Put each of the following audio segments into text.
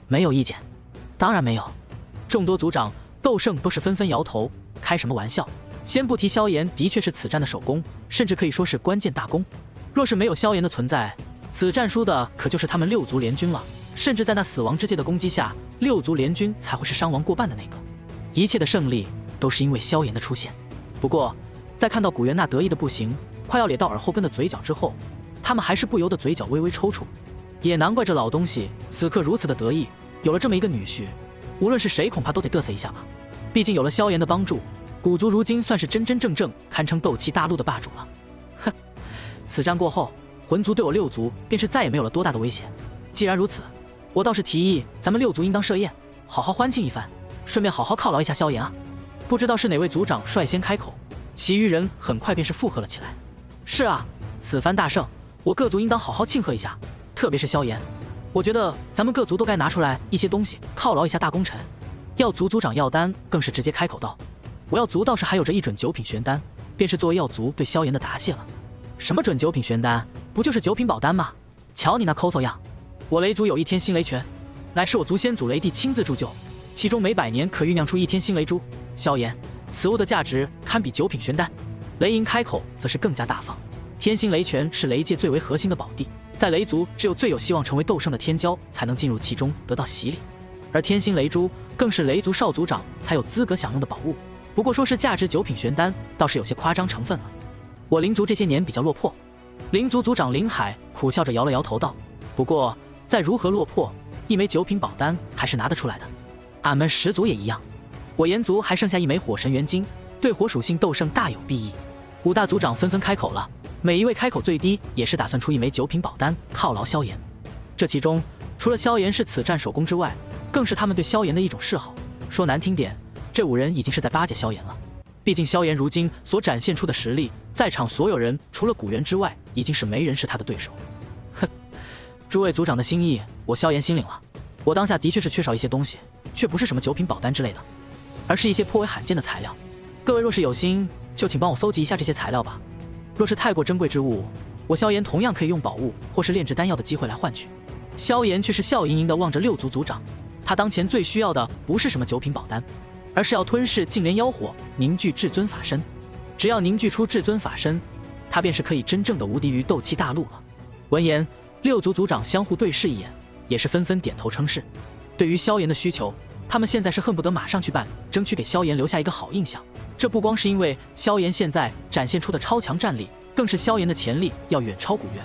没有意见。当然没有。众多族长斗圣都是纷纷摇头，开什么玩笑？先不提萧炎的确是此战的首功，甚至可以说是关键大功。若是没有萧炎的存在，此战输的可就是他们六族联军了。甚至在那死亡之戒的攻击下，六族联军才会是伤亡过半的那个。一切的胜利都是因为萧炎的出现。不过，在看到古元那得意的不行，快要咧到耳后根的嘴角之后，他们还是不由得嘴角微微抽搐。也难怪这老东西此刻如此的得意，有了这么一个女婿，无论是谁恐怕都得嘚瑟一下吧。毕竟有了萧炎的帮助，古族如今算是真真正正堪称斗气大陆的霸主了。哼，此战过后，魂族对我六族便是再也没有了多大的威胁。既然如此，我倒是提议咱们六族应当设宴，好好欢庆一番，顺便好好犒劳一下萧炎啊。不知道是哪位族长率先开口，其余人很快便是附和了起来。是啊，此番大胜，我各族应当好好庆贺一下，特别是萧炎，我觉得咱们各族都该拿出来一些东西犒劳一下大功臣。药族族长药丹更是直接开口道：我药族倒是还有着一准九品玄丹，便是作为药族对萧炎的答谢了。什么准九品玄丹？不就是九品宝丹吗？瞧你那抠搜样！我雷族有一天星雷拳，乃是我族先祖雷帝亲自铸就，其中每100年可酝酿出一天星雷珠。萧炎，此物的价值堪比九品玄丹。雷银开口则是更加大方。天星雷拳是雷界最为核心的宝地，在雷族只有最有希望成为斗圣的天骄才能进入其中得到洗礼，而天星雷珠更是雷族少族长才有资格享用的宝物。不过说是价值九品玄丹，倒是有些夸张成分了。我灵族这些年比较落魄。灵族族长林海苦笑着摇了摇头道：不过再如何落魄，一枚九品宝丹还是拿得出来的。俺们10族也一样，我炎族还剩下一枚火神元晶，对火属性斗圣大有裨益。5大族长纷纷开口了，每一位开口最低也是打算出一枚九品宝丹犒劳萧炎。这其中除了萧炎是此战首功之外，更是他们对萧炎的一种示好。说难听点，这5人已经是在巴结萧炎了。毕竟萧炎如今所展现出的实力，在场所有人除了古元之外，已经是没人是他的对手。哼，诸位族长的心意，我萧炎心领了。我当下的确是缺少一些东西，却不是什么九品宝丹之类的，而是一些颇为罕见的材料。各位若是有心，就请帮我搜集一下这些材料吧。若是太过珍贵之物，我萧炎同样可以用宝物或是炼制丹药的机会来换取。萧炎却是笑盈盈地望着6族族长，他当前最需要的不是什么九品宝丹，而是要吞噬净莲妖火，凝聚至尊法身。只要凝聚出至尊法身，他便是可以真正的无敌于斗气大陆了。闻言，6族族长相互对视一眼，也是纷纷点头称是。对于萧炎的需求，他们现在是恨不得马上去办，争取给萧炎留下一个好印象。这不光是因为萧炎现在展现出的超强战力，更是萧炎的潜力要远超古元。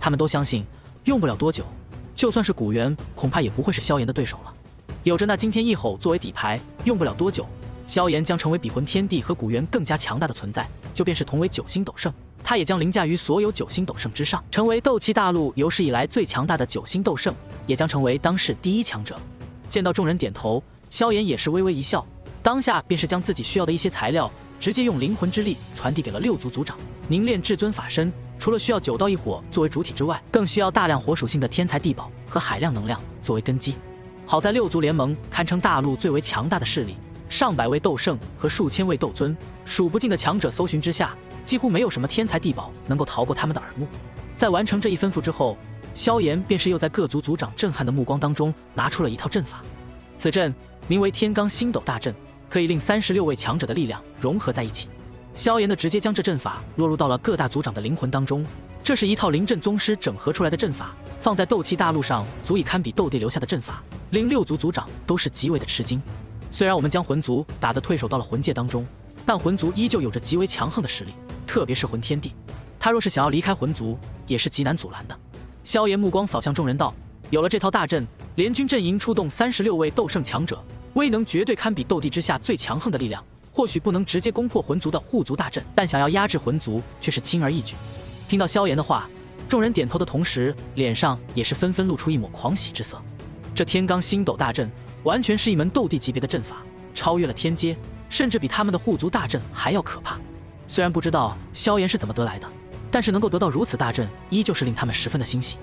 他们都相信，用不了多久，就算是古元，恐怕也不会是萧炎的对手了。有着那惊天异吼作为底牌，用不了多久，萧炎将成为比魂天帝和古元更加强大的存在，就便是同为9星斗圣，他也将凌驾于所有9星斗圣之上，成为斗气大陆有史以来最强大的9星斗圣，也将成为当世第1强者。见到众人点头，萧炎也是微微一笑，当下便是将自己需要的一些材料直接用灵魂之力传递给了6族族长。凝练至尊法身，除了需要9道异火作为主体之外，更需要大量火属性的天材地宝和海量能量作为根基。好在6族联盟堪称大陆最为强大的势力，上百位斗圣和数千位斗尊，数不尽的强者搜寻之下，几乎没有什么天材地宝能够逃过他们的耳目。在完成这一吩咐之后，萧炎便是又在各族族长震撼的目光当中拿出了一套阵法。此阵名为天罡星斗大阵，可以令36位强者的力量融合在一起。萧炎的直接将这阵法落入到了各大族长的灵魂当中，这是一套灵阵宗师整合出来的阵法，放在斗气大陆上足以堪比斗帝留下的阵法，令6族族长都是极为的吃惊。虽然我们将魂族打得退守到了魂界当中，但魂族依旧有着极为强横的实力，特别是魂天帝，他若是想要离开魂族，也是极难阻拦的。萧炎目光扫向众人道：有了这套大阵，联军阵营出动36位斗圣强者，威能绝对堪比斗帝之下最强横的力量。或许不能直接攻破魂族的护族大阵，但想要压制魂族却是轻而易举。听到萧炎的话，众人点头的同时，脸上也是纷纷露出一抹狂喜之色。这天罡星斗大阵完全是一门斗帝级别的阵法，超越了天阶，甚至比他们的护族大阵还要可怕。虽然不知道萧炎是怎么得来的，但是能够得到如此大阵，依旧是令他们十分的欣喜。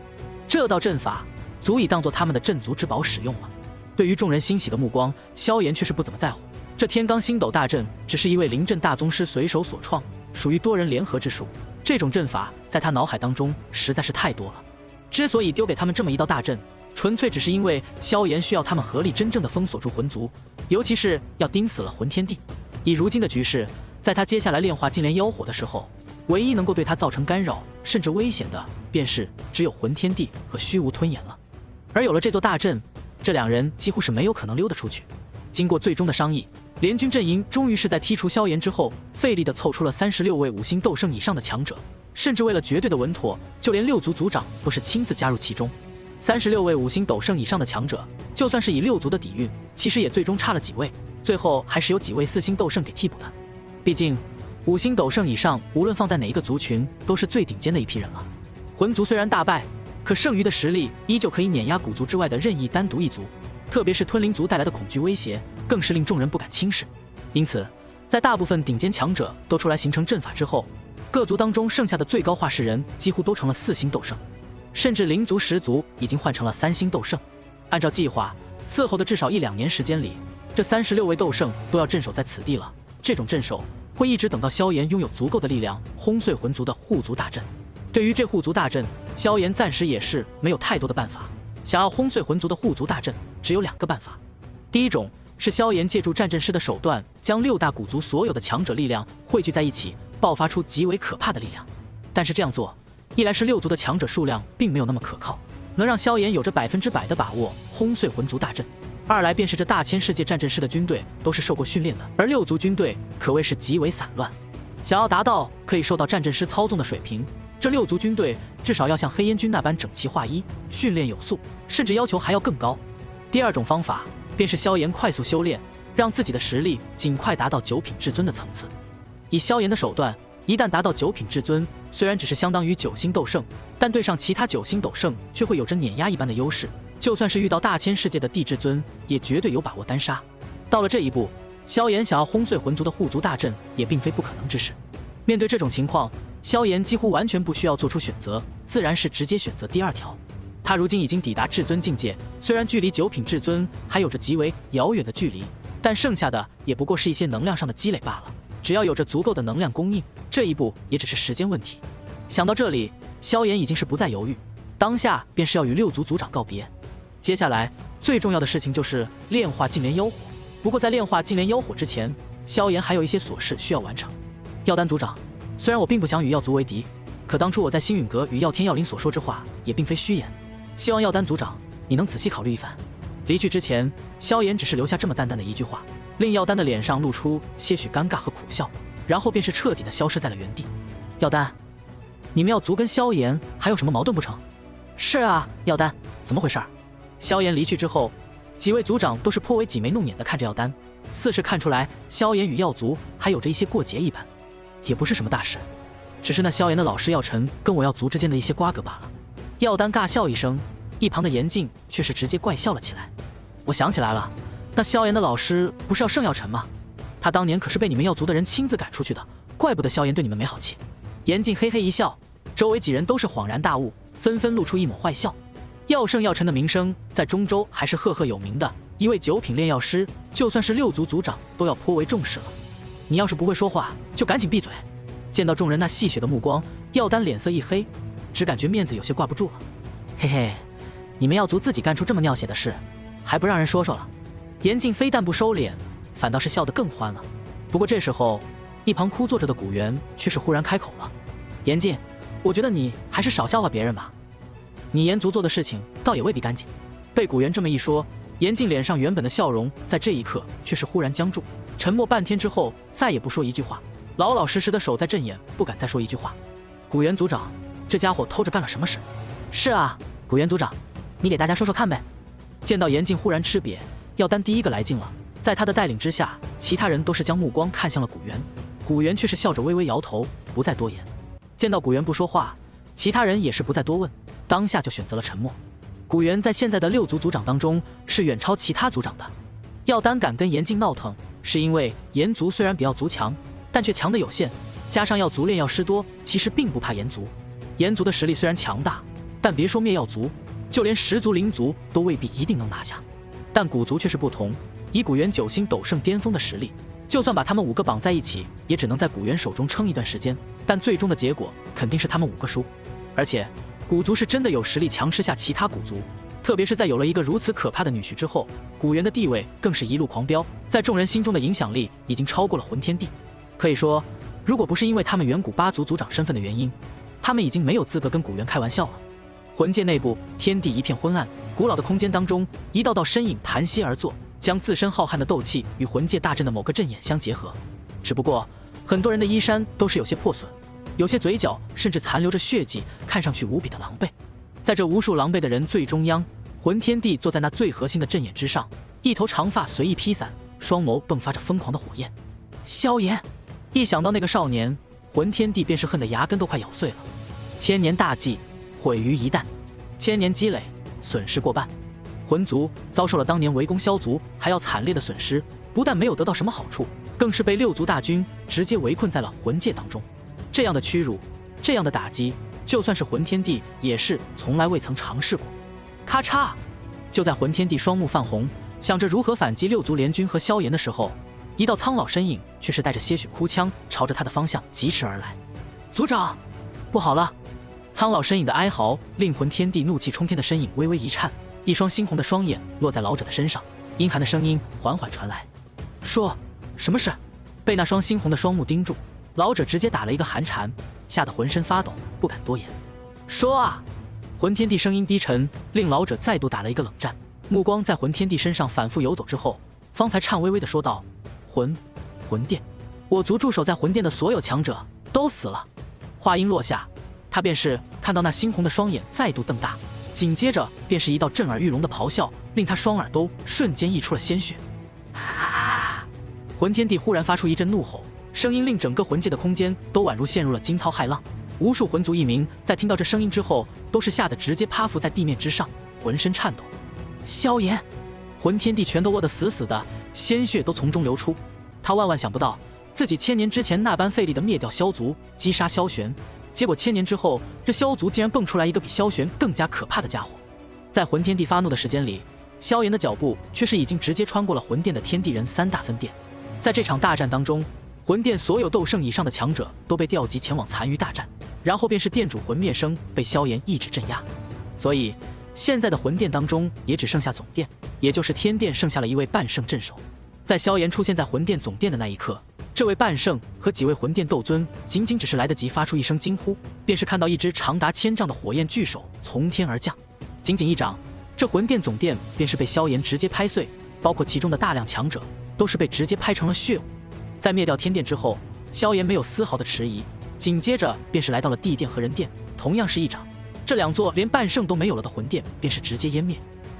这道阵法足以当做他们的镇族之宝使用了。对于众人欣喜的目光，萧炎却是不怎么在乎。这天罡星斗大阵只是一位灵阵大宗师随手所创，属于多人联合之术。这种阵法在他脑海当中实在是太多了。之所以丢给他们这么一道大阵，纯粹只是因为萧炎需要他们合力真正的封锁住魂族，尤其是要盯死了魂天帝。以如今的局势，在他接下来炼化净莲妖火的时候，唯一能够对他造成干扰甚至危险的，便是只有魂天帝和虚无吞炎了。而有了这座大阵，这两人几乎是没有可能溜得出去。经过最终的商议，联军阵营终于是在剔除萧炎之后，费力地凑出了36位5星斗圣以上的强者，甚至为了绝对的稳妥，就连六族族长都是亲自加入其中。36位5星斗圣以上的强者，就算是以六族的底蕴，其实也最终差了几位，最后还是有几位4星斗圣给替补的。毕竟5星斗圣以上，无论放在哪一个族群，都是最顶尖的一批人了。魂族虽然大败，可剩余的实力依旧可以碾压古族之外的任意单独一族，特别是吞灵族带来的恐惧威胁，更是令众人不敢轻视。因此，在大部分顶尖强者都出来形成阵法之后，各族当中剩下的最高画事人几乎都成了4星斗圣，甚至灵族、十族已经换成了3星斗圣。按照计划，此后的至少1-2年时间里，这36位斗圣都要镇守在此地了。这种镇守会一直等到萧炎拥有足够的力量，轰碎魂族的护族大阵。对于这护族大阵，萧炎暂时也是没有太多的办法。想要轰碎魂族的护族大阵，只有2个办法。第一种是萧炎借助战阵师的手段，将6大古族所有的强者力量汇聚在一起，爆发出极为可怕的力量。但是这样做，一来是6族的强者数量并没有那么可靠，能让萧炎有着100%的把握轰碎魂族大阵；二来便是这大千世界战阵师的军队都是受过训练的，而6族军队可谓是极为散乱。想要达到可以受到战阵师操纵的水平，这6族军队至少要像黑烟军那般整齐划一，训练有素，甚至要求还要更高。第二种方法便是萧炎快速修炼，让自己的实力尽快达到9品至尊的层次。以萧炎的手段，一旦达到9品至尊，虽然只是相当于9星斗圣，但对上其他9星斗圣却会有着碾压一般的优势。就算是遇到大千世界的地至尊，也绝对有把握单杀。到了这一步，萧炎想要轰碎魂族的护族大阵也并非不可能之事。面对这种情况，萧炎几乎完全不需要做出选择，自然是直接选择第2条。他如今已经抵达至尊境界，虽然距离9品至尊还有着极为遥远的距离，但剩下的也不过是一些能量上的积累罢了。只要有着足够的能量供应，这一步也只是时间问题。想到这里，萧炎已经是不再犹豫，当下便是要与6族族长告别。接下来最重要的事情就是炼化净莲妖火。不过在炼化净莲妖火之前，萧炎还有一些琐事需要完成。药丹族长，虽然我并不想与药族为敌，可当初我在星陨阁与药天药灵所说之话也并非虚言，希望药丹族长你能仔细考虑一番。离去之前，萧炎只是留下这么淡淡的一句话，令药丹的脸上露出些许尴尬和苦笑，然后便是彻底的消失在了原地。药丹，你们药族跟萧炎还有什么矛盾不成？是啊，药丹，怎么回事？萧炎离去之后，几位族长都是颇为挤眉弄眼的看着药丹，似是看出来萧炎与药族还有着一些过节一般。也不是什么大事，只是那萧炎的老师药尘跟我药族之间的一些瓜葛罢了。药丹尬笑一声，一旁的严静却是直接怪笑了起来。我想起来了，那萧炎的老师不是要圣药尘吗？他当年可是被你们药族的人亲自赶出去的，怪不得萧炎对你们没好气。严静嘿嘿一笑，周围几人都是恍然大悟，纷纷露出一抹坏笑。药圣药尘的名声在中州还是赫赫有名的，一位9品炼药师，就算是6族族长都要颇为重视了。你要是不会说话，就赶紧闭嘴。见到众人那戏谑的目光，药丹脸色一黑，只感觉面子有些挂不住了。嘿嘿，你们药族自己干出这么尿血的事，还不让人说说了？严静非但不收敛，反倒是笑得更欢了。不过这时候，一旁枯坐着的古元却是忽然开口了：“严静，我觉得你还是少笑话别人吧。你严族做的事情倒也未必干净。”被古元这么一说，严静脸上原本的笑容在这一刻却是忽然僵住，沉默半天之后，再也不说一句话，老老实实的守在阵眼，不敢再说一句话。古元族长，这家伙偷着干了什么事？是啊，古元族长，你给大家说说看呗。见到严静忽然吃瘪，药丹第一个来劲了，在他的带领之下，其他人都是将目光看向了古元，古元却是笑着微微摇头，不再多言。见到古元不说话，其他人也是不再多问，当下就选择了沉默。古元在现在的6族族长当中是远超其他族长的。药丹敢跟严静闹腾，是因为炎族虽然比药族强，但却强的有限，加上药族炼药师多，其实并不怕炎族。炎族的实力虽然强大，但别说灭药族，就连10族灵族都未必一定能拿下。但古族却是不同，以古元9星斗圣巅峰的实力，就算把他们5个绑在一起，也只能在古元手中撑一段时间，但最终的结果肯定是他们5个输。而且古族是真的有实力强吃下其他古族，特别是在有了一个如此可怕的女婿之后，古元的地位更是一路狂飙，在众人心中的影响力已经超过了浑天帝。可以说，如果不是因为他们远古八族族长身份的原因，他们已经没有资格跟古元开玩笑了。魂界内部，天地一片昏暗，古老的空间当中，一道道身影盘膝而坐，将自身浩瀚的斗气与魂界大阵的某个阵眼相结合。只不过，很多人的衣衫都是有些破损，有些嘴角甚至残留着血迹，看上去无比的狼狈。在这无数狼狈的人最中央，魂天帝坐在那最核心的阵眼之上，一头长发随意披散，双眸迸发着疯狂的火焰。萧炎，一想到那个少年，魂天帝便是恨得牙根都快咬碎了。千年大计毁于一旦，千年积累损失过半，魂族遭受了当年围攻萧族还要惨烈的损失，不但没有得到什么好处，更是被六族大军直接围困在了魂界当中。这样的屈辱，这样的打击，就算是魂天帝也是从来未曾尝试过。咔嚓！就在魂天帝双目泛红，想着如何反击六族联军和萧炎的时候，一道苍老身影却是带着些许哭腔，朝着他的方向疾驰而来。族长，不好了！苍老身影的哀嚎令魂天帝怒气冲天的身影微微一颤，一双猩红的双眼落在老者的身上，阴寒的声音缓缓传来：“说，什么事？”被那双猩红的双目盯住，老者直接打了一个寒颤，吓得浑身发抖，不敢多言。说啊！魂天帝声音低沉，令老者再度打了一个冷战，目光在魂天帝身上反复游走之后，方才颤巍巍地说道：“魂殿，我族驻守在魂殿的所有强者都死了。”话音落下，他便是看到那猩红的双眼再度瞪大，紧接着便是一道震耳欲聋的咆哮，令他双耳都瞬间溢出了鲜血。魂天帝忽然发出一阵怒吼，声音令整个魂界的空间都宛如陷入了惊涛骇浪。无数魂族一鸣在听到这声音之后，都是吓得直接趴伏在地面之上，浑身颤抖。萧炎，魂天帝拳头握得死死的，鲜血都从中流出。他万万想不到，自己千年之前那般费力的灭掉萧族，击杀萧玄，结果千年之后，这萧族竟然蹦出来一个比萧玄更加可怕的家伙。在魂天帝发怒的时间里，萧炎的脚步却是已经直接穿过了魂殿的天地人三大分殿。在这场大战当中，魂殿所有斗圣以上的强者都被调集前往残余大战，然后便是殿主魂灭生被萧炎一指镇压。所以现在的魂殿当中也只剩下总殿，也就是天殿剩下了一位半圣镇守。在萧炎出现在魂殿总殿的那一刻，这位半圣和几位魂殿斗尊仅仅只是来得及发出一声惊呼，便是看到一只长达1000丈的火焰巨手从天而降，仅仅一掌，这魂殿总殿便是被萧炎直接拍碎，包括其中的大量强者都是被直接拍成了血雾。在灭掉天殿之后，萧炎没有丝毫的迟疑，紧接着便是来到了地殿和人殿，同样是一掌，这两座连半圣都没有了的魂殿便是直接湮灭。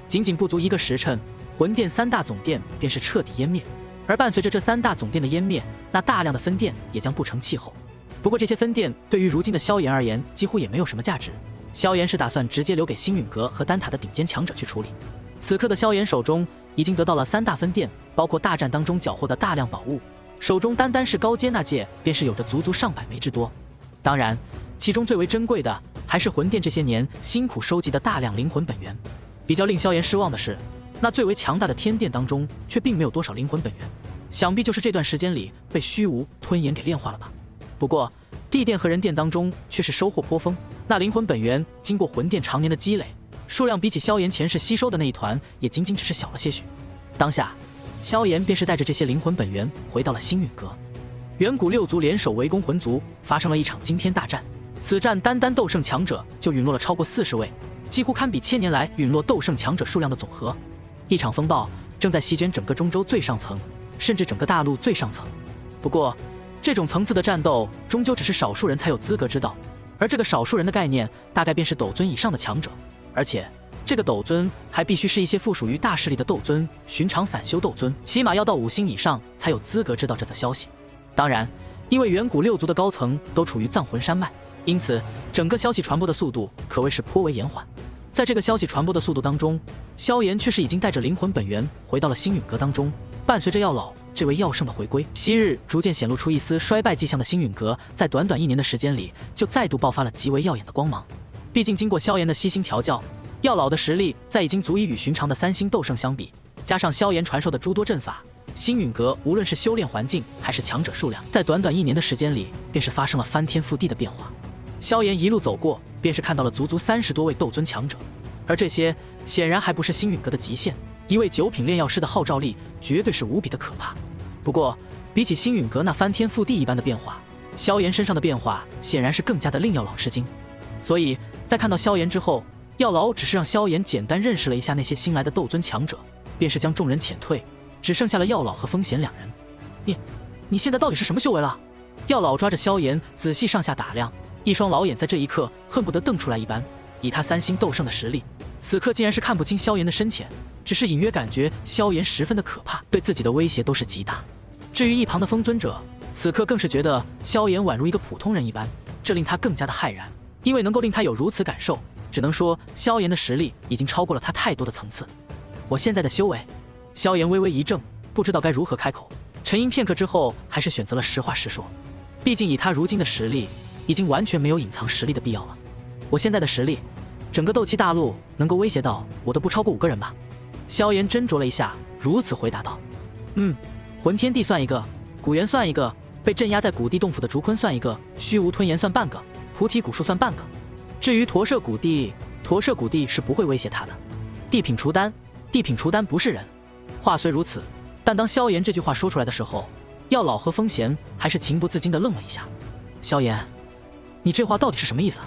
仅仅不足1个时辰，魂殿3大总殿便是彻底湮灭，而伴随着这3大总殿的湮灭，那大量的分殿也将不成气候。不过这些分殿对于如今的萧炎而言几乎也没有什么价值，萧炎是打算直接留给星陨阁和丹塔的顶尖强者去处理。此刻的萧炎手中已经得到了3大分殿，包括大战当中缴获的大量宝物，手中单单是高阶那戒便是有着足足上百枚之多。当然其中最为珍贵的还是魂殿这些年辛苦收集的大量灵魂本源。比较令萧炎失望的是，那最为强大的天殿当中却并没有多少灵魂本源，想必就是这段时间里被虚无吞炎给炼化了吧。不过地殿和人殿当中却是收获颇丰，那灵魂本源经过魂殿常年的积累，数量比起萧炎前世吸收的那一团也仅仅只是小了些许。当下萧炎便是带着这些灵魂本源回到了星陨阁。远古6族联手围攻魂族，发生了一场惊天大战。此战单单斗圣强者就陨落了超过40位，几乎堪比1000年来陨落斗圣强者数量的总和。一场风暴正在席卷整个中州最上层，甚至整个大陆最上层。不过这种层次的战斗终究只是少数人才有资格知道，而这个少数人的概念大概便是斗尊以上的强者，而且这个斗尊还必须是一些附属于大势力的斗尊，寻常散修斗尊起码要到5星以上才有资格知道这则消息。当然因为远古6族的高层都处于葬魂山脉，因此整个消息传播的速度可谓是颇为延缓。在这个消息传播的速度当中，萧炎却是已经带着灵魂本源回到了星陨阁当中。伴随着药老这位药圣的回归，昔日逐渐显露出一丝衰败迹象的星陨阁，在短短1年的时间里就再度爆发了极为耀眼的光芒。毕竟经过萧炎的悉心调教，药老的实力在已经足以与寻常的3星斗圣相比，加上萧炎传授的诸多阵法，星陨阁无论是修炼环境还是强者数量，在短短1年的时间里便是发生了翻天覆地的变化。萧炎一路走过，便是看到了足足30多位斗尊强者，而这些显然还不是星陨阁的极限。一位9品炼药师的号召力绝对是无比的可怕。不过，比起星陨阁那翻天覆地一般的变化，萧炎身上的变化显然是更加的令药老吃惊。所以在看到萧炎之后，药老只是让萧炎简单认识了一下那些新来的斗尊强者，便是将众人遣退，只剩下了药老和风贤两人。你现在到底是什么修为了？药老抓着萧炎仔细上下打量，一双老眼在这一刻恨不得瞪出来一般。以他3星斗圣的实力，此刻竟然是看不清萧炎的深浅，只是隐约感觉萧炎十分的可怕，对自己的威胁都是极大。至于一旁的风尊者，此刻更是觉得萧炎宛如一个普通人一般，这令他更加的骇然，因为能够令他有如此感受，只能说萧炎的实力已经超过了他太多的层次。我现在的修为，萧炎微微一怔，不知道该如何开口。沉吟片刻之后，还是选择了实话实说。毕竟以他如今的实力，已经完全没有隐藏实力的必要了。我现在的实力，整个斗气大陆能够威胁到我的不超过5个人吧。萧炎斟酌了一下，如此回答道：魂天帝算一个，古元算一个，被镇压在古地洞府的竹坤算一个，虚无吞炎算半个，菩提古树算半个。至于驼舍古地是不会威胁他的。地品除丹不是人。话虽如此，但当萧炎这句话说出来的时候，药老和风贤还是情不自禁地愣了一下。萧炎，你这话到底是什么意思啊？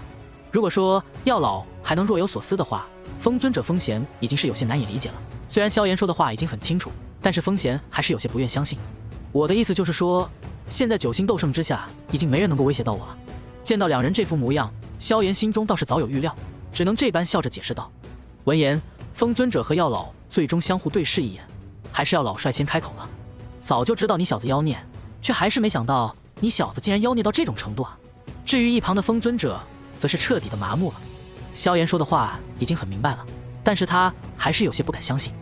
如果说药老还能若有所思的话，风尊者风贤已经是有些难以理解了。虽然萧炎说的话已经很清楚，但是风贤还是有些不愿相信。我的意思就是说，现在9星斗圣之下，已经没人能够威胁到我了。见到两人这副模样，萧炎心中倒是早有预料，只能这般笑着解释道。闻言，风尊者和药老最终相互对视一眼，还是药老率先开口了。早就知道你小子妖孽，却还是没想到你小子竟然妖孽到这种程度啊！至于一旁的风尊者，则是彻底的麻木了。萧炎说的话已经很明白了，但是他还是有些不敢相信。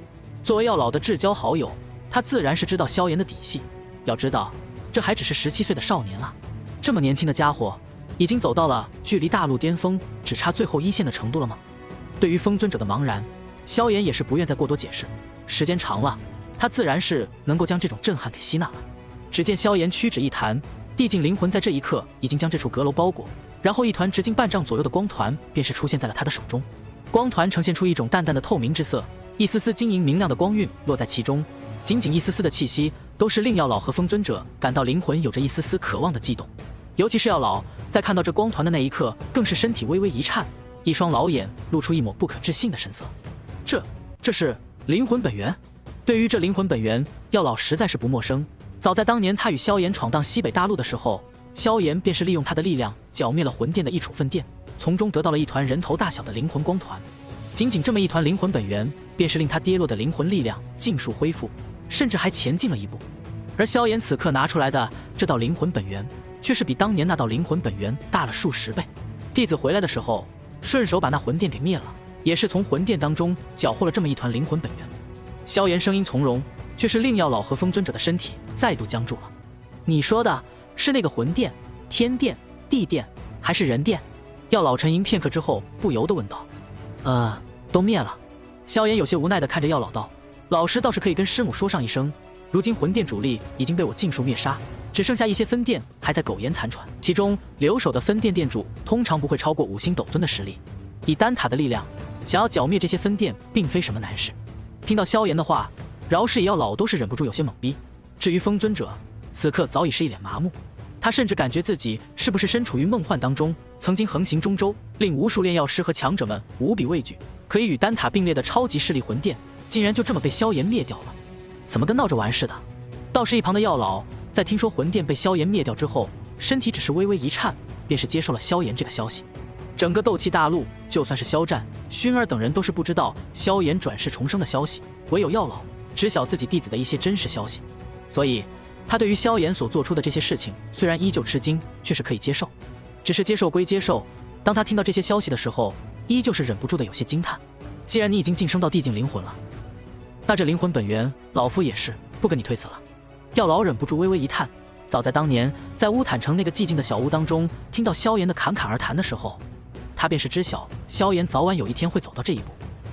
作为药老的至交好友，他自然是知道萧炎的底细。要知道，这还只是17岁的少年啊，这么年轻的家伙，已经走到了距离大陆巅峰只差最后1线的程度了吗？对于风尊者的茫然，萧炎也是不愿再过多解释。时间长了，他自然是能够将这种震撼给吸纳了。只见萧炎屈指一弹，地境灵魂在这一刻已经将这处阁楼包裹，然后一团直径半丈左右的光团便是出现在了他的手中。光团呈现出一种淡淡的透明之色，一丝丝晶莹明亮的光晕落在其中，仅仅一丝丝的气息，都是令药老和风尊者感到灵魂有着一丝丝渴望的悸动。尤其是药老在看到这光团的那一刻，更是身体微微一颤，一双老眼露出一抹不可置信的神色。这是灵魂本源。对于这灵魂本源，药老实在是不陌生。早在当年他与萧炎闯荡西北大陆的时候，萧炎便是利用他的力量剿灭了魂殿的一处分殿，从中得到了一团人头大小的灵魂光团。仅仅这么一团灵魂本源，便是令他跌落的灵魂力量尽数恢复，甚至还前进了一步。而萧炎此刻拿出来的这道灵魂本源，却是比当年那道灵魂本源大了数十倍。弟子回来的时候，顺手把那魂殿给灭了，也是从魂殿当中缴获了这么一团灵魂本源。萧炎声音从容，却是令药老和风尊者的身体再度僵住了。你说的是那个魂殿、天殿、地殿，还是人殿？药老沉吟片刻之后，不由得问道。都灭了。萧炎有些无奈地看着药老道：老师倒是可以跟师母说上一声，如今魂殿主力已经被我尽数灭杀，只剩下一些分殿还在苟延残喘，其中留守的分殿殿主通常不会超过5星斗尊的实力，以丹塔的力量，想要剿灭这些分殿并非什么难事。听到萧炎的话，饶是也药老都是忍不住有些懵逼。至于风尊者，此刻早已是一脸麻木，他甚至感觉自己是不是身处于梦幻当中，曾经横行中州，令无数炼药师和强者们无比畏惧，可以与丹塔并列的超级势力魂殿，竟然就这么被萧炎灭掉了，怎么跟闹着玩似的？倒是一旁的药老在听说魂殿被萧炎灭掉之后，身体只是微微一颤，便是接受了萧炎这个消息。整个斗气大陆，就算是萧战、薰儿等人都是不知道萧炎转世重生的消息，唯有药老知晓自己弟子的一些真实消息，所以他对于萧炎所做出的这些事情，虽然依旧吃惊，却是可以接受。只是接受归接受，当他听到这些消息的时候，依旧是忍不住的有些惊叹。既然你已经晋升到地境灵魂了，那这灵魂本源，老夫也是不跟你推辞了。药老忍不住微微一叹。早在当年，在乌坦城那个寂静的小屋当中，听到萧炎的侃侃而谈的时候，他便是知晓萧炎早晚有一天会走到这一步。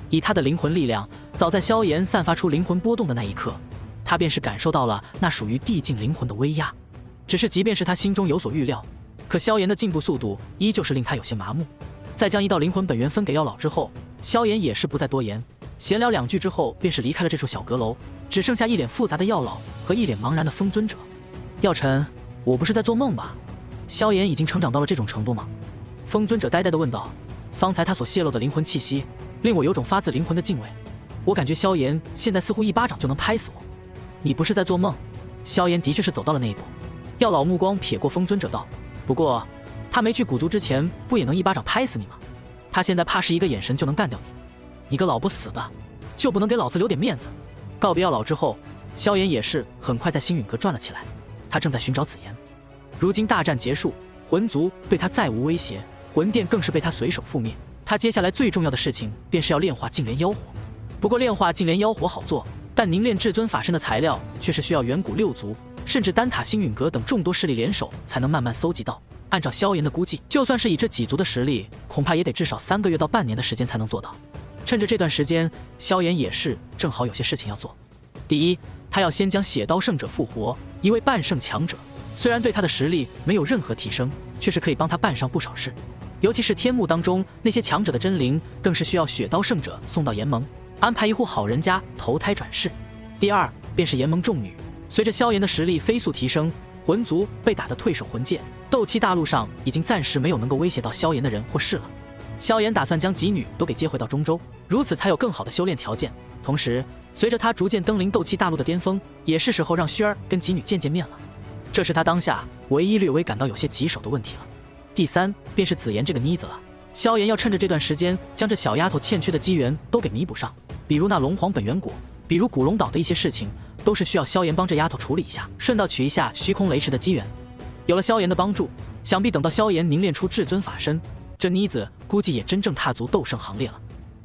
以他的灵魂力量，早在萧炎散发出灵魂波动的那一刻，他便是感受到了那属于地境灵魂的威压。只是即便是他心中有所预料，可萧炎的进步速度依旧是令他有些麻木。在将一道灵魂本源分给药老之后，萧炎也是不再多言，闲聊2句之后，便是离开了这处小阁楼，只剩下一脸复杂的药老和一脸茫然的风尊者。药尘，我不是在做梦吧？萧炎已经成长到了这种程度吗？风尊者呆呆地问道。方才他所泄露的灵魂气息，令我有种发自灵魂的敬畏。我感觉萧炎现在似乎一巴掌就能拍死我。你不是在做梦？萧炎的确是走到了那一步。药老目光瞥过风尊者道：“不过，他没去古族之前，不也能一巴掌拍死你吗？他现在怕是一个眼神就能干掉你。你个老不死的，就不能给老子留点面子？”告别药老之后，萧炎也是很快在星陨阁转了起来。他正在寻找紫妍。如今大战结束，魂族对他再无威胁，魂殿更是被他随手覆灭。他接下来最重要的事情便是要炼化净莲妖火。不过炼化净莲妖火好做，但凝练至尊法身的材料却是需要远古6族甚至丹塔星陨阁等众多势力联手才能慢慢搜集到。按照萧炎的估计，就算是以这几族的实力，恐怕也得至少3个月到半年的时间才能做到。趁着这段时间，萧炎也是正好有些事情要做。第一，他要先将血刀圣者复活，一位半圣强者，虽然对他的实力没有任何提升，却是可以帮他办上不少事。尤其是天幕当中那些强者的真灵，更是需要血刀圣者送到炎盟，安排一户好人家投胎转世。第二，便是炎盟众女。随着萧炎的实力飞速提升，魂族被打得退守魂界，斗气大陆上已经暂时没有能够威胁到萧炎的人或事了。萧炎打算将几女都给接回到中州，如此才有更好的修炼条件。同时，随着他逐渐登临斗气大陆的巅峰，也是时候让薰儿跟几女见见面了。这是他当下唯一略微感到有些棘手的问题了。第三，便是紫妍这个妮子了。萧炎要趁着这段时间，将这小丫头欠缺的机缘都给弥补上，比如那龙皇本源果，比如古龙岛的一些事情，都是需要萧炎帮这丫头处理一下，顺道取一下虚空雷池的机缘。有了萧炎的帮助，想必等到萧炎凝练出至尊法身，这妮子估计也真正踏足斗圣行列了。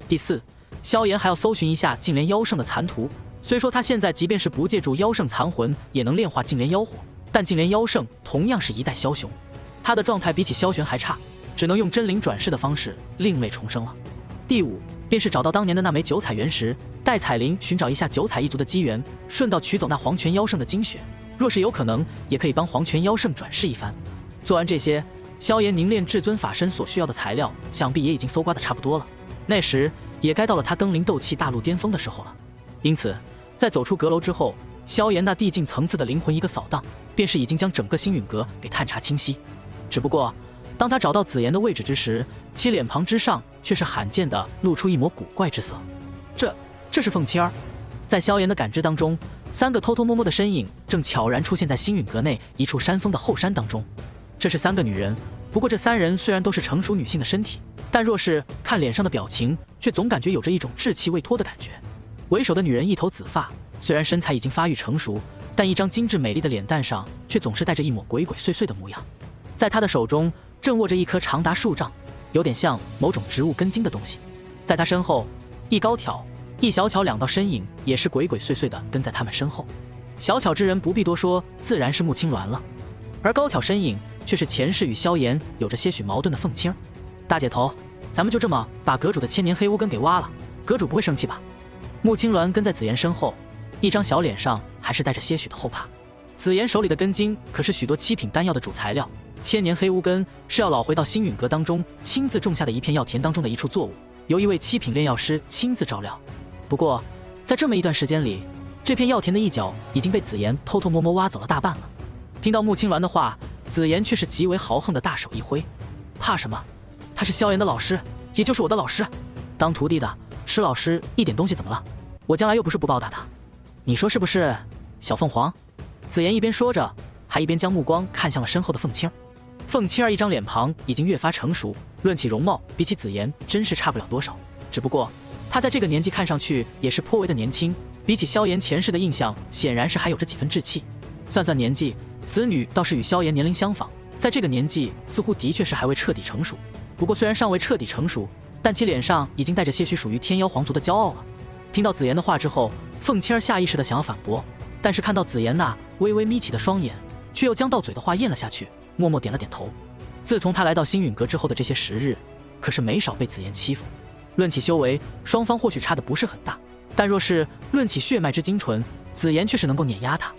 第四，萧炎还要搜寻一下净莲妖圣的残图。虽说他现在即便是不借助妖圣残魂，也能炼化净莲妖火，但净莲妖圣同样是一代枭雄，他的状态比起萧玄还差，只能用真灵转世的方式另类重生了。第五，便是找到当年的那枚九彩原石，带彩铃寻找一下九彩一族的机缘，顺道取走那黄泉妖圣的精血，若是有可能，也可以帮黄泉妖圣转世一番。做完这些，萧炎凝练至尊法身所需要的材料，想必也已经搜刮的差不多了。那时也该到了他登临斗气大陆巅峰的时候了。因此，在走出阁楼之后，萧炎那递进层次的灵魂一个扫荡，便是已经将整个星陨阁给探查清晰。只不过，当他找到紫妍的位置之时，其脸庞之上却是罕见的露出一抹古怪之色。这是凤七儿。在萧炎的感知当中，3个偷偷摸摸的身影正悄然出现在星陨阁内一处山峰的后山当中。这是3个女人，不过这3人虽然都是成熟女性的身体，但若是看脸上的表情，却总感觉有着一种稚气未脱的感觉。为首的女人一头紫发，虽然身材已经发育成熟，但一张精致美丽的脸蛋上却总是带着一抹鬼鬼祟祟的模样。在她的手中正握着一颗长达数丈，有点像某种植物根茎的东西。在她身后，一高挑一小巧2道身影也是鬼鬼祟祟的跟在他们身后。小巧之人不必多说，自然是穆青鸾了，而高挑身影却是前世与萧炎有着些许矛盾的凤青儿。大姐头，咱们就这么把阁主的千年黑乌根给挖了，阁主不会生气吧？穆青鸾跟在紫妍身后，一张小脸上还是带着些许的后怕。紫妍手里的根茎可是许多7品丹药的主材料，千年黑乌根是要老回到星陨阁当中亲自种下的一片药田当中的一处作物，由一位7品炼药师亲自照料。不过，在这么一段时间里，这片药田的一角已经被紫妍偷偷摸摸挖走了大半了。听到穆青鸾的话，紫妍却是极为豪横的大手一挥：“怕什么？他是萧炎的老师，也就是我的老师。当徒弟的吃老师一点东西怎么了？我将来又不是不报答他，你说是不是？”小凤凰。紫妍一边说着，还一边将目光看向了身后的凤青儿。凤青儿一张脸庞已经越发成熟，论起容貌，比起紫妍真是差不了多少。只不过她在这个年纪看上去也是颇为的年轻，比起萧炎前世的印象，显然是还有着几分稚气。算算年纪，此女倒是与萧炎年龄相仿，在这个年纪似乎的确是还未彻底成熟。不过虽然尚未彻底成熟，但其脸上已经带着些许属于天妖皇族的骄傲了。听到紫妍的话之后，凤青儿下意识的想要反驳，但是看到紫妍那微微眯起的双眼，却又将到嘴的话咽了下去，默默点了点头。自从他来到星陨阁之后的这些时日，可是没少被紫妍欺负。论起修为，双方或许差的不是很大，但若是论起血脉之精纯，紫妍却是能够碾压他。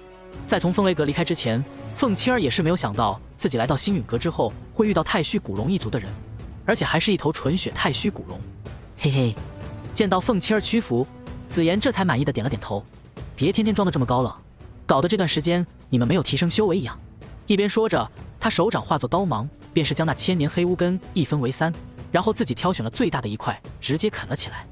在从风雷阁离开之前，凤青儿也是没有想到自己来到星陨阁之后会遇到太虚古龙一族的人，而且还是一头纯血太虚古龙。嘿嘿，见到凤七儿屈服，紫妍这才满意的点了点头。别天天装得这么高冷，搞得这段时间你们没有提升修为一样。一边说着，他手掌化作刀芒，便是将那千年黑乌根一分为三，然后自己挑选了最大的一块，直接啃了起来。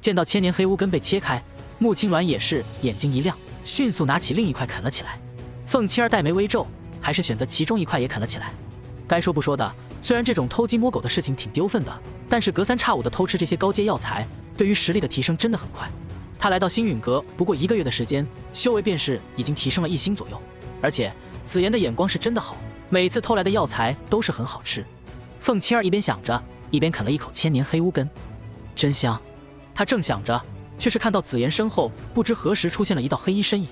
见到千年黑乌根被切开，穆青鸾也是眼睛一亮，迅速拿起另一块啃了起来。凤七儿黛眉微皱，还是选择其中一块也啃了起来。该说不说的，虽然这种偷鸡摸狗的事情挺丢份的，但是隔三差五的偷吃这些高阶药材，对于实力的提升真的很快。他来到星陨阁不过1个月的时间，修为便是已经提升了1星左右。而且紫妍的眼光是真的好，每次偷来的药材都是很好吃。凤七儿一边想着，一边啃了一口千年黑乌根，真香。他正想着，却是看到紫妍身后不知何时出现了一道黑衣身影。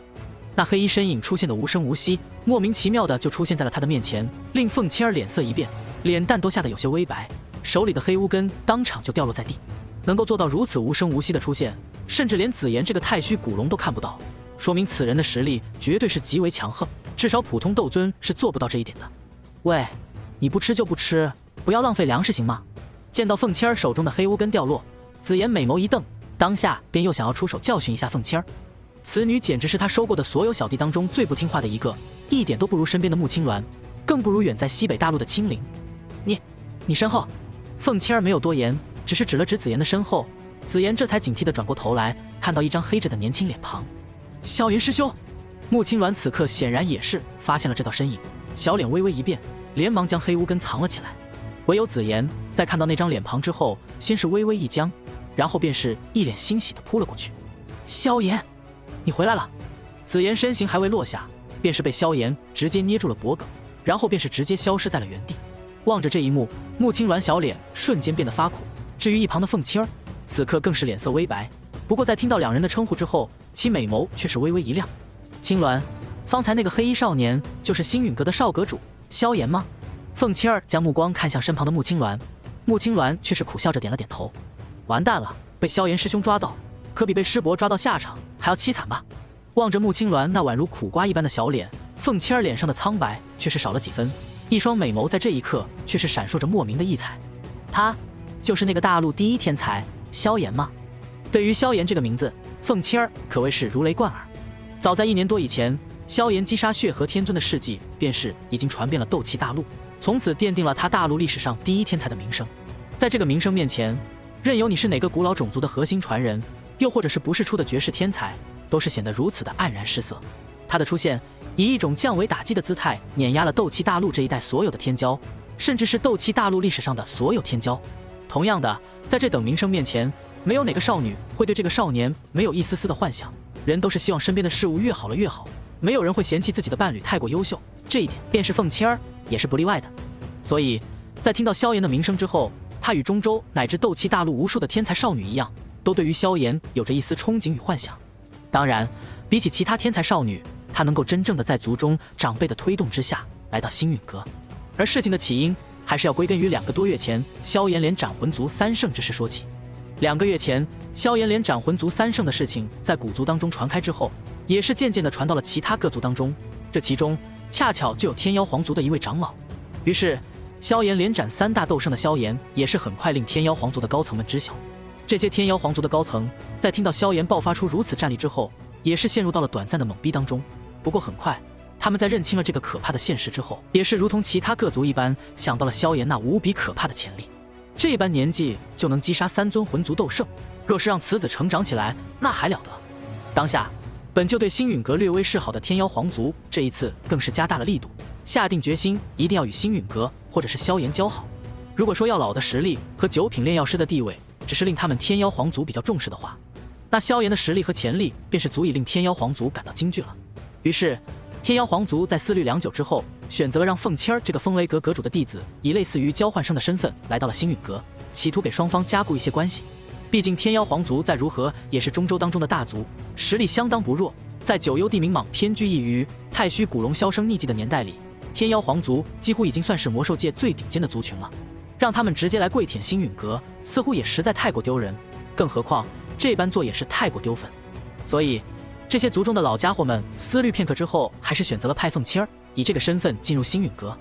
那黑衣身影出现的无声无息，莫名其妙的就出现在了他的面前，令凤七儿脸色一变，脸蛋都吓得有些微白，手里的黑乌根当场就掉落在地。能够做到如此无声无息的出现，甚至连紫妍这个太虚古龙都看不到，说明此人的实力绝对是极为强横，至少普通斗尊是做不到这一点的。喂，你不吃就不吃，不要浪费粮食行吗？见到凤七儿手中的黑乌根掉落，紫妍美眸一瞪，当下便又想要出手教训一下凤七儿。此女简直是他收过的所有小弟当中最不听话的一个，一点都不如身边的穆青鸾，更不如远在西北大陆的青灵。你身后。凤七儿没有多言，只是指了指紫妍的身后。紫妍这才警惕地转过头来，看到一张黑着的年轻脸庞。萧炎师兄。穆青鸾此刻显然也是发现了这道身影，小脸微微一变，连忙将黑乌根藏了起来。唯有紫妍在看到那张脸庞之后，先是微微一僵，然后便是一脸欣喜地扑了过去。萧炎，你回来了。紫妍身形还未落下，便是被萧炎直接捏住了脖颈，然后便是直接消失在了原地。望着这一幕，穆青鸾小脸瞬间变得发苦。至于一旁的凤七儿，此刻更是脸色微白，不过在听到两人的称呼之后，其美眸却是微微一亮。青鸾，方才那个黑衣少年就是星陨阁的少阁主萧炎吗？凤七儿将目光看向身旁的穆青鸾，穆青鸾却是苦笑着点了点头。完蛋了，被萧炎师兄抓到，可比被师伯抓到下场还要凄惨吧？望着穆青鸾那宛如苦瓜一般的小脸，凤七儿脸上的苍白却是少了几分，一双美眸在这一刻却是闪烁着莫名的异彩。他就是那个大陆第一天才萧炎吗？对于萧炎这个名字，凤七儿可谓是如雷贯耳。早在1年多以前，萧炎击杀血河天尊的事迹便是已经传遍了斗气大陆，从此奠定了他大陆历史上第一天才的名声。在这个名声面前，任由你是哪个古老种族的核心传人，又或者是不世出的绝世天才，都是显得如此的黯然失色。他的出现以一种降维打击的姿态碾压了斗气大陆这一代所有的天骄，甚至是斗气大陆历史上的所有天骄。同样的，在这等名声面前，没有哪个少女会对这个少年没有一丝丝的幻想。人都是希望身边的事物越好了越好，没有人会嫌弃自己的伴侣太过优秀，这一点便是凤七儿也是不例外的。所以在听到萧炎的名声之后，他与中州乃至斗气大陆无数的天才少女一样，都对于萧炎有着一丝憧憬与幻想。当然，比起其他天才少女，他能够真正的在族中长辈的推动之下来到星陨阁，而事情的起因还是要归根于2个多月前萧炎连斩魂族3圣之事说起。2个月前，萧炎连斩魂族3圣的事情在古族当中传开之后，也是渐渐的传到了其他各族当中，这其中恰巧就有天妖皇族的一位长老。于是萧炎连斩3大斗圣的萧炎也是很快令天妖皇族的高层们知晓。这些天妖皇族的高层在听到萧炎爆发出如此战力之后，也是陷入到了短暂的懵逼当中。不过很快，他们在认清了这个可怕的现实之后，也是如同其他各族一般，想到了萧炎那无比可怕的潜力。这般年纪就能击杀3尊魂族斗圣，若是让此子成长起来，那还了得。当下本就对星陨阁略微示好的天妖皇族，这一次更是加大了力度，下定决心一定要与星陨阁或者是萧炎交好。如果说药老的实力和9品炼药师的地位只是令他们天妖皇族比较重视的话，那萧炎的实力和潜力便是足以令天妖皇族感到惊惧了。于是天妖皇族在思虑良久之后，选择了让凤七儿这个风雷阁阁主的弟子以类似于交换生的身份来到了星陨阁，企图给双方加固一些关系。毕竟天妖皇族再如何也是中州当中的大族，实力相当不弱。在九幽地冥蟒偏居异于太虚古龙销声匿迹的年代里，天妖皇族几乎已经算是魔兽界最顶尖的族群了。让他们直接来跪舔星陨阁，似乎也实在太过丢人，更何况这般做也是太过丢粉。所以这些族中的老家伙们思虑片刻之后，还是选择了派凤七儿以这个身份进入星陨阁。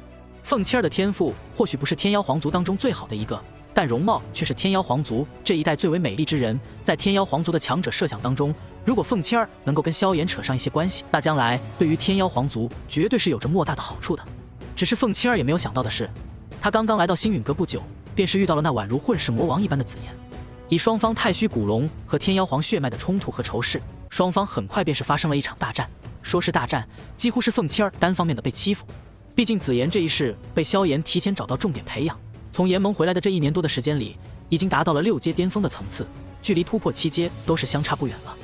凤七儿的天赋或许不是天妖皇族当中最好的一个，但容貌却是天妖皇族这一代最为美丽之人。在天妖皇族的强者设想当中，如果凤千儿能够跟萧炎扯上一些关系，那将来对于天妖皇族绝对是有着莫大的好处的。只是凤千儿也没有想到的是，他刚刚来到星陨阁不久，便是遇到了那宛如混世魔王一般的紫妍。以双方太虚古龙和天妖皇血脉的冲突和仇视，双方很快便是发生了一场大战。说是大战，几乎是凤千儿单方面的被欺负。毕竟紫妍这一世被萧炎提前找到重点培养，从炎盟回来的这1年多的时间里，已经达到了6阶巅峰的层次，距离突破7阶都是相差不远了。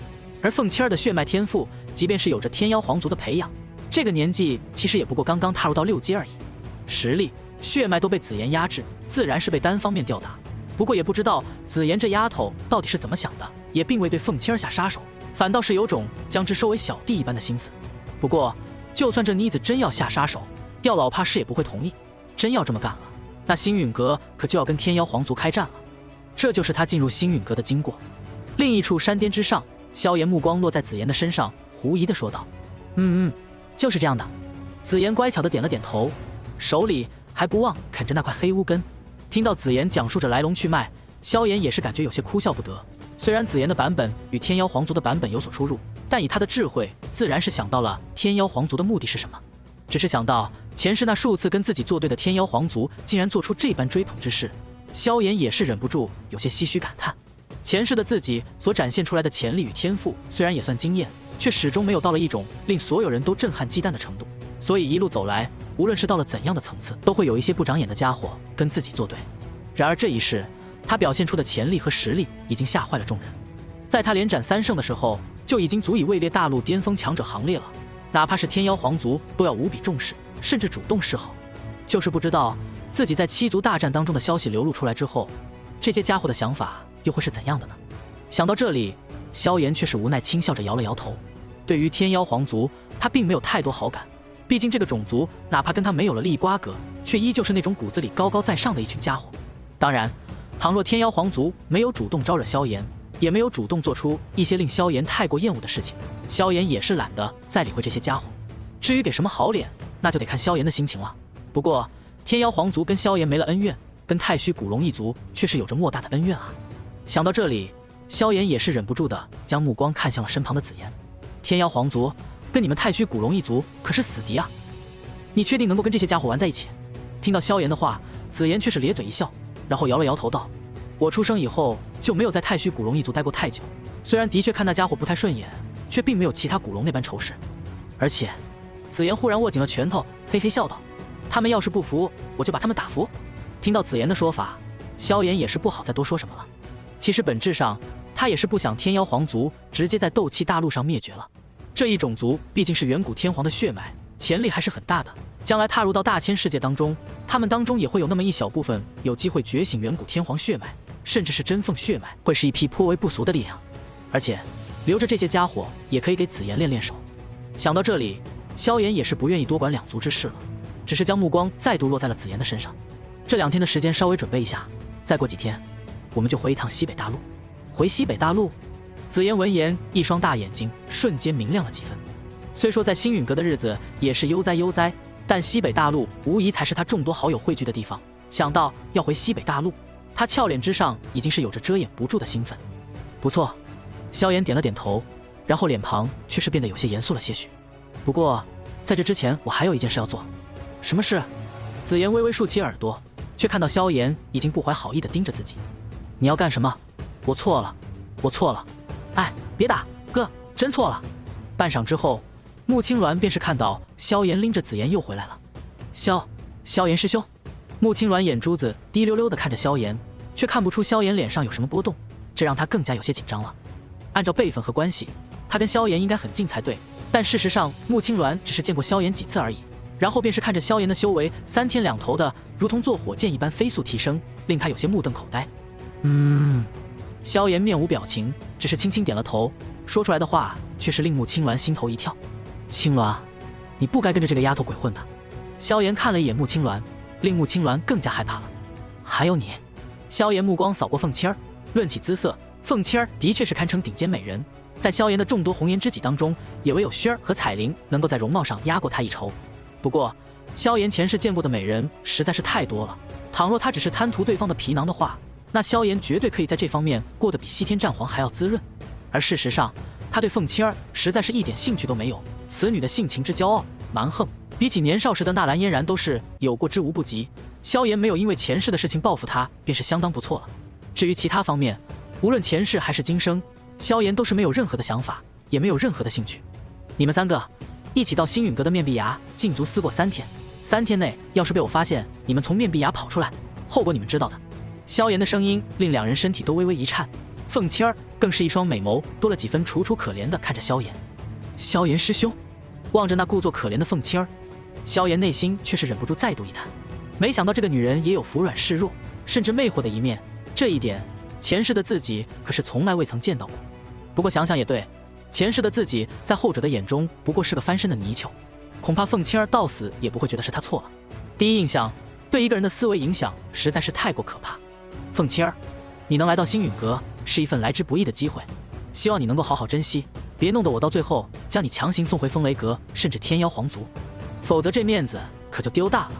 而凤千儿的血脉天赋，即便是有着天妖皇族的培养，这个年纪其实也不过刚刚踏入到6阶而已，实力、血脉都被紫妍压制，自然是被单方面吊打。不过也不知道紫妍这丫头到底是怎么想的，也并未对凤千儿下杀手，反倒是有种将之收为小弟一般的心思。不过，就算这妮子真要下杀手，药老怕是也不会同意。真要这么干了，那星陨阁可就要跟天妖皇族开战了。这就是他进入星陨阁的经过。另一处山巅之上，萧炎目光落在紫妍的身上，狐疑地说道：“就是这样的。”紫妍乖巧地点了点头，手里还不忘啃着那块黑乌根。听到紫妍讲述着来龙去脉，萧炎也是感觉有些哭笑不得。虽然紫妍的版本与天妖皇族的版本有所出入，但以他的智慧，自然是想到了天妖皇族的目的是什么。只是想到前世那数次跟自己作对的天妖皇族竟然做出这般追捧之事，萧炎也是忍不住有些唏嘘感叹。前世的自己所展现出来的潜力与天赋，虽然也算惊艳，却始终没有到了一种令所有人都震撼忌惮的程度。所以一路走来，无论是到了怎样的层次，都会有一些不长眼的家伙跟自己作对。然而这一世，他表现出的潜力和实力已经吓坏了众人。在他连斩3胜的时候，就已经足以位列大陆巅峰强者行列了。哪怕是天妖皇族都要无比重视，甚至主动示好。就是不知道自己在7族大战当中的消息流露出来之后，这些家伙的想法又会是怎样的呢？想到这里，萧炎却是无奈轻笑着摇了摇头。对于天妖皇族，他并没有太多好感。毕竟这个种族哪怕跟他没有了利益瓜葛，却依旧是那种骨子里高高在上的一群家伙。当然，倘若天妖皇族没有主动招惹萧炎，也没有主动做出一些令萧炎太过厌恶的事情，萧炎也是懒得再理会这些家伙。至于给什么好脸，那就得看萧炎的心情了。不过天妖皇族跟萧炎没了恩怨，跟太虚古龙一族却是有着莫大的恩怨啊。想到这里，萧炎也是忍不住的将目光看向了身旁的紫妍。天妖皇族跟你们太虚古龙一族可是死敌啊，你确定能够跟这些家伙玩在一起？听到萧炎的话，紫妍却是咧嘴一笑，然后摇了摇头道：“我出生以后就没有在太虚古龙一族待过太久，虽然的确看那家伙不太顺眼，却并没有其他古龙那般仇视。而且……”紫妍忽然握紧了拳头，嘿嘿笑道：“他们要是不服，我就把他们打服。”听到紫妍的说法，萧炎也是不好再多说什么了。其实本质上，他也是不想天妖皇族直接在斗气大陆上灭绝了。这一种族毕竟是远古天皇的血脉，潜力还是很大的。将来踏入到大千世界当中，他们当中也会有那么一小部分有机会觉醒远古天皇血脉，甚至是真凤血脉，会是一批颇为不俗的力量。而且留着这些家伙，也可以给紫妍练练手。想到这里，萧炎也是不愿意多管两族之事了，只是将目光再度落在了紫妍的身上。这2天的时间稍微准备一下，再过几天，我们就回一趟西北大陆。回西北大陆？紫妍闻言，一双大眼睛瞬间明亮了几分。虽说在星陨阁的日子也是悠哉悠哉，但西北大陆无疑才是他众多好友汇聚的地方。想到要回西北大陆，他俏脸之上已经是有着遮掩不住的兴奋。不错，萧炎点了点头，然后脸庞却是变得有些严肃了些许。不过在这之前，我还有一件事要做。什么事？紫妍微微竖起耳朵，却看到萧炎已经不怀好意地盯着自己。你要干什么？我错了，我错了。哎，别打，哥，真错了。半晌之后，穆青鸾便是看到萧炎拎着紫妍又回来了。萧炎师兄。穆青鸾眼珠子滴溜溜地看着萧炎，却看不出萧炎脸上有什么波动，这让他更加有些紧张了。按照辈分和关系，他跟萧炎应该很近才对，但事实上穆青鸾只是见过萧炎几次而已。然后便是看着萧炎的修为3天2头的如同坐火箭一般飞速提升，令他有些目瞪口呆。萧炎面无表情，只是轻轻点了头，说出来的话却是令穆青鸾心头一跳。青鸾，你不该跟着这个丫头鬼混的。萧炎看了一眼穆青鸾，令穆青鸾更加害怕了。还有你。萧炎目光扫过凤千儿，论起姿色，凤千儿的确是堪称顶尖美人，在萧炎的众多红颜知己当中，也唯有轩儿和彩玲能够在容貌上压过他一筹。不过萧炎前世见过的美人实在是太多了，倘若他只是贪图对方的皮囊的话，那萧炎绝对可以在这方面过得比西天战皇还要滋润。而事实上，他对凤七儿实在是一点兴趣都没有。此女的性情之骄傲蛮横，比起年少时的纳兰嫣然都是有过之无不及。萧炎没有因为前世的事情报复她，便是相当不错了。至于其他方面，无论前世还是今生，萧炎都是没有任何的想法，也没有任何的兴趣。你们3个一起到星陨阁的面壁崖禁足思过3天，3天内要是被我发现你们从面壁崖跑出来，后果你们知道的。萧炎的声音令两人身体都微微一颤，凤七儿更是一双美眸多了几分楚楚可怜的看着萧炎。萧炎师兄，望着那故作可怜的凤七儿，萧炎内心却是忍不住再度一叹，没想到这个女人也有服软示弱，甚至魅惑的一面，这一点前世的自己可是从来未曾见到过。不过想想也对，前世的自己在后者的眼中不过是个翻身的泥鳅，恐怕凤七儿到死也不会觉得是他错了。第一印象对一个人的思维影响实在是太过可怕。凤七儿，你能来到星陨阁是一份来之不易的机会，希望你能够好好珍惜，别弄得我到最后将你强行送回风雷阁甚至天妖皇族，否则这面子可就丢大了。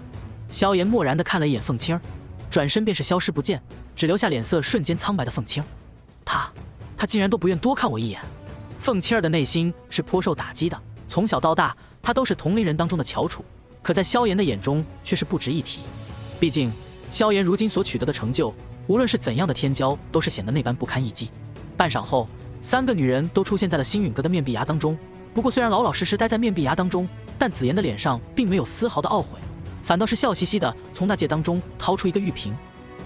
萧炎漠然地看了一眼凤七儿，转身便是消失不见，只留下脸色瞬间苍白的凤七儿。他竟然都不愿多看我一眼。凤七儿的内心是颇受打击的，从小到大她都是同龄人当中的翘楚，可在萧炎的眼中却是不值一提。毕竟萧炎如今所取得的成就，无论是怎样的天骄，都是显得那般不堪一击。半晌后，3个女人都出现在了星陨阁的面壁崖当中。不过虽然老老实实待在面壁崖当中，但紫妍的脸上并没有丝毫的懊悔，反倒是笑嘻嘻的从那戒当中掏出一个玉瓶。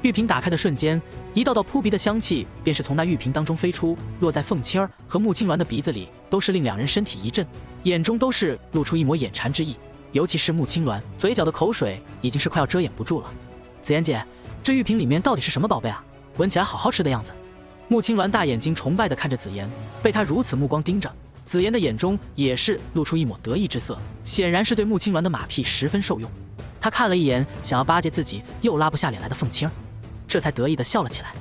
玉瓶打开的瞬间，一道道扑鼻的香气便是从那玉瓶当中飞出，落在凤七儿和穆青鸾的鼻子里，都是令两人身体一震，眼中都是露出一抹眼馋之意。尤其是穆青鸾，嘴角的口水已经是快要遮掩不住了。紫妍姐，这玉瓶里面到底是什么宝贝啊？闻起来好好吃的样子。穆青鸾大眼睛崇拜地看着紫妍，被她如此目光盯着，紫妍的眼中也是露出一抹得意之色，显然是对穆青鸾的马屁十分受用。她看了一眼想要巴结自己又拉不下脸来的凤七儿，这才得意地笑了起来。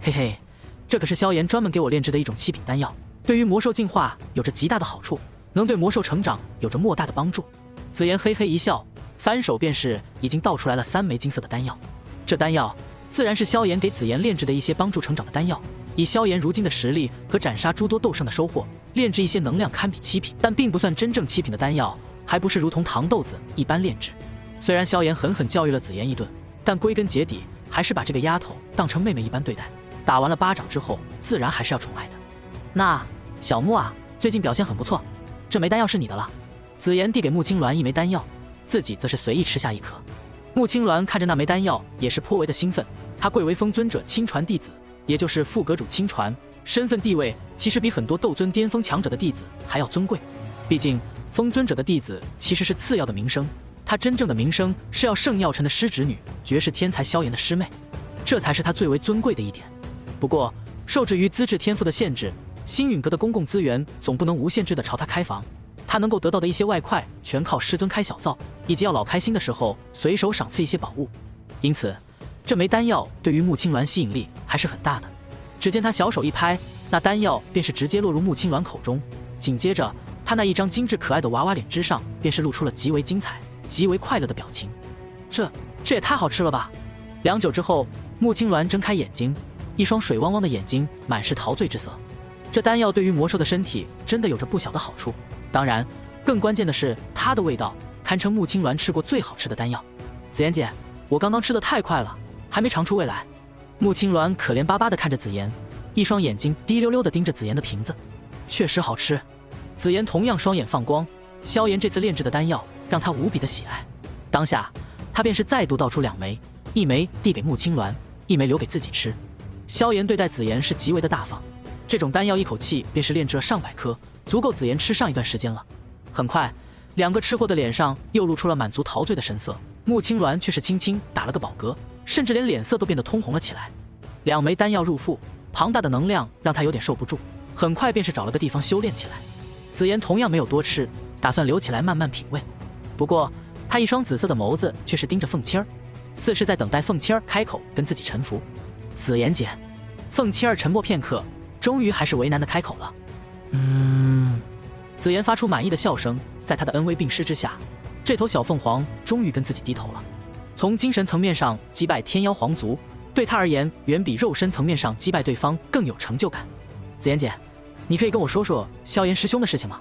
嘿嘿，这可是萧炎专门给我炼制的一种7品丹药，对于魔兽进化有着极大的好处，能对魔兽成长有着莫大的帮助。紫妍嘿嘿一笑，翻手便是已经倒出来了3枚金色的丹药。这丹药自然是萧炎给紫妍炼制的一些帮助成长的丹药。以萧炎如今的实力和斩杀诸多斗圣的收获，炼制一些能量堪比7品，但并不算真正7品的丹药，还不是如同糖豆子一般炼制。虽然萧炎狠狠教育了紫妍一顿，但归根结底还是把这个丫头当成妹妹一般对待。打完了巴掌之后，自然还是要宠爱的。那小穆啊，最近表现很不错，这枚丹药是你的了。紫妍递给穆青鸾一枚丹药，自己则是随意吃下一颗。穆青鸾看着那枚丹药，也是颇为的兴奋。他贵为风尊者亲传弟子，也就是副阁主亲传，身份地位其实比很多斗尊巅峰强者的弟子还要尊贵。毕竟风尊者的弟子其实是次要的名声，他真正的名声是要圣药尘的师侄女，绝世天才萧炎的师妹，这才是他最为尊贵的一点。不过受制于资质天赋的限制，星陨阁的公共资源总不能无限制的朝他开房，他能够得到的一些外快全靠师尊开小灶，以及要老开心的时候随手赏赐一些宝物。因此这枚丹药对于穆青鸾吸引力还是很大的。只见他小手一拍，那丹药便是直接落入穆青鸾口中，紧接着他那一张精致可爱的娃娃脸之上便是露出了极为精彩极为快乐的表情。这也太好吃了吧。良久之后，穆青鸾睁开眼睛，一双水汪汪的眼睛满是陶醉之色。这丹药对于魔兽的身体真的有着不小的好处，当然更关键的是它的味道堪称穆青鸾吃过最好吃的丹药。紫妍姐，我刚刚吃的太快了，还没尝出味来。穆青鸾可怜巴巴地看着紫妍，一双眼睛滴溜溜地盯着紫妍的瓶子。确实好吃。紫妍同样双眼放光，萧炎这次炼制的丹药让他无比的喜爱。当下他便是再度倒出2枚，一枚递给穆青鸾，一枚留给自己吃。萧炎对待紫妍是极为的大方，这种丹药一口气便是炼制了上百颗，足够紫妍吃上一段时间了。很快2个吃货的脸上又露出了满足陶醉的神色，穆青鸾却是轻轻打了个饱嗝，甚至连脸色都变得通红了起来。2枚丹药入腹，庞大的能量让他有点受不住，很快便是找了个地方修炼起来。紫妍同样没有多吃，打算留起来慢慢品味。不过他一双紫色的眸子却是盯着凤七儿，似是在等待凤七儿开口跟自己臣服。紫妍姐。凤七儿沉默片刻，终于还是为难的开口了。紫妍发出满意的笑声，在他的恩威并施之下，这头小凤凰终于跟自己低头了。从精神层面上击败天妖皇族，对他而言远比肉身层面上击败对方更有成就感。紫妍姐，你可以跟我说说萧炎师兄的事情吗？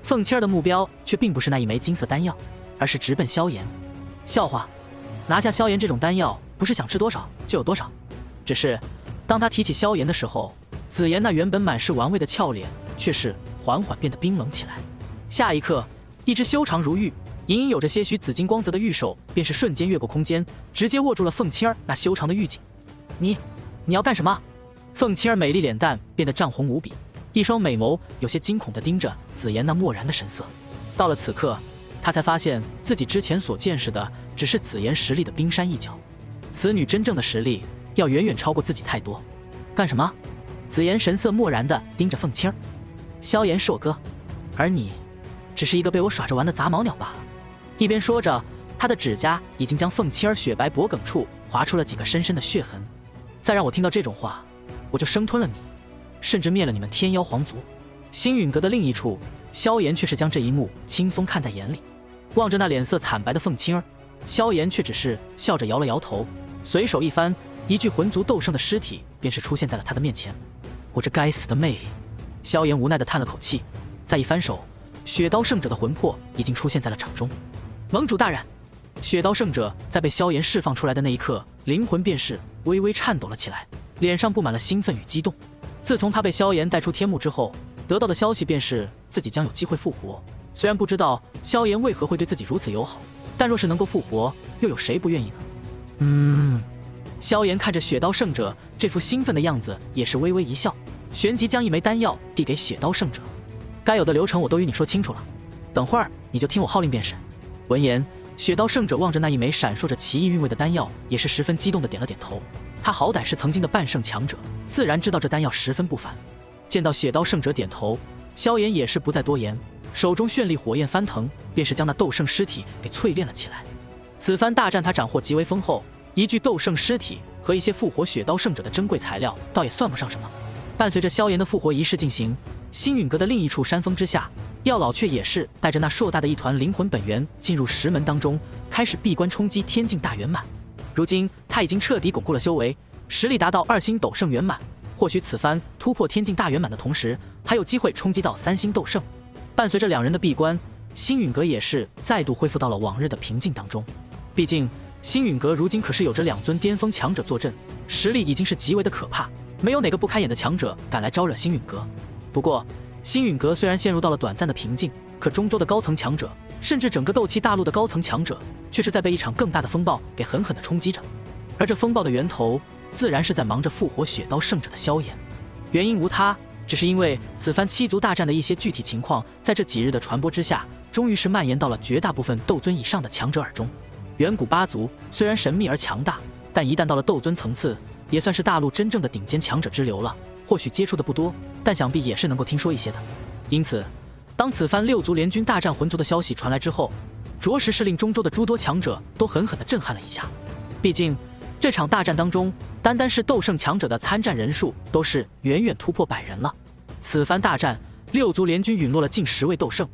凤七儿的目标却并不是那一枚金色丹药，而是直奔萧炎。笑话，拿下萧炎这种丹药，不是想吃多少就有多少。只是当他提起萧炎的时候，紫妍那原本满是玩味的俏脸，却是缓缓变得冰冷起来。下一刻，一只修长如玉、隐隐有着些许紫金光泽的玉手，便是瞬间越过空间，直接握住了凤七儿那修长的玉颈。你要干什么？凤七儿美丽脸蛋变得涨红无比，一双美眸有些惊恐地盯着紫妍那漠然的神色。到了此刻，她才发现自己之前所见识的只是紫妍实力的冰山一角，此女真正的实力要远远超过自己太多。干什么？紫妍神色漠然地盯着凤七儿。萧炎是我哥，而你只是一个被我耍着玩的杂毛鸟罢了。一边说着，他的指甲已经将凤七儿雪白脖颈处划出了几个深深的血痕。再让我听到这种话，我就生吞了你，甚至灭了你们天妖皇族。星陨阁的另一处，萧炎却是将这一幕轻松看在眼里。望着那脸色惨白的凤七儿，萧炎却只是笑着摇了摇头，随手一翻，一具魂族斗圣的尸体便是出现在了他的面前。我这该死的魅力！萧炎无奈地叹了口气，再一翻手，雪刀圣者的魂魄已经出现在了掌中。盟主大人！雪刀圣者在被萧炎释放出来的那一刻，灵魂便是微微颤抖了起来，脸上布满了兴奋与激动。自从他被萧炎带出天幕之后，得到的消息便是自己将有机会复活。虽然不知道萧炎为何会对自己如此友好，但若是能够复活，又有谁不愿意呢？萧炎看着雪刀圣者这副兴奋的样子，也是微微一笑，旋即将一枚丹药递给雪刀圣者。该有的流程我都与你说清楚了，等会儿你就听我号令便是。闻言，雪刀圣者望着那一枚闪烁着奇异韵味的丹药，也是十分激动地点了点头。他好歹是曾经的半圣强者，自然知道这丹药十分不凡。见到雪刀圣者点头，萧炎也是不再多言，手中绚丽火焰翻腾，便是将那斗圣尸体给淬炼了起来。此番大战他斩获极为丰厚，一具斗圣尸体和一些复活雪刀圣者的珍贵材料，倒也算不上什么。伴随着萧炎的复活仪式进行，星陨阁的另一处山峰之下，药老却也是带着那硕大的一团灵魂本源进入石门当中，开始闭关冲击天境大圆满。如今他已经彻底巩固了修为，实力达到2星斗圣圆满，或许此番突破天境大圆满的同时，还有机会冲击到3星斗圣。伴随着两人的闭关，星陨阁也是再度恢复到了往日的平静当中。毕竟星陨阁如今可是有着2尊巅峰强者坐镇，实力已经是极为的可怕，没有哪个不开眼的强者敢来招惹星陨阁。不过星陨阁虽然陷入到了短暂的平静，可中州的高层强者，甚至整个斗气大陆的高层强者，却是在被一场更大的风暴给狠狠地冲击着。而这风暴的源头，自然是在忙着复活雪刀圣者的萧炎。原因无他，只是因为此番七族大战的一些具体情况，在这几日的传播之下，终于是蔓延到了绝大部分斗尊以上的强者耳中。远古八族虽然神秘而强大，但一旦到了斗尊层次，也算是大陆真正的顶尖强者之流了。或许接触的不多，但想必也是能够听说一些的。因此当此番6族联军大战魂族的消息传来之后，着实是令中州的诸多强者都狠狠地震撼了一下。毕竟这场大战当中，单单是斗圣强者的参战人数都是远远突破100人了。此番大战6族联军陨落了近10位斗圣，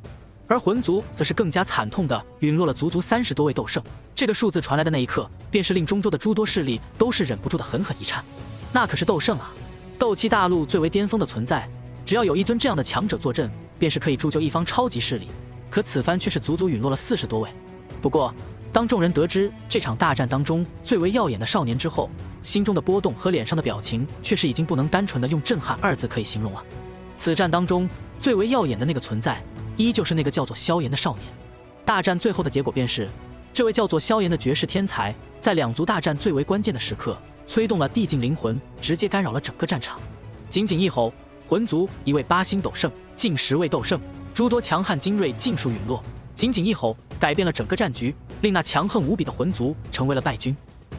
而魂族则是更加惨痛的陨落了足足30多位斗圣。这个数字传来的那一刻，便是令中州的诸多势力都是忍不住的狠狠一颤。那可是斗圣啊，斗气大陆最为巅峰的存在，只要有一尊这样的强者坐镇，便是可以铸就一方超级势力。可此番却是足足陨落了40多位。不过当众人得知这场大战当中最为耀眼的少年之后，心中的波动和脸上的表情却是已经不能单纯的用震撼2字可以形容了。此战当中最为耀眼的那个存在，依旧是那个叫做萧炎的少年。大战最后的结果便是，这位叫做萧炎的绝世天才，在2族大战最为关键的时刻，催动了地境灵魂，直接干扰了整个战场。仅仅一吼，魂族一位8星斗圣，近10位斗圣，诸多强悍精锐尽数陨落。仅仅一吼，改变了整个战局，令那强横无比的魂族成为了败军。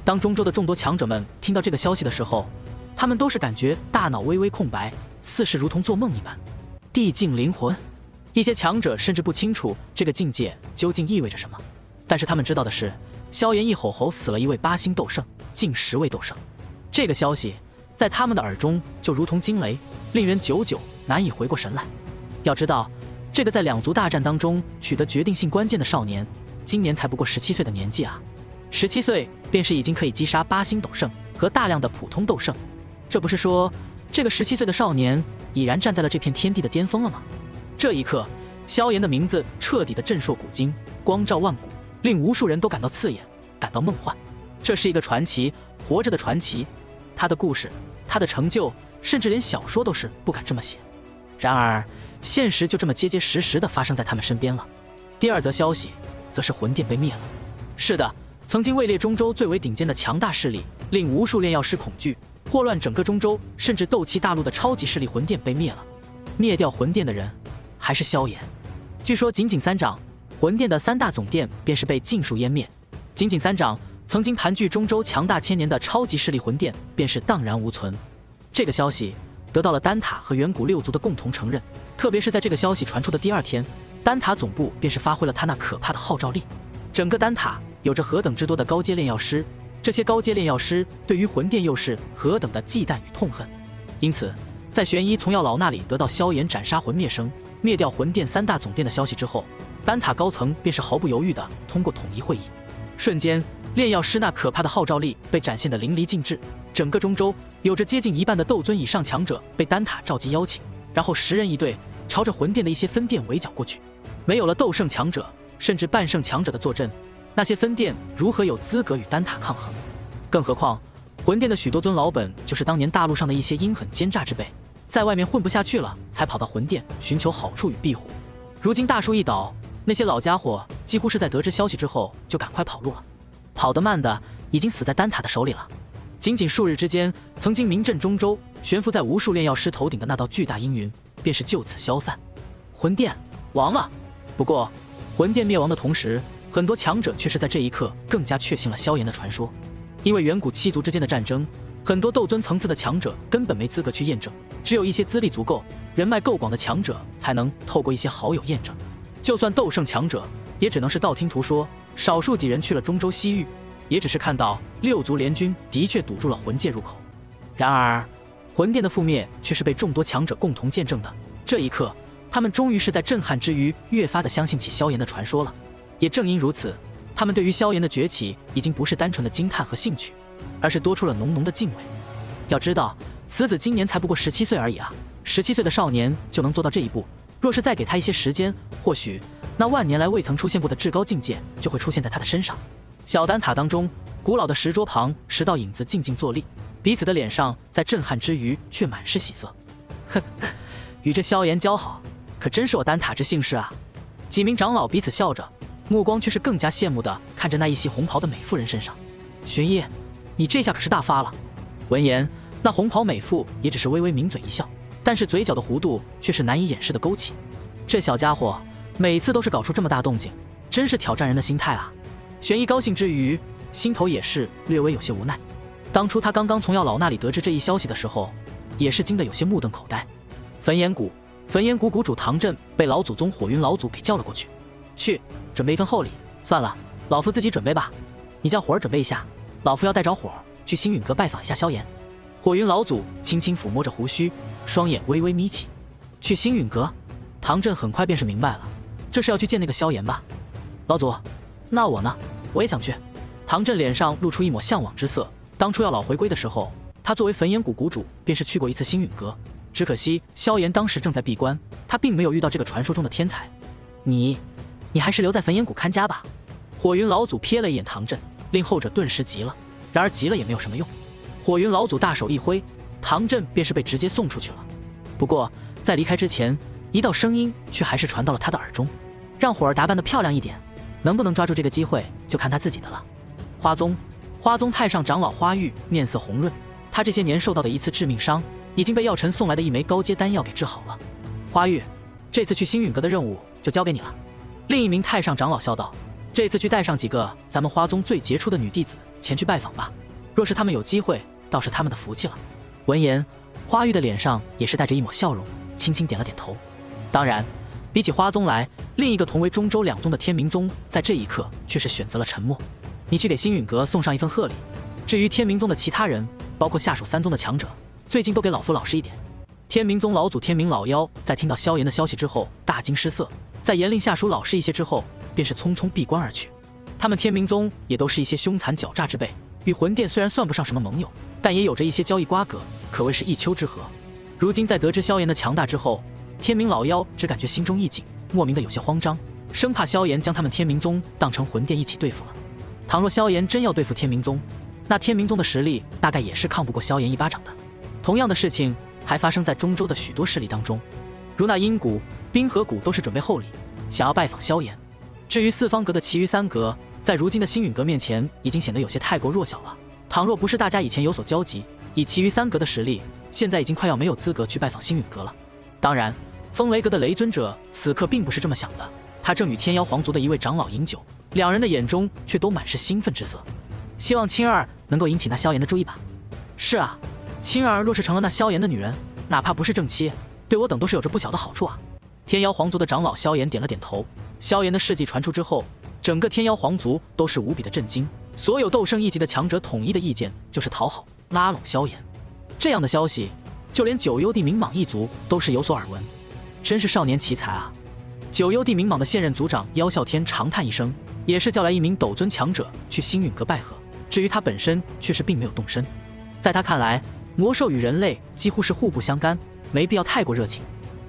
当中州的众多强者们听到这个消息的时候，他们都是感觉大脑微微空白，似是如同做梦一般。地境灵魂，一些强者甚至不清楚这个境界究竟意味着什么，但是他们知道的是，萧炎一吼吼死了一位8星斗圣，近10位斗圣。这个消息在他们的耳中就如同惊雷，令人久久难以回过神来。要知道，这个在2族大战当中取得决定性关键的少年，今年才不过17岁的年纪啊！ 17岁便是已经可以击杀8星斗圣和大量的普通斗圣。这不是说这个17岁的少年已然站在了这片天地的巅峰了吗？这一刻，萧炎的名字彻底的震烁古今，光照万古，令无数人都感到刺眼，感到梦幻。这是一个传奇，活着的传奇。他的故事，他的成就，甚至连小说都是不敢这么写。然而，现实就这么结结实实的发生在他们身边了。第二则消息，则是魂殿被灭了。是的，曾经位列中州最为顶尖的强大势力，令无数炼药师恐惧，祸乱整个中州，甚至斗气大陆的超级势力魂殿被灭了。灭掉魂殿的人，还是萧炎。据说仅仅3掌，魂殿的3大总殿便是被尽数湮灭。仅仅3掌，曾经盘踞中州强大千年的超级势力魂殿便是荡然无存。这个消息得到了丹塔和远古6族的共同承认，特别是在这个消息传出的第2天，丹塔总部便是发挥了他那可怕的号召力。整个丹塔有着何等之多的高阶炼药师，这些高阶炼药师对于魂殿又是何等的忌惮与痛恨。因此，在玄一从药老那里得到萧炎斩杀魂灭生，灭掉魂殿3大总殿的消息之后，丹塔高层便是毫不犹豫地通过统一会议，瞬间炼药师那可怕的号召力被展现得淋漓尽致。整个中州有着接近1半的斗尊以上强者被丹塔召集邀请，然后10人一队朝着魂殿的一些分殿围剿过去。没有了斗圣强者甚至半圣强者的坐镇，那些分殿如何有资格与丹塔抗衡？更何况魂殿的许多尊老本就是当年大陆上的一些阴狠奸诈之辈，在外面混不下去了，才跑到魂殿寻求好处与庇护。如今大树一倒，那些老家伙几乎是在得知消息之后就赶快跑路了，跑得慢的已经死在丹塔的手里了。仅仅数日之间，曾经名震中州、悬浮在无数炼药师头顶的那道巨大阴云便是就此消散。魂殿亡了。不过魂殿灭亡的同时，很多强者却是在这一刻更加确信了萧炎的传说。因为远古7族之间的战争，很多斗尊层次的强者根本没资格去验证，只有一些资历足够、人脉够广的强者才能透过一些好友验证。就算斗圣强者，也只能是道听途说，少数几人去了中州西域，也只是看到6族联军的确堵住了魂界入口。然而魂殿的覆灭却是被众多强者共同见证的。这一刻，他们终于是在震撼之余越发的相信起萧炎的传说了。也正因如此，他们对于萧炎的崛起已经不是单纯的惊叹和兴趣，而是多出了浓浓的敬畏。要知道，此子今年才不过17岁而已啊！17岁的少年就能做到这一步，若是再给他一些时间，或许那万年来未曾出现过的至高境界就会出现在他的身上。小丹塔当中，古老的石桌旁，10道影子静静坐立，彼此的脸上在震撼之余却满是喜色。哼，与这萧炎交好，可真是我丹塔之幸事啊！几名长老彼此笑着，目光却是更加羡慕地看着那一袭红袍的美妇人身上。玄烨，你这下可是大发了。闻言，那红袍美妇也只是微微抿嘴一笑，但是嘴角的弧度却是难以掩饰的勾起。这小家伙每次都是搞出这么大动静，真是挑战人的心态啊！玄烨高兴之余，心头也是略微有些无奈。当初他刚刚从药老那里得知这一消息的时候，也是惊得有些目瞪口呆。焚炎谷谷主唐振被老祖宗火云老祖给叫了过去，去准备一份厚礼。算了，老夫自己准备吧，你叫火儿准备一下，老夫要带着火儿去星陨阁拜访一下萧炎。火云老祖轻轻抚摸着胡须，双眼微微眯起。去星陨阁？唐振很快便是明白了，这是要去见那个萧炎吧？老祖，那我呢？我也想去。唐振脸上露出一抹向往之色。当初药老回归的时候，他作为焚炎谷谷主，便是去过一次星陨阁。只可惜萧炎当时正在闭关，他并没有遇到这个传说中的天才。你还是留在焚炎谷看家吧。火云老祖瞥了一眼唐振，令后者顿时急了。然而急了也没有什么用。火云老祖大手一挥，唐振便是被直接送出去了。不过在离开之前，一道声音却还是传到了他的耳中，让火儿打扮得漂亮一点，能不能抓住这个机会就看他自己的了。花宗太上长老花玉面色红润，他这些年受到的一次致命伤已经被药尘送来的一枚高阶丹药给治好了。花玉，这次去星陨阁的任务就交给你了。另一名太上长老笑道，这次去带上几个咱们花宗最杰出的女弟子前去拜访吧，若是他们有机会，倒是他们的福气了。闻言，花玉的脸上也是带着一抹笑容，轻轻点了点头。当然，比起花宗来，另一个同为中州2宗的天明宗在这一刻却是选择了沉默。你去给星陨阁送上一份贺礼，至于天明宗的其他人，包括下属3宗的强者，最近都给老夫老实一点。天明宗老祖天明老妖在听到萧炎的消息之后大惊失色，在严令下属老实一些之后，便是匆匆闭关而去。他他们天明宗也都是一些凶残狡诈之辈，与魂殿虽然算不上什么盟友，但也有着一些交易瓜葛，可谓是一丘之貉。如今在得知萧炎的强大之后，天明老妖只感觉心中一紧，莫名的有些慌张，生怕萧炎将他们天明宗当成魂殿一起对付了。倘若萧炎真要对付天明宗，那天明宗的实力大概也是抗不过萧炎一巴掌的。同样的事情还发生在中州的许多势力当中，如那阴谷、冰河谷都是准备厚礼，想要拜访萧炎。至于四方阁的其余3阁，在如今的星陨阁面前已经显得有些太过弱小了。倘若不是大家以前有所交集，以其余3阁的实力，现在已经快要没有资格去拜访星陨阁了。当然，风雷阁的雷尊者此刻并不是这么想的，他正与天妖皇族的一位长老饮酒，两人的眼中却都满是兴奋之色。希望青儿能够引起那萧炎的注意吧。是啊，青儿若是成了那萧炎的女人，哪怕不是正妻，对我等都是有着不小的好处啊。天妖皇族的长老萧炎点了点头。萧炎的事迹传出之后，整个天妖皇族都是无比的震惊，所有斗圣一级的强者统一的意见就是讨好拉拢萧炎。这样的消息，就连九幽地冥蟒一族都是有所耳闻，真是少年奇才啊！九幽地冥蟒的现任族长妖啸天长叹一声，也是叫来一名斗尊强者去星陨阁拜贺。至于他本身，却是并没有动身。在他看来，魔兽与人类几乎是互不相干，没必要太过热情。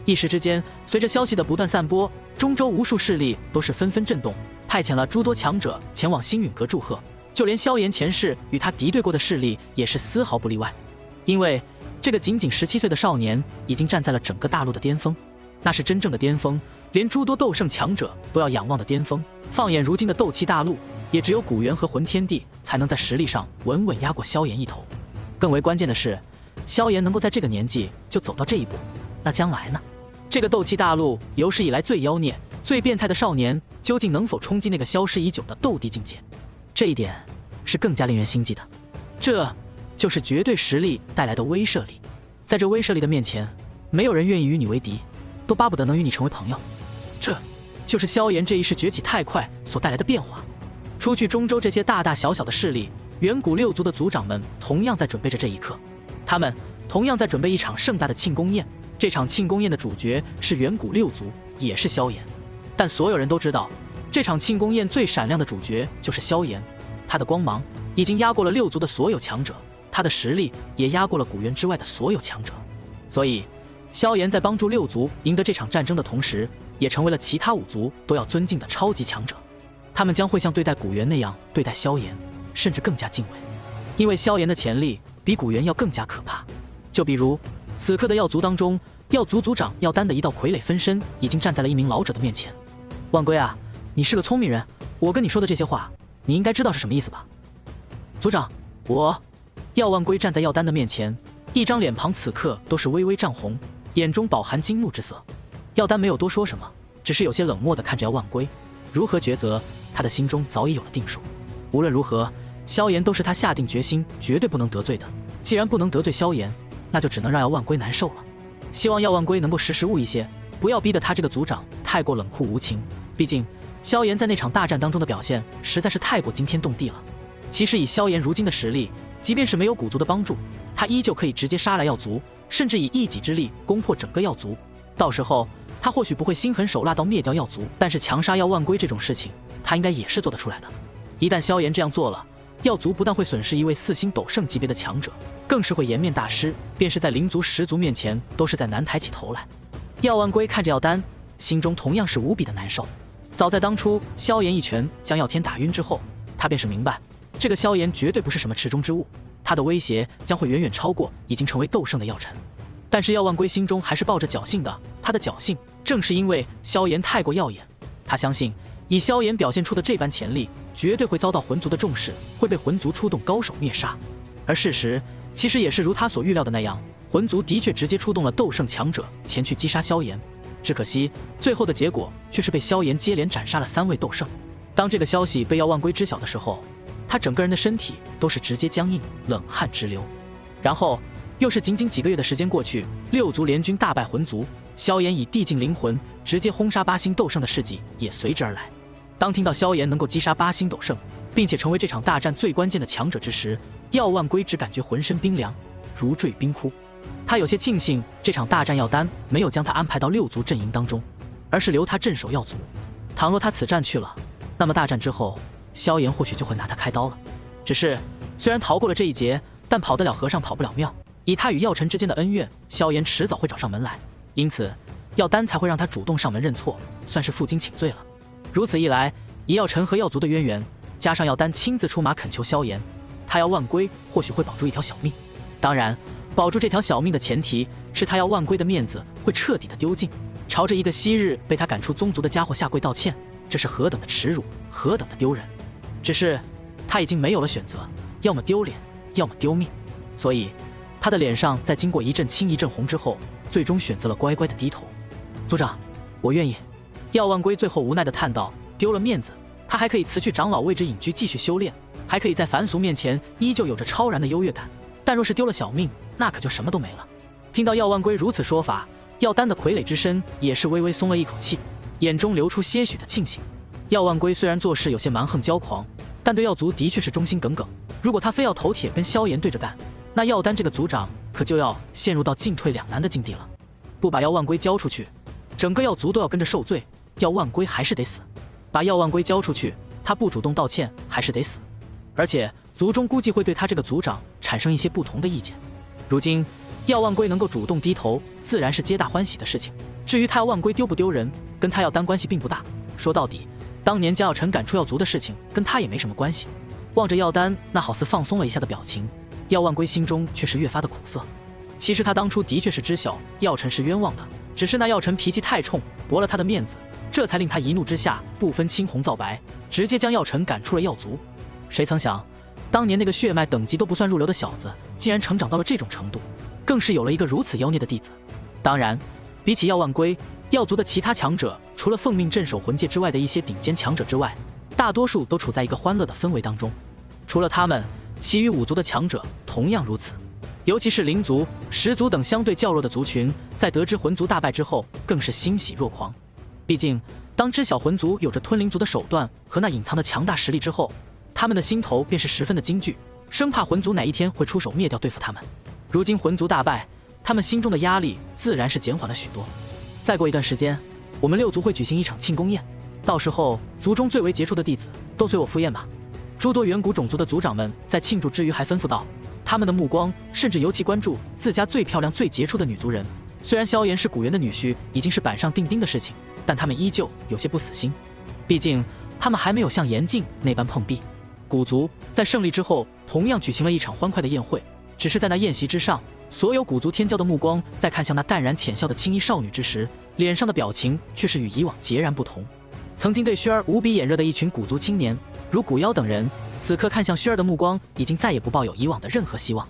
一时之间，随着消息的不断散播，中州无数势力都是纷纷震动，派遣了诸多强者前往星陨阁祝贺。就连萧炎前世与他敌对过的势力也是丝毫不例外，因为这个仅仅17岁的少年已经站在了整个大陆的巅峰，那是真正的巅峰，连诸多斗圣强者都要仰望的巅峰。放眼如今的斗气大陆，也只有古元和魂天地才能在实力上稳稳压过萧炎一头。更为关键的是，萧炎能够在这个年纪就走到这一步，那将来呢？这个斗气大陆有史以来最妖孽、最变态的少年，究竟能否冲击那个消失已久的斗帝境界？这一点是更加令人心悸的。这就是绝对实力带来的威慑力，在这威慑力的面前，没有人愿意与你为敌，都巴不得能与你成为朋友。这就是萧炎这一世崛起太快所带来的变化。除去中州这些大大小小的势力，远古6族的族长们同样在准备着这一刻，他们同样在准备一场盛大的庆功宴。这场庆功宴的主角是远古6族，也是萧炎。但所有人都知道，这场庆功宴最闪亮的主角就是萧炎，他的光芒已经压过了6族的所有强者，他的实力也压过了古元之外的所有强者。所以，萧炎在帮助6族赢得这场战争的同时，也成为了其他5族都要尊敬的超级强者。他们将会像对待古元那样对待萧炎，甚至更加敬畏，因为萧炎的潜力比古元要更加可怕。就比如此刻的药族当中，药族族长药丹的一道傀儡分身已经站在了一名老者的面前。万龟啊，你是个聪明人，我跟你说的这些话，你应该知道是什么意思吧？族长，我……药万龟站在药丹的面前，一张脸庞此刻都是微微涨红，眼中饱含惊怒之色。药丹没有多说什么，只是有些冷漠地看着药万龟，如何抉择，他的心中早已有了定数。无论如何，萧炎都是他下定决心绝对不能得罪的。既然不能得罪萧炎，那就只能让药万龟难受了。希望药万龟能够识时务一些，不要逼得他这个族长太过冷酷无情。毕竟萧炎在那场大战当中的表现实在是太过惊天动地了。其实以萧炎如今的实力，即便是没有古族的帮助，他依旧可以直接杀来药族，甚至以一己之力攻破整个药族。到时候他或许不会心狠手辣到灭掉药族，但是强杀药万龟这种事情，他应该也是做得出来的。一旦萧炎这样做了，药族不但会损失一位4星斗圣级别的强者，更是会颜面大失，便是在灵族10族面前都是在难抬起头来。药万龟看着药丹，心中同样是无比的难受。早在当初萧炎一拳将药天打晕之后，他便是明白，这个萧炎绝对不是什么池中之物，他的威胁将会远远超过已经成为斗圣的药尘。但是药万龟心中还是抱着侥幸的，他的侥幸正是因为萧炎太过耀眼，他相信以萧炎表现出的这般潜力，绝对会遭到魂族的重视，会被魂族出动高手灭杀。而事实其实也是如他所预料的那样，魂族的确直接出动了斗圣强者前去击杀萧炎，只可惜最后的结果却是被萧炎接连斩杀了3位斗圣。当这个消息被药万龟知晓的时候，他整个人的身体都是直接僵硬，冷汗直流。然后又是仅仅几个月的时间过去，6族联军大败魂族，萧炎以地境灵魂直接轰杀8星斗圣的事迹也随之而来。当听到萧炎能够击杀8星斗圣，并且成为这场大战最关键的强者之时，药万龟只感觉浑身冰凉，如坠冰窟。他有些庆幸这场大战药丹没有将他安排到6族阵营当中，而是留他镇守药族。倘若他此战去了，那么大战之后，萧炎或许就会拿他开刀了。只是虽然逃过了这一劫，但跑得了和尚跑不了庙，以他与药尘之间的恩怨，萧炎迟早会找上门来，因此药丹才会让他主动上门认错，算是负荆请罪了。如此一来，以药尘和药族的渊源，加上药丹亲自出马恳求萧炎，他要万归或许会保住一条小命。当然，保住这条小命的前提是他要万归的面子会彻底的丢尽，朝着一个昔日被他赶出宗族的家伙下跪道歉，这是何等的耻辱，何等的丢人。只是他已经没有了选择，要么丢脸，要么丢命。所以他的脸上在经过一阵青一阵红之后，最终选择了乖乖的低头。族长，我愿意。药万归最后无奈的叹道，丢了面子，他还可以辞去长老位置隐居继续修炼，还可以在凡俗面前依旧有着超然的优越感，但若是丢了小命，那可就什么都没了。听到药万归如此说法，药丹的傀儡之身也是微微松了一口气，眼中流出些许的庆幸。药万归虽然做事有些蛮横骄狂，但对药族的确是忠心耿耿。如果他非要头铁跟萧炎对着干，那药丹这个族长可就要陷入到进退两难的境地了。不把药万归交出去，整个药族都要跟着受罪，药万归还是得死；把药万归交出去，他不主动道歉还是得死。而且族中估计会对他这个族长产生一些不同的意见。如今药万归能够主动低头，自然是皆大欢喜的事情。至于他药万归丢不丢人，跟他药丹关系并不大。说到底，当年将药尘赶出药族的事情跟他也没什么关系。望着药丹那好似放松了一下的表情，药万归心中却是越发的苦涩。其实他当初的确是知晓药尘是冤枉的，只是那药尘脾气太冲，驳了他的面子，这才令他一怒之下不分青红皂白，直接将药尘赶出了药族。谁曾想，当年那个血脉等级都不算入流的小子，竟然成长到了这种程度，更是有了一个如此妖孽的弟子。当然，比起药万归，药族的其他强者，除了奉命镇守魂界之外的一些顶尖强者之外，大多数都处在一个欢乐的氛围当中。除了他们，其余5族的强者同样如此。尤其是灵族、石族等相对较弱的族群，在得知魂族大败之后，更是欣喜若狂。毕竟，当知晓魂族有着吞灵族的手段和那隐藏的强大实力之后，他们的心头便是十分的惊惧，生怕魂族哪一天会出手灭掉对付他们。如今魂族大败，他们心中的压力自然是减缓了许多。再过一段时间，我们6族会举行一场庆功宴，到时候族中最为杰出的弟子都随我赴宴吧。诸多远古种族的族长们在庆祝之余还吩咐道，他们的目光甚至尤其关注自家最漂亮最杰出的女族人。虽然萧炎是古元的女婿已经是板上钉钉的事情，但他们依旧有些不死心，毕竟他们还没有像严禁那般碰壁。古族在胜利之后同样举行了一场欢快的宴会，只是在那宴席之上，所有古族天骄的目光在看向那淡然浅笑的青衣少女之时，脸上的表情却是与以往截然不同。曾经对薰儿无比眼热的一群古族青年，如古妖等人，此刻看向薰儿的目光已经再也不抱有以往的任何希望。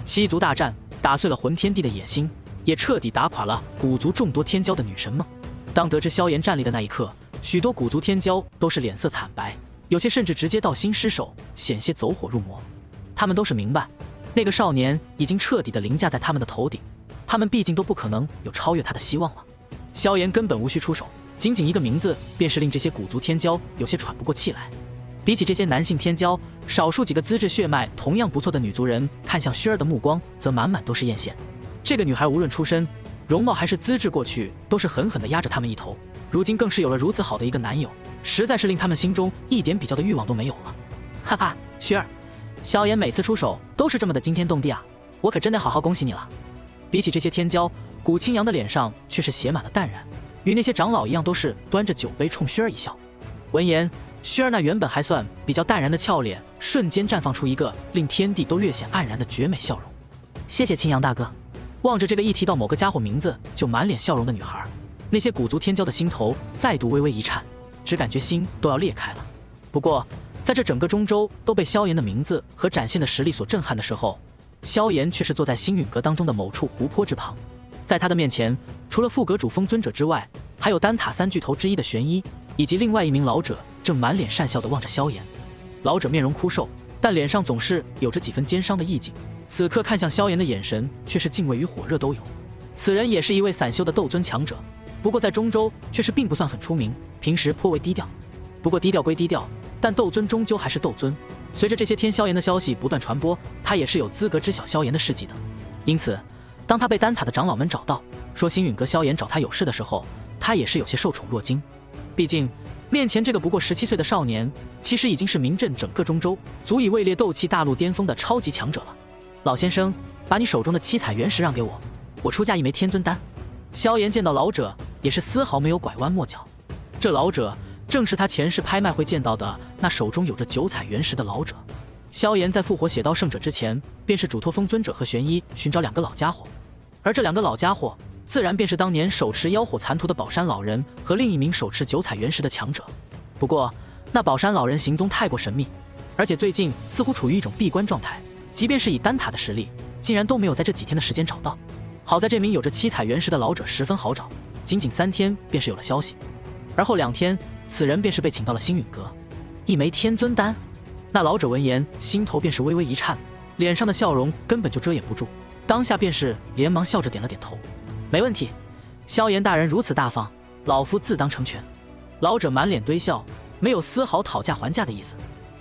七族大战打碎了魂天帝的野心，也彻底打垮了古族众多天骄的女神梦。当得知萧炎战力的那一刻，许多古族天骄都是脸色惨白，有些甚至直接道心失守，险些走火入魔。他们都是明白，那个少年已经彻底的凌驾在他们的头顶，他们毕竟都不可能有超越他的希望了。萧炎根本无需出手，仅仅一个名字便是令这些古族天骄有些喘不过气来。比起这些男性天骄，少数几个资质血脉同样不错的女族人看向薰儿的目光则满满都是艳羡。这个女孩无论出身、容貌还是资质，过去都是狠狠地压着他们一头，如今更是有了如此好的一个男友，实在是令他们心中一点比较的欲望都没有了。哈哈，薰儿，萧炎每次出手都是这么的惊天动地啊，我可真得好好恭喜你了。比起这些天骄，古清扬的脸上却是写满了淡然，与那些长老一样，都是端着酒杯冲薰儿一笑。闻言，薰儿那原本还算比较淡然的俏脸，瞬间绽放出一个令天地都略显黯然的绝美笑容。谢谢清扬大哥。望着这个一提到某个家伙名字就满脸笑容的女孩，那些古族天骄的心头再度微微一颤，只感觉心都要裂开了。不过，在这整个中州都被萧炎的名字和展现的实力所震撼的时候，萧炎却是坐在星陨阁当中的某处湖泊之旁。在他的面前，除了副阁主风尊者之外，还有丹塔三巨头之一的玄一，以及另外一名老者正满脸善笑地望着萧炎。老者面容枯瘦，但脸上总是有着几分奸商的意境，此刻看向萧炎的眼神却是敬畏与火热都有。此人也是一位散修的斗尊强者，不过在中州却是并不算很出名，平时颇为低调。不过低调归低调，但斗尊终究还是斗尊，随着这些天萧炎的消息不断传播，他也是有资格知晓萧炎的事迹的。因此当他被丹塔的长老们找到，说星陨阁萧炎找他有事的时候，他也是有些受宠若惊。毕竟面前这个不过17岁的少年，其实已经是名震整个中州，足以位列斗气大陆巅峰的超级强者了。老先生，把你手中的七彩原石让给我，我出价1枚天尊丹。萧炎见到老者，也是丝毫没有拐弯抹角。这老者正是他前世拍卖会见到的那手中有着9彩原石的老者。萧炎在复活血道圣者之前，便是嘱托风尊者和玄一寻找2个老家伙，而这2个老家伙自然便是当年手持妖火残图的宝山老人和另一名手持9彩原石的强者。不过那宝山老人行踪太过神秘，而且最近似乎处于一种闭关状态，即便是以丹塔的实力，竟然都没有在这几天的时间找到。好在这名有着7彩原石的老者十分好找，仅仅3天便是有了消息。而后2天，此人便是被请到了星陨阁。1枚天尊丹，那老者闻言，心头便是微微一颤，脸上的笑容根本就遮掩不住，当下便是连忙笑着点了点头。没问题，萧炎大人如此大方，老夫自当成全。老者满脸堆笑，没有丝毫讨价还价的意思。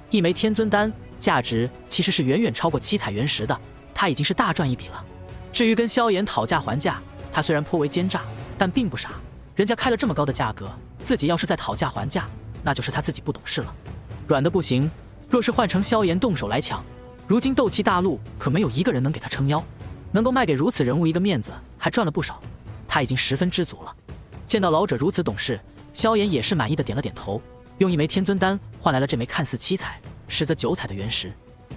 1枚天尊丹价值其实是远远超过7彩原石的，他已经是大赚一笔了。至于跟萧炎讨价还价，他虽然颇为奸诈，但并不傻，人家开了这么高的价格，自己要是再讨价还价，那就是他自己不懂事了。软的不行，若是换成萧炎动手来抢，如今斗气大陆可没有一个人能给他撑腰，能够卖给如此人物一个面子，还赚了不少，他已经十分知足了。见到老者如此懂事，萧炎也是满意的点了点头，用1枚天尊丹换来了这枚看似7彩实则9彩的原石。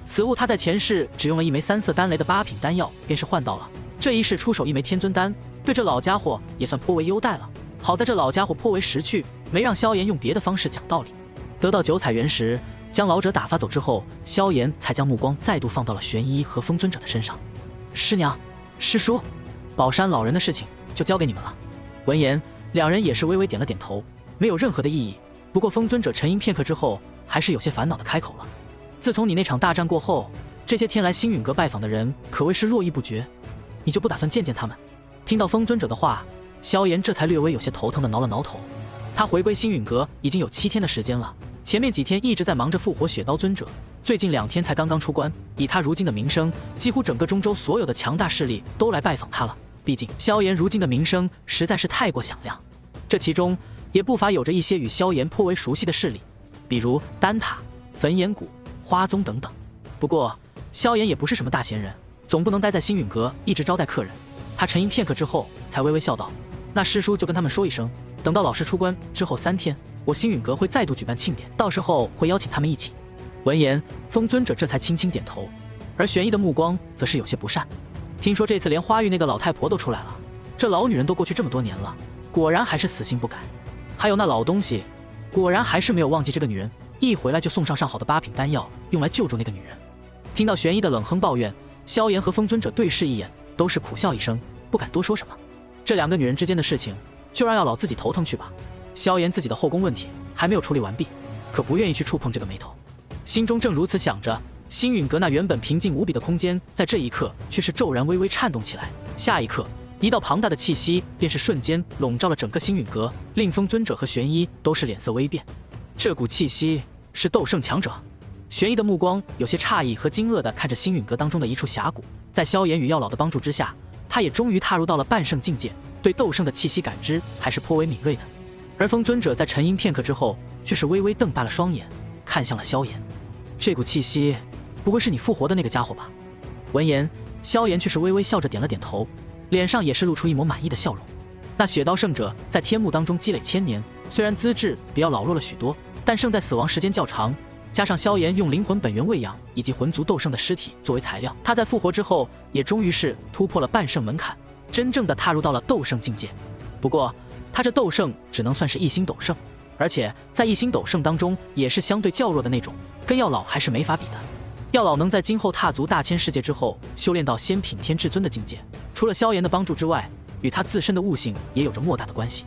此物他在前世只用了1枚3色丹雷的8品丹药便是换到了，这一世出手1枚天尊丹，对这老家伙也算颇为优待了。好在这老家伙颇为识趣，没让萧炎用别的方式讲道理。得到9彩原石，将老者打发走之后，萧炎才将目光再度放到了玄一和风尊者的身上。师娘，师叔，宝山老人的事情就交给你们了。闻言，2人也是微微点了点头，没有任何的异议。不过风尊者沉吟片刻之后，还是有些烦恼的开口了。自从你那场大战过后，这些天来星陨阁拜访的人可谓是络绎不绝，你就不打算见见他们？听到风尊者的话，萧炎这才略微有些头疼的挠了挠头。他回归星陨阁已经有7天的时间了，前面几天一直在忙着复活血刀尊者，最近2天才刚刚出关。以他如今的名声，几乎整个中州所有的强大势力都来拜访他了。毕竟萧炎如今的名声实在是太过响亮，这其中也不乏有着一些与萧炎颇为熟悉的势力，比如丹塔、焚炎谷、花宗等等。不过萧炎也不是什么大闲人，总不能待在星陨阁一直招待客人。他沉吟片刻之后，才微微笑道：“那师叔就跟他们说一声，等到老师出关之后3天，我星陨阁会再度举办庆典，到时候会邀请他们一起。”闻言，风尊者这才轻轻点头，而玄一的目光则是有些不善。听说这次连花玉那个老太婆都出来了，这老女人都过去这么多年了，果然还是死性不改。还有那老东西，果然还是没有忘记这个女人，一回来就送上上好的8品丹药，用来救助那个女人。听到玄一的冷哼抱怨，萧炎和风尊者对视一眼，都是苦笑一声，不敢多说什么。这2个女人之间的事情，就让药老自己头疼去吧。萧炎自己的后宫问题还没有处理完毕，可不愿意去触碰这个眉头。心中正如此想着，星陨阁那原本平静无比的空间，在这一刻却是骤然微微颤动起来。下一刻，一道庞大的气息便是瞬间笼罩了整个星陨阁，令风尊者和玄一都是脸色微变。这股气息是斗圣强者。玄一的目光有些诧异和惊愕地看着星陨阁当中的一处峡谷，在萧炎与药老的帮助之下，他也终于踏入到了半圣境界，对斗圣的气息感知还是颇为敏锐的。而风尊者在沉吟片刻之后，却是微微瞪大了双眼，看向了萧炎。这股气息，不会是你复活的那个家伙吧？闻言，萧炎却是微微笑着点了点头，脸上也是露出一抹满意的笑容。那血刀圣者在天幕当中积累1000年，虽然资质比较老弱了许多，但胜在死亡时间较长，加上萧炎用灵魂本源喂养以及魂族斗圣的尸体作为材料，他在复活之后也终于是突破了半圣门槛，真正的踏入到了斗圣境界。不过他这斗圣只能算是1星斗圣，而且在1星斗圣当中也是相对较弱的那种，跟药老还是没法比的。药老能在今后踏足大千世界之后修炼到仙品天至尊的境界，除了萧炎的帮助之外，与他自身的悟性也有着莫大的关系。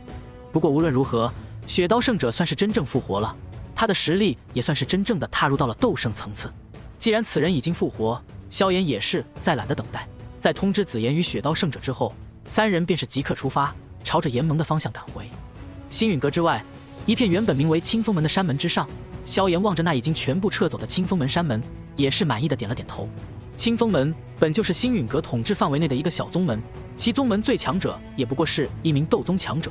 不过无论如何，血刀圣者算是真正复活了，他的实力也算是真正的踏入到了斗圣层次。既然此人已经复活，萧炎也是再懒得等待，在通知紫妍与血刀圣者之后，3人便是即刻出发，朝着岩盟的方向赶回。星陨阁之外，一片原本名为清风门的山门之上，萧炎望着那已经全部撤走的清风门山门，也是满意的点了点头。清风门本就是星陨阁统治范围内的一个小宗门，其宗门最强者也不过是一名斗宗强者，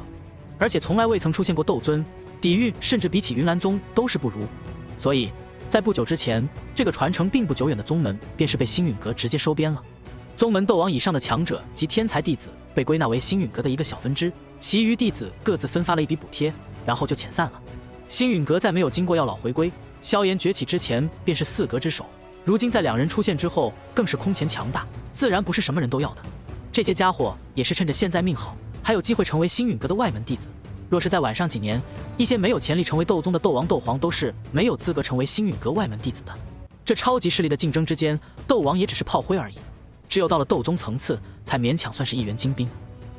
而且从来未曾出现过斗尊，底蕴甚至比起云岚宗都是不如。所以，在不久之前，这个传承并不久远的宗门便是被星陨阁直接收编了。宗门斗王以上的强者及天才弟子被归纳为星陨阁的一个小分支，其余弟子各自分发了一笔补贴，然后就遣散了。星陨阁在没有经过药老回归、萧炎崛起之前，便是四阁之首。如今在两人出现之后，更是空前强大，自然不是什么人都要的。这些家伙也是趁着现在命好，还有机会成为星陨阁的外门弟子。若是再晚上几年，一些没有潜力成为斗宗的斗王、斗皇都是没有资格成为星陨阁外门弟子的。这超级势力的竞争之间，斗王也只是炮灰而已。只有到了斗宗层次，才勉强算是一员精兵。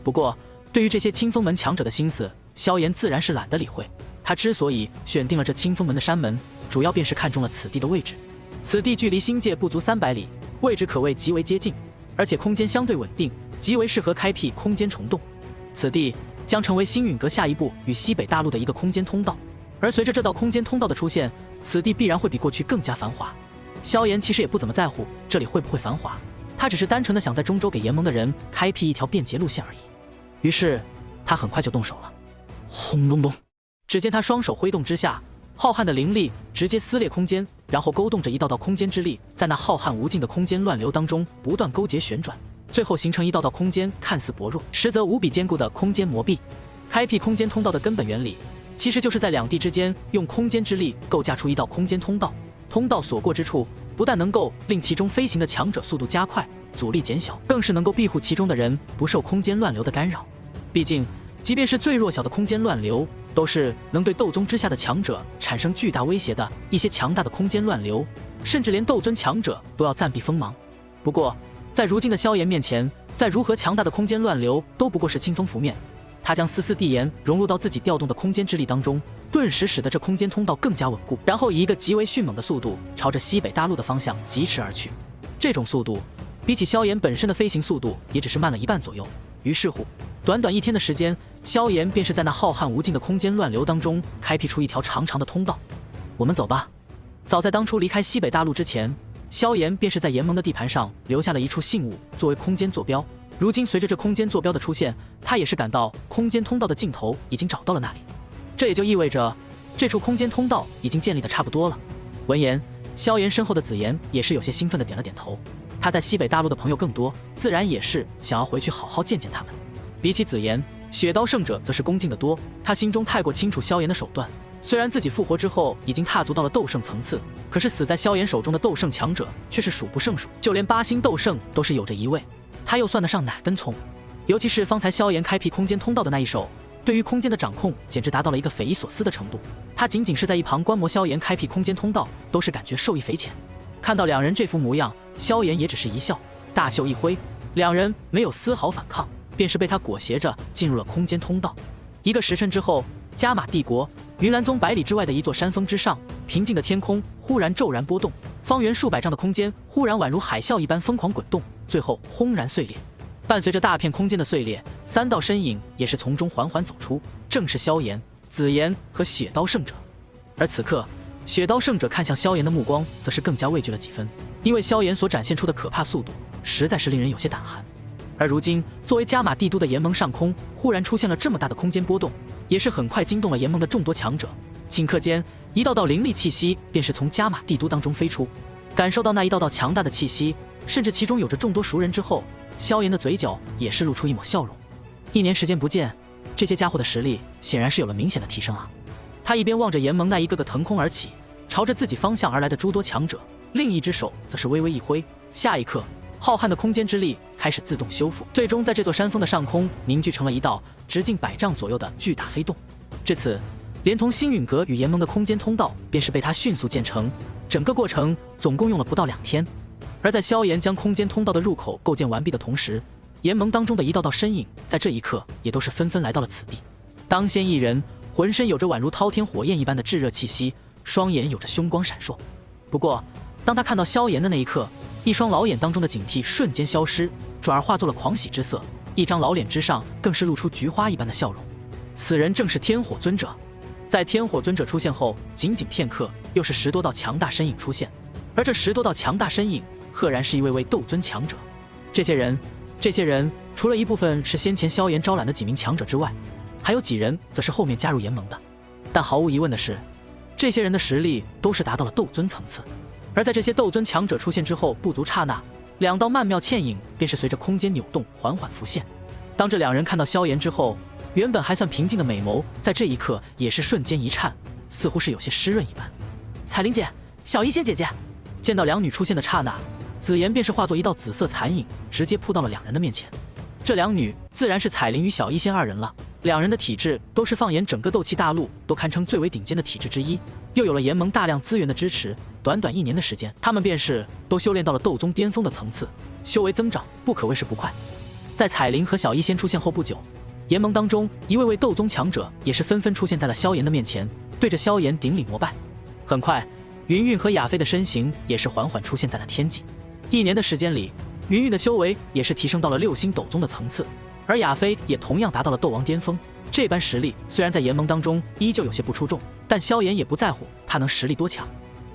不过，对于这些清风门强者的心思，萧炎自然是懒得理会。他之所以选定了这清风门的山门，主要便是看中了此地的位置。此地距离星界不足300里，位置可谓极为接近，而且空间相对稳定，极为适合开辟空间虫洞。此地将成为星陨阁下一步与西北大陆的一个空间通道。而随着这道空间通道的出现，此地必然会比过去更加繁华。萧炎其实也不怎么在乎这里会不会繁华，他只是单纯的想在中州给炎盟的人开辟一条便捷路线而已。于是他很快就动手了。轰隆隆，只见他双手挥动之下，浩瀚的灵力直接撕裂空间，然后勾动着一道道空间之力，在那浩瀚无尽的空间乱流当中不断勾结旋转，最后形成一道道空间看似薄弱，实则无比坚固的空间魔壁。开辟空间通道的根本原理，其实就是在两地之间用空间之力构架出一道空间通道。通道所过之处，不但能够令其中飞行的强者速度加快，阻力减小，更是能够庇护其中的人不受空间乱流的干扰。毕竟，即便是最弱小的空间乱流，都是能对斗宗之下的强者产生巨大威胁的一些强大的空间乱流，甚至连斗尊强者都要暂避锋芒。不过，在如今的萧炎面前，再如何强大的空间乱流都不过是清风拂面。他将丝丝地岩融入到自己调动的空间之力当中，顿时使得这空间通道更加稳固，然后以一个极为迅猛的速度朝着西北大陆的方向疾驰而去。这种速度比起萧炎本身的飞行速度也只是慢了一半左右。于是乎，短短1天的时间，萧炎便是在那浩瀚无尽的空间乱流当中开辟出一条长长的通道。我们走吧。早在当初离开西北大陆之前，萧炎便是在炎盟的地盘上留下了一处信物作为空间坐标。如今随着这空间坐标的出现，他也是感到空间通道的尽头已经找到了那里。这也就意味着这处空间通道已经建立的差不多了。闻言，萧炎身后的紫妍也是有些兴奋的点了点头。他在西北大陆的朋友更多，自然也是想要回去好好见见他们。比起紫妍，雪刀圣者则是恭敬的多。他心中太过清楚萧炎的手段，虽然自己复活之后已经踏足到了斗圣层次，可是死在萧炎手中的斗圣强者却是数不胜数，就连8星斗圣都是有着一位。他又算得上哪根葱？尤其是方才萧炎开辟空间通道的那一手，对于空间的掌控简直达到了一个匪夷所思的程度。他仅仅是在一旁观摩萧炎开辟空间通道，都是感觉受益匪浅。看到两人这副模样，萧炎也只是一笑，大袖一挥，两人没有丝毫反抗，便是被他裹挟着进入了空间通道。1个时辰之后，加玛帝国云岚宗100里之外的一座山峰之上，平静的天空忽然骤然波动，方圆数百丈的空间忽然宛如海啸一般疯狂滚动，最后轰然碎裂。伴随着大片空间的碎裂，3道身影也是从中缓缓走出，正是萧炎、紫妍和雪刀圣者。而此刻，雪刀圣者看向萧炎的目光则是更加畏惧了几分，因为萧炎所展现出的可怕速度实在是令人有些胆寒。而如今，作为加玛帝都的炎盟上空忽然出现了这么大的空间波动，也是很快惊动了炎盟的众多强者。顷刻间，一道道灵力气息便是从加玛帝都当中飞出。感受到那一道道强大的气息，甚至其中有着众多熟人之后，萧炎的嘴角也是露出一抹笑容。1年时间不见，这些家伙的实力显然是有了明显的提升啊！他一边望着炎盟那一个个腾空而起，朝着自己方向而来的诸多强者，另一只手则是微微一挥，下一刻，浩瀚的空间之力开始自动修复，最终在这座山峰的上空凝聚成了一道直径100丈左右的巨大黑洞。至此，连同星陨阁与炎盟的空间通道便是被他迅速建成，整个过程总共用了不到2天。而在萧炎将空间通道的入口构建完毕的同时，炎盟当中的一道道身影在这一刻也都是纷纷来到了此地。当先一人浑身有着宛如滔天火焰一般的炙热气息，双眼有着凶光闪烁。不过当他看到萧炎的那一刻，一双老眼当中的警惕瞬间消失，转而化作了狂喜之色，一张老脸之上更是露出菊花一般的笑容。此人正是天火尊者。在天火尊者出现后，仅仅片刻，又是10多道强大身影出现，而这10多道强大身影赫然是一位位斗尊强者。这些人除了一部分是先前萧炎招揽的几名强者之外，还有几人则是后面加入炎盟的。但毫无疑问的是，这些人的实力都是达到了斗尊层次。而在这些斗尊强者出现之后，不足刹那，两道曼妙倩影便是随着空间扭动缓缓浮现。当这两人看到萧炎之后，原本还算平静的美眸在这一刻也是瞬间一颤，似乎是有些湿润一般。彩玲姐，小医仙姐姐。见到两女出现的刹那，紫妍便是化作一道紫色残影，直接扑到了两人的面前。这两女自然是彩玲与小医仙二人了。两人的体质都是放眼整个斗气大陆都堪称最为顶尖的体质之一，又有了炎盟大量资源的支持，短短1年的时间，他们便是都修炼到了斗宗巅峰的层次，修为增长不可谓是不快。在彩玲和小医仙出现后不久，炎盟当中一位位斗宗强者也是纷纷出现在了萧炎的面前，对着萧炎顶礼膜拜。很快，云韵和亚飞的身形也是缓缓出现在了天际。1年的时间里，云韵的修为也是提升到了6星斗宗的层次，而亚飞也同样达到了斗王巅峰。这般实力虽然在炎盟当中依旧有些不出众，但萧炎也不在乎他能实力多强。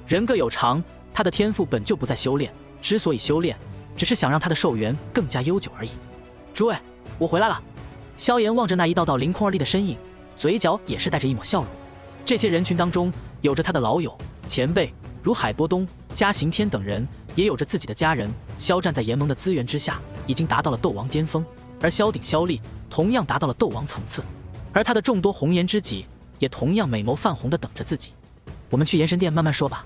人各有长，他的天赋本就不在修炼，之所以修炼，只是想让他的寿元更加悠久而已。诸位，我回来了。萧炎望着那一道道凌空而立的身影，嘴角也是带着一抹笑容。这些人群当中，有着他的老友前辈，如海波东、嘉刑天等人，也有着自己的家人。萧战在炎盟的资源之下，已经达到了斗王巅峰，而萧鼎、萧厉同样达到了斗王层次，而他的众多红颜知己也同样美眸泛红的等着自己。我们去炎神殿慢慢说吧。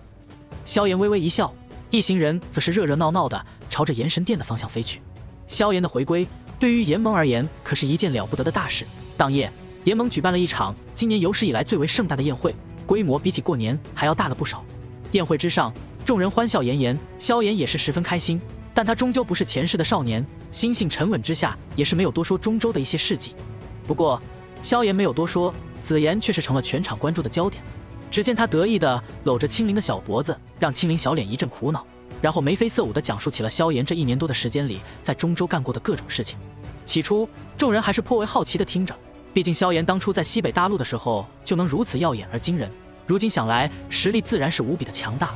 萧炎微微一笑，一行人则是热热闹闹的朝着炎神殿的方向飞去。萧炎的回归对于炎盟而言可是一件了不得的大事。当夜，炎盟举办了一场今年有史以来最为盛大的宴会，规模比起过年还要大了不少。宴会之上，众人欢笑颜颜，萧炎也是十分开心。但他终究不是前世的少年，心性沉稳之下，也是没有多说中州的一些事迹。不过，萧炎没有多说，紫妍却是成了全场关注的焦点。只见他得意地搂着青灵的小脖子，让青灵小脸一阵苦恼，然后眉飞色舞地讲述起了萧炎这1年多的时间里在中州干过的各种事情。起初，众人还是颇为好奇地听着，毕竟萧炎当初在西北大陆的时候就能如此耀眼而惊人，如今想来，实力自然是无比的强大了。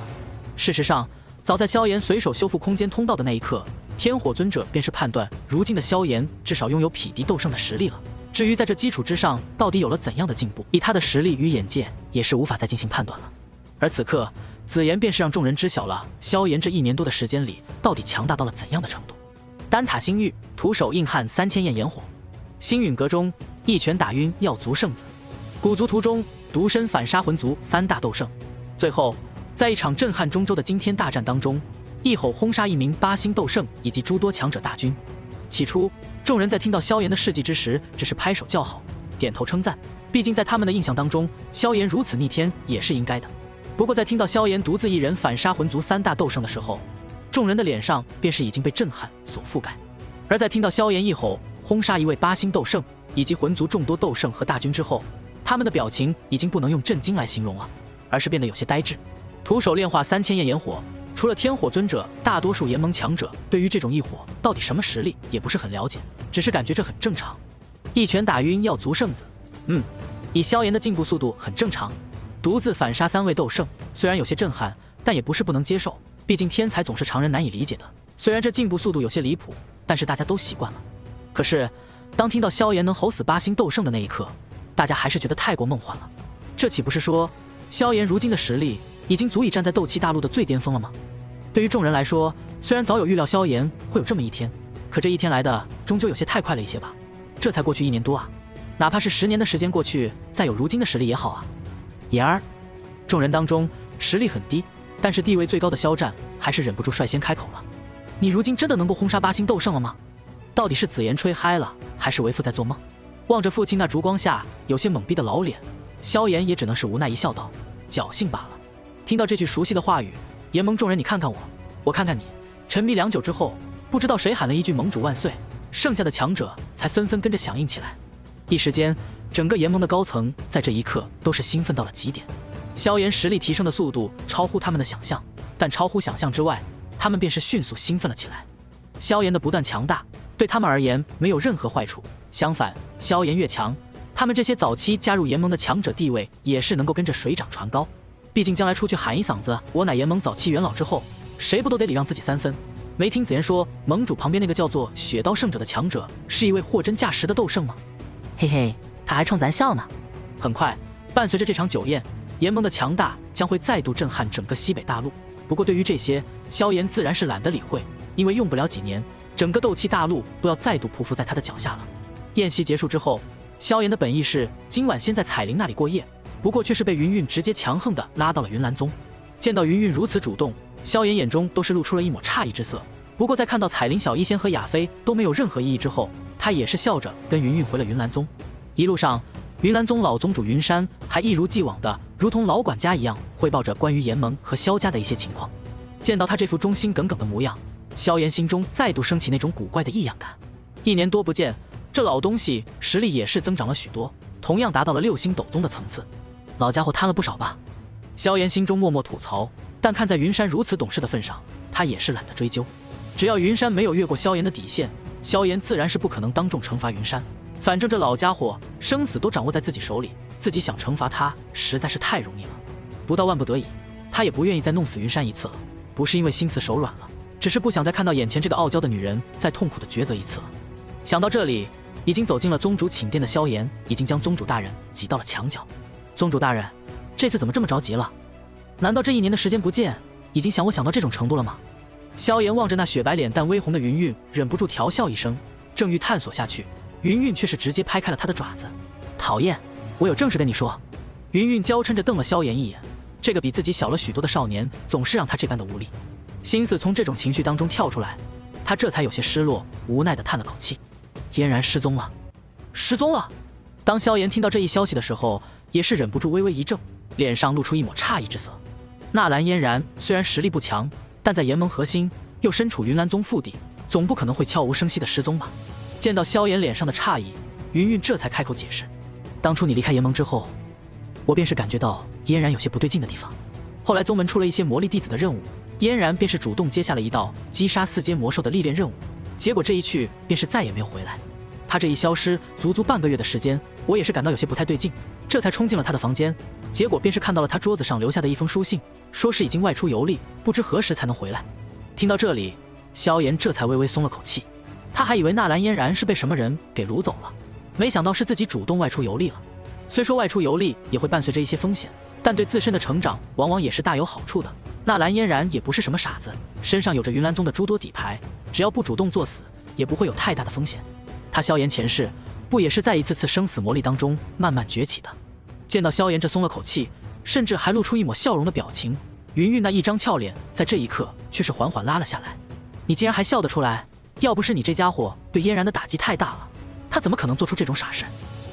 事实上，早在萧炎随手修复空间通道的那一刻，天火尊者便是判断如今的萧炎至少拥有匹敌斗圣的实力了。至于在这基础之上到底有了怎样的进步，以他的实力与眼界也是无法再进行判断了。而此刻，紫妍便是让众人知晓了萧炎这1年多的时间里到底强大到了怎样的程度。丹塔星域，徒手硬汉3000焰炎火，星陨阁中一拳打晕耀族圣子，古族途中独身反杀魂族3大斗圣，最后在一场震撼中州的惊天大战当中，一吼轰杀1名8星斗圣以及诸多强者大军。起初，众人在听到萧炎的事迹之时，只是拍手叫好，点头称赞。毕竟在他们的印象当中，萧炎如此逆天也是应该的。不过在听到萧炎独自一人反杀魂族3大斗圣的时候，众人的脸上便是已经被震撼所覆盖。而在听到萧炎一吼轰杀1位8星斗圣以及魂族众多斗圣和大军之后，他们的表情已经不能用震惊来形容了，而是变得有些呆滞。徒手炼化3000焰炎火，除了天火尊者，大多数炎盟强者对于这种异火到底什么实力也不是很了解，只是感觉这很正常。一拳打晕耀族圣子，以萧炎的进步速度很正常。独自反杀3位斗圣，虽然有些震撼，但也不是不能接受，毕竟天才总是常人难以理解的。虽然这进步速度有些离谱，但是大家都习惯了。可是当听到萧炎能吼死8星斗圣的那一刻，大家还是觉得太过梦幻了。这岂不是说萧炎如今的实力已经足以站在斗气大陆的最巅峰了吗？对于众人来说，虽然早有预料萧炎会有这么一天，可这一天来的终究有些太快了一些吧。这才过去1年多啊，哪怕是10年的时间过去，再有如今的实力也好啊。言儿，众人当中实力很低，但是地位最高的萧战还是忍不住率先开口了：“你如今真的能够轰杀8星斗圣了吗？到底是紫妍吹嗨了，还是为父在做梦？”望着父亲那烛光下有些懵逼的老脸，萧炎也只能是无奈一笑道：“侥幸罢了。”听到这句熟悉的话语，炎盟众人你看看我，我看看你，沉迷良久之后，不知道谁喊了一句盟主万岁，剩下的强者才纷纷跟着响应起来。一时间，整个炎盟的高层在这一刻都是兴奋到了极点。萧炎实力提升的速度超乎他们的想象，但超乎想象之外，他们便是迅速兴奋了起来。萧炎的不断强大对他们而言没有任何坏处，相反，萧炎越强，他们这些早期加入炎盟的强者地位也是能够跟着水涨船高。毕竟将来出去喊一嗓子我乃炎盟早期元老之后，谁不都得礼让自己3分？没听紫妍说盟主旁边那个叫做雪刀圣者的强者是一位货真价实的斗圣吗？嘿嘿，他还冲咱笑呢。很快，伴随着这场酒宴，联盟的强大将会再度震撼整个西北大陆。不过对于这些，萧炎自然是懒得理会，因为用不了几年，整个斗气大陆都要再度匍匐在他的脚下了。宴席结束之后，萧炎的本意是今晚先在彩铃那里过夜，不过却是被云韵直接强横地拉到了云岚宗。见到云韵如此主动，萧炎眼中都是露出了一抹诧异之色。不过在看到彩铃、小医仙和亚飞都没有任何异议之后，他也是笑着跟云韵回了云岚宗。一路上，云岚宗老宗主云山还一如既往的如同老管家一样汇报着关于炎盟和萧家的一些情况。见到他这副忠心耿耿的模样，萧炎心中再度升起那种古怪的异样感。1年多不见，这老东西实力也是增长了许多，同样达到了6星斗宗的层次。老家伙贪了不少吧？萧炎心中默默吐槽，但看在云山如此懂事的份上，他也是懒得追究。只要云山没有越过萧炎的底线，萧炎自然是不可能当众惩罚云山。反正这老家伙生死都掌握在自己手里，自己想惩罚他实在是太容易了。不到万不得已，他也不愿意再弄死云山一次了。不是因为心慈手软了，只是不想再看到眼前这个傲娇的女人再痛苦的抉择一次了。想到这里，已经走进了宗主寝殿的萧炎已经将宗主大人挤到了墙角。宗主大人，这次怎么这么着急了？难道这1年的时间不见，已经想我想到这种程度了吗？萧炎望着那雪白脸蛋微红的云韵，忍不住调笑一声，正欲探索下去，云韵却是直接拍开了他的爪子。讨厌，我有正事跟你说。云韵娇嗔着瞪了萧炎一眼，这个比自己小了许多的少年总是让他这般的无力。心思从这种情绪当中跳出来，他这才有些失落无奈地叹了口气。嫣然失踪了。失踪了。当萧炎听到这一消息的时候，也是忍不住微微一怔，脸上露出一抹诧异之色。纳兰嫣然虽然实力不强，但在炎盟核心，又身处云岚宗腹地，总不可能会悄无声息的失踪吧？见到萧炎脸上的诧异，云韵这才开口解释：当初你离开炎盟之后，我便是感觉到嫣然有些不对劲的地方。后来宗门出了一些魔力弟子的任务，嫣然便是主动接下了一道击杀4阶魔兽的历练任务，结果这一去便是再也没有回来。他这一消失足足半个月的时间，我也是感到有些不太对劲，这才冲进了他的房间，结果便是看到了他桌子上留下的一封书信，说是已经外出游历，不知何时才能回来。听到这里，萧炎这才微微松了口气，他还以为纳兰嫣然是被什么人给掳走了，没想到是自己主动外出游历了。虽说外出游历也会伴随着一些风险，但对自身的成长往往也是大有好处的。纳兰嫣然也不是什么傻子，身上有着云岚宗的诸多底牌，只要不主动作死，也不会有太大的风险。他萧炎前世不也是在一次次生死磨砺当中慢慢崛起的？见到萧炎这松了口气，甚至还露出一抹笑容的表情，云韵那一张俏脸在这一刻却是缓缓拉了下来。你竟然还笑得出来？要不是你这家伙对嫣然的打击太大了，他怎么可能做出这种傻事？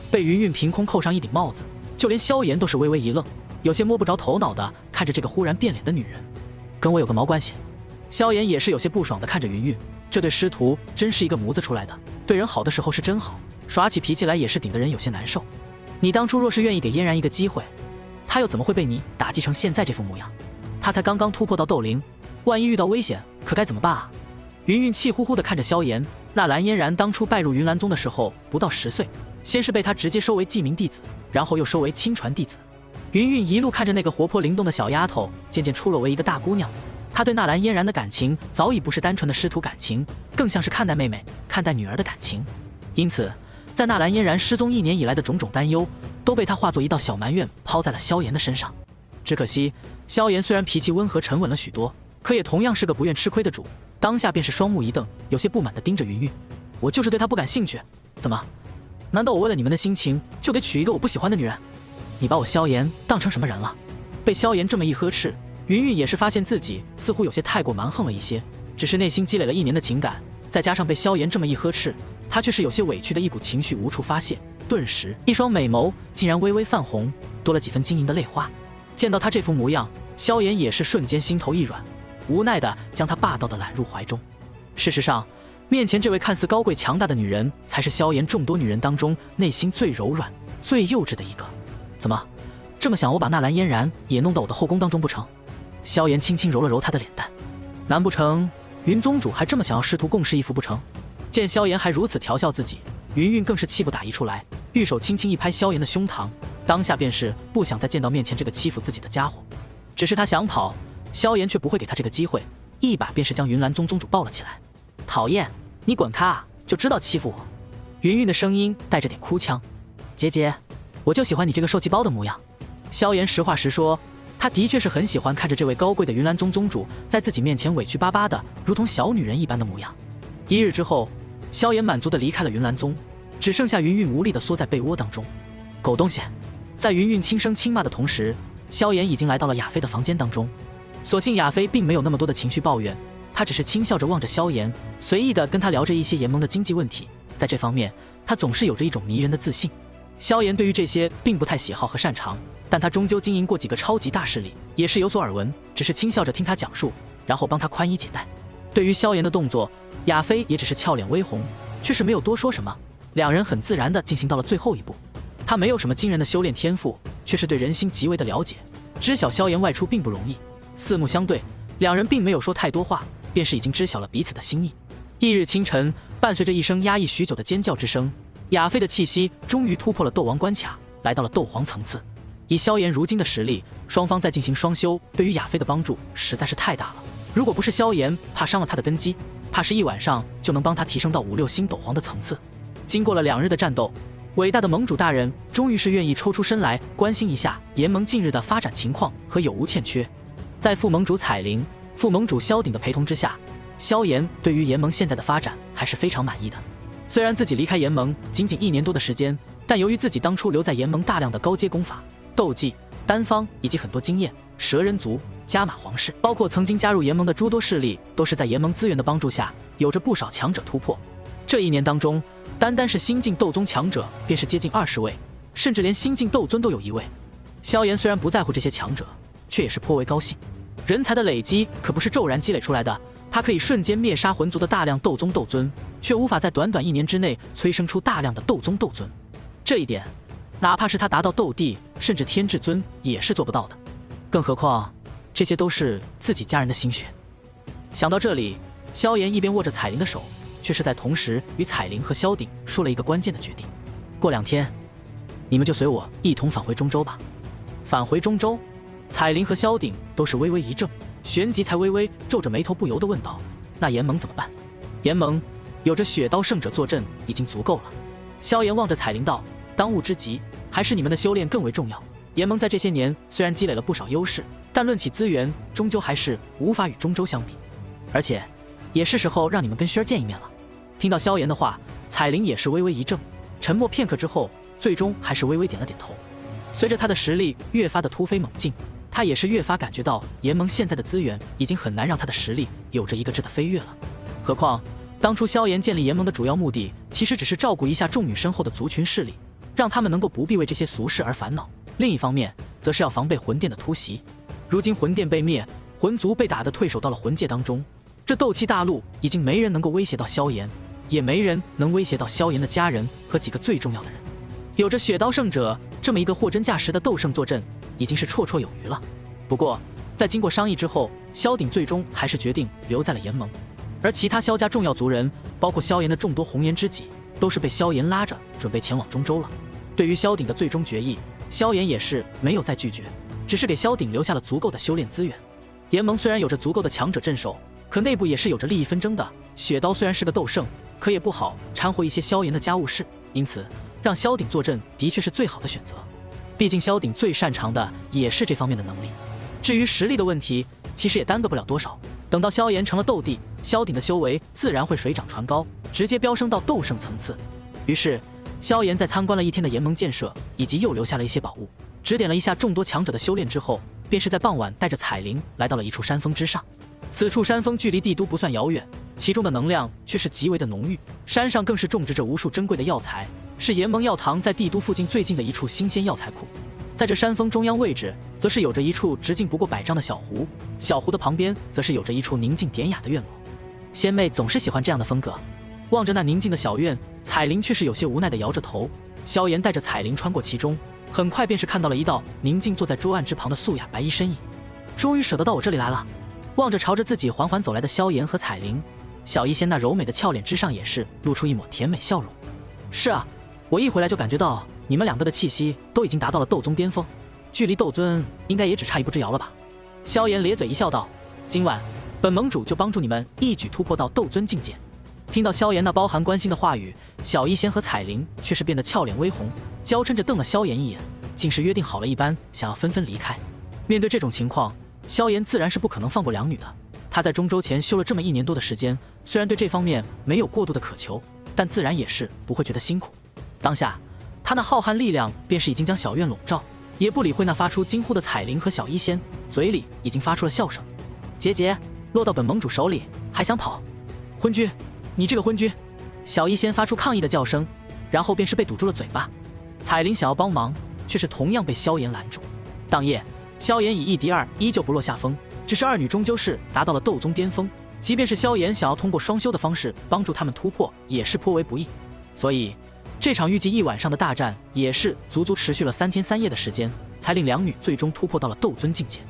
被云韵凭空扣上一顶帽子，就连萧炎都是微微一愣，有些摸不着头脑的看着这个忽然变脸的女人。跟我有个毛关系？萧炎也是有些不爽的看着云韵，这对师徒真是一个模子出来的，对人好的时候是真好，耍起脾气来也是顶得人有些难受。你当初若是愿意给嫣然一个机会，她又怎么会被你打击成现在这副模样？她才刚刚突破到斗灵，万一遇到危险可该怎么办啊？云韵气呼呼地看着萧炎。纳兰嫣然当初拜入云岚宗的时候不到10岁，先是被他直接收为记名弟子，然后又收为亲传弟子。云韵一路看着那个活泼灵动的小丫头渐渐出落为一个大姑娘，她对纳兰嫣然的感情早已不是单纯的师徒感情，更像是看待妹妹看待女儿的感情。因此在纳兰嫣然失踪1年以来的种种担忧都被她化作一道小埋怨抛在了萧炎的身上。只可惜萧炎虽然脾气温和沉稳了许多，可也同样是个不愿吃亏的主，当下便是双目一瞪，有些不满地盯着云韵。我就是对她不感兴趣，怎么？难道我为了你们的心情就得娶一个我不喜欢的女人？你把我萧炎当成什么人了？被萧炎这么一呵斥，云韵也是发现自己似乎有些太过蛮横了一些，只是内心积累了1年的情感，再加上被萧炎这么一呵斥，她却是有些委屈的一股情绪无处发泄，顿时一双美眸竟然微微泛红，多了几分晶莹的泪花。见到她这副模样，萧炎也是瞬间心头一软，无奈地将她霸道地揽入怀中。事实上，面前这位看似高贵强大的女人，才是萧炎众多女人当中内心最柔软、最幼稚的一个。怎么，这么想我把纳兰嫣然也弄到我的后宫当中不成？萧炎轻轻揉了揉她的脸蛋，难不成云宗主还这么想要师徒共侍一夫不成？见萧炎还如此调笑自己，云韵更是气不打一处来，玉手轻轻一拍萧炎的胸膛，当下便是不想再见到面前这个欺负自己的家伙。只是他想跑，萧炎却不会给他这个机会，一把便是将云岚宗宗主抱了起来。讨厌，你滚开啊！就知道欺负我。云韵的声音带着点哭腔。姐姐，我就喜欢你这个受气包的模样。萧炎实话实说，他的确是很喜欢看着这位高贵的云岚宗宗主在自己面前委屈巴巴的，如同小女人一般的模样。1日之后，萧炎满足地离开了云岚宗，只剩下云韵无力地缩在被窝当中。狗东西！在云韵轻声轻骂的同时，萧炎已经来到了亚飞的房间当中。所幸亚飞并没有那么多的情绪抱怨，他只是轻笑着望着萧炎，随意地跟他聊着一些联盟的经济问题。在这方面，他总是有着一种迷人的自信。萧炎对于这些并不太喜好和擅长，但他终究经营过几个超级大势力，也是有所耳闻，只是轻笑着听他讲述，然后帮他宽衣解带。对于萧炎的动作，亚飞也只是俏脸微红，却是没有多说什么。两人很自然地进行到了最后一步。他没有什么惊人的修炼天赋，却是对人心极为的了解，知晓萧炎外出并不容易。四目相对，两人并没有说太多话，便是已经知晓了彼此的心意。翌日清晨，伴随着一声压抑许久的尖叫之声，亚飞的气息终于突破了斗王关卡，来到了斗皇层次。以萧炎如今的实力，双方在进行双修，对于亚飞的帮助实在是太大了。如果不是萧炎怕伤了他的根基，怕是一晚上就能帮他提升到5、6星斗皇的层次。经过了2日的战斗，伟大的盟主大人终于是愿意抽出身来关心一下联盟近日的发展情况和有无欠缺。在副盟主彩铃、副盟主萧鼎的陪同之下，萧炎对于联盟现在的发展还是非常满意的。虽然自己离开联盟仅仅1年多的时间，但由于自己当初留在联盟大量的高阶功法、斗技、丹方以及很多经验，蛇人族、加玛皇室，包括曾经加入联盟的诸多势力，都是在联盟资源的帮助下，有着不少强者突破。这1年当中，单单是新晋斗宗强者便是接近20位，甚至连新晋斗尊都有1位。萧炎虽然不在乎这些强者，却也是颇为高兴。人才的累积可不是骤然积累出来的，他可以瞬间灭杀魂族的大量斗宗斗尊，却无法在短短1年之内催生出大量的斗宗斗尊。这一点，哪怕是他达到斗帝甚至天至尊也是做不到的。更何况，这些都是自己家人的心血。想到这里，萧炎一边握着彩铃的手，却是在同时与彩铃和萧鼎说了一个关键的决定：过2天，你们就随我一同返回中州吧。返回中州，彩铃和萧鼎都是微微一怔，旋即才微微皱着眉头，不由地问道：那炎盟怎么办？炎盟有着血刀圣者坐镇已经足够了。萧炎望着彩铃道：当务之急还是你们的修炼更为重要。炎盟在这些年虽然积累了不少优势，但论起资源，终究还是无法与中州相比。而且，也是时候让你们跟轩儿见一面了。听到萧炎的话，彩铃也是微微一怔，沉默片刻之后，最终还是微微点了点头。随着他的实力越发的突飞猛进，他也是越发感觉到炎盟现在的资源已经很难让他的实力有着一个质的飞跃了。何况当初萧炎建立炎盟的主要目的，其实只是照顾一下众女身后的族群势力，让他们能够不必为这些俗事而烦恼。另一方面，则是要防备魂殿的突袭。如今魂殿被灭，魂族被打得退守到了魂界当中，这斗气大陆已经没人能够威胁到萧炎，也没人能威胁到萧炎的家人和几个最重要的人。有着血刀圣者这么一个货真价实的斗圣坐镇，已经是绰绰有余了。不过，在经过商议之后，萧鼎最终还是决定留在了炎盟，而其他萧家重要族人，包括萧炎的众多红颜知己，都是被萧炎拉着准备前往中州了。对于萧鼎的最终决议，萧炎也是没有再拒绝，只是给萧鼎留下了足够的修炼资源。炎盟虽然有着足够的强者镇守，可内部也是有着利益纷争的。血刀虽然是个斗圣，可也不好掺和一些萧炎的家务事，因此让萧鼎坐镇的确是最好的选择。毕竟萧鼎最擅长的也是这方面的能力。至于实力的问题，其实也耽搁不了多少。等到萧炎成了斗帝，萧鼎的修为自然会水涨船高，直接飙升到斗圣层次。于是萧炎在参观了1天的炎盟建设，以及又留下了一些宝物，指点了一下众多强者的修炼之后，便是在傍晚带着彩铃来到了一处山峰之上。此处山峰距离帝都不算遥远，其中的能量却是极为的浓郁，山上更是种植着无数珍贵的药材，是炎盟药堂在帝都附近最近的一处新鲜药材库。在这山峰中央位置，则是有着一处直径不过100丈的小湖，小湖的旁边则是有着一处宁静典雅的院落。仙妹总是喜欢这样的风格。望着那宁静的小院，彩铃却是有些无奈地摇着头。萧炎带着彩铃穿过其中，很快便是看到了一道宁静坐在桌案之旁的素雅白衣身影。终于舍得到我这里来了。望着朝着自己缓缓走来的萧炎和彩铃，小医仙那柔美的俏脸之上也是露出一抹甜美笑容。是啊，我一回来就感觉到你们2个的气息都已经达到了斗宗巅峰，距离斗尊应该也只差一步之遥了吧。萧炎咧嘴一笑道：今晚本盟主就帮助你们一举突破到斗尊境界。听到萧炎那包含关心的话语，小医仙和彩铃却是变得俏脸微红，娇嗔着瞪了萧炎一眼，竟是约定好了一般，想要纷纷离开。面对这种情况，萧炎自然是不可能放过两女的。他在中州前修了这么1年多的时间，虽然对这方面没有过度的渴求，但自然也是不会觉得辛苦。当下，他那浩瀚力量便是已经将小院笼罩，也不理会那发出惊呼的彩铃和小医仙，嘴里已经发出了笑声。桀桀，落到本盟主手里还想跑？昏君，你这个昏君！小医仙发出抗议的叫声，然后便是被堵住了嘴巴。彩铃想要帮忙，却是同样被萧炎拦住。当夜，萧炎以1敌2，依旧不落下风。只是二女终究是达到了斗宗巅峰，即便是萧炎想要通过双修的方式帮助他们突破，也是颇为不易。所以，这场预计1晚上的大战，也是足足持续了3天3夜的时间，才令两女最终突破到了斗尊境界。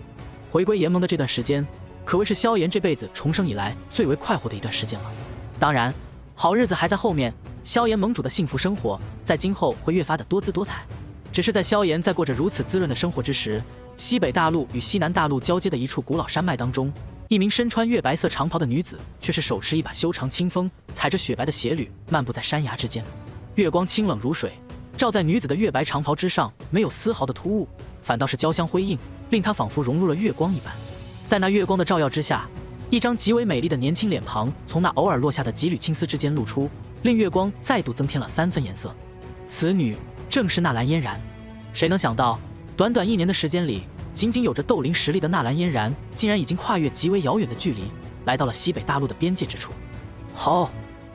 回归炎盟的这段时间，可谓是萧炎这辈子重生以来最为快活的一段时间了。当然，好日子还在后面，萧炎盟主的幸福生活，在今后会越发的多姿多彩。只是在萧炎在过着如此滋润的生活之时，西北大陆与西南大陆交接的一处古老山脉当中，一名身穿月白色长袍的女子，却是手持一把修长清风，踩着雪白的鞋履，漫步在山崖之间。月光清冷如水，照在女子的月白长袍之上，没有丝毫的突兀，反倒是交相辉映，令她仿佛融入了月光一般。在那月光的照耀之下，一张极为美丽的年轻脸庞从那偶尔落下的几缕青丝之间露出，令月光再度增添了3分颜色。此女正是纳兰嫣然。谁能想到，短短1年的时间里，仅仅有着斗灵实力的纳兰嫣然，竟然已经跨越极为遥远的距离，来到了西北大陆的边界之处。吼！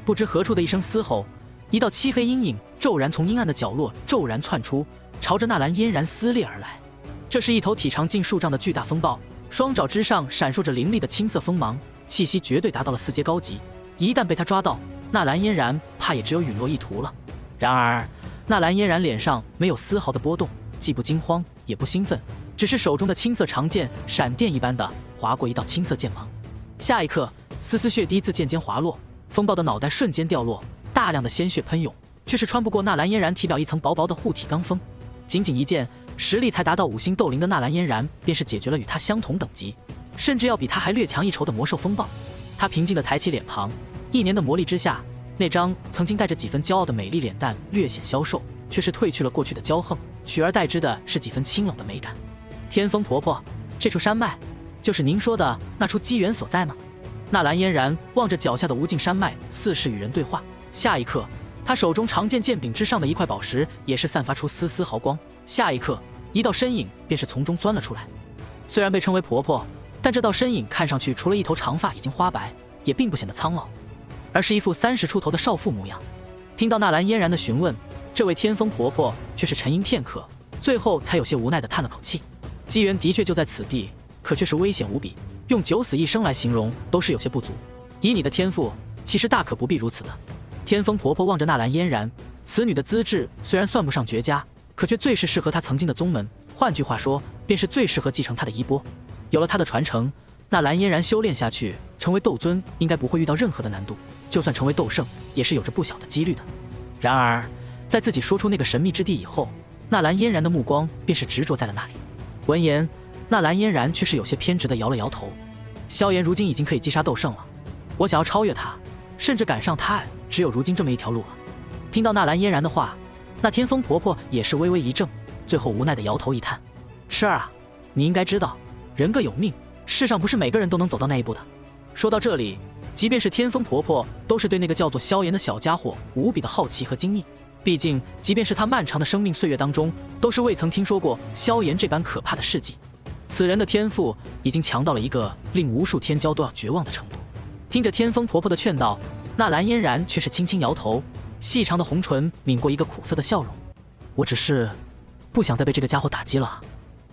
不知何处的一声嘶吼，一道漆黑阴影骤然从阴暗的角落骤然窜出，朝着纳兰嫣然撕裂而来。这是一头体长近数丈的巨大风暴，双爪之上闪烁着凌厉的青色锋芒，气息绝对达到了4阶高级。一旦被他抓到，纳兰嫣然怕也只有陨落一途了。然而，纳兰嫣然脸上没有丝毫的波动，既不惊慌也不兴奋，只是手中的青色长剑闪电一般的划过一道青色剑芒。下一刻，丝丝血滴自剑尖滑落，风暴的脑袋瞬间掉落，大量的鲜血喷涌，却是穿不过纳兰嫣然体表一层薄薄的护体钢锋。仅仅一剑，实力才达到5星斗灵的纳兰嫣然，便是解决了与他相同等级，甚至要比他还略强一筹的魔兽风暴。他平静地抬起脸庞，1年的磨砺之下，那张曾经带着几分骄傲的美丽脸蛋略显消瘦，却是褪去了过去的骄横，取而代之的是几分清冷的美感。天风婆婆，这处山脉就是您说的那处机缘所在吗？纳兰嫣然望着脚下的无尽山脉，似是与人对话。下一刻，他手中长剑剑柄之上的一块宝石也是散发出丝丝毫光。下一刻，一道身影便是从中钻了出来。虽然被称为婆婆，但这道身影看上去除了一头长发已经花白，也并不显得苍老，而是一副30出头的少妇模样。听到纳兰嫣然的询问，这位天风婆婆却是沉吟片刻，最后才有些无奈地叹了口气。机缘的确就在此地，可却是危险无比，用九死一生来形容都是有些不足。以你的天赋，其实大可不必如此的。天风婆婆望着纳兰嫣然，此女的资质虽然算不上绝佳，可却最是适合她曾经的宗门，换句话说，便是最适合继承她的衣钵。有了她的传承，纳兰嫣然修炼下去，成为斗尊应该不会遇到任何的难度，就算成为斗圣，也是有着不小的几率的。然而，在自己说出那个神秘之地以后，纳兰嫣然的目光便是执着在了那里。闻言，纳兰嫣然却是有些偏执地摇了摇头。萧炎如今已经可以击杀斗圣了，我想要超越他，甚至赶上他，只有如今这么一条路了。听到纳兰嫣然的话，那天风婆婆也是微微一怔，最后无奈地摇头一叹：痴儿啊，你应该知道，人各有命，世上不是每个人都能走到那一步的。说到这里，即便是天风婆婆都是对那个叫做萧炎的小家伙无比的好奇和惊异。毕竟，即便是他漫长的生命岁月当中，都是未曾听说过萧炎这般可怕的事迹。此人的天赋已经强到了一个令无数天骄都要绝望的程度。听着天风婆婆的劝导，纳兰嫣然却是轻轻摇头，细长的红唇抿过一个苦涩的笑容。我只是不想再被这个家伙打击了。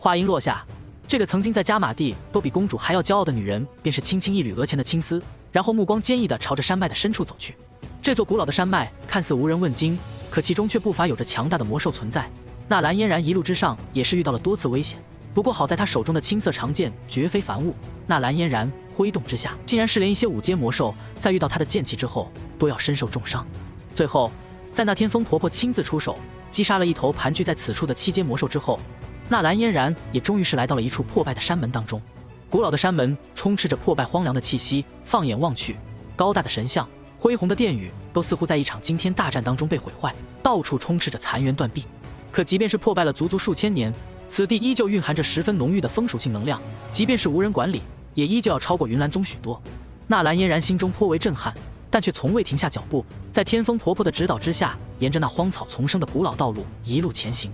话音落下，这个曾经在加玛地都比公主还要骄傲的女人，便是轻轻一捋额前的青丝，然后目光坚毅地朝着山脉的深处走去。这座古老的山脉看似无人问津，可其中却不乏有着强大的魔兽存在。纳兰嫣然一路之上也是遇到了多次危险，不过好在她手中的青色长剑绝非凡物，纳兰嫣然挥动之下，竟然是连一些5阶魔兽在遇到她的剑气之后都要身受重伤。最后，在那天风婆婆亲自出手击杀了一头盘踞在此处的7阶魔兽之后，纳兰嫣然也终于是来到了一处破败的山门当中。古老的山门充斥着破败荒凉的气息，放眼望去，高大的神像、恢宏的殿宇都似乎在一场惊天大战当中被毁坏，到处充斥着残垣断壁。可即便是破败了足足数千年，此地依旧蕴含着十分浓郁的风属性能量，即便是无人管理，也依旧要超过云岚宗许多。纳兰嫣然心中颇为震撼，但却从未停下脚步，在天风婆婆的指导之下，沿着那荒草丛生的古老道路一路前行。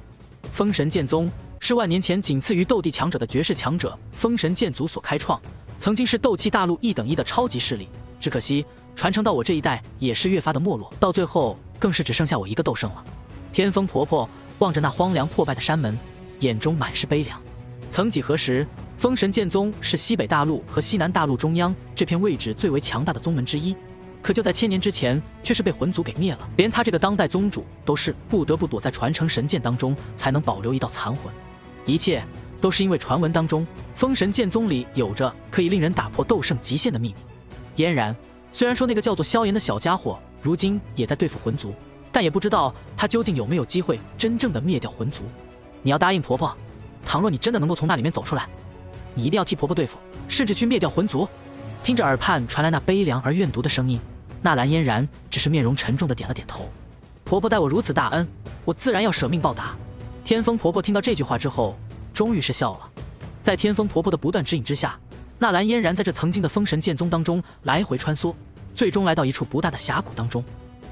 封神剑宗是万年前仅次于斗帝强者的绝世强者封神剑族所开创，曾经是斗气大陆1等1的超级势力，只可惜传承到我这一代也是越发的没落，到最后更是只剩下我一个斗圣了。天风婆婆望着那荒凉破败的山门，眼中满是悲凉。曾几何时，封神剑宗是西北大陆和西南大陆中央这片位置最为强大的宗门之一，可就在千年之前，却是被魂族给灭了。连他这个当代宗主都是不得不躲在传承神剑当中，才能保留一道残魂。一切都是因为传闻当中，封神剑宗里有着可以令人打破斗圣极限的秘密。嫣然虽然说那个叫做萧炎的小家伙如今也在对付魂族，但也不知道他究竟有没有机会真正的灭掉魂族。你要答应婆婆，倘若你真的能够从那里面走出来，你一定要替婆婆对付，甚至去灭掉魂族。听着耳畔传来那悲凉而怨毒的声音，纳兰嫣然只是面容沉重的点了点头。婆婆待我如此大恩，我自然要舍命报答。天风婆婆听到这句话之后，终于是笑了。在天风婆婆的不断指引之下，纳兰嫣然在这曾经的封神剑宗当中来回穿梭，最终来到一处不大的峡谷当中。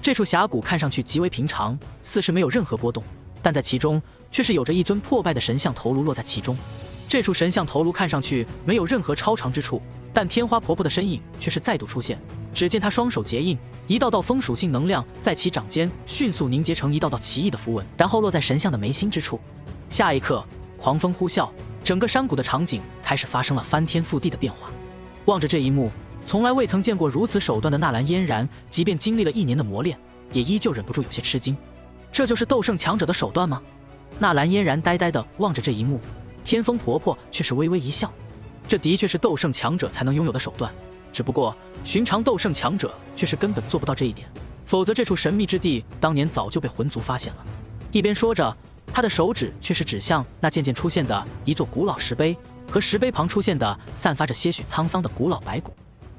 这处峡谷看上去极为平常，似是没有任何波动，但在其中却是有着一尊破败的神像头颅落在其中。这处神像头颅看上去没有任何超常之处，但天花婆婆的身影却是再度出现。只见她双手结印，一道道风属性能量在其掌间迅速凝结成一道道奇异的符文，然后落在神像的眉心之处。下一刻，狂风呼啸，整个山谷的场景开始发生了翻天覆地的变化。望着这一幕，从来未曾见过如此手段的纳兰嫣然，即便经历了1年的磨练，也依旧忍不住有些吃惊。这就是斗圣强者的手段吗？纳兰嫣然呆呆地望着这一幕，天风婆婆却是微微一笑。这的确是斗圣强者才能拥有的手段，只不过寻常斗圣强者却是根本做不到这一点，否则这处神秘之地当年早就被魂族发现了。一边说着，他的手指却是指向那渐渐出现的一座古老石碑，和石碑旁出现的散发着些许沧桑的古老白骨。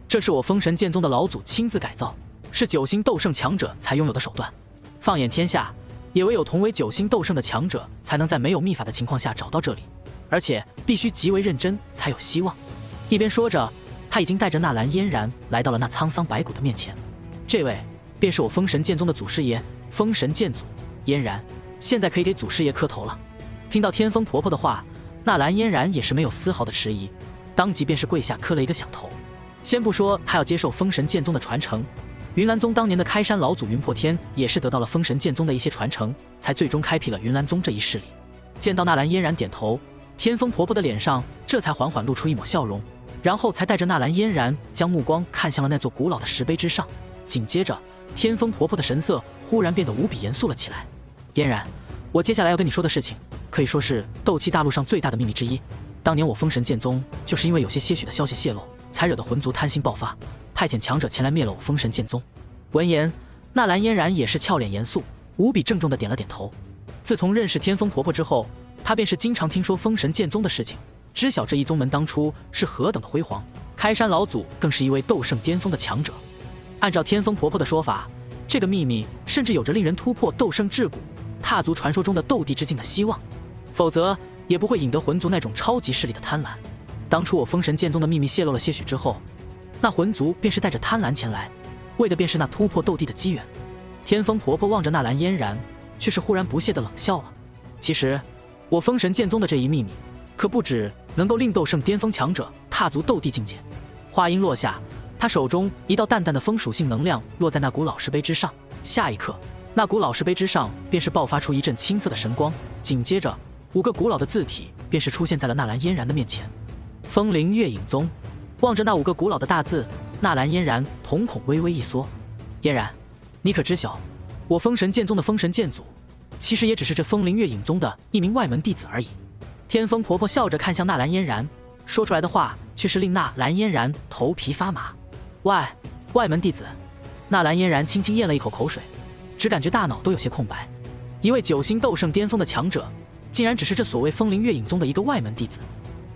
这是我封神剑宗的老祖亲自改造，是9星斗圣强者才拥有的手段。放眼天下，也唯有同为9星斗圣的强者才能在没有秘法的情况下找到这里，而且必须极为认真才有希望。一边说着，他已经带着纳兰嫣然来到了那沧桑白骨的面前。这位便是我封神剑宗的祖师爷，封神剑祖嫣然，现在可以给祖师爷磕头了。听到天风婆婆的话，纳兰嫣然也是没有丝毫的迟疑，当即便是跪下磕了一个响头。先不说他要接受封神剑宗的传承，云岚宗当年的开山老祖云破天也是得到了封神剑宗的一些传承，才最终开辟了云岚宗这一势力。见到纳兰嫣然点头，天风婆婆的脸上这才缓缓露出一抹笑容，然后才带着纳兰嫣然将目光看向了那座古老的石碑之上。紧接着，天风婆婆的神色忽然变得无比严肃了起来。嫣然，我接下来要跟你说的事情，可以说是斗气大陆上最大的秘密之一。当年我封神剑宗就是因为有些许的消息泄露，才惹得魂族贪心爆发，派遣强者前来灭了我封神剑宗。闻言，纳兰嫣然也是俏脸严肃，无比郑重地点了点头。自从认识天风婆婆之后，她便是经常听说封神剑宗的事情，知晓这一宗门当初是何等的辉煌，开山老祖更是一位斗圣巅峰的强者。按照天风婆婆的说法，这个秘密甚至有着令人突破斗圣至骨，踏足传说中的斗帝之境的希望，否则也不会引得魂族那种超级势力的贪婪。当初我封神剑宗的秘密泄露了些许之后，那魂族便是带着贪婪前来，为的便是那突破斗帝的机缘。天风婆婆望着纳兰嫣然，却是忽然不屑地冷笑了。其实我封神剑宗的这一秘密，可不止能够令斗圣巅峰强者踏足斗帝境界。话音落下，他手中一道淡淡的风属性能量落在那古老石碑之上，下一刻，那古老石碑之上便是爆发出一阵青色的神光，紧接着5个古老的字体便是出现在了纳兰嫣然的面前。风灵月影宗。望着那5个古老的大字，纳兰嫣然瞳孔微微一缩。嫣然，你可知晓，我封神剑宗的封神剑祖，其实也只是这风灵月影宗的一名外门弟子而已。天风婆婆笑着看向纳兰嫣然，说出来的话却是令纳兰嫣然头皮发麻。外门弟子。纳兰嫣然轻轻咽了一口口水，只感觉大脑都有些空白。一位9星斗圣巅峰的强者，竟然只是这所谓风灵月影宗的一个外门弟子，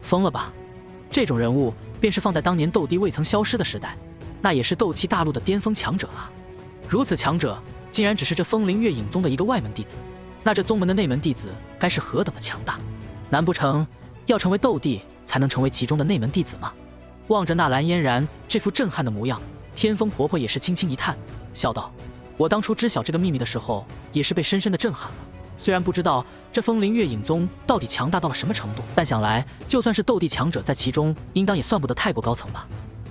疯了吧？这种人物便是放在当年斗帝未曾消失的时代，那也是斗气大陆的巅峰强者啊。如此强者，竟然只是这风灵月影宗的一个外门弟子，那这宗门的内门弟子该是何等的强大？难不成要成为斗帝才能成为其中的内门弟子吗？望着纳兰嫣然这副震撼的模样，天风婆婆也是轻轻一叹，笑道：“我当初知晓这个秘密的时候，也是被深深的震撼了。虽然不知道这风灵月影宗到底强大到了什么程度，但想来就算是斗帝强者在其中，应当也算不得太过高层吧。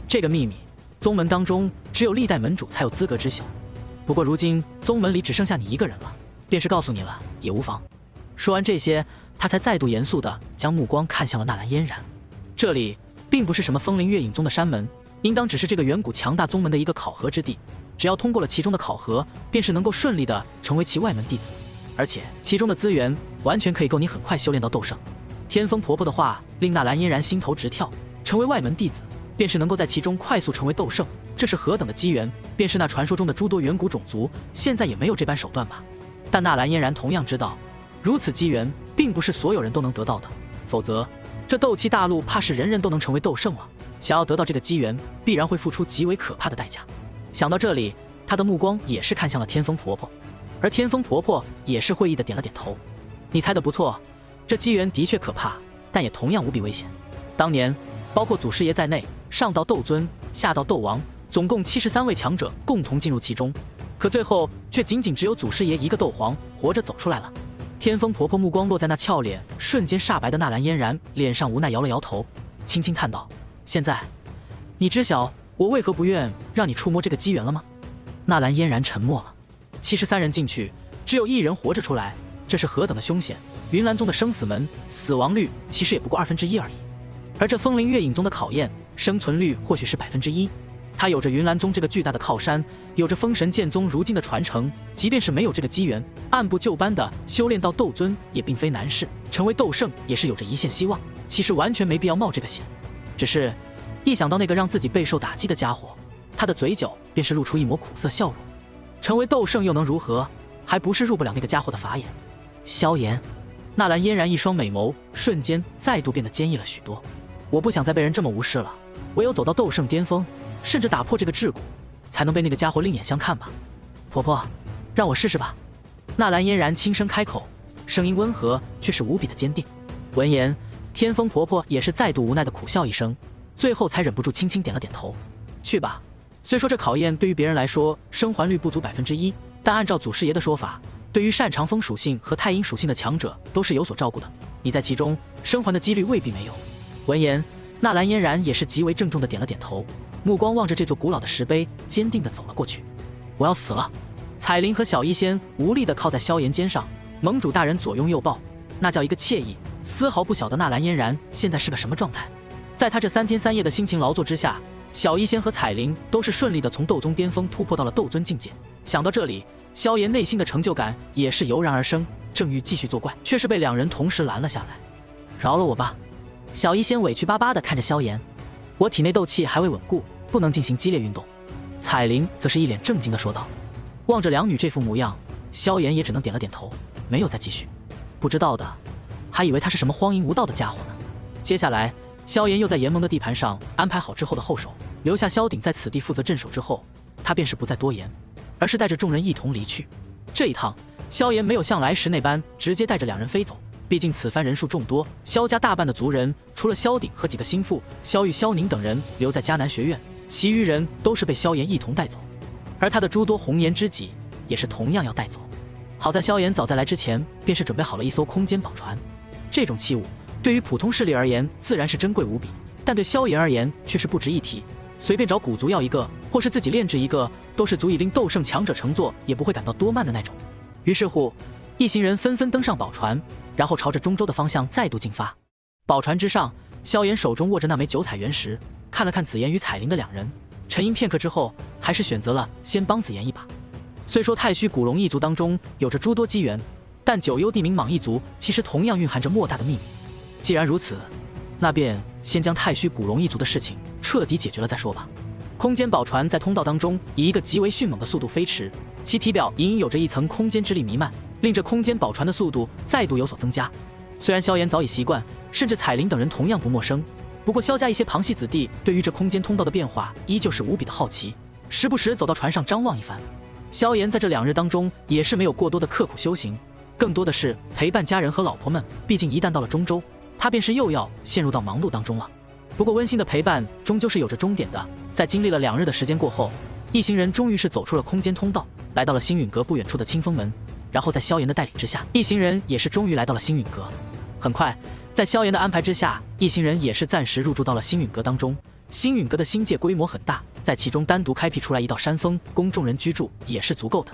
这个秘密，宗门当中只有历代门主才有资格知晓。不过如今宗门里只剩下你一个人了，便是告诉你了也无妨。”说完这些，他才再度严肃地将目光看向了纳兰嫣然。这里并不是什么风灵月影宗的山门，应当只是这个远古强大宗门的一个考核之地。只要通过了其中的考核，便是能够顺利地成为其外门弟子。而且其中的资源完全可以够你很快修炼到斗圣。天风婆婆的话令纳兰嫣然心头直跳，成为外门弟子，便是能够在其中快速成为斗圣，这是何等的机缘！便是那传说中的诸多远古种族，现在也没有这般手段吧？但纳兰嫣然同样知道，如此机缘并不是所有人都能得到的，否则这斗气大陆怕是人人都能成为斗圣了。想要得到这个机缘，必然会付出极为可怕的代价。想到这里，他的目光也是看向了天风婆婆。而天风婆婆也是会意的点了点头，你猜得不错，这机缘的确可怕，但也同样无比危险。当年包括祖师爷在内，上到斗尊，下到斗王，总共73位强者共同进入其中，可最后却仅仅只有祖师爷一个斗皇活着走出来了。天风婆婆目光落在那俏脸瞬间煞白的纳兰嫣然脸上，无奈摇了摇头，轻轻叹道：“现在你知晓我为何不愿让你触摸这个机缘了吗？”纳兰嫣然沉默了。73人进去，只有1人活着出来，这是何等的凶险！云岚宗的生死门，死亡率其实也不过1/2而已。而这风灵月影宗的考验，生存率或许是1%。他有着云岚宗这个巨大的靠山，有着封神剑宗如今的传承，即便是没有这个机缘，按部就班的修炼到斗尊也并非难事，成为斗圣也是有着一线希望。其实完全没必要冒这个险。只是一想到那个让自己备受打击的家伙，他的嘴角便是露出一抹苦涩笑容。成为斗圣又能如何？还不是入不了那个家伙的法眼。萧炎，纳兰嫣然一双美眸瞬间再度变得坚毅了许多。我不想再被人这么无视了，唯有走到斗圣巅峰，甚至打破这个桎梏，才能被那个家伙另眼相看吧。婆婆，让我试试吧。纳兰嫣然轻声开口，声音温和，却是无比的坚定。闻言，天风婆婆也是再度无奈的苦笑一声，最后才忍不住轻轻点了点头。去吧。虽说这考验对于别人来说生还率不足1%，但按照祖师爷的说法，对于擅长风属性和太阴属性的强者都是有所照顾的。你在其中生还的几率未必没有。闻言，纳兰嫣然也是极为郑重的点了点头，目光望着这座古老的石碑，坚定的走了过去。我要死了！彩铃和小医仙无力的靠在萧炎肩上，盟主大人左拥右抱，那叫一个惬意，丝毫不晓得纳兰嫣然现在是个什么状态。在他这3天3夜的辛勤劳作之下，小医仙和彩铃都是顺利的从斗宗巅峰突破到了斗尊境界。想到这里，萧炎内心的成就感也是油然而生，正欲继续作怪，却是被2人同时拦了下来。饶了我吧！小医仙委屈巴巴地看着萧炎，我体内斗气还未稳固，不能进行激烈运动。彩铃则是一脸正经地说道。望着两女这副模样，萧炎也只能点了点头，没有再继续。不知道的还以为他是什么荒淫无道的家伙呢。接下来萧炎又在炎盟的地盘上安排好之后的后手，留下萧鼎在此地负责镇守之后，他便是不再多言，而是带着众人一同离去。这一趟，萧炎没有像来时那般直接带着2人飞走，毕竟此番人数众多，萧家大半的族人除了萧鼎和几个心腹萧玉、萧宁等人留在迦南学院，其余人都是被萧炎一同带走，而他的诸多红颜知己也是同样要带走。好在萧炎早在来之前便是准备好了一艘空间宝船，这种器物对于普通势力而言自然是珍贵无比，但对萧炎而言却是不值一提。随便找古族要一个，或是自己炼制一个，都是足以令斗圣强者乘坐也不会感到多慢的那种。于是乎，一行人纷纷登上宝船，然后朝着中州的方向再度进发。宝船之上，萧炎手中握着那枚9彩原石，看了看紫妍与彩铃的2人，沉吟片刻之后，还是选择了先帮紫妍一把。虽说太虚古龙一族当中有着诸多机缘，但九幽地冥蟒一族其实同样蕴含着莫大的秘密。既然如此，那便先将太虚古龙一族的事情彻底解决了再说吧。空间宝船在通道当中以一个极为迅猛的速度飞驰，其体表隐隐有着一层空间之力弥漫，令这空间宝船的速度再度有所增加。虽然萧炎早已习惯，甚至彩铃等人同样不陌生，不过萧家一些旁系子弟对于这空间通道的变化依旧是无比的好奇，时不时走到船上张望一番。萧炎在这2日当中也是没有过多的刻苦修行，更多的是陪伴家人和老婆们。毕竟一旦到了中州，他便是又要陷入到忙碌当中了。不过温馨的陪伴终究是有着终点的。在经历了2日的时间过后，一行人终于是走出了空间通道，来到了星陨阁不远处的清风门。然后在萧炎的带领之下，一行人也是终于来到了星陨阁。很快，在萧炎的安排之下，一行人也是暂时入住到了星陨阁当中。星陨阁的星界规模很大，在其中单独开辟出来一道山峰，供众人居住也是足够的。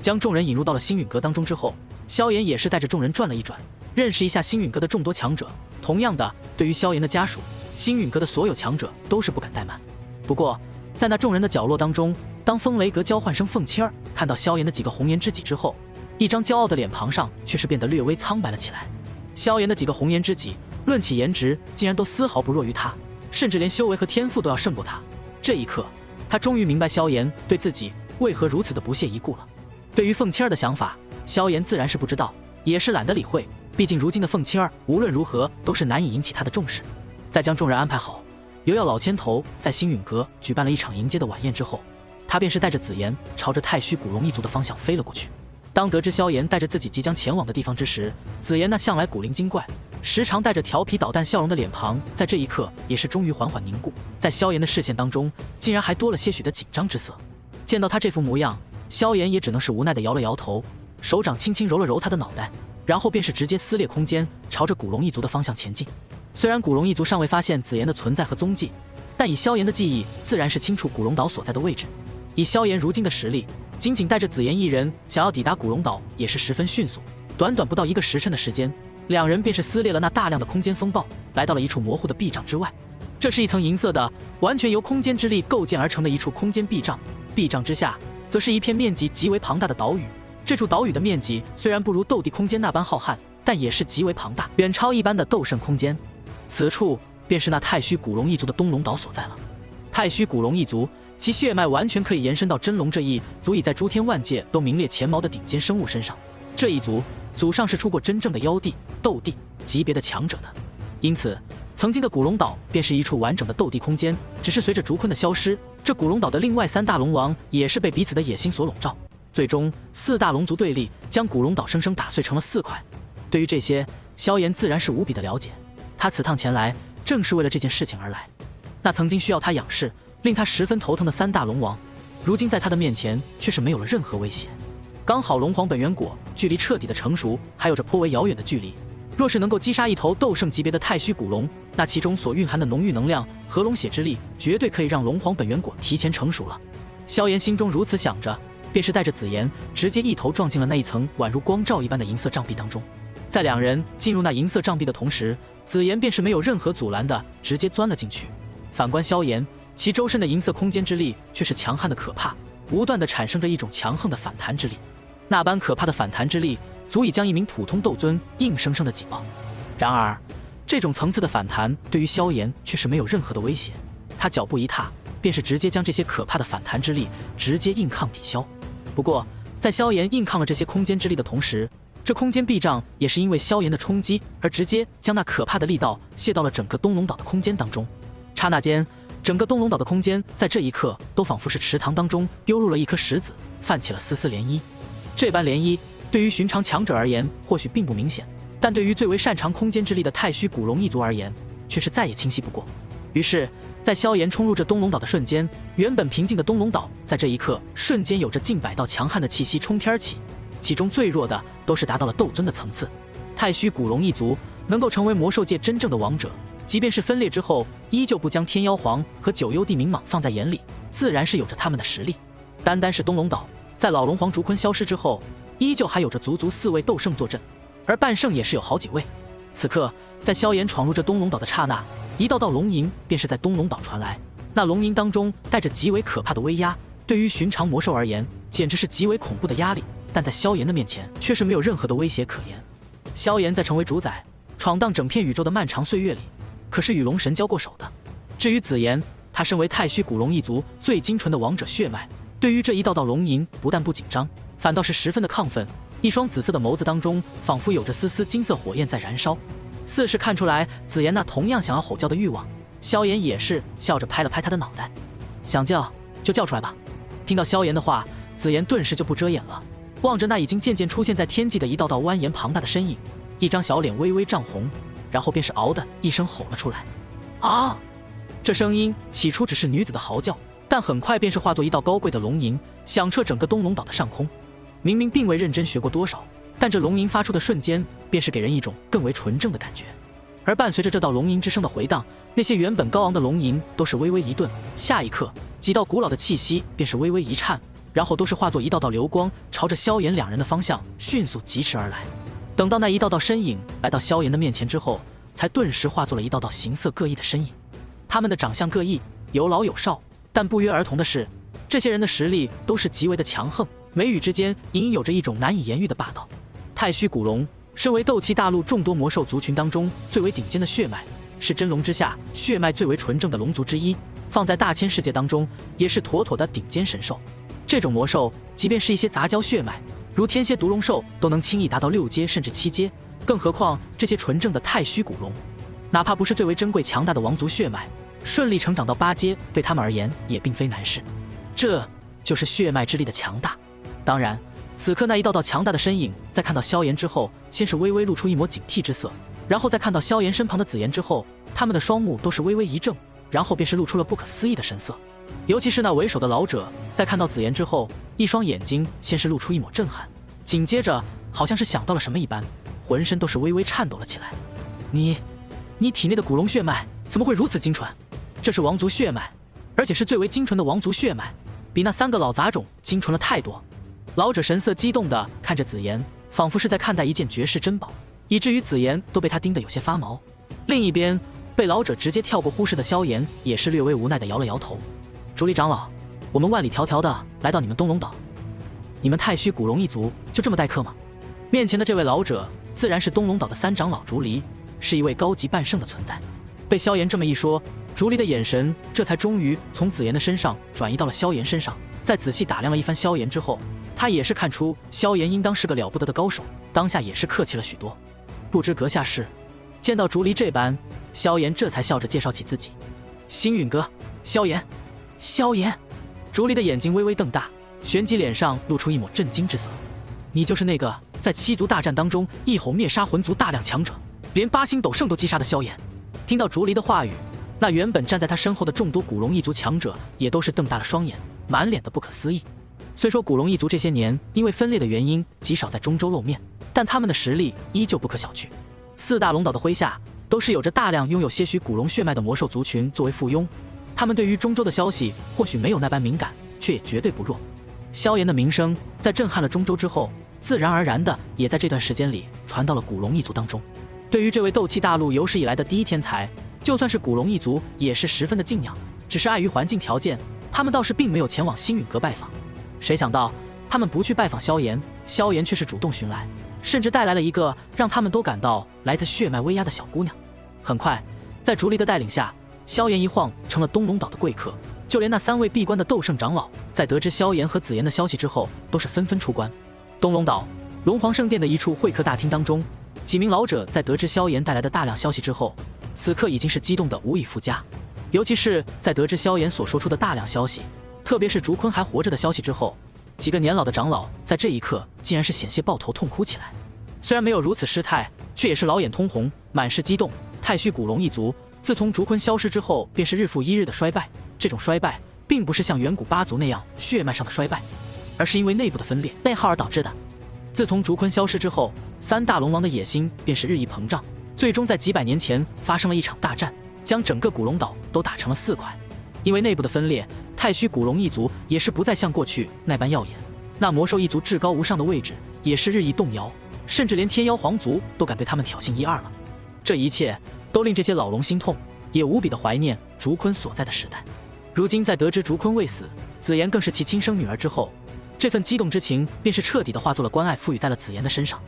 将众人引入到了星陨阁当中之后，萧炎也是带着众人转了一转，认识一下星陨阁的众多强者。同样的，对于萧炎的家属，星陨阁的所有强者都是不敢怠慢。不过，在那众人的角落当中，当风雷阁交换生凤七儿看到萧炎的几个红颜知己之后，一张骄傲的脸庞上却是变得略微苍白了起来。萧炎的几个红颜知己，论起颜值，竟然都丝毫不弱于他，甚至连修为和天赋都要胜过他。这一刻，他终于明白萧炎对自己为何如此的不屑一顾了。对于凤七儿的想法，萧炎自然是不知道，也是懒得理会。毕竟如今的凤七儿无论如何都是难以引起他的重视。在将众人安排好，由药老牵头在星陨阁举办了一场迎接的晚宴之后，他便是带着紫妍朝着太虚古龙一族的方向飞了过去。当得知萧炎带着自己即将前往的地方之时，紫妍那向来古灵精怪、时常带着调皮捣蛋笑容的脸庞，在这一刻也是终于缓缓凝固，在萧炎的视线当中，竟然还多了些许的紧张之色。见到他这副模样，萧炎也只能是无奈的摇了摇头，手掌轻轻揉了揉他的脑袋，然后便是直接撕裂空间，朝着古龙一族的方向前进。虽然古龙一族尚未发现紫妍的存在和踪迹，但以萧炎的记忆，自然是清楚古龙岛所在的位置。以萧炎如今的实力，仅仅带着紫妍一人想要抵达古龙岛也是十分迅速，短短不到1个时辰的时间，两人便是撕裂了那大量的空间风暴，来到了一处模糊的壁障之外。这是一层银色的，完全由空间之力构建而成的一处空间壁障，壁障之下则是一片面积极为庞大的岛屿。这处岛屿的面积虽然不如斗帝空间那般浩瀚，但也是极为庞大，远超一般的斗圣空间。此处便是那太虚古龙一族的东龙岛所在了。太虚古龙一族，其血脉完全可以延伸到真龙这一足以在诸天万界都名列前茅的顶尖生物身上。这一族祖上是出过真正的妖帝、斗帝级别的强者的，因此曾经的古龙岛便是一处完整的斗帝空间。只是随着竹坤的消失，这古龙岛的另外3大龙王也是被彼此的野心所笼罩，最终4大龙族对立，将古龙岛生生打碎成了4块。对于这些，萧炎自然是无比的了解，他此趟前来正是为了这件事情而来。那曾经需要他仰视、令他十分头疼的3大龙王，如今在他的面前却是没有了任何威胁。刚好龙皇本源果距离彻底的成熟还有着颇为遥远的距离，若是能够击杀一头斗圣级别的太虚古龙，那其中所蕴含的浓郁能量和龙血之力，绝对可以让龙皇本源果提前成熟了。萧炎心中如此想着，便是带着紫妍直接一头撞进了那一层宛如光照一般的银色障壁当中。在两人进入那银色障壁的同时，紫妍便是没有任何阻拦的直接钻了进去。反观萧炎，其周身的银色空间之力却是强悍的可怕，不断的产生着一种强横的反弹之力。那般可怕的反弹之力，足以将一名普通斗尊硬生生的挤爆。然而，这种层次的反弹对于萧炎却是没有任何的威胁，他脚步一踏，便是直接将这些可怕的反弹之力直接硬抗抵消。不过，在萧炎硬抗了这些空间之力的同时，这空间壁障也是因为萧炎的冲击而直接将那可怕的力道泄到了整个东龙岛的空间当中。刹那间，整个东龙岛的空间在这一刻都仿佛是池塘当中丢入了一颗石子，泛起了丝丝涟漪。这般涟漪对于寻常强者而言或许并不明显，但对于最为擅长空间之力的太虚古龙一族而言，却是再也清晰不过。于是，在萧炎冲入这东龙岛的瞬间，原本平静的东龙岛在这一刻瞬间有着近100道强悍的气息冲天起，其中最弱的都是达到了斗尊的层次。太虚古龙一族能够成为魔兽界真正的王者，即便是分裂之后依旧不将天妖皇和九幽地冥蟒放在眼里，自然是有着他们的实力。单单是东龙岛，在老龙皇竹坤消失之后，依旧还有着足足4位斗圣坐镇，而半圣也是有好几位。此刻，在萧炎闯入这东龙岛的刹那，一道道龙吟便是在东龙岛传来。那龙吟当中带着极为可怕的威压，对于寻常魔兽而言，简直是极为恐怖的压力。但在萧炎的面前，却是没有任何的威胁可言。萧炎在成为主宰、闯荡整片宇宙的漫长岁月里，可是与龙神交过手的。至于紫妍，他身为太虚古龙一族最精纯的王者血脉，对于这一道道龙吟不但不紧张，反倒是十分的亢奋。一双紫色的眸子当中，仿佛有着丝丝金色火焰在燃烧，似是看出来紫妍那同样想要吼叫的欲望。萧炎也是笑着拍了拍他的脑袋，想叫就叫出来吧。听到萧炎的话，紫妍顿时就不遮掩了，望着那已经渐渐出现在天际的一道道蜿蜒庞大的身影，一张小脸微微涨红，然后便是嗷的一声吼了出来。啊！这声音起初只是女子的嚎叫，但很快便是化作一道高贵的龙吟，响彻整个东龙岛的上空。明明并未认真学过多少，但这龙吟发出的瞬间，便是给人一种更为纯正的感觉。而伴随着这道龙吟之声的回荡，那些原本高昂的龙吟都是微微一顿，下一刻，几道古老的气息便是微微一颤，然后都是化作一道道流光，朝着萧炎两人的方向迅速疾驰而来。等到那一道道身影来到萧炎的面前之后，才顿时化作了一道道形色各异的身影。他们的长相各异，有老有少，但不约而同的是，这些人的实力都是极为的强横，眉宇之间隐有着一种难以言喻的霸道。太虚古龙身为斗气大陆众多魔兽族群当中最为顶尖的血脉，是真龙之下血脉最为纯正的龙族之一，放在大千世界当中也是妥妥的顶尖神兽。这种魔兽即便是一些杂交血脉，如天蝎毒龙兽都能轻易达到6阶甚至7阶，更何况这些纯正的太虚古龙，哪怕不是最为珍贵强大的王族血脉，顺利成长到8阶对他们而言也并非难事。这就是血脉之力的强大。当然此刻那一道道强大的身影在看到萧炎之后，先是微微露出一抹警惕之色，然后在看到萧炎身旁的紫妍之后，他们的双目都是微微一怔，然后便是露出了不可思议的神色。尤其是那为首的老者，在看到紫妍之后，一双眼睛先是露出一抹震撼，紧接着好像是想到了什么一般，浑身都是微微颤抖了起来。你体内的古龙血脉怎么会如此精纯？这是王族血脉，而且是最为精纯的王族血脉，比那3个老杂种精纯了太多。老者神色激动地看着紫妍，仿佛是在看待一件绝世珍宝，以至于紫妍都被他盯得有些发毛。另一边，被老者直接跳过忽视的萧炎也是略微无奈地摇了摇头。竹离长老，我们万里迢迢地来到你们东龙岛，你们太虚古龙一族就这么待客吗？面前的这位老者自然是东龙岛的3长老竹离，是一位高级半圣的存在。被萧炎这么一说，竹离的眼神这才终于从紫妍的身上转移到了萧炎身上。在仔细打量了一番萧炎之后，他也是看出萧炎应当是个了不得的高手，当下也是客气了许多。不知阁下是？见到竹离这般，萧炎这才笑着介绍起自己：星陨阁，萧炎。萧炎，竹离的眼睛微微瞪大，旋即脸上露出一抹震惊之色。你就是那个在7族大战当中一吼灭杀魂族大量强者，连8星斗圣都击杀的萧炎。听到竹离的话语，那原本站在他身后的众多古龙一族强者也都是瞪大了双眼，满脸的不可思议。虽说古龙一族这些年因为分裂的原因极少在中州露面，但他们的实力依旧不可小觑。4大龙岛的麾下都是有着大量拥有些许古龙血脉的魔兽族群作为附庸，他们对于中州的消息或许没有那般敏感，却也绝对不弱。萧炎的名声在震撼了中州之后，自然而然的也在这段时间里传到了古龙一族当中。对于这位斗气大陆有史以来的第一天才，就算是古龙一族也是十分的敬仰，只是碍于环境条件，他们倒是并没有前往星陨阁拜访。谁想到他们不去拜访萧炎，萧炎却是主动寻来，甚至带来了一个让他们都感到来自血脉威压的小姑娘。很快，在竹离的带领下，萧炎一晃成了东龙岛的贵客，就连那3位闭关的斗圣长老，在得知萧炎和紫妍的消息之后，都是纷纷出关。东龙岛龙皇圣殿的一处会客大厅当中，几名老者在得知萧炎带来的大量消息之后，此刻已经是激动得无以复加。尤其是在得知萧炎所说出的大量消息，特别是竹坤还活着的消息之后，几个年老的长老在这一刻竟然是险些抱头痛哭起来。虽然没有如此失态，却也是老眼通红，满是激动。太虚古龙一族自从竹坤消失之后，便是日复一日的衰败。这种衰败并不是像远古8族那样血脉上的衰败，而是因为内部的分裂内耗而导致的。自从竹坤消失之后，3大龙王的野心便是日益膨胀，最终在几百年前发生了一场大战，将整个古龙岛都打成了4块。因为内部的分裂，太虚古龙一族也是不再像过去那般耀眼，那魔兽一族至高无上的位置也是日益动摇，甚至连天妖皇族都敢对他们挑衅1、2了。这一切都令这些老龙心痛，也无比的怀念竹坤所在的时代。如今在得知竹坤未死，紫妍更是其亲生女儿之后，这份激动之情便是彻底的化作了关爱，赋予在了紫妍的身上。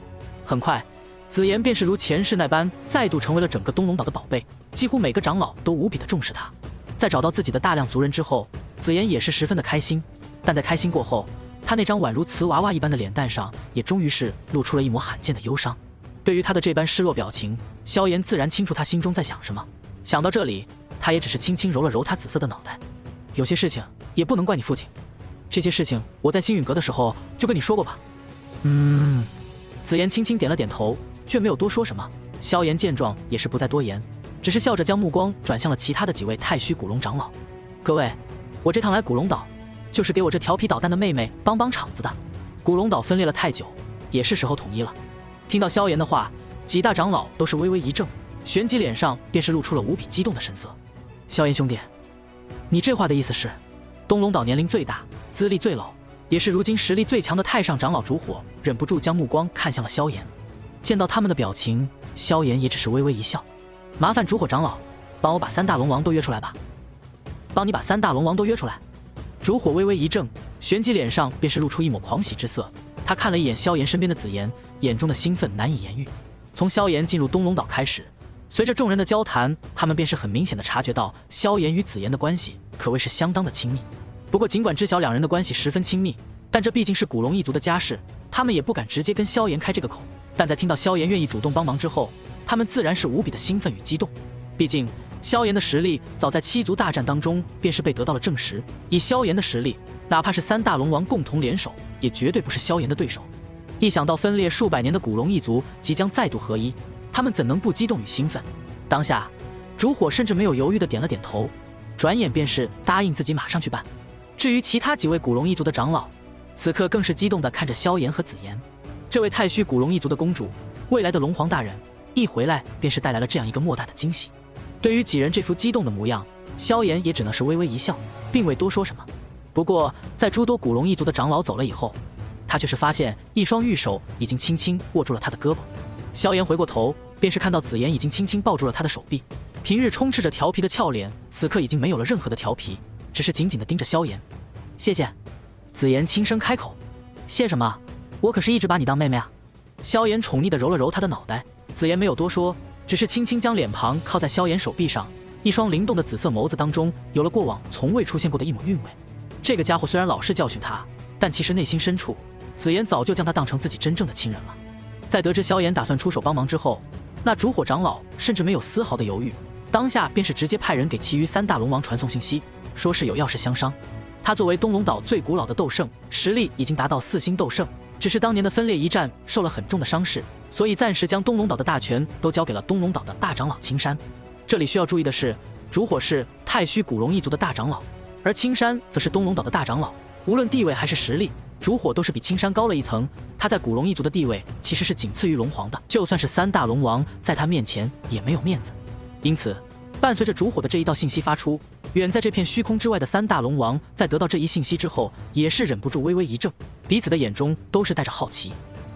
很快，紫妍便是如前世那般再度成为了整个东龙岛的宝贝，几乎每个长老都无比的重视她。在找到自己的大量族人之后，紫妍也是十分的开心，但在开心过后，她那张宛如瓷娃娃一般的脸蛋上也终于是露出了一抹罕见的忧伤。对于她的这般失落表情，萧炎自然清楚她心中在想什么。想到这里，他也只是轻轻揉了揉她紫色的脑袋。有些事情也不能怪你父亲，这些事情我在星陨阁的时候就跟你说过吧。紫妍轻轻点了点头，却没有多说什么。萧炎见状也是不再多言，只是笑着将目光转向了其他的几位太虚古龙长老。各位，我这趟来古龙岛，就是给我这调皮捣蛋的妹妹帮帮场子的。古龙岛分裂了太久，也是时候统一了。听到萧炎的话，几大长老都是微微一怔，旋即脸上便是露出了无比激动的神色。萧炎兄弟，你这话的意思是，东龙岛年龄最大、资历最老，也是如今实力最强的太上长老烛火忍不住将目光看向了萧炎。见到他们的表情，萧炎也只是微微一笑。麻烦烛火长老帮我把三大龙王都约出来吧。帮你把三大龙王都约出来。烛火微微一怔，旋即脸上便是露出一抹狂喜之色。他看了一眼萧炎身边的紫妍，眼中的兴奋难以言喻。从萧炎进入东龙岛开始，随着众人的交谈，他们便是很明显的察觉到萧炎与紫妍的关系可谓是相当的亲密。不过尽管知晓两人的关系十分亲密，但这毕竟是古龙一族的家事，他们也不敢直接跟萧炎开这个口。但在听到萧炎愿意主动帮忙之后，他们自然是无比的兴奋与激动。毕竟萧炎的实力早在七族大战当中便是被得到了证实，以萧炎的实力，哪怕是三大龙王共同联手，也绝对不是萧炎的对手。一想到分裂数百年的古龙一族即将再度合一，他们怎能不激动与兴奋？当下烛火甚至没有犹豫的点了点头，转眼便是答应自己马上去办。至于其他几位古龙一族的长老，此刻更是激动地看着萧炎和紫妍。这位太虚古龙一族的公主，未来的龙皇大人一回来便是带来了这样一个莫大的惊喜。对于几人这副激动的模样，萧炎也只能是微微一笑，并未多说什么。不过在诸多古龙一族的长老走了以后，他却是发现一双玉手已经轻轻握住了他的胳膊。萧炎回过头，便是看到紫妍已经轻轻抱住了他的手臂。平日充斥着调皮的俏脸，此刻已经没有了任何的调皮，只是紧紧地盯着萧炎。谢谢。紫妍轻声开口。谢什么？我可是一直把你当妹妹啊。萧炎宠溺地揉了揉他的脑袋。紫妍没有多说，只是轻轻将脸庞靠在萧炎手臂上，一双灵动的紫色眸子当中有了过往从未出现过的一抹韵味。这个家伙虽然老是教训他，但其实内心深处，紫妍早就将他当成自己真正的亲人了。在得知萧炎打算出手帮忙之后，那烛火长老甚至没有丝毫的犹豫，当下便是直接派人给其余三大龙王传送信息，说是有要事相商。他作为东龙岛最古老的斗圣，实力已经达到4星斗圣，只是当年的分裂一战受了很重的伤势，所以暂时将东龙岛的大权都交给了东龙岛的大长老青山。这里需要注意的是，烛火是太虚古龙一族的大长老，而青山则是东龙岛的大长老。无论地位还是实力，烛火都是比青山高了一层。他在古龙一族的地位其实是仅次于龙皇的，就算是三大龙王在他面前也没有面子。因此伴随着烛火的这一道信息发出，远在这片虚空之外的三大龙王在得到这一信息之后，也是忍不住微微一怔，彼此的眼中都是带着好奇。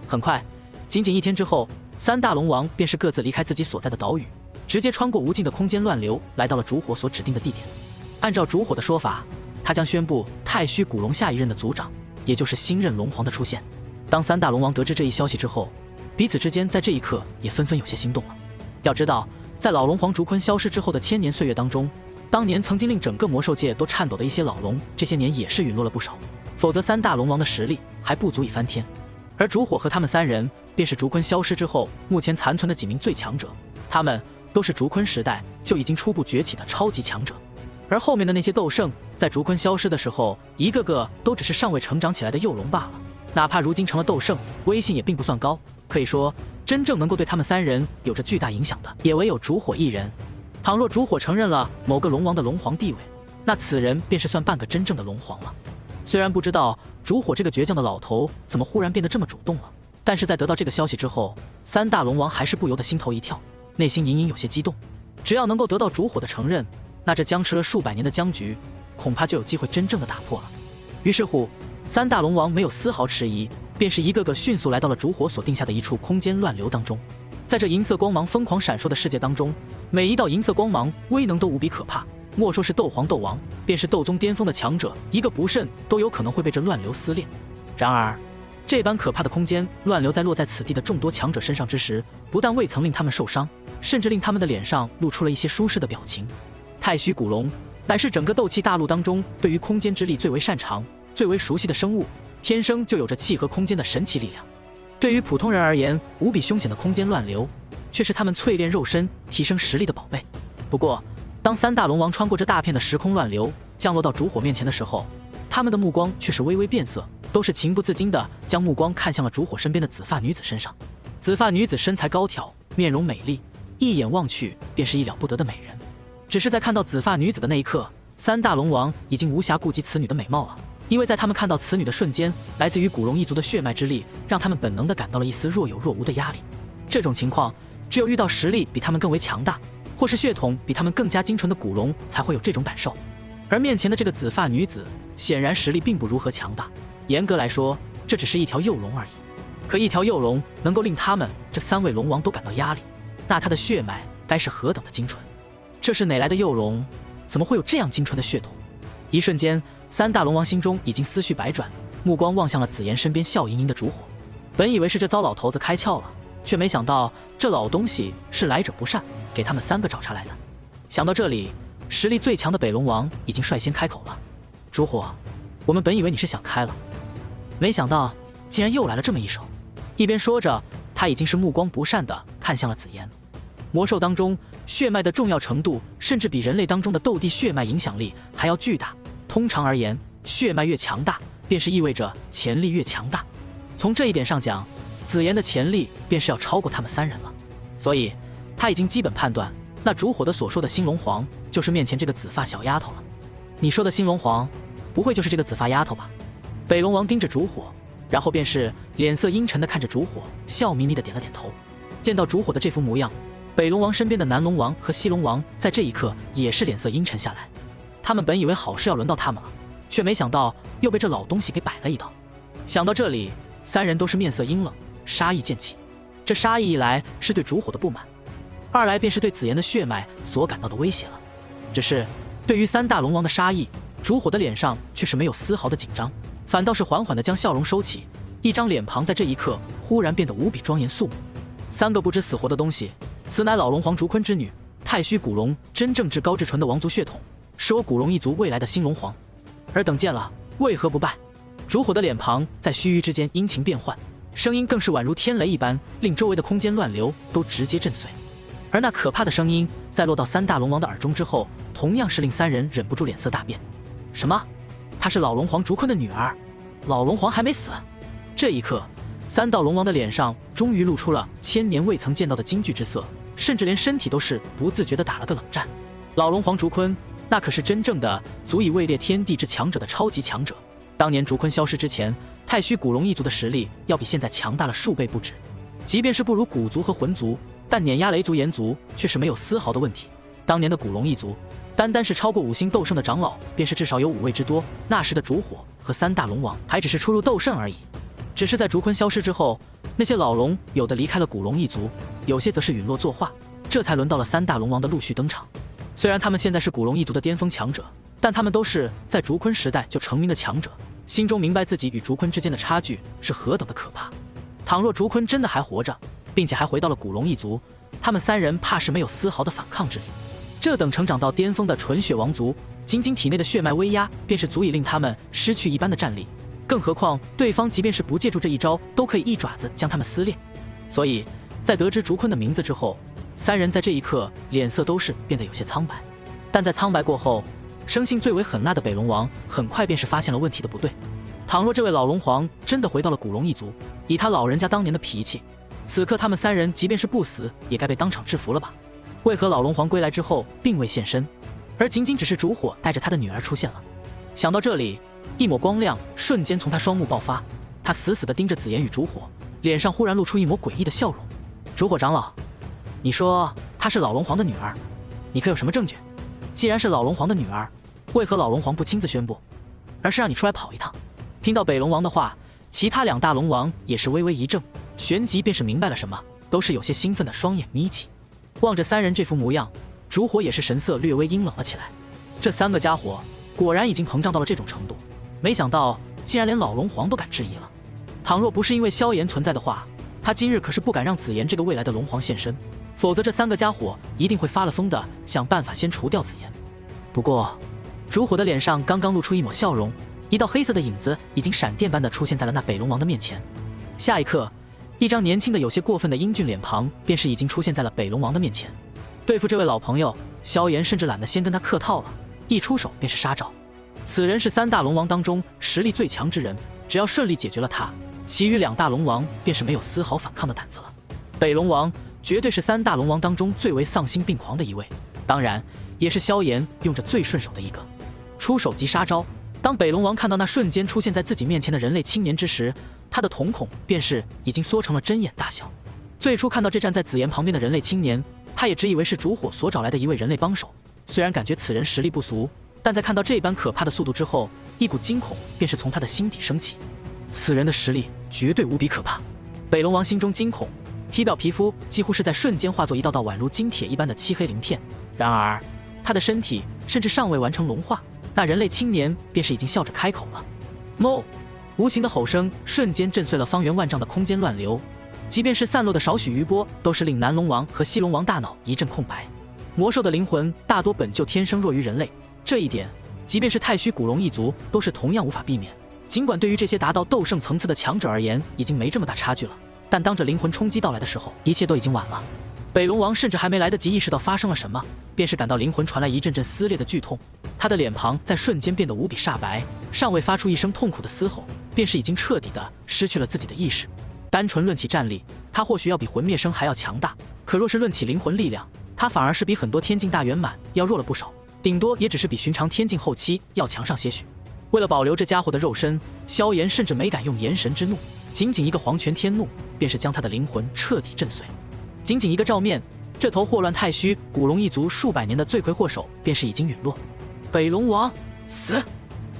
很快，仅仅1天之后，三大龙王便是各自离开自己所在的岛屿，直接穿过无尽的空间乱流，来到了烛火所指定的地点。按照烛火的说法，他将宣布太虚古龙下一任的族长，也就是新任龙皇的出现。当三大龙王得知这一消息之后，彼此之间在这一刻也纷纷有些心动了。要知道，在老龙皇烛坤消失之后的千年岁月当中，当年曾经令整个魔兽界都颤抖的一些老龙，这些年也是陨落了不少，否则三大龙王的实力还不足以翻天。而烛火和他们3人便是烛坤消失之后目前残存的几名最强者，他们都是烛坤时代就已经初步崛起的超级强者。而后面的那些斗圣，在烛坤消失的时候，一个个都只是尚未成长起来的幼龙罢了，哪怕如今成了斗圣，威信也并不算高。可以说，真正能够对他们3人有着巨大影响的，也唯有烛火一人。倘若烛火承认了某个龙王的龙皇地位，那此人便是算半个真正的龙皇了。虽然不知道烛火这个倔强的老头怎么忽然变得这么主动了，但是在得到这个消息之后，三大龙王还是不由得心头一跳，内心隐隐有些激动。只要能够得到烛火的承认，那这僵持了数百年的僵局，恐怕就有机会真正的打破了。于是乎，三大龙王没有丝毫迟疑，便是一个个迅速来到了烛火所定下的一处空间乱流当中。在这银色光芒疯狂闪烁的世界当中，每一道银色光芒威能都无比可怕，莫说是斗皇斗王，便是斗宗巅峰的强者，一个不慎都有可能会被这乱流撕裂。然而这般可怕的空间乱流在落在此地的众多强者身上之时，不但未曾令他们受伤，甚至令他们的脸上露出了一些舒适的表情。太虚古龙乃是整个斗气大陆当中对于空间之力最为擅长、最为熟悉的生物，天生就有着契合空间的神奇力量。对于普通人而言，无比凶险的空间乱流却是他们淬炼肉身、提升实力的宝贝。不过当三大龙王穿过这大片的时空乱流降落到烛火面前的时候，他们的目光却是微微变色，都是情不自禁地将目光看向了烛火身边的紫发女子身上。紫发女子身材高挑，面容美丽，一眼望去便是一了不得的美人。只是在看到紫发女子的那一刻，三大龙王已经无暇顾及此女的美貌了，因为在他们看到此女的瞬间，来自于古龙一族的血脉之力，让他们本能地感到了一丝若有若无的压力。这种情况，只有遇到实力比他们更为强大，或是血统比他们更加精纯的古龙才会有这种感受。而面前的这个紫发女子，显然实力并不如何强大，严格来说，这只是一条幼龙而已。可一条幼龙能够令他们这3位龙王都感到压力，那她的血脉该是何等的精纯？这是哪来的幼龙？怎么会有这样精纯的血统？一瞬间，三大龙王心中已经思绪百转，目光望向了紫妍身边笑盈盈的烛火。本以为是这糟老头子开窍了，却没想到这老东西是来者不善，给他们3个找茬来的。想到这里，实力最强的北龙王已经率先开口了：“烛火，我们本以为你是想开了，没想到竟然又来了这么一手。”一边说着，他已经是目光不善地看向了紫妍。魔兽当中，血脉的重要程度甚至比人类当中的斗帝血脉影响力还要巨大。通常而言，血脉越强大，便是意味着潜力越强大。从这一点上讲，紫妍的潜力便是要超过他们3人了。所以，他已经基本判断，那烛火的所说的新龙皇，就是面前这个紫发小丫头了。你说的新龙皇，不会就是这个紫发丫头吧？北龙王盯着烛火，然后便是脸色阴沉地看着烛火，笑眯眯地点了点头。见到烛火的这副模样，北龙王身边的南龙王和西龙王在这一刻也是脸色阴沉下来。他们本以为好事要轮到他们了，却没想到又被这老东西给摆了一道。想到这里，3人都是面色阴冷，杀意渐起。这杀意一来是对烛火的不满，二来便是对紫妍的血脉所感到的威胁了。只是对于3大龙王的杀意，烛火的脸上却是没有丝毫的紧张，反倒是缓缓地将笑容收起，一张脸庞在这一刻忽然变得无比庄严肃穆。3个不知死活的东西，此乃老龙皇烛坤之女，太虚古龙真正至高至纯的王族血统，是我古龙一族未来的新龙皇。尔等见了，为何不拜？烛火的脸庞在须臾之间阴晴变幻，声音更是宛如天雷一般，令周围的空间乱流都直接震碎。而那可怕的声音在落到3大龙王的耳中之后，同样是令3人忍不住脸色大变。什么？她是老龙皇烛坤的女儿？老龙皇还没死？这一刻，3道龙王的脸上终于露出了千年未曾见到的惊惧之色，甚至连身体都是不自觉地打了个冷战。老龙皇烛坤，那可是真正的足以位列天地之强者的超级强者。当年烛坤消失之前，太虚古龙一族的实力要比现在强大了数倍不止。即便是不如古族和魂族，但碾压雷族、炎族却是没有丝毫的问题。当年的古龙一族，单单是超过5星斗圣的长老，便是至少有5位之多。那时的烛火和3大龙王还只是初入斗圣而已。只是在烛坤消失之后，那些老龙有的离开了古龙一族，有些则是陨落作化，这才轮到了3大龙王的陆续登场。虽然他们现在是古龙一族的巅峰强者，但他们都是在烛坤时代就成名的强者，心中明白自己与烛坤之间的差距是何等的可怕。倘若烛坤真的还活着，并且还回到了古龙一族，他们3人怕是没有丝毫的反抗之力。这等成长到巅峰的纯血王族，仅仅体内的血脉威压便是足以令他们失去一般的战力，更何况对方即便是不借助这一招，都可以一爪子将他们撕裂。所以在得知烛坤的名字之后，3人在这一刻脸色都是变得有些苍白。但在苍白过后，生性最为狠辣的北龙王很快便是发现了问题的不对。倘若这位老龙皇真的回到了古龙一族，以他老人家当年的脾气，此刻他们3人即便是不死，也该被当场制服了吧？为何老龙皇归来之后并未现身，而仅仅只是烛火带着他的女儿出现了？想到这里，一抹光亮瞬间从他双目爆发，他死死地盯着紫妍与烛火，脸上忽然露出一抹诡异的笑容。烛火长老，你说她是老龙皇的女儿，你可有什么证据？既然是老龙皇的女儿，为何老龙皇不亲自宣布，而是让你出来跑一趟？听到北龙王的话，其他2大龙王也是微微一怔，旋即便是明白了什么，都是有些兴奋的双眼眯起。望着3人这副模样，烛火也是神色略微阴冷了起来。这3个家伙果然已经膨胀到了这种程度，没想到竟然连老龙皇都敢质疑了。倘若不是因为萧炎存在的话，他今日可是不敢让紫妍这个未来的龙皇现身，否则这3个家伙一定会发了疯的想办法先除掉紫妍。不过烛火的脸上刚刚露出一抹笑容，一道黑色的影子已经闪电般的出现在了那北龙王的面前。下一刻，一张年轻的有些过分的英俊脸庞便是已经出现在了北龙王的面前。对付这位老朋友，萧炎甚至懒得先跟他客套了，一出手便是杀招。此人是三大龙王当中实力最强之人，只要顺利解决了他，其余两大龙王便是没有丝毫反抗的胆子了。北龙王绝对是三大龙王当中最为丧心病狂的一位，当然也是萧炎用着最顺手的一个。出手即杀招，当北龙王看到那瞬间出现在自己面前的人类青年之时，他的瞳孔便是已经缩成了针眼大小。最初看到这站在紫妍旁边的人类青年，他也只以为是烛火所找来的一位人类帮手，虽然感觉此人实力不俗，但在看到这般可怕的速度之后，一股惊恐便是从他的心底升起。此人的实力绝对无比可怕。北龙王心中惊恐，体表皮肤几乎是在瞬间化作一道道宛如金铁一般的漆黑鳞片。然而他的身体甚至尚未完成融化，那人类青年便是已经笑着开口了。哞！无形的吼声瞬间震碎了方圆万丈的空间乱流，即便是散落的少许余波，都是令南龙王和西龙王大脑一阵空白。魔兽的灵魂大多本就天生弱于人类，这一点即便是太虚古龙一族都是同样无法避免。尽管对于这些达到斗圣层次的强者而言已经没这么大差距了，但当着灵魂冲击到来的时候，一切都已经晚了。北龙王甚至还没来得及意识到发生了什么，便是感到灵魂传来一阵阵撕裂的剧痛，他的脸庞在瞬间变得无比煞白，尚未发出一声痛苦的嘶吼，便是已经彻底的失去了自己的意识。单纯论起战力，他或许要比魂灭生还要强大，可若是论起灵魂力量，他反而是比很多天境大圆满要弱了不少，顶多也只是比寻常天境后期要强上些许。为了保留这家伙的肉身，萧炎甚至没敢用炎神之怒，仅仅一个黄泉天怒便是将他的灵魂彻底震碎。仅仅一个照面，这头祸乱太虚古龙一族数百年的罪魁祸首便是已经陨落。北龙王死！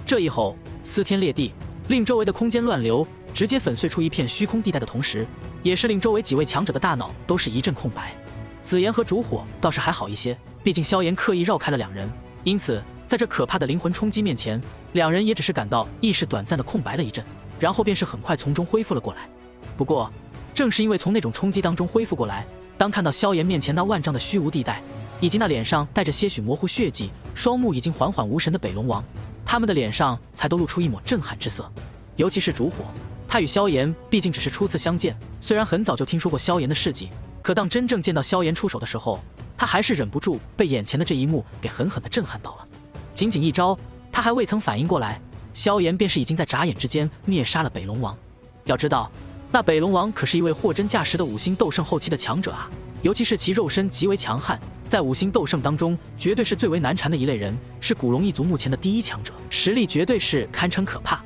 这一吼撕天裂地，令周围的空间乱流直接粉碎出一片虚空地带的同时，也是令周围几位强者的大脑都是一阵空白。紫炎和烛火倒是还好一些，毕竟萧炎刻意绕开了两人，因此在这可怕的灵魂冲击面前，两人也只是感到意识短暂的空白了一阵，然后便是很快从中恢复了过来。不过正是因为从那种冲击当中恢复过来，当看到萧炎面前那万丈的虚无地带，以及那脸上带着些许模糊血迹、双目已经缓缓无神的北龙王，他们的脸上才都露出一抹震撼之色。尤其是烛火，他与萧炎毕竟只是初次相见，虽然很早就听说过萧炎的事迹，可当真正见到萧炎出手的时候，他还是忍不住被眼前的这一幕给狠狠地震撼到了。仅仅一招，他还未曾反应过来，萧炎便是已经在眨眼之间灭杀了北龙王。要知道，那北龙王可是一位货真价实的5星斗圣后期的强者啊，尤其是其肉身极为强悍，在5星斗圣当中绝对是最为难缠的一类人，是古龙一族目前的第一强者，实力绝对是堪称可怕。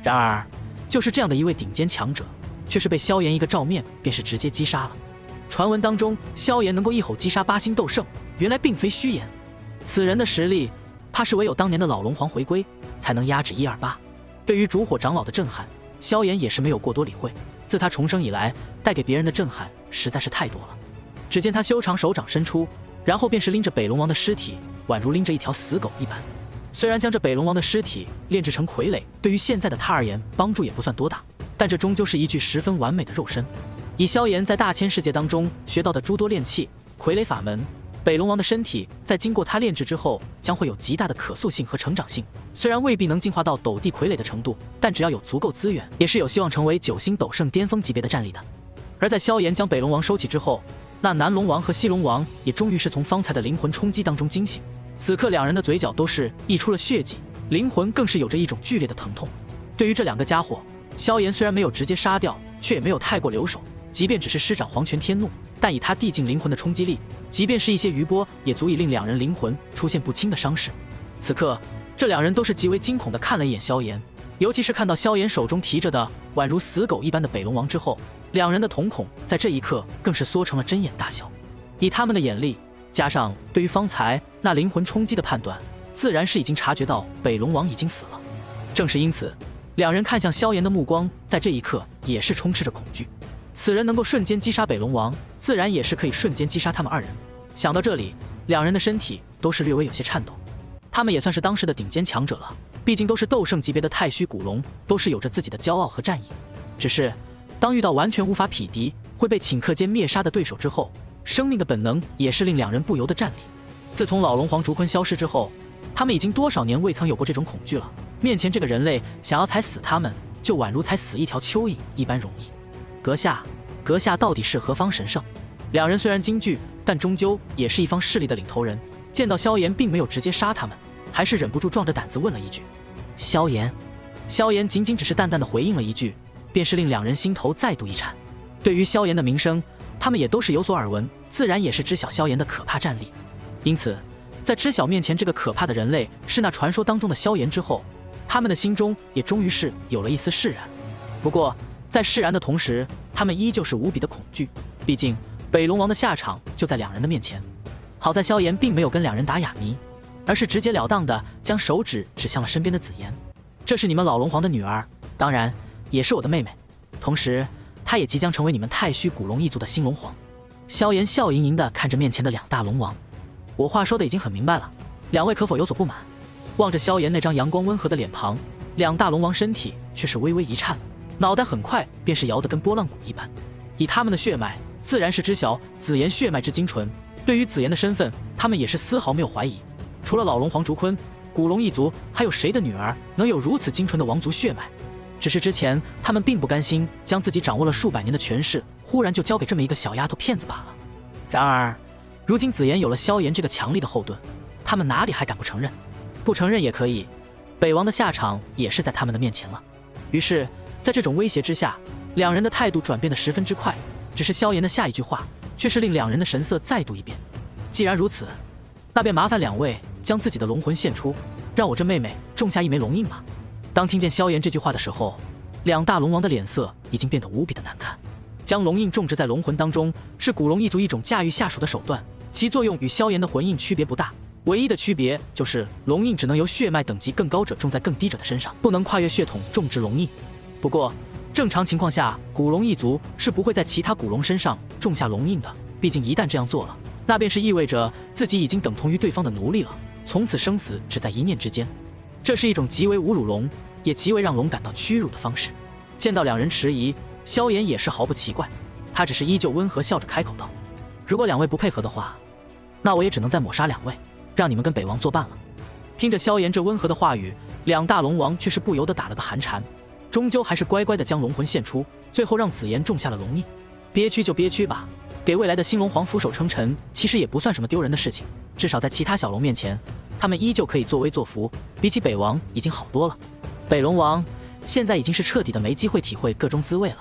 然而就是这样的一位顶尖强者，却是被萧炎一个照面便是直接击杀了。传闻当中萧炎能够一吼击杀8星斗圣，原来并非虚言，此人的实力怕是唯有当年的老龙皇回归才能压制128。对于烛火长老的震撼，萧炎也是没有过多理会，自他重生以来带给别人的震撼实在是太多了。只见他修长手掌伸出，然后便是拎着北龙王的尸体，宛如拎着一条死狗一般。虽然将这北龙王的尸体炼制成傀儡对于现在的他而言帮助也不算多大，但这终究是一具十分完美的肉身。以萧炎在大千世界当中学到的诸多炼器、傀儡法门，北龙王的身体在经过他炼制之后将会有极大的可塑性和成长性，虽然未必能进化到斗帝傀儡的程度，但只要有足够资源，也是有希望成为9星斗圣巅峰级别的战力的。而在萧炎将北龙王收起之后，那南龙王和西龙王也终于是从方才的灵魂冲击当中惊醒，此刻两人的嘴角都是溢出了血迹，灵魂更是有着一种剧烈的疼痛。对于这两个家伙，萧炎虽然没有直接杀掉，却也没有太过留手，即便只是施展黄泉天怒，但以他递进灵魂的冲击力，即便是一些余波也足以令两人灵魂出现不轻的伤势。此刻这两人都是极为惊恐地看了一眼萧炎，尤其是看到萧炎手中提着的宛如死狗一般的北龙王之后，两人的瞳孔在这一刻更是缩成了针眼大小。以他们的眼力，加上对于方才那灵魂冲击的判断，自然是已经察觉到北龙王已经死了。正是因此，两人看向萧炎的目光在这一刻也是充斥着恐惧。此人能够瞬间击杀北龙王，自然也是可以瞬间击杀他们二人。想到这里，两人的身体都是略微有些颤抖。他们也算是当时的顶尖强者了，毕竟都是斗圣级别的太虚古龙，都是有着自己的骄傲和战意。只是当遇到完全无法匹敌、会被顷刻间灭杀的对手之后，生命的本能也是令两人不由得战栗。自从老龙皇烛坤消失之后，他们已经多少年未曾有过这种恐惧了。面前这个人类想要踩死他们，就宛如踩死一条蚯蚓一般容易。阁下到底是何方神圣？两人虽然惊惧，但终究也是一方势力的领头人，见到萧炎并没有直接杀他们，还是忍不住壮着胆子问了一句：“萧炎。”萧炎仅仅只是淡淡的回应了一句，便是令两人心头再度一颤。对于萧炎的名声，他们也都是有所耳闻，自然也是知晓萧炎的可怕战力。因此，在知晓面前这个可怕的人类是那传说当中的萧炎之后，他们的心中也终于是有了一丝释然。不过，在释然的同时，他们依旧是无比的恐惧，毕竟北龙王的下场就在两人的面前。好在萧炎并没有跟两人打哑谜，而是直截了当的将手指指向了身边的紫妍。这是你们老龙皇的女儿，当然也是我的妹妹，同时她也即将成为你们太虚古龙一族的新龙皇。萧炎笑盈盈地看着面前的两大龙王，我话说的已经很明白了，两位可否有所不满？望着萧炎那张阳光温和的脸庞，两大龙王身体却是微微一颤，脑袋很快便是摇得跟拨浪鼓一般。以他们的血脉，自然是知晓紫妍血脉之精纯，对于紫妍的身份，他们也是丝毫没有怀疑。除了老龙皇竹坤，古龙一族还有谁的女儿能有如此精纯的王族血脉？只是之前他们并不甘心将自己掌握了数百年的权势，忽然就交给这么一个小丫头片子罢了。然而，如今紫妍有了萧炎这个强力的后盾，他们哪里还敢不承认？不承认也可以，北王的下场也是在他们的面前了。于是，在这种威胁之下，两人的态度转变得十分之快。只是萧炎的下一句话，却是令两人的神色再度一变。既然如此，那便麻烦两位将自己的龙魂献出，让我这妹妹种下一枚龙印吧。当听见萧炎这句话的时候，两大龙王的脸色已经变得无比的难看。将龙印种植在龙魂当中，是古龙一族一种驾驭下属的手段，其作用与萧炎的魂印区别不大，唯一的区别就是龙印只能由血脉等级更高者种在更低者的身上，不能跨越血统种植龙印。不过，正常情况下，古龙一族是不会在其他古龙身上种下龙印的，毕竟一旦这样做了，那便是意味着自己已经等同于对方的奴隶了，从此生死只在一念之间。这是一种极为侮辱龙，也极为让龙感到屈辱的方式。见到两人迟疑，萧炎也是毫不奇怪，他只是依旧温和笑着开口道：“如果两位不配合的话，那我也只能再抹杀两位，让你们跟北王作伴了。”听着萧炎这温和的话语，两大龙王却是不由得打了个寒颤，终究还是乖乖地将龙魂献出，最后让紫妍种下了龙印。憋屈就憋屈吧，给未来的新龙皇俯首称臣，其实也不算什么丢人的事情，至少在其他小龙面前，他们依旧可以作威作福，比起北王已经好多了。北龙王现在已经是彻底的没机会体会各种滋味了。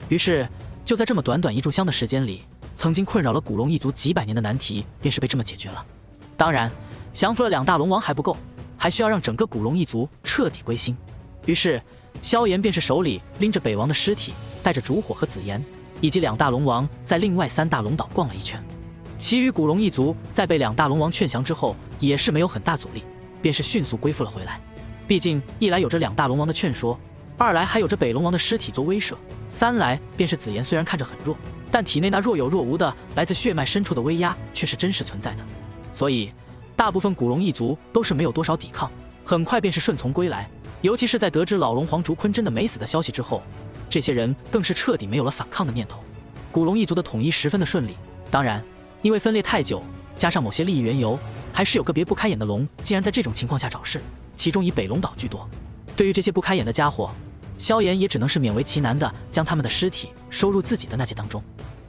于是，就在这么短短一炷香的时间里，曾经困扰了古龙一族几百年的难题，便是被这么解决了。当然，降服了两大龙王还不够，还需要让整个古龙一族彻底归心。于是，萧炎便是手里拎着北王的尸体，带着烛火和紫妍，以及两大龙王在另外三大龙岛逛了一圈。其余古龙一族在被两大龙王劝降之后，也是没有很大阻力，便是迅速归附了回来。毕竟一来有着两大龙王的劝说，二来还有着北龙王的尸体做威慑，三来便是紫妍虽然看着很弱，但体内那若有若无的来自血脉深处的威压却是真实存在的。所以大部分古龙一族都是没有多少抵抗，很快便是顺从归来。尤其是在得知老龙皇竹坤真的没死的消息之后，这些人更是彻底没有了反抗的念头。古龙一族的统一十分的顺利，当然因为分裂太久，加上某些利益缘由，还是有个别不开眼的龙竟然在这种情况下找事，其中以北龙岛居多。对于这些不开眼的家伙，萧炎也只能是勉为其难的将他们的尸体收入自己的那界当中。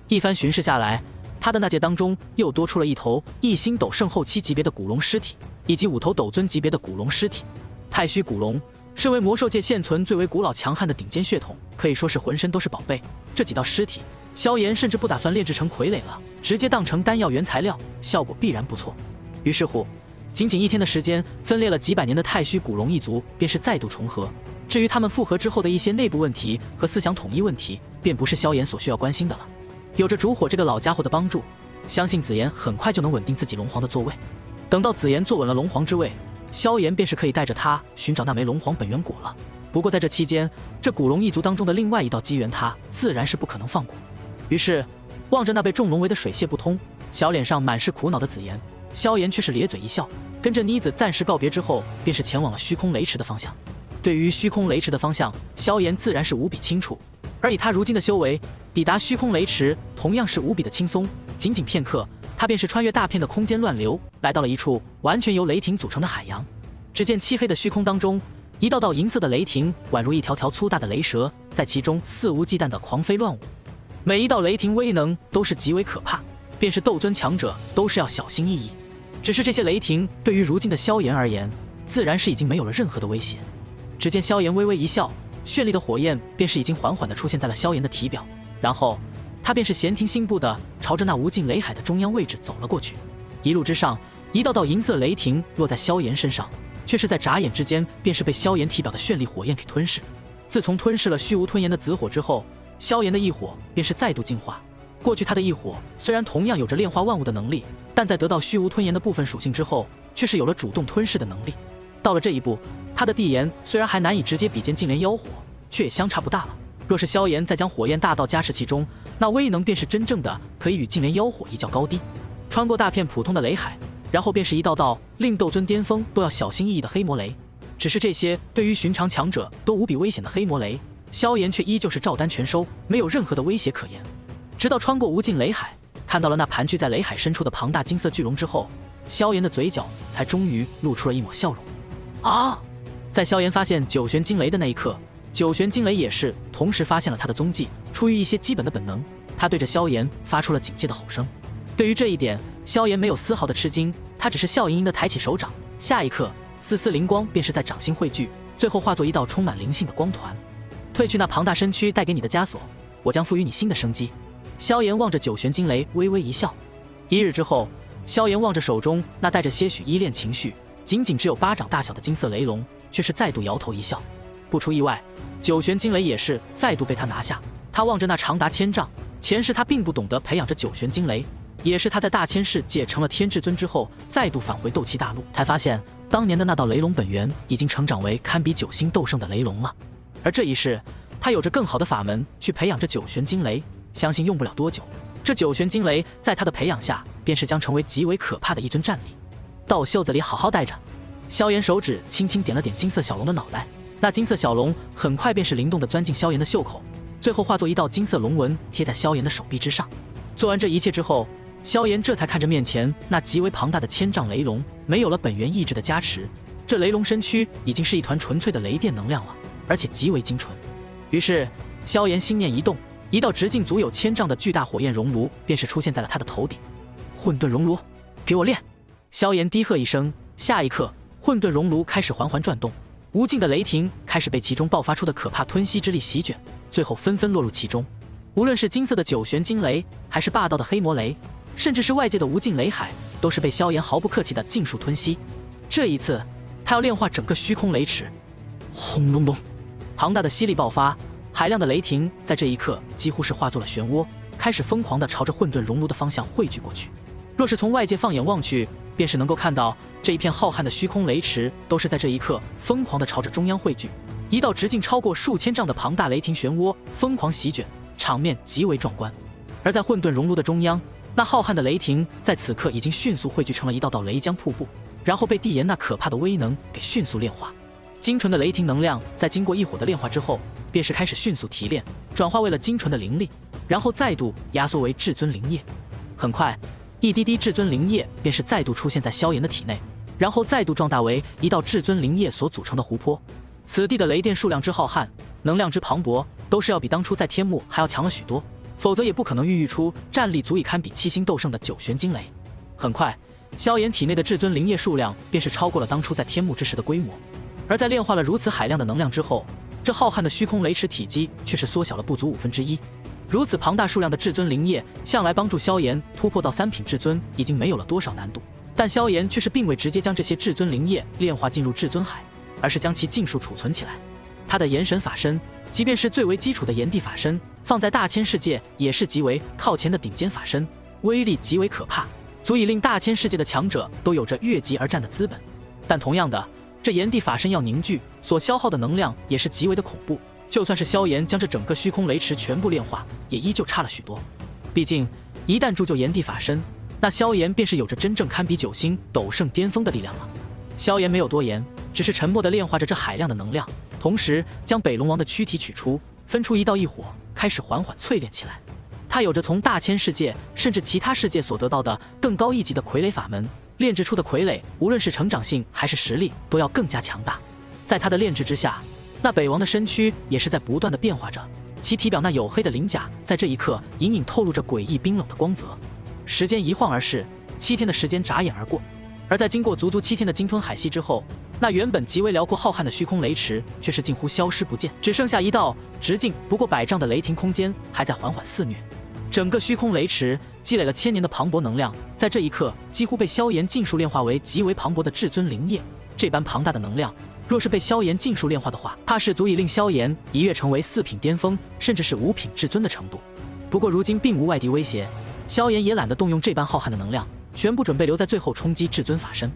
一番巡视下来，他的那界当中又多出了一头1星斗圣后期级别的古龙尸体，以及5头斗尊级别的古龙尸体。太虚古龙身为魔兽界现存最为古老强悍的顶尖血统，可以说是浑身都是宝贝。这几道尸体，萧炎甚至不打算炼制成傀儡了，直接当成丹药原材料，效果必然不错。于是乎，仅仅1天的时间，分裂了几百年的太虚古龙一族便是再度重合。至于他们复合之后的一些内部问题和思想统一问题，便不是萧炎所需要关心的了。有着烛火这个老家伙的帮助，相信紫妍很快就能稳定自己龙皇的座位。等到紫妍坐稳了龙皇之位，萧炎便是可以带着他寻找那枚龙皇本源果了。不过在这期间，这古龙一族当中的另外一道机缘，他自然是不可能放过。于是，望着那被众龙围得水泄不通、小脸上满是苦恼的紫妍，萧炎却是咧嘴一笑，跟着妮子暂时告别之后，便是前往了虚空雷池的方向。对于虚空雷池的方向，萧炎自然是无比清楚，而以他如今的修为，抵达虚空雷池同样是无比的轻松。仅仅片刻，他便是穿越大片的空间乱流，来到了一处完全由雷霆组成的海洋。只见漆黑的虚空当中，一道道银色的雷霆宛如一条条粗大的雷蛇，在其中肆无忌惮地狂飞乱舞。每一道雷霆威能都是极为可怕，便是斗尊强者都是要小心翼翼。只是这些雷霆对于如今的萧炎而言，自然是已经没有了任何的威胁。只见萧炎微微一笑，绚丽的火焰便是已经缓缓地出现在了萧炎的体表，然后他便是闲庭信步地朝着那无尽雷海的中央位置走了过去。一路之上，一道道银色雷霆落在萧炎身上，却是在眨眼之间便是被萧炎体表的绚丽火焰给吞噬。自从吞噬了虚无吞炎的紫火之后，萧炎的异火便是再度进化。过去他的异火虽然同样有着炼化万物的能力，但在得到虚无吞炎的部分属性之后，却是有了主动吞噬的能力。到了这一步，他的地炎虽然还难以直接比肩净莲妖火，却也相差不大了。若是萧炎再将火焰大道加持其中，那威能便是真正的可以与净莲妖火一较高低。穿过大片普通的雷海，然后便是一道道令斗尊巅峰都要小心翼翼的黑魔雷。只是这些对于寻常强者都无比危险的黑魔雷，萧炎却依旧是照单全收，没有任何的威胁可言。直到穿过无尽雷海，看到了那盘踞在雷海深处的庞大金色巨龙之后，萧炎的嘴角才终于露出了一抹笑容。啊！在萧炎发现九玄惊雷的那一刻，九玄惊雷也是同时发现了他的踪迹。出于一些基本的本能，他对着萧炎发出了警戒的吼声。对于这一点，萧炎没有丝毫的吃惊，他只是笑盈盈的抬起手掌，下一刻，丝丝灵光便是在掌心汇聚，最后化作一道充满灵性的光团。褪去那庞大身躯带给你的枷锁，我将赋予你新的生机。萧炎望着九玄惊雷微微一笑。一日之后，萧炎望着手中那带着些许依恋情绪，仅仅只有巴掌大小的金色雷龙，却是再度摇头一笑。不出意外，九玄惊雷也是再度被他拿下。他望着那长达1000丈，前世他并不懂得培养着九玄惊雷，也是他在大千世界成了天至尊之后，再度返回斗气大陆，才发现当年的那道雷龙本源已经成长为堪比9星斗圣的雷龙了。而这一世，他有着更好的法门去培养着九玄惊雷，相信用不了多久，这九玄惊雷在他的培养下，便是将成为极为可怕的一尊战力。到我袖子里好好待着。萧炎手指轻轻点了点金色小龙的脑袋，那金色小龙很快便是灵动地钻进萧炎的袖口，最后化作一道金色龙纹贴在萧炎的手臂之上。做完这一切之后，萧炎这才看着面前那极为庞大的1000丈雷龙，没有了本源意志的加持，这雷龙身躯已经是一团纯粹的雷电能量了，而且极为精纯。于是萧炎心念一动，一道直径足有1000丈的巨大火焰熔炉便是出现在了他的头顶。混沌熔炉，给我练！萧炎低喝一声，下一刻，混沌熔炉开始缓缓转动，无尽的雷霆开始被其中爆发出的可怕吞吸之力席卷，最后纷纷落入其中。无论是金色的九玄惊雷，还是霸道的黑魔雷，甚至是外界的无尽雷海，都是被萧炎毫不客气的尽数吞吸。这一次，他要炼化整个虚空雷池。轰隆隆，庞大的吸力爆发，海量的雷霆在这一刻几乎是化作了漩涡，开始疯狂地朝着混沌熔炉的方向汇聚过去。若是从外界放眼望去，便是能够看到这一片浩瀚的虚空雷池都是在这一刻疯狂地朝着中央汇聚，一道直径超过数千丈的庞大雷霆漩涡疯狂席卷，场面极为壮观。而在混沌熔炉的中央，那浩瀚的雷霆在此刻已经迅速汇聚成了一道道雷浆瀑布，然后被地炎那可怕的威能给迅速炼化。精纯的雷霆能量在经过一火的炼化之后，便是开始迅速提炼，转化为了精纯的灵力，然后再度压缩为至尊灵液。很快，一滴滴至尊灵液便是再度出现在萧炎的体内，然后再度壮大为一道至尊灵液所组成的湖泊。此地的雷电数量之浩瀚，能量之磅礴，都是要比当初在天幕还要强了许多，否则也不可能孕育出战力足以堪比7星斗圣的九玄惊雷。很快，萧炎体内的至尊灵液数量便是超过了当初在天幕之时的规模。而在炼化了如此海量的能量之后，这浩瀚的虚空雷池体积却是缩小了不足1/5。如此庞大数量的至尊灵液，向来帮助萧炎突破到3品至尊已经没有了多少难度，但萧炎却是并未直接将这些至尊灵液炼化进入至尊海，而是将其尽数储存起来。他的炎神法身，即便是最为基础的炎帝法身，放在大千世界也是极为靠前的顶尖法身，威力极为可怕，足以令大千世界的强者都有着越级而战的资本。但同样的，这炎帝法身要凝聚所消耗的能量也是极为的恐怖，就算是萧炎将这整个虚空雷池全部炼化，也依旧差了许多。毕竟一旦铸就炎帝法身，那萧炎便是有着真正堪比9星斗圣巅峰的力量了。萧炎没有多言，只是沉默地炼化着这海量的能量，同时将北龙王的躯体取出，分出一道异火，开始缓缓淬炼起来。他有着从大千世界甚至其他世界所得到的更高一级的傀儡法门，炼制出的傀儡无论是成长性还是实力都要更加强大。在他的炼制之下，那北王的身躯也是在不断的变化着，其体表那黝黑的鳞甲在这一刻隐隐透露着诡异冰冷的光泽。时间一晃而逝，7天的时间眨眼而过。而在经过足足7天的鲸吞海息之后，那原本极为辽阔浩瀚的虚空雷池却是近乎消失不见，只剩下一道直径不过100丈的雷霆空间还在缓缓肆虐。整个虚空雷池积累了1000年的磅礴能量，在这一刻几乎被萧炎尽数炼化为极为磅礴的至尊灵液。这般庞大的能量，若是被萧炎尽数炼化的话，怕是足以令萧炎一跃成为4品巅峰，甚至是5品至尊的程度。不过如今并无外敌威胁，萧炎也懒得动用这般浩瀚的能量，全部准备留在最后冲击至尊法身。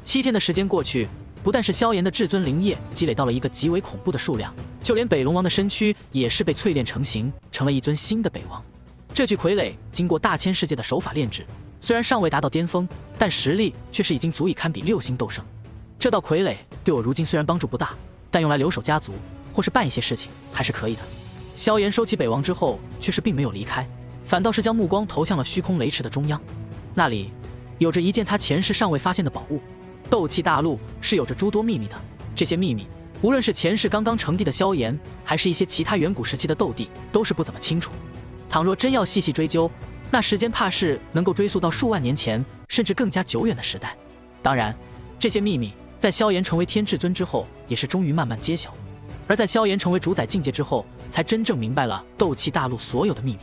7天的时间过去，不但是萧炎的至尊灵液积累到了一个极为恐怖的数量，就连北龙王的身躯也是被淬炼成型，成了一尊新的北王。这具傀儡经过大千世界的手法炼制，虽然尚未达到巅峰，但实力却是已经足以堪比6星斗圣。这道傀儡对我如今虽然帮助不大，但用来留守家族或是办一些事情还是可以的。萧炎收起北王之后，却是并没有离开，反倒是将目光投向了虚空雷池的中央。那里有着一件他前世尚未发现的宝物。斗气大陆是有着诸多秘密的，这些秘密无论是前世刚刚成帝的萧炎，还是一些其他远古时期的斗帝，都是不怎么清楚。倘若真要细细追究，那时间怕是能够追溯到数万年前，甚至更加久远的时代。当然，这些秘密在萧炎成为天至尊之后，也是终于慢慢揭晓。而在萧炎成为主宰境界之后，才真正明白了斗气大陆所有的秘密。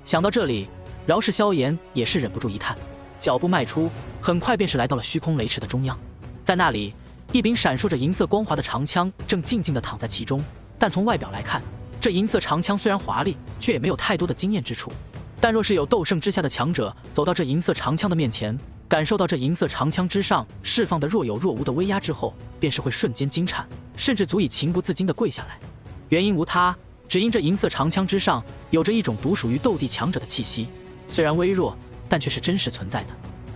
想到这里，饶是萧炎也是忍不住一叹，脚步迈出，很快便是来到了虚空雷池的中央。在那里，一柄闪烁着银色光华的长枪正静静地躺在其中，但从外表来看，这银色长枪虽然华丽，却也没有太多的惊艳之处。但若是有斗圣之下的强者走到这银色长枪的面前，感受到这银色长枪之上释放的若有若无的威压之后，便是会瞬间惊颤，甚至足以情不自禁地跪下来。原因无他，只因这银色长枪之上有着一种独属于斗帝强者的气息，虽然微弱，但却是真实存在的。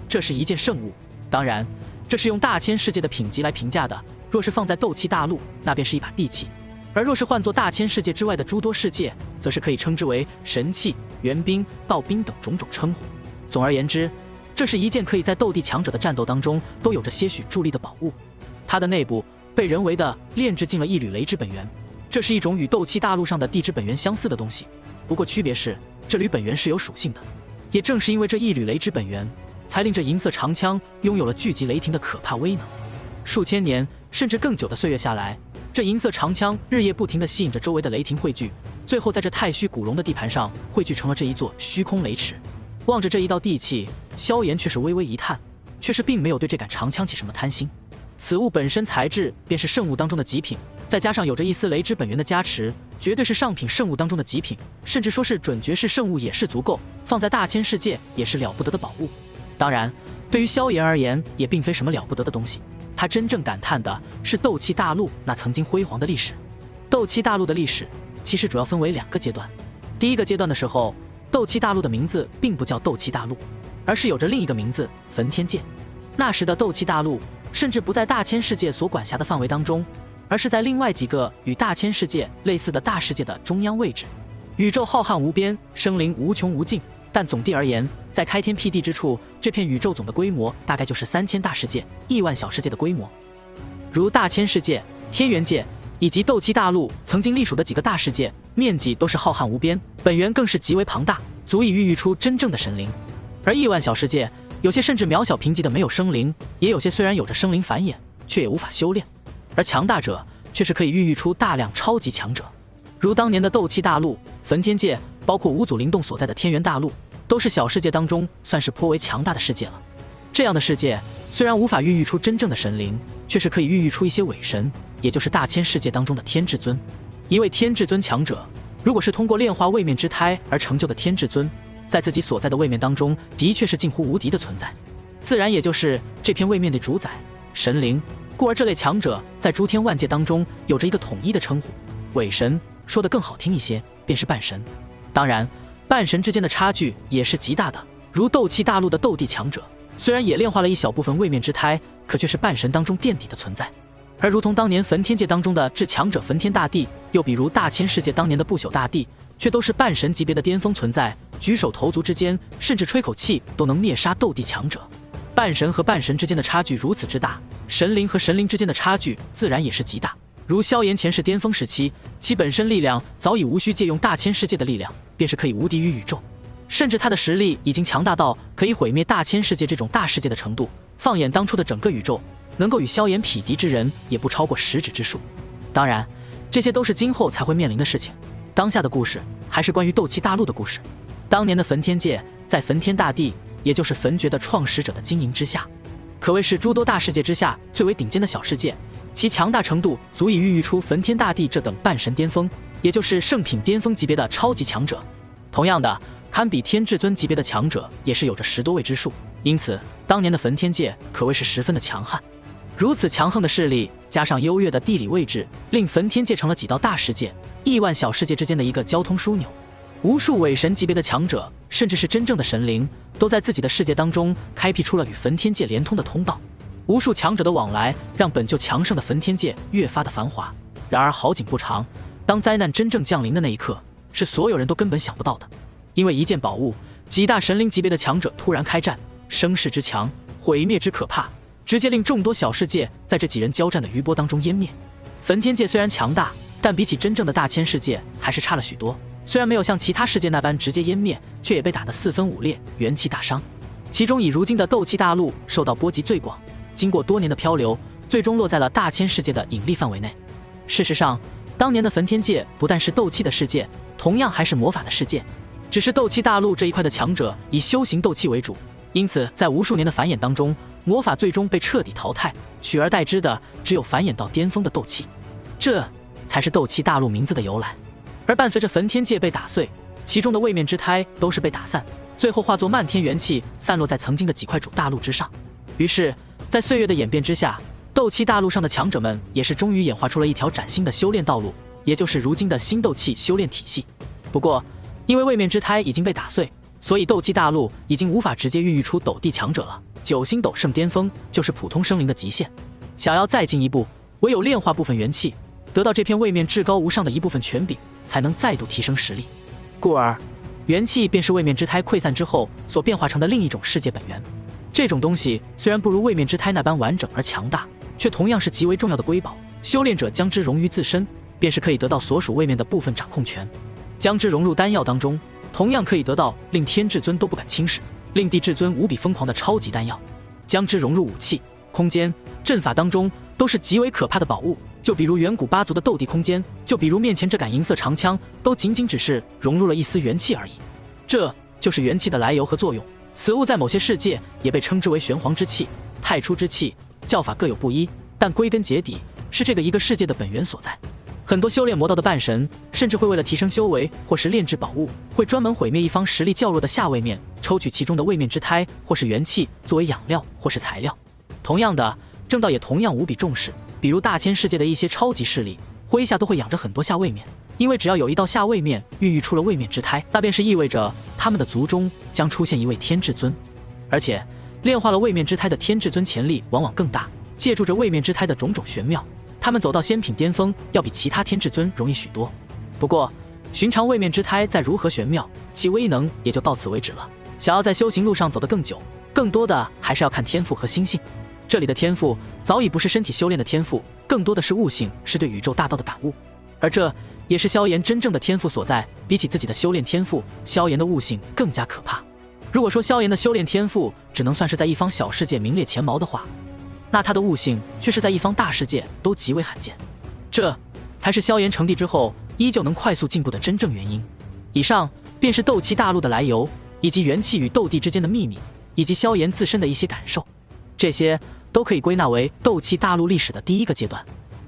这是一件圣物，当然，这是用大千世界的品级来评价的。若是放在斗气大陆，那便是一把地气；而若是换作大千世界之外的诸多世界，则是可以称之为神器、元兵、道兵等种种称呼。总而言之，这是一件可以在斗帝强者的战斗当中都有着些许助力的宝物。它的内部被人为的炼制进了一缕雷之本源，这是一种与斗气大陆上的地之本源相似的东西，不过区别是，这缕本源是有属性的。也正是因为这一缕雷之本源，才令这银色长枪拥有了聚集雷霆的可怕威能。数千年甚至更久的岁月下来，这银色长枪日夜不停地吸引着周围的雷霆汇聚，最后在这太虚古龙的地盘上汇聚成了这一座虚空雷池。望着这一道地气，萧炎却是微微一叹，却是并没有对这杆长枪起什么贪心。此物本身材质便是圣物当中的极品，再加上有着一丝雷之本源的加持，绝对是上品圣物当中的极品，甚至说是准绝世圣物也是足够，放在大千世界也是了不得的宝物。当然，对于萧炎而言，也并非什么了不得的东西。他真正感叹的是斗气大陆那曾经辉煌的历史。斗气大陆的历史其实主要分为2个阶段。第一个阶段的时候，斗气大陆的名字并不叫斗气大陆，而是有着另一个名字焚天界。那时的斗气大陆甚至不在大千世界所管辖的范围当中，而是在另外几个与大千世界类似的大世界的中央位置。宇宙浩瀚无边，生灵无穷无尽，但总地而言，在开天辟地之处，这片宇宙总的规模大概就是3000大世界、亿万小世界的规模。如大千世界、天元界以及斗气大陆曾经隶属的几个大世界，面积都是浩瀚无边，本源更是极为庞大，足以孕育出真正的神灵。而亿万小世界，有些甚至渺小贫瘠的没有生灵，也有些虽然有着生灵繁衍，却也无法修炼。而强大者却是可以孕育出大量超级强者，如当年的斗气大陆、焚天界，包括五祖灵洞所在的天元大陆，都是小世界当中算是颇为强大的世界了。这样的世界虽然无法孕育出真正的神灵，却是可以孕育出一些伪神，也就是大千世界当中的天至尊。一位天至尊强者，如果是通过炼化位面之胎而成就的天至尊，在自己所在的位面当中的确是近乎无敌的存在，自然也就是这片位面的主宰神灵。故而这类强者在诸天万界当中有着一个统一的称呼，伪神，说得更好听一些便是半神。当然半神之间的差距也是极大的，如斗气大陆的斗帝强者虽然也炼化了一小部分位面之胎，可却是半神当中垫底的存在。而如同当年焚天界当中的至强者焚天大帝，又比如大千世界当年的不朽大帝，却都是半神级别的巅峰存在，举手投足之间甚至吹口气都能灭杀斗帝强者。半神和半神之间的差距如此之大，神灵和神灵之间的差距自然也是极大。如萧炎前世巅峰时期，其本身力量早已无需借用大千世界的力量，便是可以无敌于宇宙。甚至他的实力已经强大到可以毁灭大千世界这种大世界的程度。放眼当初的整个宇宙，能够与萧炎匹敌之人也不超过10指之数。当然，这些都是今后才会面临的事情。当下的故事还是关于斗气大陆的故事。当年的焚天界，在焚天大帝，也就是焚诀的创始者的经营之下，可谓是诸多大世界之下最为顶尖的小世界，其强大程度足以孕育出焚天大帝这等半神巅峰，也就是圣品巅峰级别的超级强者。同样的，堪比天至尊级别的强者也是有着10多位之数。因此，当年的焚天界可谓是十分的强悍。如此强横的势力，加上优越的地理位置，令焚天界成了几道大世界、亿万小世界之间的一个交通枢纽。无数伪神级别的强者，甚至是真正的神灵，都在自己的世界当中开辟出了与焚天界连通的通道。无数强者的往来，让本就强盛的焚天界越发的繁华。然而好景不长，当灾难真正降临的那一刻，是所有人都根本想不到的。因为一件宝物，几大神灵级别的强者突然开战，声势之强，毁灭之可怕，直接令众多小世界在这几人交战的余波当中湮灭。焚天界虽然强大，但比起真正的大千世界还是差了许多。虽然没有像其他世界那般直接湮灭，却也被打得4分5裂，元气大伤。其中以如今的斗气大陆受到波及最广，经过多年的漂流，最终落在了大千世界的引力范围内。事实上，当年的焚天界不但是斗气的世界，同样还是魔法的世界。只是斗气大陆这一块的强者以修行斗气为主，因此在无数年的繁衍当中，魔法最终被彻底淘汰，取而代之的只有繁衍到巅峰的斗气，这才是斗气大陆名字的由来。而伴随着焚天界被打碎，其中的位面之胎都是被打散，最后化作漫天元气散落在曾经的几块主大陆之上。于是在岁月的演变之下，斗气大陆上的强者们也是终于演化出了一条崭新的修炼道路，也就是如今的新斗气修炼体系。不过因为位面之胎已经被打碎，所以斗气大陆已经无法直接孕育出斗帝强者了。9星斗圣巅峰就是普通生灵的极限，想要再进一步，唯有炼化部分元气，得到这片位面至高无上的一部分权柄，才能再度提升实力。故而元气便是位面之胎溃散之后所变化成的另一种世界本源。这种东西虽然不如位面之胎那般完整而强大，却同样是极为重要的瑰宝。修炼者将之融于自身，便是可以得到所属位面的部分掌控权。将之融入丹药当中，同样可以得到令天至尊都不敢轻视，令地至尊无比疯狂的超级丹药。将之融入武器、空间、阵法当中，都是极为可怕的宝物。就比如远古8族的斗帝空间，就比如面前这杆银色长枪，都仅仅只是融入了一丝元气而已。这就是元气的来由和作用。此物在某些世界也被称之为玄黄之气、太初之气，叫法各有不一，但归根结底是这个一个世界的本源所在。很多修炼魔道的半神，甚至会为了提升修为或是炼制宝物，会专门毁灭一方实力较弱的下位面，抽取其中的位面之胎或是元气作为养料或是材料。同样的，正道也同样无比重视，比如大千世界的一些超级势力，麾下都会养着很多下位面，因为只要有一道下位面孕育出了位面之胎，那便是意味着他们的族中将出现一位天至尊。而且炼化了位面之胎的天至尊潜力往往更大，借助着位面之胎的种种玄妙，他们走到仙品巅峰要比其他天至尊容易许多。不过寻常位面之胎再如何玄妙，其威能也就到此为止了。想要在修行路上走得更久，更多的还是要看天赋和心性。这里的天赋早已不是身体修炼的天赋，更多的是悟性，是对宇宙大道的感悟。而这也是萧炎真正的天赋所在。比起自己的修炼天赋，萧炎的悟性更加可怕。如果说萧炎的修炼天赋只能算是在一方小世界名列前茅的话，那他的悟性却是在一方大世界都极为罕见。这才是萧炎成帝之后依旧能快速进步的真正原因。以上便是斗气大陆的来由，以及元气与斗帝之间的秘密，以及萧炎自身的一些感受。这些都可以归纳为斗气大陆历史的第一个阶段。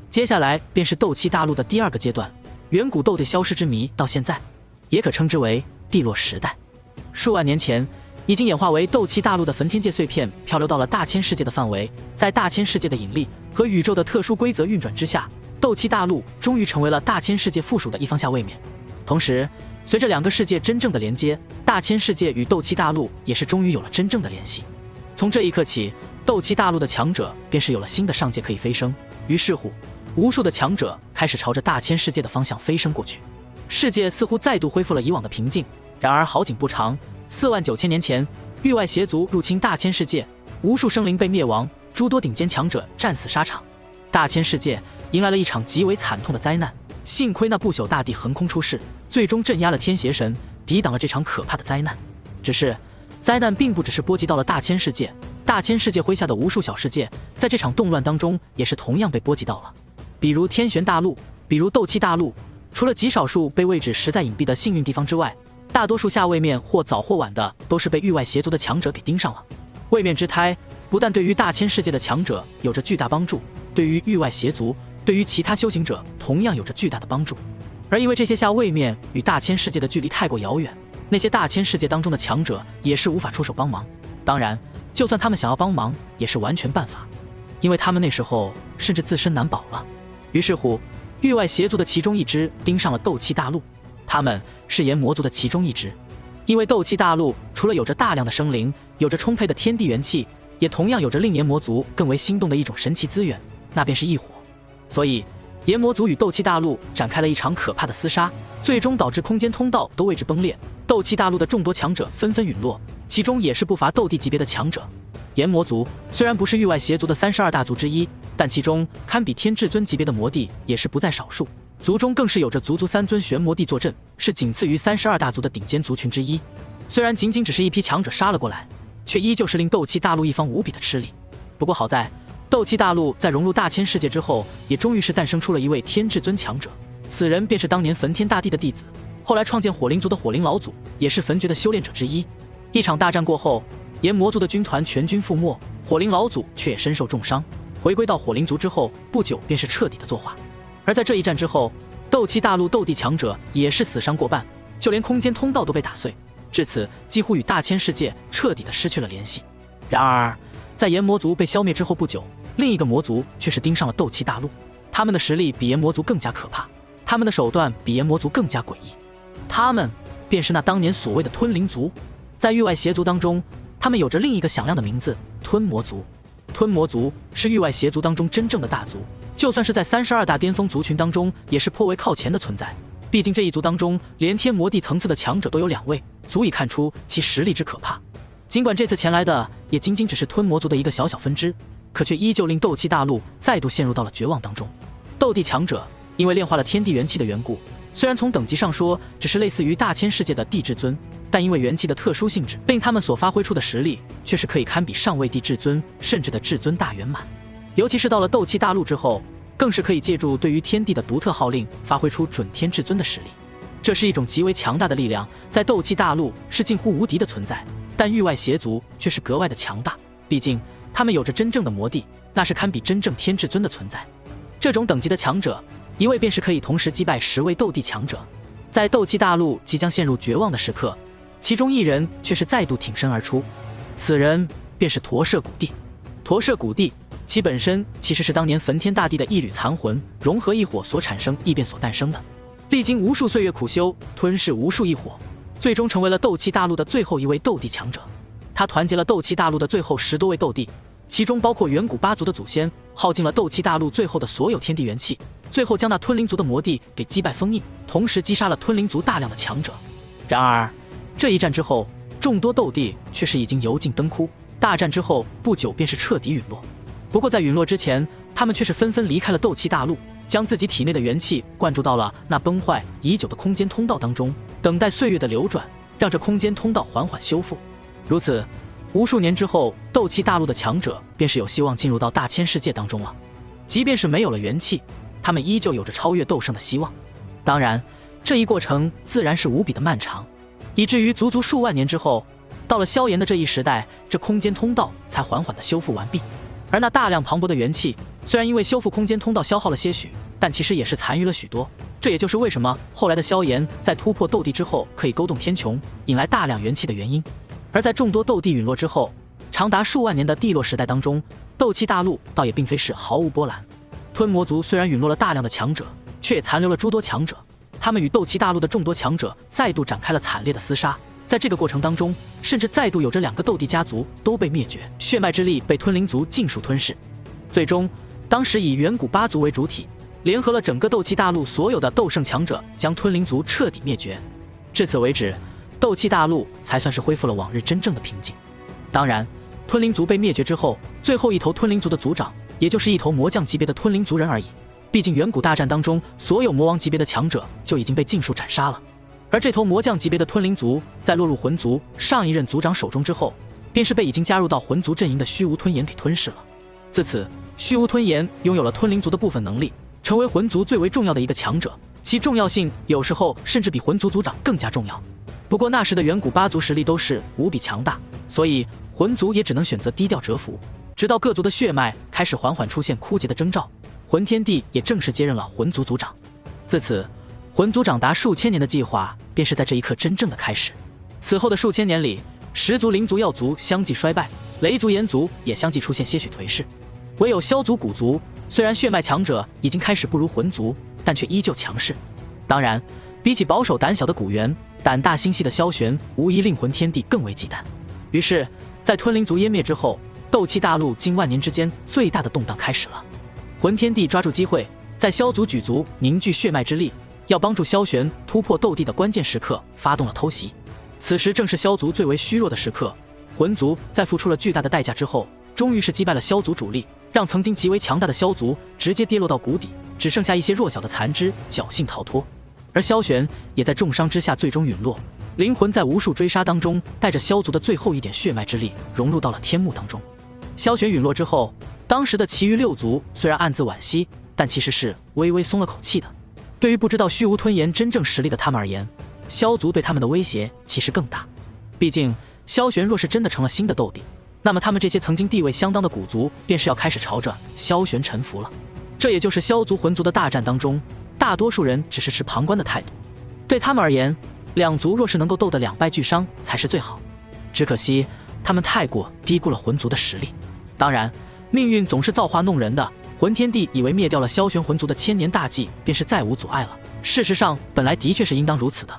接下来便是斗气大陆的第二个阶段，远古斗帝消失之谜到现在，也可称之为帝落时代。数万年前，已经演化为斗气大陆的焚天界碎片漂流到了大千世界的范围，在大千世界的引力和宇宙的特殊规则运转之下，斗气大陆终于成为了大千世界附属的一方下位面。同时，随着两个世界真正的连接，大千世界与斗气大陆也是终于有了真正的联系。从这一刻起，斗气大陆的强者便是有了新的上界可以飞升。于是乎，无数的强者开始朝着大千世界的方向飞升过去。世界似乎再度恢复了以往的平静。然而好景不长，49000年前，域外邪族入侵大千世界，无数生灵被灭亡，诸多顶尖强者战死沙场，大千世界迎来了一场极为惨痛的灾难。幸亏那不朽大帝横空出世，最终镇压了天邪神，抵挡了这场可怕的灾难。只是灾难并不只是波及到了大千世界，大千世界麾下的无数小世界，在这场动乱当中也是同样被波及到了。比如天玄大陆，比如斗气大陆，除了极少数被位置实在隐蔽的幸运地方之外，大多数下位面或早或晚的都是被域外邪族的强者给盯上了。位面之胎不但对于大千世界的强者有着巨大帮助，对于域外邪族，对于其他修行者同样有着巨大的帮助。而因为这些下位面与大千世界的距离太过遥远，那些大千世界当中的强者也是无法出手帮忙。当然，就算他们想要帮忙，也是完全办法，因为他们那时候甚至自身难保了。于是乎，域外邪族的其中一支盯上了斗气大陆，他们是炎魔族的其中一支。因为斗气大陆除了有着大量的生灵，有着充沛的天地元气，也同样有着令炎魔族更为心动的一种神奇资源，那便是异火。所以炎魔族与斗气大陆展开了一场可怕的厮杀，最终导致空间通道都位置崩裂，斗气大陆的众多强者纷纷陨落，其中也是不乏斗帝级别的强者。炎魔族虽然不是域外邪族的32大族之一，但其中堪比天至尊级别的魔帝也是不在少数，族中更是有着足足3尊玄魔帝坐镇，是仅次于32大族的顶尖族群之一。虽然仅仅只是一批强者杀了过来，却依旧是令斗气大陆一方无比的吃力。不过好在斗气大陆在融入大千世界之后，也终于是诞生出了一位天至尊强者，此人便是当年焚天大帝的弟子，后来创建火灵族的火灵老祖，也是焚诀的修炼者之一。一场大战过后，炎魔族的军团全军覆没，火灵老祖却也身受重伤，回归到火灵族之后不久便是彻底的作化。而在这一战之后，斗气大陆斗帝强者也是死伤过半，就连空间通道都被打碎，至此几乎与大千世界彻底的失去了联系。然而在炎魔族被消灭之后不久，另一个魔族却是盯上了斗气大陆，他们的实力比炎魔族更加可怕，他们的手段比炎魔族更加诡异，他们便是那当年所谓的吞灵族。在域外邪族当中，他们有着另一个响亮的名字——吞魔族。吞魔族是域外邪族当中真正的大族，就算是在32大巅峰族群当中也是颇为靠前的存在，毕竟这一族当中连天魔帝层次的强者都有2位，足以看出其实力之可怕。尽管这次前来的也仅仅只是吞魔族的一个小小分支，可却依旧令斗气大陆再度陷入到了绝望当中。斗帝强者因为炼化了天地元气的缘故，虽然从等级上说只是类似于大千世界的帝至尊，但因为元气的特殊性质，令他们所发挥出的实力却是可以堪比上位帝至尊甚至的至尊大圆满。尤其是到了斗气大陆之后，更是可以借助对于天地的独特号令发挥出准天至尊的实力。这是一种极为强大的力量，在斗气大陆是近乎无敌的存在，但域外邪族却是格外的强大，毕竟他们有着真正的魔帝，那是堪比真正天至尊的存在。这种等级的强者，一位便是可以同时击败10位斗帝强者。在斗气大陆即将陷入绝望的时刻，其中一人却是再度挺身而出，此人便是驼舍古帝。驼舍古帝其本身其实是当年焚天大帝的一缕残魂融合异火所产生异变所诞生的，历经无数岁月苦修，吞噬无数异火，最终成为了斗气大陆的最后一位斗帝强者。他团结了斗气大陆的最后10多位斗帝，其中包括远古8族的祖先，耗尽了斗气大陆最后的所有天地元气，最后将那吞灵族的魔帝给击败封印，同时击杀了吞灵族大量的强者。然而这一战之后，众多斗帝却是已经油尽灯枯，大战之后不久便是彻底陨落。不过在陨落之前，他们却是纷纷离开了斗气大陆，将自己体内的元气灌注到了那崩坏已久的空间通道当中，等待岁月的流转，让这空间通道缓缓修复。如此无数年之后，斗气大陆的强者便是有希望进入到大千世界当中了。即便是没有了元气，他们依旧有着超越斗圣的希望。当然这一过程自然是无比的漫长，以至于足足数万年之后，到了萧炎的这一时代，这空间通道才缓缓的修复完毕。而那大量磅礴的元气，虽然因为修复空间通道消耗了些许，但其实也是残余了许多。这也就是为什么后来的萧炎在突破斗帝之后可以勾动天穹，引来大量元气的原因。而在众多斗帝陨落之后，长达数万年的帝落时代当中，斗气大陆倒也并非是毫无波澜。吞魔族虽然陨落了大量的强者，却也残留了诸多强者，他们与斗气大陆的众多强者再度展开了惨烈的厮杀。在这个过程当中，甚至再度有着2个斗帝家族都被灭绝，血脉之力被吞灵族尽数吞噬。最终当时以远古8族为主体，联合了整个斗气大陆所有的斗圣强者，将吞灵族彻底灭绝。至此为止，斗气大陆才算是恢复了往日真正的平静。当然吞灵族被灭绝之后，最后一头吞灵族的族长也就是一头魔将级别的吞灵族人而已，毕竟远古大战当中所有魔王级别的强者就已经被尽数斩杀了。而这头魔将级别的吞灵族，在落入魂族上一任族长手中之后，便是被已经加入到魂族阵营的虚无吞炎给吞噬了。自此，虚无吞炎拥有了吞灵族的部分能力，成为魂族最为重要的一个强者，其重要性有时候甚至比魂族族长更加重要。不过那时的远古八族实力都是无比强大，所以魂族也只能选择低调蛰伏，直到各族的血脉开始缓缓出现枯竭的征兆，魂天帝也正式接任了魂族族长。自此，魂族长达数千年的计划便是在这一刻真正的开始。此后的数千年里，石族、灵族、药族相继衰败，雷族、炎族也相继出现些许颓势，唯有萧族、古族虽然血脉强者已经开始不如魂族，但却依旧强势。当然，比起保守胆小的古元，胆大心细的萧玄无疑令魂天帝更为忌惮。于是，在吞灵族湮灭之后，斗气大陆近万年之间最大的动荡开始了。魂天帝抓住机会，在萧族、举族凝聚血脉之力，要帮助萧玄突破斗帝的关键时刻，发动了偷袭。此时正是萧族最为虚弱的时刻，魂族在付出了巨大的代价之后，终于是击败了萧族主力，让曾经极为强大的萧族直接跌落到谷底，只剩下一些弱小的残肢侥幸逃脱。而萧玄也在重伤之下最终陨落，灵魂在无数追杀当中，带着萧族的最后一点血脉之力融入到了天幕当中。萧玄陨落之后，当时的其余6族虽然暗自惋惜，但其实是微微松了口气的。对于不知道虚无吞炎真正实力的他们而言，萧族对他们的威胁其实更大。毕竟萧玄若是真的成了新的斗帝，那么他们这些曾经地位相当的古族便是要开始朝着萧玄臣服了。这也就是萧族魂族的大战当中，大多数人只是持旁观的态度。对他们而言，两族若是能够斗得两败俱伤才是最好。只可惜他们太过低估了魂族的实力。当然，命运总是造化弄人的，魂天帝以为灭掉了萧玄魂族的千年大计便是再无阻碍了，事实上本来的确是应当如此的。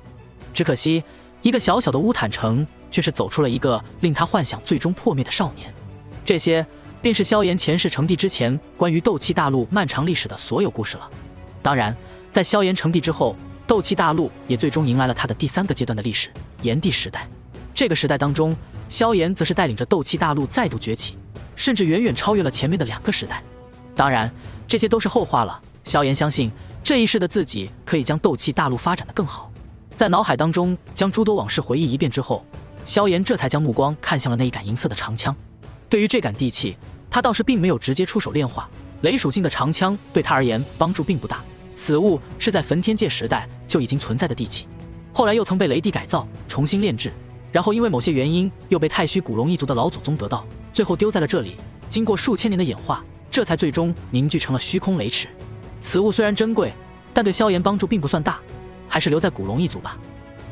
只可惜一个小小的乌坦城却是走出了一个令他幻想最终破灭的少年。这些便是萧炎前世成帝之前关于斗气大陆漫长历史的所有故事了。当然，在萧炎成帝之后，斗气大陆也最终迎来了他的第3个阶段的历史——炎帝时代。这个时代当中，萧炎则是带领着斗气大陆再度崛起，甚至远远超越了前面的2个时代。当然，这些都是后话了。萧炎相信这一世的自己可以将斗气大陆发展得更好。在脑海当中将诸多往事回忆一遍之后，萧炎这才将目光看向了那一杆银色的长枪。对于这杆地气，他倒是并没有直接出手炼化，雷属性的长枪对他而言帮助并不大。此物是在焚天界时代就已经存在的地气，后来又曾被雷帝改造重新炼制，然后因为某些原因又被太虚古龙一族的老祖宗得到，最后丢在了这里。经过数千年的演化，这才最终凝聚成了虚空雷尺。此物虽然珍贵，但对萧炎帮助并不算大，还是留在古龙一族吧。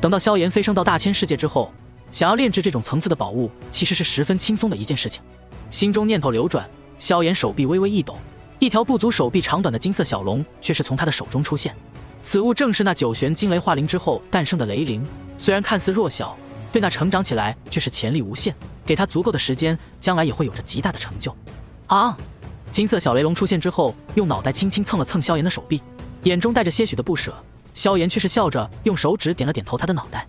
等到萧炎飞升到大千世界之后，想要炼制这种层次的宝物其实是十分轻松的一件事情。心中念头流转，萧炎手臂微微一抖，一条不足手臂长短的金色小龙却是从他的手中出现。此物正是那9玄惊雷化灵之后诞生的雷灵，虽然看似弱小，对那成长起来却是潜力无限，给他足够的时间，将来也会有着极大的成就。啊！金色小雷龙出现之后，用脑袋轻轻蹭了蹭萧炎的手臂，眼中带着些许的不舍。萧炎却是笑着用手指点了点头他的脑袋，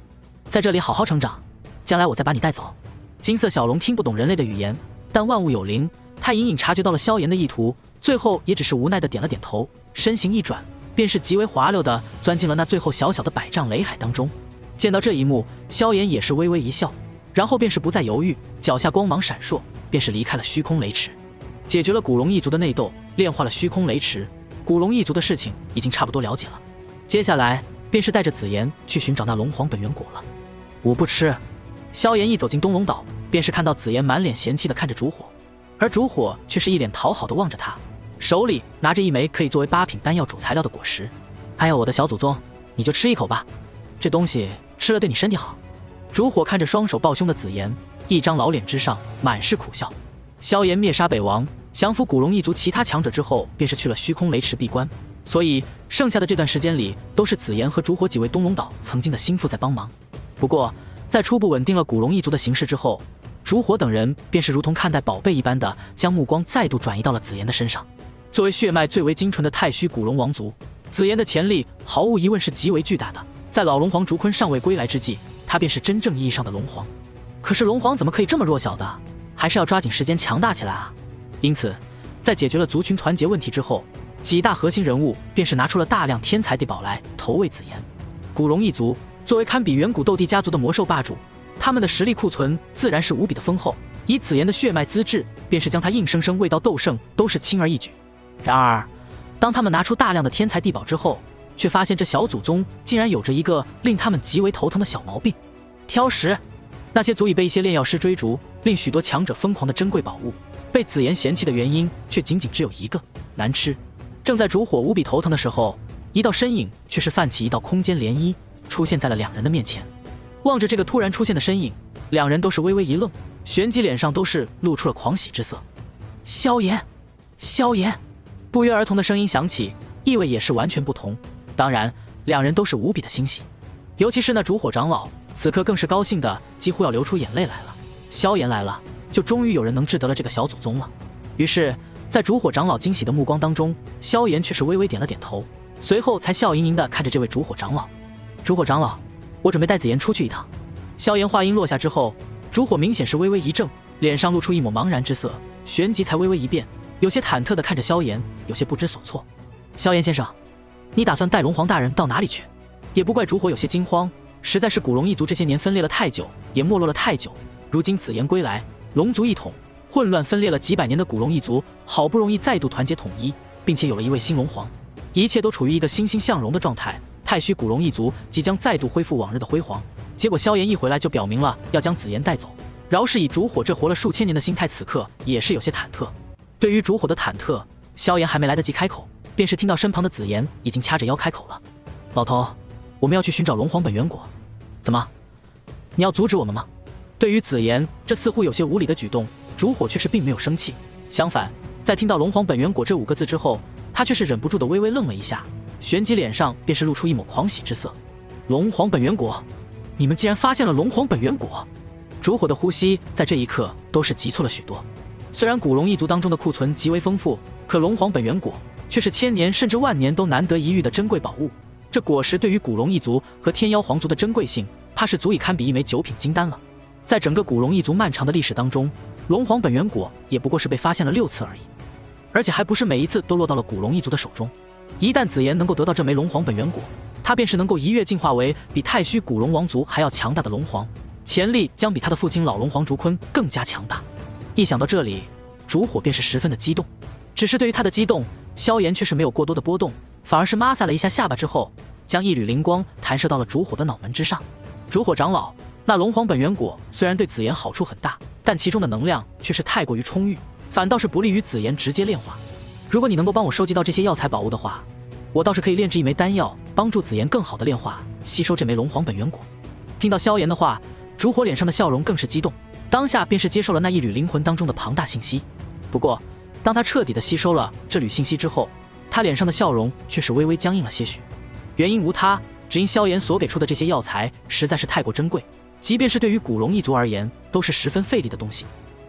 在这里好好成长，将来我再把你带走。金色小龙听不懂人类的语言，但万物有灵，他隐隐察觉到了萧炎的意图，最后也只是无奈的点了点头，身形一转，便是极为滑溜的钻进了那最后小小的100丈雷海当中。见到这一幕，萧炎也是微微一笑，然后便是不再犹豫，脚下光芒闪烁，便是离开了虚空雷池，解决了古龙一族的内斗，炼化了虚空雷池。古龙一族的事情已经差不多了解了，接下来便是带着紫妍去寻找那龙皇本源果了。我不吃。萧炎一走进东龙岛，便是看到紫妍满脸嫌弃的看着烛火，而烛火却是一脸讨好的望着他，手里拿着一枚可以作为8品丹药主材料的果实。哎呀，我的小祖宗，你就吃一口吧，这东西吃了对你身体好。烛火看着双手抱胸的紫妍，一张老脸之上满是苦笑。萧炎灭杀北王，降服古龙一族其他强者之后，便是去了虚空雷池闭关，所以剩下的这段时间里，都是紫妍和烛火几位东龙岛曾经的心腹在帮忙。不过在初步稳定了古龙一族的形势之后，烛火等人便是如同看待宝贝一般的将目光再度转移到了紫妍的身上。作为血脉最为精纯的太虚古龙王族，紫妍的潜力毫无疑问是极为巨大的。在老龙皇烛坤尚未归来之际，他便是真正意义上的龙皇。可是龙皇怎么可以这么弱小的？还是要抓紧时间强大起来啊！因此，在解决了族群团结问题之后，几大核心人物便是拿出了大量天才地宝来投喂紫妍。古龙一族作为堪比远古斗帝家族的魔兽霸主，他们的实力库存自然是无比的丰厚。以紫妍的血脉资质，便是将他硬生生喂到斗圣都是轻而易举。然而，当他们拿出大量的天材地宝之后，却发现这小祖宗竟然有着一个令他们极为头疼的小毛病：挑食。那些足以被一些炼药师追逐，令许多强者疯狂的珍贵宝物，被紫妍嫌弃的原因却仅仅只有一个：难吃。正在烛火无比头疼的时候，一道身影却是泛起一道空间涟漪，出现在了两人的面前。望着这个突然出现的身影，两人都是微微一愣，旋即脸上都是露出了狂喜之色。萧炎，萧炎！不约而同的声音响起，意味也是完全不同。当然，两人都是无比的欣喜，尤其是那烛火长老，此刻更是高兴的几乎要流出眼泪来了。萧炎来了，就终于有人能治得了这个小祖宗了。于是，在烛火长老惊喜的目光当中，萧炎却是微微点了点头，随后才笑盈盈的看着这位烛火长老。烛火长老，我准备带紫妍出去一趟。萧炎话音落下之后，烛火明显是微微一怔，脸上露出一抹茫然之色，旋即才微微一变，有些忐忑的看着萧炎，有些不知所措。萧炎先生，你打算带龙皇大人到哪里去？也不怪烛火有些惊慌，实在是古龙一族这些年分裂了太久，也没落了太久，如今紫妍归来，龙族一统，混乱分裂了几百年的古龙一族好不容易再度团结统一，并且有了一位新龙皇，一切都处于一个欣欣向荣的状态。太虚古龙一族即将再度恢复往日的辉煌，结果萧炎一回来就表明了要将紫妍带走。饶是以烛火这活了数千年的心态，此刻也是有些忐忑。对于烛火的忐忑，萧炎还没来得及开口，便是听到身旁的紫妍已经掐着腰开口了：“老头，我们要去寻找龙皇本源果，怎么？你要阻止我们吗？”对于紫妍这似乎有些无理的举动，烛火却是并没有生气，相反，在听到龙皇本源果这5个字之后，他却是忍不住的微微愣了一下，旋即脸上便是露出一抹狂喜之色。龙皇本源果，你们竟然发现了龙皇本源果！烛火的呼吸在这一刻都是急促了许多。虽然古龙一族当中的库存极为丰富，可龙皇本源果却是千年甚至万年都难得一遇的珍贵宝物。这果实对于古龙一族和天妖皇族的珍贵性，怕是足以堪比一枚9品金丹了。在整个古龙一族漫长的历史当中，龙皇本源果也不过是被发现了6次而已，而且还不是每一次都落到了古龙一族的手中。一旦紫妍能够得到这枚龙皇本源果，他便是能够一跃进化为比太虚古龙王族还要强大的龙皇，潜力将比他的父亲老龙皇烛坤更加强大。一想到这里，烛火便是十分的激动。只是对于他的激动，萧炎却是没有过多的波动，反而是抹撒了一下下巴之后，将一缕灵光弹射到了烛火的脑门之上。烛火长老，那龙皇本源果虽然对紫妍好处很大，但其中的能量却是太过于充裕，反倒是不利于紫妍直接炼化。如果你能够帮我收集到这些药材宝物的话，我倒是可以炼制一枚丹药，帮助紫妍更好的炼化吸收这枚龙皇本源果。听到萧炎的话，烛火脸上的笑容更是激动，当下便是接受了那一缕灵魂当中的庞大信息。不过当他彻底的吸收了这缕信息之后，他脸上的笑容却是微微僵硬了些许。原因无他，只因萧炎所给出的这些药材实在是太过珍贵，即便是对于古龙一族而言都是十分费力的东西。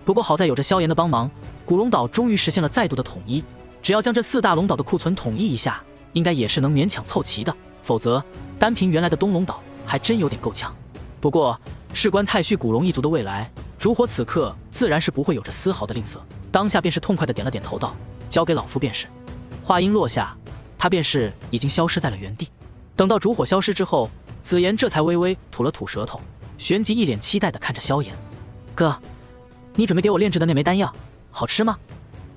不过好在有着萧炎的帮忙，古龙岛终于实现了再度的统一，只要将这4大龙岛的库存统一一下，应该也是能勉强凑齐的，否则单凭原来的东龙岛还真有点够呛。不过事关太虚古龙一族的未来，烛火此刻自然是不会有着丝毫的吝啬，当下便是痛快的点了点头道：“交给老夫便是。”话音落下，他便是已经消失在了原地。等到烛火消失之后，紫妍这才微微吐了吐舌头，旋即一脸期待的看着萧炎：“哥，你准备给我炼制的那枚丹药好吃吗？”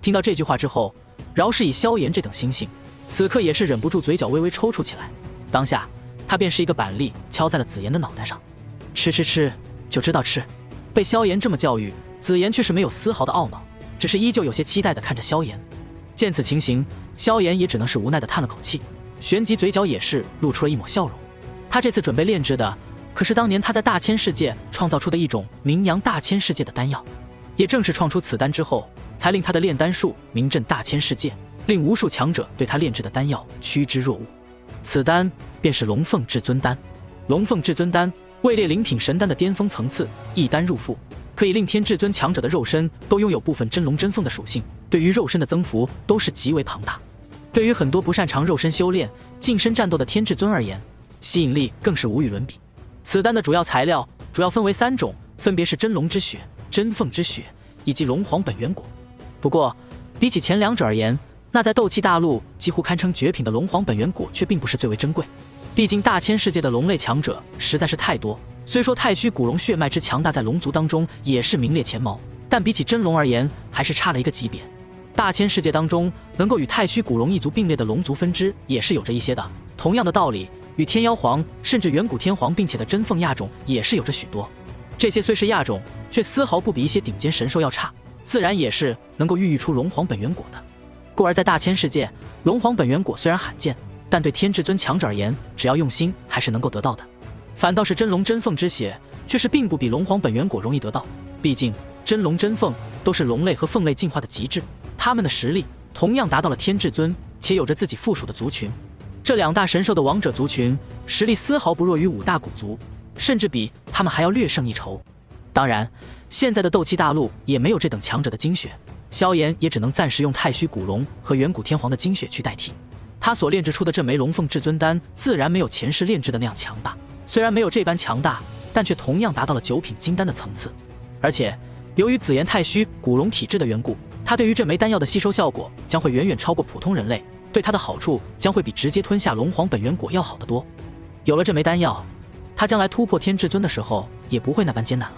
听到这句话之后，饶是以萧炎这等心性，此刻也是忍不住嘴角微微抽搐起来。当下他便是一个板栗敲在了紫妍的脑袋上：“吃吃吃，就知道吃。”被萧炎这么教育，紫妍却是没有丝毫的懊恼，只是依旧有些期待的看着萧炎。见此情形，萧炎也只能是无奈的叹了口气，旋即嘴角也是露出了一抹笑容。他这次准备炼制的可是当年他在大千世界创造出的一种名扬大千世界的丹药，也正是创出此丹之后，才令他的炼丹术名震大千世界，令无数强者对他炼制的丹药趋之若鹜。此丹便是龙凤至尊丹。龙凤至尊丹位列灵品神丹的巅峰层次，一丹入腹，可以令天至尊强者的肉身都拥有部分真龙真凤的属性，对于肉身的增幅都是极为庞大。对于很多不擅长肉身修炼、近身战斗的天至尊而言，吸引力更是无与伦比。此丹的主要材料主要分为3种，分别是真龙之血、真凤之血以及龙皇本源果。不过比起前2者而言，那在斗气大陆几乎堪称绝品的龙皇本源果却并不是最为珍贵。毕竟大千世界的龙类强者实在是太多。虽说太虚古龙血脉之强大在龙族当中也是名列前茅，但比起真龙而言，还是差了一个级别。大千世界当中能够与太虚古龙一族并列的龙族分支也是有着一些的。同样的道理，与天妖皇甚至远古天皇并且的真凤亚种也是有着许多。这些虽是亚种，却丝毫不比一些顶尖神兽要差，自然也是能够孕育出龙皇本源果的。故而在大千世界，龙皇本源果虽然罕见，但对天至尊强者而言，只要用心还是能够得到的。反倒是真龙真凤之血，却是并不比龙皇本源果容易得到。毕竟真龙真凤都是龙类和凤类进化的极致，他们的实力同样达到了天至尊，且有着自己附属的族群。这两大神兽的王者族群实力丝毫不弱于五大古族，甚至比他们还要略胜一筹。当然，现在的斗气大陆也没有这等强者的精血，萧炎也只能暂时用太虚古龙和远古天皇的精血去代替。他所炼制出的这枚龙凤至尊丹，自然没有前世炼制的那样强大。虽然没有这般强大，但却同样达到了9品金丹的层次。而且，由于紫炎太虚古龙体质的缘故，他对于这枚丹药的吸收效果将会远远超过普通人类，对他的好处将会比直接吞下龙皇本源果要好得多。有了这枚丹药，他将来突破天至尊的时候也不会那般艰难了。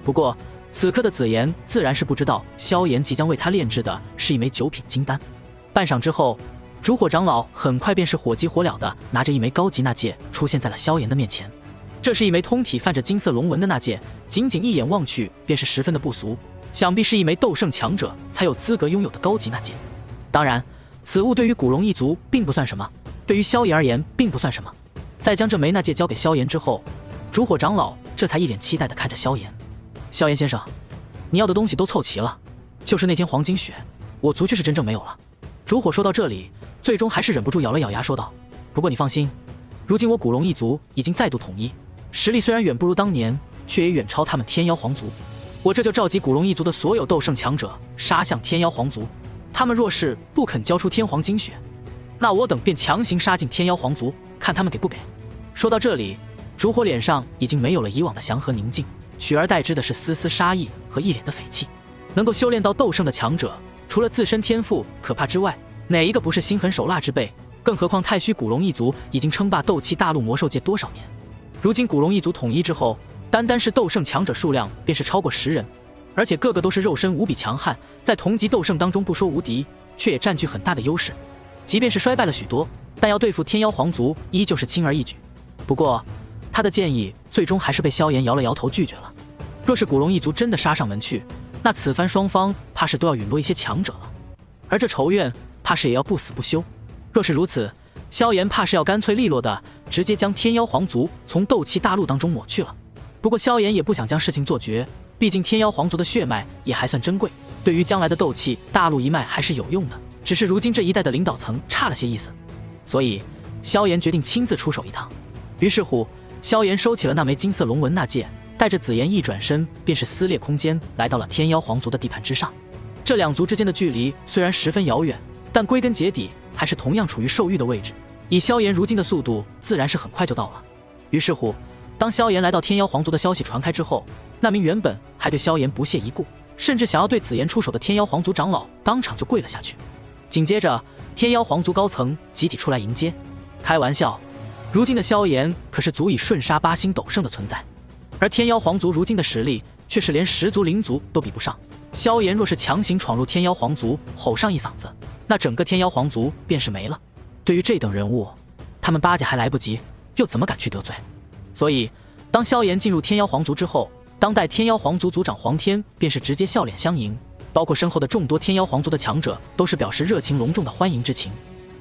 不过，此刻的紫炎自然是不知道萧炎即将为他炼制的是一枚9品金丹。半晌之后，烛火长老很快便是火急火燎地拿着一枚高级纳戒出现在了萧炎的面前。这是一枚通体泛着金色龙纹的纳戒，仅仅一眼望去便是十分的不俗，想必是一枚斗圣强者才有资格拥有的高级纳戒。当然，此物对于古龙一族并不算什么，对于萧炎而言并不算什么。在将这枚纳戒交给萧炎之后，烛火长老这才一脸期待地看着萧炎。萧炎先生，你要的东西都凑齐了，就是那天黄金血，我族却是真正没有了。烛火说到这里，最终还是忍不住咬了咬牙说道：不过你放心，如今我古龙一族已经再度统一，实力虽然远不如当年，却也远超他们天妖皇族。我这就召集古龙一族的所有斗圣强者杀向天妖皇族，他们若是不肯交出天皇精血，那我等便强行杀进天妖皇族，看他们给不给。说到这里，烛火脸上已经没有了以往的祥和宁静，取而代之的是丝丝杀意和一脸的匪气。能够修炼到斗圣的强者，除了自身天赋可怕之外，哪一个不是心狠手辣之辈？更何况太虚古龙一族已经称霸斗气大陆魔兽界多少年？如今古龙一族统一之后，单是斗圣强者数量便是超过10人，而且个个都是肉身无比强悍，在同级斗圣当中不说无敌，却也占据很大的优势。即便是衰败了许多，但要对付天妖皇族依旧是轻而易举。不过他的建议最终还是被萧炎摇了摇头拒绝了。若是古龙一族真的杀上门去，那此番双方怕是都要陨落一些强者了，而这仇怨怕是也要不死不休。若是如此，萧炎怕是要干脆利落的直接将天妖皇族从斗气大陆当中抹去了。不过萧炎也不想将事情做绝，毕竟天妖皇族的血脉也还算珍贵，对于将来的斗气大陆一脉还是有用的，只是如今这一代的领导层差了些意思，所以萧炎决定亲自出手一趟。于是乎，萧炎收起了那枚金色龙纹纳戒，带着紫炎一转身便是撕裂空间，来到了天妖皇族的地盘之上。这两族之间的距离虽然十分遥远，但归根结底还是同样处于受域的位置，以萧炎如今的速度，自然是很快就到了。于是乎，当萧炎来到天妖皇族的消息传开之后，那名原本还对萧炎不屑一顾，甚至想要对紫炎出手的天妖皇族长老当场就跪了下去。紧接着，天妖皇族高层集体出来迎接。开玩笑，如今的萧炎可是足以瞬杀8星斗圣的存在，而天妖皇族如今的实力却是连10族灵族都比不上。萧炎若是强行闯入天妖皇族，吼上一嗓子，那整个天妖皇族便是没了。对于这等人物，他们巴结还来不及，又怎么敢去得罪？所以，当萧炎进入天妖皇族之后，当代天妖皇族族长黄天便是直接笑脸相迎，包括身后的众多天妖皇族的强者都是表示热情隆重的欢迎之情。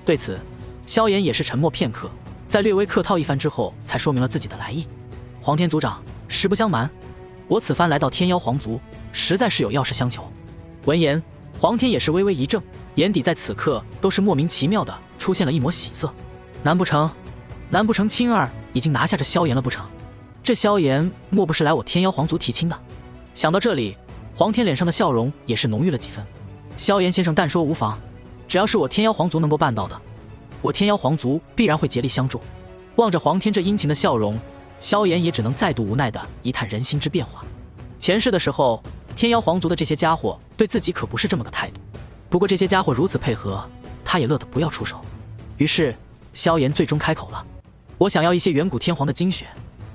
对此，萧炎也是沉默片刻，在略微客套一番之后，才说明了自己的来意。黄天族长，实不相瞒，我此番来到天妖皇族，实在是有要事相求。闻言，黄天也是微微一怔，眼底在此刻都是莫名其妙的出现了一抹喜色。难不成青儿已经拿下这萧炎了不成？这萧炎莫不是来我天妖皇族提亲的？想到这里，黄天脸上的笑容也是浓郁了几分。萧炎先生但说无妨，只要是我天妖皇族能够办到的，我天妖皇族必然会竭力相助。望着黄天这殷勤的笑容，萧炎也只能再度无奈的一叹人心之变化。前世的时候，天妖皇族的这些家伙对自己可不是这么个态度，不过这些家伙如此配合，他也乐得不要出手。于是萧炎最终开口了：我想要一些远古天皇的精血，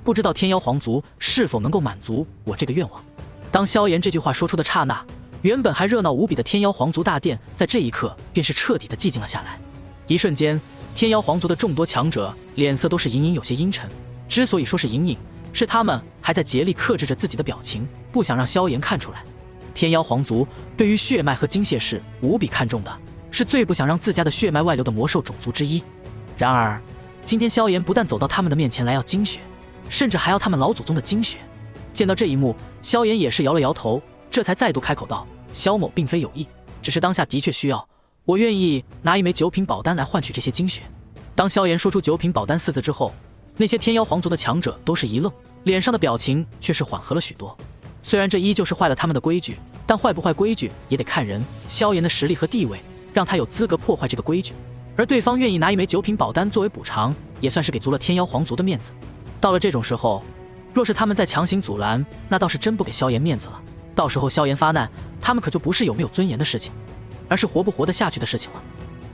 不知道天妖皇族是否能够满足我这个愿望。当萧炎这句话说出的刹那，原本还热闹无比的天妖皇族大殿，在这一刻便是彻底的寂静了下来。一瞬间，天妖皇族的众多强者脸色都是隐隐有些阴沉。之所以说是隐隐，是他们还在竭力克制着自己的表情，不想让萧炎看出来。天妖皇族对于血脉和精血是无比看重的，是最不想让自家的血脉外流的魔兽种族之一。然而今天萧炎不但走到他们的面前来要精血，甚至还要他们老祖宗的精血。见到这一幕，萧炎也是摇了摇头，这才再度开口道：萧某并非有意，只是当下的确需要，我愿意拿一枚9品宝丹来换取这些精血。当萧炎说出9品宝丹4字之后，那些天妖皇族的强者都是一愣，脸上的表情却是缓和了许多。虽然这依旧是坏了他们的规矩，但坏不坏规矩也得看人。萧炎的实力和地位让他有资格破坏这个规矩，而对方愿意拿一枚9品宝丹作为补偿，也算是给足了天妖皇族的面子。到了这种时候，若是他们再强行阻拦，那倒是真不给萧炎面子了。到时候萧炎发难，他们可就不是有没有尊严的事情，而是活不活得下去的事情了。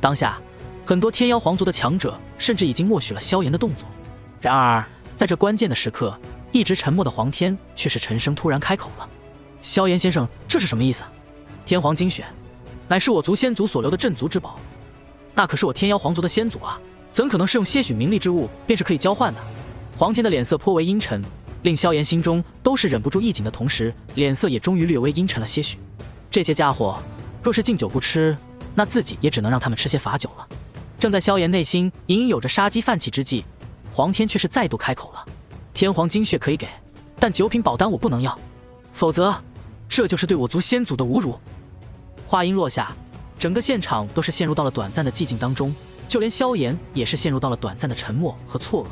当下很多天妖皇族的强者甚至已经默许了萧炎的动作。然而在这关键的时刻，一直沉默的黄天却是沉声突然开口了：萧炎先生，这是什么意思？天皇精血乃是我族先祖所留的镇族之宝，那可是我天妖皇族的先祖啊，怎可能是用些许名利之物便是可以交换的？黄天的脸色颇为阴沉，令萧炎心中都是忍不住一紧的同时，脸色也终于略微阴沉了些许。这些家伙若是敬酒不吃，那自己也只能让他们吃些罚酒了。正在萧炎内心隐隐有着杀机泛起之际，黄天却是再度开口了：天皇精血可以给，但9品宝丹我不能要，否则这就是对我族先祖的侮辱。话音落下，整个现场都是陷入到了短暂的寂静当中，就连萧炎也是陷入到了短暂的沉默和错愕。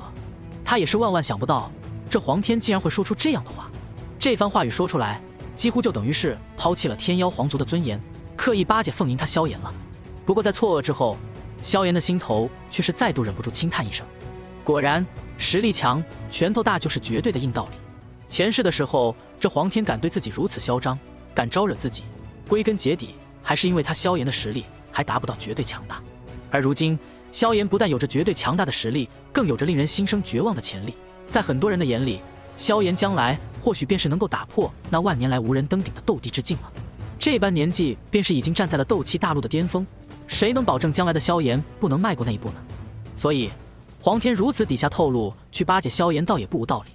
他也是万万想不到，这黄天竟然会说出这样的话。这番话语说出来，几乎就等于是抛弃了天妖皇族的尊严，刻意巴结奉迎他萧炎了。不过在错愕之后，萧炎的心头却是再度忍不住轻叹一声。果然，实力强，拳头大就是绝对的硬道理。前世的时候，这黄天敢对自己如此嚣张，敢招惹自己，归根结底还是因为他萧炎的实力还达不到绝对强大。而如今，萧炎不但有着绝对强大的实力，更有着令人心生绝望的潜力。在很多人的眼里，萧炎将来或许便是能够打破那万年来无人登顶的斗帝之境了。这般年纪，便是已经站在了斗气大陆的巅峰，谁能保证将来的萧炎不能迈过那一步呢？所以黄天如此底下透露去巴结萧炎，倒也不无道理。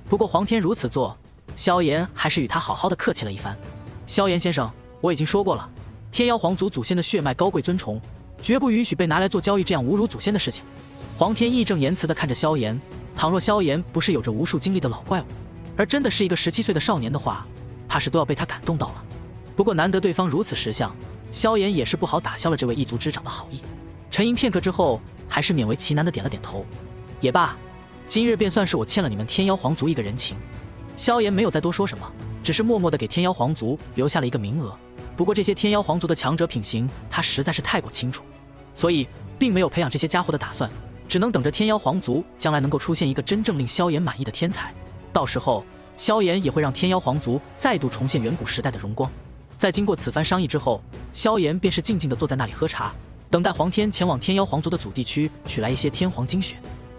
不过黄天如此做，萧炎还是与他好好的客气了一番。萧炎先生，我已经说过了，天妖皇族祖先的血脉高贵尊崇，绝不允许被拿来做交易这样侮辱祖先的事情。黄天义正言辞地看着萧炎，倘若萧炎不是有着无数经历的老怪物，而真的是一个17岁的少年的话，怕是都要被他感动到了。不过难得对方如此识相，萧炎也是不好打消了这位一族之长的好意。沉吟片刻之后，还是勉为其难地点了点头。也罢，今日便算是我欠了你们天妖皇族一个人情。萧炎没有再多说什么，只是默默地给天妖皇族留下了一个名额。不过这些天妖皇族的强者品行，他实在是太过清楚，所以并没有培养这些家伙的打算，只能等着天妖皇族将来能够出现一个真正令萧炎满意的天才。到时候，萧炎也会让天妖皇族再度重现远古时代的荣光。在经过此番商议之后，萧炎便是静静地坐在那里喝茶，等待黄天前往天妖皇族的祖地区取来一些天皇精血。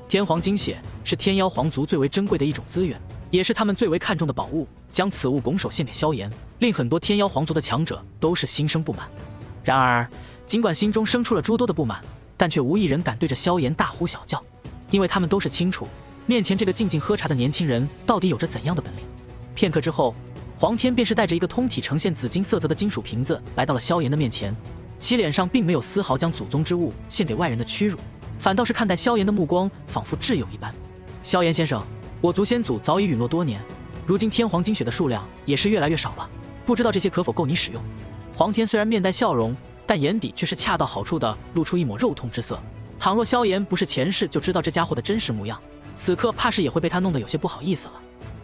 天皇精血是天妖皇族最为珍贵的一种资源，也是他们最为看重的宝物。将此物拱手献给萧炎，令很多天妖皇族的强者都是心生不满。然而，尽管心中生出了诸多的不满，但却无一人敢对着萧炎大呼小叫，因为他们都是清楚，面前这个静静喝茶的年轻人到底有着怎样的本领。片刻之后，黄天便是带着一个通体呈现紫金色泽的金属瓶子来到了萧炎的面前，其脸上并没有丝毫将祖宗之物献给外人的屈辱，反倒是看待萧炎的目光仿佛挚友一般。萧炎先生，我族先祖早已陨落多年，如今天皇精血的数量也是越来越少了，不知道这些可否够你使用？黄天虽然面带笑容，但眼底却是恰到好处的露出一抹肉痛之色。倘若萧炎不是前世就知道这家伙的真实模样，此刻怕是也会被他弄得有些不好意思了。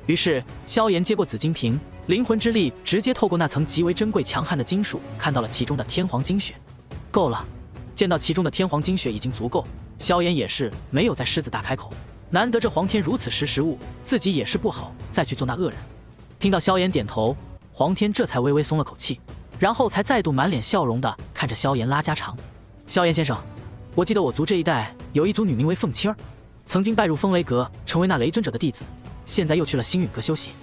于是萧炎接过紫金瓶，灵魂之力直接透过那层极为珍贵强悍的金属，看到了其中的天皇精血。够了！见到其中的天皇精血已经足够，萧炎也是没有再狮子大开口。难得这黄天如此识时务，自己也是不好再去做那恶人。听到萧炎点头，黄天这才微微松了口气，然后才再度满脸笑容的看着萧炎拉家常。萧炎先生，我记得我族这一代有一族女名为凤青儿，曾经拜入风雷阁，成为那雷尊者的弟子，现在又去了星陨阁修行。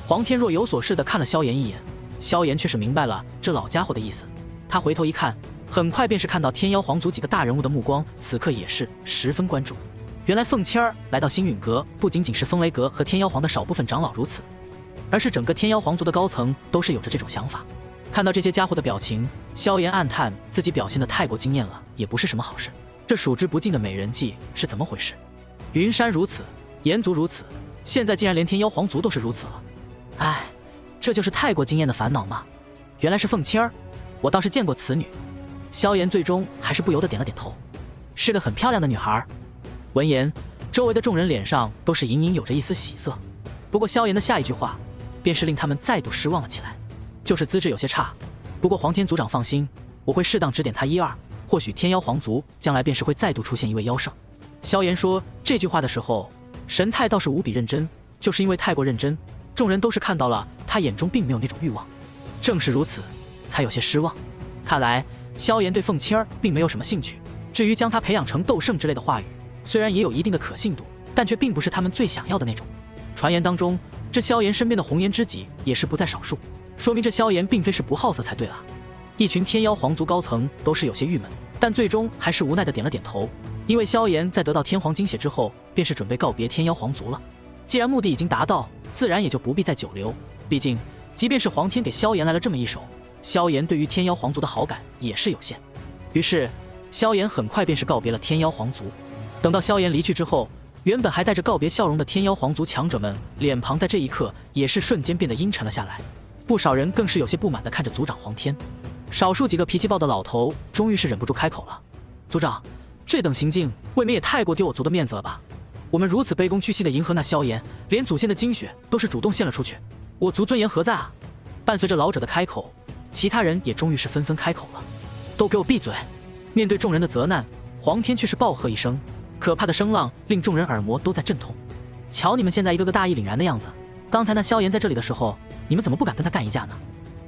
黄天若有所示地看了萧炎一眼，萧炎却是明白了这老家伙的意思。他回头一看，很快便是看到天妖皇族几个大人物的目光，此刻也是十分关注。原来凤千儿来到星陨阁，不仅仅是风雷阁和天妖皇的少部分长老如此，而是整个天妖皇族的高层都是有着这种想法。看到这些家伙的表情，萧炎暗叹自己表现得太过惊艳了，也不是什么好事。这数之不尽的美人计是怎么回事？云山如此，炎族如此，现在竟然连天妖皇族都是如此了。唉，这就是太过惊艳的烦恼吗？原来是凤千儿，我倒是见过此女。萧炎最终还是不由得点了点头，是个很漂亮的女孩。闻言，周围的众人脸上都是隐隐有着一丝喜色。不过萧炎的下一句话，便是令他们再度失望了起来，就是资质有些差。不过黄天族长放心，我会适当指点他一二，或许天妖皇族将来便是会再度出现一位妖圣。萧炎说这句话的时候，神态倒是无比认真，就是因为太过认真，众人都是看到了他眼中并没有那种欲望。正是如此，才有些失望。看来萧炎对凤千儿并没有什么兴趣。至于将他培养成斗圣之类的话语，虽然也有一定的可信度，但却并不是他们最想要的那种。传言当中，这萧炎身边的红颜知己也是不在少数，说明这萧炎并非是不好色才对啊。一群天妖皇族高层都是有些郁闷，但最终还是无奈的点了点头，因为萧炎在得到天皇精血之后，便是准备告别天妖皇族了。既然目的已经达到，自然也就不必再久留。毕竟，即便是黄天给萧炎来了这么一手，萧炎对于天妖皇族的好感也是有限。于是，萧炎很快便是告别了天妖皇族。等到萧炎离去之后，原本还带着告别笑容的天妖皇族强者们，脸庞在这一刻也是瞬间变得阴沉了下来。不少人更是有些不满地看着族长黄天。少数几个脾气暴的老头终于是忍不住开口了：“族长，这等行径未免也太过丢我族的面子了吧？我们如此卑躬屈膝地迎合那萧炎，连祖先的精血都是主动献了出去，我族尊严何在啊？”伴随着老者的开口，其他人也终于是纷纷开口了：“都给我闭嘴！”面对众人的责难，黄天却是暴喝一声，可怕的声浪令众人耳膜都在阵痛。瞧你们现在一个个大义凛然的样子，刚才那萧炎在这里的时候，你们怎么不敢跟他干一架呢？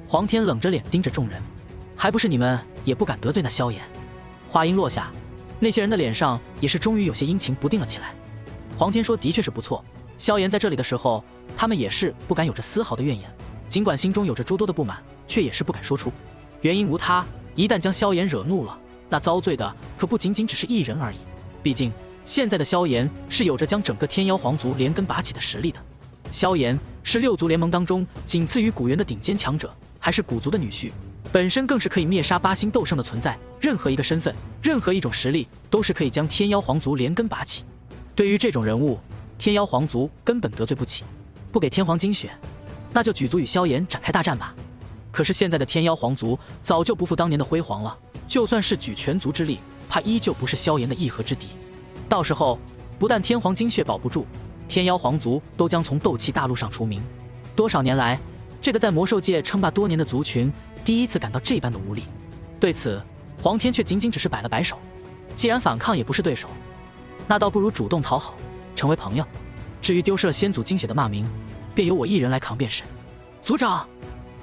黄天冷着脸盯着众人，还不是你们也不敢得罪那萧炎？话音落下，那些人的脸上也是终于有些阴晴不定了起来。黄天说的确是不错，萧炎在这里的时候，他们也是不敢有着丝毫的怨言，尽管心中有着诸多的不满，却也是不敢说出。原因无他，一旦将萧炎惹怒了，那遭罪的可不仅仅只是一人而已。毕竟现在的萧炎是有着将整个天妖皇族连根拔起的实力的。萧炎是六族联盟当中仅次于古元的顶尖强者，还是古族的女婿，本身更是可以灭杀8星斗圣的存在。任何一个身份，任何一种实力，都是可以将天妖皇族连根拔起。对于这种人物，天妖皇族根本得罪不起。不给天皇精血，那就举族与萧炎展开大战吧。可是现在的天妖皇族早就不复当年的辉煌了，就算是举全族之力，怕依旧不是萧炎的一合之敌。到时候，不但天皇精血保不住，天妖皇族都将从斗气大陆上除名。多少年来，这个在魔兽界称霸多年的族群，第一次感到这般的无力。对此，黄天却仅仅只是摆了摆手，既然反抗也不是对手，那倒不如主动讨好，成为朋友。至于丢失了先祖精血的骂名，便由我一人来扛便是。族长，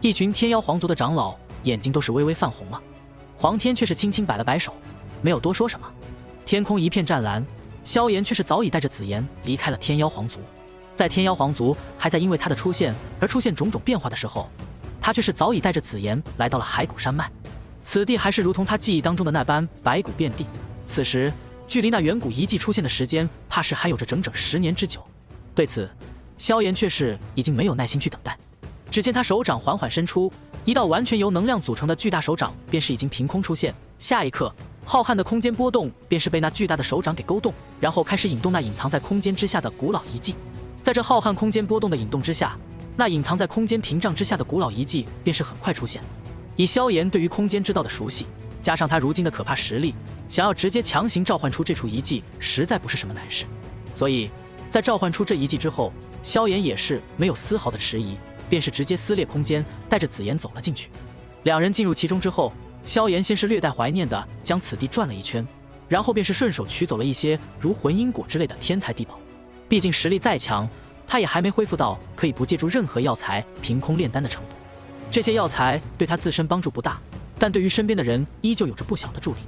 一群天妖皇族的长老眼睛都是微微泛红了。黄天却是轻轻摆了摆手，没有多说什么。天空一片湛蓝，萧炎却是早已带着紫妍离开了天妖皇族。在天妖皇族还在因为他的出现而出现种种变化的时候，他却是早已带着紫妍来到了骸骨山脉。此地还是如同他记忆当中的那般白骨遍地。此时距离那远古遗迹出现的时间，怕是还有着整整10年之久。对此，萧炎却是已经没有耐心去等待。只见他手掌缓缓伸出，一道完全由能量组成的巨大手掌便是已经凭空出现。下一刻，浩瀚的空间波动便是被那巨大的手掌给勾动，然后开始引动那隐藏在空间之下的古老遗迹。在这浩瀚空间波动的引动之下，那隐藏在空间屏障之下的古老遗迹便是很快出现。以萧炎对于空间之道的熟悉，加上他如今的可怕实力，想要直接强行召唤出这处遗迹，实在不是什么难事。所以在召唤出这遗迹之后，萧炎也是没有丝毫的迟疑，便是直接撕裂空间，带着紫妍走了进去。两人进入其中之后，萧炎先是略带怀念的将此地转了一圈，然后便是顺手取走了一些如魂因果之类的天材地宝。毕竟实力再强，他也还没恢复到可以不借助任何药材凭空炼丹的程度。这些药材对他自身帮助不大，但对于身边的人依旧有着不小的助力。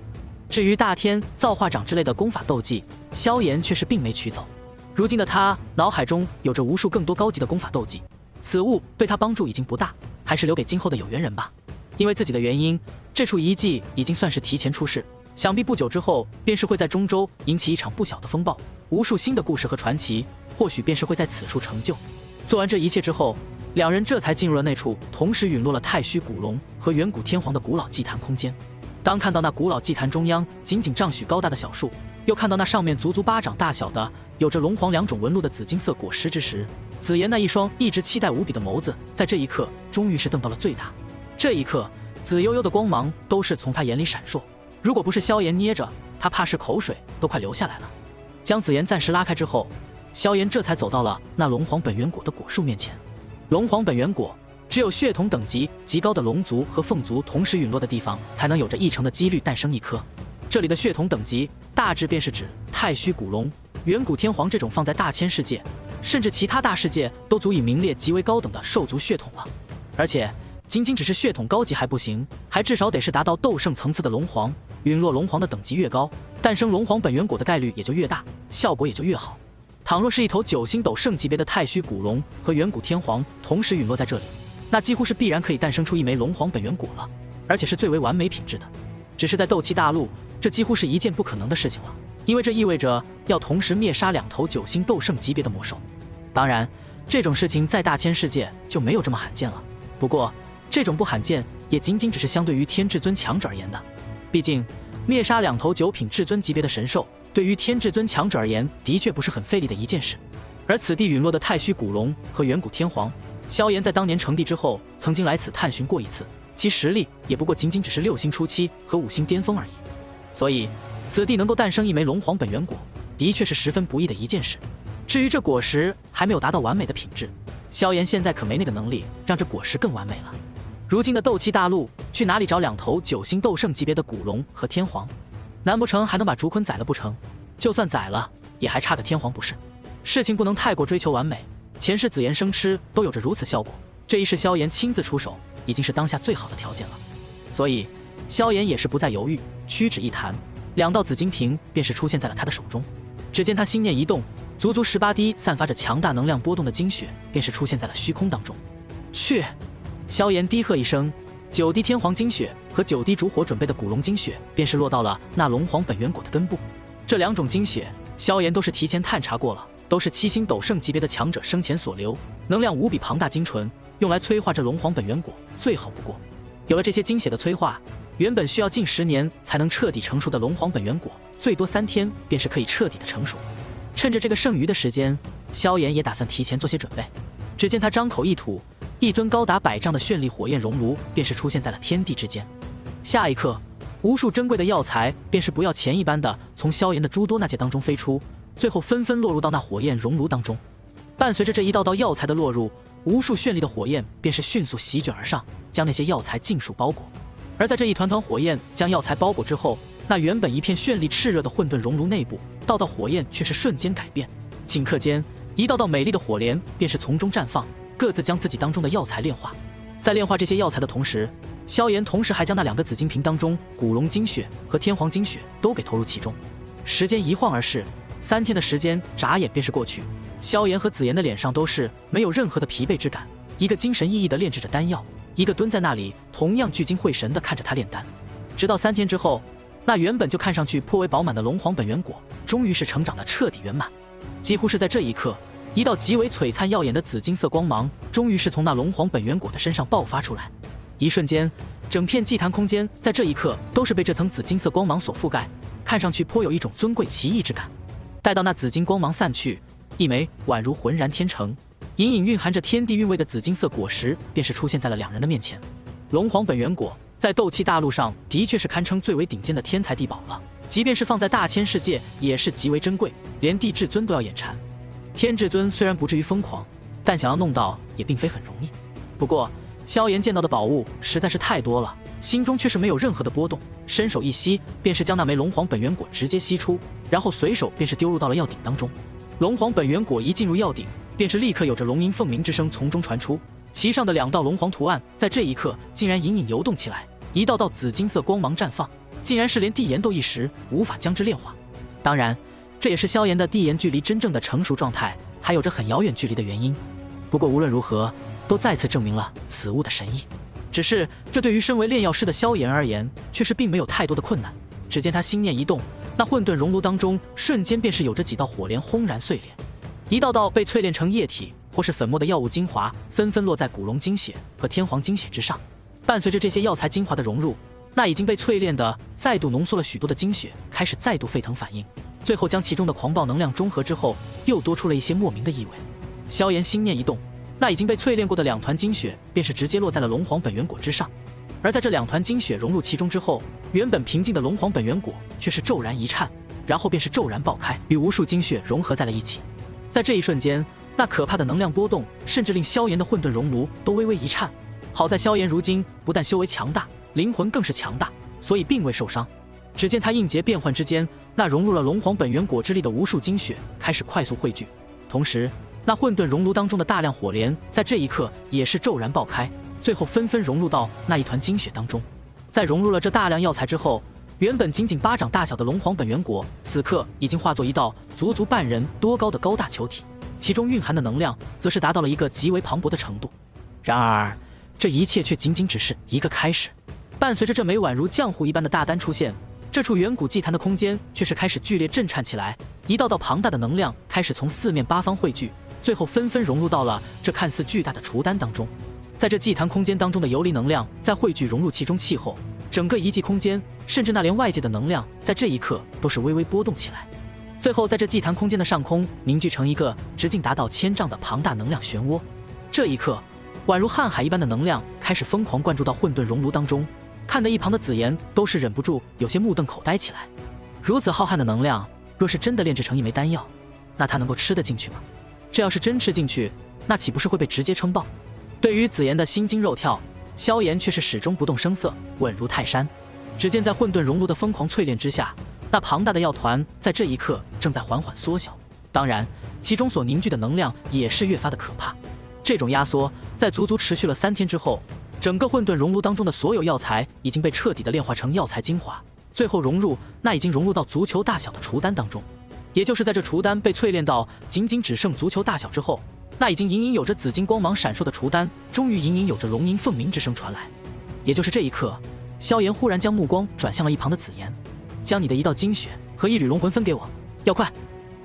至于大天造化掌之类的功法斗技，萧炎却是并没取走。如今的他脑海中有着无数更多高级的功法斗技，此物对他帮助已经不大，还是留给今后的有缘人吧。因为自己的原因，这处遗迹已经算是提前出世，想必不久之后便是会在中州引起一场不小的风暴，无数新的故事和传奇或许便是会在此处成就。做完这一切之后，两人这才进入了那处同时陨落了太虚古龙和远古天皇的古老祭坛空间。当看到那古老祭坛中央仅仅丈许高大的小树，又看到那上面足足巴掌大小的有着龙黄两种纹路的紫金色果实之时，紫妍那一双一直期待无比的眸子在这一刻终于是瞪到了最大。这一刻紫悠悠的光芒都是从他眼里闪烁，如果不是萧炎捏着，他怕是口水都快流下来了。将紫妍暂时拉开之后，萧炎这才走到了那龙皇本源果的果树面前。龙皇本源果只有血统等级极高的龙族和凤族同时陨落的地方，才能有着1成的几率诞生一颗。这里的血统等级大致便是指太虚古龙、远古天皇这种放在大千世界甚至其他大世界都足以名列极为高等的兽族血统了。而且仅仅只是血统高级还不行，还至少得是达到斗圣层次的龙皇。陨落龙皇的等级越高，诞生龙皇本源果的概率也就越大，效果也就越好。倘若是一头9星斗圣级别的太虚古龙和远古天皇同时陨落在这里，那几乎是必然可以诞生出一枚龙皇本源果了，而且是最为完美品质的。只是在斗气大陆，这几乎是一件不可能的事情了，因为这意味着要同时灭杀2头9星斗圣级别的魔兽。当然，这种事情在大千世界就没有这么罕见了。不过，这种不罕见也仅仅只是相对于天至尊强者而言的。毕竟，灭杀2头9品至尊级别的神兽，对于天至尊强者而言，的确不是很费力的一件事。而此地陨落的太虚古龙和远古天皇，萧炎在当年成帝之后曾经来此探寻过一次，其实力也不过仅仅只是6星初期和5星巅峰而已。所以，此地能够诞生一枚龙皇本源果，的确是十分不易的一件事。至于这果实还没有达到完美的品质，萧炎现在可没那个能力让这果实更完美了。如今的斗气大陆，去哪里找2头9星斗圣级别的古龙和天皇？难不成还能把竹坤宰了不成？就算宰了，也还差个天皇不是？事情不能太过追求完美，前世紫妍生吃都有着如此效果，这一世萧炎亲自出手，已经是当下最好的条件了。所以，萧炎也是不再犹豫，屈指一弹，2道紫金瓶便是出现在了他的手中。只见他心念一动，足足18滴散发着强大能量波动的精血便是出现在了虚空当中。去！萧炎低喝一声，9滴天皇精血和9滴烛火准备的古龙精血便是落到了那龙皇本源果的根部。这2种精血，萧炎都是提前探查过了，都是7星斗圣级别的强者生前所留，能量无比庞大精纯，用来催化这龙皇本源果最好不过。有了这些精血的催化，原本需要近10年才能彻底成熟的龙皇本源果，最多3天便是可以彻底的成熟。趁着这个剩余的时间，萧炎也打算提前做些准备。只见他张口一吐，一尊高达100丈的绚丽火焰熔炉便是出现在了天地之间。下一刻，无数珍贵的药材便是不要钱一般的从萧炎的诸多那戒当中飞出，最后纷纷落入到那火焰熔炉当中。伴随着这一道道药材的落入，无数绚丽的火焰便是迅速席卷而上，将那些药材尽数包裹。而在这一团团火焰将药材包裹之后，那原本一片绚丽炽热的混沌熔炉内部，道道火焰却是瞬间改变，顷刻间，一道道美丽的火莲便是从中绽放，各自将自己当中的药材炼化。在炼化这些药材的同时，萧炎同时还将那2个紫金瓶当中古龙精血和天皇精血都给投入其中。时间一晃而逝，3天的时间眨眼便是过去，萧炎和紫妍的脸上都是没有任何的疲惫之感，一个精神奕奕地炼制着丹药，一个蹲在那里同样聚精会神地看着他炼丹。直到3天之后，那原本就看上去颇为饱满的龙皇本源果，终于是成长得彻底圆满。几乎是在这一刻，一道极为璀璨耀眼的紫金色光芒，终于是从那龙皇本源果的身上爆发出来。一瞬间，整片祭坛空间在这一刻都是被这层紫金色光芒所覆盖，看上去颇有一种尊贵奇异之感。待到那紫金光芒散去，一枚宛如浑然天成、隐隐蕴含着天地韵味的紫金色果实，便是出现在了2人的面前。龙皇本源果在斗气大陆上的确是堪称最为顶尖的天才地宝了，即便是放在大千世界也是极为珍贵，连地至尊都要眼馋。天至尊虽然不至于疯狂，但想要弄到也并非很容易。不过萧炎见到的宝物实在是太多了，心中却是没有任何的波动，伸手一吸，便是将那枚龙皇本源果直接吸出，然后随手便是丢入到了药鼎当中。龙皇本源果一进入药鼎，便是立刻有着龙吟凤鸣之声从中传出，其上的2道龙皇图案在这一刻竟然隐隐游动起来，一道道紫金色光芒绽放，竟然是连地岩都一时无法将之炼化。当然，这也是萧炎的地岩距离真正的成熟状态还有着很遥远距离的原因。不过无论如何，都再次证明了此物的神异。只是这对于身为炼药师的萧炎而言，却是并没有太多的困难。只见他心念一动，那混沌熔炉当中瞬间便是有着几道火莲轰然碎裂，一道道被淬炼成液体或是粉末的药物精华纷纷落在古龙精血和天皇精血之上。伴随着这些药材精华的融入，那已经被淬炼的再度浓缩了许多的精血开始再度沸腾反应，最后将其中的狂暴能量中和之后，又多出了一些莫名的意味。萧炎心念一动，那已经被淬炼过的2团精血便是直接落在了龙皇本源果之上。而在这2团精血融入其中之后，原本平静的龙皇本源果却是骤然一颤，然后便是骤然爆开，与无数精血融合在了一起。在这一瞬间，那可怕的能量波动甚至令萧炎的混沌熔炉都微微一颤。好在萧炎如今不但修为强大，灵魂更是强大，所以并未受伤。只见他应节变换之间，那融入了龙皇本源果之力的无数精血开始快速汇聚，同时那混沌熔炉当中的大量火莲在这一刻也是骤然爆开，最后纷纷融入到那一团精血当中。在融入了这大量药材之后，原本仅仅巴掌大小的龙皇本源果，此刻已经化作一道足足半人多高的高大球体，其中蕴含的能量则是达到了一个极为磅礴的程度。然而这一切却仅仅只是一个开始。伴随着这枚宛如浆糊一般的大丹出现，这处远古祭坛的空间却是开始剧烈震颤起来，一道道庞大的能量开始从四面八方汇聚，最后纷纷融入到了这看似巨大的雏丹当中。在这祭坛空间当中的游离能量在汇聚融入其中气后，整个遗迹空间甚至那连外界的能量在这一刻都是微微波动起来，最后在这祭坛空间的上空凝聚成一个直径达到1000丈的庞大能量漩涡。这一刻，宛如瀚海一般的能量开始疯狂灌注到混沌熔炉当中，看得一旁的紫妍都是忍不住有些目瞪口呆起来。如此浩瀚的能量，若是真的炼制成一枚丹药，那他能够吃得进去吗？这要是真吃进去，那岂不是会被直接撑爆？对于紫妍的心惊肉跳，萧炎却是始终不动声色，稳如泰山。只见在混沌熔炉的疯狂淬炼之下，那庞大的药团在这一刻正在缓缓缩小，当然其中所凝聚的能量也是越发的可怕。这种压缩在足足持续了3天之后，整个混沌熔炉当中的所有药材已经被彻底的炼化成药材精华，最后融入那已经融入到足球大小的雏丹当中。也就是在这雏丹被淬炼到仅仅只剩足球大小之后，那已经隐隐有着紫金光芒闪烁的雏丹终于隐隐有着龙吟凤鸣之声传来。也就是这一刻，萧炎忽然将目光转向了一旁的紫妍，将你的一道精血和一缕龙魂分给我，要快。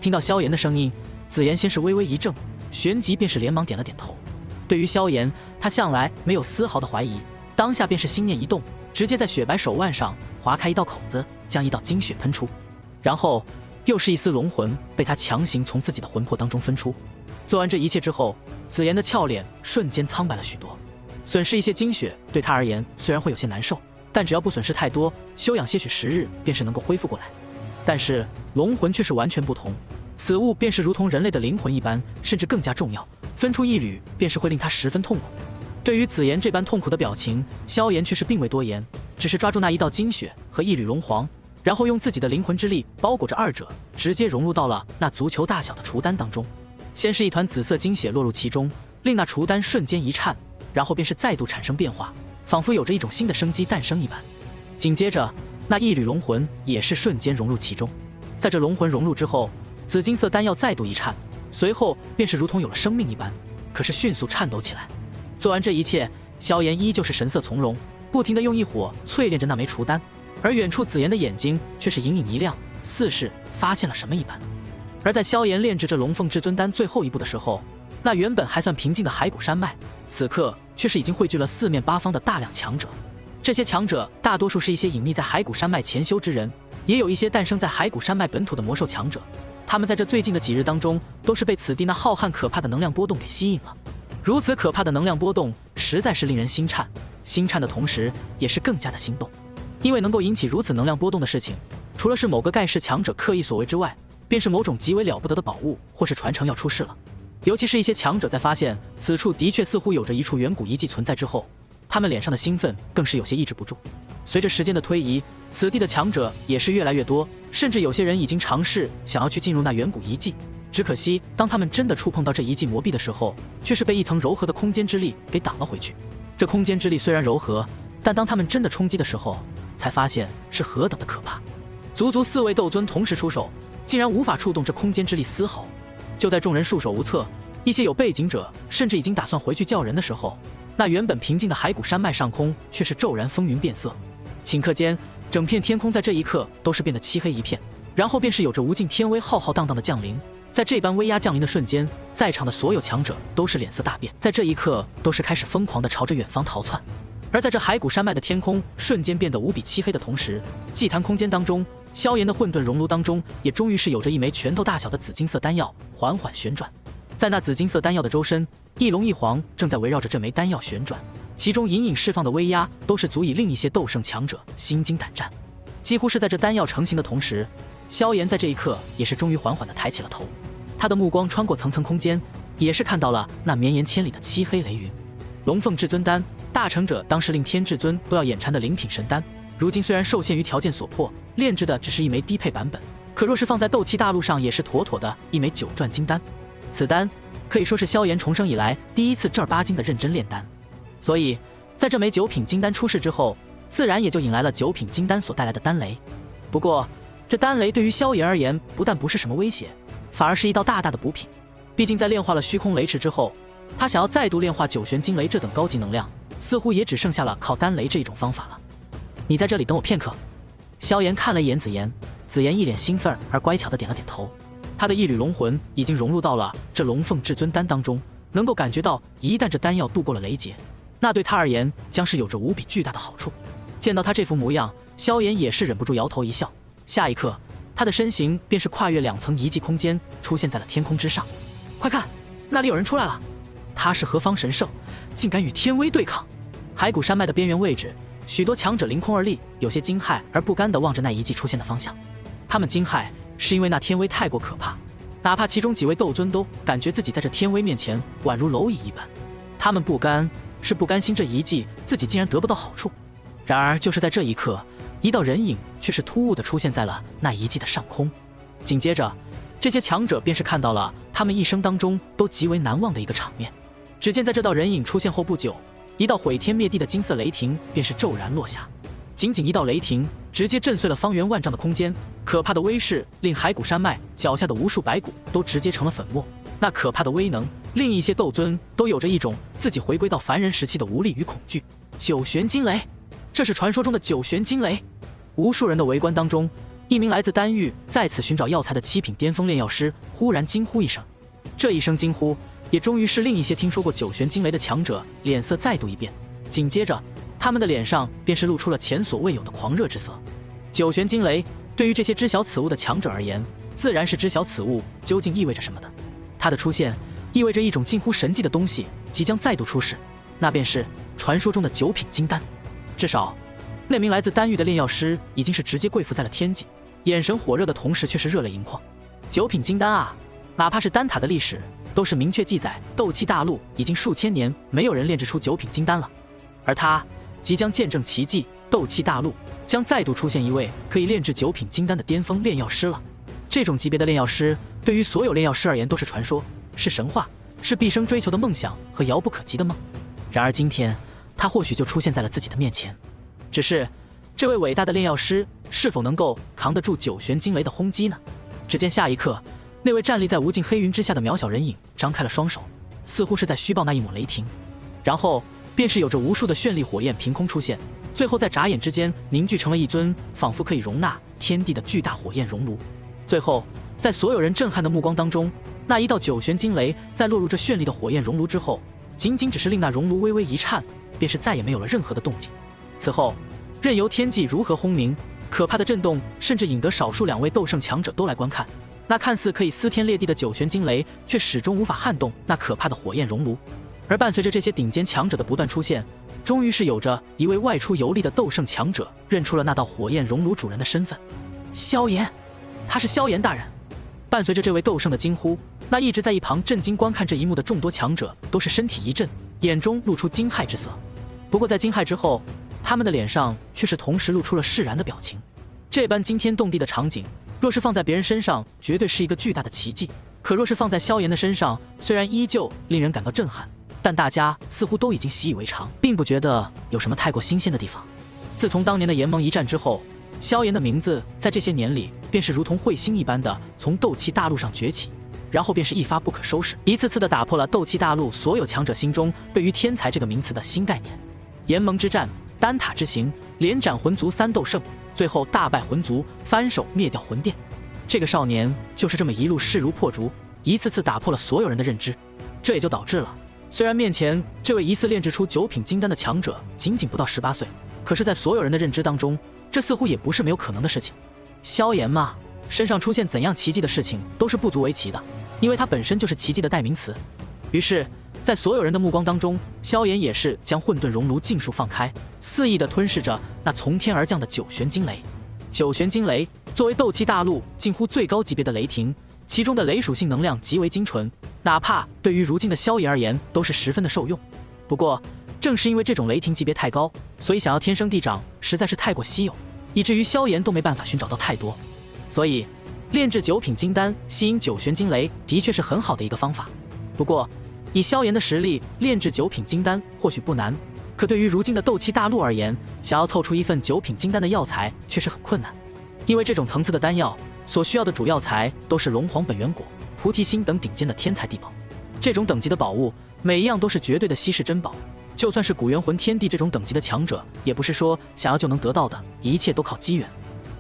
听到萧炎的声音，紫妍先是微微一怔，旋即便是连忙点了点头。对于萧炎，他向来没有丝毫的怀疑，当下便是心念一动，直接在雪白手腕上划开一道口子，将一道精血喷出，然后又是一丝龙魂被他强行从自己的魂魄当中分出。做完这一切之后，紫妍的俏脸瞬间苍白了许多。损失一些精血对他而言虽然会有些难受，但只要不损失太多，休养些许时日便是能够恢复过来。但是龙魂却是完全不同，此物便是如同人类的灵魂一般，甚至更加重要，分出一缕便是会令他十分痛苦。对于紫妍这般痛苦的表情，萧炎却是并未多言，只是抓住那一道精血和一缕龙皇，然后用自己的灵魂之力包裹着二者，直接融入到了那足球大小的雏丹当中。先是一团紫色精血落入其中，令那雏丹瞬间一颤，然后便是再度产生变化，仿佛有着一种新的生机诞生一般。紧接着那一缕龙魂也是瞬间融入其中，在这龙魂融入之后，紫金色丹药再度一颤，随后便是如同有了生命一般，可是迅速颤抖起来。做完这一切，萧炎依旧是神色从容，不停地用异火淬炼着那枚雏丹，而远处紫妍的眼睛却是隐隐一亮，似是发现了什么一般。而在萧炎炼制这龙凤至尊丹最后一步的时候，那原本还算平静的骸骨山脉，此刻却是已经汇聚了四面八方的大量强者。这些强者大多数是一些隐匿在骸骨山脉潜修之人，也有一些诞生在骸骨山脉本土的魔兽强者。他们在这最近的几日当中，都是被此地那浩瀚可怕的能量波动给吸引了。如此可怕的能量波动，实在是令人心颤。心颤的同时，也是更加的心动，因为能够引起如此能量波动的事情，除了是某个盖世强者刻意所为之外，便是某种极为了不得的宝物或是传承要出世了。尤其是一些强者在发现此处的确似乎有着一处远古遗迹存在之后，他们脸上的兴奋更是有些抑制不住。随着时间的推移，此地的强者也是越来越多，甚至有些人已经尝试想要去进入那远古遗迹。只可惜当他们真的触碰到这遗迹魔壁的时候，却是被一层柔和的空间之力给挡了回去。这空间之力虽然柔和，但当他们真的冲击的时候，才发现是何等的可怕。足足4位斗尊同时出手，竟然无法触动这空间之力丝毫。就在众人束手无策，一些有背景者甚至已经打算回去叫人的时候，那原本平静的骸骨山脉上空却是骤然风云变色。顷刻间，整片天空在这一刻都是变得漆黑一片，然后便是有着无尽天威浩浩荡荡的降临。在这般威压降临的瞬间，在场的所有强者都是脸色大变，在这一刻都是开始疯狂地朝着远方逃窜。而在这骸骨山脉的天空瞬间变得无比漆黑的同时，祭坛空间当中，萧炎的混沌熔炉当中也终于是有着一枚拳头大小的紫金色丹药缓缓旋转。在那紫金色丹药的周身，一龙一凰正在围绕着这枚丹药旋转，其中隐隐释放的威压都是足以令一些斗圣强者心惊胆战。几乎是在这丹药成型的同时，萧炎在这一刻也是终于缓缓地抬起了头，他的目光穿过层层空间，也是看到了那绵延千里的漆黑雷云。龙凤至尊丹，大成者当时令天至尊都要眼馋的灵品神丹，如今虽然受限于条件所迫，炼制的只是一枚低配版本，可若是放在斗气大陆上，也是妥妥的一枚9转金丹。此丹可以说是萧炎重生以来第一次正儿八经的认真炼丹，所以在这枚9品金丹出世之后，自然也就引来了9品金丹所带来的丹雷。不过这丹雷对于萧炎而言，不但不是什么威胁，反而是一道大大的补品。毕竟在炼化了虚空雷池之后，他想要再度炼化9玄惊雷这等高级能量，似乎也只剩下了靠丹雷这一种方法了。你在这里等我片刻。萧炎看了一眼紫妍，紫妍一脸兴奋而乖巧的点了点头。他的一缕龙魂已经融入到了这龙凤至尊丹当中，能够感觉到一旦这丹药度过了雷劫，那对他而言将是有着无比巨大的好处。见到他这副模样，萧炎也是忍不住摇头一笑。下一刻，他的身形便是跨越2层遗迹空间，出现在了天空之上。快看，那里有人出来了！他是何方神圣，竟敢与天威对抗？骸骨山脉的边缘位置，许多强者凌空而立，有些惊骇而不甘地望着那遗迹出现的方向。他们惊骇是因为那天威太过可怕，哪怕其中几位斗尊都感觉自己在这天威面前宛如蝼蚁一般。他们不甘是不甘心这遗迹自己竟然得不到好处。然而就是在这一刻，一道人影却是突兀地出现在了那遗迹的上空。紧接着，这些强者便是看到了他们一生当中都极为难忘的一个场面。只见在这道人影出现后不久，一道毁天灭地的金色雷霆便是骤然落下。仅仅一道雷霆，直接震碎了方圆万丈的空间，可怕的威势令骸骨山脉脚下的无数白骨都直接成了粉末。那可怕的威能，令一些斗尊都有着一种自己回归到凡人时期的无力与恐惧。9玄惊雷，这是传说中的9玄惊雷。无数人的围观当中，一名来自丹域在此寻找药材的7品巅峰炼药师忽然惊呼一声。这一声惊呼，也终于是令一些听说过9玄惊雷的强者脸色再度一变，紧接着他们的脸上便是露出了前所未有的狂热之色。9玄惊雷对于这些知晓此物的强者而言，自然是知晓此物究竟意味着什么的。它的出现意味着一种近乎神迹的东西即将再度出世，那便是传说中的9品金丹。至少那名来自丹域的炼药师已经是直接跪伏在了天际，眼神火热的同时却是热泪盈眶。9品金丹啊，哪怕是丹塔的历史都是明确记载，斗气大陆已经数千年没有人炼制出9品金丹了，而他即将见证奇迹，斗气大陆将再度出现一位可以炼制9品金丹的巅峰炼药师了。这种级别的炼药师对于所有炼药师而言都是传说，是神话，是毕生追求的梦想和遥不可及的梦。然而今天他或许就出现在了自己的面前，只是这位伟大的炼药师是否能够扛得住9玄惊雷的轰击呢？只见下一刻，那位站立在无尽黑云之下的渺小人影张开了双手，似乎是在虚报那一抹雷霆，然后便是有着无数的绚丽火焰凭空出现，最后在眨眼之间凝聚成了一尊仿佛可以容纳天地的巨大火焰熔炉。最后在所有人震撼的目光当中，那一道9玄惊雷在落入这绚丽的火焰熔炉之后，仅仅只是令那熔炉微微一颤，便是再也没有了任何的动静。此后任由天际如何轰鸣，可怕的震动甚至引得少数2位斗圣强者都来观看。那看似可以撕天裂地的9玄惊雷，却始终无法撼动那可怕的火焰熔炉。而伴随着这些顶尖强者的不断出现，终于是有着一位外出游历的斗圣强者认出了那道火焰熔炉主人的身份。萧炎，他是萧炎大人。伴随着这位斗圣的惊呼，那一直在一旁震惊观看这一幕的众多强者都是身体一震，眼中露出惊骇之色。不过在惊骇之后，他们的脸上却是同时露出了释然的表情。这般惊天动地的场景，若是放在别人身上绝对是一个巨大的奇迹，可若是放在萧炎的身上，虽然依旧令人感到震撼，但大家似乎都已经习以为常，并不觉得有什么太过新鲜的地方。自从当年的联盟一战之后，萧炎的名字在这些年里便是如同彗星一般的从斗气大陆上崛起，然后便是一发不可收拾，一次次的打破了斗气大陆所有强者心中对于天才这个名词的新概念。联盟之战、丹塔之行，连斩魂族3斗圣，最后大败魂族，翻手灭掉魂殿。这个少年就是这么一路势如破竹，一次次打破了所有人的认知。这也就导致了，虽然面前这位疑似炼制出9品金丹的强者仅仅不到18岁，可是在所有人的认知当中，这似乎也不是没有可能的事情。萧炎嘛，身上出现怎样奇迹的事情都是不足为奇的，因为他本身就是奇迹的代名词。于是在所有人的目光当中，萧炎也是将混沌熔炉尽数放开，肆意地吞噬着那从天而降的9玄惊雷。9玄惊雷作为斗气大陆近乎最高级别的雷霆，其中的雷属性能量极为精纯，哪怕对于如今的萧炎而言都是十分的受用。不过正是因为这种雷霆级别太高，所以想要天生地长实在是太过稀有，以至于萧炎都没办法寻找到太多。所以炼制9品金丹吸引9玄惊雷的确是很好的一个方法。不过以萧炎的实力炼制9品金丹或许不难，可对于如今的斗气大陆而言，想要凑出一份9品金丹的药材却是很困难。因为这种层次的丹药所需要的主药材都是龙皇本源果、菩提心等顶尖的天才地宝。这种等级的宝物每一样都是绝对的稀世珍宝，就算是古元魂天帝这种等级的强者，也不是说想要就能得到的，一切都靠机缘。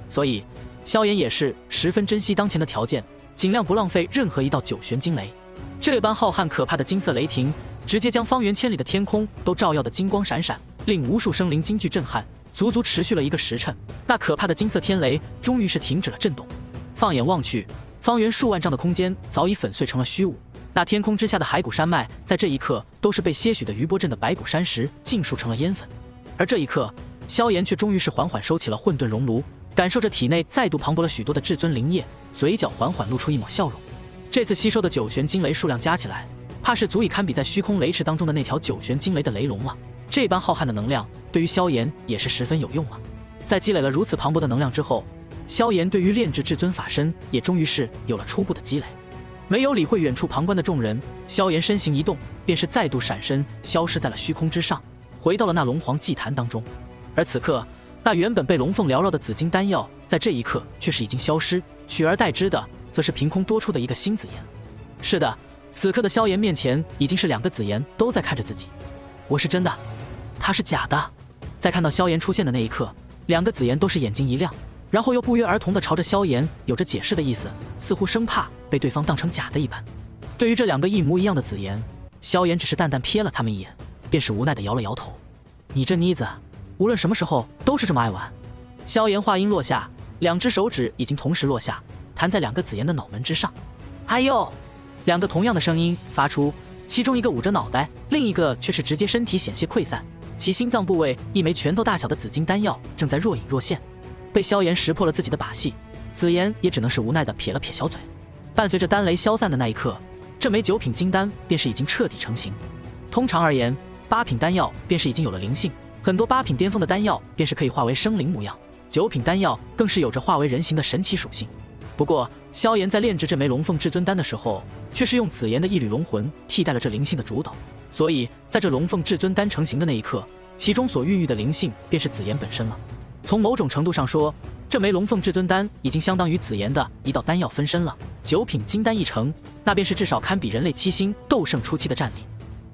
所以萧炎也是十分珍惜当前的条件，尽量不浪费任何一道9玄惊雷。这般浩瀚可怕的金色雷霆，直接将方圆千里的天空都照耀得金光闪闪，令无数生灵惊惧震撼，足足持续了1个时辰。那可怕的金色天雷终于是停止了震动。放眼望去，方圆数万丈的空间早已粉碎成了虚无，那天空之下的骸骨山脉在这一刻都是被些许的余波阵的白骨山石尽数成了烟粉。而这一刻，萧炎却终于是缓缓收起了混沌熔炉，感受着体内再度磅礴了许多的至尊灵液，嘴角缓缓露出一抹笑容。这次吸收的9玄惊雷数量加起来，怕是足以堪比在虚空雷池当中的那条9玄惊雷的雷龙了。这般浩瀚的能量对于萧炎也是十分有用了。在积累了如此磅礴的能量之后，萧炎对于炼制至尊法身也终于是有了初步的积累。没有理会远处旁观的众人，萧炎身形一动，便是再度闪身消失在了虚空之上，回到了那龙皇祭坛当中。而此刻，那原本被龙凤缭绕的紫金丹药在这一刻却是已经消失，取而代之的则是凭空多出的一个新紫炎。是的，此刻的萧炎面前已经是2个紫炎都在看着自己。我是真的，他是假的。在看到萧炎出现的那一刻，2个紫炎都是眼睛一亮，然后又不约而同地朝着萧炎有着解释的意思，似乎生怕被对方当成假的一般。对于这2个一模一样的紫炎，萧炎只是淡淡瞥了他们一眼，便是无奈地摇了摇头。你这妮子，无论什么时候都是这么爱玩。萧炎话音落下，2只手指已经同时落下，弹在2个紫炎的脑门之上。哎呦！2个同样的声音发出，其中一个捂着脑袋，另一个却是直接身体险些溃散，其心脏部位一枚拳头大小的紫金丹药正在若隐若现。被萧炎识破了自己的把戏，紫炎也只能是无奈地撇了撇小嘴。伴随着丹雷消散的那一刻，这枚9品金丹便是已经彻底成型。通常而言，8品丹药便是已经有了灵性，很多8品巅峰的丹药便是可以化为生灵模样，9品丹药更是有着化为人形的神奇属性。不过萧炎在炼制这枚龙凤至尊丹的时候，却是用紫炎的一缕龙魂替代了这灵性的主导，所以在这龙凤至尊丹成型的那一刻，其中所孕育的灵性便是紫炎本身了。从某种程度上说，这枚龙凤至尊丹已经相当于紫炎的一道丹药分身了。9品金丹一成，那便是至少堪比人类7星斗圣初期的战力。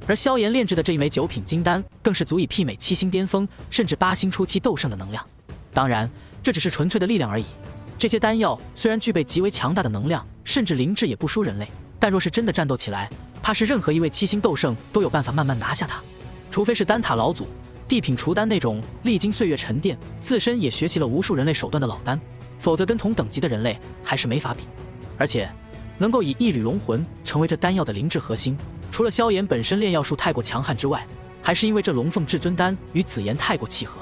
而萧炎炼制的这一枚9品金丹，更是足以媲美7星巅峰甚至8星初期斗圣的能量。当然，这只是纯粹的力量而已。这些丹药虽然具备极为强大的能量，甚至灵智也不输人类，但若是真的战斗起来，怕是任何一位7星斗圣都有办法慢慢拿下它。除非是丹塔老祖、地品除丹那种历经岁月沉淀，自身也学习了无数人类手段的老丹，否则跟同等级的人类还是没法比。而且能够以一缕龙魂成为这丹药的灵智核心，除了萧炎本身炼药术太过强悍之外，还是因为这龙凤至尊丹与紫炎太过契合。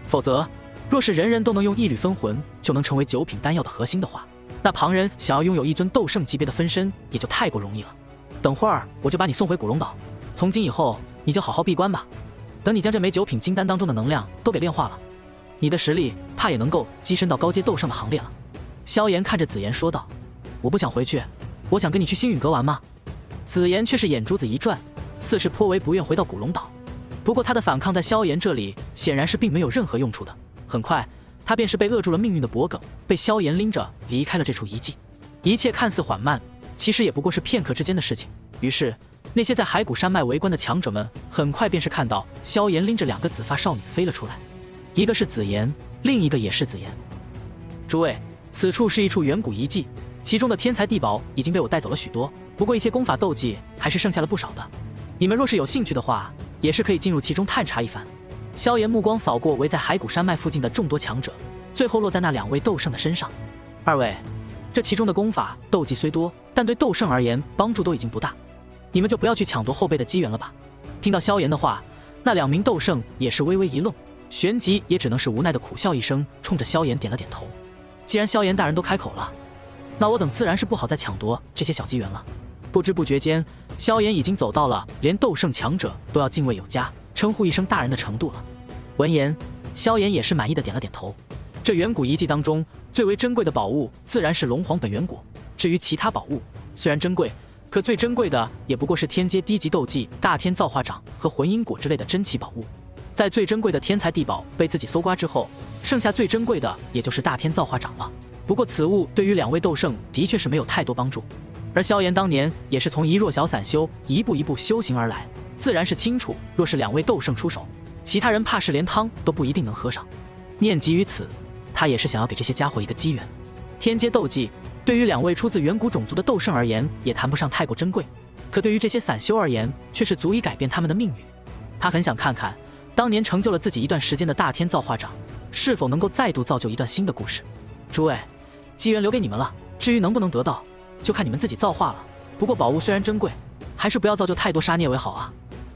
否则若是人人都能用一缕分魂就能成为9品丹药的核心的话，那旁人想要拥有一尊斗圣级别的分身也就太过容易了。等会儿我就把你送回古龙岛，从今以后你就好好闭关吧。等你将这枚9品金丹当中的能量都给炼化了，你的实力怕也能够跻身到高阶斗圣的行列了。萧炎看着紫炎说道：我不想回去，我想跟你去星陨阁玩吗？紫炎却是眼珠子一转，似是颇为不愿回到古龙岛。不过他的反抗在萧炎这里显然是并没有任何用处的。很快，他便是被扼住了命运的脖梗，被萧炎拎着离开了这处遗迹。一切看似缓慢，其实也不过是片刻之间的事情。于是，那些在骸骨山脉围观的强者们，很快便是看到萧炎拎着2个紫发少女飞了出来，一个是紫妍，另一个也是紫妍。诸位，此处是一处远古遗迹，其中的天材地宝已经被我带走了许多，不过一些功法斗技还是剩下了不少的。你们若是有兴趣的话，也是可以进入其中探查一番。萧炎目光扫过围在骸骨山脉附近的众多强者，最后落在那2位斗圣的身上。二位，这其中的功法斗技虽多，但对斗圣而言帮助都已经不大，你们就不要去抢夺后辈的机缘了吧。听到萧炎的话，那2名斗圣也是微微一愣，旋即也只能是无奈的苦笑一声，冲着萧炎点了点头。既然萧炎大人都开口了，那我等自然是不好再抢夺这些小机缘了。不知不觉间，萧炎已经走到了连斗圣强者都要敬畏有加，称呼一声大人的程度了。闻言，萧炎也是满意的点了点头。这远古遗迹当中最为珍贵的宝物自然是龙皇本源果，至于其他宝物虽然珍贵，可最珍贵的也不过是天阶低级斗技大天造化掌和魂因果之类的珍奇宝物。在最珍贵的天材地宝被自己搜刮之后，剩下最珍贵的也就是大天造化掌了。不过此物对于2位斗圣的确是没有太多帮助，而萧炎当年也是从一弱小散修一步一步修行而来，自然是清楚，若是2位斗圣出手，其他人怕是连汤都不一定能喝上。念及于此，他也是想要给这些家伙一个机缘。天阶斗技对于2位出自远古种族的斗圣而言也谈不上太过珍贵，可对于这些散修而言却是足以改变他们的命运。他很想看看当年成就了自己一段时间的大天造化掌是否能够再度造就一段新的故事。诸位，机缘留给你们了，至于能不能得到，就看你们自己造化了。不过宝物虽然珍贵，还是不要造就太多杀孽为好啊。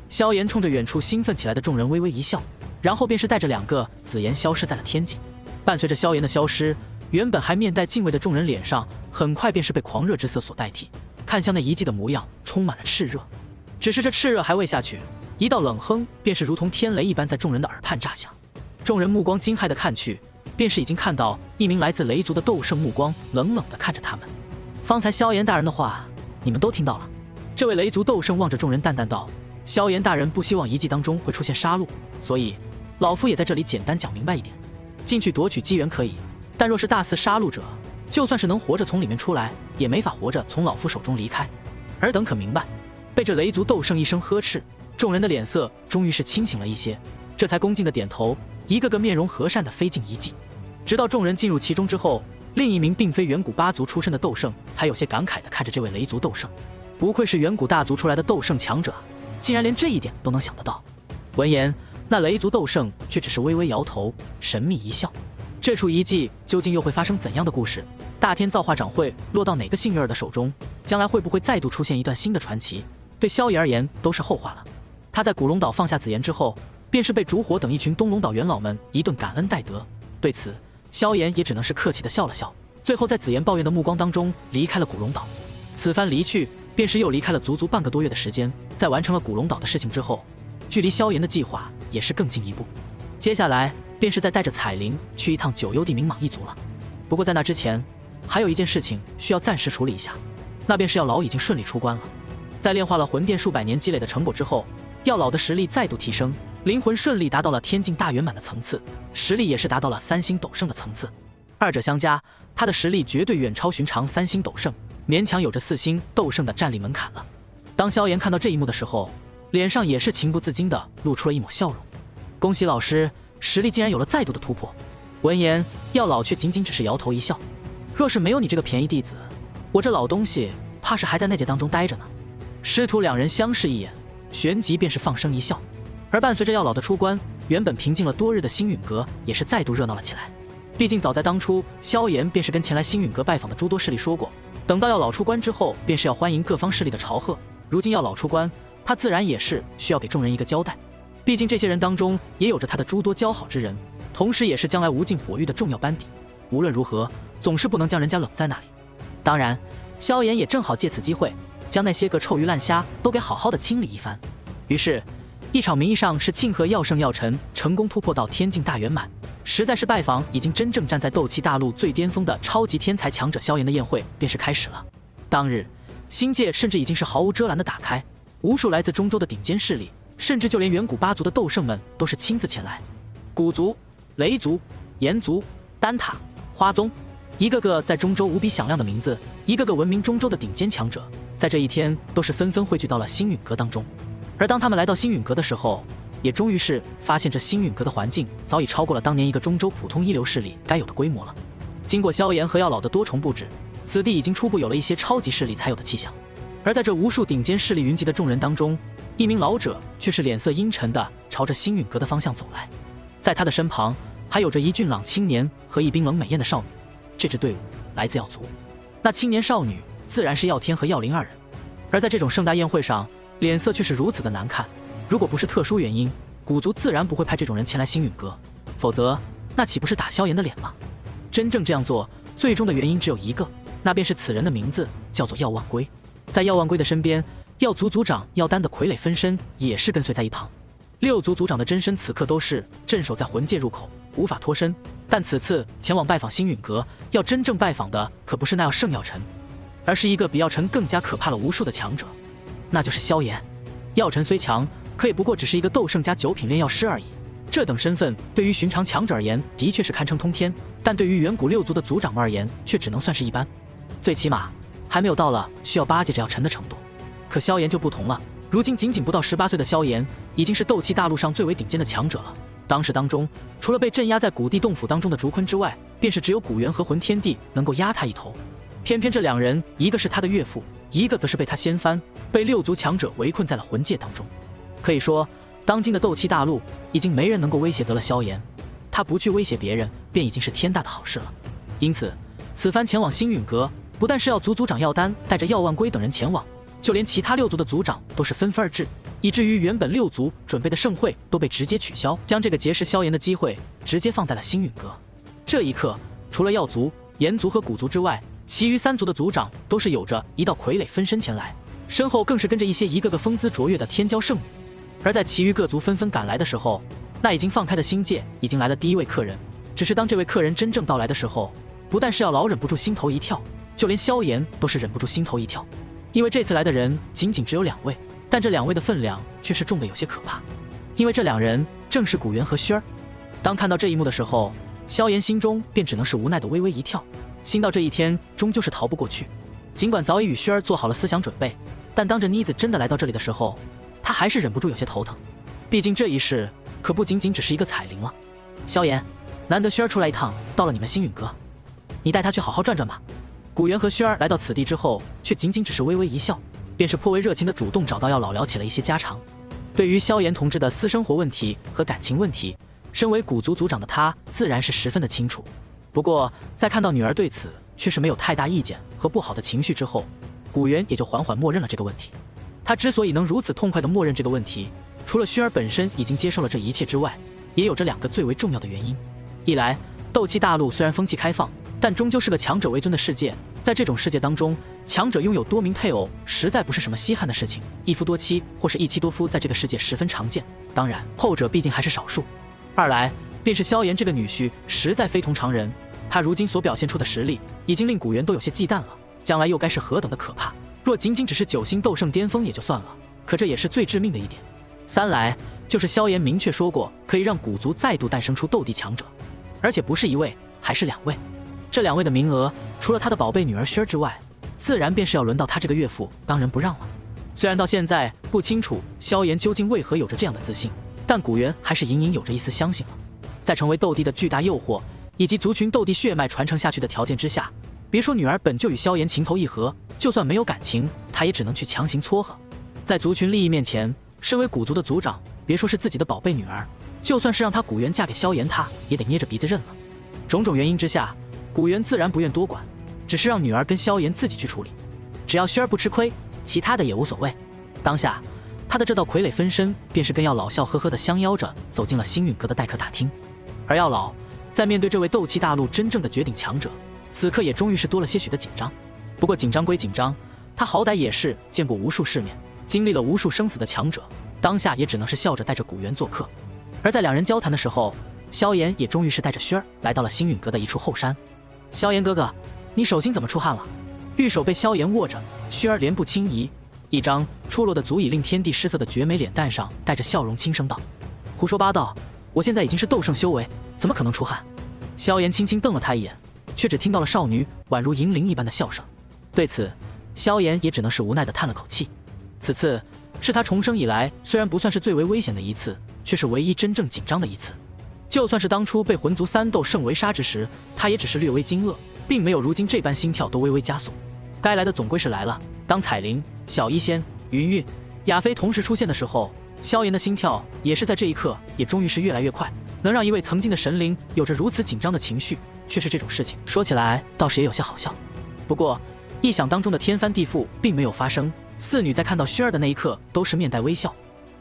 萧炎冲着远处兴奋起来的众人微微一笑，然后便是带着2个紫妍消失在了天际。伴随着萧炎的消失，原本还面带敬畏的众人脸上很快便是被狂热之色所代替，看向那遗迹的模样充满了炽热。只是这炽热还未下去，一道冷哼便是如同天雷一般在众人的耳畔炸响。众人目光惊骇地看去，便是已经看到一名来自雷族的斗圣目光冷冷地看着他们。方才萧炎大人的话你们都听到了。这位雷族斗圣望着众人淡淡道，萧炎大人不希望遗迹当中会出现杀戮，所以老夫也在这里简单讲明白一点，进去夺取机缘可以，但若是大肆杀戮者，就算是能活着从里面出来，也没法活着从老夫手中离开。尔等可明白？被这雷族斗圣一声呵斥，众人的脸色终于是清醒了一些，这才恭敬的点头，一个个面容和善的飞进遗迹。直到众人进入其中之后，另一名并非远古8族出身的斗圣才有些感慨的看着这位雷族斗圣，不愧是远古大族出来的斗圣强者，竟然连这一点都能想得到。闻言，那雷族斗圣却只是微微摇头，神秘一笑。这处遗迹究竟又会发生怎样的故事？大天造化掌会落到哪个幸运儿的手中？将来会不会再度出现一段新的传奇？对萧炎而言都是后话了。他在古龙岛放下紫妍之后，便是被烛火等一群东龙岛元老们一顿感恩戴德。对此，萧炎也只能是客气的笑了笑，最后在紫妍抱怨的目光当中离开了古龙岛。此番离去，便是又离开了足足半个多月的时间。在完成了古龙岛的事情之后，距离萧炎的计划也是更进一步。接下来便是再带着彩铃去一趟九幽地冥蟒一族了。不过在那之前，还有一件事情需要暂时处理一下，那便是药老已经顺利出关了。在炼化了魂殿数百年积累的成果之后，药老的实力再度提升，灵魂顺利达到了天境大圆满的层次，实力也是达到了3星斗圣的层次。二者相加，他的实力绝对远超寻常3星斗圣，勉强有着4星斗圣的战力门槛了。当萧炎看到这一幕的时候，脸上也是情不自禁地露出了一抹笑容。恭喜老师，实力竟然有了再度的突破。闻言，药老却仅仅只是摇头一笑，若是没有你这个便宜弟子，我这老东西怕是还在那界当中待着呢。师徒2人相视一眼，旋即便是放声一笑。而伴随着药老的出关，原本平静了多日的星陨阁也是再度热闹了起来。毕竟早在当初，萧炎便是跟前来星陨阁拜访的诸多势力说过，等到药老出关之后，便是要欢迎各方势力的朝贺。如今药老出关，他自然也是需要给众人一个交代。毕竟这些人当中也有着他的诸多交好之人，同时也是将来无尽火域的重要班底。无论如何，总是不能将人家冷在那里。当然，萧炎也正好借此机会，将那些个臭鱼烂虾都给好好的清理一番。于是，一场名义上是庆贺药圣药尘成功突破到天境大圆满，实在是拜访已经真正站在斗气大陆最巅峰的超级天才强者萧炎的宴会便是开始了。当日，星界甚至已经是毫无遮拦的打开，无数来自中州的顶尖势力，甚至就连远古8族的斗圣们都是亲自前来。古族、雷族、炎族、丹塔、花宗，一个个在中州无比响亮的名字，一个个闻名中州的顶尖强者，在这一天都是纷纷汇聚到了星陨阁当中。而当他们来到星陨阁的时候，也终于是发现这星陨阁的环境早已超过了当年一个中州普通一流势力该有的规模了。经过萧炎和药老的多重布置，此地已经初步有了一些超级势力才有的气象。而在这无数顶尖势力云集的众人当中，一名老者却是脸色阴沉地朝着星陨阁的方向走来，在他的身旁还有着一俊朗青年和一冰冷美艳的少女。这支队伍来自药族，那青年少女自然是药天和药灵二人。而在这种盛大宴会上，脸色却是如此的难看。如果不是特殊原因，古族自然不会派这种人前来星陨阁，否则那岂不是打萧炎的脸吗？真正这样做，最终的原因只有一个，那便是此人的名字叫做药万归。在药万归的身边，药族族长药丹的傀儡分身也是跟随在一旁。六族族长的真身此刻都是镇守在魂界入口，无法脱身。但此次前往拜访星陨阁，要真正拜访的可不是那药圣药尘，而是一个比药尘更加可怕了无数的强者，那就是萧炎。药尘虽强，可也不过只是一个斗圣加九品炼药师而已。这等身份对于寻常强者而言，的确是堪称通天，但对于远古六族的族长们而言，却只能算是一般，最起码还没有到了需要巴结着药尘的程度。可萧炎就不同了，如今仅仅不到18岁的萧炎，已经是斗气大陆上最为顶尖的强者了。当时当中，除了被镇压在古地洞府当中的竹坤之外，便是只有古元和魂天帝能够压他一头。偏偏这两人，一个是他的岳父，一个则是被他掀翻，被六族强者围困在了魂界当中。可以说，当今的斗气大陆已经没人能够威胁得了萧炎，他不去威胁别人，便已经是天大的好事了。因此，此番前往星陨阁，不但是药族族长药丹带着药万归等人前往，就连其他六族的族长都是纷纷而至，以至于原本六族准备的盛会都被直接取消，将这个结识萧炎的机会直接放在了星陨阁。这一刻，除了药族、炎族和古族之外，其余3族的族长都是有着一道傀儡分身前来，身后更是跟着一些一个个风姿卓越的天骄圣女。而在其余各族纷纷赶来的时候，那已经放开的星界已经来了第一位客人。只是当这位客人真正到来的时候，不但是要老忍不住心头一跳，就连萧炎都是忍不住心头一跳。因为这次来的人仅仅只有2位，但这2位的分量却是重的有些可怕。因为这2人正是古元和轩儿。当看到这一幕的时候，萧炎心中便只能是无奈的微微一跳，心到这一天终究是逃不过去。尽管早已与轩儿做好了思想准备，但当着妮子真的来到这里的时候，他还是忍不住有些头疼。毕竟这一世可不仅仅只是一个彩铃了。萧炎，难得轩儿出来一趟，到了你们星陨阁，你带他去好好转转吧。古元和轩儿来到此地之后，却仅仅只是微微一笑，便是颇为热情的主动找到药老聊起了一些家常。对于萧炎同志的私生活问题和感情问题，身为古族族长的他自然是十分的清楚。不过在看到女儿对此却是没有太大意见和不好的情绪之后，古元也就缓缓默认了这个问题。他之所以能如此痛快地默认这个问题，除了轩儿本身已经接受了这一切之外，也有着2个最为重要的原因。一来，斗气大陆虽然风气开放，但终究是个强者为尊的世界，在这种世界当中，强者拥有多名配偶实在不是什么稀罕的事情，一夫多妻或是一妻多夫在这个世界十分常见，当然后者毕竟还是少数。二来，便是萧炎这个女婿实在非同常人，他如今所表现出的实力已经令古元都有些忌惮了，将来又该是何等的可怕。若仅仅只是9星斗圣巅峰也就算了，可这也是最致命的一点。三来，就是萧炎明确说过可以让古族再度诞生出斗帝强者，而且不是1位，还是2位。这2位的名额，除了他的宝贝女儿轩儿之外，自然便是要轮到他这个岳父当仁不让了。虽然到现在不清楚萧炎究竟为何有着这样的自信，但古元还是隐隐有着一丝相信了。在成为斗帝的巨大诱惑以及族群斗帝血脉传承下去的条件之下，别说女儿本就与萧炎情投意合，就算没有感情，他也只能去强行撮合。在族群利益面前，身为古族的族长，别说是自己的宝贝女儿，就算是让他古元嫁给萧炎，他也得捏着鼻子认了。种种原因之下，古元自然不愿多管，只是让女儿跟萧炎自己去处理，只要轩儿不吃亏，其他的也无所谓。当下，他的这道傀儡分身便是跟药老笑呵呵地相邀着走进了星陨阁的待客大厅。而药老在面对这位斗气大陆真正的绝顶强者，此刻也终于是多了些许的紧张。不过紧张归紧张，他好歹也是见过无数世面，经历了无数生死的强者，当下也只能是笑着带着古元做客。而在2人交谈的时候，萧炎也终于是带着轩儿来到了星陨阁的一处后山。萧炎哥哥，你手心怎么出汗了？玉手被萧炎握着，轩儿莲步轻移，一张出落的足以令天地失色的绝美脸蛋上带着笑容，轻声道：“胡说八道，我现在已经是斗圣修为，怎么可能出汗？”萧炎轻轻瞪了他一眼，却只听到了少女宛如银铃一般的笑声。对此，萧炎也只能是无奈地叹了口气。此次是他重生以来虽然不算是最为危险的一次，却是唯一真正紧张的一次。就算是当初被魂族三斗圣围杀之时，他也只是略微惊愕，并没有如今这般心跳都微微加速。该来的总归是来了。当彩铃、小医仙、云韵、亚飞同时出现的时候，萧炎的心跳也是在这一刻也终于是越来越快。能让一位曾经的神灵有着如此紧张的情绪，却是这种事情，说起来倒是也有些好笑。不过意想当中的天翻地覆并没有发生，四女在看到薰儿的那一刻都是面带微笑，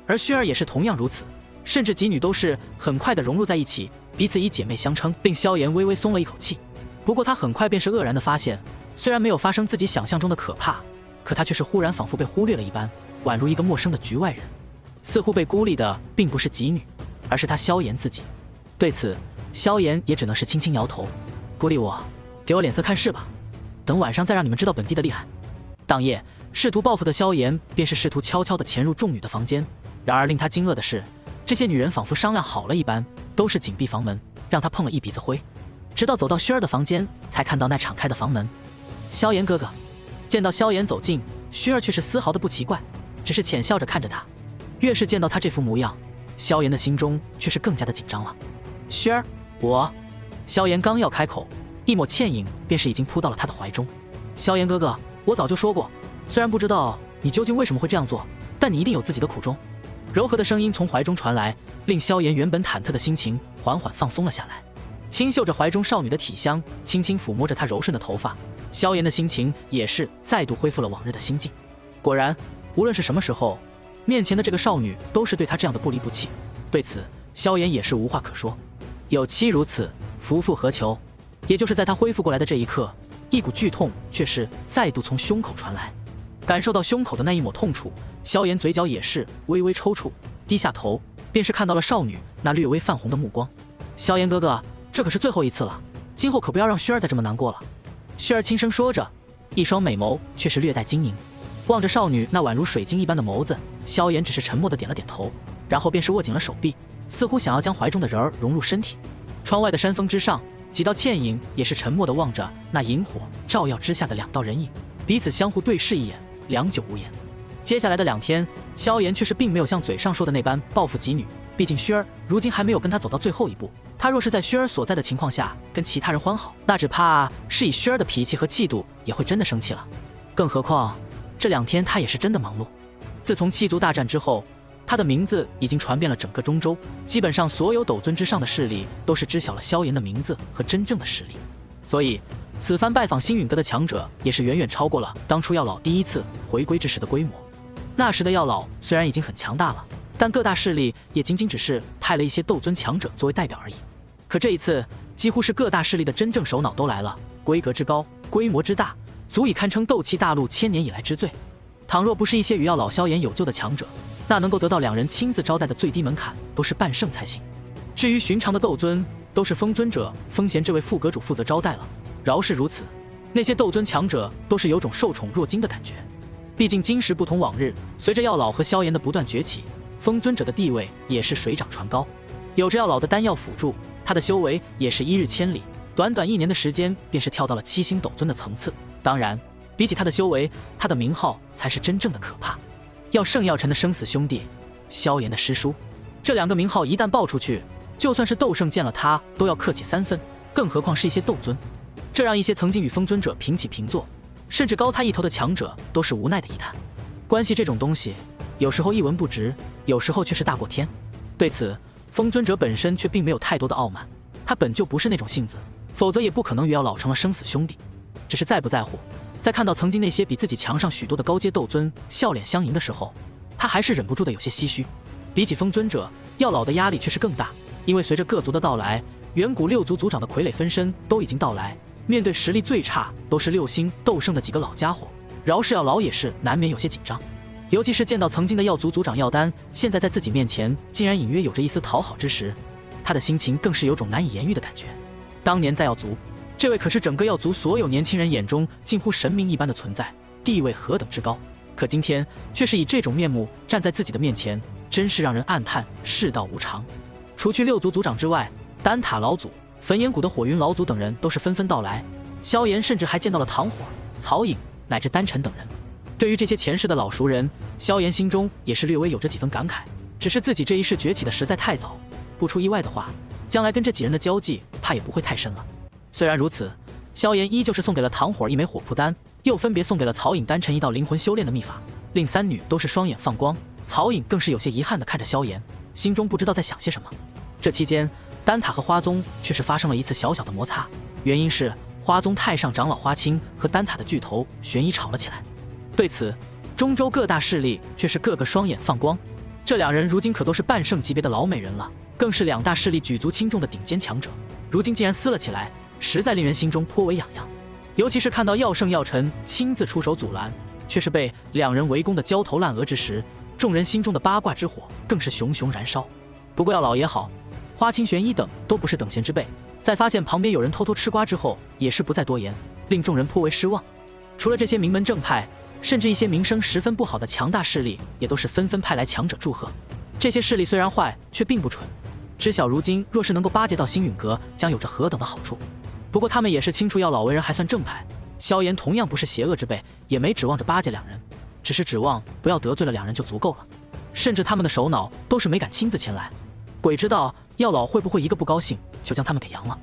而薰儿也是同样如此，甚至几女都是很快的融入在一起，彼此以姐妹相称，令萧炎微微松了一口气。不过他很快便是愕然的发现，虽然没有发生自己想象中的可怕，可他却是忽然仿佛被忽略了一般，宛如一个陌生的局外人。似乎被孤立的并不是几女，而是他萧炎自己。对此，萧炎也只能是轻轻摇头，孤立我，给我脸色看是吧？等晚上再让你们知道本帝的厉害。当夜，试图报复的萧炎便是试图悄悄地潜入众女的房间，然而令他惊愕的是，这些女人仿佛商量好了一般，都是紧闭房门，让他碰了一鼻子灰。直到走到薰儿的房间，才看到那敞开的房门。萧炎哥哥。见到萧炎走近，薰儿却是丝毫的不奇怪，只是浅笑着看着他。越是见到他这副模样，萧炎的心中却是更加的紧张了。薰儿，我……萧炎刚要开口，一抹倩影便是已经扑到了他的怀中。萧炎哥哥，我早就说过，虽然不知道你究竟为什么会这样做，但你一定有自己的苦衷。柔和的声音从怀中传来，令萧炎原本忐忑的心情缓缓放松了下来。轻嗅着怀中少女的体香，轻轻抚摸着她柔顺的头发，萧炎的心情也是再度恢复了往日的心境。果然，无论是什么时候，面前的这个少女都是对他这样的不离不弃。对此，萧炎也是无话可说。有妻如此，夫复何求？也就是在他恢复过来的这一刻，一股剧痛却是再度从胸口传来。感受到胸口的那一抹痛楚，萧炎嘴角也是微微抽搐，低下头，便是看到了少女那略微泛红的目光。萧炎哥哥，这可是最后一次了，今后可不要让薰儿再这么难过了。薰儿轻声说着，一双美眸却是略带晶莹，望着少女那宛如水晶一般的眸子，萧炎只是沉默的点了点头，然后便是握紧了手臂，似乎想要将怀中的人儿融入身体。窗外的山峰之上，几道倩影也是沉默的望着那萤火照耀之下的两道人影，彼此相互对视一眼，良久无言。接下来的2天，萧炎却是并没有像嘴上说的那般报复几女，毕竟薰儿如今还没有跟他走到最后一步。他若是在薰儿所在的情况下跟其他人欢好，那只怕是以薰儿的脾气和气度也会真的生气了。更何况这2天他也是真的忙碌。自从七族大战之后，他的名字已经传遍了整个中州，基本上所有斗尊之上的势力都是知晓了萧炎的名字和真正的实力。所以此番拜访星陨阁的强者也是远远超过了当初药老第一次回归之时的规模。那时的药老虽然已经很强大了，但各大势力也仅仅只是派了一些斗尊强者作为代表而已。可这一次，几乎是各大势力的真正首脑都来了，规格之高，规模之大，足以堪称斗气大陆1000年以来之最。倘若不是一些与药老萧炎有救的强者，那能够得到2人亲自招待的最低门槛都是半圣才行。至于寻常的斗尊，都是风尊者风贤这位副阁主负责招待了。饶是如此，那些斗尊强者都是有种受宠若惊的感觉。毕竟今时不同往日，随着药老和萧炎的不断崛起，风尊者的地位也是水涨船高。有着药老的丹药辅助，他的修为也是1日千里，短短1年的时间便是跳到了7星斗尊的层次。当然，比起他的修为，他的名号才是真正的可怕。药圣药尘的生死兄弟，萧炎的师叔，这2个名号一旦爆出去，就算是斗圣见了他都要客气3分，更何况是一些斗尊。这让一些曾经与风尊者平起平坐，甚至高他一头的强者都是无奈的一叹。关系这种东西，有时候一文不值，有时候却是大过天。对此，风尊者本身却并没有太多的傲慢，他本就不是那种性子，否则也不可能与药老成了生死兄弟。只是在不在乎，在看到曾经那些比自己强上许多的高阶斗尊笑脸相迎的时候，他还是忍不住的有些唏嘘。比起风尊者，药老的压力却是更大，因为随着各族的到来，远古6族族长的傀儡分身都已经到来，面对实力最差都是6星斗圣的几个老家伙，饶是药老也是难免有些紧张。尤其是见到曾经的药族族长药丹现在在自己面前竟然隐约有着一丝讨好之时，他的心情更是有种难以言喻的感觉。当年在药族，这位可是整个药族所有年轻人眼中近乎神明一般的存在，地位何等之高，可今天却是以这种面目站在自己的面前，真是让人暗叹世道无常。除去6族族长之外，丹塔老祖、焚炎谷的火云老祖等人都是纷纷到来，萧炎甚至还见到了唐火、曹颖乃至丹晨等人。对于这些前世的老熟人，萧炎心中也是略微有着几分感慨，只是自己这一世崛起的实在太早，不出意外的话，将来跟这几人的交际怕也不会太深了。虽然如此，萧炎依旧是送给了唐火一枚火扑丹，又分别送给了曹颖、丹晨一道灵魂修炼的秘法，令三女都是双眼放光。曹颖更是有些遗憾地看着萧炎，心中不知道在想些什么。这期间，丹塔和花宗却是发生了一次小小的摩擦，原因是花宗太上长老花青和丹塔的巨头玄一吵了起来。对此，中州各大势力却是个个双眼放光，这两人如今可都是半圣级别的老美人了，更是两大势力举足轻重的顶尖强者，如今竟然撕了起来，实在令人心中颇为痒痒。尤其是看到药圣药尘亲自出手阻拦，却是被两人围攻的焦头烂额之时，众人心中的八卦之火更是熊熊燃烧。不过要老爷好，花青、玄一等都不是等闲之辈，在发现旁边有人偷偷吃瓜之后，也是不再多言，令众人颇为失望。除了这些名门正派，甚至一些名声十分不好的强大势力，也都是纷纷派来强者祝贺。这些势力虽然坏，却并不蠢，知晓如今若是能够巴结到星陨阁，将有着何等的好处。不过他们也是清楚要老为人还算正派，萧炎同样不是邪恶之辈，也没指望着巴结两人，只是指望不要得罪了两人就足够了。甚至他们的首脑都是没敢亲自前来，鬼知道药老会不会一个不高兴就将他们给扬了。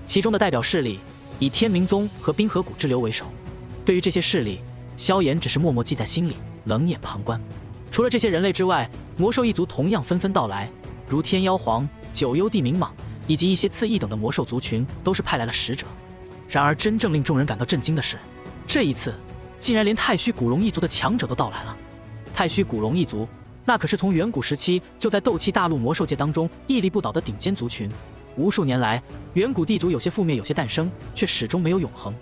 其中的代表势力以天明宗和冰河谷之流为首，对于这些势力，萧炎只是默默记在心里，冷眼旁观。除了这些人类之外，魔兽一族同样纷纷到来，如天妖皇、九幽地冥蟒以及一些次一等的魔兽族群都是派来了使者。然而真正令众人感到震惊的是，这一次竟然连太虚古龙一族的强者都到来了。太虚古龙一族那可是从远古时期就在斗气大陆魔兽界当中屹立不倒的顶尖族群，无数年来远古地族有些覆灭，有些诞生，却始终没有永恒。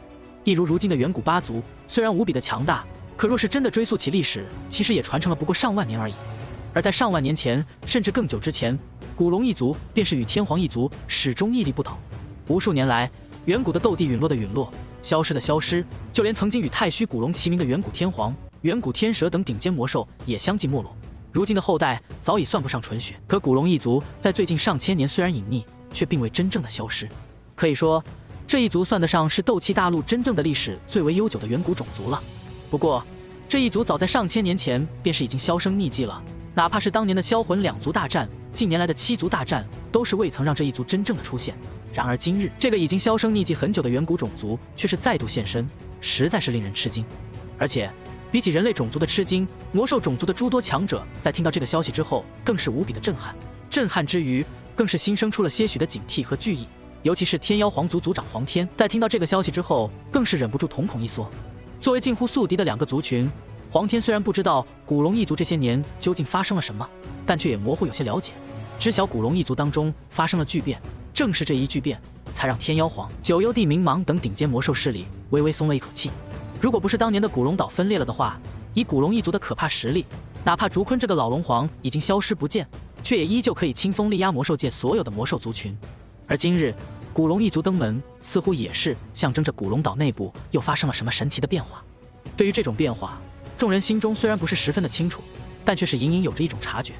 一如如今的远古八族，虽然无比的强大，可若是真的追溯起历史，其实也传承了不过上万年而已。而在上万年前，甚至更久之前，古龙一族便是与天皇一族始终屹立不倒。无数年来，远古的斗帝陨落的陨落，消失的消失，就连曾经与太虚古龙齐名的远古天皇、远古天蛇等顶尖魔兽也相继没落。如今的后代早已算不上纯血，可古龙一族在最近上千年虽然隐匿，却并未真正的消失。可以说，这一族算得上是斗气大陆真正的历史最为悠久的远古种族了。不过，这一族早在上千年前便是已经销声匿迹了，哪怕是当年的销魂两族大战，近年来的七族大战，都是未曾让这一族真正的出现。然而今日，这个已经销声匿迹很久的远古种族却是再度现身，实在是令人吃惊。而且比起人类种族的吃惊，魔兽种族的诸多强者在听到这个消息之后，更是无比的震撼。震撼之余，更是心生出了些许的警惕和惧意。尤其是天妖皇族族长黄天，在听到这个消息之后，更是忍不住瞳孔一缩。作为近乎宿敌的两个族群，黄天虽然不知道古龙一族这些年究竟发生了什么，但却也模糊有些了解，知晓古龙一族当中发生了巨变。正是这一巨变，才让天妖皇、九幽地冥蟒等顶尖魔兽势力微微松了一口气。如果不是当年的古龙岛分裂了的话，以古龙一族的可怕实力，哪怕竹坤这个老龙皇已经消失不见，却也依旧可以轻松力压魔兽界所有的魔兽族群。而今日古龙一族登门，似乎也是象征着古龙岛内部又发生了什么神奇的变化。对于这种变化，众人心中虽然不是十分的清楚，但却是隐隐有着一种察觉，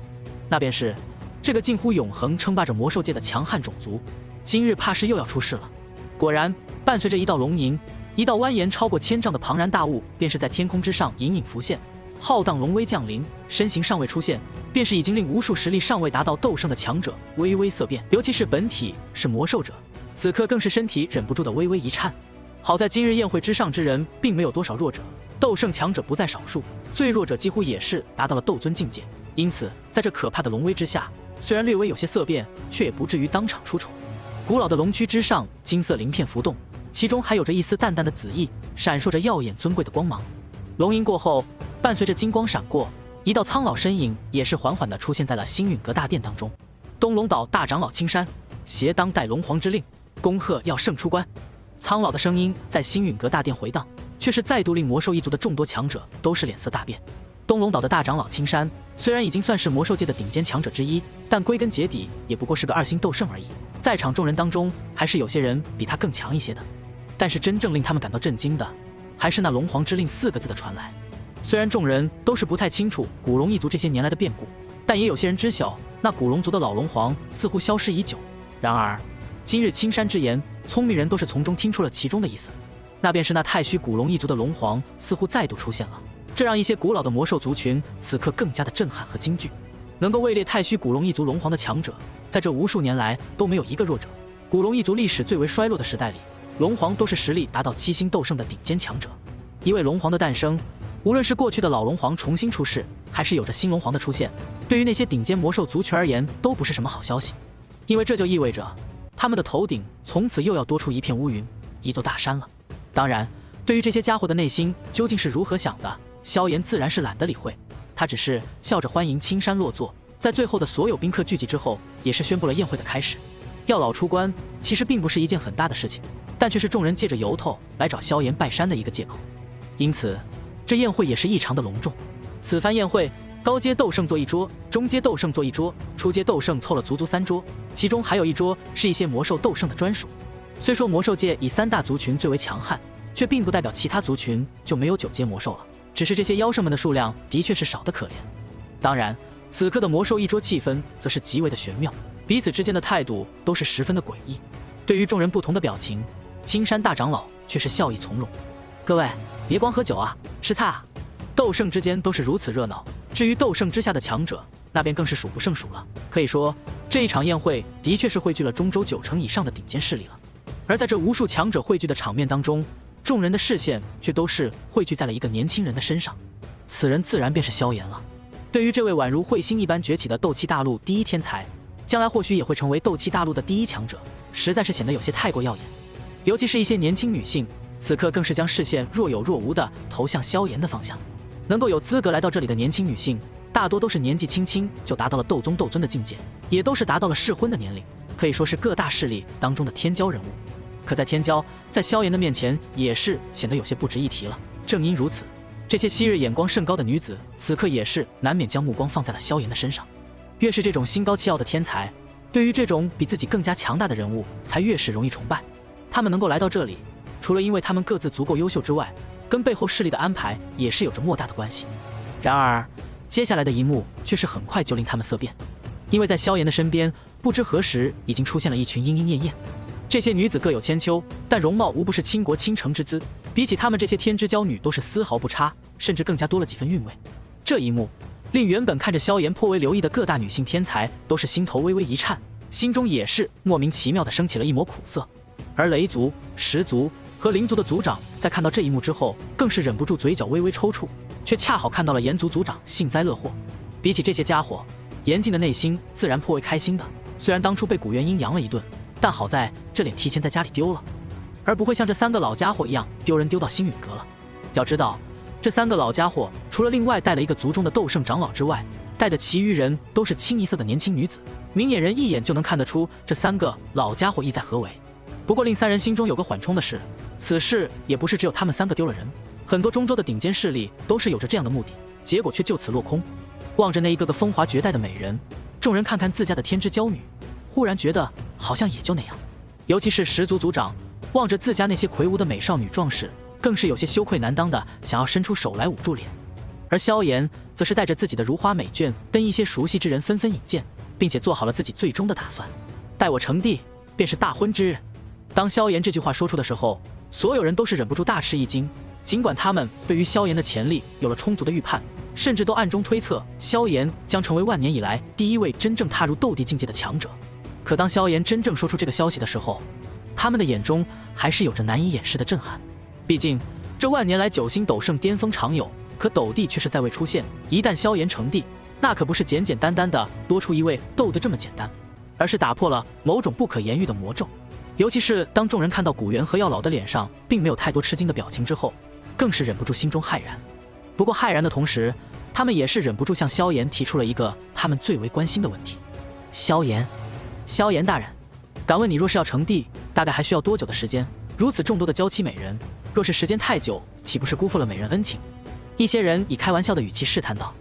那便是这个近乎永恒称霸着魔兽界的强悍种族，今日怕是又要出事了。果然，伴随着一道龙吟，一道蜿蜒超过千丈的庞然大物便是在天空之上隐隐浮现，浩荡龙威降临，身形尚未出现，便是已经令无数实力尚未达到斗圣的强者微微色变，尤其是本体是魔兽者，此刻更是身体忍不住的微微一颤。好在今日宴会之上之人并没有多少弱者，斗圣强者不在少数，最弱者几乎也是达到了斗尊境界，因此在这可怕的龙威之下，虽然略微有些色变，却也不至于当场出丑。古老的龙躯之上，金色鳞片浮动，其中还有着一丝淡淡的紫意，闪烁着耀眼尊贵的光芒。龙吟过后，伴随着金光闪过，一道苍老身影也是缓缓地出现在了星陨阁大殿当中。东龙岛大长老青山，携当代龙皇之令，恭贺耀圣出关。苍老的声音在星陨阁大殿回荡，却是再度令魔兽一族的众多强者都是脸色大变。东龙岛的大长老青山虽然已经算是魔兽界的顶尖强者之一，但归根结底也不过是个2星斗圣而已，在场众人当中还是有些人比他更强一些的。但是真正令他们感到震惊的，还是那龙皇之令4个字的传来。虽然众人都是不太清楚古龙一族这些年来的变故，但也有些人知晓那古龙族的老龙皇似乎消失已久。然而今日青山之言，聪明人都是从中听出了其中的意思。那便是那太虚古龙一族的龙皇似乎再度出现了，这让一些古老的魔兽族群此刻更加的震撼和惊惧。能够位列太虚古龙一族龙皇的强者，在这无数年来都没有一个弱者。古龙一族历史最为衰落的时代里，龙皇都是实力达到7星斗圣的顶尖强者。一位龙皇的诞生，无论是过去的老龙皇重新出世，还是有着新龙皇的出现，对于那些顶尖魔兽族群而言都不是什么好消息，因为这就意味着他们的头顶从此又要多出一片乌云，一座大山了。当然，对于这些家伙的内心究竟是如何想的，萧炎自然是懒得理会，他只是笑着欢迎青山落座。在最后的所有宾客聚集之后，也是宣布了宴会的开始。药老出关其实并不是一件很大的事情，但却是众人借着由头来找萧炎拜山的一个借口，因此这宴会也是异常的隆重。此番宴会，高阶斗圣坐一桌，中阶斗圣坐一桌，初阶斗圣凑了足足3桌，其中还有一桌是一些魔兽斗圣的专属。虽说魔兽界以3大族群最为强悍，却并不代表其他族群就没有9阶魔兽了，只是这些妖圣们的数量的确是少得可怜。当然，此刻的魔兽一桌气氛则是极为的玄妙，彼此之间的态度都是十分的诡异。对于众人不同的表情，青山大长老却是笑意从容。各位，别光喝酒啊，吃菜啊！斗圣之间都是如此热闹，至于斗圣之下的强者，那便更是数不胜数了。可以说，这一场宴会的确是汇聚了中州90%以上的顶尖势力了。而在这无数强者汇聚的场面当中，众人的视线却都是汇聚在了一个年轻人的身上，此人自然便是萧炎了。对于这位宛如彗星一般崛起的斗气大陆第一天才，将来或许也会成为斗气大陆的第一强者，实在是显得有些太过耀眼。尤其是一些年轻女性，此刻更是将视线若有若无地投向萧炎的方向。能够有资格来到这里的年轻女性，大多都是年纪轻轻就达到了斗宗斗尊的境界，也都是达到了适婚的年龄，可以说是各大势力当中的天骄人物。可在天骄，在萧炎的面前也是显得有些不值一提了。正因如此，这些昔日眼光甚高的女子，此刻也是难免将目光放在了萧炎的身上。越是这种心高气傲的天才，对于这种比自己更加强大的人物，才越是容易崇拜。他们能够来到这里，除了因为他们各自足够优秀之外，跟背后势力的安排也是有着莫大的关系。然而，接下来的一幕却是很快就令他们色变，因为在萧炎的身边，不知何时已经出现了一群莺莺燕燕。这些女子各有千秋，但容貌无不是倾国倾城之姿，比起她们这些天之娇女都是丝毫不差，甚至更加多了几分韵味。这一幕令原本看着萧炎颇为留意的各大女性天才都是心头微微一颤，心中也是莫名其妙地升起了一抹苦涩。而雷族、石族和灵族的族长在看到这一幕之后，更是忍不住嘴角微微抽搐，却恰好看到了炎族族长幸灾乐祸。比起这些家伙，严禁的内心自然颇为开心的。虽然当初被古元阴阳了一顿，但好在这脸提前在家里丢了，而不会像这3个老家伙一样丢人丢到星陨阁了。要知道，这3个老家伙除了另外带了一个族中的斗圣长老之外，带的其余人都是清一色的年轻女子，明眼人一眼就能看得出这3个老家伙意在何为。不过令3人心中有个缓冲的是，此事也不是只有他们3个丢了人，很多中州的顶尖势力都是有着这样的目的，结果却就此落空。望着那一个个风华绝代的美人，众人看看自家的天之娇女，忽然觉得好像也就那样。尤其是十族族长望着自家那些魁梧的美少女壮士，更是有些羞愧难当的想要伸出手来捂住脸。而萧炎则是带着自己的如花美眷跟一些熟悉之人纷纷引荐，并且做好了自己最终的打算，待我成帝便是大婚之日。当萧炎这句话说出的时候，所有人都是忍不住大吃一惊。尽管他们对于萧炎的潜力有了充足的预判，甚至都暗中推测萧炎将成为万年以来第一位真正踏入斗帝境界的强者，可当萧炎真正说出这个消息的时候，他们的眼中还是有着难以掩饰的震撼。毕竟这万年来9星斗圣巅峰常有，可斗帝却是再未出现。一旦萧炎成帝，那可不是简简单单的多出一位斗的这么简单，而是打破了某种不可言喻的魔咒。尤其是当众人看到古元和药老的脸上并没有太多吃惊的表情之后，更是忍不住心中骇然。不过骇然的同时，他们也是忍不住向萧炎提出了一个他们最为关心的问题。萧炎大人，敢问你若是要成帝，大概还需要多久的时间？如此众多的娇妻美人，若是时间太久，岂不是辜负了美人恩情？一些人以开玩笑的语气试探道，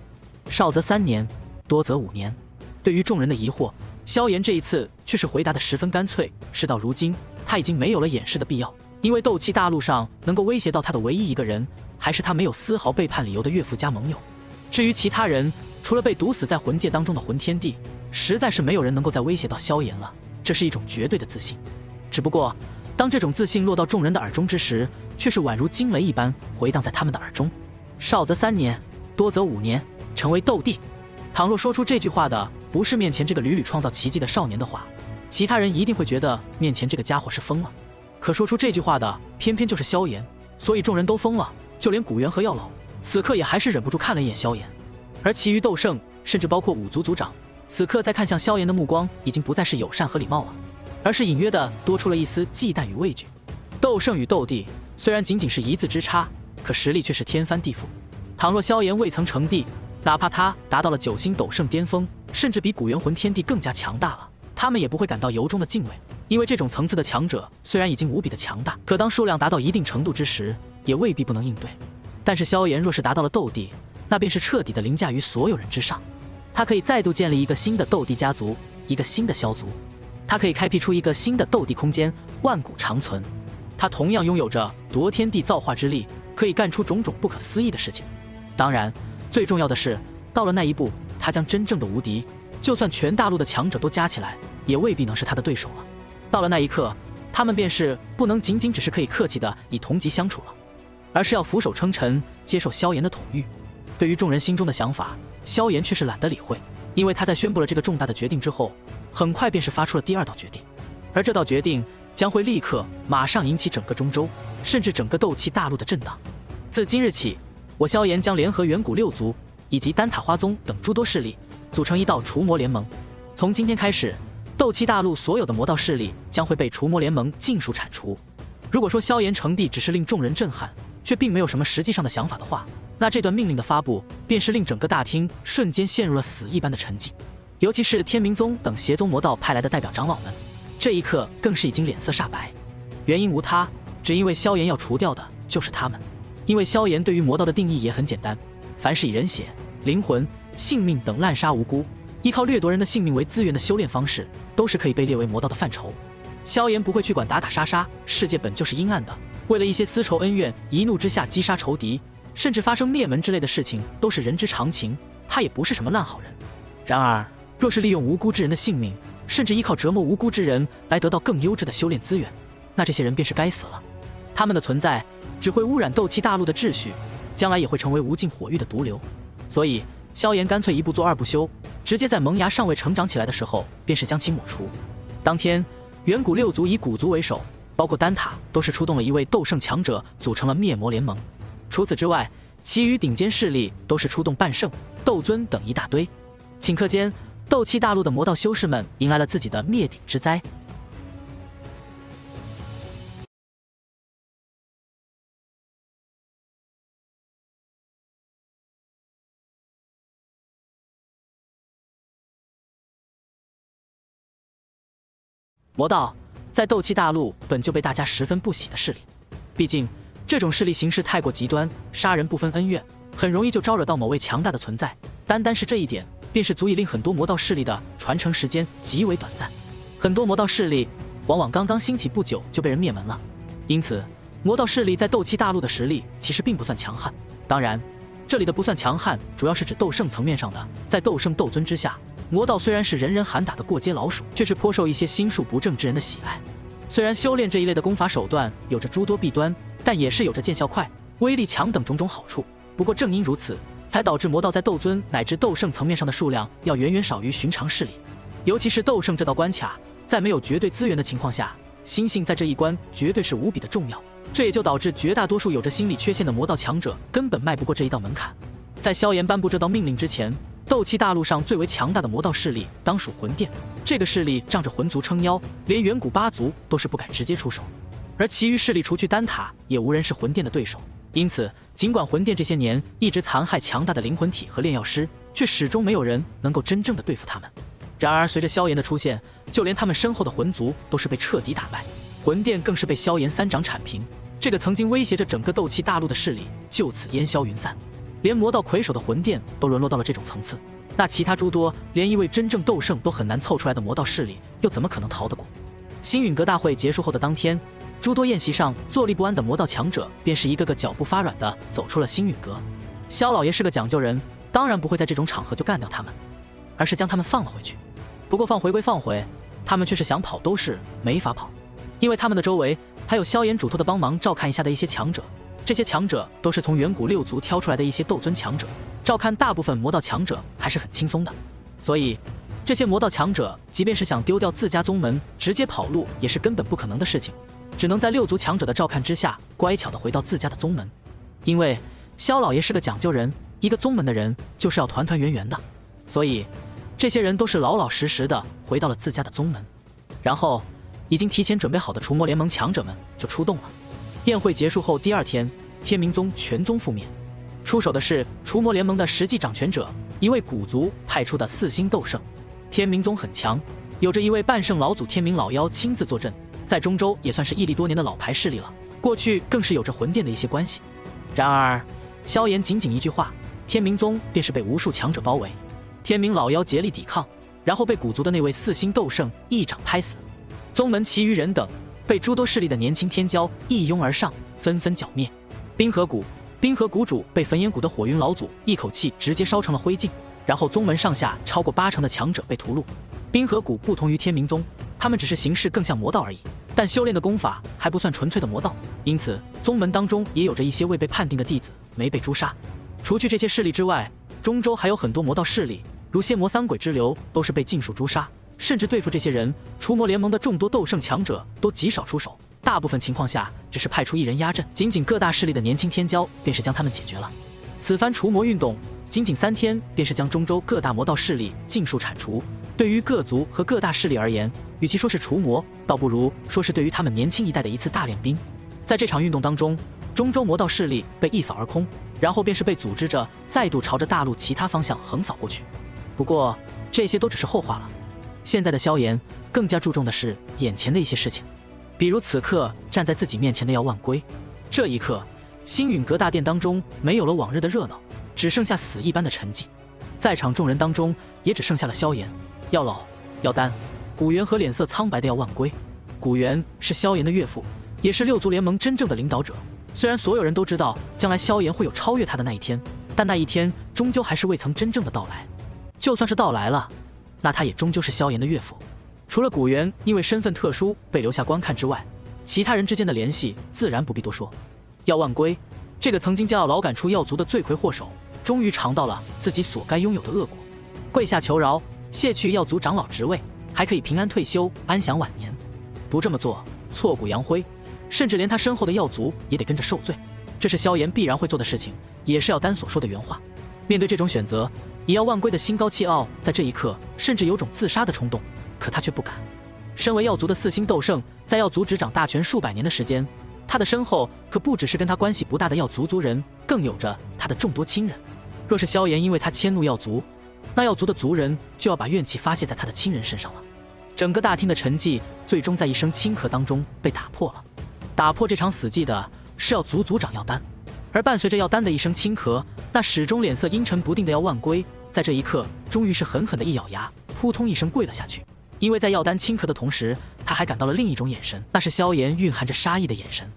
少则3年，多则5年。对于众人的疑惑，萧炎这一次却是回答得十分干脆。事到如今，他已经没有了掩饰的必要，因为斗气大陆上能够威胁到他的唯一一个人，还是他没有丝毫背叛理由的岳父加盟友。至于其他人，除了被毒死在魂界当中的魂天帝，实在是没有人能够再威胁到萧炎了。这是一种绝对的自信。只不过，当这种自信落到众人的耳中之时，却是宛如惊雷一般回荡在他们的耳中。少则3年，多则5年，成为斗帝。倘若说出这句话的不是面前这个屡屡创造奇迹的少年的话，其他人一定会觉得面前这个家伙是疯了。可说出这句话的偏偏就是萧炎，所以众人都疯了，就连古元和药老此刻也还是忍不住看了一眼萧炎。而其余斗圣，甚至包括五族族长，此刻在看向萧炎的目光已经不再是友善和礼貌了，而是隐约的多出了一丝忌惮与畏惧。斗圣与斗帝虽然仅仅是一字之差，可实力却是天翻地覆。倘若萧炎未曾成帝，哪怕他达到了9星斗圣巅峰，甚至比古元魂天帝更加强大了，他们也不会感到由衷的敬畏。因为这种层次的强者虽然已经无比的强大，可当数量达到一定程度之时，也未必不能应对。但是萧炎若是达到了斗帝，那便是彻底的凌驾于所有人之上。他可以再度建立一个新的斗帝家族，一个新的萧族，他可以开辟出一个新的斗帝空间，万古长存。他同样拥有着夺天地造化之力，可以干出种种不可思议的事情。当然，最重要的是，到了那一步，他将真正的无敌，就算全大陆的强者都加起来，也未必能是他的对手了。到了那一刻，他们便是不能仅仅只是可以客气的以同级相处了，而是要俯首称臣，接受萧炎的统御。对于众人心中的想法，萧炎却是懒得理会，因为他在宣布了这个重大的决定之后，很快便是发出了第2道决定，而这道决定将会立刻马上引起整个中州，甚至整个斗气大陆的震荡。自今日起，我萧炎将联合远古6族以及丹塔花宗等诸多势力，组成一道除魔联盟。从今天开始，斗气大陆所有的魔道势力将会被除魔联盟尽数铲除。如果说萧炎成帝只是令众人震撼，却并没有什么实际上的想法的话，那这段命令的发布便是令整个大厅瞬间陷入了死一般的沉寂。尤其是天明宗等邪宗魔道派来的代表长老们，这一刻更是已经脸色煞白。原因无他，只因为萧炎要除掉的就是他们。因为萧炎对于魔道的定义也很简单，凡是以人血、灵魂、性命等滥杀无辜，依靠掠夺人的性命为资源的修炼方式，都是可以被列为魔道的范畴。萧炎不会去管打打杀杀，世界本就是阴暗的，为了一些私仇恩怨，一怒之下击杀仇敌，甚至发生灭门之类的事情，都是人之常情，他也不是什么烂好人。然而，若是利用无辜之人的性命，甚至依靠折磨无辜之人来得到更优质的修炼资源，那这些人便是该死了。他们的存在只会污染斗气大陆的秩序，将来也会成为无尽火域的毒瘤。所以萧炎干脆一不做二不休，直接在萌芽尚未成长起来的时候，便是将其抹除。当天，远古6族以古族为首，包括丹塔都是出动了一位斗圣强者，组成了灭魔联盟。除此之外，其余顶尖势力都是出动半圣、斗尊等一大堆。顷刻间，斗气大陆的魔道修士们迎来了自己的灭顶之灾。魔道在斗气大陆本就被大家十分不喜的势力，毕竟这种势力行事太过极端，杀人不分恩怨，很容易就招惹到某位强大的存在。单单是这一点，便是足以令很多魔道势力的传承时间极为短暂。很多魔道势力往往刚刚兴起不久就被人灭门了，因此魔道势力在斗气大陆的实力其实并不算强悍。当然，这里的不算强悍，主要是指斗圣层面上的，在斗圣斗尊之下，魔道虽然是人人喊打的过街老鼠，却是颇受一些心术不正之人的喜爱。虽然修炼这一类的功法手段有着诸多弊端，但也是有着见效快、威力强等种种好处。不过正因如此，才导致魔道在斗尊乃至斗圣层面上的数量要远远少于寻常势力。尤其是斗圣这道关卡，在没有绝对资源的情况下，心性在这一关绝对是无比的重要。这也就导致绝大多数有着心理缺陷的魔道强者根本迈不过这一道门槛。在萧炎颁布这道命令之前，斗气大陆上最为强大的魔道势力当属魂殿，这个势力仗着魂族撑腰，连远古8族都是不敢直接出手。而其余势力除去丹塔，也无人是魂殿的对手。因此，尽管魂殿这些年一直残害强大的灵魂体和炼药师，却始终没有人能够真正的对付他们。然而，随着萧炎的出现，就连他们身后的魂族都是被彻底打败，魂殿更是被萧炎3掌铲平。这个曾经威胁着整个斗气大陆的势力，就此烟消云散。连魔道魁首的魂殿都沦落到了这种层次，那其他诸多连一位真正斗圣都很难凑出来的魔道势力，又怎么可能逃得过？星陨阁大会结束后的当天，诸多宴席上坐立不安的魔道强者，便是一个个脚步发软的走出了星陨阁。萧老爷是个讲究人，当然不会在这种场合就干掉他们，而是将他们放了回去。不过放回归放回，他们却是想跑都是没法跑，因为他们的周围还有萧炎嘱托的帮忙照看一下的一些强者。这些强者都是从远古六族挑出来的一些斗尊强者，照看大部分魔道强者还是很轻松的。所以这些魔道强者即便是想丢掉自家宗门直接跑路，也是根本不可能的事情，只能在六族强者的照看之下乖巧地回到自家的宗门。因为萧老爷是个讲究人，一个宗门的人就是要团团圆圆的，所以这些人都是老老实实的回到了自家的宗门。然后已经提前准备好的除魔联盟强者们就出动了。宴会结束后第二天，天明宗全宗覆灭，出手的是除魔联盟的实际掌权者，一位古族派出的4星斗圣。天明宗很强，有着一位半圣老祖天明老妖亲自坐镇，在中州也算是屹立多年的老牌势力了，过去更是有着魂殿的一些关系。然而萧炎仅仅一句话，天明宗便是被无数强者包围，天明老妖竭力抵抗，然后被古族的那位4星斗圣一掌拍死。宗门其余人等被诸多势力的年轻天骄一拥而上，纷纷剿灭。冰河谷主被焚炎谷的火云老祖一口气直接烧成了灰烬，然后宗门上下超过80%的强者被屠戮。冰河谷不同于天明宗，他们只是形式更像魔道而已，但修炼的功法还不算纯粹的魔道，因此宗门当中也有着一些未被判定的弟子没被诛杀。除去这些势力之外，中州还有很多魔道势力，如仙魔三鬼之流都是被尽数诛杀。甚至对付这些人，除魔联盟的众多斗圣强者都极少出手，大部分情况下只是派出一人压阵，仅仅各大势力的年轻天骄便是将他们解决了。此番除魔运动仅仅3天，便是将中州各大魔道势力尽数铲除。对于各族和各大势力而言，与其说是除魔，倒不如说是对于他们年轻一代的一次大练兵。在这场运动当中，中州魔道势力被一扫而空，然后便是被组织着再度朝着大陆其他方向横扫过去。不过这些都只是后话了。现在的萧炎更加注重的是眼前的一些事情，比如此刻站在自己面前的药万归。这一刻，星陨阁大殿当中没有了往日的热闹，只剩下死一般的沉寂。在场众人当中，也只剩下了萧炎、药老、药丹、古元和脸色苍白的药万归。古元是萧炎的岳父，也是六族联盟真正的领导者。虽然所有人都知道将来萧炎会有超越他的那一天，但那一天终究还是未曾真正的到来。就算是到来了，那他也终究是萧炎的岳父。除了古元因为身份特殊被留下观看之外，其他人之间的联系自然不必多说。药万归，这个曾经将要劳赶出药族的罪魁祸首，终于尝到了自己所该拥有的恶果，跪下求饶，卸去药族长老职位，还可以平安退休，安享晚年。不这么做，挫骨扬灰，甚至连他身后的药族也得跟着受罪。这是萧炎必然会做的事情，也是药丹所说的原话。面对这种选择，以药万归的心高气傲，在这一刻甚至有种自杀的冲动，可他却不敢。身为药族的4星斗圣，在药族执掌大权数百年的时间，他的身后可不只是跟他关系不大的药族族人，更有着他的众多亲人。若是萧炎因为他迁怒药族，那药族的族人就要把怨气发泄在他的亲人身上了。整个大厅的沉寂最终在一声轻咳当中被打破了。打破这场死寂的是药族族长药丹，而伴随着药丹的一声轻咳，那始终脸色阴沉不定的药万归，在这一刻终于是狠狠的一咬牙，扑通一声跪了下去。因为在药丹轻咳的同时，他还感到了另一种眼神，那是萧炎蕴含着杀意的眼神。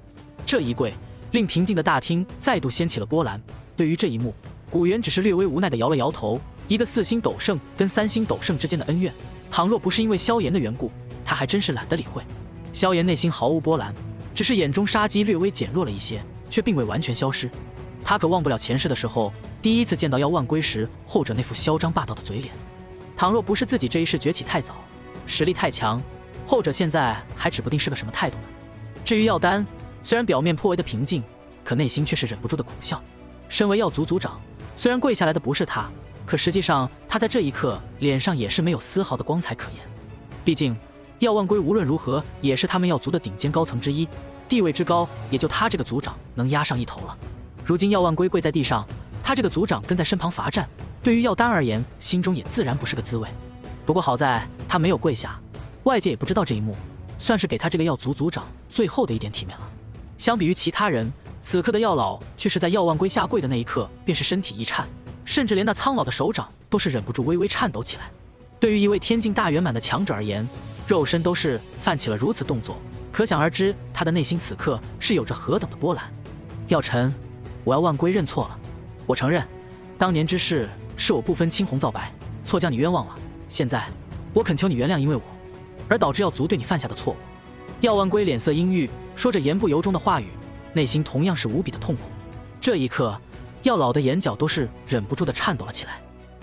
这一跪令平静的大厅再度掀起了波澜。对于这一幕，古元只是略微无奈地摇了摇头。一个4星斗圣跟3星斗圣之间的恩怨，倘若不是因为萧炎的缘故，他还真是懒得理会。萧炎内心毫无波澜，只是眼中杀机略微减弱了一些，却并未完全消失。他可忘不了前世的时候，第一次见到药万归时，后者那副嚣张霸道的嘴脸。倘若不是自己这一世崛起太早，实力太强，后者现在还指不定是个什么态度呢。至于药丹，虽然表面颇为的平静，可内心却是忍不住的苦笑。身为药族族长，虽然跪下来的不是他，可实际上他在这一刻脸上也是没有丝毫的光彩可言。毕竟药万归无论如何也是他们药族的顶尖高层之一，地位之高，也就他这个族长能压上一头了。如今药万归跪在地上，他这个族长跟在身旁罚站，对于药丹而言，心中也自然不是个滋味。不过好在他没有跪下，外界也不知道这一幕，算是给他这个药族族长最后的一点体面了。相比于其他人，此刻的药老却是在药万归下跪的那一刻便是身体一颤，甚至连那苍老的手掌都是忍不住微微颤抖起来。对于一位天境大圆满的强者而言，肉身都是犯起了如此动作，可想而知他的内心此刻是有着何等的波澜。药尘，我药万归认错了，我承认当年之事是我不分青红皂白，错将你冤枉了。现在我恳求你原谅，因为我而导致药族对你犯下的错误。药万归脸色阴郁，说着言不由衷的话语，内心同样是无比的痛苦。这一刻，药老的眼角都是忍不住的颤抖了起来。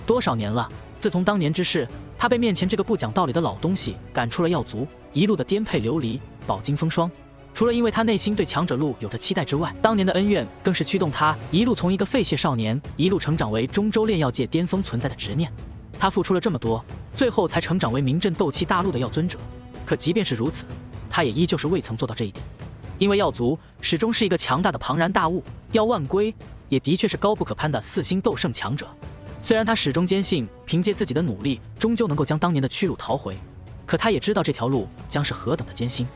多少年了，自从当年之事，他被面前这个不讲道理的老东西赶出了药族，一路的颠沛流离，饱经风霜。除了因为他内心对强者路有着期待之外，当年的恩怨更是驱动他一路从一个废屑少年一路成长为中州炼药界巅峰存在的执念。他付出了这么多，最后才成长为名震斗气大陆的药尊者。可即便是如此，他也依旧是未曾做到这一点。因为药族始终是一个强大的庞然大物，药万归也的确是高不可攀的4星斗圣强者。虽然他始终坚信凭借自己的努力终究能够将当年的屈辱讨回，可他也知道这条路将是何等的艰辛。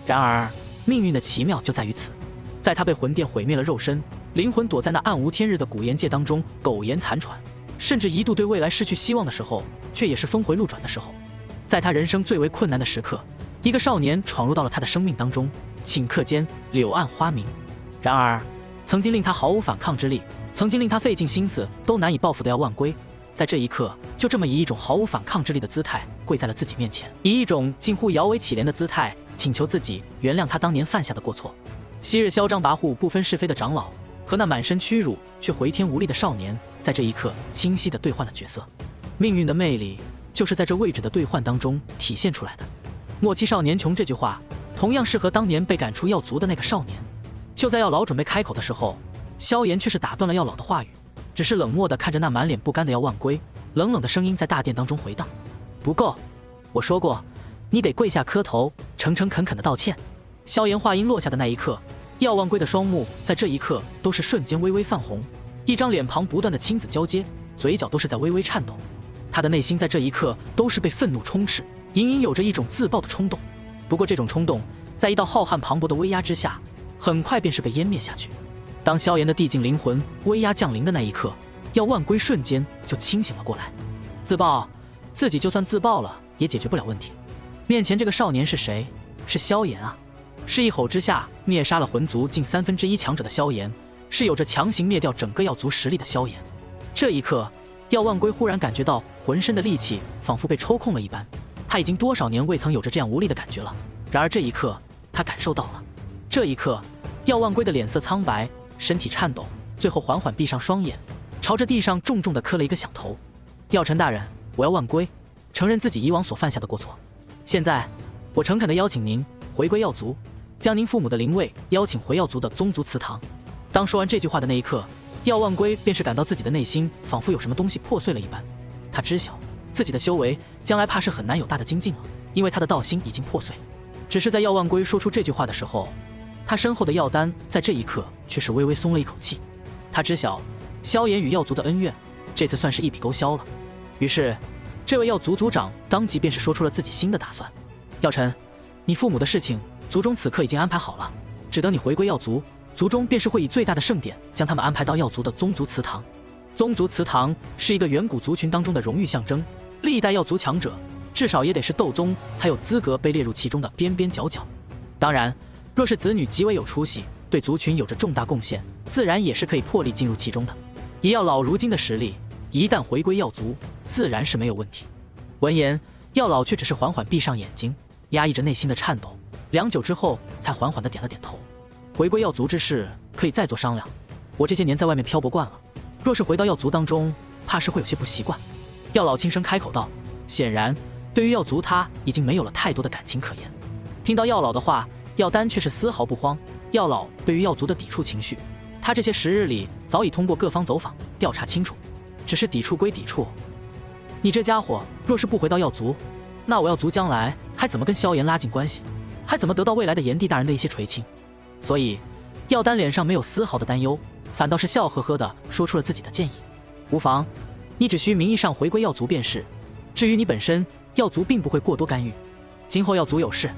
然而命运的奇妙就在于此，在他被魂殿毁灭了肉身，灵魂躲在那暗无天日的古岩界当中苟延残喘，甚至一度对未来失去希望的时候，却也是峰回路转的时候。在他人生最为困难的时刻，一个少年闯入到了他的生命当中，顷刻间柳暗花明。然而曾经令他毫无反抗之力，曾经令他费尽心思都难以报复的药万归，在这一刻就这么以一种毫无反抗之力的姿态跪在了自己面前，以一种近乎摇尾乞怜的姿态请求自己原谅他当年犯下的过错。昔日嚣张跋扈不分是非的长老和那满身屈辱却回天无力的少年，在这一刻清晰地兑换了角色。命运的魅力就是在这位置的兑换当中体现出来的。莫欺少年穷这句话同样适合当年被赶出药族的那个少年。就在药老准备开口的时候，萧炎却是打断了药老的话语，只是冷漠地看着那满脸不甘的药万归，冷冷的声音在大殿当中回荡：不够，我说过你得跪下磕头，诚诚恳恳的道歉。萧炎话音落下的那一刻，药万归的双目在这一刻都是瞬间微微泛红，一张脸庞不断的青紫交接，嘴角都是在微微颤抖。他的内心在这一刻都是被愤怒充斥，隐隐有着一种自爆的冲动。不过这种冲动在一道浩瀚磅礴的威压之下，很快便是被湮灭下去。当萧炎的地境灵魂威压降临的那一刻，药万归瞬间就清醒了过来。自爆，自己就算自爆了也解决不了问题。面前这个少年是谁？是萧炎啊！是一吼之下灭杀了魂族近1/3强者的萧炎，是有着强行灭掉整个药族实力的萧炎。这一刻，药万归忽然感觉到浑身的力气仿佛被抽空了一般，他已经多少年未曾有着这样无力的感觉了。然而这一刻，他感受到了。这一刻，药万归的脸色苍白，身体颤抖，最后缓缓闭上双眼，朝着地上重重地磕了一个响头。药尘大人，我药万归承认自己以往所犯下的过错。现在，我诚恳地邀请您回归药族，将您父母的灵位邀请回药族的宗族祠堂。当说完这句话的那一刻，药万归便是感到自己的内心仿佛有什么东西破碎了一般。他知晓自己的修为将来怕是很难有大的精进了，因为他的道心已经破碎。只是在药万归说出这句话的时候，他身后的药丹在这一刻却是微微松了一口气。他知晓萧炎与药族的恩怨，这次算是一笔勾销了。于是这位药族族长当即便是说出了自己新的打算：药尘，你父母的事情族中此刻已经安排好了，只等你回归药族，族中便是会以最大的盛典将他们安排到药族的宗族祠堂。宗族祠堂是一个远古族群当中的荣誉象征，历代药族强者至少也得是斗宗才有资格被列入其中的边边角角。当然，若是子女极为有出息，对族群有着重大贡献，自然也是可以破例进入其中的。以药老如今的实力，一旦回归药族，自然是没有问题。闻言，药老却只是缓缓闭上眼睛，压抑着内心的颤抖，良久之后才缓缓地点了点头。回归药族之事可以再做商量，我这些年在外面漂泊惯了，若是回到药族当中，怕是会有些不习惯。药老轻声开口道，显然对于药族他已经没有了太多的感情可言。听到药老的话，药丹却是丝毫不慌。药老对于药族的抵触情绪，他这些时日里早已通过各方走访调查清楚。只是抵触归抵触，你这家伙若是不回到药族，那我药族将来还怎么跟萧炎拉近关系，还怎么得到未来的炎帝大人的一些垂青？所以药丹脸上没有丝毫的担忧，反倒是笑呵呵地说出了自己的建议：无妨，你只需名义上回归药族便是，至于你本身，药族并不会过多干预。今后药族有事，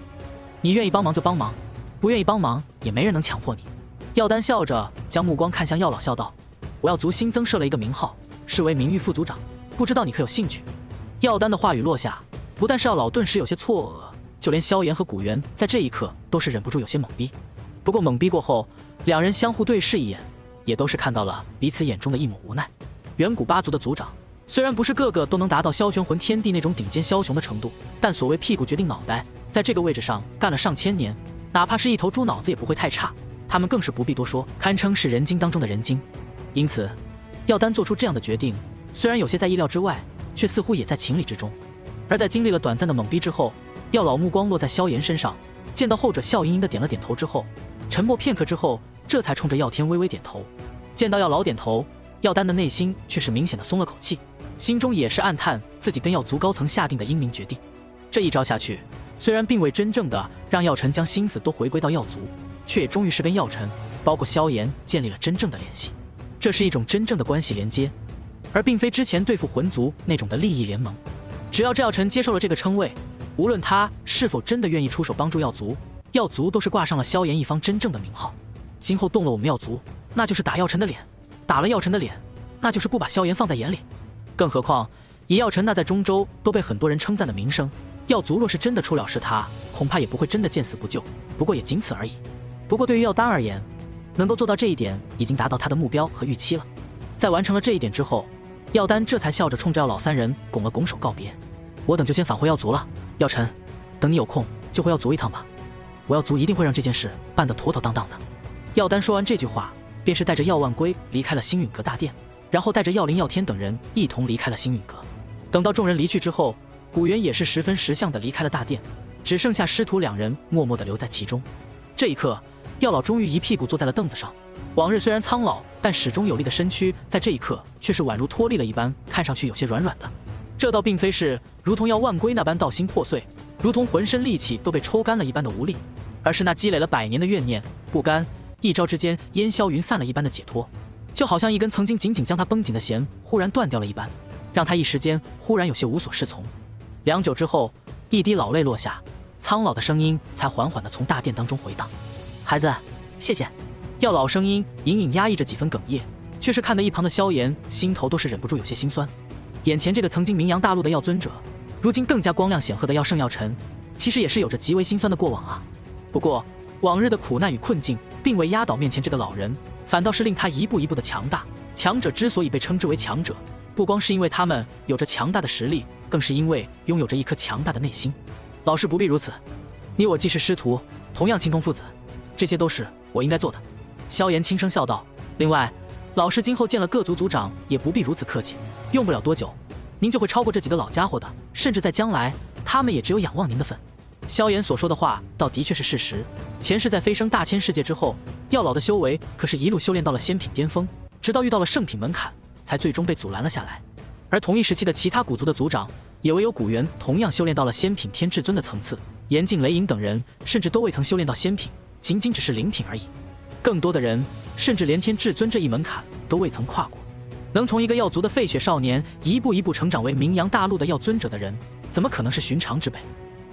你愿意帮忙就帮忙，不愿意帮忙也没人能强迫你。药丹笑着将目光看向药老，笑道：我药族新增设了一个名号，是为名誉副族长，不知道你可有兴趣？药丹的话语落下，不但是药老顿时有些错愕，就连萧炎和古元在这一刻都是忍不住有些懵逼。不过懵逼过后，两人相互对视一眼，也都是看到了彼此眼中的一抹无奈。远古八族的族长，虽然不是个个都能达到枭玄魂天地那种顶尖枭雄的程度，但所谓屁股决定脑袋，在这个位置上干了上千年，哪怕是一头猪脑子也不会太差。他们更是不必多说，堪称是人精当中的人精。因此，药丹做出这样的决定，虽然有些在意料之外，却似乎也在情理之中。而在经历了短暂的懵逼之后，药老目光落在萧炎身上，见到后者笑盈盈的点了点头之后，沉默片刻之后，这才冲着药天微微点头。见到药老点头，药丹的内心却是明显的松了口气，心中也是暗叹自己跟药族高层下定的英明决定。这一招下去，虽然并未真正的让药尘将心思都回归到药族，却也终于是跟药尘，包括萧炎建立了真正的联系。这是一种真正的关系连接，而并非之前对付魂族那种的利益联盟。只要这药尘接受了这个称谓，无论他是否真的愿意出手帮助药族，药族都是挂上了萧炎一方真正的名号。今后动了我们药族，那就是打药尘的脸；打了药尘的脸，那就是不把萧炎放在眼里。更何况以药尘那在中州都被很多人称赞的名声，药族若是真的出了事，他恐怕也不会真的见死不救，不过也仅此而已。不过对于药丹而言，能够做到这一点已经达到他的目标和预期了。在完成了这一点之后，药丹这才笑着冲着药老三人拱了拱手告别。我等就先返回药族了，药尘，等你有空就回药族一趟吧，我药族一定会让这件事办得妥妥当当的。药丹说完这句话，便是带着药万归离开了星陨阁大殿，然后带着药灵、药天等人一同离开了星陨阁。等到众人离去之后，古元也是十分识相的离开了大殿，只剩下师徒两人默默地留在其中。这一刻，药老终于一屁股坐在了凳子上，往日虽然苍老但始终有力的身躯，在这一刻却是宛如脱力了一般，看上去有些软软的。这倒并非是如同药万归那般道心破碎，如同浑身力气都被抽干了一般的无力，而是那积累了100年的怨念不甘，一朝之间烟消云散了一般的解脱，就好像一根曾经紧紧将他绷紧的弦忽然断掉了一般，让他一时间忽然有些无所适从。良久之后，一滴老泪落下，苍老的声音才缓缓地从大殿当中回荡：“孩子，谢谢。”药老声音隐隐压抑着几分哽咽，却是看得一旁的萧炎心头都是忍不住有些心酸。眼前这个曾经名扬大陆的药尊者，如今更加光亮显赫的药圣药尘，其实也是有着极为心酸的过往啊。不过往日的苦难与困境并未压倒面前这个老人，反倒是令他一步一步的强大。强者之所以被称之为强者，不光是因为他们有着强大的实力，更是因为拥有着一颗强大的内心。老师不必如此，你我既是师徒，同样情同父子，这些都是我应该做的。萧炎轻声笑道：“另外，老师今后见了各族族长也不必如此客气，用不了多久，您就会超过这几个老家伙的，甚至在将来，他们也只有仰望您的份。”萧炎所说的话倒的确是事实。前世在飞升大千世界之后，药老的修为可是一路修炼到了仙品巅峰，直到遇到了圣品门槛，才最终被阻拦了下来。而同一时期的其他古族的族长，也唯有古元同样修炼到了仙品天至尊的层次，严禁雷影等人甚至都未曾修炼到仙品，仅仅只是灵品而已。更多的人甚至连天至尊这一门槛都未曾跨过。能从一个药族的废血少年一步一步成长为名扬大陆的药尊者的人，怎么可能是寻常之辈？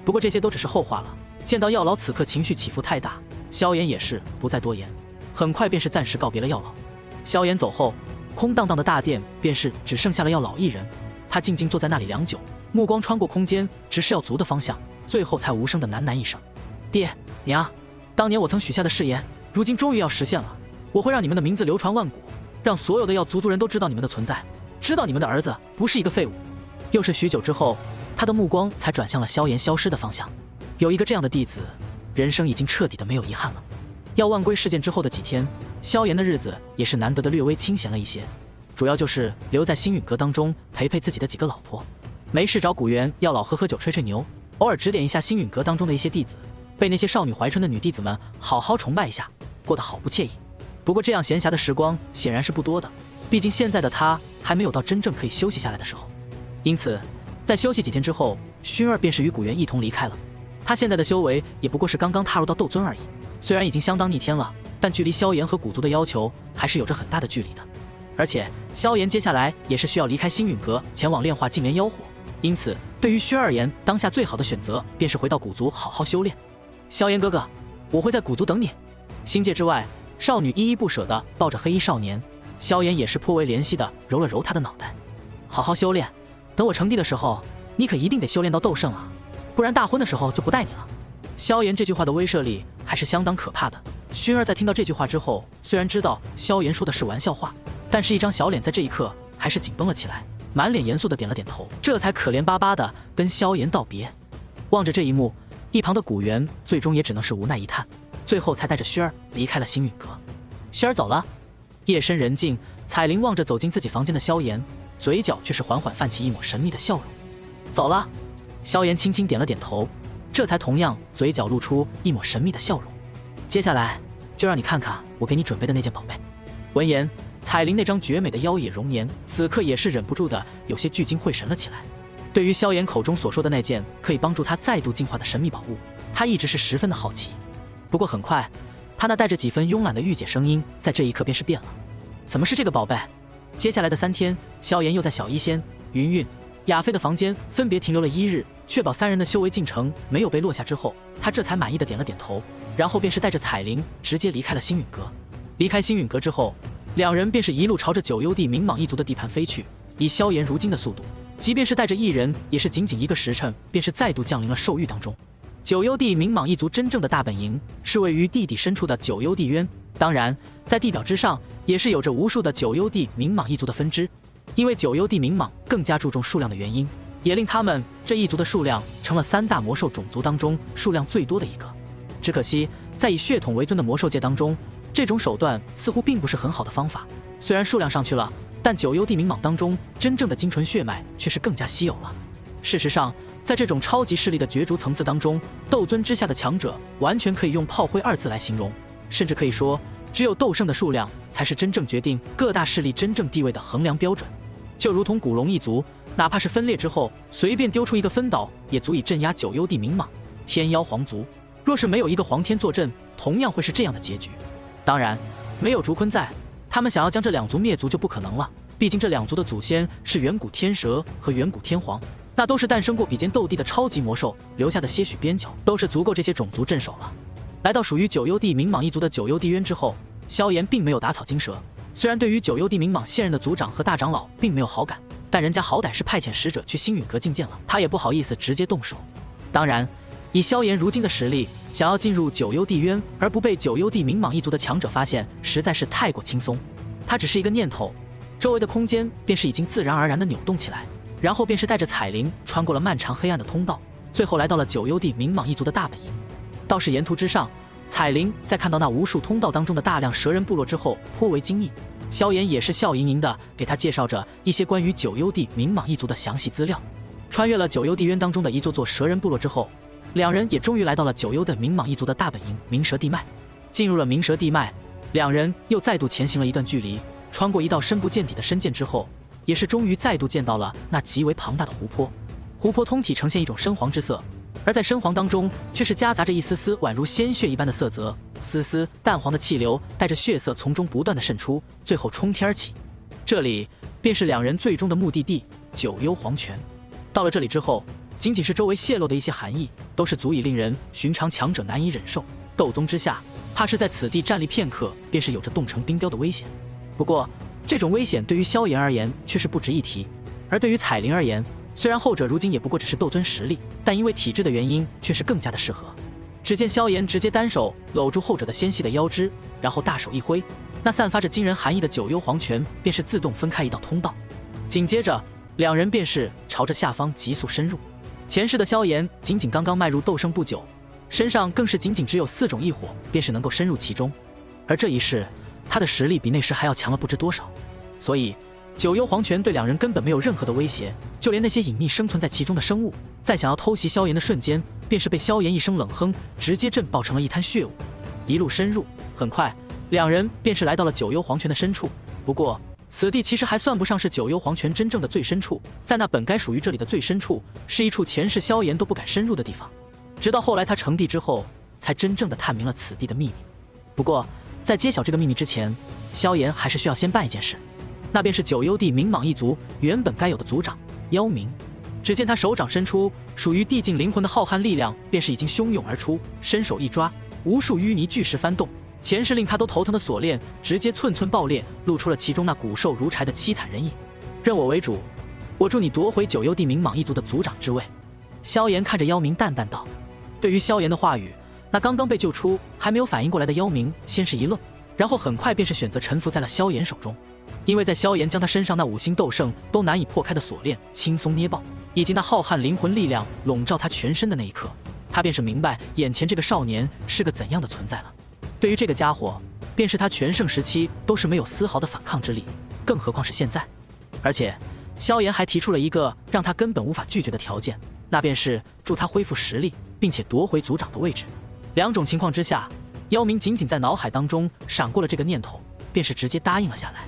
不过这些都只是后话了。见到药老此刻情绪起伏太大，萧炎也是不再多言，很快便是暂时告别了药老。萧炎走后，空荡荡的大殿便是只剩下了药老一人。他静静坐在那里良久，目光穿过空间，直视药族的方向，最后才无声的喃喃一声：“爹娘，当年我曾许下的誓言，如今终于要实现了。我会让你们的名字流传万古，让所有的药族族人都知道你们的存在，知道你们的儿子不是一个废物。”又是许久之后，他的目光才转向了萧炎消失的方向。有一个这样的弟子，人生已经彻底的没有遗憾了。药万归事件之后的几天，萧炎的日子也是难得的略微清闲了一些，主要就是留在星陨阁当中陪陪自己的几个老婆，没事找古元药老喝喝酒吹吹牛，偶尔指点一下星陨阁当中的一些弟子，被那些少女怀春的女弟子们好好崇拜一下，过得好不惬意。不过这样闲暇的时光显然是不多的，毕竟现在的他还没有到真正可以休息下来的时候。因此在休息几天之后，薰儿便是与古元一同离开了。他现在的修为也不过是刚刚踏入到斗尊而已，虽然已经相当逆天了，但距离萧炎和古族的要求还是有着很大的距离的。而且萧炎接下来也是需要离开星陨阁前往炼化净莲妖火，因此对于薰儿而言，当下最好的选择便是回到古族好好修炼。萧炎哥哥，我会在古族等你。星界之外，少女依依不舍地抱着黑衣少年，萧炎也是颇为怜惜地揉了揉他的脑袋。好好修炼，等我成帝的时候，你可一定得修炼到斗圣啊，不然大婚的时候就不带你了。萧炎这句话的威慑力还是相当可怕的。薰儿在听到这句话之后，虽然知道萧炎说的是玩笑话，但是一张小脸在这一刻还是紧绷了起来。满脸严肃的点了点头，这才可怜巴巴的跟萧炎道别。望着这一幕，一旁的古元最终也只能是无奈一叹，最后才带着轩儿离开了星陨阁。轩儿走了，夜深人静，彩铃望着走进自己房间的萧炎，嘴角却是缓缓泛起一抹神秘的笑容。走了，萧炎轻轻点了点头，这才同样嘴角露出一抹神秘的笑容。接下来就让你看看我给你准备的那件宝贝。闻言，彩铃那张绝美的妖冶容颜此刻也是忍不住的有些聚精会神了起来。对于萧炎口中所说的那件可以帮助他再度进化的神秘宝物，他一直是十分的好奇。不过很快，他那带着几分慵懒的御姐声音在这一刻便是变了。怎么是这个宝贝？接下来的3天，萧炎又在小医仙、云韵、亚飞的房间分别停留了1日，确保3人的修为进程没有被落下之后，他这才满意的点了点头，然后便是带着彩铃直接离开了星陨阁。离开星陨阁之后，两人便是一路朝着九幽地冥蟒一族的地盘飞去。以萧炎如今的速度，即便是带着一人，也是仅仅1个时辰，便是再度降临了兽域当中。九幽地冥蟒一族真正的大本营是位于地底深处的九幽地渊，当然，在地表之上也是有着无数的九幽地冥蟒一族的分支。因为九幽地冥蟒更加注重数量的原因，也令他们这一族的数量成了3大魔兽种族当中数量最多的一个。只可惜，在以血统为尊的魔兽界当中，这种手段似乎并不是很好的方法。虽然数量上去了，但九幽地冥蟒当中真正的精纯血脉却是更加稀有了。事实上，在这种超级势力的角逐层次当中，斗尊之下的强者完全可以用炮灰2字来形容，甚至可以说，只有斗圣的数量才是真正决定各大势力真正地位的衡量标准。就如同古龙一族，哪怕是分裂之后，随便丢出一个分岛，也足以镇压九幽地冥蟒。天妖皇族若是没有一个皇天坐镇，同样会是这样的结局。当然，没有竹坤在，他们想要将这2族灭族就不可能了。毕竟这2族的祖先是远古天蛇和远古天皇，那都是诞生过比肩斗帝的超级魔兽，留下的些许边角都是足够这些种族镇守了。来到属于九幽地冥蟒一族的九幽地渊之后，萧炎并没有打草惊蛇。虽然对于九幽地冥蟒现任的族长和大长老并没有好感，但人家好歹是派遣使者去星陨阁觐见了，他也不好意思直接动手。当然，以萧炎如今的实力，想要进入九幽地渊而不被九幽地冥蟒一族的强者发现，实在是太过轻松。他只是一个念头，周围的空间便是已经自然而然地扭动起来，然后便是带着彩铃穿过了漫长黑暗的通道，最后来到了九幽地冥蟒一族的大本营。倒是沿途之上，彩铃在看到那无数通道当中的大量蛇人部落之后颇为惊异，萧炎也是笑盈盈地给他介绍着一些关于九幽地冥蟒一族的详细资料。穿越了九幽地渊当中的一座座蛇人部落之后，两人也终于来到了九幽的冥蟒一族的大本营冥蛇地脉。进入了冥蛇地脉，两人又再度前行了一段距离，穿过一道深不见底的深涧之后，也是终于再度见到了那极为庞大的湖泊。湖泊通体呈现一种深黄之色，而在深黄当中却是夹杂着一丝丝宛如鲜血一般的色泽，丝丝淡黄的气流带着血色从中不断的渗出，最后冲天而起。这里便是两人最终的目的地九幽黄泉。到了这里之后，仅仅是周围泄露的一些寒意，都是足以令人寻常强者难以忍受。斗宗之下，怕是在此地站立片刻便是有着冻成冰雕的危险。不过这种危险对于萧炎而言却是不值一提，而对于彩铃而言，虽然后者如今也不过只是斗尊实力，但因为体质的原因却是更加的适合。只见萧炎直接单手搂住后者的纤细的腰肢，然后大手一挥，那散发着惊人寒意的九幽黄泉便是自动分开一道通道。紧接着两人便是朝着下方急速深入。前世的萧炎仅仅刚刚迈入斗圣不久，身上更是仅仅只有4种异火便是能够深入其中，而这一世他的实力比那时还要强了不知多少。所以九幽黄泉对两人根本没有任何的威胁，就连那些隐秘生存在其中的生物，在想要偷袭萧炎的瞬间，便是被萧炎一声冷哼，直接震爆成了一滩血雾。一路深入，很快两人便是来到了九幽黄泉的深处。不过此地其实还算不上是九幽黄泉真正的最深处，在那本该属于这里的最深处，是一处前世萧炎都不敢深入的地方。直到后来他成帝之后，才真正的探明了此地的秘密。不过在揭晓这个秘密之前，萧炎还是需要先办一件事，那便是九幽地冥蟒一族原本该有的族长妖冥。只见他手掌伸出，属于地境灵魂的浩瀚力量便是已经汹涌而出，伸手一抓，无数淤泥巨石翻动，前世令他都头疼的锁链直接寸寸爆裂，露出了其中那骨瘦如柴的凄惨人影。认我为主，我助你夺回九幽地冥蟒一族的族长之位。萧炎看着妖冥淡淡道。对于萧炎的话语，那刚刚被救出还没有反应过来的妖冥先是一愣，然后很快便是选择臣服在了萧炎手中。因为在萧炎将他身上那5星斗圣都难以破开的锁链轻松捏爆，以及那浩瀚灵魂力量笼罩他全身的那一刻，他便是明白眼前这个少年是个怎样的存在了。对于这个家伙，便是他全盛时期都是没有丝毫的反抗之力，更何况是现在。而且萧炎还提出了一个让他根本无法拒绝的条件，那便是助他恢复实力，并且夺回族长的位置。2种情况之下，妖明仅仅在脑海当中闪过了这个念头，便是直接答应了下来。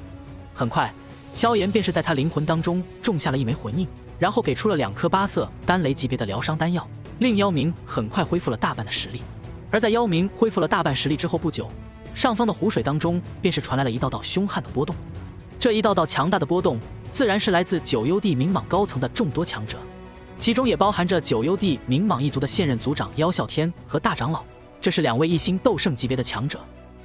很快，萧炎便是在他灵魂当中种下了一枚魂印，然后给出了2颗8色丹雷级别的疗伤丹药，令妖明很快恢复了大半的实力。而在妖明恢复了大半实力之后不久，上方的湖水当中便是传来了一道道凶悍的波动。这一道道强大的波动，自然是来自九幽地冥蟒高层的众多强者，其中也包含着九幽地冥蟒一族的现任族长妖啸天和大长老，这是2位1星斗圣级别的强者。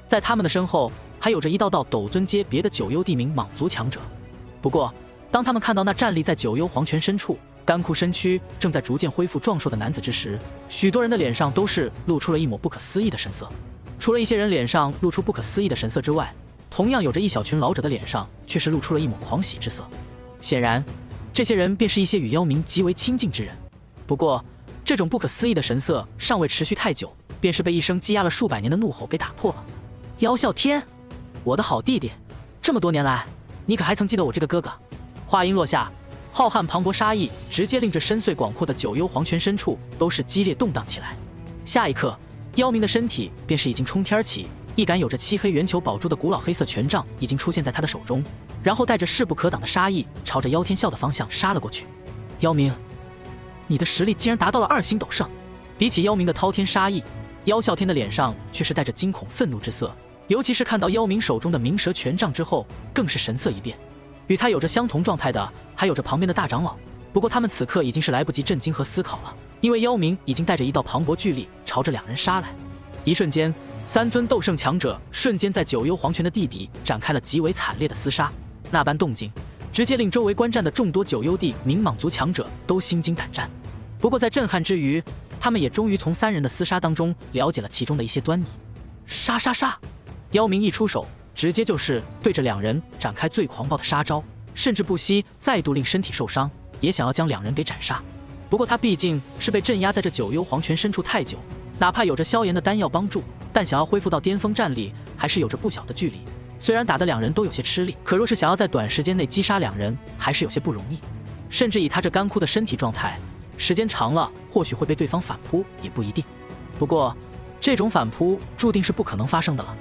在他们的身后，还有着一道道斗尊阶别的九幽地冥蟒族强者。不过，当他们看到那站立在九幽黄泉深处，干枯身躯正在逐渐恢复壮硕的男子之时，许多人的脸上都是露出了一抹不可思议的神色。除了一些人脸上露出不可思议的神色之外，同样有着一小群老者的脸上却是露出了一抹狂喜之色。显然，这些人便是一些与妖明极为亲近之人。不过，这种不可思议的神色尚未持续太久，便是被一声积压了数百年的怒吼给打破了。妖啸天，我的好弟弟，这么多年来，你可还曾记得我这个哥哥？话音落下，浩瀚磅礴杀意直接令这深邃广阔的九幽黄泉深处都是激烈动荡起来。下一刻，妖明的身体便是已经冲天起，一杆有着漆黑圆球宝珠的古老黑色权杖已经出现在他的手中，然后带着势不可挡的杀意朝着妖天啸的方向杀了过去。妖明，你的实力竟然达到了2星斗圣！比起妖明的滔天杀意，妖啸天的脸上却是带着惊恐愤怒之色，尤其是看到妖明手中的冥蛇权杖之后，更是神色一变。与他有着相同状态的还有着旁边的大长老，不过他们此刻已经是来不及震惊和思考了，因为妖明已经带着一道磅礴巨力朝着2人杀来。一瞬间，3尊斗圣强者瞬间在九幽黄泉的地底展开了极为惨烈的厮杀，那般动静直接令周围观战的众多九幽地冥蟒族强者都心惊胆战。不过在震撼之余，他们也终于从3人的厮杀当中了解了其中的一些端倪。杀杀杀！妖明一出手，直接就是对着2人展开最狂暴的杀招，甚至不惜再度令身体受伤，也想要将2人给斩杀。不过他毕竟是被镇压在这九幽黄泉深处太久，哪怕有着萧炎的丹药帮助，但想要恢复到巅峰战力，还是有着不小的距离。虽然打得2人都有些吃力，可若是想要在短时间内击杀2人，还是有些不容易。甚至以他这干枯的身体状态，时间长了，或许会被对方反扑，也不一定。不过，这种反扑注定是不可能发生的了，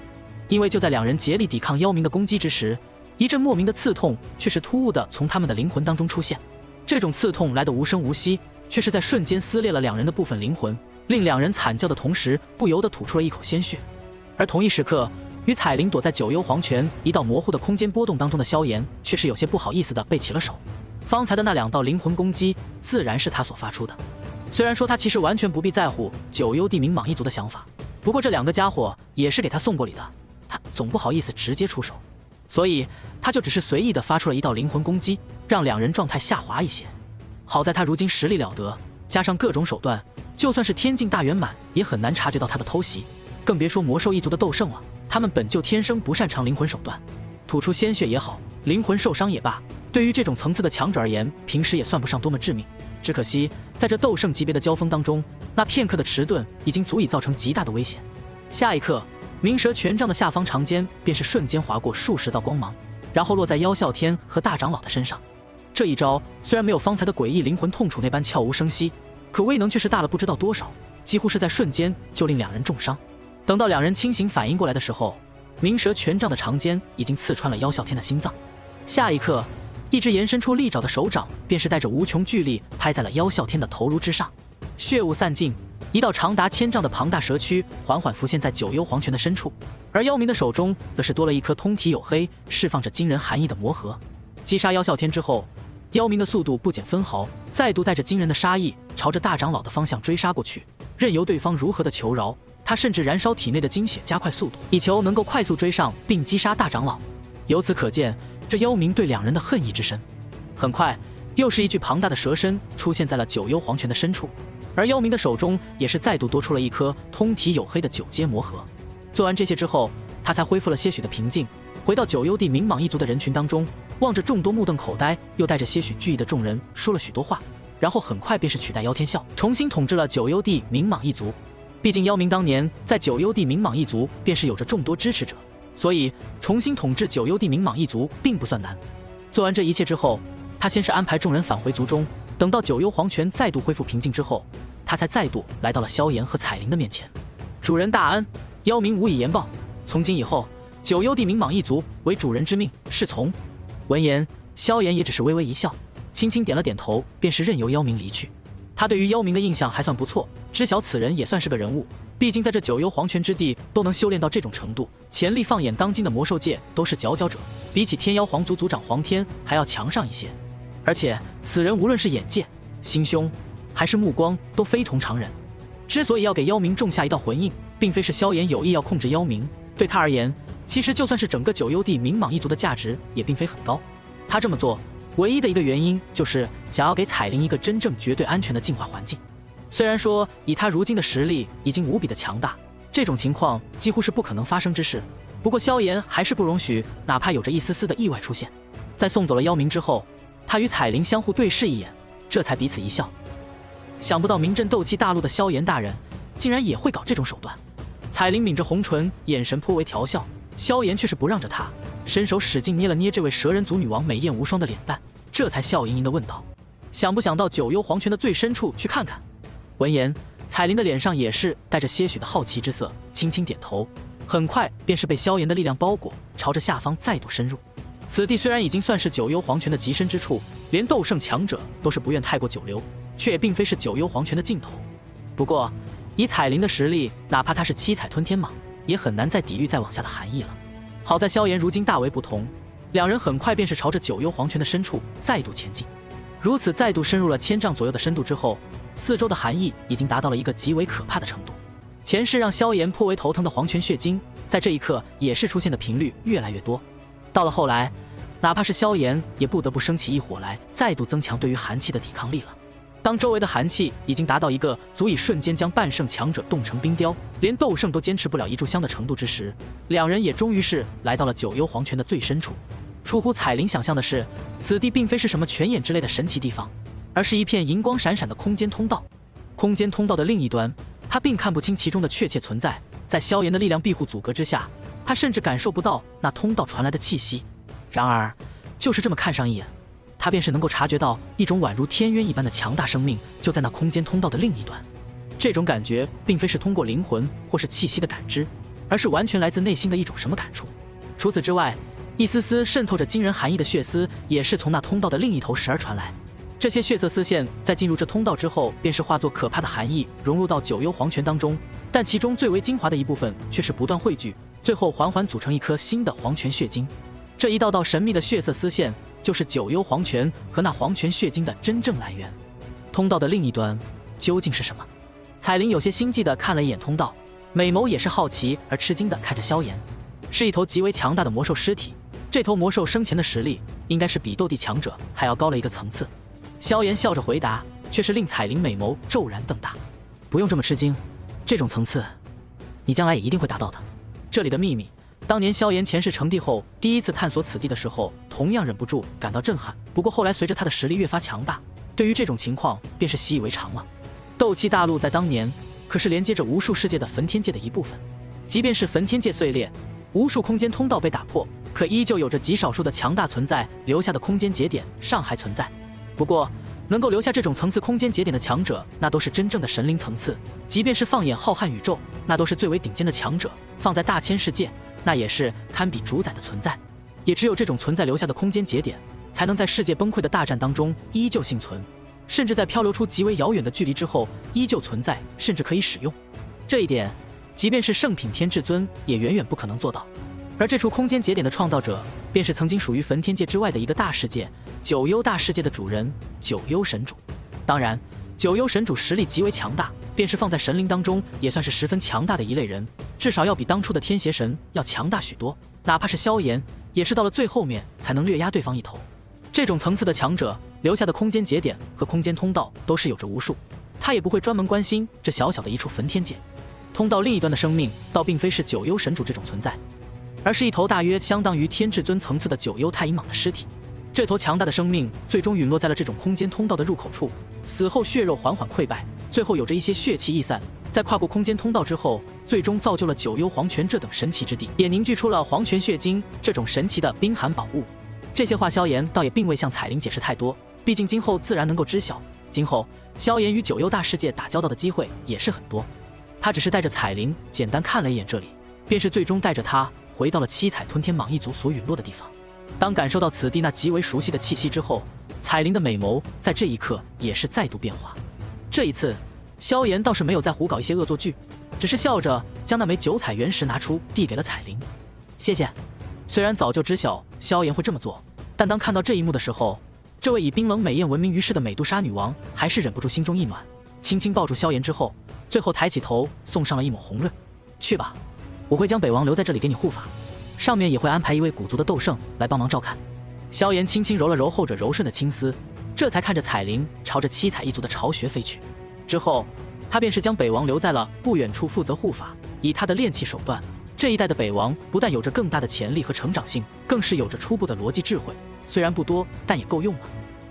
因为就在2人竭力抵抗妖明的攻击之时，一阵莫名的刺痛却是突兀的从他们的灵魂当中出现。这种刺痛来得无声无息，却是在瞬间撕裂了2人的部分灵魂，令2人惨叫的同时，不由得吐出了一口鲜血。而同一时刻，与彩铃躲在九幽黄泉一道模糊的空间波动当中的萧炎，却是有些不好意思的背起了手。方才的那2道灵魂攻击，自然是他所发出的。虽然说他其实完全不必在乎九幽地冥蟒一族的想法，不过这2个家伙也是给他送过礼的，他总不好意思直接出手，所以他就只是随意的发出了一道灵魂攻击，让2人状态下滑一些。好在他如今实力了得，加上各种手段，就算是天境大圆满也很难察觉到他的偷袭，更别说魔兽一族的斗圣了，他们本就天生不擅长灵魂手段，吐出鲜血也好，灵魂受伤也罢，对于这种层次的强者而言，平时也算不上多么致命。只可惜在这斗圣级别的交锋当中，那片刻的迟钝已经足以造成极大的危险。下一刻，冥蛇权杖的下方长尖便是瞬间划过数十道光芒，然后落在妖啸天和大长老的身上。这一招虽然没有方才的诡异灵魂痛楚那般悄无声息，可威能却是大了不知道多少，几乎是在瞬间就令2人重伤。等到2人清醒反应过来的时候，冥蛇权杖的长尖已经刺穿了妖啸天的心脏。下一刻，一只延伸出利爪的手掌便是带着无穷巨力拍在了妖啸天的头颅之上，血雾散尽，一道长达1000丈的庞大蛇躯缓缓浮现在九幽黄泉的深处，而妖明的手中则是多了一颗通体黝黑、释放着惊人寒意的魔核。击杀妖啸天之后，妖明的速度不减分毫，再度带着惊人的杀意朝着大长老的方向追杀过去，任由对方如何的求饶，他甚至燃烧体内的精血加快速度，以求能够快速追上并击杀大长老。由此可见，这妖明对2人的恨意之深。很快，又是一具庞大的蛇身出现在了九幽黄泉的深处，而妖明的手中也是再度多出了一颗通体黝黑的9阶魔核。做完这些之后，他才恢复了些许的平静，回到九幽地冥蟒一族的人群当中，望着众多目瞪口呆又带着些许惧意的众人，说了许多话，然后很快便是取代妖天笑，重新统治了九幽地冥蟒一族。毕竟妖明当年在九幽地冥蟒一族便是有着众多支持者，所以重新统治九幽地冥蟒一族并不算难。做完这一切之后，他先是安排众人返回族中，等到九幽皇权再度恢复平静之后，他才再度来到了萧炎和彩铃的面前。主人大恩，妖明无以言报，从今以后，九幽地冥蟒一族为主人之命，是从。闻言，萧炎也只是微微一笑，轻轻点了点头，便是任由妖明离去。他对于妖明的印象还算不错，知晓此人也算是个人物，毕竟在这九幽皇权之地都能修炼到这种程度，潜力放眼当今的魔兽界都是佼佼者，比起天妖皇族族长黄天还要强上一些。而且此人无论是眼界、心胸还是目光都非同常人。之所以要给妖明种下一道魂印，并非是萧炎有意要控制妖明，对他而言，其实就算是整个九幽地冥蟒一族的价值也并非很高。他这么做唯一的一个原因就是想要给彩铃一个真正绝对安全的进化环境。虽然说以他如今的实力已经无比的强大，这种情况几乎是不可能发生之事，不过萧炎还是不容许哪怕有着一丝丝的意外出现。在送走了妖明之后，他与彩铃相互对视一眼，这才彼此一笑。想不到名震斗气大陆的萧炎大人竟然也会搞这种手段。彩铃抿着红唇，眼神颇为调笑，萧炎却是不让着他，伸手使劲捏了捏这位蛇人族女王美艳无双的脸蛋，这才笑盈盈地问道：想不想到九幽皇权的最深处去看看？闻言，彩铃的脸上也是带着些许的好奇之色，轻轻点头，很快便是被萧炎的力量包裹，朝着下方再度深入。此地虽然已经算是九幽皇权的极深之处，连斗圣强者都是不愿太过久留，却也并非是九幽皇权的尽头。不过以彩铃的实力，哪怕他是七彩吞天蟒，也很难再抵御再往下的寒意了。好在萧炎如今大为不同，两人很快便是朝着九幽皇权的深处再度前进。如此再度深入了1000丈左右的深度之后，四周的寒意已经达到了一个极为可怕的程度。前世让萧炎颇为头疼的黄泉血晶，在这一刻也是出现的频率越来越多。到了后来，哪怕是萧炎也不得不生起一火来，再度增强对于寒气的抵抗力了。当周围的寒气已经达到一个足以瞬间将半圣强者冻成冰雕，连斗圣都坚持不了一炷香的程度之时，两人也终于是来到了九幽皇权的最深处。出乎彩铃想象的是，此地并非是什么泉眼之类的神奇地方，而是一片银光闪闪的空间通道。空间通道的另一端，他并看不清其中的确切存在，在萧炎的力量庇护阻隔之下，他甚至感受不到那通道传来的气息。然而就是这么看上一眼，他便是能够察觉到一种宛如天渊一般的强大生命就在那空间通道的另一端。这种感觉并非是通过灵魂或是气息的感知，而是完全来自内心的一种什么感触。除此之外，一丝丝渗透着惊人寒意的血丝也是从那通道的另一头时而传来。这些血色丝线在进入这通道之后，便是化作可怕的寒意融入到九幽皇权当中，但其中最为精华的一部分却是不断汇聚，最后缓缓组成一颗新的黄泉血晶。这一道道神秘的血色丝线就是九幽皇权和那黄泉血晶的真正来源。通道的另一端究竟是什么？彩铃有些心悸地看了一眼通道，美眸也是好奇而吃惊地看着萧炎。是一头极为强大的魔兽尸体，这头魔兽生前的实力应该是比斗帝强者还要高了一个层次。萧炎笑着回答，却是令彩铃美眸骤然瞪大。不用这么吃惊，这种层次你将来也一定会达到的。这里的秘密，当年萧炎前世成帝后第一次探索此地的时候，同样忍不住感到震撼。不过后来随着他的实力越发强大，对于这种情况便是习以为常了。斗气大陆在当年可是连接着无数世界的焚天界的一部分，即便是焚天界碎裂，无数空间通道被打破，可依旧有着极少数的强大存在留下的空间节点尚还存在。不过能够留下这种层次空间节点的强者，那都是真正的神灵层次，即便是放眼浩瀚宇宙，那都是最为顶尖的强者，放在大千世界，那也是堪比主宰的存在。也只有这种存在留下的空间节点，才能在世界崩溃的大战当中依旧幸存，甚至在漂流出极为遥远的距离之后依旧存在，甚至可以使用。这一点即便是圣品天至尊也远远不可能做到。而这处空间节点的创造者，便是曾经属于焚天界之外的一个大世界——九幽大世界的主人九幽神主。当然，九幽神主实力极为强大，便是放在神灵当中也算是十分强大的一类人，至少要比当初的天邪神要强大许多。哪怕是萧炎，也是到了最后面才能略压对方一头。这种层次的强者留下的空间节点和空间通道都是有着无数，他也不会专门关心这小小的一处焚天界。通道另一端的生命，倒并非是九幽神主这种存在。而是一头大约相当于天至尊层次的九幽太阴蟒的尸体。这头强大的生命最终陨落在了这种空间通道的入口处，死后血肉缓缓溃败，最后有着一些血气溢散。在跨过空间通道之后，最终造就了九幽黄泉这等神奇之地，也凝聚出了黄泉血晶这种神奇的冰寒宝物。这些话萧炎倒也并未向彩铃解释太多，毕竟今后自然能够知晓。今后萧炎与九幽大世界打交道的机会也是很多，他只是带着彩铃简单看了一眼这里，便是最终带着他回到了七彩吞天蟒一族所陨落的地方。当感受到此地那极为熟悉的气息之后，彩铃的美眸在这一刻也是再度变化。这一次萧炎倒是没有再胡搞一些恶作剧，只是笑着将那枚九彩原石拿出递给了彩铃。谢谢。虽然早就知晓萧炎会这么做，但当看到这一幕的时候，这位以冰冷美艳闻名于世的美杜莎女王还是忍不住心中一暖，轻轻抱住萧炎之后，最后抬起头送上了一抹红润。去吧，我会将北王留在这里给你护法，上面也会安排一位古族的斗圣来帮忙照看。萧炎轻轻揉了揉后者柔顺的青丝，这才看着彩铃朝着七彩一族的巢穴飞去。之后他便是将北王留在了不远处负责护法。以他的炼器手段，这一代的北王不但有着更大的潜力和成长性，更是有着初步的逻辑智慧，虽然不多，但也够用了。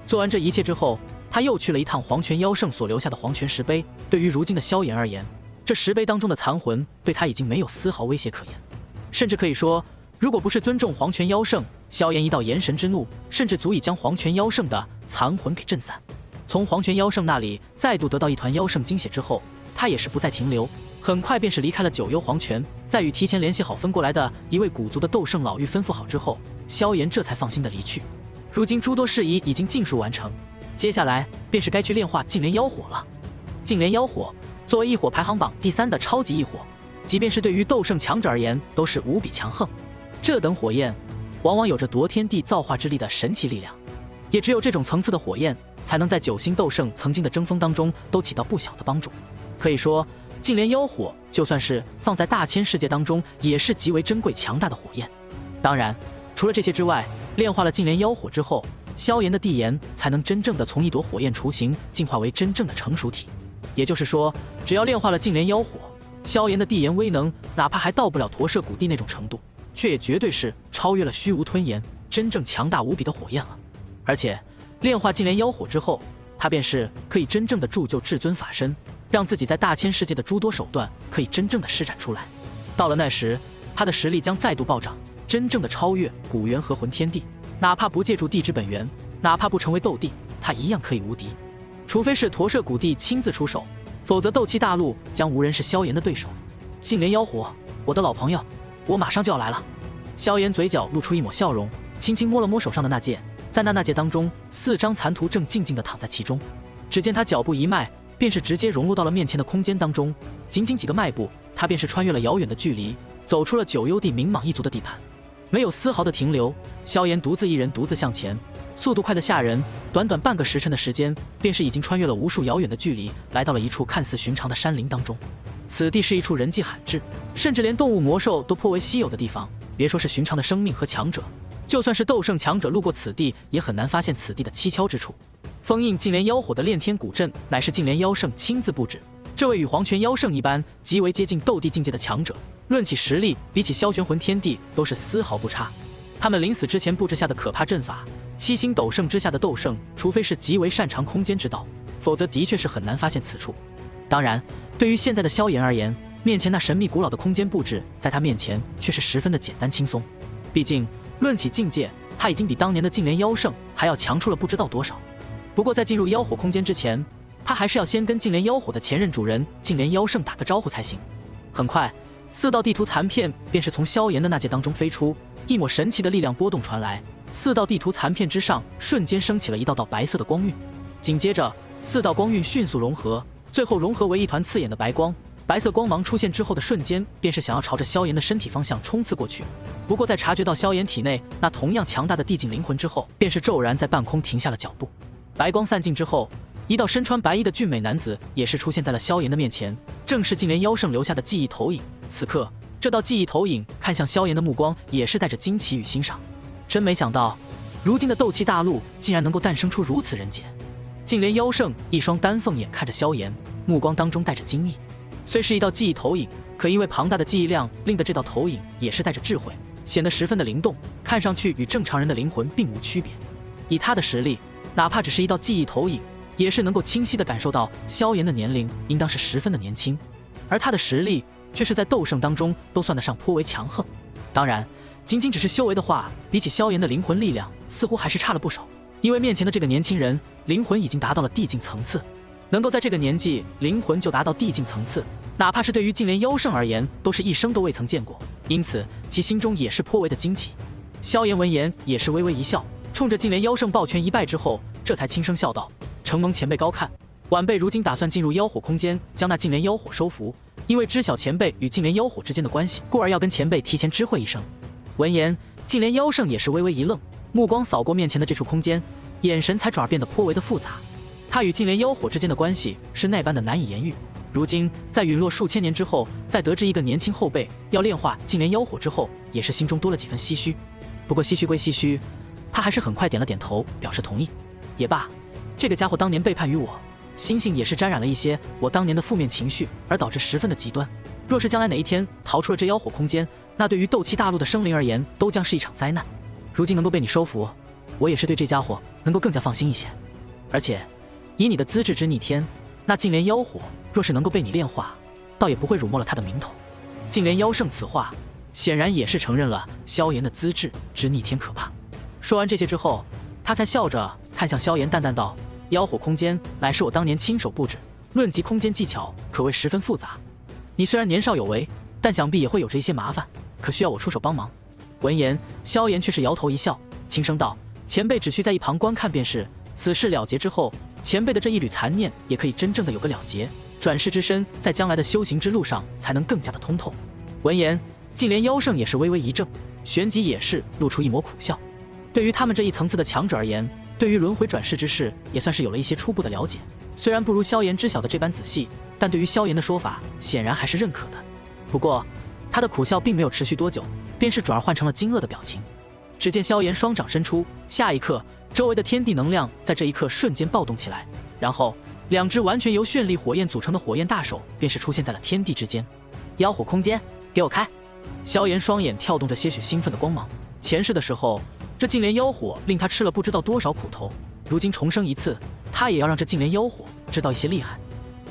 做完这一切之后，他又去了一趟黄泉妖圣所留下的黄泉石碑。对于如今的萧炎而言，这石碑当中的残魂对他已经没有丝毫威胁可言，甚至可以说，如果不是尊重黄泉妖圣，萧炎一道炎神之怒，甚至足以将黄泉妖圣的残魂给震散。从黄泉妖圣那里再度得到一团妖圣精血之后，他也是不再停留，很快便是离开了九幽黄泉。在与提前联系好分过来的一位古族的斗圣老妪吩咐好之后，萧炎这才放心的离去。如今诸多事宜已经尽数完成，接下来便是该去炼化净莲妖火了。净莲妖火作为异火排行榜第3的超级异火，即便是对于斗圣强者而言都是无比强横。这等火焰往往有着夺天地造化之力的神奇力量，也只有这种层次的火焰才能在九星斗圣曾经的争锋当中都起到不小的帮助。可以说净莲妖火就算是放在大千世界当中也是极为珍贵强大的火焰。当然除了这些之外，炼化了净莲妖火之后，萧炎的地炎才能真正的从一朵火焰雏形进化为真正的成熟体。也就是说，只要炼化了净莲妖火，萧炎的地炎威能哪怕还到不了驼舍古地那种程度，却也绝对是超越了虚无吞炎，真正强大无比的火焰了。而且炼化净莲妖火之后，他便是可以真正的铸就至尊法身，让自己在大千世界的诸多手段可以真正的施展出来。到了那时，他的实力将再度暴涨，真正的超越古元和魂天地。哪怕不借助地之本源，哪怕不成为斗帝，他一样可以无敌。除非是驼舍古帝亲自出手，否则斗气大陆将无人是萧炎的对手。净莲妖火，我的老朋友，我马上就要来了。萧炎嘴角露出一抹笑容，轻轻摸了摸手上的那戒，在那戒当中，4张残图正静静地躺在其中。只见他脚步一迈，便是直接融入到了面前的空间当中。仅仅几个迈步，他便是穿越了遥远的距离，走出了九幽地冥蟒一族的地盘。没有丝毫的停留，萧炎独自一人独自向前，速度快得吓人。短短半个时辰的时间，便是已经穿越了无数遥远的距离，来到了一处看似寻常的山林当中。此地是一处人迹罕至，甚至连动物魔兽都颇为稀有的地方。别说是寻常的生命和强者，就算是斗圣强者路过此地，也很难发现此地的蹊跷之处。封印净莲妖火的炼天古阵，乃是净莲妖圣亲自布置。这位与黄泉妖圣一般极为接近斗帝境界的强者，论起实力，比起萧玄魂天帝都是丝毫不差。他们临死之前布置下的可怕阵法，7星斗圣之下的斗圣，除非是极为擅长空间之道，否则的确是很难发现此处。当然，对于现在的萧炎而言，面前那神秘古老的空间布置，在他面前却是十分的简单轻松。毕竟，论起境界，他已经比当年的净莲妖圣还要强出了不知道多少。不过，在进入妖火空间之前，他还是要先跟净莲妖火的前任主人净莲妖圣打个招呼才行。很快，4道地图残片便是从萧炎的那戒当中飞出，一抹神奇的力量波动传来，4道地图残片之上瞬间升起了一道道白色的光晕。紧接着，4道光晕迅速融合，最后融合为一团刺眼的白光。白色光芒出现之后的瞬间，便是想要朝着萧炎的身体方向冲刺过去。不过，在察觉到萧炎体内那同样强大的地境灵魂之后，便是骤然在半空停下了脚步。白光散尽之后，一道身穿白衣的俊美男子也是出现在了萧炎的面前，正是净莲妖圣留下的记忆投影。此刻，这道记忆投影看向萧炎的目光也是带着惊奇与欣赏。真没想到，如今的斗气大陆竟然能够诞生出如此人杰。净莲妖圣一双丹凤眼看着萧炎，目光当中带着惊异。虽是一道记忆投影，可因为庞大的记忆量，令得这道投影也是带着智慧。显得十分的灵动，看上去与正常人的灵魂并无区别。以他的实力，哪怕只是一道记忆投影，也是能够清晰地感受到萧炎的年龄应当是十分的年轻，而他的实力却是在斗圣当中都算得上颇为强横。当然，仅仅只是修为的话，比起萧炎的灵魂力量，似乎还是差了不少。因为面前的这个年轻人，灵魂已经达到了地境层次，能够在这个年纪灵魂就达到地境层次，哪怕是对于净莲妖圣而言，都是一生都未曾见过，因此其心中也是颇为的惊奇。萧炎闻言也是微微一笑，冲着净莲妖圣抱拳一拜之后，这才轻声笑道：“承蒙前辈高看，晚辈如今打算进入妖火空间，将那净莲妖火收服。因为知晓前辈与净莲妖火之间的关系，故而要跟前辈提前知会一声。”闻言，净莲妖圣也是微微一愣，目光扫过面前的这处空间，眼神才转变得颇为的复杂。他与净莲妖火之间的关系是那般的难以言喻。如今在陨落数千年之后，在得知一个年轻后辈要炼化净莲妖火之后，也是心中多了几分唏嘘。不过唏嘘归唏嘘，他还是很快点了点头，表示同意。也罢，这个家伙当年背叛于我，心性也是沾染了一些我当年的负面情绪，而导致十分的极端。若是将来哪一天逃出了这妖火空间，那对于斗气大陆的生灵而言，都将是一场灾难。如今能够被你收服，我也是对这家伙能够更加放心一些。而且，以你的资质之逆天，那净莲妖火若是能够被你炼化，倒也不会辱没了他的名头。净莲妖圣此话，显然也是承认了萧炎的资质之逆天可怕。说完这些之后，他才笑着看向萧炎，淡淡道：“妖火空间乃是我当年亲手布置，论及空间技巧，可谓十分复杂。你虽然年少有为，但想必也会有着一些麻烦，可需要我出手帮忙。”闻言，萧炎却是摇头一笑，轻声道：“前辈只需在一旁观看便是。此事了结之后，前辈的这一缕残念也可以真正的有个了结，转世之身在将来的修行之路上才能更加的通透。”闻言，净莲妖圣也是微微一怔，旋即也是露出一抹苦笑。对于他们这一层次的强者而言，对于轮回转世之事也算是有了一些初步的了解，虽然不如萧炎知晓的这般仔细，但对于萧炎的说法显然还是认可的。不过他的苦笑并没有持续多久，便是转而换成了惊愕的表情。只见萧炎双掌伸出，下一刻周围的天地能量在这一刻瞬间暴动起来，然后两只完全由绚丽火焰组成的火焰大手便是出现在了天地之间。妖火空间，给我开！萧炎双眼跳动着些许兴奋的光芒。前世的时候，这净莲妖火令他吃了不知道多少苦头，如今重生一次，他也要让这净莲妖火知道一些厉害。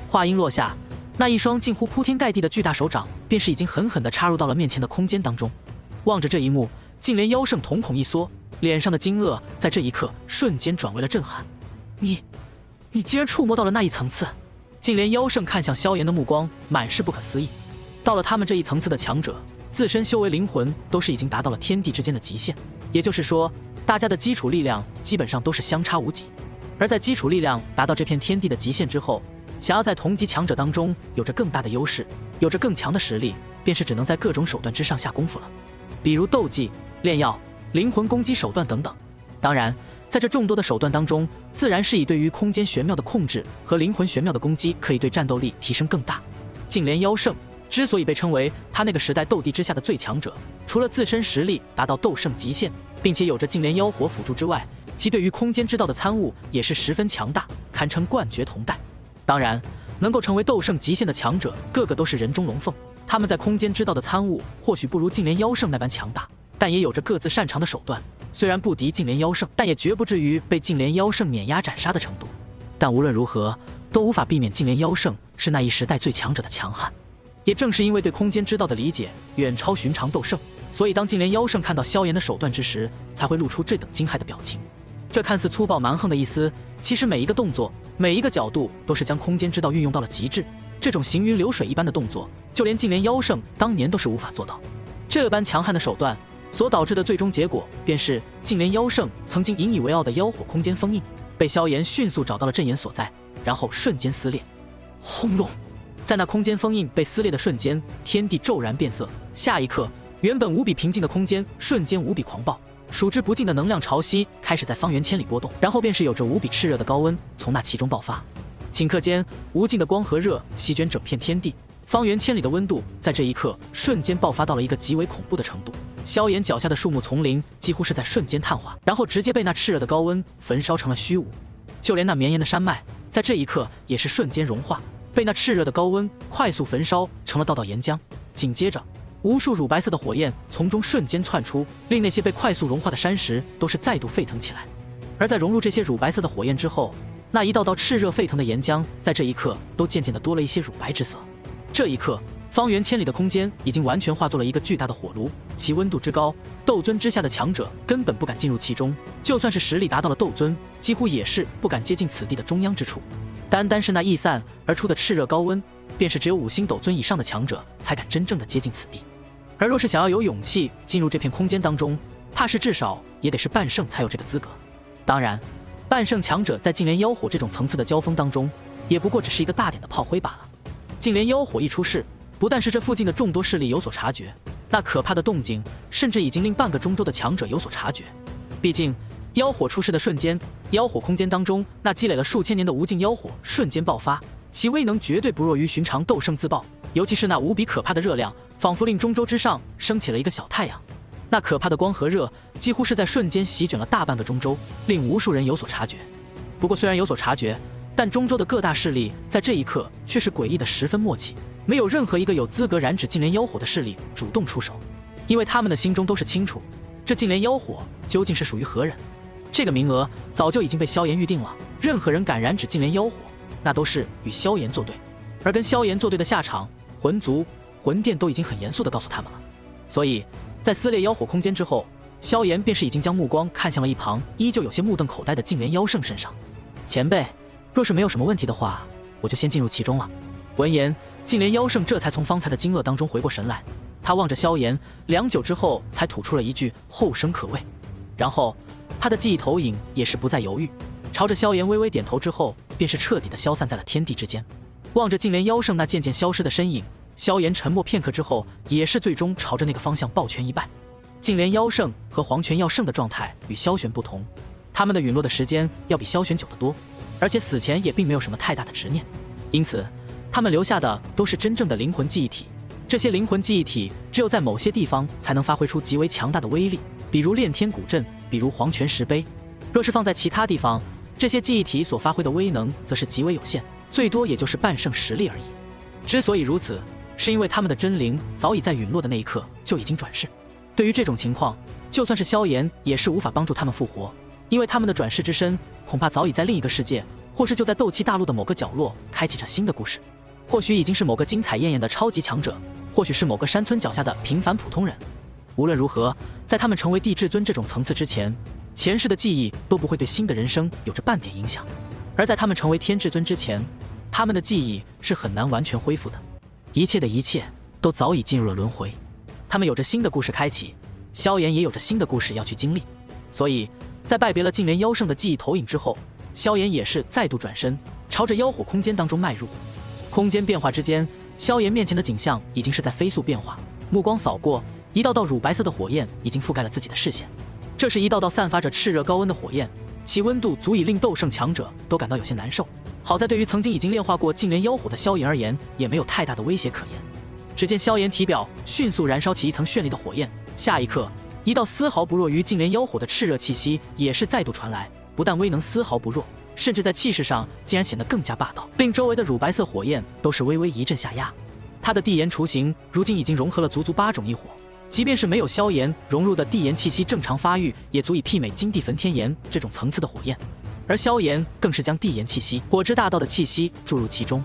话音落下，那一双近乎铺天盖地的巨大手掌便是已经狠狠地插入到了面前的空间当中。望着这一幕，净莲妖圣瞳孔一缩，脸上的惊愕在这一刻瞬间转为了震撼。你竟然触摸到了那一层次！净莲妖圣看向萧炎的目光满是不可思议。到了他们这一层次的强者，自身修为灵魂都是已经达到了天地之间的极限，也就是说，大家的基础力量基本上都是相差无几。而在基础力量达到这片天地的极限之后，想要在同级强者当中有着更大的优势，有着更强的实力，便是只能在各种手段之上下功夫了，比如斗技、炼药、灵魂攻击手段等等。当然，在这众多的手段当中，自然是以对于空间玄妙的控制和灵魂玄妙的攻击可以对战斗力提升更大。净莲妖圣之所以被称为他那个时代斗帝之下的最强者，除了自身实力达到斗圣极限，并且有着净莲妖火辅助之外，其对于空间之道的参悟也是十分强大，堪称冠绝同代。当然，能够成为斗圣极限的强者，个个都是人中龙凤。他们在空间之道的参悟或许不如净莲妖圣那般强大，但也有着各自擅长的手段。虽然不敌净莲妖圣，但也绝不至于被净莲妖圣碾压斩杀的程度。但无论如何，都无法避免净莲妖圣是那一时代最强者的强悍。也正是因为对空间之道的理解远超寻常斗圣，所以当净莲妖圣看到萧炎的手段之时，才会露出这等惊骇的表情。这看似粗暴蛮横的意思，其实每一个动作、每一个角度都是将空间之道运用到了极致。这种行云流水一般的动作，就连净莲妖圣当年都是无法做到。这般强悍的手段所导致的最终结果，便是净莲妖圣曾经引以为傲的妖火空间封印，被萧炎迅速找到了阵眼所在，然后瞬间撕裂。轰隆！在那空间封印被撕裂的瞬间，天地骤然变色。下一刻，原本无比平静的空间瞬间无比狂暴，数之不尽的能量潮汐开始在方圆千里波动，然后便是有着无比炽热的高温从那其中爆发。顷刻间，无尽的光和热席卷整片天地，方圆千里的温度在这一刻瞬间爆发到了一个极为恐怖的程度。萧炎脚下的树木丛林几乎是在瞬间碳化，然后直接被那炽热的高温焚烧成了虚无。就连那绵延的山脉在这一刻也是瞬间融化，被那炽热的高温快速焚烧成了道道岩浆。紧接着，无数乳白色的火焰从中瞬间窜出，令那些被快速融化的山石都是再度沸腾起来。而在融入这些乳白色的火焰之后，那一道道炽热沸腾的岩浆在这一刻都渐渐地多了一些乳白之色。这一刻，方圆千里的空间已经完全化作了一个巨大的火炉，其温度之高，斗尊之下的强者根本不敢进入其中，就算是实力达到了斗尊，几乎也是不敢接近此地的中央之处。单单是那溢散而出的炽热高温，便是只有5星斗尊以上的强者才敢真正的接近此地。而若是想要有勇气进入这片空间当中，怕是至少也得是半圣才有这个资格。当然，半圣强者在净莲妖火这种层次的交锋当中，也不过只是一个大点的炮灰罢了。净莲妖火一出世，不但是这附近的众多势力有所察觉，那可怕的动静甚至已经令半个中州的强者有所察觉。毕竟妖火出世的瞬间，妖火空间当中那积累了数千年的无尽妖火瞬间爆发，其威能绝对不弱于寻常斗圣自爆，尤其是那无比可怕的热量，仿佛令中州之上升起了一个小太阳。那可怕的光和热几乎是在瞬间席卷了大半个中州，令无数人有所察觉。不过虽然有所察觉，但中州的各大势力在这一刻却是诡异的十分默契，没有任何一个有资格染指净莲妖火的势力主动出手，因为他们的心中都是清楚，这净莲妖火究竟是属于何人。这个名额早就已经被萧炎预定了，任何人敢染指净莲妖火，那都是与萧炎作对，而跟萧炎作对的下场，魂族、魂殿都已经很严肃地告诉他们了。所以在撕裂妖火空间之后，萧炎便是已经将目光看向了一旁依旧有些目瞪口呆的净莲妖圣身上。前辈，若是没有什么问题的话，我就先进入其中了。闻言，净莲妖圣这才从方才的惊愕当中回过神来，他望着萧炎，良久之后才吐出了一句后生可畏。然后他的记忆投影也是不再犹豫，朝着萧炎微微点头之后，便是彻底的消散在了天地之间。望着净莲妖圣那渐渐消失的身影，萧炎沉默片刻之后，也是最终朝着那个方向抱拳一拜。净莲妖圣和黄泉耀圣的状态与萧玄不同，他们的陨落的时间要比萧玄久得多，而且死前也并没有什么太大的执念，因此他们留下的都是真正的灵魂记忆体。这些灵魂记忆体只有在某些地方才能发挥出极为强大的威力，比如炼天古阵，比如黄泉石碑。若是放在其他地方，这些记忆体所发挥的威能则是极为有限，最多也就是半圣实力而已。之所以如此，是因为他们的真灵早已在陨落的那一刻就已经转世。对于这种情况，就算是萧炎也是无法帮助他们复活，因为他们的转世之身恐怕早已在另一个世界，或是就在斗气大陆的某个角落开启着新的故事。或许已经是某个精彩艳艳的超级强者，或许是某个山村脚下的平凡普通人。无论如何，在他们成为地至尊这种层次之前，前世的记忆都不会对新的人生有着半点影响。而在他们成为天至尊之前，他们的记忆是很难完全恢复的。一切的一切都早已进入了轮回，他们有着新的故事开启，萧炎也有着新的故事要去经历。所以在拜别了净莲妖圣的记忆投影之后，萧炎也是再度转身朝着妖火空间当中迈入。空间变化之间，萧炎面前的景象已经是在飞速变化，目光扫过，一道道乳白色的火焰已经覆盖了自己的视线。这是一道道散发着炽热高温的火焰，其温度足以令斗圣强者都感到有些难受。好在对于曾经已经炼化过净莲妖火的萧炎而言，也没有太大的威胁可言。只见萧炎体表迅速燃烧起一层绚丽的火焰，下一刻，一道丝毫不弱于净莲妖火的炽热气息也是再度传来，不但威能丝毫不弱，甚至在气势上竟然显得更加霸道，令周围的乳白色火焰都是微微一阵下压。他的地炎雏形如今已经融合了足足8种异火，即便是没有萧炎融入的地炎气息正常发育，也足以媲美金地焚天炎这种层次的火焰。而萧炎更是将地炎气息、火之大道的气息注入其中，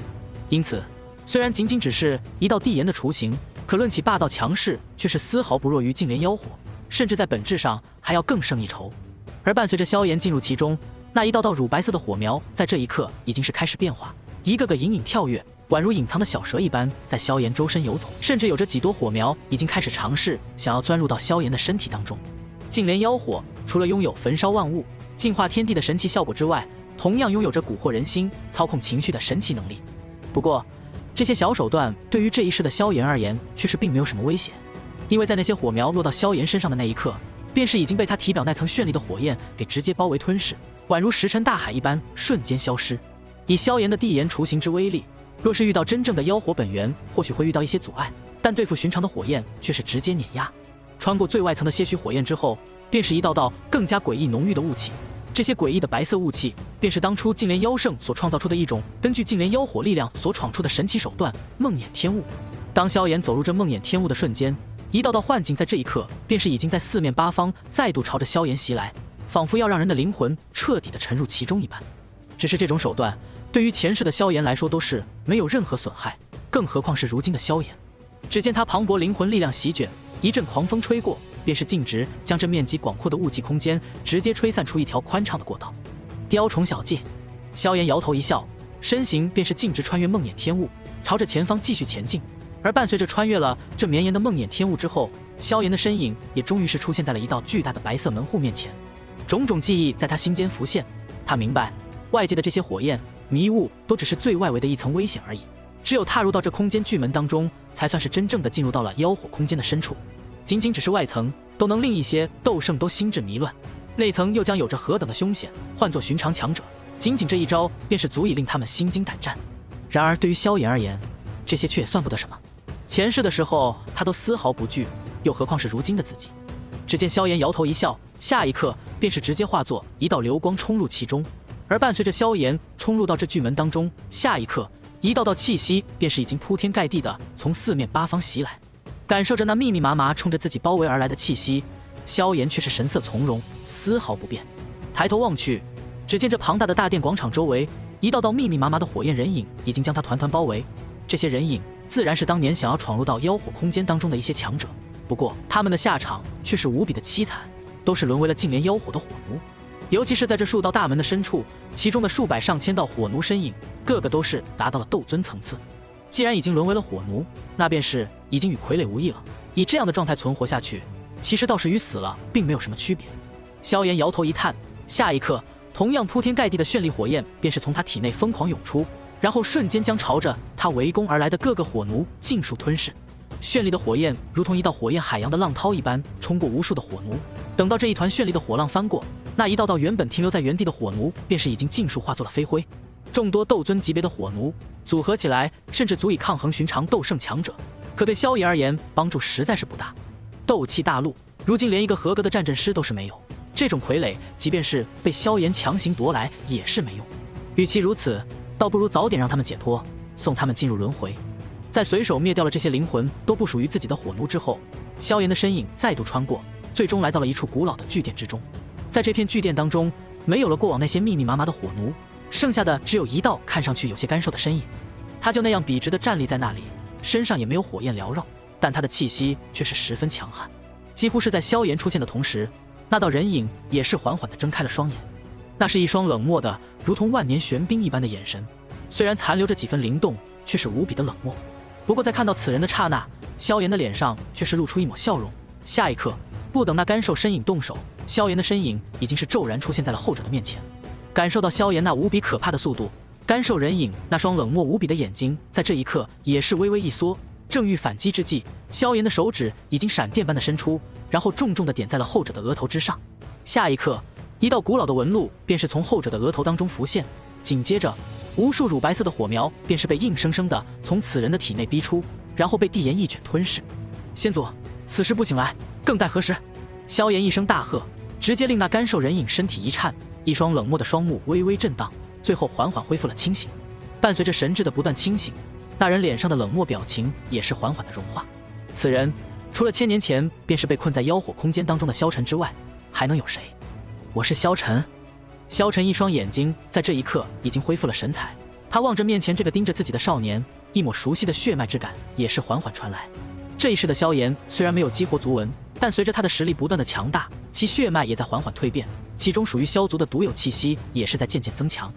因此虽然仅仅只是一道地炎的雏形，可论其霸道强势，却是丝毫不弱于净莲妖火，甚至在本质上还要更胜一筹。而伴随着萧炎进入其中，那一道道乳白色的火苗在这一刻已经是开始变化，一个个隐隐跳跃，宛如隐藏的小蛇一般在萧炎周身游走，甚至有着几朵火苗已经开始尝试想要钻入到萧炎的身体当中。净莲妖火除了拥有焚烧万物、净化天地的神奇效果之外，同样拥有着蛊惑人心、操控情绪的神奇能力。不过这些小手段对于这一世的萧炎而言却是并没有什么威胁，因为在那些火苗落到萧炎身上的那一刻，便是已经被他体表那层绚丽的火焰给直接包围吞噬，宛如石沉大海一般瞬间消失。以萧炎的地炎雏形之威力，若是遇到真正的妖火本源，或许会遇到一些阻碍，但对付寻常的火焰却是直接碾压。穿过最外层的些许火焰之后，便是一道道更加诡异浓郁的雾气。这些诡异的白色雾气，便是当初净莲妖圣所创造出的一种根据净莲妖火力量所闯出的神奇手段——梦魇天雾。当萧炎走入这梦魇天雾的瞬间，一道道幻境在这一刻便是已经在四面八方再度朝着萧炎袭来，仿佛要让人的灵魂彻底的沉入其中一般。只是这种手段对于前世的萧炎来说都是没有任何损害，更何况是如今的萧炎。只见他磅礴灵魂力量席卷，一阵狂风吹过，便是径直将这面积广阔的雾气空间直接吹散出一条宽敞的过道。雕虫小技，萧炎摇头一笑，身形便是径直穿越梦魇天雾，朝着前方继续前进。而伴随着穿越了这绵延的梦魇天雾之后，萧炎的身影也终于是出现在了一道巨大的白色门户面前。种种记忆在他心间浮现，他明白外界的这些火焰迷雾都只是最外围的一层危险而已，只有踏入到这空间巨门当中，才算是真正的进入到了妖火空间的深处。仅仅只是外层都能令一些斗圣都心智迷乱，内层又将有着何等的凶险，换作寻常强者仅仅这一招便是足以令他们心惊胆战。然而对于萧炎而言，这些却也算不得什么，前世的时候他都丝毫不惧，又何况是如今的自己。只见萧炎摇头一笑，下一刻便是直接化作一道流光冲入其中。而伴随着萧炎冲入到这巨门当中，下一刻一道道气息便是已经铺天盖地的从四面八方袭来。感受着那密密麻麻冲着自己包围而来的气息，萧炎却是神色从容，丝毫不变。抬头望去，只见这庞大的大殿广场周围，一道道密密麻麻的火焰人影已经将他团团包围。这些人影自然是当年想要闯入到妖火空间当中的一些强者，不过他们的下场却是无比的凄惨，都是沦为了近连妖火的火奴。尤其是在这数道大门的深处，其中的数百上千道火奴身影，个个都是达到了斗尊层次。既然已经沦为了火奴，那便是已经与傀儡无异了。以这样的状态存活下去，其实倒是与死了并没有什么区别。萧炎摇头一叹，下一刻，同样铺天盖地的绚丽火焰便是从他体内疯狂涌出，然后瞬间将朝着他围攻而来的各个火奴尽数吞噬。绚丽的火焰如同一道火焰海洋的浪涛一般冲过无数的火奴，等到这一团绚丽的火浪翻过，那一道道原本停留在原地的火奴便是已经尽数化作了飞灰。众多斗尊级别的火奴组合起来，甚至足以抗衡寻常斗圣强者，可对萧炎而言帮助实在是不大。斗气大陆如今连一个合格的战阵师都是没有，这种傀儡即便是被萧炎强行夺来也是没用。与其如此，倒不如早点让他们解脱，送他们进入轮回。在随手灭掉了这些灵魂都不属于自己的火奴之后，萧炎的身影再度穿过，最终来到了一处古老的巨殿之中。在这片巨殿当中，没有了过往那些密密麻麻的火奴，剩下的只有一道看上去有些干瘦的身影。他就那样笔直地站立在那里，身上也没有火焰缭绕，但他的气息却是十分强悍。几乎是在萧炎出现的同时，那道人影也是缓缓地睁开了双眼。那是一双冷漠的如同万年玄冰一般的眼神，虽然残留着几分灵动，却是无比的冷漠。不过在看到此人的刹那，萧炎的脸上却是露出一抹笑容。下一刻，不等那干瘦身影动手，萧炎的身影已经是骤然出现在了后者的面前。感受到萧炎那无比可怕的速度，干瘦人影那双冷漠无比的眼睛在这一刻也是微微一缩，正欲反击之际，萧炎的手指已经闪电般的伸出，然后重重地点在了后者的额头之上。下一刻，一道古老的纹路便是从后者的额头当中浮现，紧接着无数乳白色的火苗便是被硬生生地从此人的体内逼出，然后被地炎一卷吞噬。先祖，此时不醒来，更待何时？萧炎一声大喝，直接令那干瘦人影身体一颤，一双冷漠的双目微微震荡，最后缓缓恢复了清醒。伴随着神智的不断清醒，那人脸上的冷漠表情也是缓缓的融化。此人除了1000年前便是被困在妖火空间当中的萧晨之外，还能有谁？我是萧晨。萧晨一双眼睛在这一刻已经恢复了神采，他望着面前这个盯着自己的少年，一抹熟悉的血脉之感也是缓缓传来。这一世的萧炎虽然没有激活族纹，但随着他的实力不断的强大，其血脉也在缓缓蜕变，其中属于萧族的独有气息也是在渐渐增强。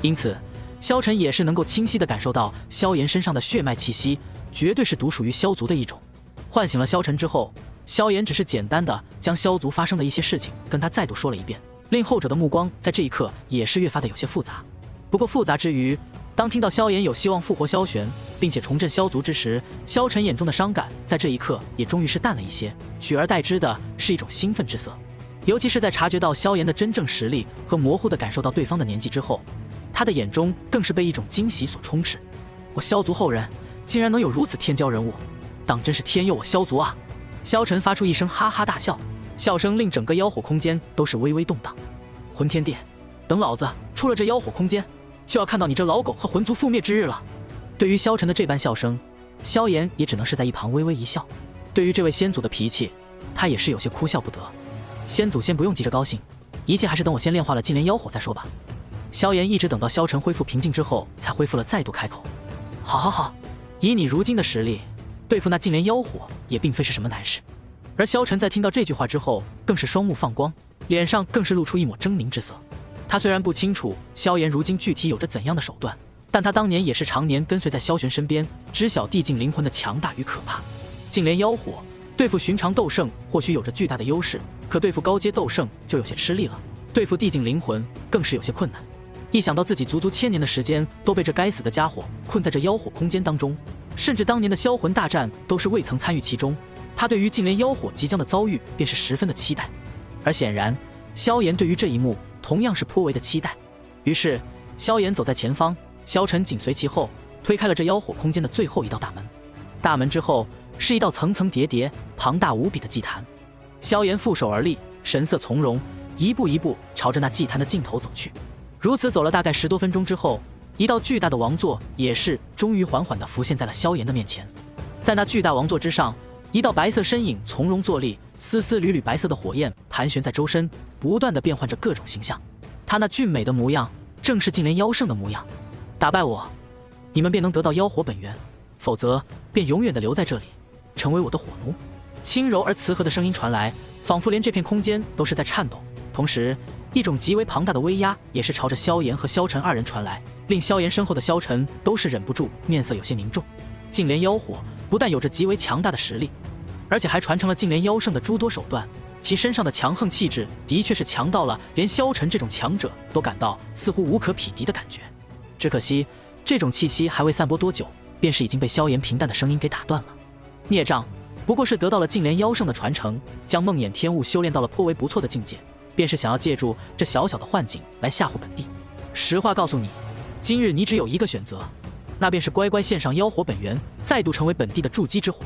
因此萧晨也是能够清晰地感受到萧炎身上的血脉气息绝对是独属于萧族的一种。唤醒了萧晨之后，萧炎只是简单的将萧族发生的一些事情跟他再度说了一遍，令后者的目光在这一刻也是越发的有些复杂。不过复杂之余，当听到萧炎有希望复活萧玄并且重振萧族之时，萧晨眼中的伤感在这一刻也终于是淡了一些，取而代之的是一种兴奋之色。尤其是在察觉到萧炎的真正实力和模糊地感受到对方的年纪之后，他的眼中更是被一种惊喜所充斥。我萧族后人竟然能有如此天骄人物，当真是天佑我萧族啊！萧晨发出一声哈哈大笑，笑声令整个妖火空间都是微微动荡。混天殿，等老子出了这妖火空间，就要看到你这老狗和魂族覆灭之日了。对于萧晨的这般笑声，萧炎也只能是在一旁微微一笑。对于这位先祖的脾气，他也是有些哭笑不得。先祖先不用急着高兴，一切还是等我先炼化了净莲妖火再说吧。萧炎一直等到萧晨恢复平静之后，才恢复了再度开口：好好好，以你如今的实力，对付那净莲妖火也并非是什么难事。而萧晨在听到这句话之后，更是双目放光，脸上更是露出一抹狰狞之色。他虽然不清楚萧炎如今具体有着怎样的手段，但他当年也是常年跟随在萧玄身边，知晓地境灵魂的强大与可怕。净莲妖火对付寻常斗圣或许有着巨大的优势，可对付高阶斗圣就有些吃力了，对付地境灵魂更是有些困难。一想到自己足足1000年的时间都被这该死的家伙困在这妖火空间当中，甚至当年的销魂大战都是未曾参与其中，他对于净莲妖火即将的遭遇便是十分的期待。而显然萧炎对于这一幕同样是颇为的期待。于是萧炎走在前方，萧晨紧随其后，推开了这妖火空间的最后一道大门。大门之后是一道层层叠叠庞大无比的祭坛。萧炎负手而立，神色从容，一步一步朝着那祭坛的尽头走去。如此走了大概10多分钟之后，一道巨大的王座也是终于缓缓地浮现在了萧炎的面前。在那巨大王座之上，一道白色身影从容坐立，丝丝缕缕白色的火焰盘旋在周身，不断地变换着各种形象。他那俊美的模样正是净莲妖圣的模样。打败我，你们便能得到妖火本源，否则便永远地留在这里，成为我的火奴。轻柔而慈和的声音传来，仿佛连这片空间都是在颤抖。同时一种极为庞大的威压也是朝着萧炎和萧晨二人传来，令萧炎身后的萧晨都是忍不住面色有些凝重。净莲妖火不但有着极为强大的实力，而且还传承了净莲妖圣的诸多手段，其身上的强横气质的确是强到了连萧晨这种强者都感到似乎无可匹敌的感觉。只可惜这种气息还未散播多久，便是已经被萧炎平淡的声音给打断了。孽障，不过是得到了净莲妖圣的传承，将梦魇天物修炼到了颇为不错的境界，便是想要借助这小小的幻境来吓唬本地。实话告诉你，今日你只有一个选择，那便是乖乖献上妖火本源，再度成为本地的筑基之火。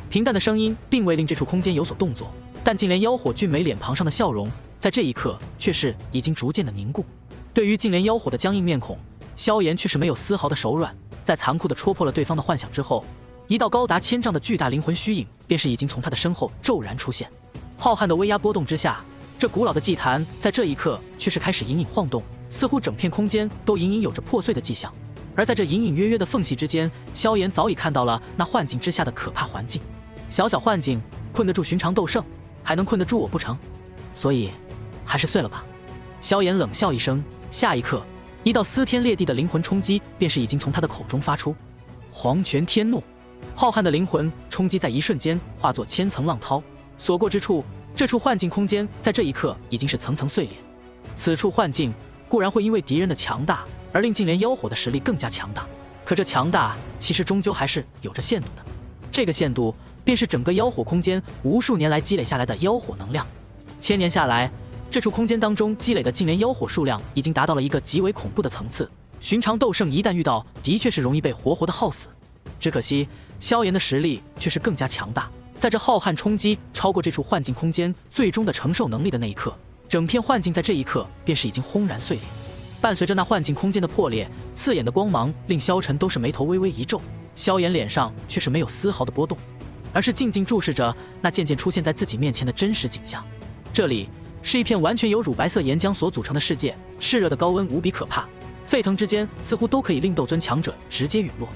平淡的声音并未令这处空间有所动作，但净莲妖火俊美脸庞上的笑容在这一刻却是已经逐渐的凝固。对于净莲妖火的僵硬面孔，萧炎却是没有丝毫的手软，在残酷的戳破了对方的幻想之后，一道高达1000丈的巨大灵魂虚影便是已经从他的身后骤然出现。浩瀚的威压波动之下，这古老的祭坛在这一刻却是开始隐隐晃动，似乎整片空间都隐隐有着破碎的迹象。而在这隐隐约约的缝隙之间，萧炎早已看到了那幻境之下的可怕环境。小小幻境困得住寻常斗圣，还能困得住我不成？所以还是碎了吧。萧炎冷笑一声，下一刻一道撕天裂地的灵魂冲击便是已经从他的口中发出。黄泉天怒，浩瀚的灵魂冲击在一瞬间化作千层浪涛，所过之处，这处幻境空间在这一刻已经是层层碎裂。此处幻境固然会因为敌人的强大而令净莲妖火的实力更加强大，可这强大其实终究还是有着限度的。这个限度便是整个妖火空间无数年来积累下来的妖火能量。1000年下来，这处空间当中积累的净莲妖火数量已经达到了一个极为恐怖的层次，寻常斗圣一旦遇到，的确是容易被活活的耗死。只可惜萧炎的实力却是更加强大，在这浩瀚冲击超过这处幻境空间最终的承受能力的那一刻，整片幻境在这一刻便是已经轰然碎裂。伴随着那幻境空间的破裂，刺眼的光芒令萧晨都是眉头微微一皱，萧炎脸上却是没有丝毫的波动，而是静静注视着那渐渐出现在自己面前的真实景象。这里是一片完全由乳白色岩浆所组成的世界，炽热的高温无比可怕，沸腾之间似乎都可以令斗尊强者直接陨落。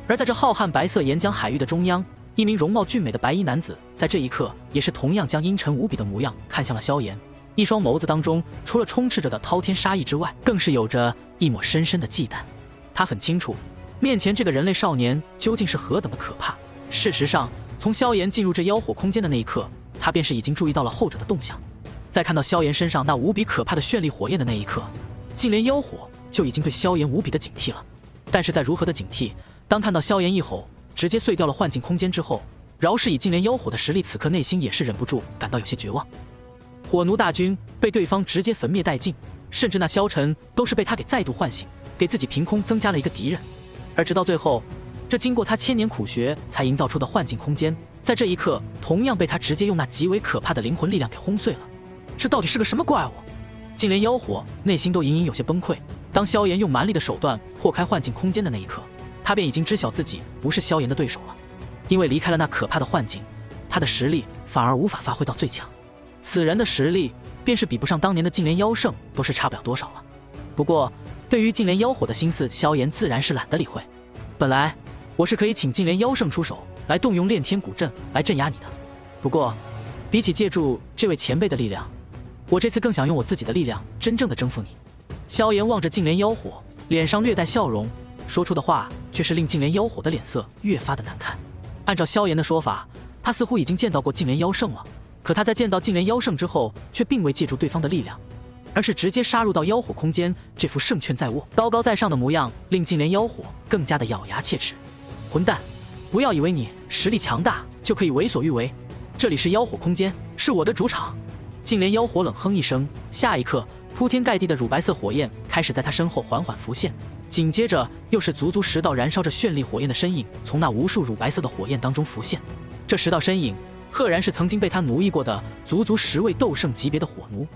而在这浩瀚白色岩浆海域的中央，一名容貌俊美的白衣男子在这一刻也是同样将阴沉无比的模样看向了萧炎，一双眸子当中除了充斥着的滔天杀意之外，更是有着一抹深深的忌惮。他很清楚面前这个人类少年究竟是何等的可怕。事实上，从萧炎进入这妖火空间的那一刻，他便是已经注意到了后者的动向。在看到萧炎身上那无比可怕的绚丽火焰的那一刻，净莲妖火就已经对萧炎无比的警惕了。但是在如何的警惕，当看到萧炎一吼直接碎掉了幻境空间之后，饶是以净莲妖火的实力，此刻内心也是忍不住感到有些绝望。火奴大军被对方直接焚灭殆尽，甚至那萧晨都是被他给再度唤醒，给自己凭空增加了一个敌人。而直到最后，这经过他1000年苦学才营造出的幻境空间，在这一刻同样被他直接用那极为可怕的灵魂力量给轰碎了。这到底是个什么怪物？净莲妖火内心都隐隐有些崩溃。当萧炎用蛮力的手段破开幻境空间的那一刻，他便已经知晓自己不是萧炎的对手了。因为离开了那可怕的幻境，他的实力反而无法发挥到最强。此人的实力便是比不上当年的净莲妖圣，都是差不了多少了。不过对于净莲妖火的心思，萧炎自然是懒得理会。本来我是可以请净莲妖圣出手来动用炼天古阵来镇压你的，不过比起借助这位前辈的力量，我这次更想用我自己的力量真正的征服你。萧炎望着净莲妖火，脸上略带笑容，说出的话却是令净莲妖火的脸色越发的难看。按照萧炎的说法，他似乎已经见到过净莲妖圣了，可他在见到净莲妖圣之后，却并未借助对方的力量，而是直接杀入到妖火空间，这副胜券在握、高高在上的模样，令净莲妖火更加的咬牙切齿。混蛋，不要以为你实力强大就可以为所欲为，这里是妖火空间，是我的主场。净莲妖火冷哼一声，下一刻铺天盖地的乳白色火焰开始在他身后缓缓浮现，紧接着又是足足10道燃烧着绚丽火焰的身影从那无数乳白色的火焰当中浮现。这10道身影赫然是曾经被他奴役过的足足10位斗圣级别的火奴。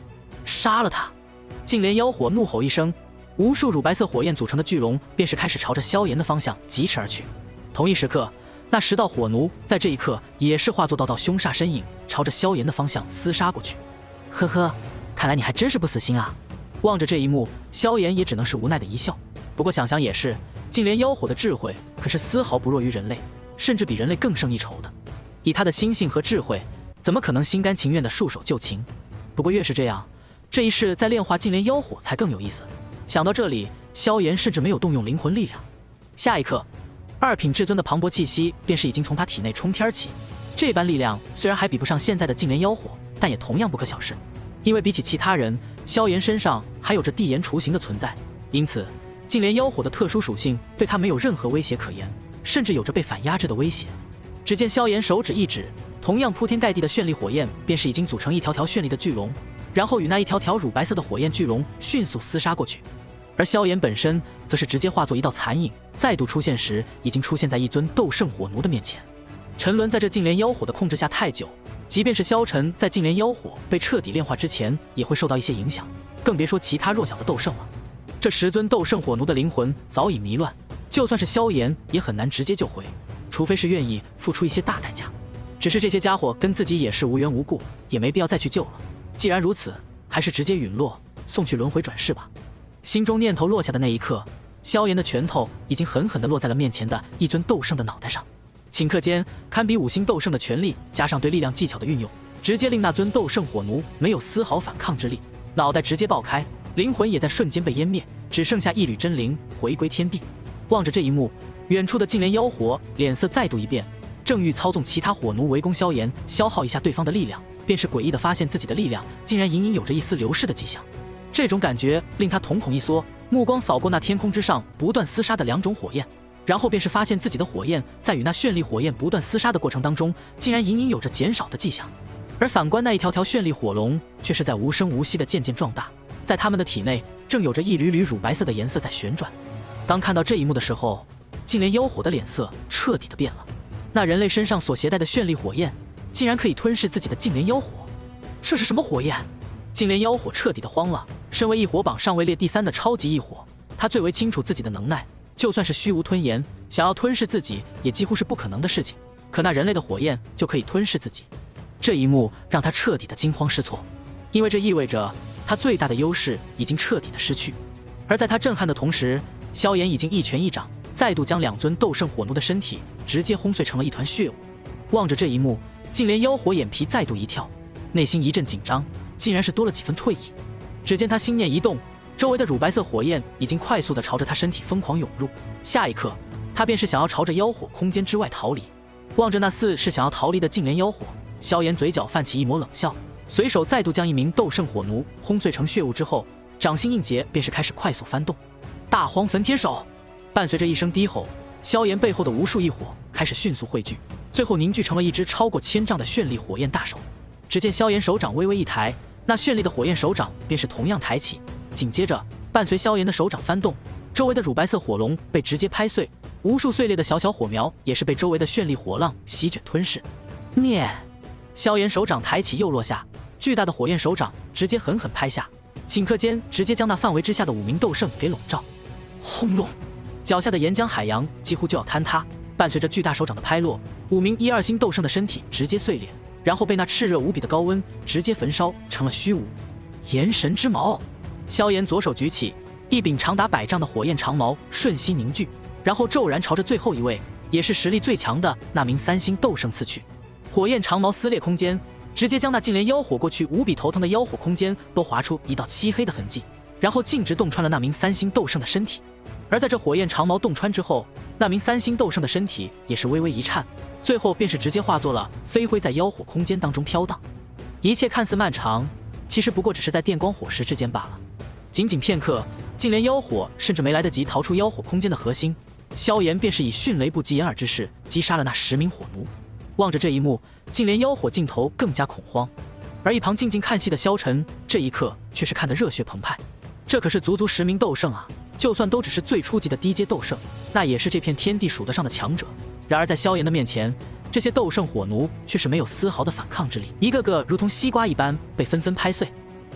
杀了他！净莲妖火怒吼一声，无数乳白色火焰组成的巨龙便是开始朝着萧炎的方向疾驰而去。同一时刻，那10道火奴在这一刻也是化作道凶煞身影，朝着萧炎的方向厮杀过去。呵呵，看来你还真是不死心啊！望着这一幕，萧炎也只能是无奈的一笑。不过想想也是，净莲妖火的智慧可是丝毫不弱于人类，甚至比人类更胜一筹的。以他的心性和智慧，怎么可能心甘情愿的束手就擒？不过越是这样，这一世在炼化净莲妖火才更有意思。想到这里，萧炎甚至没有动用灵魂力量。下一刻，2品至尊的磅礴气息便是已经从他体内冲天起。这般力量虽然还比不上现在的净莲妖火，但也同样不可小视。因为比起其他人，萧炎身上还有着地炎雏形的存在，因此净莲妖火的特殊属性对他没有任何威胁可言，甚至有着被反压制的威胁。只见萧炎手指一指，同样铺天盖地的绚丽火焰便是已经组成一条条绚丽的巨龙，然后与那一条条乳白色的火焰巨龙迅速厮杀过去。而萧炎本身则是直接化作一道残影，再度出现时已经出现在一尊斗圣火奴的面前。沉沦在这净莲妖火的控制下太久，即便是萧晨在净莲妖火被彻底炼化之前也会受到一些影响，更别说其他弱小的斗圣了。这10尊斗圣火奴的灵魂早已迷乱，就算是萧炎也很难直接救回，除非是愿意付出一些大代价。只是这些家伙跟自己也是无缘无故，也没必要再去救了。既然如此，还是直接陨落，送去轮回转世吧。心中念头落下的那一刻，萧炎的拳头已经狠狠地落在了面前的一尊斗圣的脑袋上。顷刻间，堪比5星斗圣的全力，加上对力量技巧的运用，直接令那尊斗圣火奴没有丝毫反抗之力，脑袋直接爆开，灵魂也在瞬间被湮灭，只剩下一缕真灵回归天地。望着这一幕，远处的净莲妖火脸色再度一变，正欲操纵其他火奴围攻萧炎，消耗一下对方的力量，便是诡异的发现自己的力量竟然隐隐有着一丝流逝的迹象。这种感觉令他瞳孔一缩，目光扫过那天空之上不断厮杀的2种火焰，然后便是发现自己的火焰在与那绚丽火焰不断厮杀的过程当中，竟然隐隐有着减少的迹象。而反观那一条条绚丽火龙，却是在无声无息的渐渐壮大，在他们的体内正有着一缕缕乳白色的颜色在旋转。当看到这一幕的时候，净莲妖火的脸色彻底的变了。那人类身上所携带的绚丽火焰，竟然可以吞噬自己的净莲妖火，这是什么火焰？净莲妖火彻底的慌了。身为异火榜上位列第3的超级异火，他最为清楚自己的能耐，就算是虚无吞炎，想要吞噬自己也几乎是不可能的事情。可那人类的火焰就可以吞噬自己，这一幕让他彻底的惊慌失措，因为这意味着他最大的优势已经彻底的失去。而在他震撼的同时，萧炎已经一拳一掌，再度将2尊斗圣火奴的身体直接轰碎成了一团血雾。望着这一幕，净莲妖火眼皮再度一跳，内心一阵紧张，竟然是多了几分退意。只见他心念一动，周围的乳白色火焰已经快速的朝着他身体疯狂涌入。下一刻，他便是想要朝着妖火空间之外逃离。望着那似是想要逃离的净莲妖火，萧炎嘴角泛起一抹冷笑，随手再度将一名斗圣火奴轰碎成血雾之后，掌心印结便是开始快速翻动。大荒焚天手！伴随着一声低吼，萧炎背后的无数异火开始迅速汇聚，最后凝聚成了一只超过1000丈的绚丽火焰大手。只见萧炎手掌微微一抬，那绚丽的火焰手掌便是同样抬起，紧接着伴随萧炎的手掌翻动，周围的乳白色火龙被直接拍碎，无数碎裂的小小火苗也是被周围的绚丽火浪席卷吞噬。灭！萧炎手掌抬起又落下，巨大的火焰手掌直接狠狠拍下，顷刻间直接将那范围之下的5名斗圣给笼罩。轰隆！脚下的岩浆海洋几乎就要坍塌，伴随着巨大手掌的拍落，5名1、2星斗圣的身体直接碎裂，然后被那炽热无比的高温直接焚烧成了虚无。炎神之矛，萧炎左手举起一柄长达100丈的火焰长矛，瞬息凝聚，然后骤然朝着最后一位，也是实力最强的那名3星斗圣刺去。火焰长矛撕裂空间，直接将那净莲妖火过去无比头疼的妖火空间都划出一道漆黑的痕迹，然后径直洞穿了那名3星斗圣的身体。而在这火焰长矛洞穿之后，那名3星斗圣的身体也是微微一颤，最后便是直接化作了飞灰，在妖火空间当中飘荡。一切看似漫长，其实不过只是在电光火石之间罢了。仅仅片刻，净莲妖火甚至没来得及逃出妖火空间的核心，萧炎便是以迅雷不及掩耳之势击杀了那10名火奴。望着这一幕，净莲妖火镜头更加恐慌，而一旁静静看戏的萧晨这一刻却是看得热血澎湃。这可是足足10名斗圣啊，就算都只是最初级的低阶斗圣，那也是这片天地数得上的强者。然而在萧炎的面前，这些斗圣火奴却是没有丝毫的反抗之力，一个个如同西瓜一般被纷纷拍碎。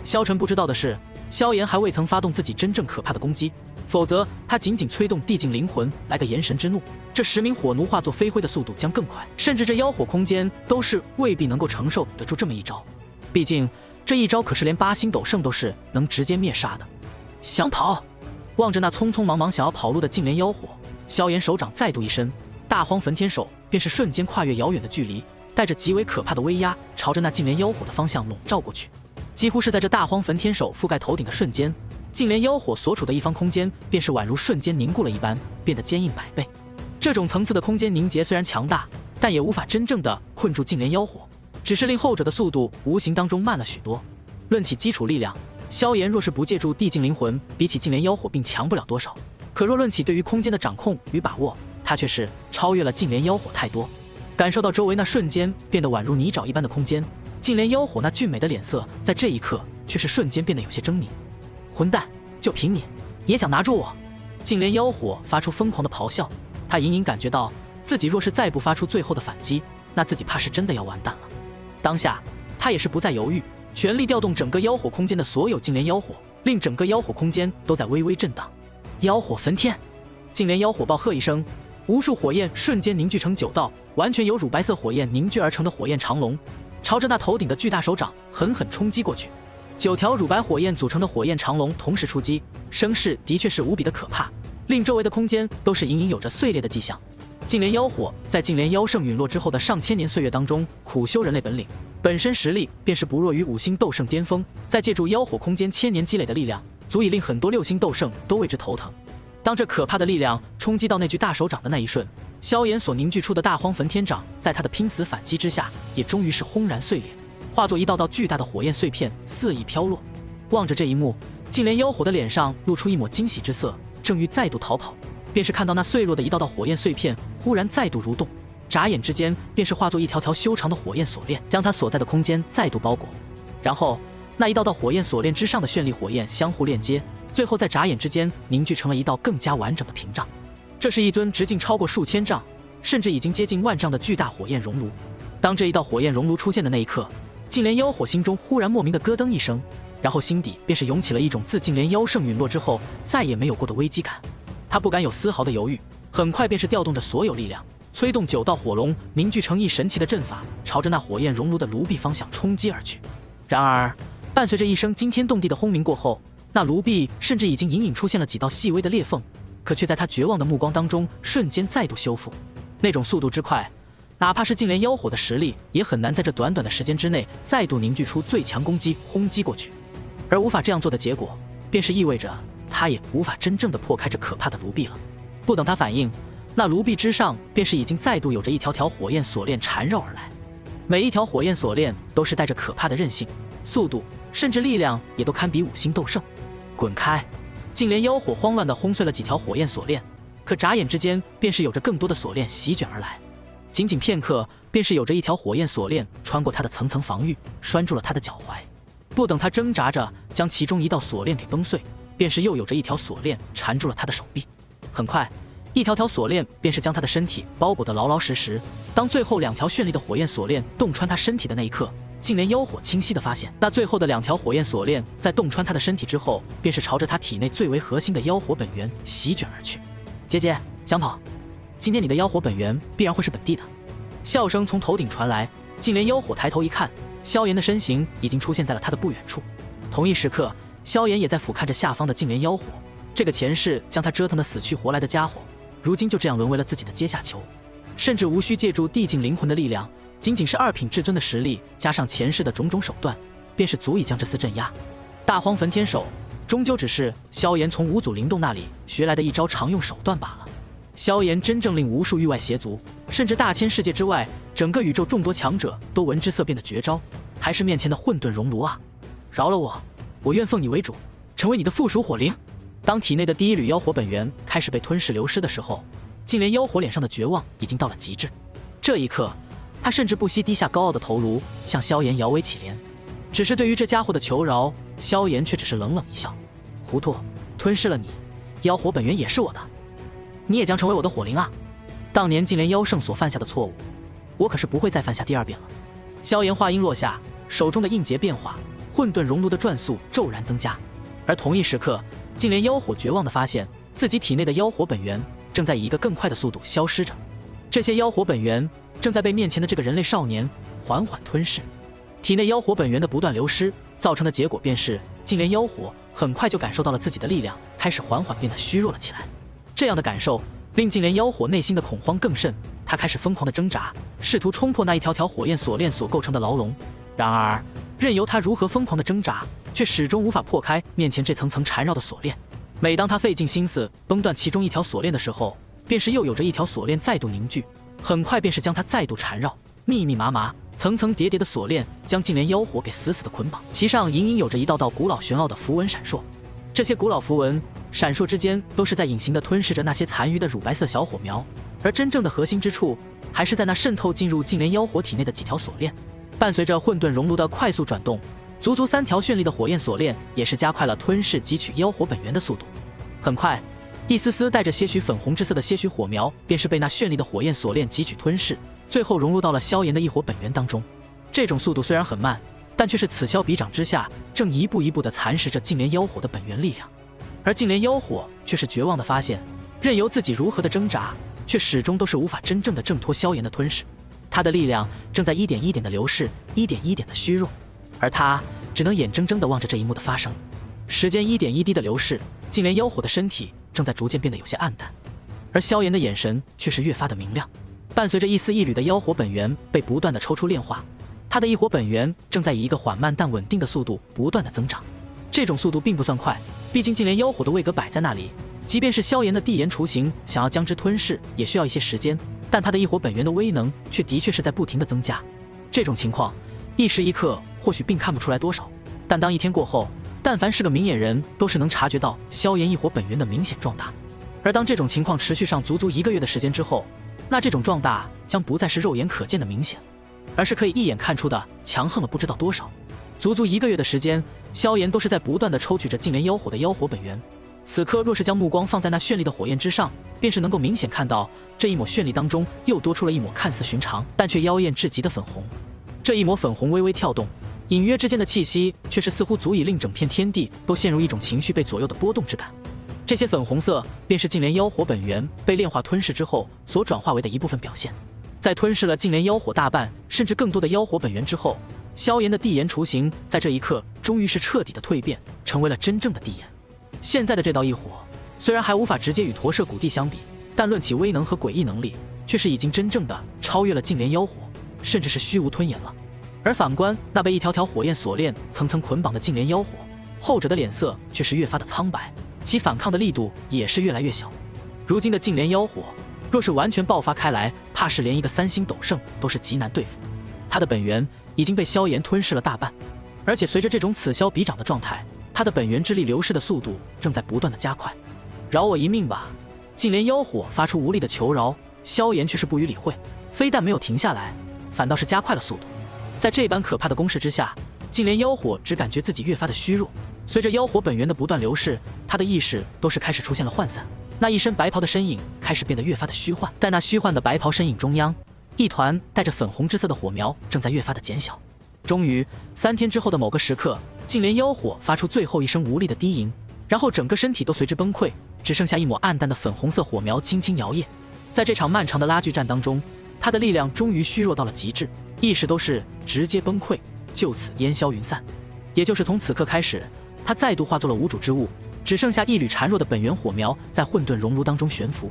萧晨不知道的是，萧炎还未曾发动自己真正可怕的攻击，否则他仅仅催动地境灵魂来个炎神之怒，这10名火奴化作飞灰的速度将更快，甚至这妖火空间都是未必能够承受得住这么一招。毕竟这一招可是连8星斗圣都是能直接灭杀的。想跑！望着那匆匆忙忙想要跑路的净莲妖火，萧炎手掌再度一伸，大荒焚天手便是瞬间跨越遥远的距离，带着极为可怕的威压，朝着那净莲妖火的方向笼罩过去。几乎是在这大荒焚天手覆盖头顶的瞬间，净莲妖火所处的一方空间便是宛如瞬间凝固了一般，变得坚硬100倍。这种层次的空间凝结虽然强大，但也无法真正的困住净莲妖火，只是令后者的速度无形当中慢了许多。论起基础力量，萧炎若是不借助地境灵魂，比起净莲妖火并强不了多少。可若论起对于空间的掌控与把握，他却是超越了净莲妖火太多。感受到周围那瞬间变得宛如泥沼一般的空间，净莲妖火那俊美的脸色在这一刻却是瞬间变得有些狰狞。混蛋，就凭你也想拿住我？净莲妖火发出疯狂的咆哮，他隐隐感觉到自己若是再不发出最后的反击，那自己怕是真的要完蛋了。当下他也是不再犹豫，全力调动整个妖火空间的所有净莲妖火，令整个妖火空间都在微微震荡。妖火焚天！净莲妖火暴喝一声，无数火焰瞬间凝聚成9道完全由乳白色火焰凝聚而成的火焰长龙，朝着那头顶的巨大手掌狠狠冲击过去。9条乳白火焰组成的火焰长龙同时出击，声势的确是无比的可怕，令周围的空间都是隐隐有着碎裂的迹象。净莲妖火在净莲妖圣陨落之后的上千年岁月当中苦修人类本领，本身实力便是不弱于5星斗圣巅峰，再借助妖火空间千年积累的力量，足以令很多6星斗圣都为之头疼。当这可怕的力量冲击到那具大手掌的那一瞬，萧炎所凝聚出的大荒焚天掌，在他的拼死反击之下，也终于是轰然碎裂，化作一道道巨大的火焰碎片肆意飘落。望着这一幕，净莲妖火的脸上露出一抹惊喜之色，正欲再度逃跑，便是看到那碎落的一道道火焰碎片忽然再度蠕动，眨眼之间便是化作一条条修长的火焰锁链，将他所在的空间再度包裹。然后那一道道火焰锁链之上的绚丽火焰相互链接，最后在眨眼之间凝聚成了一道更加完整的屏障。这是一尊直径超过数千丈，甚至已经接近万丈的巨大火焰熔炉。当这一道火焰熔炉出现的那一刻，净莲妖火心中忽然莫名的咯噔一声，然后心底便是涌起了一种自净莲妖圣陨落之后再也没有过的危机感。他不敢有丝毫的犹豫，很快便是调动着所有力量，催动9道火龙凝聚成一神奇的阵法，朝着那火焰熔炉的炉壁方向冲击而去。然而伴随着一声惊天动地的轰鸣过后，那炉壁甚至已经隐隐出现了几道细微的裂缝，可却在他绝望的目光当中瞬间再度修复。那种速度之快，哪怕是净莲妖火的实力也很难在这短短的时间之内再度凝聚出最强攻击轰击过去。而无法这样做的结果，便是意味着他也无法真正的破开这可怕的炉壁了。不等他反应，那炉壁之上便是已经再度有着一条条火焰锁链缠绕而来，每一条火焰锁链都是带着可怕的韧性、速度，甚至力量也都堪比5星斗圣。滚开！净莲妖火慌乱地轰碎了几条火焰锁链，可眨眼之间便是有着更多的锁链席卷而来。仅仅片刻，便是有着一条火焰锁链穿过他的层层防御，拴住了他的脚踝。不等他挣扎着将其中一道锁链给崩碎，便是又有着一条锁链缠住了他的手臂。很快，一条条锁链便是将他的身体包裹得牢牢实实。当最后2条绚丽的火焰锁链洞穿他身体的那一刻，净莲妖火清晰地发现，那最后的2条火焰锁链在洞穿他的身体之后，便是朝着他体内最为核心的妖火本源席卷而去。姐姐，想跑？今天你的妖火本源必然会是本地的。笑声从头顶传来，净莲妖火抬头一看，萧炎的身形已经出现在了他的不远处。同一时刻，萧炎也在俯瞰着下方的净莲妖火。这个前世将他折腾得死去活来的家伙，如今就这样沦为了自己的阶下囚，甚至无需借助地境灵魂的力量，仅仅是2品至尊的实力，加上前世的种种手段，便是足以将这厮镇压。大荒焚天手终究只是萧炎从五祖灵洞那里学来的一招常用手段罢了。萧炎真正令无数域外邪族，甚至大千世界之外整个宇宙众多强者都闻之色变的绝招，还是面前的混沌熔炉啊！饶了我，我愿奉你为主，成为你的附属火灵。当体内的第一缕妖火本源开始被吞噬流失的时候，净莲妖火脸上的绝望已经到了极致。这一刻，他甚至不惜低下高傲的头颅，向萧炎摇尾乞怜。只是对于这家伙的求饶，萧炎却只是冷冷一笑：“糊涂，吞噬了你，妖火本源也是我的，你也将成为我的火灵啊！当年净莲妖圣所犯下的错误，我可是不会再犯下第2遍了。”萧炎话音落下，手中的印结变化，混沌熔炉的转速骤然增加。而同一时刻，净莲妖火绝望地发现自己体内的妖火本源正在以一个更快的速度消失着。这些妖火本源正在被面前的这个人类少年缓缓吞噬。体内妖火本源的不断流失造成的结果便是，净莲妖火很快就感受到了自己的力量开始缓缓变得虚弱了起来。这样的感受令净莲妖火内心的恐慌更甚，他开始疯狂地挣扎，试图冲破那一条条火焰锁链所构成的牢笼。然而，任由他如何疯狂地挣扎，却始终无法破开面前这层层缠绕的锁链。每当他费尽心思崩断其中一条锁链的时候，便是又有着一条锁链再度凝聚，很快便是将他再度缠绕。密密麻麻、层层叠叠的锁链将净莲妖火给死死的捆绑，其上隐隐有着一道道古老玄奥的符文闪烁。这些古老符文闪烁之间，都是在隐形地吞噬着那些残余的乳白色小火苗，而真正的核心之处，还是在那渗透进入净莲妖火体内的几条锁链。伴随着混沌熔炉的快速转动，足足3条绚丽的火焰锁链也是加快了吞噬汲取妖火本源的速度。很快，一丝丝带着些许粉红之色的些许火苗，便是被那绚丽的火焰锁链汲取吞噬，最后融入到了萧炎的异火本源当中。这种速度虽然很慢，但却是此消彼长之下，正一步一步地蚕食着净莲妖火的本源力量。而净莲妖火却是绝望地发现，任由自己如何的挣扎，却始终都是无法真正的挣脱萧炎的吞噬。他的力量正在一点一点的流逝，一点一点的虚弱，而他只能眼睁睁地望着这一幕的发生。时间一点一滴的流逝，净莲妖火的身体正在逐渐变得有些暗淡，而萧炎的眼神却是越发的明亮。伴随着一丝一缕的妖火本源被不断的抽出炼化，他的异火本源正在以一个缓慢但稳定的速度不断的增长。这种速度并不算快，毕竟净莲妖火的位格摆在那里，即便是萧炎的地炎雏形想要将之吞噬，也需要一些时间。但他的异火本源的威能却的确是在不停的增加。这种情况，一时一刻或许并看不出来多少，但当一天过后，但凡是个明眼人都是能察觉到萧炎异火本源的明显壮大。而当这种情况持续上足足1个月的时间之后，那这种壮大将不再是肉眼可见的明显，而是可以一眼看出的强横了不知道多少。足足1个月的时间，萧炎都是在不断的抽取着净莲妖火的妖火本源。此刻若是将目光放在那绚丽的火焰之上，便是能够明显看到这一抹绚丽当中又多出了一抹看似寻常但却妖艳至极的粉红。这一抹粉红微微跳动，隐约之间的气息却是似乎足以令整片天地都陷入一种情绪被左右的波动之感。这些粉红色便是净莲妖火本源被炼化吞噬之后所转化为的一部分表现。在吞噬了净莲妖火大半甚至更多的妖火本源之后，萧炎的地炎雏形在这一刻终于是彻底的蜕变，成为了真正的地炎。现在的这道异火虽然还无法直接与驼舍古地相比，但论起威能和诡异能力，却是已经真正的超越了净莲妖火，甚至是虚无吞炎了。而反观那被一条条火焰锁链层层捆绑的净莲妖火，后者的脸色却是越发的苍白，其反抗的力度也是越来越小。如今的净莲妖火若是完全爆发开来，怕是连一个3星斗圣都是极难对付。他的本源已经被萧炎吞噬了大半，而且随着这种此消彼长的状态，他的本源之力流失的速度正在不断的加快。饶我一命吧！净莲妖火发出无力的求饶，萧炎却是不予理会，非但没有停下来，反倒是加快了速度。在这般可怕的攻势之下，净莲妖火只感觉自己越发的虚弱。随着妖火本源的不断流逝，他的意识都是开始出现了涣散，那一身白袍的身影开始变得越发的虚幻。在那虚幻的白袍身影中央，一团带着粉红之色的火苗正在越发的减小。终于，3天之后的某个时刻，净莲妖火发出最后一声无力的低吟，然后整个身体都随之崩溃，只剩下一抹暗淡的粉红色火苗轻轻摇曳。在这场漫长的拉锯战当中，他的力量终于虚弱到了极致，意识都是直接崩溃，就此烟消云散。也就是从此刻开始，他再度化作了无主之物，只剩下一缕孱弱的本源火苗在混沌熔炉当中悬浮。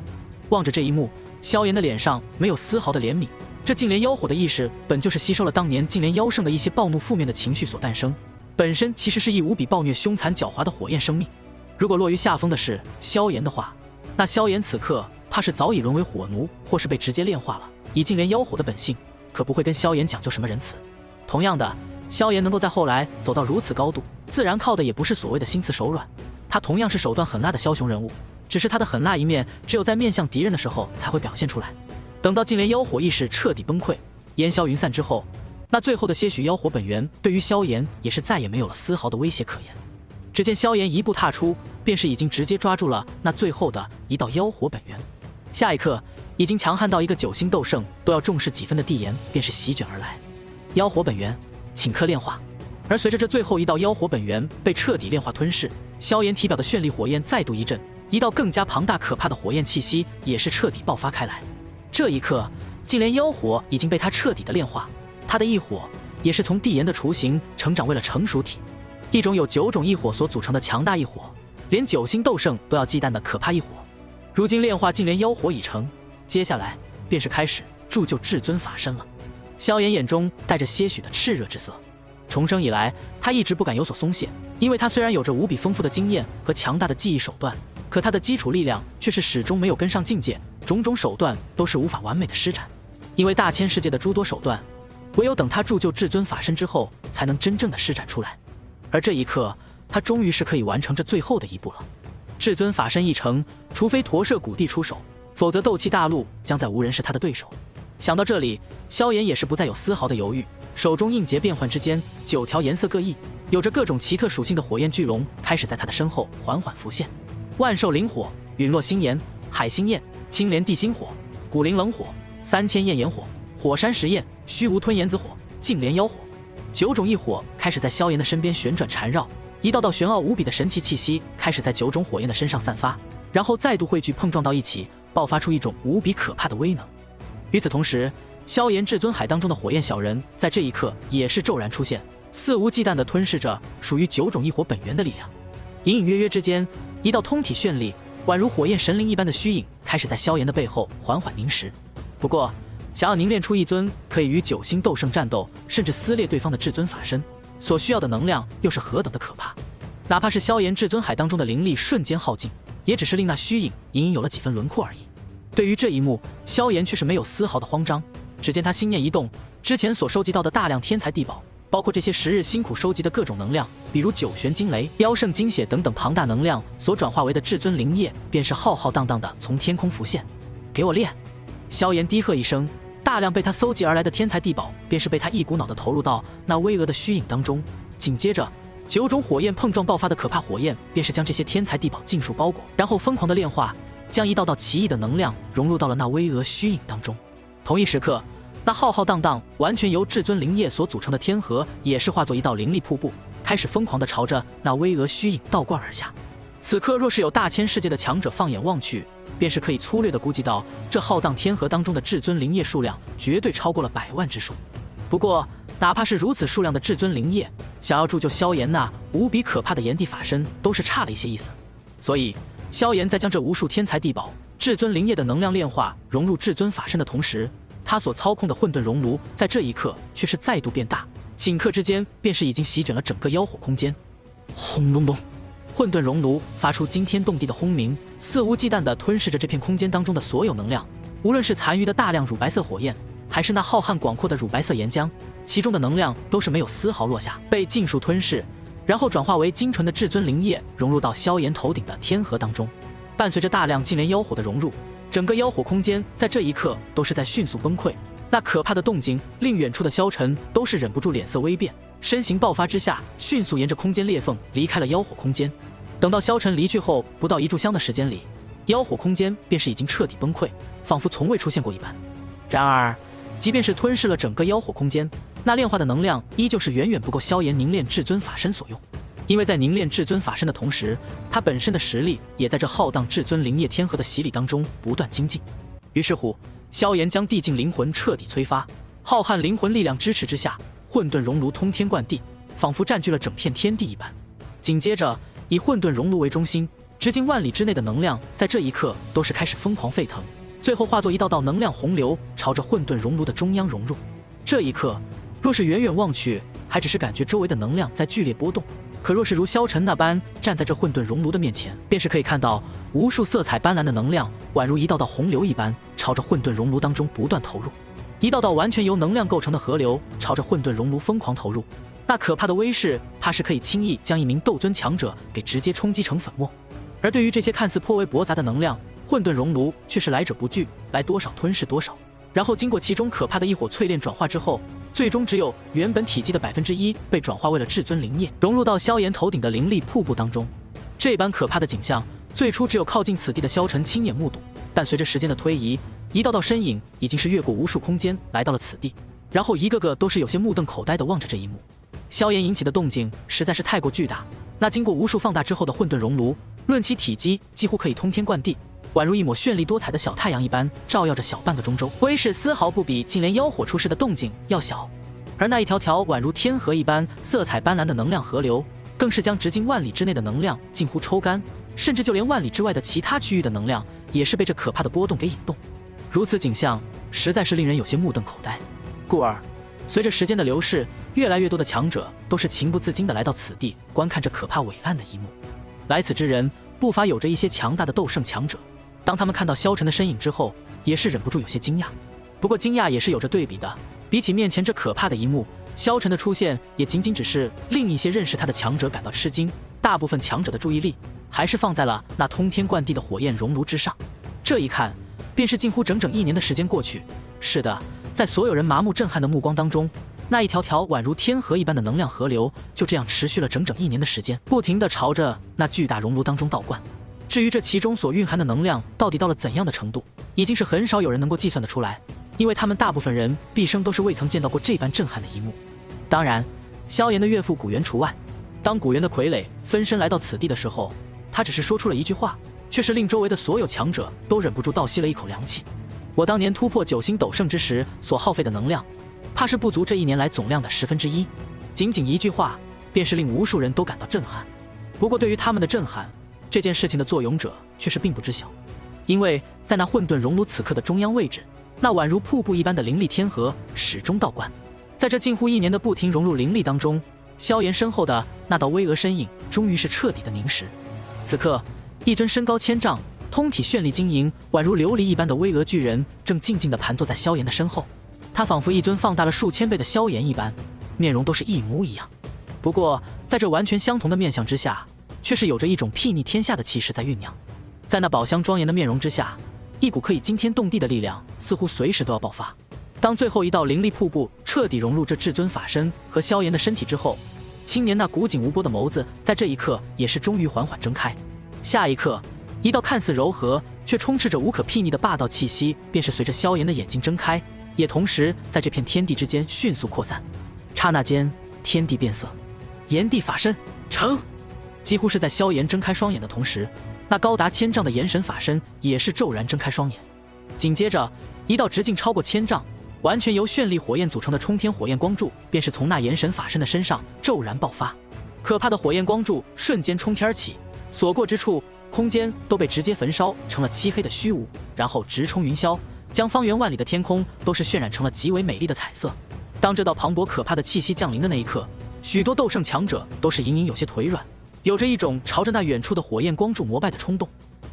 望着这一幕，萧炎的脸上没有丝毫的怜悯。这净莲妖火的意识本就是吸收了当年净莲妖圣的一些暴怒负面的情绪所诞生，本身其实是一无比暴虐凶残狡猾的火焰生命。如果落于下风的是萧炎的话，那萧炎此刻怕是早已沦为火奴，或是被直接炼化了。以净莲妖火的本性，可不会跟萧炎讲究什么仁慈。同样的，萧炎能够在后来走到如此高度，自然靠的也不是所谓的心慈手软，他同样是手段狠辣的枭雄人物，只是他的狠辣一面只有在面向敌人的时候才会表现出来。等到净莲妖火意识彻底崩溃，烟消云散之后，那最后的些许妖火本源对于萧炎也是再也没有了丝毫的威胁可言。只见萧炎一步踏出，便是已经直接抓住了那最后的一道妖火本源。下一刻，已经强悍到一个9星斗圣都要重视几分的地炎便是席卷而来。妖火本源，顷刻炼化。而随着这最后一道妖火本源被彻底炼化吞噬，萧炎体表的绚丽火焰再度一震，一道更加庞大可怕的火焰气息也是彻底爆发开来。这一刻，净莲妖火已经被他彻底的炼化，他的异火也是从地炎的雏形成长为了成熟体，一种有9种异火所组成的强大异火，连9星斗圣都要忌惮的可怕异火。如今炼化净莲妖火已成，接下来便是开始铸就至尊法身了。萧炎眼中带着些许的炽热之色。重生以来，他一直不敢有所松懈，因为他虽然有着无比丰富的经验和强大的技艺手段，可他的基础力量却是始终没有跟上境界，种种手段都是无法完美的施展。因为大千世界的诸多手段，唯有等他铸就至尊法身之后，才能真正的施展出来。而这一刻，他终于是可以完成这最后的一步了。至尊法身一成，除非驼舍古帝出手，否则斗气大陆将再无人是他的对手。想到这里，萧炎也是不再有丝毫的犹豫，手中印结变换之间，9条颜色各异、有着各种奇特属性的火焰巨龙开始在他的身后缓缓浮现。万兽灵火、陨落星炎、海星焰、青莲地心火、古灵冷火、3000焰炎火、火山石焰、虚无吞炎子火、净莲妖火，9种异火开始在萧炎的身边旋转缠绕，一道道玄奥无比的神奇气息开始在9种火焰的身上散发，然后再度汇聚碰撞到一起，爆发出一种无比可怕的威能。与此同时，萧炎至尊海当中的火焰小人在这一刻也是骤然出现，肆无忌惮地吞噬着属于9种异火本源的力量。隐隐约约之间，一道通体绚丽宛如火焰神灵一般的虚影开始在萧炎的背后缓缓凝实。不过想要凝练出一尊可以与9星斗圣战斗甚至撕裂对方的至尊法身，所需要的能量又是何等的可怕。哪怕是萧炎至尊海当中的灵力瞬间耗尽，也只是令那虚影隐隐有了几分轮廓而已。对于这一幕，萧炎却是没有丝毫的慌张。只见他心念一动，之前所收集到的大量天材地宝，包括这些10日辛苦收集的各种能量，比如9玄惊雷、妖圣精血等等庞大能量所转化为的至尊灵液，便是浩浩荡荡的从天空浮现。给我炼！萧炎低喝一声，大量被他搜集而来的天材地宝便是被他一股脑的投入到那巍峨的虚影当中。紧接着9种火焰碰撞爆发的可怕火焰便是将这些天材地宝尽数包裹，然后疯狂的炼化，将一道道奇异的能量融入到了那巍峨虚影当中。同一时刻，那浩浩荡荡完全由至尊灵液所组成的天河也是化作一道灵力瀑布，开始疯狂地朝着那巍峨虚影倒灌而下。此刻若是有大千世界的强者放眼望去，便是可以粗略地估计到这浩荡天河当中的至尊灵液数量绝对超过了100万之数。不过哪怕是如此数量的至尊灵液，想要铸就萧炎那无比可怕的炎帝法身都是差了一些意思。所以萧炎在将这无数天材地宝、至尊灵液的能量炼化融入至尊法身的同时，他所操控的混沌熔炉在这一刻却是再度变大，顷刻之间便是已经席卷了整个妖火空间。轰隆隆，混沌熔炉发出惊天动地的轰鸣，肆无忌惮地吞噬着这片空间当中的所有能量，无论是残余的大量乳白色火焰，还是那浩瀚广阔的乳白色岩浆，其中的能量都是没有丝毫落下，被尽数吞噬，然后转化为精纯的至尊灵液，融入到萧炎头顶的天河当中。伴随着大量净莲妖火的融入，整个妖火空间在这一刻都是在迅速崩溃。那可怕的动静令远处的萧晨都是忍不住脸色微变，身形爆发之下，迅速沿着空间裂缝离开了妖火空间。等到萧晨离去后，不到1炷香的时间里，妖火空间便是已经彻底崩溃，仿佛从未出现过一般。然而即便是吞噬了整个妖火空间，那炼化的能量依旧是远远不够萧炎凝练至尊法身所用。因为在凝练至尊法身的同时，他本身的实力也在这浩荡至尊灵液天河的洗礼当中不断精进。于是乎，萧炎将地境灵魂彻底催发，浩瀚灵魂力量支持之下，混沌熔炉通天灌地，仿佛占据了整片天地一般。紧接着，以混沌熔炉为中心，直径万里之内的能量在这一刻都是开始疯狂沸腾，最后化作一道道能量洪流，朝着混沌熔炉的中央融入。这一刻，若是远远望去，还只是感觉周围的能量在剧烈波动；可若是如萧晨那般站在这混沌熔炉的面前，便是可以看到无数色彩斑斓的能量，宛如一道道洪流一般，朝着混沌熔炉当中不断投入。一道道完全由能量构成的河流，朝着混沌熔炉疯狂投入。那可怕的威势，怕是可以轻易将一名斗尊强者给直接冲击成粉末。而对于这些看似颇为驳杂的能量，混沌熔炉却是来者不拒，来多少吞噬多少。然后经过其中可怕的一火淬炼转化之后，最终只有原本体积的1%被转化为了至尊灵液，融入到萧炎头顶的灵力瀑布当中。这般可怕的景象，最初只有靠近此地的萧晨亲眼目睹，但随着时间的推移，一道道身影已经是越过无数空间来到了此地，然后一个个都是有些目瞪口呆地望着这一幕。萧炎引起的动静实在是太过巨大，那经过无数放大之后的混沌熔炉，论其体积几乎可以通天灌地，宛如一抹绚丽多彩的小太阳一般，照耀着小半个中州，威势丝毫不比竟连妖火出世的动静要小。而那一条条宛如天河一般色彩斑斓的能量河流，更是将直径万里之内的能量近乎抽干，甚至就连万里之外的其他区域的能量也是被这可怕的波动给引动。如此景象实在是令人有些目瞪口呆。故而随着时间的流逝，越来越多的强者都是情不自禁地来到此地观看这可怕伟岸的一幕。来此之人不乏有着一些强大的斗圣强者，当他们看到萧晨的身影之后，也是忍不住有些惊讶。不过惊讶也是有着对比的，比起面前这可怕的一幕，萧晨的出现也仅仅只是令一些认识他的强者感到吃惊，大部分强者的注意力还是放在了那通天灌地的火焰熔炉之上。这一看便是近乎整整1年的时间过去。是的，在所有人麻木震撼的目光当中，那一条条宛如天河一般的能量河流就这样持续了整整1年的时间，不停地朝着那巨大熔炉当中倒灌。至于这其中所蕴含的能量到底到了怎样的程度，已经是很少有人能够计算得出来，因为他们大部分人毕生都是未曾见到过这般震撼的一幕。当然，萧炎的岳父古元除外。当古元的傀儡分身来到此地的时候，他只是说出了一句话，却是令周围的所有强者都忍不住倒吸了一口凉气。我当年突破9星斗圣之时所耗费的能量，怕是不足这1年来总量的1/10。仅仅一句话，便是令无数人都感到震撼。不过对于他们的震撼，这件事情的作俑者却是并不知晓，因为在那混沌熔炉此刻的中央位置，那宛如瀑布一般的灵力天河始终倒灌。在这近乎1年的不停融入灵力当中，萧炎身后的那道巍峨身影终于是彻底的凝实。此刻，一尊身高1000丈、通体绚丽晶莹，宛如琉璃一般的巍峨巨人正静静地盘坐在萧炎的身后。他仿佛一尊放大了数千倍的萧炎一般，面容都是一模一样。不过在这完全相同的面相之下，却是有着一种睥睨天下的气势在酝酿。在那宝相庄严的面容之下，一股可以惊天动地的力量似乎随时都要爆发。当最后一道灵力瀑布彻底融入这至尊法身和萧炎的身体之后，青年那古井无波的眸子在这一刻也是终于缓缓睁开。下一刻，一道看似柔和却充斥着无可睥睨的霸道气息便是随着萧炎的眼睛睁开，也同时在这片天地之间迅速扩散。刹那间，天地变色，炎帝法身成。几乎是在萧炎睁开双眼的同时，那高达1000丈的炎神法身也是骤然睁开双眼。紧接着，一道直径超过1000丈、完全由绚丽火焰组成的冲天火焰光柱便是从那炎神法身的身上骤然爆发。可怕的火焰光柱瞬间冲天而起，所过之处，空间都被直接焚烧成了漆黑的虚无，然后直冲云霄，将方圆万里的天空都是渲染成了极为美丽的彩色。当这道磅礴可怕的气息降临的那一刻，许多斗圣强者都是隐隐有些腿软，有着一种朝着那远处的火焰光柱膜拜的冲动。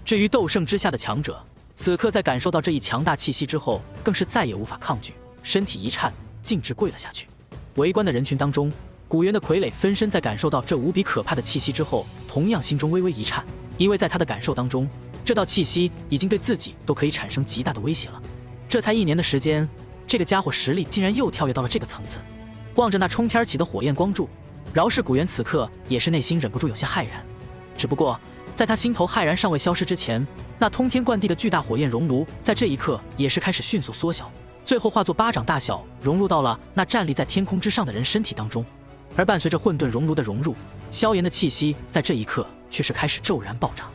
至于斗圣之下的强者，此刻在感受到这一强大气息之后，更是再也无法抗拒，身体一颤，径直跪了下去。围观的人群当中，古元的傀儡分身在感受到这无比可怕的气息之后，同样心中微微一颤，因为在他的感受当中，这道气息已经对自己都可以产生极大的威胁了。这才1年的时间，这个家伙实力竟然又跳跃到了这个层次。望着那冲天起的火焰光柱，饶是古元此刻也是内心忍不住有些骇然。只不过在他心头骇然尚未消失之前，那通天灌地的巨大火焰熔炉在这一刻也是开始迅速缩小，最后化作巴掌大小，融入到了那站立在天空之上的人身体当中。而伴随着混沌熔炉的融入，萧炎的气息在这一刻却是开始骤然暴涨。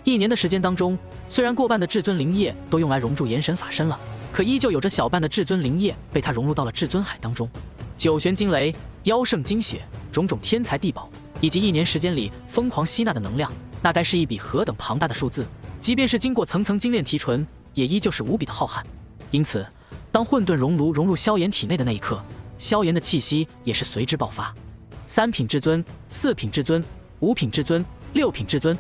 1年的时间当中，虽然过半的至尊灵液都用来熔铸炎神法身了，可依旧有着小半的至尊灵液被他融入到了至尊海当中。九玄惊雷、妖圣精血、种种天材地宝，以及1年时间里疯狂吸纳的能量，那该是一笔何等庞大的数字！即便是经过层层精炼提纯，也依旧是无比的浩瀚。因此，当混沌熔炉融入萧炎体内的那一刻，萧炎的气息也是随之爆发。3品至尊、4品至尊、5品至尊、6品至尊，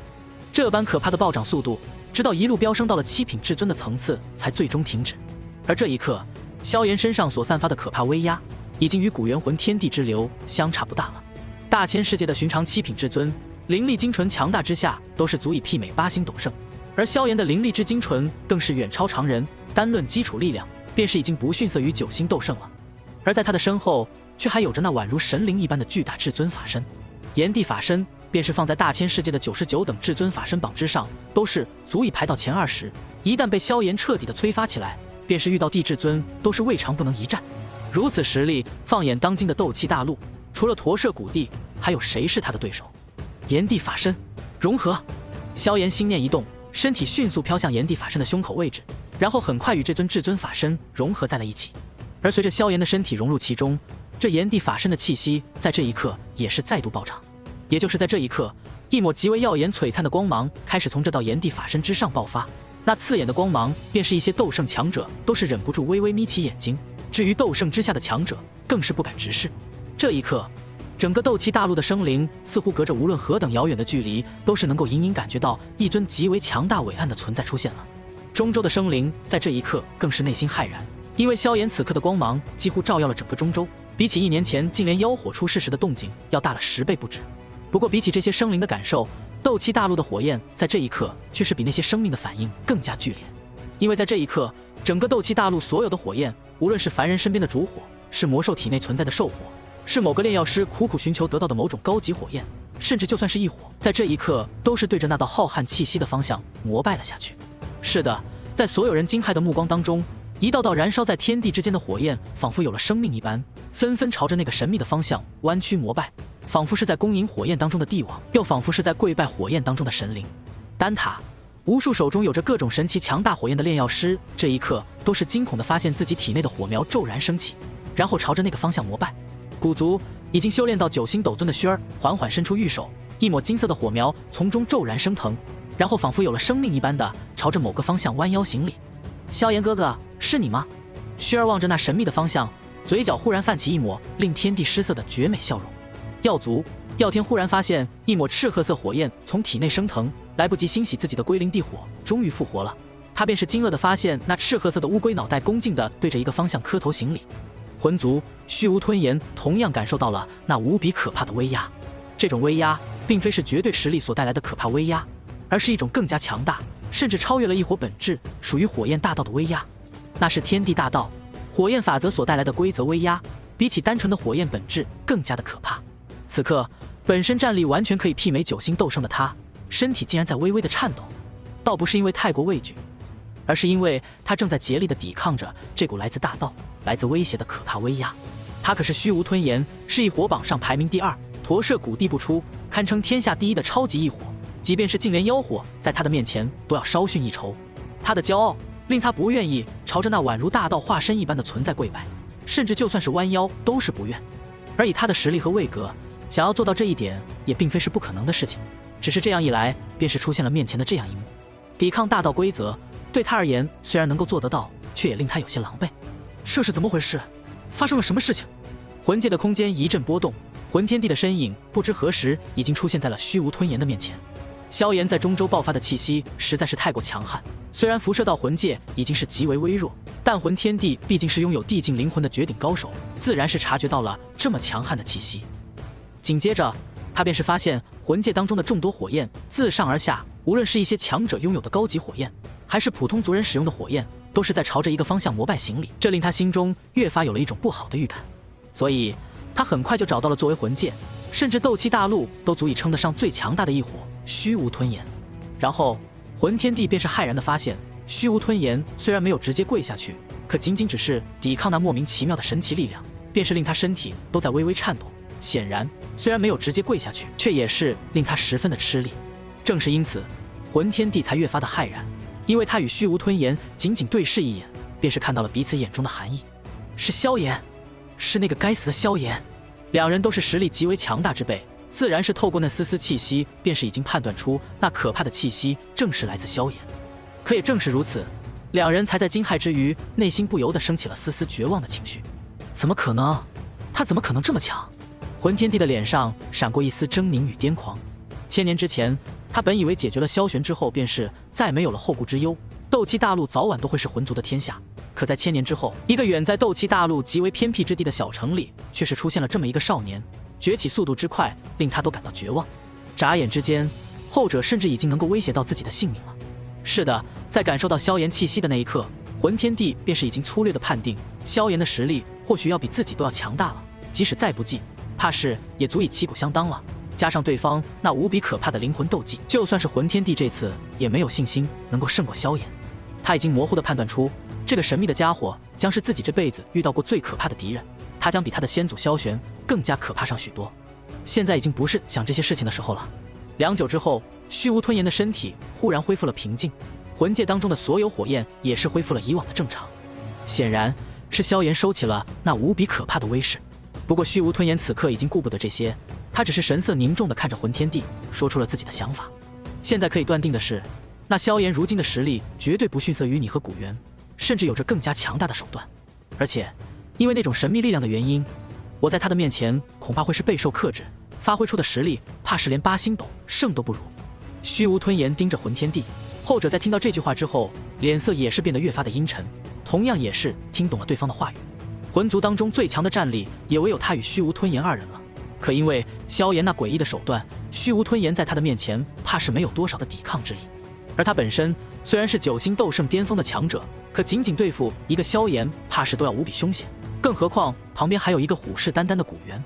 这般可怕的暴涨速度，直到一路飙升到了7品至尊的层次，才最终停止。而这一刻，萧炎身上所散发的可怕威压，已经与古元魂天地之流相差不大了。大千世界的寻常7品至尊，灵力精纯强大之下，都是足以媲美8星斗圣，而萧炎的灵力之精纯，更是远超常人。单论基础力量，便是已经不逊色于9星斗圣了。而在他的身后，却还有着那宛如神灵一般的巨大至尊法身。炎帝法身便是放在大千世界的99等至尊法身榜之上，都是足以排到前20。一旦被萧炎彻底的催发起来，便是遇到地至尊都是未尝不能一战。如此实力，放眼当今的斗气大陆，除了驼舍古帝，还有谁是他的对手？炎帝法身融合，萧炎心念一动，身体迅速飘向炎帝法身的胸口位置，然后很快与这尊至尊法身融合在了一起。而随着萧炎的身体融入其中，这炎帝法身的气息在这一刻也是再度暴涨。也就是在这一刻，一抹极为耀眼璀璨的光芒开始从这道炎帝法身之上爆发。那刺眼的光芒，便是一些斗圣强者都是忍不住微微眯起眼睛。至于斗圣之下的强者，更是不敢直视。这一刻，整个斗气大陆的生灵似乎隔着无论何等遥远的距离，都是能够隐隐感觉到一尊极为强大伟岸的存在出现了。中州的生灵在这一刻更是内心骇然，因为萧炎此刻的光芒几乎照耀了整个中州，比起1年前净莲妖火出世时的动静要大了10倍不止。不过比起这些生灵的感受，斗气大陆的火焰在这一刻却是比那些生命的反应更加剧烈。因为在这一刻，整个斗气大陆所有的火焰，无论是凡人身边的烛火，是魔兽体内存在的兽火，是某个炼药师苦苦寻求得到的某种高级火焰，甚至就算是异火，在这一刻都是对着那道浩瀚气息的方向膜拜了下去。是的，在所有人惊骇的目光当中，一道道燃烧在天地之间的火焰仿佛有了生命一般，纷纷朝着那个神秘的方向弯曲膜拜，仿佛是在恭迎火焰当中的帝王，又仿佛是在跪拜火焰当中的神灵。丹塔，无数手中有着各种神奇强大火焰的炼药师，这一刻都是惊恐地发现自己体内的火苗骤然升起，然后朝着那个方向膜拜。古族已经修炼到9星斗尊的薰儿缓缓伸出玉手，一抹金色的火苗从中骤然升腾，然后仿佛有了生命一般的朝着某个方向弯腰行礼。萧炎哥哥，是你吗？薰儿望着那神秘的方向，嘴角忽然泛起一抹令天地失色的绝美笑容。药族药天忽然发现一抹赤褐色火焰从体内升腾，来不及欣喜自己的归零地火终于复活了，他便是惊愕地发现那赤褐色的乌龟脑袋恭敬地对着一个方向磕头行礼。魂族虚无吞炎同样感受到了那无比可怕的威压，这种威压并非是绝对实力所带来的可怕威压，而是一种更加强大，甚至超越了异火本质，属于火焰大道的威压。那是天地大道火焰法则所带来的规则威压，比起单纯的火焰本质更加的可怕。此刻本身战力完全可以媲美9星斗圣的他，身体竟然在微微的颤抖，倒不是因为太过畏惧，而是因为他正在竭力的抵抗着这股来自大道、来自威胁的可怕威压。他可是虚无吞炎，是异火榜上排名第2，驼舍古地不出，堪称天下第一的超级异火，即便是净莲妖火在他的面前都要稍逊一筹。他的骄傲令他不愿意朝着那宛如大道化身一般的存在跪拜，甚至就算是弯腰都是不愿。而以他的实力和位格，想要做到这一点也并非是不可能的事情，只是这样一来，便是出现了面前的这样一幕。抵抗大道规则对他而言虽然能够做得到，却也令他有些狼狈。这是怎么回事？发生了什么事情？魂界的空间一阵波动，魂天帝的身影不知何时已经出现在了虚无吞炎的面前。萧炎在中州爆发的气息实在是太过强悍，虽然辐射到魂界已经是极为微弱，但魂天帝毕竟是拥有地境灵魂的绝顶高手，自然是察觉到了这么强悍的气息。紧接着他便是发现魂界当中的众多火焰自上而下，无论是一些强者拥有的高级火焰，还是普通族人使用的火焰，都是在朝着一个方向膜拜行礼，这令他心中越发有了一种不好的预感。所以他很快就找到了作为魂界甚至斗气大陆都足以称得上最强大的一火虚无吞炎。然后魂天帝便是骇然地发现，虚无吞炎虽然没有直接跪下去，可仅仅只是抵抗那莫名其妙的神奇力量，便是令他身体都在微微颤抖。显然虽然没有直接跪下去，却也是令他十分的吃力。正是因此，魂天帝才越发的骇然，因为他与虚无吞炎仅仅对视一眼，便是看到了彼此眼中的寒意。是萧炎，是那个该死的萧炎！两人都是实力极为强大之辈，自然是透过那丝丝气息，便是已经判断出那可怕的气息正是来自萧炎。可也正是如此，两人才在惊骇之余，内心不由得升起了丝丝绝望的情绪。怎么可能？他怎么可能这么强？魂天帝的脸上闪过一丝狰狞与癫狂。千年之前，他本以为解决了萧玄之后，便是再没有了后顾之忧，斗气大陆早晚都会是魂族的天下。可在千年之后，一个远在斗气大陆极为偏僻之地的小城里，却是出现了这么一个少年，崛起速度之快，令他都感到绝望。眨眼之间，后者甚至已经能够威胁到自己的性命了。是的，在感受到萧炎气息的那一刻，魂天帝便是已经粗略的判定，萧炎的实力或许要比自己都要强大了，即使再不济，怕是也足以旗鼓相当了。加上对方那无比可怕的灵魂斗技，就算是魂天帝这次也没有信心能够胜过萧炎。他已经模糊地判断出，这个神秘的家伙将是自己这辈子遇到过最可怕的敌人，他将比他的先祖萧玄更加可怕上许多。现在已经不是想这些事情的时候了。良久之后，虚无吞炎的身体忽然恢复了平静，魂界当中的所有火焰也是恢复了以往的正常。显然是萧炎收起了那无比可怕的威势。不过虚无吞炎此刻已经顾不得这些，他只是神色凝重地看着魂天帝，说出了自己的想法。现在可以断定的是，那萧炎如今的实力绝对不逊色于你和古元，甚至有着更加强大的手段。而且因为那种神秘力量的原因，我在他的面前恐怕会是备受克制，发挥出的实力怕是连8星斗圣都不如。虚无吞炎盯着魂天帝，后者在听到这句话之后，脸色也是变得越发的阴沉，同样也是听懂了对方的话语。魂族当中最强的战力也唯有他与虚无吞炎二人了，可因为萧炎那诡异的手段，虚无吞炎在他的面前怕是没有多少的抵抗之力。而他本身虽然是9星斗圣巅峰的强者，可仅仅对付一个萧炎怕是都要无比凶险，更何况旁边还有一个虎视眈眈的古元。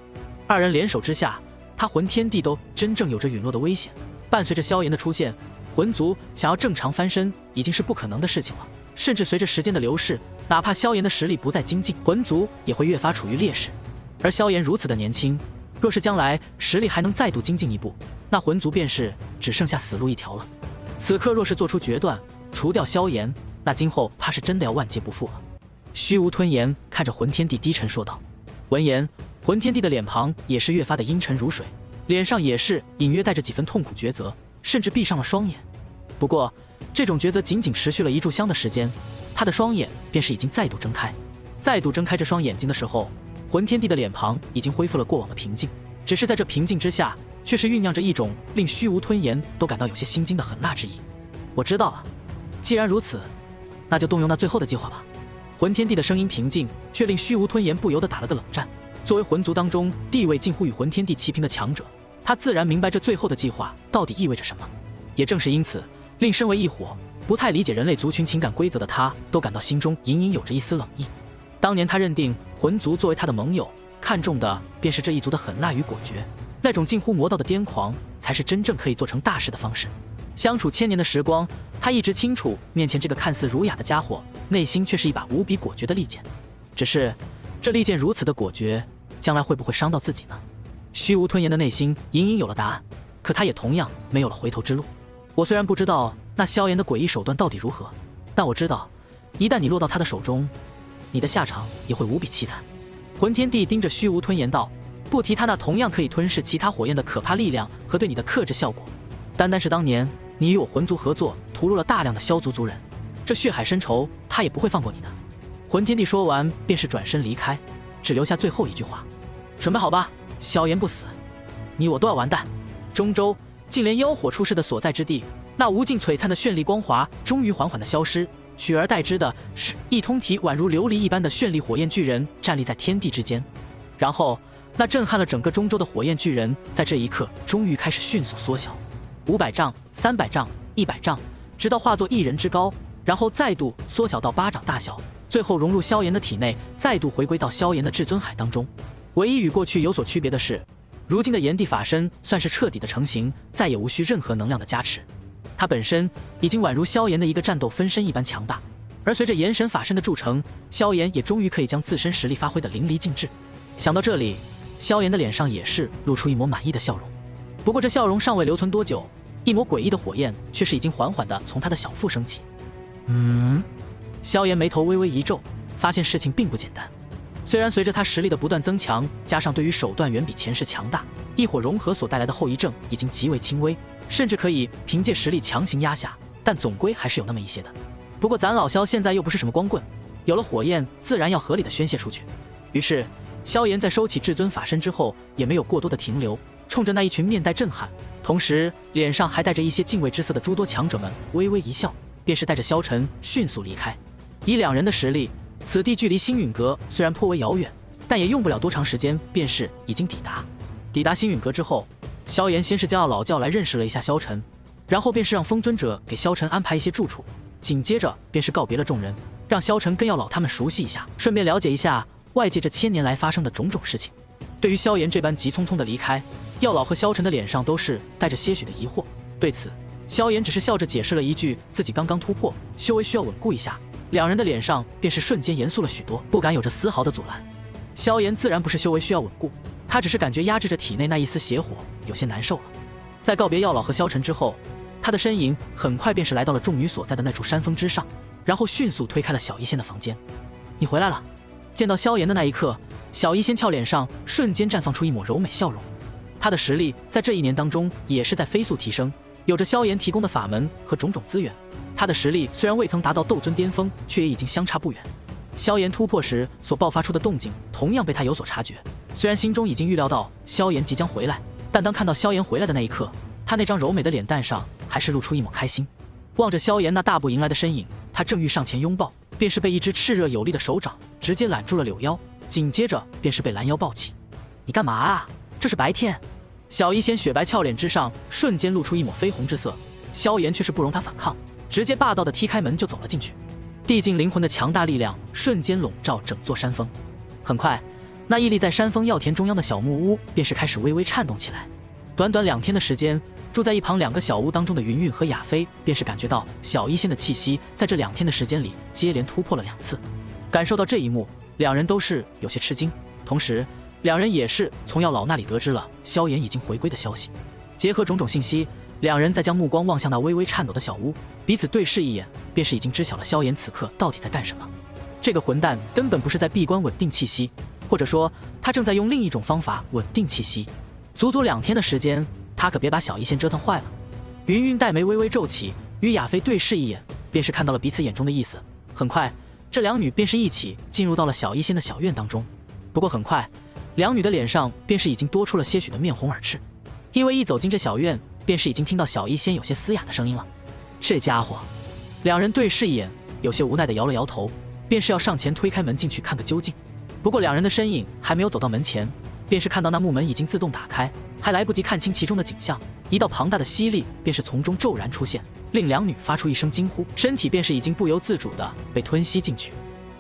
二人联手之下，他魂天帝都真正有着陨落的危险。伴随着萧炎的出现，魂族想要正常翻身已经是不可能的事情了，甚至随着时间的流逝，哪怕萧炎的实力不再精进，魂族也会越发处于劣势。而萧炎如此的年轻，若是将来实力还能再度精进一步，那魂族便是只剩下死路一条了。此刻若是做出决断，除掉萧炎，那今后怕是真的要万劫不复了。虚无吞炎看着魂天帝低沉说道。闻言，魂天帝的脸庞也是越发的阴沉如水，脸上也是隐约带着几分痛苦抉择，甚至闭上了双眼。不过这种抉择仅仅持续了1炷香的时间，他的双眼便是已经再度睁开。再度睁开这双眼睛的时候，魂天帝的脸庞已经恢复了过往的平静，只是在这平静之下，却是酝酿着一种令虚无吞炎都感到有些心惊的狠辣之意。我知道了，既然如此，那就动用那最后的计划吧。魂天帝的声音平静，却令虚无吞炎不由得打了个冷战。作为魂族当中地位近乎与魂天帝齐平的强者，他自然明白这最后的计划到底意味着什么。也正是因此，令身为一伙不太理解人类族群情感规则的他，都感到心中隐隐有着一丝冷意。当年他认定魂族作为他的盟友，看重的便是这一族的狠辣与果决，那种近乎魔道的癫狂，才是真正可以做成大事的方式。相处1000年的时光，他一直清楚面前这个看似儒雅的家伙，内心却是一把无比果决的利剑。只是这利剑如此的果决，将来会不会伤到自己呢？虚无吞炎的内心隐隐有了答案，可他也同样没有了回头之路。我虽然不知道那萧炎的诡异手段到底如何，但我知道，一旦你落到他的手中，你的下场也会无比凄惨。魂天帝盯着虚无吞炎道，不提他那同样可以吞噬其他火焰的可怕力量和对你的克制效果，单单是当年你与我魂族合作，屠戮了大量的萧族族人，这血海深仇，他也不会放过你的。魂天帝说完，便是转身离开，只留下最后一句话：准备好吧，萧炎不死，你我都要完蛋。中州竟连妖火出世的所在之地，那无尽璀璨的绚丽光华终于缓缓的消失，取而代之的是一通体宛如琉璃一般的绚丽火焰巨人站立在天地之间。然后那震撼了整个中州的火焰巨人，在这一刻终于开始迅速缩小，500丈、300丈、100丈，直到化作1人之高，然后再度缩小到8掌大小，最后融入萧炎的体内，再度回归到萧炎的至尊海当中。唯一与过去有所区别的是，如今的炎帝法身算是彻底的成型，再也无需任何能量的加持。他本身已经宛如萧炎的一个战斗分身一般强大，而随着炎神法身的铸成，萧炎也终于可以将自身实力发挥得淋漓尽致。想到这里，萧炎的脸上也是露出一抹满意的笑容。不过这笑容尚未留存多久，一抹诡异的火焰却是已经缓缓地从他的小腹升起。萧炎眉头微微一皱，发现事情并不简单。虽然随着他实力的不断增强，加上对于手段远比前世强大，异火融合所带来的后遗症已经极为轻微，甚至可以凭借实力强行压下，但总归还是有那么一些的。不过咱老萧现在又不是什么光棍，有了火焰自然要合理的宣泄出去。于是萧炎在收起至尊法身之后，也没有过多的停留，冲着那一群面带震撼，同时脸上还带着一些敬畏之色的诸多强者们微微一笑，便是带着萧晨迅速离开。以两人的实力，此地距离星陨阁虽然颇为遥远，但也用不了多长时间，便是已经抵达。抵达星陨阁之后，萧炎先是将老教来认识了一下萧晨，然后便是让风尊者给萧晨安排一些住处，紧接着便是告别了众人，让萧晨跟药老他们熟悉一下，顺便了解一下外界这1000年来发生的种种事情。对于萧炎这般急匆匆的离开，药老和萧晨的脸上都是带着些许的疑惑。对此，萧炎只是笑着解释了一句自己刚刚突破，修为需要稳固一下。两人的脸上便是瞬间严肃了许多，不敢有着丝毫的阻拦。萧炎自然不是修为需要稳固，他只是感觉压制着体内那一丝邪火有些难受了。在告别药老和萧晨之后，他的身影很快便是来到了众女所在的那处山峰之上，然后迅速推开了小医仙的房间。你回来了。见到萧炎的那一刻，小医仙俏脸上瞬间绽放出一抹柔美笑容。他的实力在这1年当中也是在飞速提升，有着萧炎提供的法门和种种资源，他的实力虽然未曾达到斗尊巅峰，却也已经相差不远。萧炎突破时所爆发出的动静同样被他有所察觉，虽然心中已经预料到萧炎即将回来，但当看到萧炎回来的那一刻，他那张柔美的脸蛋上还是露出一抹开心。望着萧炎那大步迎来的身影，他正欲上前拥抱，便是被一只炽热有力的手掌直接揽住了柳腰，紧接着便是被拦腰抱起。你干嘛啊？这是白天。小医仙雪白俏脸之上瞬间露出一抹绯红之色，萧炎却是不容他反抗，直接霸道的踢开门就走了进去。地境灵魂的强大力量瞬间笼罩整座山峰，很快那屹立在山峰药田中央的小木屋便是开始微微颤动起来。短短2天的时间，住在一旁2个小屋当中的云韵和亚飞便是感觉到小医仙的气息在这2天的时间里接连突破了2次。感受到这一幕，两人都是有些吃惊，同时两人也是从药老那里得知了萧炎已经回归的消息。结合种种信息，两人再将目光望向那微微颤抖的小屋，彼此对视一眼，便是已经知晓了萧炎此刻到底在干什么。这个混蛋根本不是在闭关稳定气息，或者说他正在用另一种方法稳定气息。足足2天的时间，他可别把小医仙折腾坏了。云云黛眉微微皱起，与亚飞对视一眼，便是看到了彼此眼中的意思。很快，这2女便是一起进入到了小医仙的小院当中。不过很快，2女的脸上便是已经多出了些许的面红耳赤，因为一走进这小院，便是已经听到小医仙有些嘶哑的声音了。这家伙，两人对视一眼，有些无奈的摇了摇头，便是要上前推开门进去看个究竟。不过两人的身影还没有走到门前，便是看到那木门已经自动打开，还来不及看清其中的景象，一道庞大的吸力便是从中骤然出现，令2女发出一声惊呼，身体便是已经不由自主的被吞吸进去。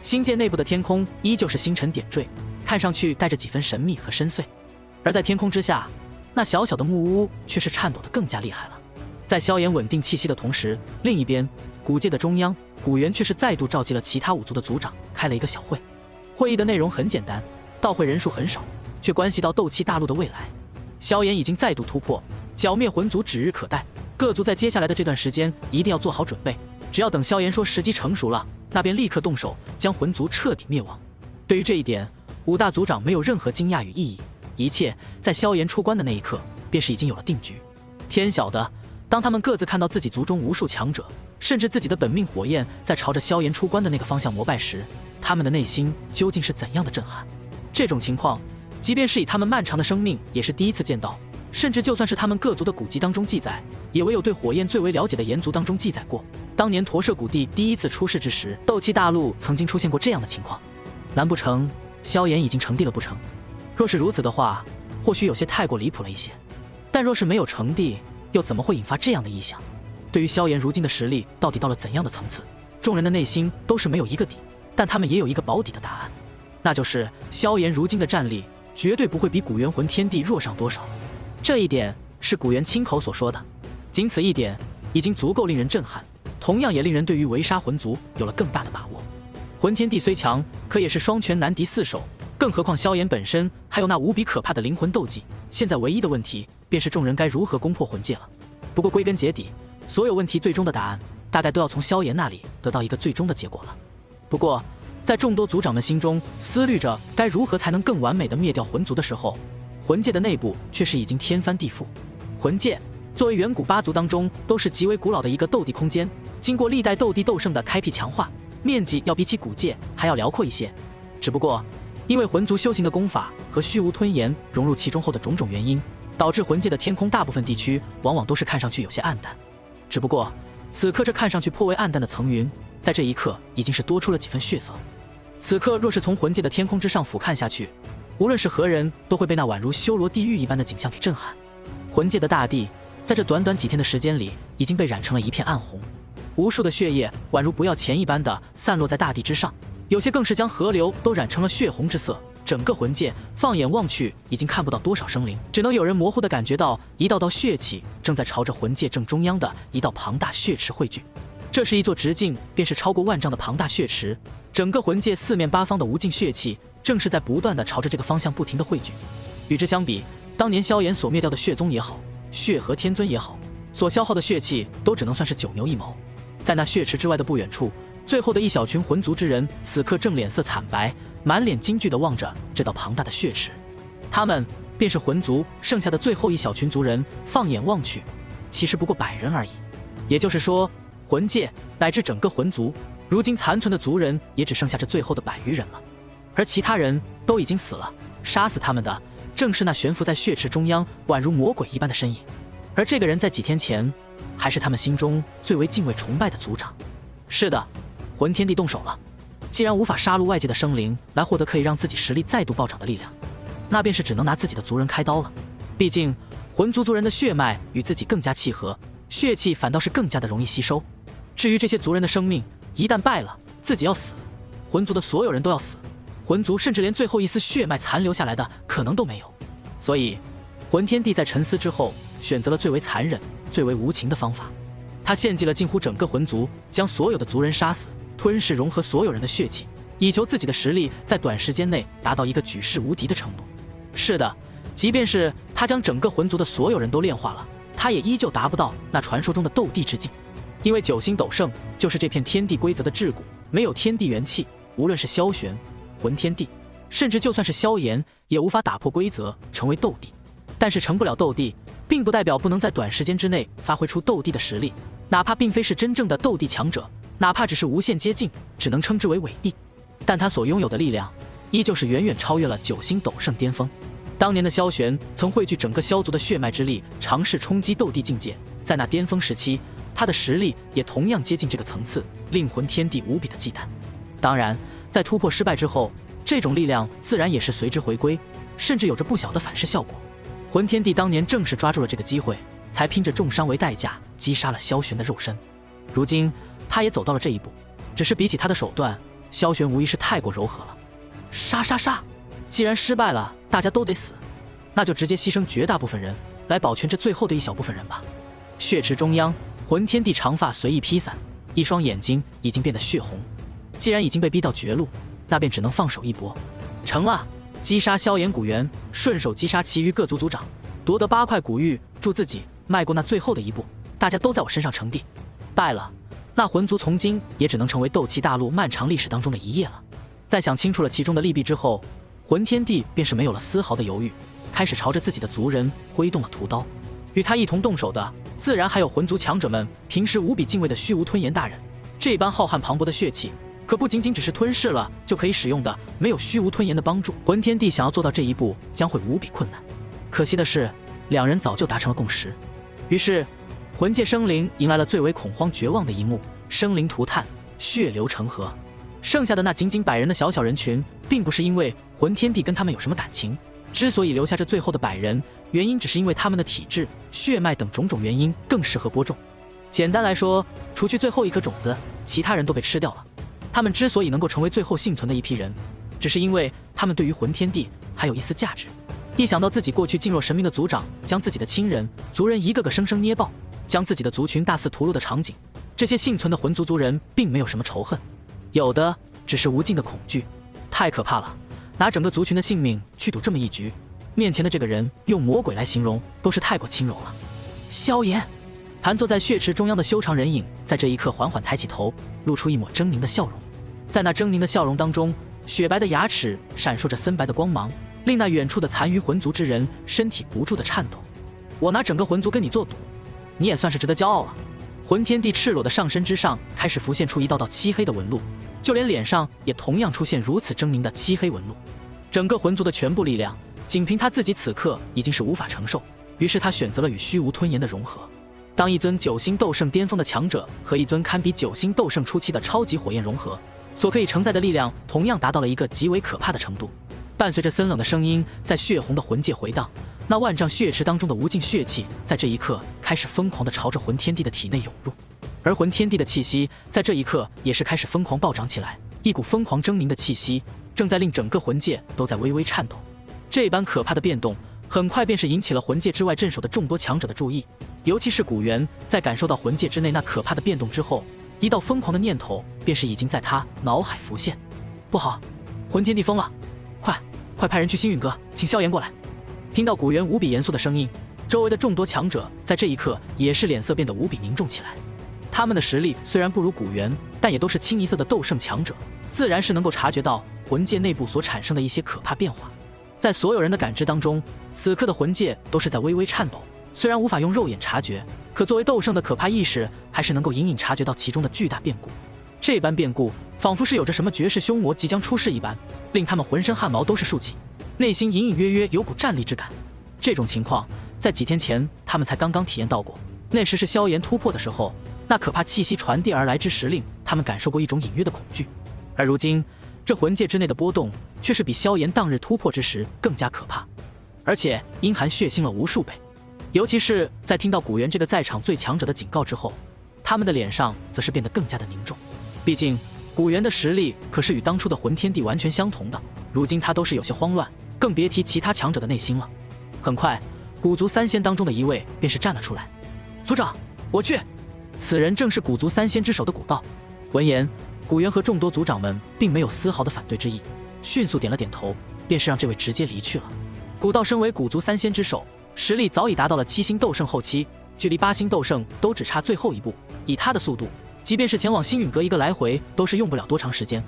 星界内部的天空依旧是星辰点缀，看上去带着几分神秘和深邃，而在天空之下，那小小的木屋却是颤抖得更加厉害了。在萧炎稳定气息的同时，另一边古界的中央，古元却是再度召集了其他5族的族长，开了一个小会。会议的内容很简单，到会人数很少，却关系到斗气大陆的未来。萧炎已经再度突破，剿灭魂族指日可待，各族在接下来的这段时间一定要做好准备，只要等萧炎说时机成熟了，那便立刻动手将魂族彻底灭亡。对于这一点，5大族长没有任何惊讶与异议，一切在萧炎出关的那一刻便是已经有了定局。天晓得，当他们各自看到自己族中无数强者，甚至自己的本命火焰在朝着萧炎出关的那个方向膜拜时，他们的内心究竟是怎样的震撼。这种情况即便是以他们漫长的生命也是第一次见到，甚至就算是他们各族的古籍当中记载，也唯有对火焰最为了解的炎族当中记载过，当年驼舍古地第一次出世之时，斗气大陆曾经出现过这样的情况。难不成萧炎已经成帝了不成？若是如此的话，或许有些太过离谱了一些，但若是没有成帝，又怎么会引发这样的异象？对于萧炎如今的实力到底到了怎样的层次，众人的内心都是没有一个底，但他们也有一个保底的答案，那就是萧炎如今的战力绝对不会比古元魂天帝弱上多少。这一点是古元亲口所说的，仅此一点已经足够令人震撼，同样也令人对于围杀魂族有了更大的把握。魂天帝虽强，可也是双拳难敌4手，更何况萧炎本身还有那无比可怕的灵魂斗技。现在唯一的问题便是众人该如何攻破魂界了。不过归根结底，所有问题最终的答案大概都要从萧炎那里得到一个最终的结果了。不过，在众多族长们心中思虑着该如何才能更完美的灭掉魂族的时候，魂界的内部却是已经天翻地覆。魂界作为远古八族当中都是极为古老的一个斗帝空间，经过历代斗帝斗圣的开辟强化，面积要比起古界还要辽阔一些。只不过，因为魂族修行的功法和虚无吞炎融入其中后的种种原因，导致魂界的天空大部分地区往往都是看上去有些暗淡。只不过，此刻这看上去颇为暗淡的层云，在这一刻已经是多出了几分血色。此刻若是从魂界的天空之上俯瞰下去，无论是何人都会被那宛如修罗地狱一般的景象给震撼。魂界的大地在这短短几天的时间里已经被染成了一片暗红，无数的血液宛如不要钱一般的散落在大地之上，有些更是将河流都染成了血红之色。整个魂界放眼望去已经看不到多少生灵，只能有人模糊地感觉到一道道血气正在朝着魂界正中央的一道庞大血池汇聚。这是一座直径便是超过万丈的庞大血池，整个魂界四面八方的无尽血气正是在不断地朝着这个方向不停地汇聚。与之相比，当年萧炎所灭掉的血宗也好，血河天尊也好，所消耗的血气都只能算是九牛一毛。在那血池之外的不远处，最后的一小群魂族之人此刻正脸色惨白，满脸惊惧地望着这道庞大的血池。他们便是魂族剩下的最后一小群族人，放眼望去，其实不过100人而已。也就是说，魂界乃至整个魂族，如今残存的族人也只剩下这最后的100余人了，而其他人都已经死了。杀死他们的正是那悬浮在血池中央宛如魔鬼一般的身影，而这个人在几天前还是他们心中最为敬畏崇拜的族长。是的，魂天帝动手了。既然无法杀戮外界的生灵来获得可以让自己实力再度暴涨的力量，那便是只能拿自己的族人开刀了。毕竟魂族族人的血脉与自己更加契合，血气反倒是更加的容易吸收。至于这些族人的生命，一旦败了，自己要死，魂族的所有人都要死，魂族甚至连最后一丝血脉残留下来的可能都没有。所以魂天帝在沉思之后选择了最为残忍最为无情的方法，他献祭了近乎整个魂族，将所有的族人杀死，吞噬融合所有人的血气，以求自己的实力在短时间内达到一个举世无敌的程度。是的，即便是他将整个魂族的所有人都炼化了，他也依旧达不到那传说中的斗帝之境。因为9星斗圣就是这片天地规则的桎梏，没有天地元气，无论是萧玄、魂天帝，甚至就算是萧炎，也无法打破规则成为斗帝。但是成不了斗帝，并不代表不能在短时间之内发挥出斗帝的实力，哪怕并非是真正的斗帝强者，哪怕只是无限接近，只能称之为伪帝，但他所拥有的力量依旧是远远超越了9星斗圣巅峰。当年的萧玄曾汇聚整个萧族的血脉之力，尝试冲击斗帝境界，在那巅峰时期，他的实力也同样接近这个层次，令魂天帝无比的忌惮。当然，在突破失败之后，这种力量自然也是随之回归，甚至有着不小的反噬效果。魂天帝当年正是抓住了这个机会，才拼着重伤为代价击杀了萧玄的肉身。如今他也走到了这一步，只是比起他的手段，萧玄无疑是太过柔和了。杀杀杀！既然失败了，大家都得死，那就直接牺牲绝大部分人来保全这最后的一小部分人吧。血池中央，魂天帝长发随意披散，一双眼睛已经变得血红。既然已经被逼到绝路，那便只能放手一搏。成了，击杀萧炎古猿，顺手击杀其余各族族长，夺得8块古玉，助自己迈过那最后的一步。大家都在我身上称帝。败了，那魂族从今也只能成为斗气大陆漫长历史当中的一页了。在想清楚了其中的利弊之后，魂天帝便是没有了丝毫的犹豫，开始朝着自己的族人挥动了屠刀。与他一同动手的，自然还有魂族强者们平时无比敬畏的虚无吞炎大人。这般浩瀚磅礴的血气，可不仅仅只是吞噬了就可以使用的，没有虚无吞炎的帮助，魂天帝想要做到这一步将会无比困难。可惜的是，两人早就达成了共识。于是魂界生灵迎来了最为恐慌绝望的一幕，生灵涂炭，血流成河。剩下的那仅仅100人的小小人群，并不是因为魂天帝跟他们有什么感情，之所以留下这最后的100人，原因只是因为他们的体质、血脉等种种原因更适合播种。简单来说，除去最后一颗种子，其他人都被吃掉了。他们之所以能够成为最后幸存的一批人，只是因为他们对于魂天帝还有一丝价值。一想到自己过去敬若神明的族长将自己的亲人、族人一个个生生捏爆，将自己的族群大肆屠戮的场景，这些幸存的魂族族人并没有什么仇恨，有的只是无尽的恐惧。太可怕了，拿整个族群的性命去赌这么一局，面前的这个人用魔鬼来形容都是太过轻柔了。萧炎，盘坐在血池中央的修长人影，在这一刻缓缓抬起头，露出一抹狰狞的笑容。在那狰狞的笑容当中，雪白的牙齿闪烁着森白的光芒，令那远处的残余魂族之人身体不住的颤抖。我拿整个魂族跟你做赌，你也算是值得骄傲了。魂天帝赤裸的上身之上开始浮现出一道道漆黑的纹路，就连脸上也同样出现如此狰狞的漆黑纹路。整个魂族的全部力量，仅凭他自己此刻已经是无法承受，于是他选择了与虚无吞炎的融合。当一尊9星斗圣巅峰的强者和一尊堪比9星斗圣初期的超级火焰融合，所可以承载的力量同样达到了一个极为可怕的程度。伴随着森冷的声音在血红的魂界回荡，那万丈血池当中的无尽血气在这一刻开始疯狂地朝着魂天帝的体内涌入，而魂天帝的气息在这一刻也是开始疯狂暴涨起来，一股疯狂狰狞的气息正在令整个魂界都在微微颤抖。这般可怕的变动很快便是引起了魂界之外镇守的众多强者的注意，尤其是古元，在感受到魂界之内那可怕的变动之后，一道疯狂的念头便是已经在他脑海浮现。不好，魂天帝疯了，快派人去星陨阁请萧炎过来。听到古元无比严肃的声音，周围的众多强者在这一刻也是脸色变得无比凝重起来。他们的实力虽然不如古元，但也都是清一色的斗圣强者，自然是能够察觉到魂界内部所产生的一些可怕变化。在所有人的感知当中，此刻的魂界都是在微微颤抖，虽然无法用肉眼察觉，可作为斗圣的可怕意识还是能够隐隐察觉到其中的巨大变故。这般变故仿佛是有着什么绝世凶魔即将出世一般，令他们浑身汗毛都是竖起，内心隐隐约约有股战栗之感。这种情况在几天前他们才刚刚体验到过，那时是萧炎突破的时候，那可怕气息传递而来之时令他们感受过一种隐约的恐惧。而如今这魂界之内的波动却是比萧炎当日突破之时更加可怕，而且阴寒血腥了无数倍。尤其是在听到古元这个在场最强者的警告之后，他们的脸上则是变得更加的凝重。毕竟古元的实力可是与当初的魂天帝完全相同的，如今他都是有些慌乱，更别提其他强者的内心了。很快古族3仙当中的一位便是站了出来，族长，我去。此人正是古族3仙之首的古道。闻言，古元和众多族长们并没有丝毫的反对之意，迅速点了点头，便是让这位直接离去了。古道身为古族3仙之首，实力早已达到了7星斗圣后期，距离8星斗圣都只差最后一步。以他的速度，即便是前往星陨阁一个来回都是用不了多长时间。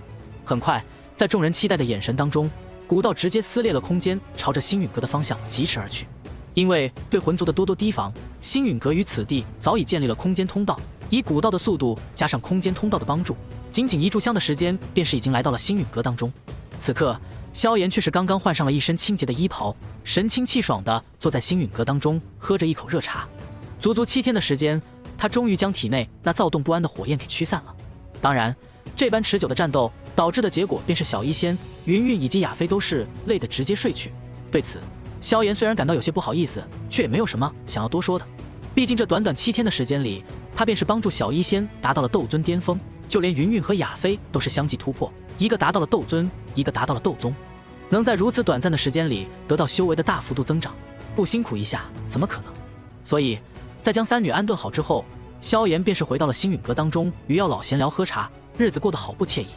很快，在众人期待的眼神当中，古道直接撕裂了空间，朝着星陨阁的方向疾驰而去。因为对魂族的多多提防，星陨阁于此地早已建立了空间通道，以古道的速度加上空间通道的帮助，仅仅一炷香的时间便是已经来到了星陨阁当中。此刻萧炎却是刚刚换上了一身清洁的衣袍，神清气爽地坐在星陨阁当中，喝着一口热茶。足足7天的时间，他终于将体内那躁动不安的火焰给驱散了。当然，这般持久的战斗导致的结果便是小医仙、云云以及亚菲都是累得直接睡去。对此，萧炎虽然感到有些不好意思，却也没有什么想要多说的。毕竟这短短7天的时间里，他便是帮助小医仙达到了斗尊巅峰，就连云云和亚菲都是相继突破，一个达到了斗尊，一个达到了斗宗。能在如此短暂的时间里得到修为的大幅度增长，不辛苦一下怎么可能？所以在将3女安顿好之后，萧炎便是回到了星陨阁当中，与药老闲聊喝茶，日子过得好不惬意。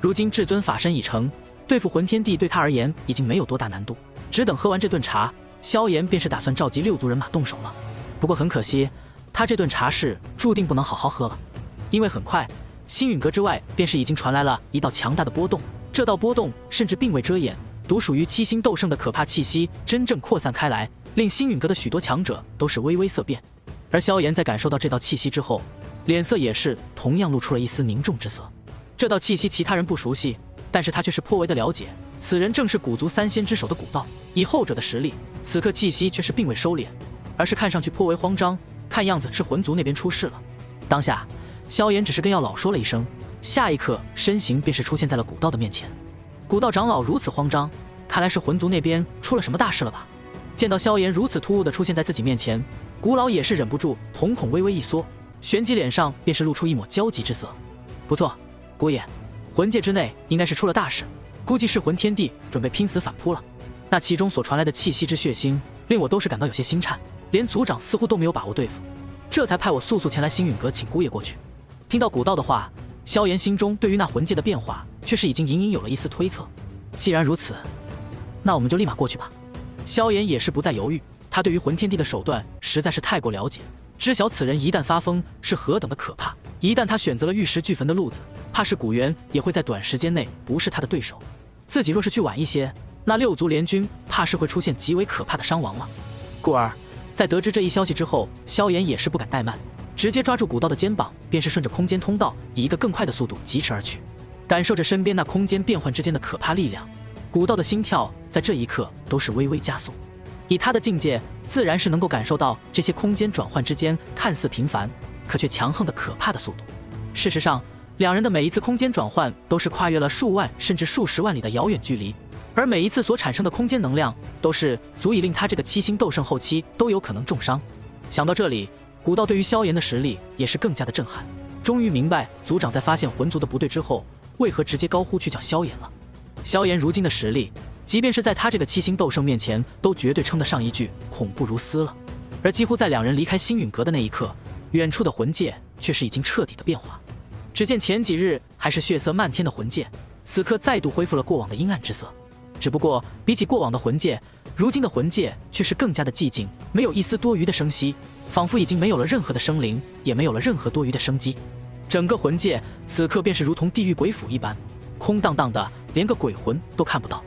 如今至尊法身已成，对付魂天帝对他而言已经没有多大难度，只等喝完这顿茶，萧炎便是打算召集6族人马动手了。不过很可惜，他这顿茶是注定不能好好喝了，因为很快星陨阁之外便是已经传来了一道强大的波动，这道波动甚至并未遮掩独属于7星斗圣的可怕气息真正扩散开来，令星陨阁的许多强者都是微微色变。而萧炎在感受到这道气息之后，脸色也是同样露出了一丝凝重之色。这道气息其他人不熟悉，但是他却是颇为的了解，此人正是古族3仙之首的古道。以后者的实力，此刻气息却是并未收敛，而是看上去颇为慌张，看样子是魂族那边出事了。当下萧炎只是跟药老说了一声，下一刻身形便是出现在了古道的面前。古道长老如此慌张，看来是魂族那边出了什么大事了吧。见到萧炎如此突兀地出现在自己面前，古老也是忍不住瞳孔微微一缩，旋即脸上便是露出一抹焦急之色。不错，古爷，魂界之内应该是出了大事，估计是魂天帝准备拼死反扑了。那其中所传来的气息之血腥，令我都是感到有些心颤，连族长似乎都没有把握对付，这才派我速速前来星陨阁请姑爷过去。听到古道的话，萧炎心中对于那魂界的变化却是已经隐隐有了一丝推测。既然如此，那我们就立马过去吧。萧炎也是不再犹豫，他对于魂天帝的手段实在是太过了解，知晓此人一旦发疯是何等的可怕，一旦他选择了玉石俱焚的路子，怕是古元也会在短时间内不是他的对手。自己若是去晚一些，那6族联军怕是会出现极为可怕的伤亡了。故而，在得知这一消息之后，萧炎也是不敢怠慢，直接抓住古道的肩膀，便是顺着空间通道，以一个更快的速度疾驰而去。感受着身边那空间变换之间的可怕力量，古道的心跳在这一刻都是微微加速。以他的境界，自然是能够感受到这些空间转换之间看似平凡，可却强横的可怕的速度。事实上，两人的每一次空间转换都是跨越了数万甚至数十万里的遥远距离，而每一次所产生的空间能量都是足以令他这个7星斗圣后期都有可能重伤。想到这里，古道对于萧炎的实力也是更加的震撼，终于明白族长在发现魂族的不对之后，为何直接高呼去叫萧炎了。萧炎如今的实力，即便是在他这个7星斗圣面前，都绝对称得上一句恐怖如斯了。而几乎在两人离开星陨阁的那一刻，远处的魂界却是已经彻底的变化。只见前几日还是血色漫天的魂界，此刻再度恢复了过往的阴暗之色。只不过比起过往的魂界，如今的魂界却是更加的寂静，没有一丝多余的生息，仿佛已经没有了任何的生灵，也没有了任何多余的生机。整个魂界此刻便是如同地狱鬼府一般，空荡荡的，连个鬼魂都看不到。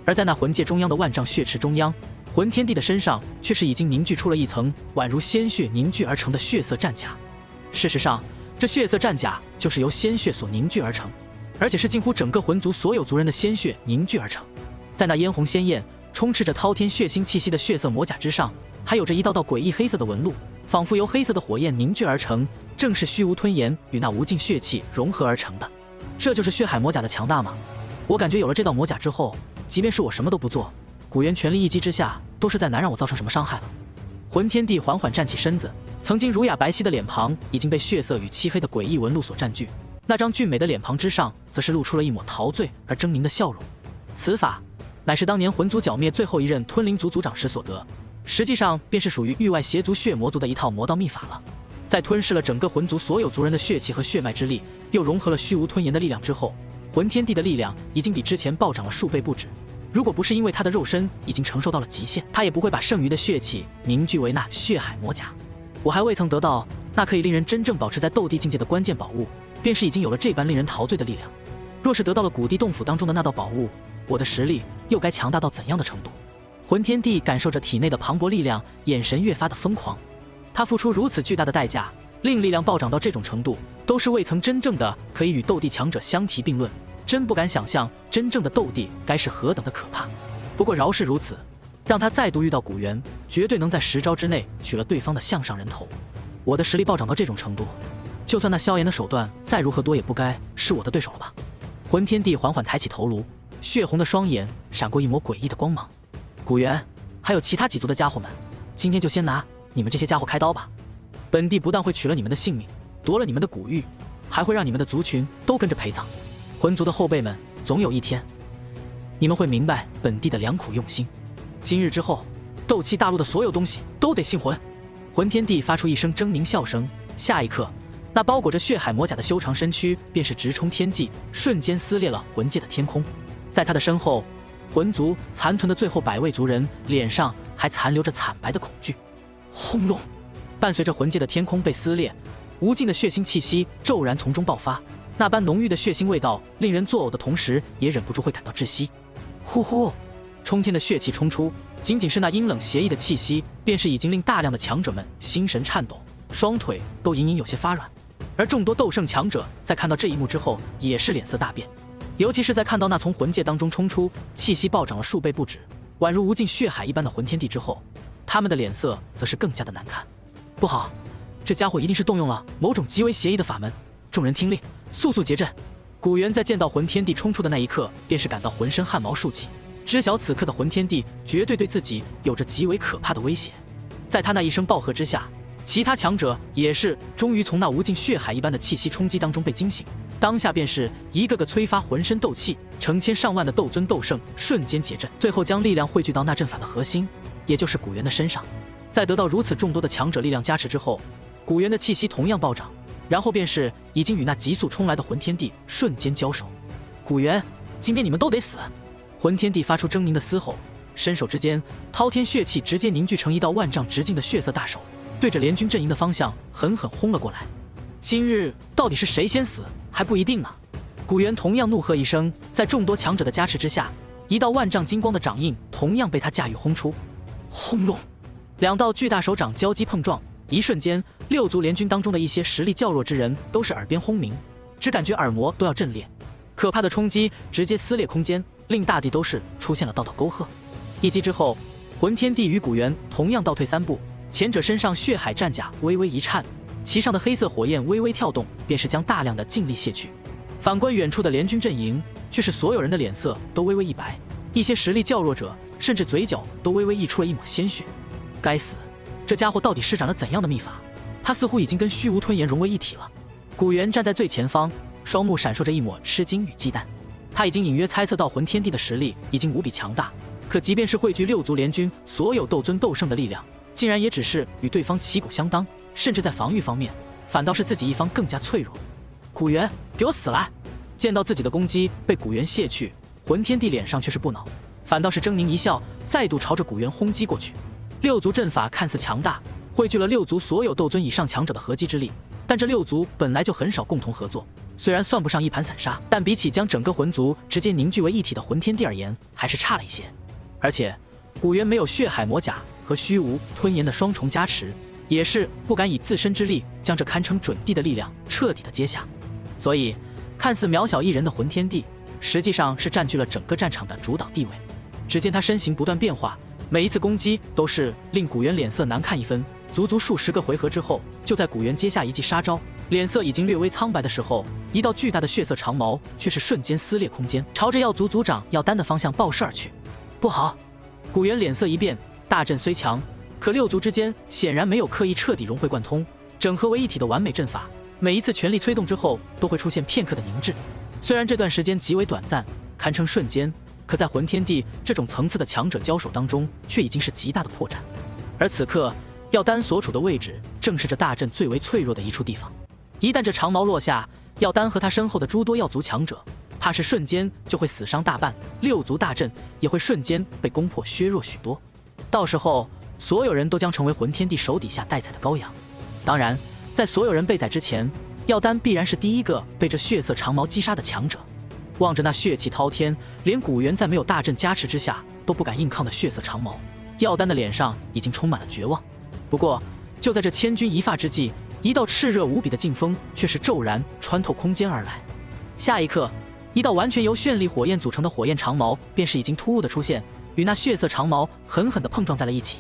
而在那魂界中央的万丈血池中央，魂天帝的身上却是已经凝聚出了一层宛如鲜血凝聚而成的血色战甲。事实上，这血色战甲就是由鲜血所凝聚而成，而且是近乎整个魂族所有族人的鲜血凝聚而成。在那嫣红鲜艳、充斥着滔天血腥气息的血色魔甲之上，还有着一道道诡异黑色的纹路，仿佛由黑色的火焰凝聚而成，正是虚无吞炎与那无尽血气融合而成的。这就是血海魔甲的强大吗？我感觉有了这道魔甲之后，即便是我什么都不做，古元全力一击之下，都是在难让我造成什么伤害了。魂天帝缓缓站起身子，曾经儒雅白皙的脸庞已经被血色与漆黑的诡异纹路所占据，那张俊美的脸庞之上，则是露出了一抹陶醉而狰狞的笑容。此法乃是当年魂族剿灭最后一任吞灵族族长时所得，实际上便是属于域外邪族血魔族的一套魔道秘法了。在吞噬了整个魂族所有族人的血气和血脉之力，又融合了虚无吞炎的力量之后，魂天帝的力量已经比之前暴涨了数倍不止。如果不是因为他的肉身已经承受到了极限，他也不会把剩余的血气凝聚为那血海魔甲。我还未曾得到那可以令人真正保持在斗帝境界的关键宝物，便是已经有了这般令人陶醉的力量。若是得到了古地洞府当中的那道宝物，我的实力又该强大到怎样的程度？魂天帝感受着体内的磅礴力量，眼神越发的疯狂。他付出如此巨大的代价，令力量暴涨到这种程度，都是未曾真正的可以与斗帝强者相提并论。真不敢想象真正的斗帝该是何等的可怕。不过饶是如此，让他再度遇到古元，绝对能在10招之内取了对方的项上人头。我的实力暴涨到这种程度，就算那萧炎的手段再如何多，也不该是我的对手了吧。魂天帝缓缓抬起头颅，血红的双眼闪过一抹诡异的光芒。古元，还有其他几族的家伙们，今天就先拿你们这些家伙开刀吧。本帝不但会取了你们的性命，夺了你们的古玉，还会让你们的族群都跟着陪葬。魂族的后辈们，总有一天，你们会明白本帝的良苦用心。今日之后，斗气大陆的所有东西都得姓魂。魂天帝发出一声狰狞笑声，下一刻，那包裹着血海魔甲的修长身躯便是直冲天际，瞬间撕裂了魂界的天空。在他的身后，魂族残存的最后100位族人脸上还残留着惨白的恐惧。轰隆！伴随着魂界的天空被撕裂，无尽的血腥气息骤然从中爆发。那般浓郁的血腥味道，令人作呕的同时，也忍不住会感到窒息。呼呼！冲天的血气冲出，仅仅是那阴冷邪异的气息，便是已经令大量的强者们心神颤抖，双腿都隐隐有些发软。而众多斗圣强者在看到这一幕之后，也是脸色大变，尤其是在看到那从魂界当中冲出、气息暴涨了数倍不止，宛如无尽血海一般的魂天帝之后，他们的脸色则是更加的难看。不好，这家伙一定是动用了某种极为邪异的法门。众人听令，速速结阵！古元在见到魂天帝冲出的那一刻，便是感到浑身汗毛竖起，知晓此刻的魂天帝绝对对自己有着极为可怕的威胁。在他那一声暴喝之下，其他强者也是终于从那无尽血海一般的气息冲击当中被惊醒，当下便是一个个催发浑身斗气，成千上万的斗尊斗圣瞬间结阵，最后将力量汇聚到那阵法的核心，也就是古元的身上。在得到如此众多的强者力量加持之后，古元的气息同样暴涨，然后便是已经与那急速冲来的魂天帝瞬间交手。古元，今天你们都得死！魂天帝发出狰狞的嘶吼，伸手之间，滔天血气直接凝聚成一道万丈直径的血色大手，对着联军阵营的方向狠狠轰了过来。今日到底是谁先死还不一定呢。古元同样怒喝一声，在众多强者的加持之下，一道万丈金光的掌印同样被他驾驭轰出。轰隆，两道巨大手掌交击碰撞，一瞬间，六族联军当中的一些实力较弱之人都是耳边轰鸣，只感觉耳膜都要震裂。可怕的冲击直接撕裂空间，令大地都是出现了道道沟壑。一击之后，魂天帝与古元同样倒退3步，前者身上血海战甲微微一颤，其上的黑色火焰微微跳动，便是将大量的劲力卸去。反观远处的联军阵营，却是所有人的脸色都微微一白，一些实力较弱者甚至嘴角都微微溢出了一抹鲜血。该死，这家伙到底施展了怎样的秘法？他似乎已经跟虚无吞炎融为一体了。古元站在最前方，双目闪烁着一抹吃惊与忌惮。他已经隐约猜测到魂天帝的实力已经无比强大，可即便是汇聚六族联军所有斗尊斗圣的力量，竟然也只是与对方旗鼓相当，甚至在防御方面，反倒是自己一方更加脆弱。古元，给我死来！见到自己的攻击被古元卸去，魂天帝脸上却是不恼，反倒是狰狞一笑，再度朝着古元轰击过去。六族阵法看似强大，汇聚了六族所有斗尊以上强者的合击之力，但这六族本来就很少共同合作，虽然算不上一盘散沙，但比起将整个魂族直接凝聚为一体的魂天帝而言，还是差了一些。而且古元没有血海魔甲和虚无吞炎的双重加持，也是不敢以自身之力将这堪称准帝的力量彻底的接下。所以看似渺小一人的魂天帝，实际上是占据了整个战场的主导地位。只见他身形不断变化，每一次攻击都是令古元脸色难看一分。足足数十个回合之后，就在古元接下一记杀招，脸色已经略微苍白的时候，一道巨大的血色长矛却是瞬间撕裂空间，朝着药族族长药丹的方向爆射而去。不好！古元脸色一变，大阵虽强，可六族之间显然没有刻意彻底融会贯通，整合为一体的完美阵法。每一次全力催动之后，都会出现片刻的凝滞。虽然这段时间极为短暂，堪称瞬间，可在魂天帝这种层次的强者交手当中，却已经是极大的破绽。而此刻，药丹所处的位置，正是这大阵最为脆弱的一处地方。一旦这长矛落下，药丹和他身后的诸多药族强者，怕是瞬间就会死伤大半，六族大阵也会瞬间被攻破削弱许多。到时候，所有人都将成为魂天帝手底下待宰的羔羊。当然，在所有人被宰之前，药丹必然是第一个被这血色长矛击杀的强者。望着那血气滔天，连古元在没有大阵加持之下都不敢硬抗的血色长矛，药丹的脸上已经充满了绝望。不过，就在这千钧一发之际，一道炽热无比的劲风却是骤然穿透空间而来。下一刻，一道完全由绚丽火焰组成的火焰长矛便是已经突兀的出现，与那血色长矛狠狠地碰撞在了一起。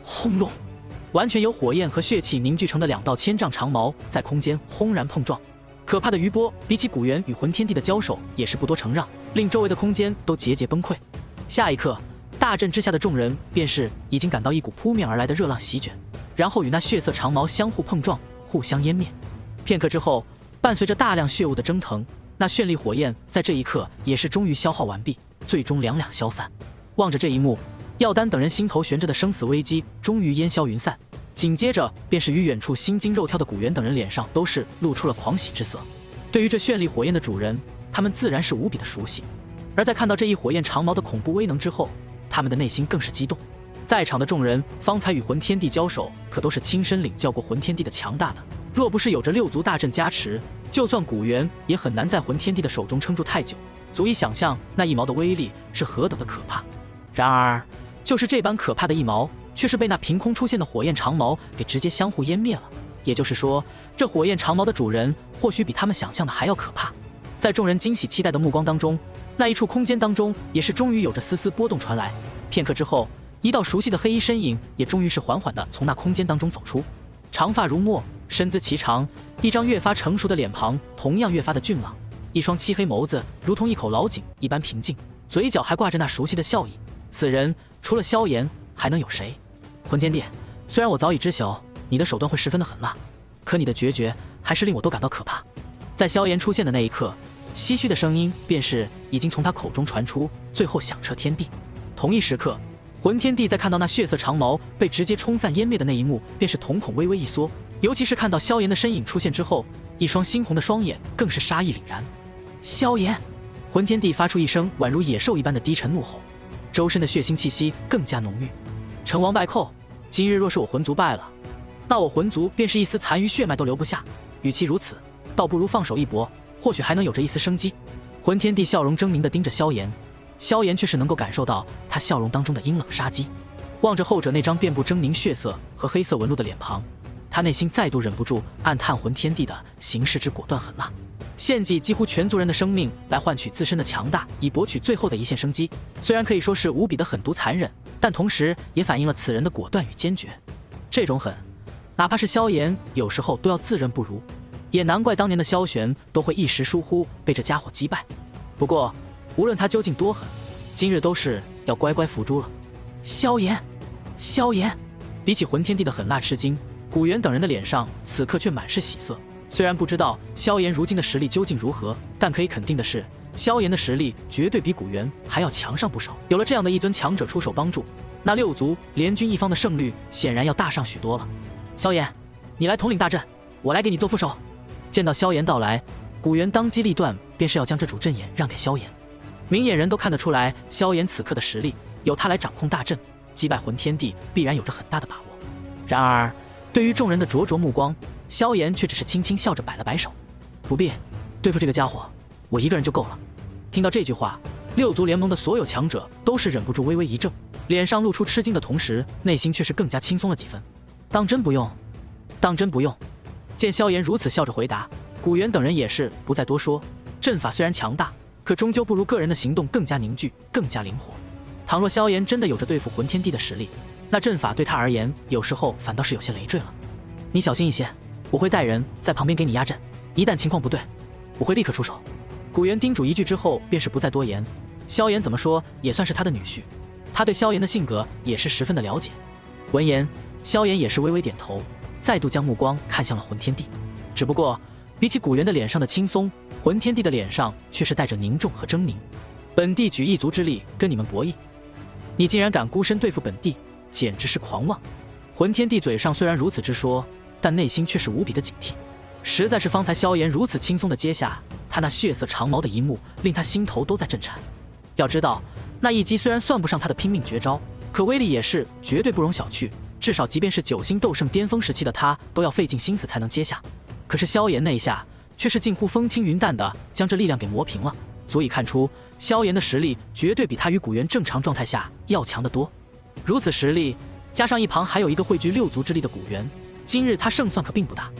轰隆！完全由火焰和血气凝聚成的两道千丈长矛在空间轰然碰撞，可怕的余波比起古元与魂天帝的交手也是不多承让，令周围的空间都节节崩溃。下一刻，大阵之下的众人便是已经感到一股扑面而来的热浪席卷，然后与那血色长矛相互碰撞，互相湮灭。片刻之后，伴随着大量血雾的蒸腾，那绚丽火焰在这一刻也是终于消耗完毕，最终两两消散。望着这一幕，药丹等人心头悬着的生死危机终于烟消云散，紧接着便是与远处心惊肉跳的古元等人脸上都是露出了狂喜之色。对于这绚丽火焰的主人，他们自然是无比的熟悉，而在看到这一火焰长矛的恐怖威能之后，他们的内心更是激动。在场的众人方才与魂天帝交手，可都是亲身领教过魂天帝的强大的，若不是有着六族大阵加持，就算古元也很难在魂天帝的手中撑住太久，足以想象那一矛的威力是何等的可怕。然而就是这般可怕的一矛，却是被那凭空出现的火焰长矛给直接相互湮灭了。也就是说，这火焰长矛的主人或许比他们想象的还要可怕。在众人惊喜期待的目光当中，那一处空间当中也是终于有着丝丝波动传来。片刻之后，一道熟悉的黑衣身影也终于是缓缓地从那空间当中走出，长发如墨，身姿颀长，一张越发成熟的脸庞同样越发的俊朗，一双漆黑眸子如同一口老井一般平静，嘴角还挂着那熟悉的笑意。此人除了萧炎还能有谁？魂天帝，虽然我早已知晓你的手段会十分的狠辣，可你的决绝还是令我都感到可怕。在萧炎出现的那一刻，唏嘘的声音便是已经从他口中传出，最后响彻天地。同一时刻，魂天帝在看到那血色长矛被直接冲散湮灭的那一幕，便是瞳孔微微一缩，尤其是看到萧炎的身影出现之后，一双猩红的双眼更是杀意凛然。萧炎！魂天帝发出一声宛如野兽一般的低沉怒吼，周身的血腥气息更加浓郁。成王败寇，今日若是我魂族败了，那我魂族便是一丝残余血脉都留不下。与其如此，倒不如放手一搏，或许还能有着一丝生机。魂天帝笑容狰狞地盯着萧炎，萧炎却是能够感受到他笑容当中的阴冷杀机。望着后者那张遍布狰狞血色和黑色纹路的脸庞，他内心再度忍不住暗叹魂天帝的行事之果断狠辣，献祭几乎全族人的生命来换取自身的强大，以博取最后的一线生机。虽然可以说是无比的狠毒残忍，但同时也反映了此人的果断与坚决。这种狠，哪怕是萧炎有时候都要自认不如，也难怪当年的萧玄都会一时疏忽被这家伙击败。不过无论他究竟多狠，今日都是要乖乖服输了。萧炎，比起魂天帝的狠辣吃惊，古元等人的脸上此刻却满是喜色。虽然不知道萧炎如今的实力究竟如何，但可以肯定的是，萧炎的实力绝对比古元还要强上不少。有了这样的一尊强者出手帮助，那六族联军一方的胜率显然要大上许多了。萧炎，你来统领大阵，我来给你做副手。见到萧炎到来，古元当机立断，便是要将这主阵眼让给萧炎。明眼人都看得出来，萧炎此刻的实力，由他来掌控大阵，击败魂天帝必然有着很大的把握。然而对于众人的灼灼目光，萧炎却只是轻轻笑着摆了摆手，不必，对付这个家伙，我一个人就够了。听到这句话，六族联盟的所有强者都是忍不住微微一怔，脸上露出吃惊的同时，内心却是更加轻松了几分。当真不用，当真不用。见萧炎如此笑着回答，古元等人也是不再多说。阵法虽然强大，可终究不如个人的行动更加凝聚，更加灵活。倘若萧炎真的有着对付魂天帝的实力，那阵法对他而言，有时候反倒是有些累赘了。你小心一些，我会带人在旁边给你压阵，一旦情况不对，我会立刻出手。古元叮嘱一句之后，便是不再多言。萧炎怎么说也算是他的女婿，他对萧炎的性格也是十分的了解。闻言，萧炎也是微微点头，再度将目光看向了魂天帝。只不过比起古元的脸上的轻松，魂天帝的脸上却是带着凝重和狰狞。本帝举一族之力跟你们博弈，你竟然敢孤身对付本帝，简直是狂妄！魂天帝嘴上虽然如此之说，但内心却是无比的警惕。实在是方才萧炎如此轻松的接下他那血色长矛的一幕，令他心头都在震颤。要知道，那一击虽然算不上他的拼命绝招，可威力也是绝对不容小觑，至少即便是9星斗圣巅峰时期的他，都要费尽心思才能接下。可是萧炎那一下却是近乎风轻云淡的将这力量给磨平了，足以看出萧炎的实力绝对比他与古元正常状态下要强得多。如此实力，加上一旁还有一个汇聚6族之力的古元，今日他胜算可并不大。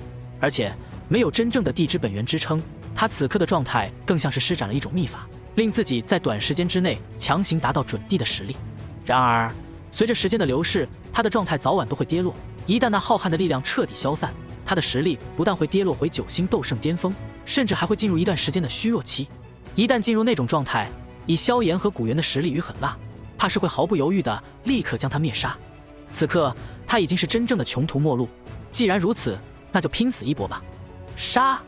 而且没有真正的地之本源支撑，他此刻的状态更像是施展了一种秘法，令自己在短时间之内强行达到准地的实力。然而随着时间的流逝，他的状态早晚都会跌落，一旦那浩瀚的力量彻底消散，他的实力不但会跌落回9星斗圣巅峰，甚至还会进入一段时间的虚弱期。一旦进入那种状态，以萧炎和古元的实力与狠辣，怕是会毫不犹豫的立刻将他灭杀。此刻他已经是真正的穷途末路，既然如此，那就拼死一搏吧！杀！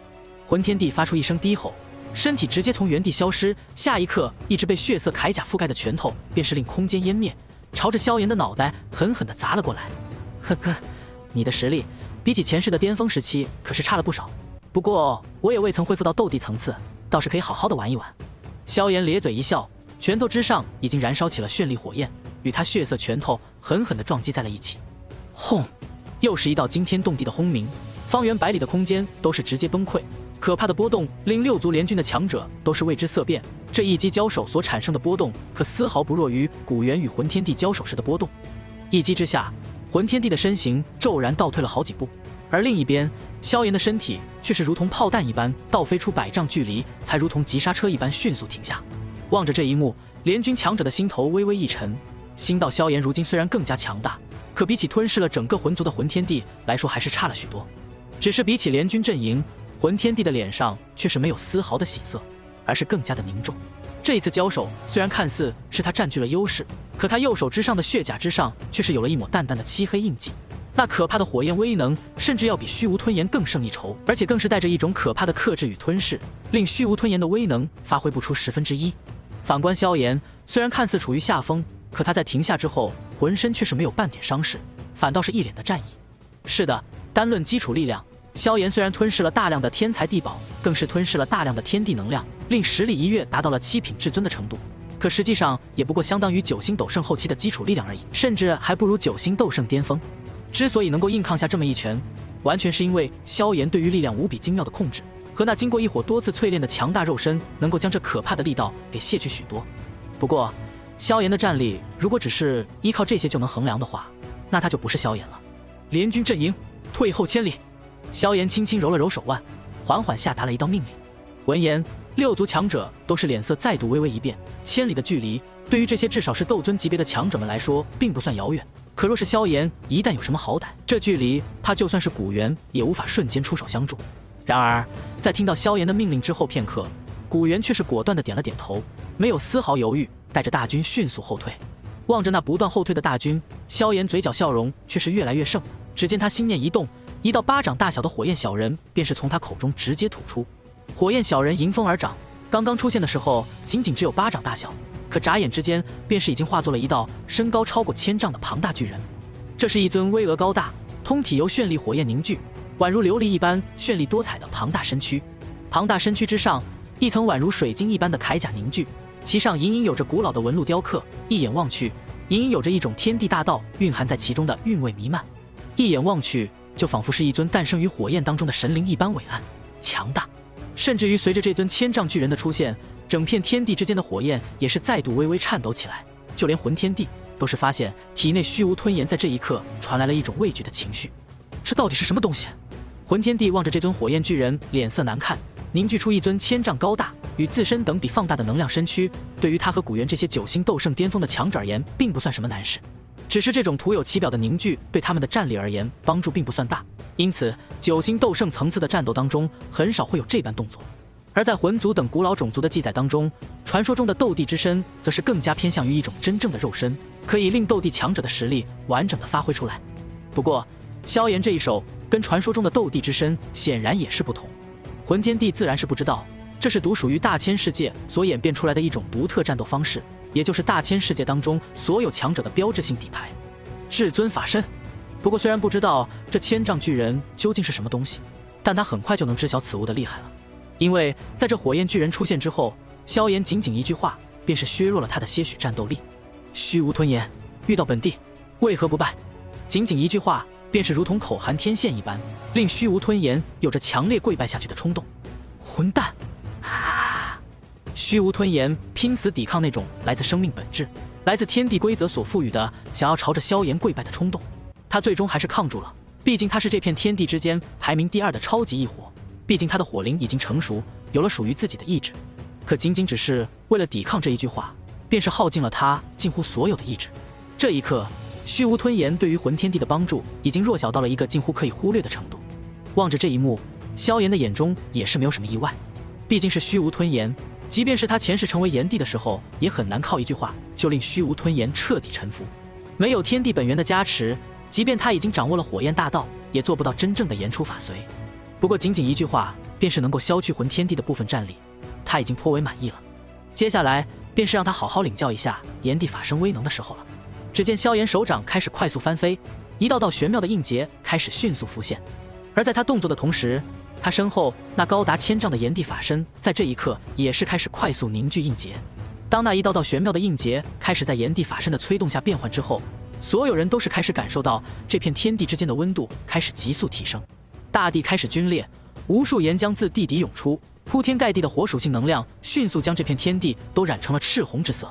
魂天帝发出一声低吼，身体直接从原地消失，下一刻，一只被血色铠甲覆盖的拳头便是令空间湮灭，朝着萧炎的脑袋狠狠地砸了过来。呵呵，你的实力比起前世的巅峰时期可是差了不少，不过我也未曾恢复到斗帝层次，倒是可以好好的玩一玩。萧炎咧嘴一笑，拳头之上已经燃烧起了绚丽火焰，与他血色拳头狠狠地撞击在了一起。轰！又是一道惊天动地的轰鸣，方圆百里的空间都是直接崩溃，可怕的波动令6族联军的强者都是为之色变。这一击交手所产生的波动，可丝毫不弱于古元与魂天帝交手时的波动。一击之下，魂天帝的身形骤然倒退了好几步，而另一边，萧炎的身体却是如同炮弹一般倒飞出100丈距离，才如同急刹车一般迅速停下。望着这一幕，联军强者的心头微微一沉，心道萧炎如今虽然更加强大，可比起吞噬了整个魂族的魂天帝来说，还是差了许多。只是比起联军阵营，魂天帝的脸上却是没有丝毫的喜色，而是更加的凝重。这一次交手，虽然看似是他占据了优势，可他右手之上的血甲之上却是有了一抹淡淡的漆黑印记。那可怕的火焰威能，甚至要比虚无吞炎更胜一筹，而且更是带着一种可怕的克制与吞噬，令虚无吞炎的威能发挥不出1/10。反观萧炎，虽然看似处于下风，可他在停下之后，浑身却是没有半点伤势，反倒是一脸的战意。是的，单论基础力量，萧炎虽然吞噬了大量的天才地宝，更是吞噬了大量的天地能量，令实力一跃达到了7品至尊的程度，可实际上也不过相当于9星斗圣后期的基础力量而已，甚至还不如9星斗圣巅峰。之所以能够硬抗下这么一拳，完全是因为萧炎对于力量无比精妙的控制，和那经过一伙多次淬炼的强大肉身，能够将这可怕的力道给卸去许多。不过，萧炎的战力如果只是依靠这些就能衡量的话，那他就不是萧炎了。联军阵营，退后千里。萧炎轻轻揉了揉手腕，缓缓下达了一道命令。闻言，6族强者都是脸色再度微微一变。千里的距离，对于这些至少是斗尊级别的强者们来说，并不算遥远。可若是萧炎一旦有什么好歹，这距离怕就算是古元也无法瞬间出手相助。然而，在听到萧炎的命令之后片刻，古元却是果断地点了点头，没有丝毫犹豫，带着大军迅速后退。望着那不断后退的大军，萧炎嘴角笑容却是越来越盛。只见他心念一动，一道巴掌大小的火焰小人便是从他口中直接吐出。火焰小人迎风而长，刚刚出现的时候仅仅只有巴掌大小，可眨眼之间便是已经化作了一道身高超过1000丈的庞大巨人。这是一尊巍峨高大、通体由绚丽火焰凝聚，宛如琉璃一般绚丽多彩的庞大身躯。庞大身躯之上，一层宛如水晶一般的铠甲凝聚，其上隐隐有着古老的纹路雕刻，一眼望去，隐隐有着一种天地大道蕴含在其中的韵味弥漫。一眼望去，就仿佛是一尊诞生于火焰当中的神灵一般伟岸、强大。甚至于随着这尊1000丈巨人的出现，整片天地之间的火焰也是再度微微颤抖起来，就连魂天帝都是发现体内虚无吞炎在这一刻传来了一种畏惧的情绪。这到底是什么东西？魂天帝望着这尊火焰巨人，脸色难看，凝聚出一尊1000丈高大、与自身等比放大的能量身躯，对于他和古元这些9星斗圣巅峰的强者而言，并不算什么难事。只是这种徒有其表的凝聚，对他们的战力而言帮助并不算大，因此9星斗圣层次的战斗当中，很少会有这般动作。而在魂族等古老种族的记载当中，传说中的斗帝之身，则是更加偏向于一种真正的肉身，可以令斗帝强者的实力完整的发挥出来。不过，萧炎这一手跟传说中的斗帝之身显然也是不同。魂天帝自然是不知道，这是独属于大千世界所演变出来的一种独特战斗方式，也就是大千世界当中所有强者的标志性底牌——至尊法身。不过虽然不知道这1000丈巨人究竟是什么东西，但他很快就能知晓此物的厉害了。因为在这火焰巨人出现之后，萧炎仅仅一句话便是削弱了他的些许战斗力。虚无吞炎，遇到本帝为何不败？仅仅一句话便是如同口含天线一般，令虚无吞炎有着强烈跪拜下去的冲动。混蛋！虚无吞炎拼死抵抗那种来自生命本质、来自天地规则所赋予的想要朝着萧炎跪拜的冲动，他最终还是抗住了。毕竟他是这片天地之间排名第2的超级异火，毕竟他的火灵已经成熟，有了属于自己的意志。可仅仅只是为了抵抗这一句话，便是耗尽了他近乎所有的意志。这一刻，虚无吞炎对于魂天帝的帮助已经弱小到了一个近乎可以忽略的程度。望着这一幕，萧炎的眼中也是没有什么意外，毕竟是虚无吞炎，即便是他前世成为炎帝的时候，也很难靠一句话就令虚无吞炎彻底臣服。没有天地本源的加持，即便他已经掌握了火焰大道，也做不到真正的言出法随。不过仅仅一句话便是能够消去魂天帝的部分战力，他已经颇为满意了。接下来便是让他好好领教一下炎帝法身威能的时候了。只见萧炎手掌开始快速翻飞，一道道玄妙的印结开始迅速浮现。而在他动作的同时，他身后那高达1000丈的炎帝法身在这一刻也是开始快速凝聚印结。当那一道道玄妙的印结开始在炎帝法身的催动下变换之后，所有人都是开始感受到这片天地之间的温度开始急速提升，大地开始皲裂，无数岩浆自地底涌出，铺天盖地的火属性能量迅速将这片天地都染成了赤红之色。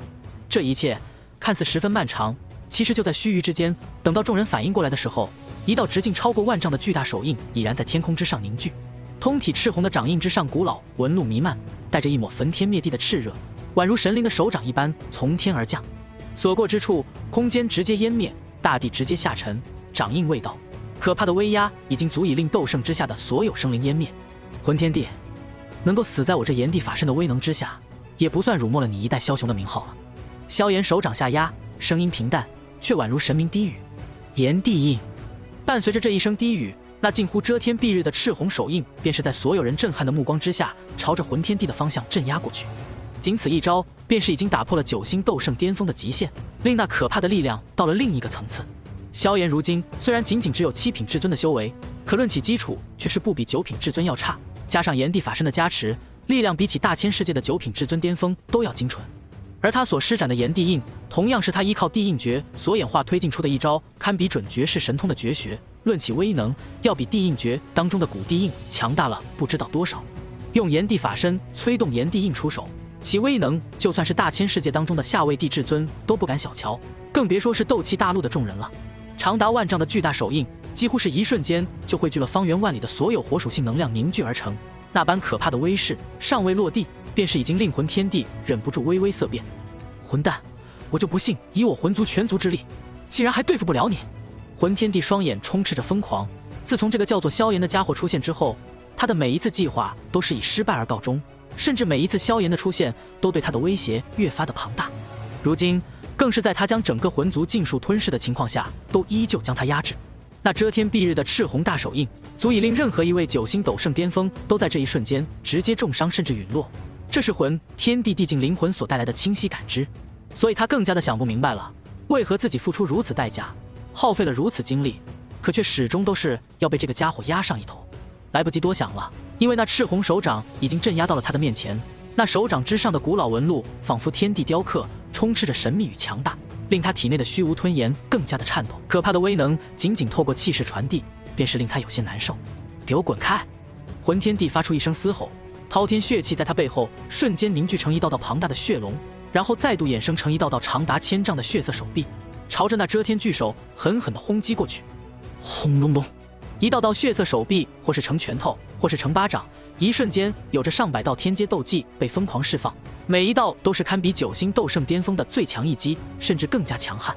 这一切看似十分漫长，其实就在须臾之间，等到众人反应过来的时候，一道直径超过万丈的巨大手印已然在天空之上凝聚，通体赤红的掌印之上古老纹路弥漫，带着一抹焚天灭地的炽热，宛如神灵的手掌一般从天而降。所过之处，空间直接湮灭，大地直接下沉，掌印未到，可怕的威压已经足以令斗圣之下的所有生灵湮灭。魂天帝能够死在我这炎帝法身的威能之下，也不算辱没了你一代枭雄的名号了。萧炎手掌下压，声音平淡，却宛如神明低语：炎帝印。伴随着这一声低语，那近乎遮天蔽日的赤红手印便是在所有人震撼的目光之下，朝着魂天帝的方向镇压过去。仅此一招，便是已经打破了9星斗圣巅峰的极限，令那可怕的力量到了另一个层次。萧炎如今虽然仅仅只有7品至尊的修为，可论起基础却是不比9品至尊要差，加上炎帝法身的加持，力量比起大千世界的9品至尊巅峰都要精纯。而他所施展的炎帝印，同样是他依靠地印诀所演化推进出的一招堪比准绝世神通的绝学。论起威能，要比地印诀当中的古地印强大了不知道多少。用炎帝法身催动炎帝印出手，其威能就算是大千世界当中的夏位帝至尊都不敢小瞧，更别说是斗气大陆的众人了。长达万丈的巨大手印，几乎是一瞬间就汇聚了方圆万里的所有火属性能量凝聚而成。那般可怕的威势，尚未落地，便是已经令魂天帝忍不住微微色变。混蛋，我就不信以我魂族全族之力，竟然还对付不了你！魂天帝双眼充斥着疯狂。自从这个叫做萧炎的家伙出现之后，他的每一次计划都是以失败而告终，甚至每一次萧炎的出现都对他的威胁越发的庞大。如今更是在他将整个魂族尽数吞噬的情况下，都依旧将他压制。那遮天蔽日的赤红大手印，足以令任何一位9星斗圣巅峰都在这一瞬间直接重伤甚至陨落。这是魂天帝递进灵魂所带来的清晰感知，所以他更加的想不明白了，为何自己付出如此代价，耗费了如此精力，可却始终都是要被这个家伙压上一头。来不及多想了，因为那赤红手掌已经镇压到了他的面前。那手掌之上的古老纹路仿佛天地雕刻，充斥着神秘与强大，令他体内的虚无吞炎更加的颤抖。可怕的威能仅仅透过气势传递，便是令他有些难受。给我滚开！魂天帝发出一声嘶吼，滔天血气在他背后瞬间凝聚成一道道庞大的血龙，然后再度衍生成一道道长达1000丈的血色手臂，朝着那遮天巨手狠狠地轰击过去。轰隆隆，一道道血色手臂，或是成拳头，或是成巴掌，一瞬间有着上百道天阶斗技被疯狂释放，每一道都是堪比9星斗圣巅峰的最强一击，甚至更加强悍。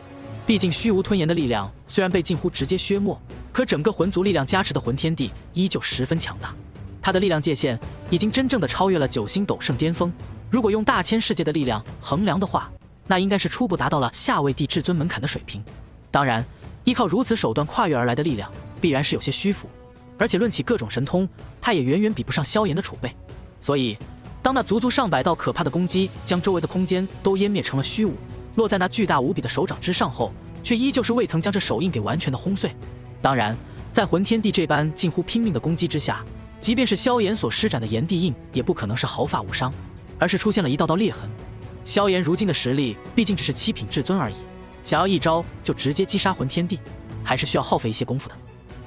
毕竟虚无吞炎的力量虽然被近乎直接削没，可整个魂族力量加持的魂天帝依旧十分强大。他的力量界限已经真正的超越了9星斗圣巅峰，如果用大千世界的力量衡量的话，那应该是初步达到了夏位帝至尊门槛的水平。当然，依靠如此手段跨越而来的力量，必然是有些虚浮，而且论起各种神通，他也远远比不上萧炎的储备。所以当那足足上百道可怕的攻击将周围的空间都湮灭成了虚无，落在那巨大无比的手掌之上后，却依旧是未曾将这手印给完全的轰碎。当然，在魂天帝这般近乎拼命的攻击之下，即便是萧炎所施展的炎帝印，也不可能是毫发无伤，而是出现了一道道裂痕。萧炎如今的实力毕竟只是7品至尊而已，想要一招就直接击杀魂天帝，还是需要耗费一些功夫的。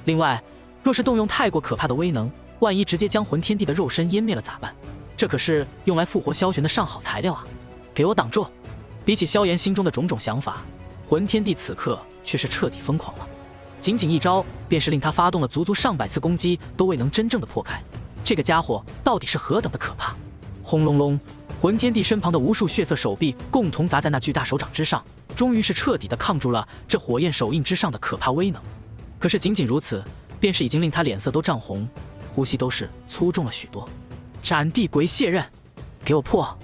另外，若是动用太过可怕的威能，万一直接将魂天帝的肉身湮灭了咋办？这可是用来复活萧玄的上好材料啊！给我挡住！比起萧炎心中的种种想法，魂天帝此刻却是彻底疯狂了。仅仅一招，便是令他发动了足足上百次攻击都未能真正的破开。这个家伙到底是何等的可怕！轰隆隆，魂天帝身旁的无数血色手臂共同砸在那巨大手掌之上，终于是彻底的抗住了这火焰手印之上的可怕威能。可是仅仅如此，便是已经令他脸色都涨红，呼吸都是粗重了许多。斩地鬼血刃，给我破！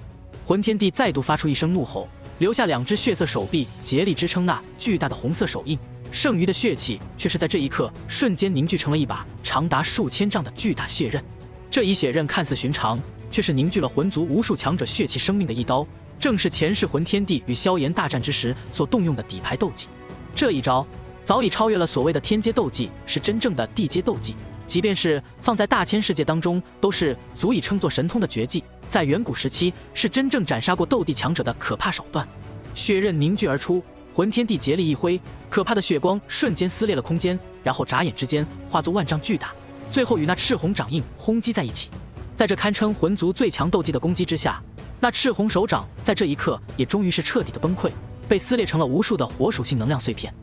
魂天帝再度发出一声怒吼，留下2只血色手臂竭力支撑那巨大的红色手印，剩余的血气却是在这一刻瞬间凝聚成了一把长达数千丈的巨大血刃。这一血刃看似寻常，却是凝聚了魂族无数强者血气生命的一刀，正是前世魂天帝与萧炎大战之时所动用的底牌斗技。这一招早已超越了所谓的天阶斗技，是真正的地阶斗技，即便是放在大千世界当中，都是足以称作神通的绝技，在远古时期是真正斩杀过斗帝强者的可怕手段。血刃凝聚而出，魂天帝竭力一挥，可怕的血光瞬间撕裂了空间，然后眨眼之间化作万丈巨大，最后与那赤红掌印轰击在一起。在这堪称魂族最强斗技的攻击之下，那赤红手掌在这一刻也终于是彻底的崩溃，被撕裂成了无数的火属性能量碎片。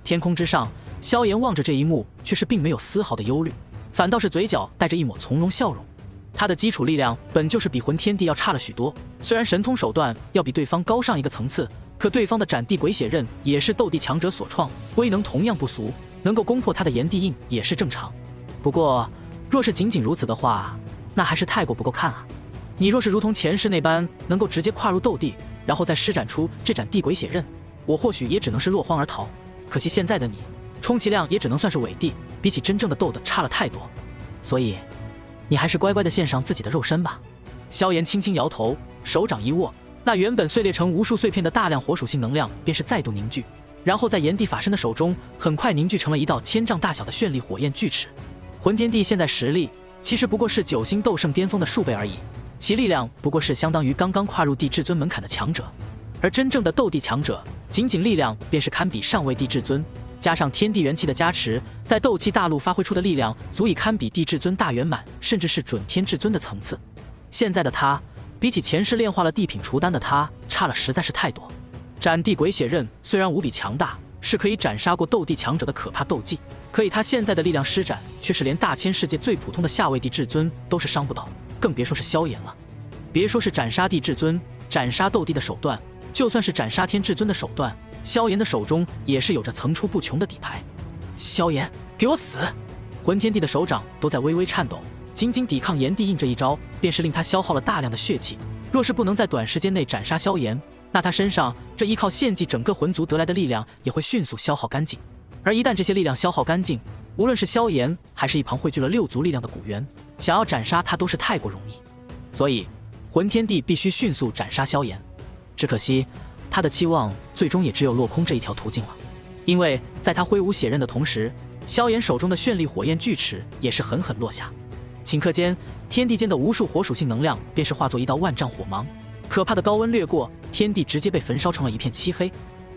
天空之上，萧炎望着这一幕，却是并没有丝毫的忧虑，反倒是嘴角带着一抹从容笑容。他的基础力量本就是比魂天帝要差了许多，虽然神通手段要比对方高上一个层次，可对方的斩地鬼血刃也是斗帝强者所创，威能同样不俗，能够攻破他的炎帝印也是正常。不过若是仅仅如此的话，那还是太过不够看啊！你若是如同前世那般能够直接跨入斗帝，然后再施展出这斩地鬼血刃，我或许也只能是落荒而逃。可惜现在的你，充其量也只能算是伪帝，比起真正的斗的差了太多。所以你还是乖乖的献上自己的肉身吧。萧炎轻轻摇头，手掌一握，那原本碎裂成无数碎片的大量火属性能量便是再度凝聚，然后在炎帝法身的手中很快凝聚成了一道1000丈大小的绚丽火焰巨齿。魂天帝现在实力其实不过是9星斗圣巅峰的数倍而已，其力量不过是相当于刚刚跨入帝至尊门槛的强者。而真正的斗帝强者，仅仅力量便是堪比上位帝至尊，加上天地元气的加持，在斗气大陆发挥出的力量，足以堪比帝至尊大圆满，甚至是准天至尊的层次。现在的他，比起前世炼化了地品除丹的他，差了实在是太多。斩地鬼血刃虽然无比强大，是可以斩杀过斗帝强者的可怕斗技，可以他现在的力量施展，却是连大千世界最普通的下位帝至尊都是伤不倒，更别说是萧炎了。别说是斩杀帝至尊、斩杀斗帝的手段，就算是斩杀天至尊的手段，萧炎的手中也是有着层出不穷的底牌。萧炎，给我死！魂天帝的手掌都在微微颤抖，仅仅抵抗炎帝印这一招，便是令他消耗了大量的血气。若是不能在短时间内斩杀萧炎，那他身上这依靠献祭整个魂族得来的力量也会迅速消耗干净。而一旦这些力量消耗干净，无论是萧炎还是一旁汇聚了6族力量的古元，想要斩杀他都是太过容易。所以魂天帝必须迅速斩杀萧炎。只可惜他的期望最终也只有落空这一条途径了。因为在他挥舞血刃的同时，萧炎手中的绚丽火焰巨齿也是狠狠落下。顷刻间，天地间的无数火属性能量便是化作一道万丈火芒，可怕的高温掠过，天地直接被焚烧成了一片漆黑。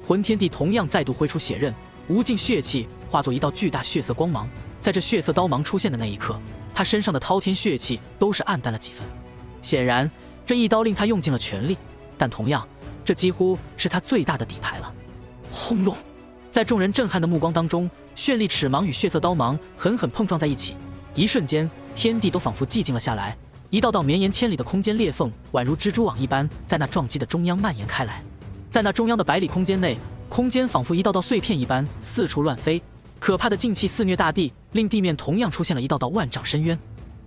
魂天帝同样再度挥出血刃，无尽血气化作一道巨大血色光芒。在这血色刀芒出现的那一刻，他身上的滔天血气都是暗淡了几分。显然，这一刀令他用尽了全力，但同样，这几乎是他最大的底牌了。轰隆！在众人震撼的目光当中，绚丽齿芒与血色刀芒狠狠碰撞在一起，一瞬间，天地都仿佛寂静了下来。一道道绵延千里的空间裂缝，宛如蜘蛛网一般，在那撞击的中央蔓延开来。在那中央的百里空间内，空间仿佛一道道碎片一般四处乱飞，可怕的劲气肆虐大地，令地面同样出现了一道道万丈深渊。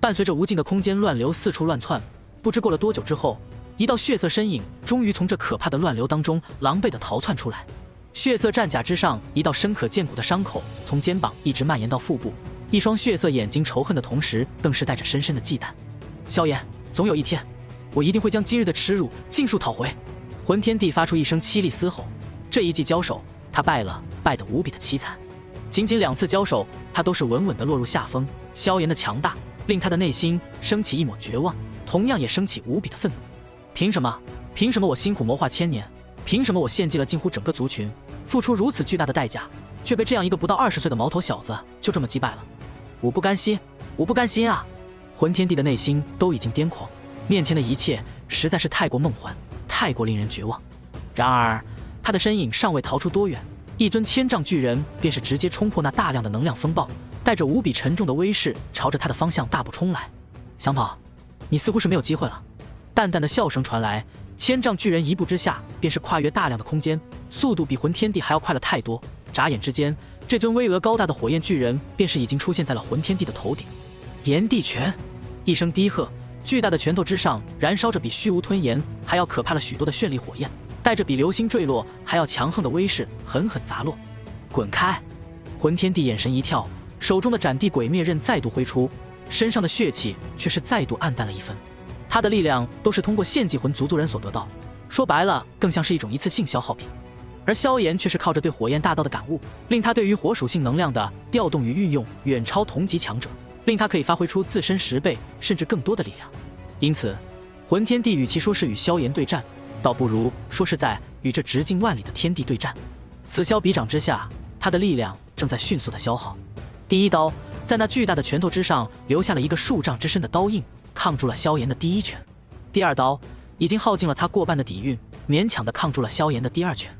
伴随着无尽的空间乱流四处乱窜，不知过了多久之后，一道血色身影终于从这可怕的乱流当中狼狈地逃窜出来。血色战甲之上，一道深可见骨的伤口从肩膀一直蔓延到腹部，一双血色眼睛仇恨的同时，更是带着深深的忌惮。萧炎，总有一天，我一定会将今日的耻辱尽数讨回。魂天帝发出一声凄厉嘶吼。这一记交手，他败了，败得无比的凄惨。仅仅2次交手，他都是稳稳地落入下风。萧炎的强大，令他的内心升起一抹绝望，同样也升起无比的愤怒。凭什么？凭什么我辛苦谋划千年？凭什么我献祭了近乎整个族群，付出如此巨大的代价，却被这样一个不到20岁的毛头小子就这么击败了？我不甘心，我不甘心啊！魂天帝的内心都已经癫狂，面前的一切实在是太过梦幻，太过令人绝望。然而，他的身影尚未逃出多远，一尊千丈巨人便是直接冲破那大量的能量风暴，带着无比沉重的威势，朝着他的方向大步冲来。想跑，你似乎是没有机会了。淡淡的笑声传来，千丈巨人一步之下便是跨越大量的空间，速度比魂天帝还要快了太多。眨眼之间，这尊巍峨高大的火焰巨人便是已经出现在了魂天帝的头顶。炎帝拳！一声低喝，巨大的拳头之上燃烧着比虚无吞炎还要可怕了许多的绚丽火焰，带着比流星坠落还要强横的威势狠狠砸落。滚开！魂天帝眼神一跳，手中的斩地鬼灭刃再度挥出，身上的血气却是再度暗淡了一分。他的力量都是通过献祭魂族族人所得到，说白了更像是一种一次性消耗品。而萧炎却是靠着对火焰大道的感悟，令他对于火属性能量的调动与运用远超同级强者，令他可以发挥出自身10倍甚至更多的力量。因此，魂天帝与其说是与萧炎对战，倒不如说是在与这直径万里的天地对战。此消彼长之下，他的力量正在迅速的消耗。第一刀在那巨大的拳头之上留下了一个数丈之深的刀印，抗住了萧炎的第一拳。第二刀已经耗尽了他过半的底蕴，勉强的抗住了萧炎的第2拳。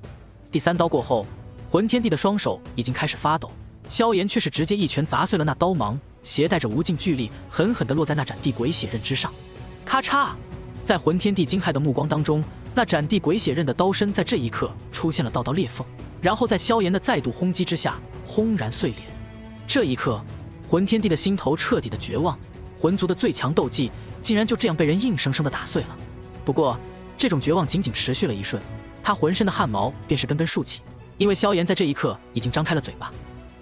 第3刀过后，魂天帝的双手已经开始发抖，萧炎却是直接一拳砸碎了那刀芒，携带着无尽巨力，狠狠地落在那斩地鬼血刃之上。咔嚓！在魂天帝惊骇的目光当中，那斩地鬼血刃的刀身在这一刻出现了道道裂缝，然后在萧炎的再度轰击之下，轰然碎裂。这一刻，魂天帝的心头彻底的绝望，魂族的最强斗技竟然就这样被人硬生生的打碎了。不过，这种绝望仅仅持续了一瞬，他浑身的汗毛便是根根竖起，因为萧炎在这一刻已经张开了嘴巴。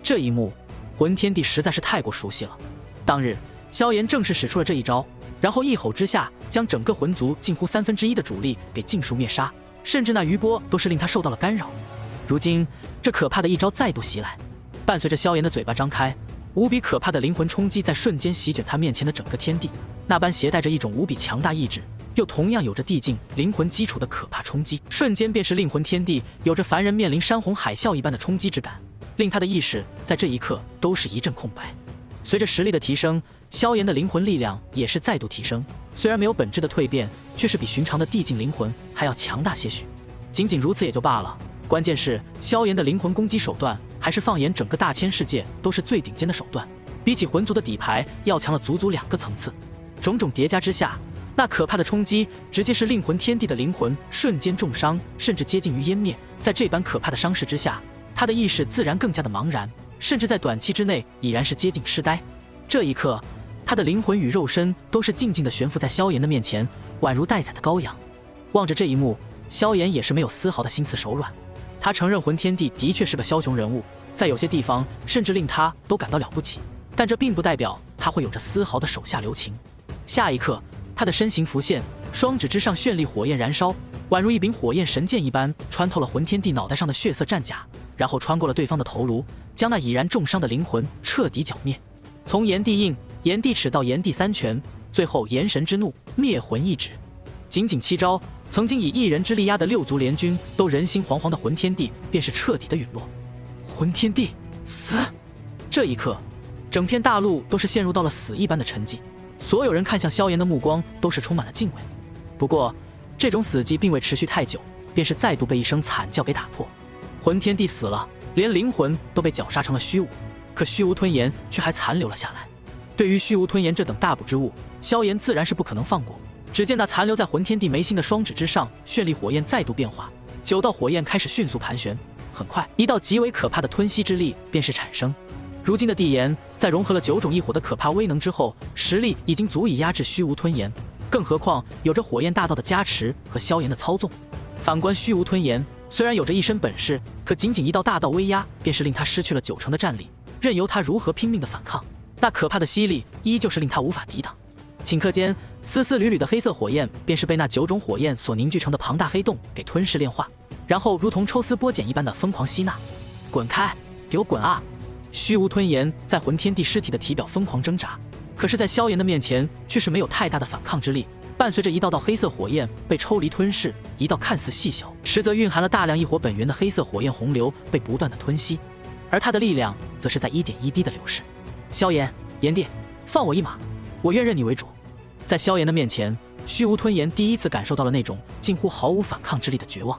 这一幕，魂天帝实在是太过熟悉了。当日，萧炎正是使出了这一招，然后一吼之下，将整个魂族近乎1/3的主力给尽数灭杀，甚至那余波都是令他受到了干扰。如今，这可怕的一招再度袭来，伴随着萧炎的嘴巴张开，无比可怕的灵魂冲击在瞬间席卷他面前的整个天地，那般携带着一种无比强大意志，又同样有着递进灵魂基础的可怕冲击，瞬间便是令魂天地有着凡人面临山洪海啸一般的冲击之感，令他的意识在这一刻都是一阵空白。随着实力的提升，萧炎的灵魂力量也是再度提升，虽然没有本质的蜕变，却是比寻常的递进灵魂还要强大些许。仅仅如此也就罢了，关键是萧炎的灵魂攻击手段还是放眼整个大千世界都是最顶尖的手段，比起魂族的底牌要强了足足2个层次。种种叠加之下，那可怕的冲击直接是令魂天地的灵魂瞬间重伤，甚至接近于湮灭。在这般可怕的伤势之下，他的意识自然更加的茫然，甚至在短期之内已然是接近痴呆。这一刻，他的灵魂与肉身都是静静地悬浮在萧炎的面前，宛如待宰的羔羊。望着这一幕，萧炎也是没有丝毫的心慈手软。他承认魂天帝的确是个枭雄人物，在有些地方甚至令他都感到了不起，但这并不代表他会有着丝毫的手下留情。下一刻，他的身形浮现，双指之上绚丽火焰燃烧，宛如一柄火焰神剑一般，穿透了魂天帝脑袋上的血色战甲，然后穿过了对方的头颅，将那已然重伤的灵魂彻底剿灭。从炎帝印、炎帝尺到炎帝3拳，最后炎神之怒，灭魂一指。仅仅7招，曾经以一人之力压的6族联军都人心惶惶的魂天帝便是彻底的陨落。魂天帝死！这一刻，整片大陆都是陷入到了死一般的沉寂，所有人看向萧炎的目光都是充满了敬畏。不过，这种死寂并未持续太久，便是再度被一声惨叫给打破。魂天帝死了，连灵魂都被绞杀成了虚无，可虚无吞炎却还残留了下来。对于虚无吞炎这等大补之物，萧炎自然是不可能放过。只见那残留在魂天帝眉心的双指之上，绚丽火焰再度变化，9道火焰开始迅速盘旋。很快，一道极为可怕的吞吸之力便是产生。如今的帝炎在融合了9种异火的可怕威能之后，实力已经足以压制虚无吞炎，更何况有着火焰大道的加持和萧炎的操纵。反观虚无吞炎，虽然有着一身本事，可仅仅一道大道威压便是令他失去了90%的战力，任由他如何拼命的反抗，那可怕的吸力依旧是令他无法抵挡。顷刻间，丝丝缕缕的黑色火焰便是被那9种火焰所凝聚成的庞大黑洞给吞噬炼化，然后如同抽丝剥茧一般的疯狂吸纳。滚开，给我滚啊！虚无吞炎在魂天帝尸体的体表疯狂挣扎，可是在萧炎的面前却是没有太大的反抗之力。伴随着一道道黑色火焰被抽离吞噬，一道看似细小，实则蕴含了大量异火本源的黑色火焰洪流被不断的吞吸，而他的力量则是在一点一滴的流逝。萧炎，炎帝，放我一马，我愿认你为主。在萧炎的面前，虚无吞炎第一次感受到了那种近乎毫无反抗之力的绝望。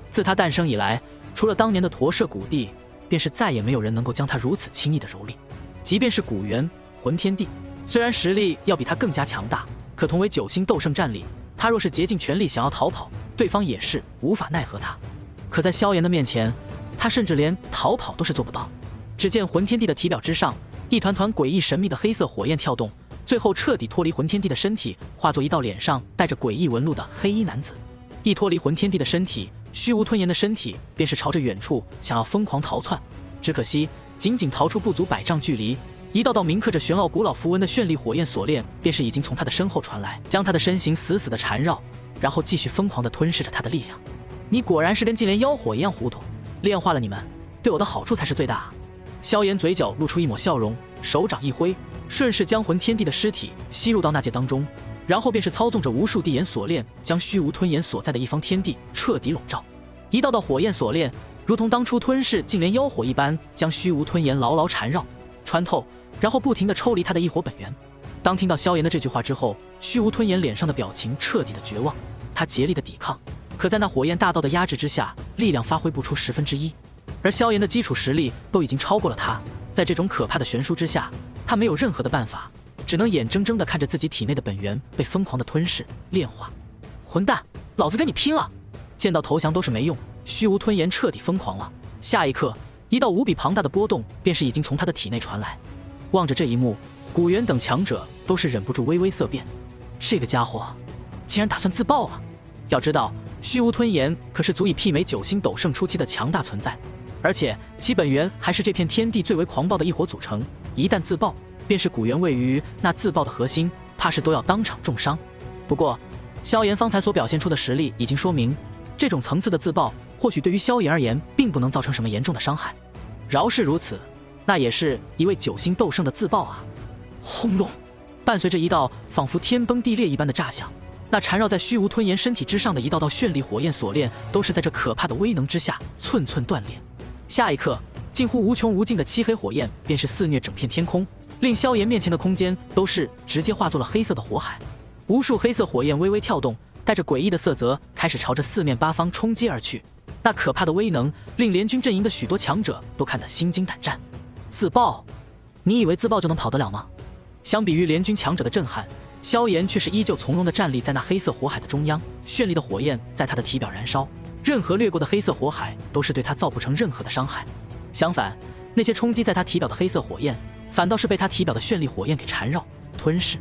自他诞生以来，除了当年的驼舍古帝，便是再也没有人能够将他如此轻易的蹂躏。即便是古元魂天帝，虽然实力要比他更加强大，可同为9星斗圣战力，他若是竭尽全力想要逃跑，对方也是无法奈何他。可在萧炎的面前，他甚至连逃跑都是做不到。只见魂天帝的体表之上，一团团诡异神秘的黑色火焰跳动，最后彻底脱离魂天帝的身体，化作一道脸上带着诡异纹路的黑衣男子。一脱离魂天帝的身体，虚无吞炎的身体便是朝着远处想要疯狂逃窜，只可惜仅仅逃出不足100丈距离，一道道铭刻着玄奥古老符文的绚丽火焰锁链便是已经从他的身后传来，将他的身形死死的缠绕，然后继续疯狂地吞噬着他的力量。你果然是跟净莲妖火一样糊涂，炼化了你们，对我的好处才是最大。萧炎嘴角露出一抹笑容，手掌一挥，顺势将魂天帝的尸体吸入到那界当中，然后便是操纵着无数地眼锁链，将虚无吞炎所在的一方天地彻底笼罩。一道道火焰锁链如同当初吞噬净莲妖火一般，将虚无吞炎牢牢缠绕穿透，然后不停地抽离他的异火本源。当听到萧炎的这句话之后，虚无吞炎脸上的表情彻底的绝望，他竭力的抵抗，可在那火焰大道的压制之下，力量发挥不出1/10。而萧炎的基础实力都已经超过了他，在这种可怕的悬殊之下，他没有任何的办法，只能眼睁睁地看着自己体内的本源被疯狂的吞噬炼化。混蛋，老子跟你拼了！见到投降都是没用，虚无吞炎彻底疯狂了。下一刻，一道无比庞大的波动便是已经从他的体内传来。望着这一幕，古元等强者都是忍不住微微色变，这个家伙竟然打算自爆了。要知道，虚无吞炎可是足以媲美9星斗圣初期的强大存在，而且其本源还是这片天地最为狂暴的异火组成，一旦自爆，便是古元位于那自爆的核心，怕是都要当场重伤。不过萧炎方才所表现出的实力已经说明，这种层次的自爆或许对于萧炎而言并不能造成什么严重的伤害。饶是如此，那也是一位9星斗圣的自爆啊！轰隆，伴随着一道仿佛天崩地裂一般的炸响，那缠绕在虚无吞炎身体之上的一道道绚丽火焰锁链，都是在这可怕的威能之下寸寸断裂。下一刻，近乎无穷无尽的漆黑火焰便是肆虐整片天空，令萧炎面前的空间都是直接化作了黑色的火海。无数黑色火焰微微跳动，带着诡异的色泽，开始朝着四面八方冲击而去。那可怕的威能，令联军阵营的许多强者都看得心惊胆战。自爆？你以为自爆就能跑得了吗？相比于联军强者的震撼，萧炎却是依旧从容地站立在那黑色火海的中央，绚丽的火焰在他的体表燃烧，任何掠过的黑色火海都是对他造不成任何的伤害。相反，那些冲击在他体表的黑色火焰，反倒是被他体表的绚丽火焰给缠绕、吞噬。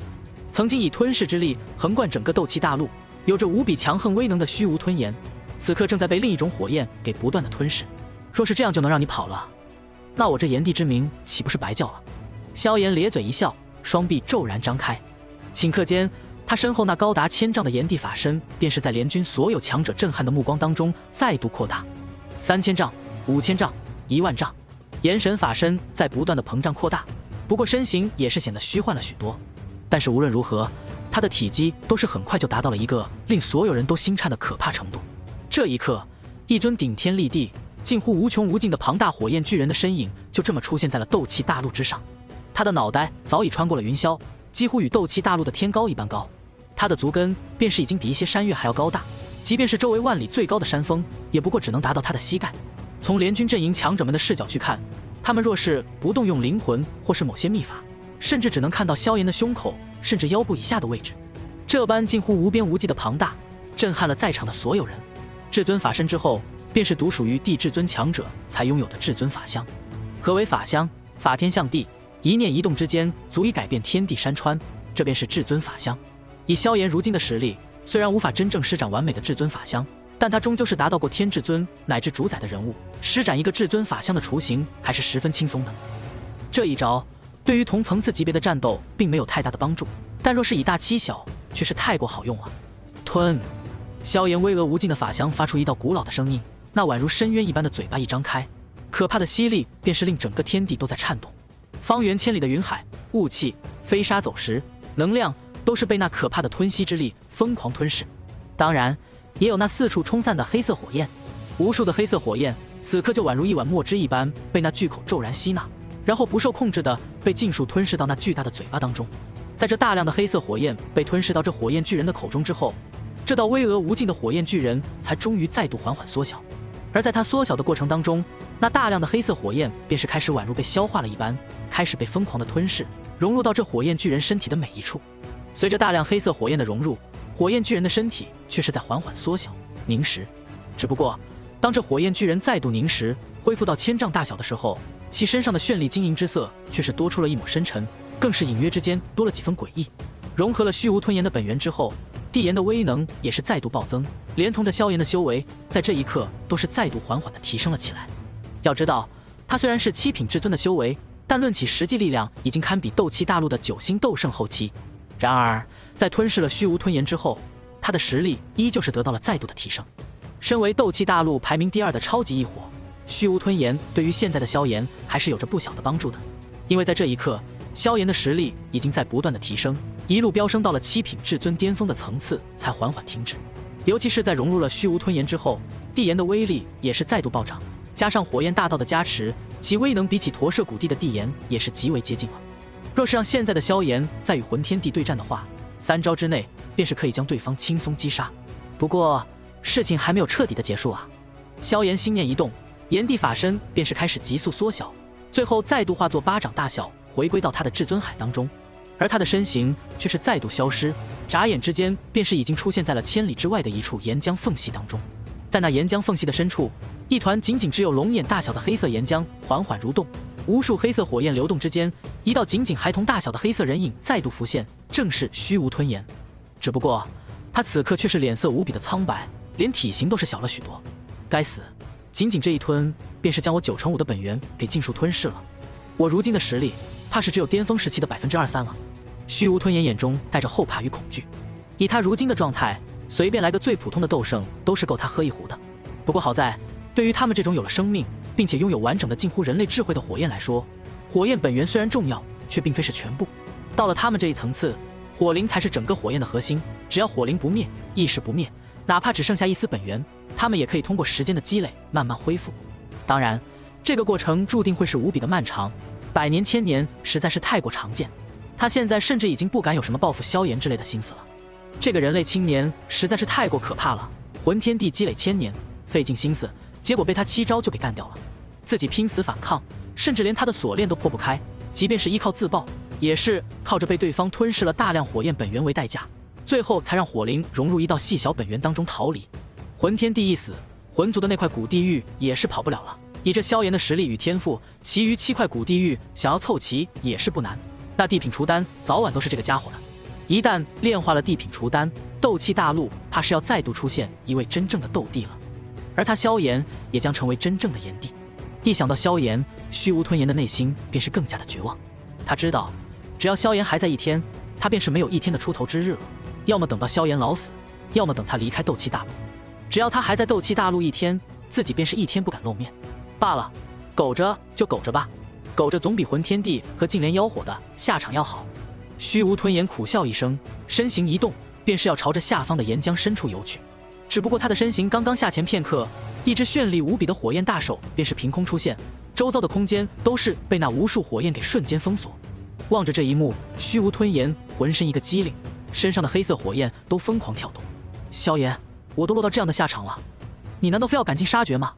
曾经以吞噬之力横贯整个斗气大陆，有着无比强横威能的虚无吞炎，此刻正在被另一种火焰给不断的吞噬。若是这样就能让你跑了，那我这炎帝之名岂不是白叫了？萧炎咧嘴一笑，双臂骤然张开，顷刻间，他身后那高达1000丈的炎帝法身，便是在联军所有强者震撼的目光当中再度扩大。3000丈、5000丈、10000丈，炎神法身在不断的膨胀扩大，不过身形也是显得虚幻了许多。但是无论如何，他的体积都是很快就达到了一个令所有人都心颤的可怕程度。这一刻，一尊顶天立地、近乎无穷无尽的庞大火焰巨人的身影就这么出现在了斗气大陆之上。他的脑袋早已穿过了云霄，几乎与斗气大陆的天高一般高。他的足跟便是已经比一些山岳还要高大，即便是周围万里最高的山峰，也不过只能达到他的膝盖。从联军阵营强者们的视角去看，他们若是不动用灵魂或是某些秘法，甚至只能看到萧炎的胸口甚至腰部以下的位置。这般近乎无边无际的庞大，震撼了在场的所有人。至尊法身之后，便是独属于地至尊强者才拥有的至尊法相。何为法相？法天象地，一念一动之间足以改变天地山川，这便是至尊法相。以萧炎如今的实力，虽然无法真正施展完美的至尊法相，但他终究是达到过天至尊乃至主宰的人物，施展一个至尊法相的雏形还是十分轻松的。这一招对于同层次级别的战斗并没有太大的帮助，但若是以大欺小，却是太过好用了。吞！萧炎巍峨无尽的法相发出一道古老的声音，那宛如深渊一般的嘴巴一张开，可怕的吸力便是令整个天地都在颤动。方圆千里的云海、雾气、飞沙走石、能量都是被那可怕的吞吸之力疯狂吞噬。当然，也有那四处冲散的黑色火焰，无数的黑色火焰此刻就宛如一碗墨汁一般，被那巨口骤然吸纳，然后不受控制的被尽数吞噬到那巨大的嘴巴当中。在这大量的黑色火焰被吞噬到这火焰巨人的口中之后，这道巍峨无尽的火焰巨人才终于再度缓缓缩小。而在它缩小的过程当中，那大量的黑色火焰便是开始宛如被消化了一般，开始被疯狂的吞噬，融入到这火焰巨人身体的每一处。随着大量黑色火焰的融入，火焰巨人的身体却是在缓缓缩小、凝实。只不过，当这火焰巨人再度凝实，恢复到1000丈大小的时候，其身上的绚丽晶莹之色却是多出了一抹深沉，更是隐约之间多了几分诡异。融合了虚无吞炎的本源之后，地炎的威能也是再度暴增，连同着萧炎的修为，在这一刻都是再度缓缓地提升了起来。要知道，他虽然是7品至尊的修为，但论起实际力量，已经堪比斗气大陆的9星斗圣后期。然而，在吞噬了虚无吞炎之后，他的实力依旧是得到了再度的提升。身为斗气大陆排名第2的超级异火，虚无吞炎对于现在的萧炎还是有着不小的帮助的。因为在这一刻，萧炎的实力已经在不断的提升，一路飙升到了7品至尊巅峰的层次，才缓缓停止。尤其是在融入了虚无吞炎之后，地炎的威力也是再度暴涨，加上火焰大道的加持，其威能比起驼舍古地的地炎也是极为接近了。若是让现在的萧炎再与魂天帝对战的话，3招之内便是可以将对方轻松击杀。不过事情还没有彻底的结束啊！萧炎心念一动，炎帝法身便是开始急速缩小，最后再度化作巴掌大小，回归到他的至尊海当中。而他的身形却是再度消失，眨眼之间便是已经出现在了千里之外的一处岩浆缝隙当中。在那岩浆缝隙的深处，一团仅仅只有龙眼大小的黑色岩浆缓缓蠕动，无数黑色火焰流动之间，一道仅仅孩童大小的黑色人影再度浮现，正是虚无吞炎。只不过他此刻却是脸色无比的苍白，连体型都是小了许多。该死，仅仅这一吞便是将我95%的本源给尽数吞噬了。我如今的实力怕是只有巅峰时期的23%了。虚无吞炎眼中带着后怕与恐惧，以他如今的状态，随便来个最普通的斗圣都是够他喝一壶的。不过好在，对于他们这种有了生命并且拥有完整的近乎人类智慧的火焰来说，火焰本源虽然重要，却并非是全部。到了他们这一层次，火灵才是整个火焰的核心，只要火灵不灭，意识不灭，哪怕只剩下一丝本源，他们也可以通过时间的积累慢慢恢复。当然，这个过程注定会是无比的漫长，百年千年实在是太过常见。他现在甚至已经不敢有什么报复萧炎之类的心思了。这个人类青年实在是太过可怕了，魂天地积累千年，费尽心思，结果被他7招就给干掉了。自己拼死反抗，甚至连他的锁链都破不开，即便是依靠自爆，也是靠着被对方吞噬了大量火焰本源为代价，最后才让火灵融入一道细小本源当中逃离。魂天地一死，魂族的那块古地狱也是跑不了了。以这萧炎的实力与天赋，其余7块古地狱想要凑齐也是不难。那地品除丹早晚都是这个家伙的，一旦炼化了地品除丹，斗气大陆怕是要再度出现一位真正的斗帝了，而他萧炎也将成为真正的炎帝。一想到萧炎，虚无吞炎的内心便是更加的绝望。他知道，只要萧炎还在一天，他便是没有一天的出头之日了。要么等到萧炎老死，要么等他离开斗气大陆。只要他还在斗气大陆一天，自己便是一天不敢露面。罢了，苟着就苟着吧，苟着总比魂天帝和净莲妖火的下场要好。虚无吞炎苦笑一声，身形一动，便是要朝着下方的岩浆深处游去。只不过他的身形刚刚下潜片刻，一只绚丽无比的火焰大手便是凭空出现，周遭的空间都是被那无数火焰给瞬间封锁。望着这一幕，虚无吞炎浑身一个机灵，身上的黑色火焰都疯狂跳动。萧炎，我都落到这样的下场了，你难道非要赶尽杀绝吗？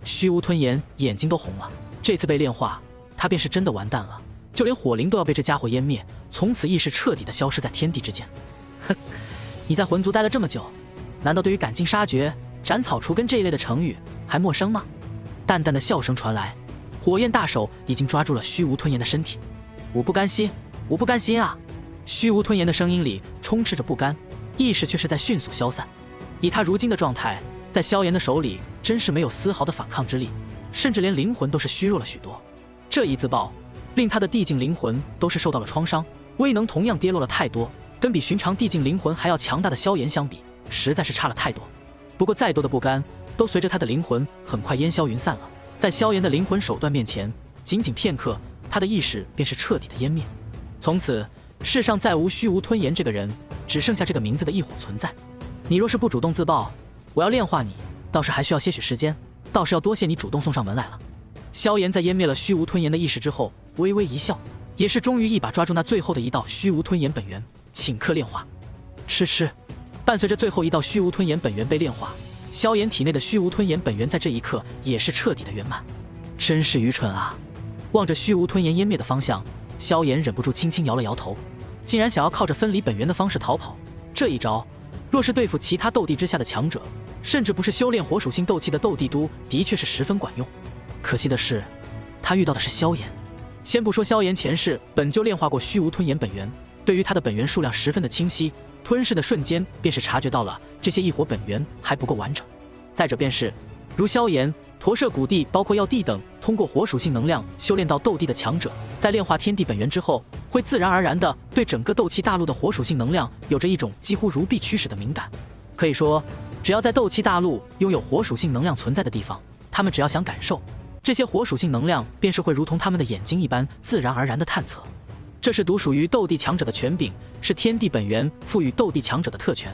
虚无吞炎眼睛都红了，这次被炼化，他便是真的完蛋了，就连火灵都要被这家伙湮灭，从此意识彻底的消失在天地之间。哼，你在魂族待了这么久，难道对于赶尽杀绝、斩草除根这一类的成语还陌生吗？淡淡的笑声传来，火焰大手已经抓住了虚无吞炎的身体。我不甘心，我不甘心啊！虚无吞炎的声音里充斥着不甘，意识却是在迅速消散。以他如今的状态，在萧炎的手里真是没有丝毫的反抗之力，甚至连灵魂都是虚弱了许多。这一自爆，令他的地境灵魂都是受到了创伤，威能同样跌落了太多，跟比寻常地境灵魂还要强大的萧炎相比，实在是差了太多。不过再多的不甘，都随着他的灵魂很快烟消云散了。在萧炎的灵魂手段面前，仅仅片刻，他的意识便是彻底的湮灭。从此，世上再无虚无吞炎这个人，只剩下这个名字的一伙存在。你若是不主动自爆，我要炼化你，倒是还需要些许时间，倒是要多谢你主动送上门来了。萧炎在湮灭了虚无吞炎的意识之后，微微一笑，也是终于一把抓住那最后的一道虚无吞炎本源，顷刻炼化。吃，伴随着最后一道虚无吞炎本源被炼化，萧炎体内的虚无吞炎本源在这一刻也是彻底的圆满。真是愚蠢啊！望着虚无吞炎湮灭的方向，萧炎忍不住轻轻摇了摇头，竟然想要靠着分离本源的方式逃跑。这一招，若是对付其他斗帝之下的强者，甚至不是修炼火属性斗气的斗帝都，的确是十分管用。可惜的是，他遇到的是萧炎。先不说萧炎前世本就炼化过虚无吞炎本源，对于他的本源数量十分的清晰，吞噬的瞬间便是察觉到了这些异火本源还不够完整。再者便是，如萧炎、驼舍古帝，包括药帝等通过火属性能量修炼到斗帝的强者，在炼化天地本源之后，会自然而然地对整个斗气大陆的火属性能量有着一种几乎如臂驱使的敏感。可以说，只要在斗气大陆拥有火属性能量存在的地方，他们只要想感受这些火属性能量，便是会如同他们的眼睛一般自然而然地探测。这是独属于斗帝强者的权柄，是天地本源赋予斗帝强者的特权。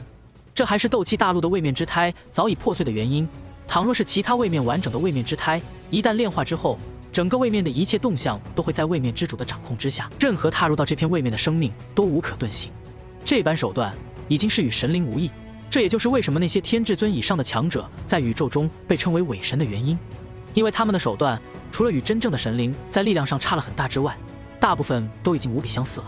这还是斗气大陆的位面之胎早已破碎的原因。倘若是其他位面完整的位面之胎，一旦炼化之后，整个位面的一切动向都会在位面之主的掌控之下，任何踏入到这片位面的生命都无可遁形。这般手段已经是与神灵无异，这也就是为什么那些天至尊以上的强者在宇宙中被称为伪神的原因。因为他们的手段除了与真正的神灵在力量上差了很大之外，大部分都已经无比相似了。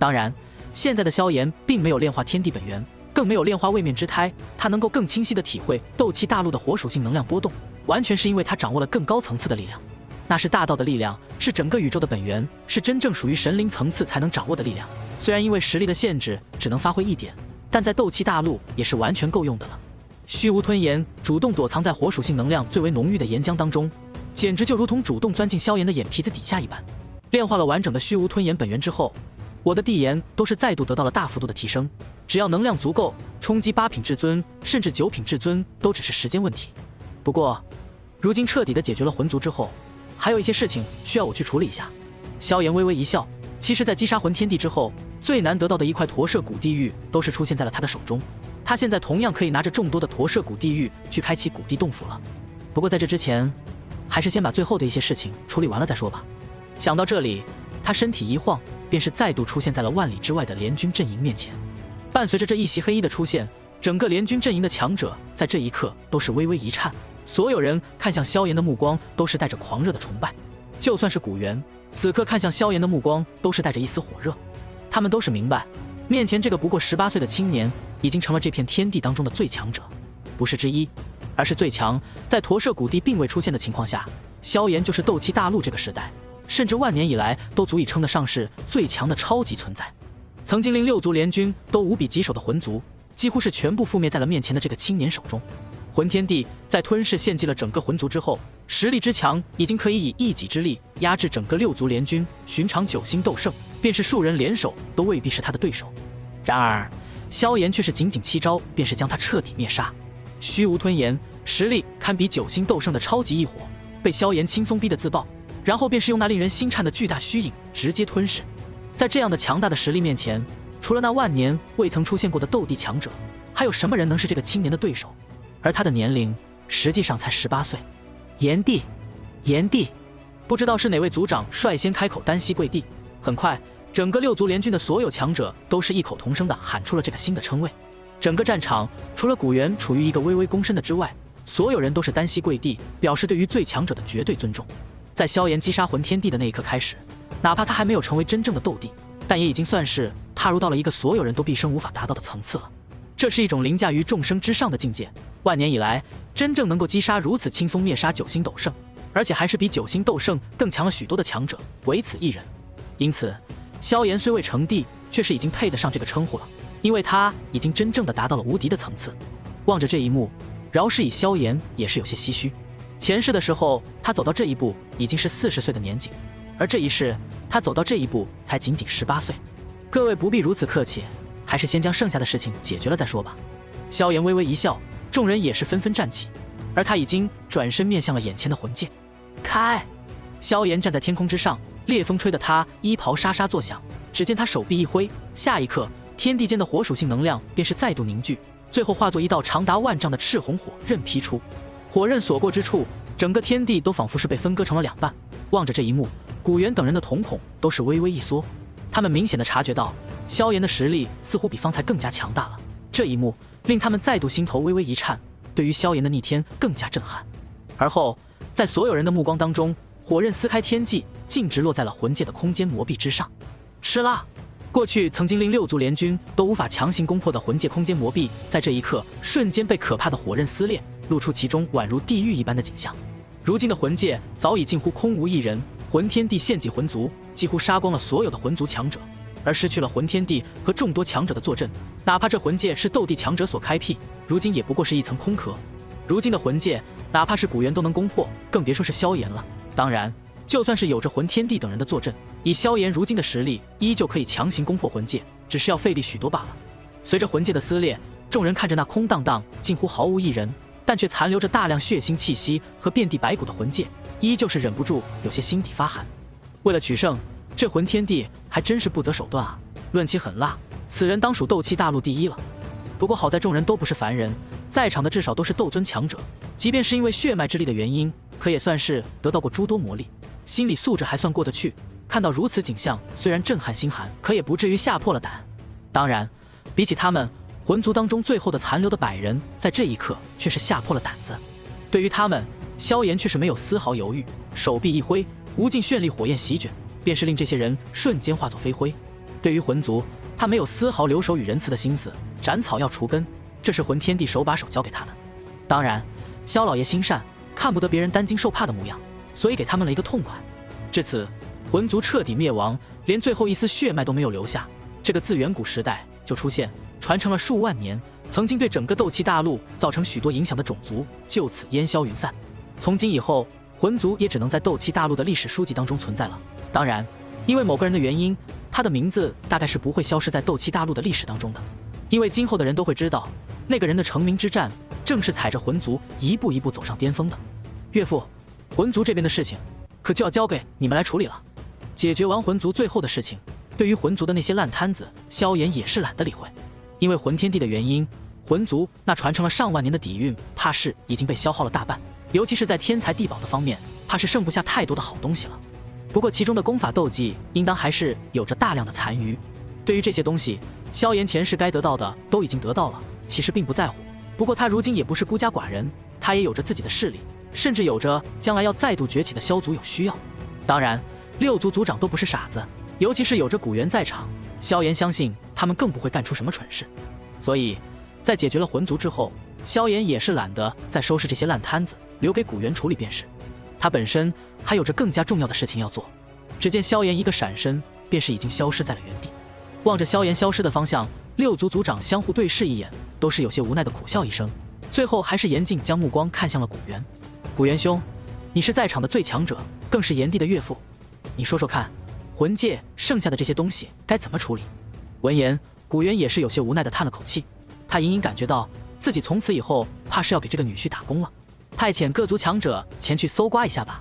当然，现在的萧炎并没有炼化天地本源，更没有炼化位面之胎，他能够更清晰地体会斗气大陆的火属性能量波动，完全是因为他掌握了更高层次的力量。那是大道的力量，是整个宇宙的本源，是真正属于神灵层次才能掌握的力量。虽然因为实力的限制只能发挥一点，但在斗气大陆也是完全够用的了。虚无吞炎主动躲藏在火属性能量最为浓郁的岩浆当中，简直就如同主动钻进萧炎的眼皮子底下一般。炼化了完整的虚无吞炎本源之后，我的地炎都是再度得到了大幅度的提升，只要能量足够，冲击8品至尊甚至9品至尊都只是时间问题。不过，如今彻底的解决了魂族之后，还有一些事情需要我去处理一下。萧炎微微一笑，其实在击杀魂天帝之后，最难得到的一块驼舍古地狱都是出现在了他的手中。他现在同样可以拿着众多的驼舍古地狱去开启古地洞府了。不过在这之前，还是先把最后的一些事情处理完了再说吧。想到这里，他身体一晃，便是再度出现在了万里之外的联军阵营面前。伴随着这一袭黑衣的出现，整个联军阵营的强者在这一刻都是微微一颤，所有人看向萧炎的目光都是带着狂热的崇拜。就算是古元，此刻看向萧炎的目光都是带着一丝火热。他们都是明白，面前这个不过18岁的青年已经成了这片天地当中的最强者，不是之一，而是最强。在驼舍古地并未出现的情况下，萧炎就是斗气大陆这个时代，甚至万年以来都足以称得上是最强的超级存在。曾经令6族联军都无比棘手的魂族，几乎是全部覆灭在了面前的这个青年手中。魂天帝在吞噬献祭了整个魂族之后，实力之强已经可以以一己之力压制整个6族联军，寻常9星斗圣便是数人联手都未必是他的对手。然而萧炎却是仅仅7招便是将他彻底灭杀。虚无吞炎，实力堪比9星斗圣的超级异火，被萧炎轻松逼得自爆，然后便是用那令人心颤的巨大虚影直接吞噬。在这样的强大的实力面前，除了那万年未曾出现过的斗帝强者，还有什么人能是这个青年的对手？而他的年龄实际上才18岁。炎帝，炎帝！不知道是哪位族长率先开口单膝跪地，很快整个6族联军的所有强者都是异口同声地喊出了这个新的称谓。整个战场除了古元处于一个微微躬身的之外，所有人都是单膝跪地，表示对于最强者的绝对尊重。在萧炎击杀魂天帝的那一刻开始，哪怕他还没有成为真正的斗帝，但也已经算是踏入到了一个所有人都毕生无法达到的层次了。这是一种凌驾于众生之上的境界。万年以来，真正能够击杀如此轻松灭杀9星斗圣，而且还是比9星斗圣更强了许多的强者，唯此一人。因此萧炎虽未成帝，却是已经配得上这个称呼了，因为他已经真正的达到了无敌的层次。望着这一幕，饶是以萧炎也是有些唏嘘。前世的时候他走到这一步已经是40岁的年纪，而这一世他走到这一步才仅仅18岁。各位不必如此客气，还是先将剩下的事情解决了再说吧。萧炎微微一笑，众人也是纷纷站起，而他已经转身面向了眼前的魂界。开！萧炎站在天空之上，烈风吹得他衣袍沙沙作响。只见他手臂一挥，下一刻天地间的火属性能量便是再度凝聚，最后化作一道长达万丈的赤红火刃劈出。火刃所过之处，整个天地都仿佛是被分割成了2半。望着这一幕，古元等人的瞳孔都是微微一缩，他们明显的察觉到萧炎的实力似乎比方才更加强大了。这一幕令他们再度心头微微一颤，对于萧炎的逆天更加震撼。而后在所有人的目光当中，火刃撕开天际，径直落在了魂界的空间魔壁之上。吃啦！过去曾经令6族联军都无法强行攻破的魂界空间魔壁，在这一刻瞬间被可怕的火刃撕裂，露出其中宛如地狱一般的景象。如今的魂界早已近乎空无一人，魂天帝献祭魂族，几乎杀光了所有的魂族强者，而失去了魂天帝和众多强者的坐镇，哪怕这魂界是斗帝强者所开辟，如今也不过是一层空壳。如今的魂界，哪怕是古元都能攻破，更别说是萧炎了。当然，就算是有着魂天帝等人的坐镇，以萧炎如今的实力，依旧可以强行攻破魂界，只是要费力许多罢了。随着魂界的撕裂，众人看着那空荡荡、近乎毫无一人，但却残留着大量血腥气息和遍地白骨的魂界，依旧是忍不住有些心底发寒。为了取胜，这魂天帝还真是不择手段啊！论起狠辣，此人当属斗气大陆第一了。不过好在众人都不是凡人，在场的至少都是斗尊强者，即便是因为血脉之力的原因，可也算是得到过诸多磨砺，心理素质还算过得去。看到如此景象，虽然震撼心寒，可也不至于吓破了胆。当然，比起他们，魂族当中最后的残留的100人，在这一刻却是吓破了胆子。对于他们，萧炎却是没有丝毫犹豫，手臂一挥，无尽绚丽火焰席卷，便是令这些人瞬间化作飞灰。对于魂族，他没有丝毫留守与仁慈的心思，斩草要除根，这是魂天帝手把手教给他的。当然，萧老爷心善，看不得别人担惊受怕的模样，所以给他们了一个痛快。至此，魂族彻底灭亡，连最后一丝血脉都没有留下。这个自远古时代就出现，传承了数万年，曾经对整个斗气大陆造成许多影响的种族，就此烟消云散。从今以后，魂族也只能在斗气大陆的历史书籍当中存在了。当然，因为某个人的原因，他的名字大概是不会消失在斗气大陆的历史当中的，因为今后的人都会知道，那个人的成名之战正是踩着魂族一步一步走上巅峰的。岳父，魂族这边的事情可就要交给你们来处理了。解决完魂族最后的事情，对于魂族的那些烂摊子，萧炎也是懒得理会。因为魂天地的原因，魂族那传承了上万年的底蕴，怕是已经被消耗了大半。尤其是在天材地宝的方面，怕是剩不下太多的好东西了。不过其中的功法斗技，应当还是有着大量的残余。对于这些东西，萧炎前世该得到的都已经得到了，其实并不在乎。不过他如今也不是孤家寡人，他也有着自己的势力，甚至有着将来要再度崛起的萧族有需要。当然，六族族长都不是傻子，尤其是有着古元在场，萧炎相信他们更不会干出什么蠢事。所以，在解决了魂族之后，萧炎也是懒得再收拾这些烂摊子，留给古元处理便是。他本身还有着更加重要的事情要做。只见萧炎一个闪身，便是已经消失在了原地。望着萧炎消失的方向，六族族长相互对视一眼，都是有些无奈的苦笑一声，最后还是严禁将目光看向了古元。古元兄，你是在场的最强者，更是炎帝的岳父，你说说看，魂界剩下的这些东西该怎么处理？闻言，古元也是有些无奈的叹了口气，他隐隐感觉到自己从此以后怕是要给这个女婿打工了。派遣各族强者前去搜刮一下吧。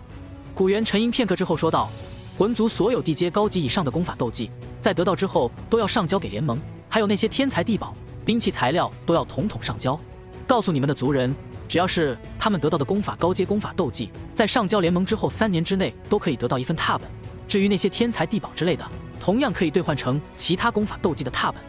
古元沉吟片刻之后说道，魂族所有地阶高级以上的功法斗技，在得到之后都要上交给联盟，还有那些天材地宝、兵器材料都要统统上交。告诉你们的族人，只要是他们得到的功法高阶功法斗技，在上交联盟之后3年之内都可以得到一份踏本。至于那些天材地宝之类的，同样可以兑换成其他功法斗技的踏本，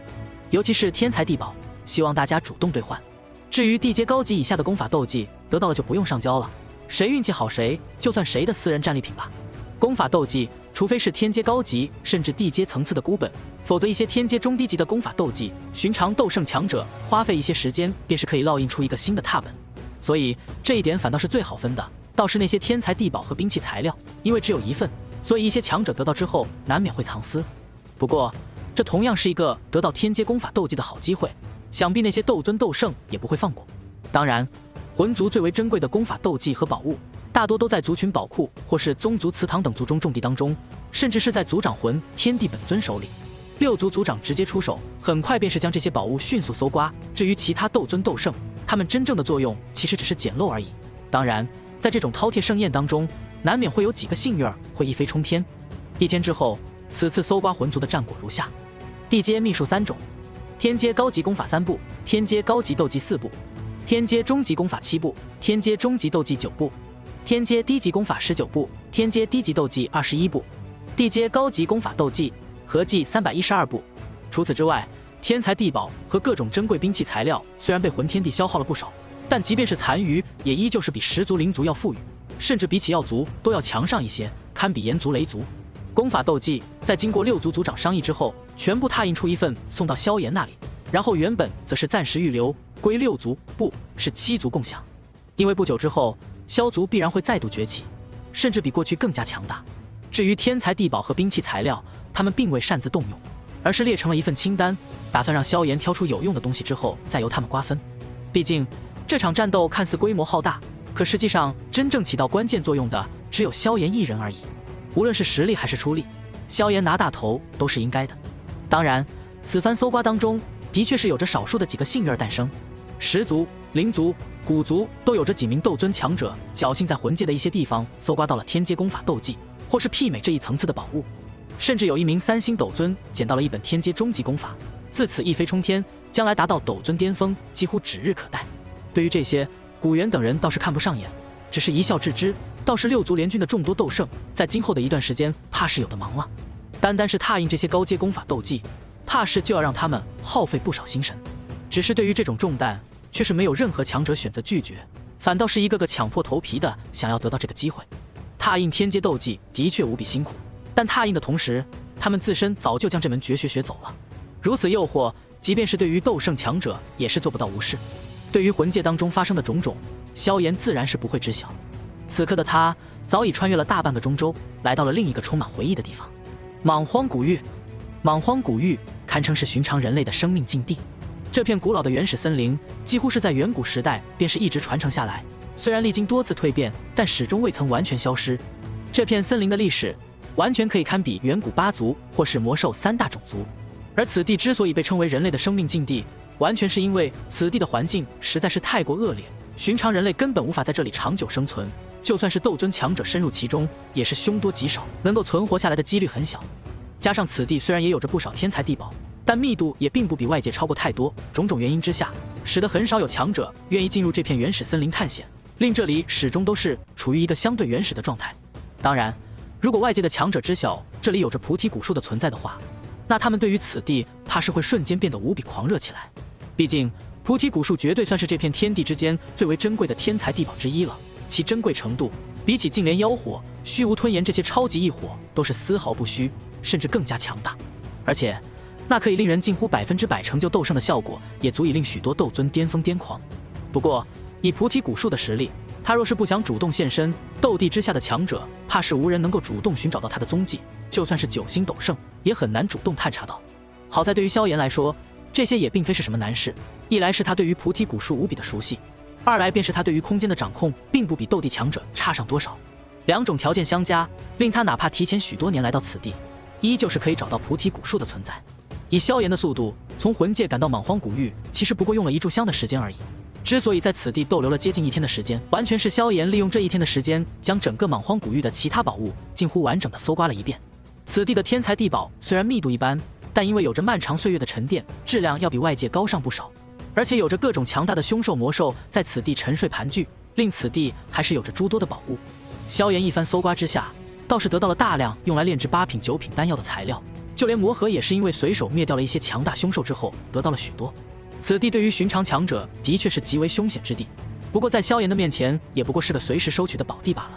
尤其是天材地宝，希望大家主动兑换。至于地阶高级以下的功法斗技，得到了就不用上交了，谁运气好谁就算谁的私人战利品吧。功法斗技，除非是天阶高级甚至地阶层次的孤本，否则一些天阶中低级的功法斗技，寻常斗圣强者花费一些时间便是可以烙印出一个新的踏本。所以这一点反倒是最好分的，倒是那些天材地宝和兵器材料，因为只有一份，所以一些强者得到之后难免会藏私。不过这同样是一个得到天阶功法斗技的好机会，想必那些斗尊斗圣也不会放过。当然，魂族最为珍贵的功法斗技和宝物，大多都在族群宝库或是宗族祠堂等族中种地当中，甚至是在族长魂天地本尊手里。六族族长直接出手，很快便是将这些宝物迅速搜刮。至于其他斗尊斗圣，他们真正的作用其实只是捡漏而已。当然，在这种饕餮盛宴当中，难免会有几个幸运儿会一飞冲天。1天之后，此次搜刮魂族的战果如下：地阶秘术3种，天阶高级功法3部，天阶高级斗技4部，天阶中级功法7部，天阶中级斗技9部，天阶低级功法19部，天阶低级斗技21部，地阶高级功法斗技合计312部。除此之外，天材地宝和各种珍贵兵器材料虽然被魂天地消耗了不少，但即便是残余，也依旧是比10族灵族要富裕，甚至比起药族都要强上一些，堪比炎族雷族。功法斗技在经过6族族长商议之后，全部拓印出一份送到萧炎那里，然后原本则是暂时预留归6族，不是7族共享。因为不久之后，萧族必然会再度崛起，甚至比过去更加强大。至于天材地宝和兵器材料，他们并未擅自动用，而是列成了一份清单，打算让萧炎挑出有用的东西之后再由他们瓜分。毕竟这场战斗看似规模浩大，可实际上真正起到关键作用的只有萧炎一人而已。无论是实力还是出力，萧炎拿大头都是应该的。当然，此番搜刮当中的确是有着少数的几个幸运儿诞生，10族、灵族、古族都有着几名斗尊强者侥幸在魂界的一些地方搜刮到了天阶功法斗技，或是媲美这一层次的宝物。甚至有一名3星斗尊捡到了一本天阶中级功法，自此一飞冲天，将来达到斗尊巅峰几乎指日可待。对于这些，古元等人倒是看不上眼，只是一笑置之。倒是6族联军的众多斗圣，在今后的一段时间怕是有的忙了。单单是拓印这些高阶功法斗技，怕是就要让他们耗费不少心神。只是对于这种重担，却是没有任何强者选择拒绝，反倒是一个个抢破头皮的想要得到这个机会。拓印天阶斗技的确无比辛苦，但拓印的同时，他们自身早就将这门绝学学走了。如此诱惑，即便是对于斗圣强者也是做不到无视。对于魂界当中发生的种种，萧炎自然是不会知晓。此刻的他早已穿越了大半个中州，来到了另一个充满回忆的地方——莽荒古域。莽荒古域堪称是寻常人类的生命禁地。这片古老的原始森林，几乎是在远古时代便是一直传承下来，虽然历经多次蜕变，但始终未曾完全消失。这片森林的历史，完全可以堪比远古8族或是魔兽3大种族。而此地之所以被称为人类的生命禁地，完全是因为此地的环境实在是太过恶劣，寻常人类根本无法在这里长久生存。就算是斗尊强者深入其中，也是凶多吉少，能够存活下来的几率很小。加上此地虽然也有着不少天才地宝，但密度也并不比外界超过太多。种种原因之下，使得很少有强者愿意进入这片原始森林探险，令这里始终都是处于一个相对原始的状态。当然，如果外界的强者知晓这里有着菩提古树的存在的话，那他们对于此地怕是会瞬间变得无比狂热起来。毕竟菩提古树绝对算是这片天地之间最为珍贵的天才地宝之一了，其珍贵程度比起净莲妖火、虚无吞炎这些超级异火都是丝毫不虚，甚至更加强大。而且那可以令人近乎100%成就斗圣的效果，也足以令许多斗尊巅峰癫狂。不过以菩提古树的实力，他若是不想主动现身，斗帝之下的强者怕是无人能够主动寻找到他的踪迹，就算是9星斗圣也很难主动探查到。好在对于萧炎来说，这些也并非是什么难事，一来是他对于菩提古树无比的熟悉，二来便是他对于空间的掌控并不比斗帝强者差上多少。两种条件相加，令他哪怕提前许多年来到此地，依旧是可以找到菩提古树的存在。以萧炎的速度从魂界赶到莽荒古域，其实不过用了1炷香的时间而已。之所以在此地逗留了接近1天的时间，完全是萧炎利用这1天的时间，将整个莽荒古域的其他宝物近乎完整的搜刮了一遍。此地的天才地宝虽然密度一般，但因为有着漫长岁月的沉淀，质量要比外界高上不少，而且有着各种强大的凶兽魔兽在此地沉睡盘踞，令此地还是有着诸多的宝物。萧炎一番搜刮之下，倒是得到了大量用来炼制8品9品丹药的材料，就连魔盒也是因为随手灭掉了一些强大凶兽之后得到了许多。此地对于寻常强者的确是极为凶险之地，不过在萧炎的面前也不过是个随时收取的宝地罢了。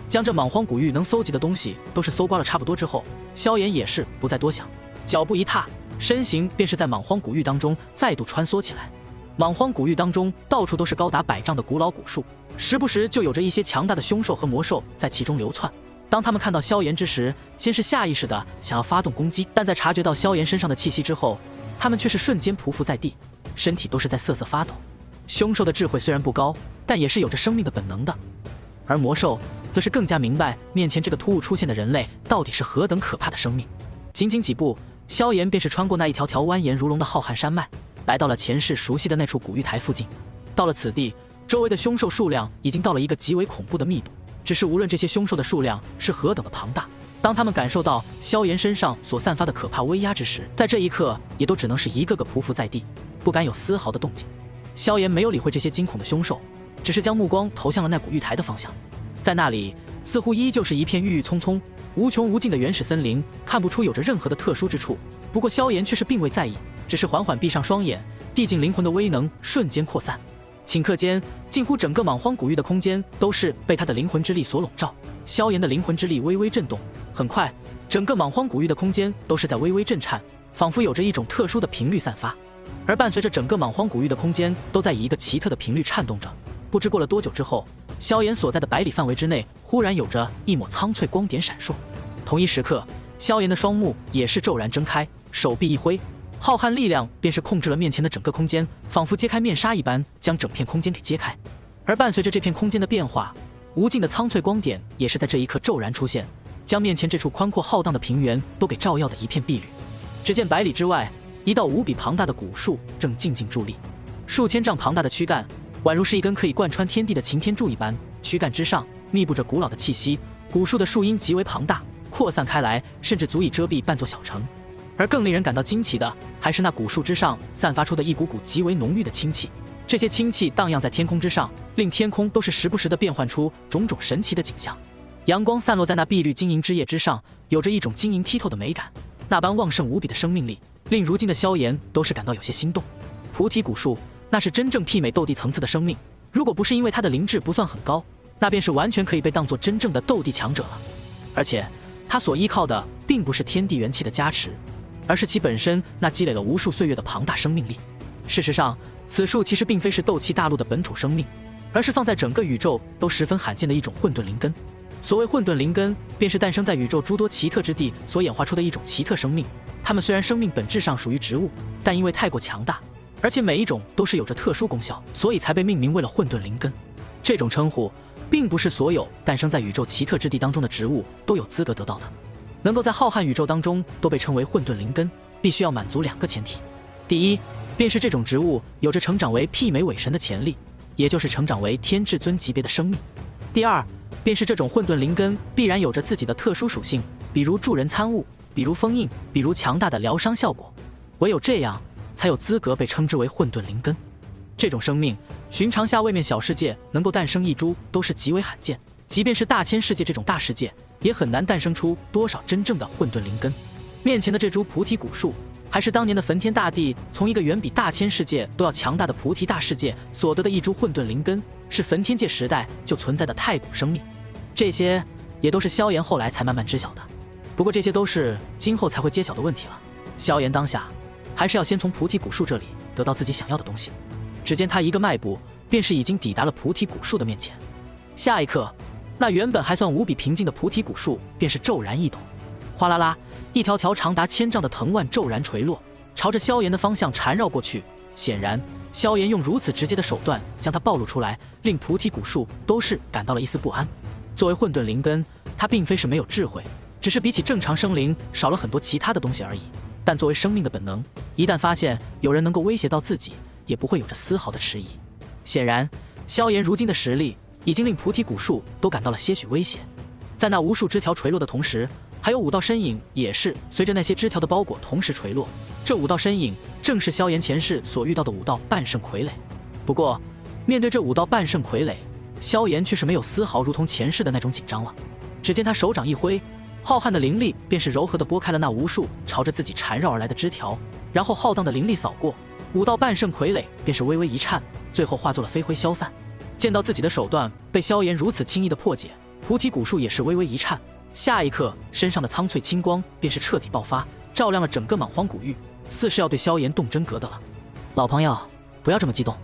将这莽荒古域能搜集的东西都是搜刮了差不多之后，萧炎也是不再多想，脚步一踏，身形便是在莽荒古域当中再度穿梭起来。莽荒古域当中到处都是高达100丈的古老古树，时不时就有着一些强大的凶兽和魔兽在其中流窜。当他们看到萧炎之时，先是下意识的想要发动攻击，但在察觉到萧炎身上的气息之后，他们却是瞬间匍匐在地，身体都是在瑟瑟发抖。凶兽的智慧虽然不高，但也是有着生命的本能的，而魔兽则是更加明白面前这个突兀出现的人类到底是何等可怕的生命。仅仅几步，萧炎便是穿过那一条条蜿蜒如龙的浩瀚山脉，来到了前世熟悉的那处古玉台附近。到了此地，周围的凶兽数量已经到了一个极为恐怖的密度，只是无论这些凶兽的数量是何等的庞大，当他们感受到萧炎身上所散发的可怕威压之时，在这一刻也都只能是一个个匍匐在地，不敢有丝毫的动静。萧炎没有理会这些惊恐的凶兽，只是将目光投向了那古玉台的方向。在那里似乎依旧是一片郁郁葱葱、无穷无尽的原始森林，看不出有着任何的特殊之处。不过萧炎却是并未在意，只是缓缓闭上双眼，地境灵魂的威能瞬间扩散。顷刻间，近乎整个莽荒古域的空间都是被他的灵魂之力所笼罩。萧炎的灵魂之力微微震动，很快，整个莽荒古域的空间都是在微微震颤，仿佛有着一种特殊的频率散发。而伴随着整个莽荒古域的空间都在以一个奇特的频率颤动着。不知过了多久之后，萧炎所在的100里范围之内，忽然有着一抹苍翠光点闪烁。同一时刻，萧炎的双目也是骤然睁开，手臂一挥，浩瀚力量便是控制了面前的整个空间，仿佛揭开面纱一般，将整片空间给揭开。而伴随着这片空间的变化，无尽的苍翠光点也是在这一刻骤然出现，将面前这处宽阔浩荡的平原都给照耀的一片碧绿。只见100里之外，一道无比庞大的古树正静静伫立，数千丈庞大的躯干宛如是一根可以贯穿天地的擎天柱一般，躯干之上密布着古老的气息，古树的树荫极为庞大，扩散开来，甚至足以遮蔽半座小城。而更令人感到惊奇的，还是那古树之上散发出的一股股极为浓郁的清气。这些清气荡漾在天空之上，令天空都是时不时地变换出种种神奇的景象。阳光散落在那碧绿晶莹之叶之上，有着一种晶莹剔透的美感，那般旺盛无比的生命力，令如今的萧炎都是感到有些心动。菩提古树那是真正媲美斗帝层次的生命，如果不是因为它的灵智不算很高，那便是完全可以被当作真正的斗帝强者了。而且它所依靠的并不是天地元气的加持，而是其本身那积累了无数岁月的庞大生命力。事实上，此树其实并非是斗气大陆的本土生命，而是放在整个宇宙都十分罕见的一种混沌灵根。所谓混沌灵根，便是诞生在宇宙诸多奇特之地所演化出的一种奇特生命。它们虽然生命本质上属于植物，但因为太过强大，而且每一种都是有着特殊功效，所以才被命名为了混沌灵根。这种称呼并不是所有诞生在宇宙奇特之地当中的植物都有资格得到的。能够在浩瀚宇宙当中都被称为混沌灵根，必须要满足2个前提。第一，便是这种植物有着成长为媲美伪神的潜力，也就是成长为天至尊级别的生命。第二，便是这种混沌灵根必然有着自己的特殊属性，比如助人参悟，比如封印，比如强大的疗伤效果。唯有这样，才有资格被称之为混沌灵根。这种生命，寻常下位面小世界能够诞生一株，都是极为罕见。即便是大千世界这种大世界，也很难诞生出多少真正的混沌灵根。面前的这株菩提古树，还是当年的焚天大帝从一个远比大千世界都要强大的菩提大世界所得的一株混沌灵根，是焚天界时代就存在的太古生命。这些也都是萧炎后来才慢慢知晓的。不过这些都是今后才会揭晓的问题了。萧炎当下还是要先从菩提古树这里得到自己想要的东西。只见他一个迈步，便是已经抵达了菩提古树的面前。下一刻，那原本还算无比平静的菩提古树便是骤然一抖，哗啦啦，一条条长达1000丈的藤蔓骤然垂落，朝着萧炎的方向缠绕过去。显然，萧炎用如此直接的手段将它暴露出来，令菩提古树都是感到了一丝不安。作为混沌灵根，它并非是没有智慧，只是比起正常生灵少了很多其他的东西而已。但作为生命的本能，一旦发现有人能够威胁到自己，也不会有着丝毫的迟疑。显然，萧炎如今的实力已经令菩提古树都感到了些许威胁。在那无数枝条垂落的同时，还有5道身影也是随着那些枝条的包裹同时垂落。这5道身影正是萧炎前世所遇到的5道半圣傀儡。不过，面对这5道半圣傀儡，萧炎却是没有丝毫如同前世的那种紧张了。只见他手掌一挥，浩瀚的灵力便是柔和地拨开了那无数朝着自己缠绕而来的枝条，然后浩荡的灵力扫过，5道半圣傀儡便是微微一颤，最后化作了飞灰消散。见到自己的手段被萧炎如此轻易的破解，菩提古树也是微微一颤，下一刻身上的苍翠青光便是彻底爆发，照亮了整个莽荒古域，似是要对萧炎动真格的了。老朋友，不要这么激动。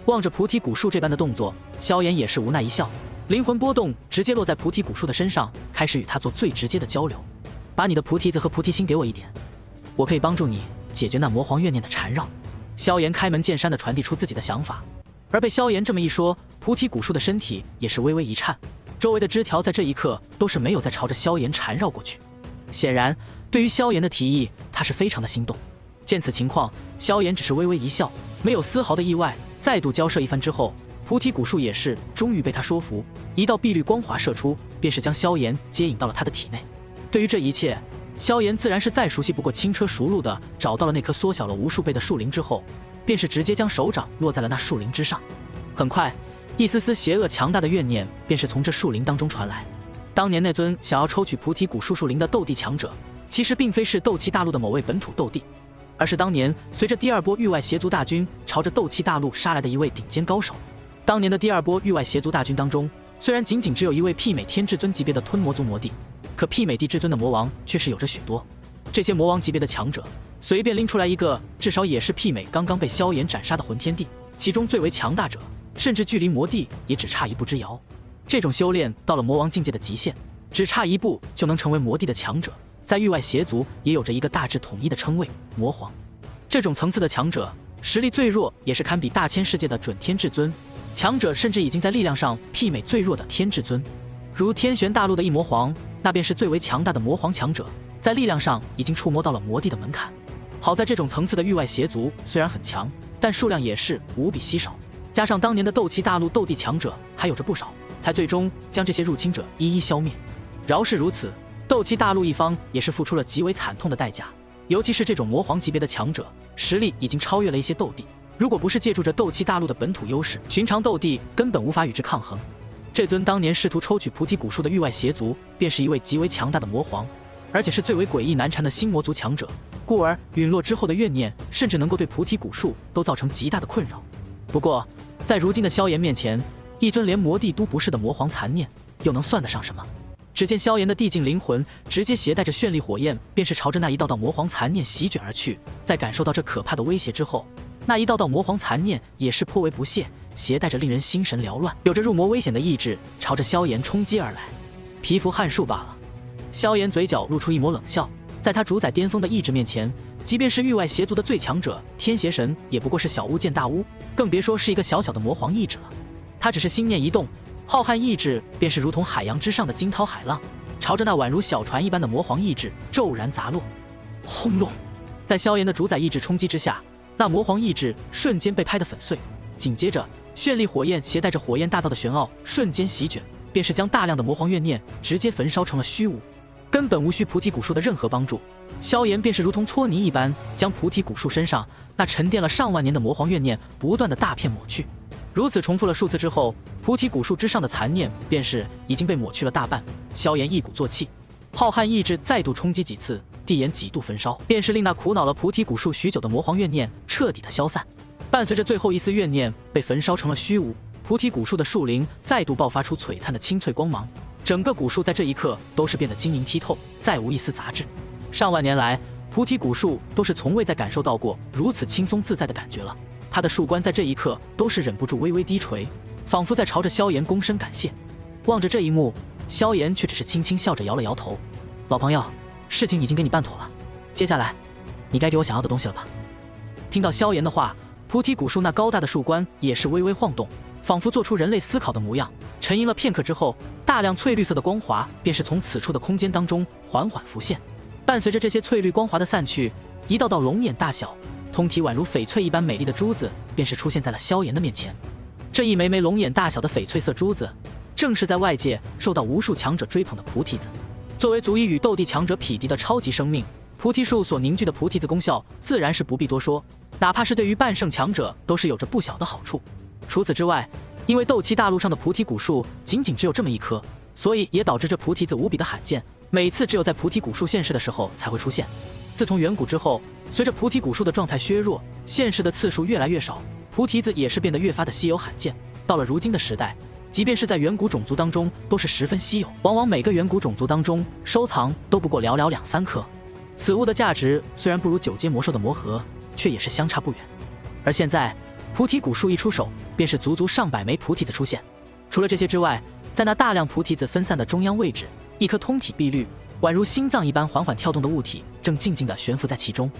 望着菩提古树这般的动作，萧炎也是无奈一笑，灵魂波动直接落在菩提古树的身上，开始与他做最直接的交流。把你的菩提子和菩提心给我一点，我可以帮助你解决那魔皇怨念的缠绕。萧炎开门见山地传递出自己的想法，而被萧炎这么一说，菩提古树的身体也是微微一颤，周围的枝条在这一刻都是没有再朝着萧炎缠绕过去。显然，对于萧炎的提议，他是非常的心动。见此情况，萧炎只是微微一笑，没有丝毫的意外。再度交涉一番之后，菩提古树也是终于被他说服，一道碧绿光华射出，便是将萧炎接引到了他的体内。对于这一切，萧炎自然是再熟悉不过，轻车熟路的找到了那棵缩小了无数倍的树林之后，便是直接将手掌落在了那树林之上。很快，一丝丝邪恶强大的怨念便是从这树林当中传来。当年那尊想要抽取菩提古树树林的斗帝强者，其实并非是斗气大陆的某位本土斗帝，而是当年随着第2波域外邪族大军朝着斗气大陆杀来的一位顶尖高手。当年的第2波域外邪族大军当中，虽然仅仅只有一位媲美天至尊级别的吞魔族魔帝，可媲美帝至尊的魔王却是有着许多。这些魔王级别的强者，随便拎出来一个，至少也是媲美刚刚被萧炎斩杀的魂天帝，其中最为强大者，甚至距离魔帝也只差一步之遥。这种修炼到了魔王境界的极限，只差一步就能成为魔帝的强者，在域外邪族也有着一个大致统一的称谓——魔皇。这种层次的强者，实力最弱也是堪比大千世界的准天至尊，强者甚至已经在力量上媲美最弱的天至尊。如天玄大陆的一魔皇，那便是最为强大的魔皇强者，在力量上已经触摸到了魔帝的门槛。好在这种层次的域外邪族虽然很强，但数量也是无比稀少，加上当年的斗气大陆斗帝强者还有着不少，才最终将这些入侵者一一消灭。饶是如此，斗气大陆一方也是付出了极为惨痛的代价，尤其是这种魔皇级别的强者，实力已经超越了一些斗帝，如果不是借助着斗气大陆的本土优势，寻常斗帝根本无法与之抗衡。这尊当年试图抽取菩提古树的域外邪族，便是一位极为强大的魔皇，而且是最为诡异难缠的新魔族强者，故而陨落之后的怨念甚至能够对菩提古树都造成极大的困扰。不过在如今的萧炎面前，一尊连魔帝都不是的魔皇残念又能算得上什么？只见萧炎的地境灵魂直接携带着绚丽火焰，便是朝着那一道道魔皇残念席卷而去。在感受到这可怕的威胁之后，那一道道魔皇残念也是颇为不屑，携带着令人心神缭乱、有着入魔危险的意志，朝着萧炎冲击而来。蚍蜉撼树罢了。萧炎嘴角露出一抹冷笑，在他主宰巅峰的意志面前，即便是域外邪族的最强者天邪神，也不过是小巫见大巫，更别说是一个小小的魔皇意志了。他只是心念一动，浩瀚意志便是如同海洋之上的惊涛骇浪，朝着那宛如小船一般的魔皇意志骤然砸落。轰隆！在萧炎的主宰意志冲击之下，那魔皇意志瞬间被拍得粉碎。紧接着，绚丽火焰携带着火焰大道的玄奥瞬间席卷，便是将大量的魔皇怨念直接焚烧成了虚无。根本无需菩提古树的任何帮助。萧炎便是如同搓泥一般，将菩提古树身上那沉淀了上万年的魔皇怨念不断的大片抹去。如此重复了数次之后，菩提古树之上的残念便是已经被抹去了大半。萧炎一鼓作气，浩瀚意志再度冲击几次，地眼几度焚烧，便是令那苦恼了菩提古树许久的魔皇怨念彻底的消散。伴随着最后一丝怨念被焚烧成了虚无，菩提古树的树林再度爆发出璀璨的青翠光芒，整个古树在这一刻都是变得晶莹剔透，再无一丝杂质。上万年来，菩提古树都是从未再感受到过如此轻松自在的感觉了。它的树冠在这一刻都是忍不住微微低垂，仿佛在朝着萧炎躬身感谢。望着这一幕，萧炎却只是轻轻笑着摇了摇头：“老朋友，事情已经给你办妥了，接下来你该给我想要的东西了吧？”听到萧炎的话，菩提古树那高大的树冠也是微微晃动，仿佛做出人类思考的模样。沉吟了片刻之后，大量翠绿色的光华便是从此处的空间当中缓缓浮现。伴随着这些翠绿光华的散去，一道道龙眼大小、通体宛如翡翠一般美丽的珠子便是出现在了萧炎的面前。这一枚枚龙眼大小的翡翠色珠子，正是在外界受到无数强者追捧的菩提子。作为足以与斗帝强者匹敌的超级生命，菩提树所凝聚的菩提子功效自然是不必多说，哪怕是对于半圣强者都是有着不小的好处。除此之外，因为斗气大陆上的菩提古树仅仅只有这么一棵，所以也导致这菩提子无比的罕见，每次只有在菩提古树现世的时候才会出现。自从远古之后，随着菩提古树的状态削弱，现世的次数越来越少，菩提子也是变得越发的稀有罕见。到了如今的时代，即便是在远古种族当中都是十分稀有，往往每个远古种族当中收藏都不过寥寥2-3颗。此物的价值虽然不如9阶魔兽的魔核，却也是相差不远。而现在菩提古树一出手，便是足足上百枚菩提子出现。除了这些之外，在那大量菩提子分散的中央位置，一颗通体碧绿、宛如心脏一般缓缓跳动的物体正静静地悬浮在其中。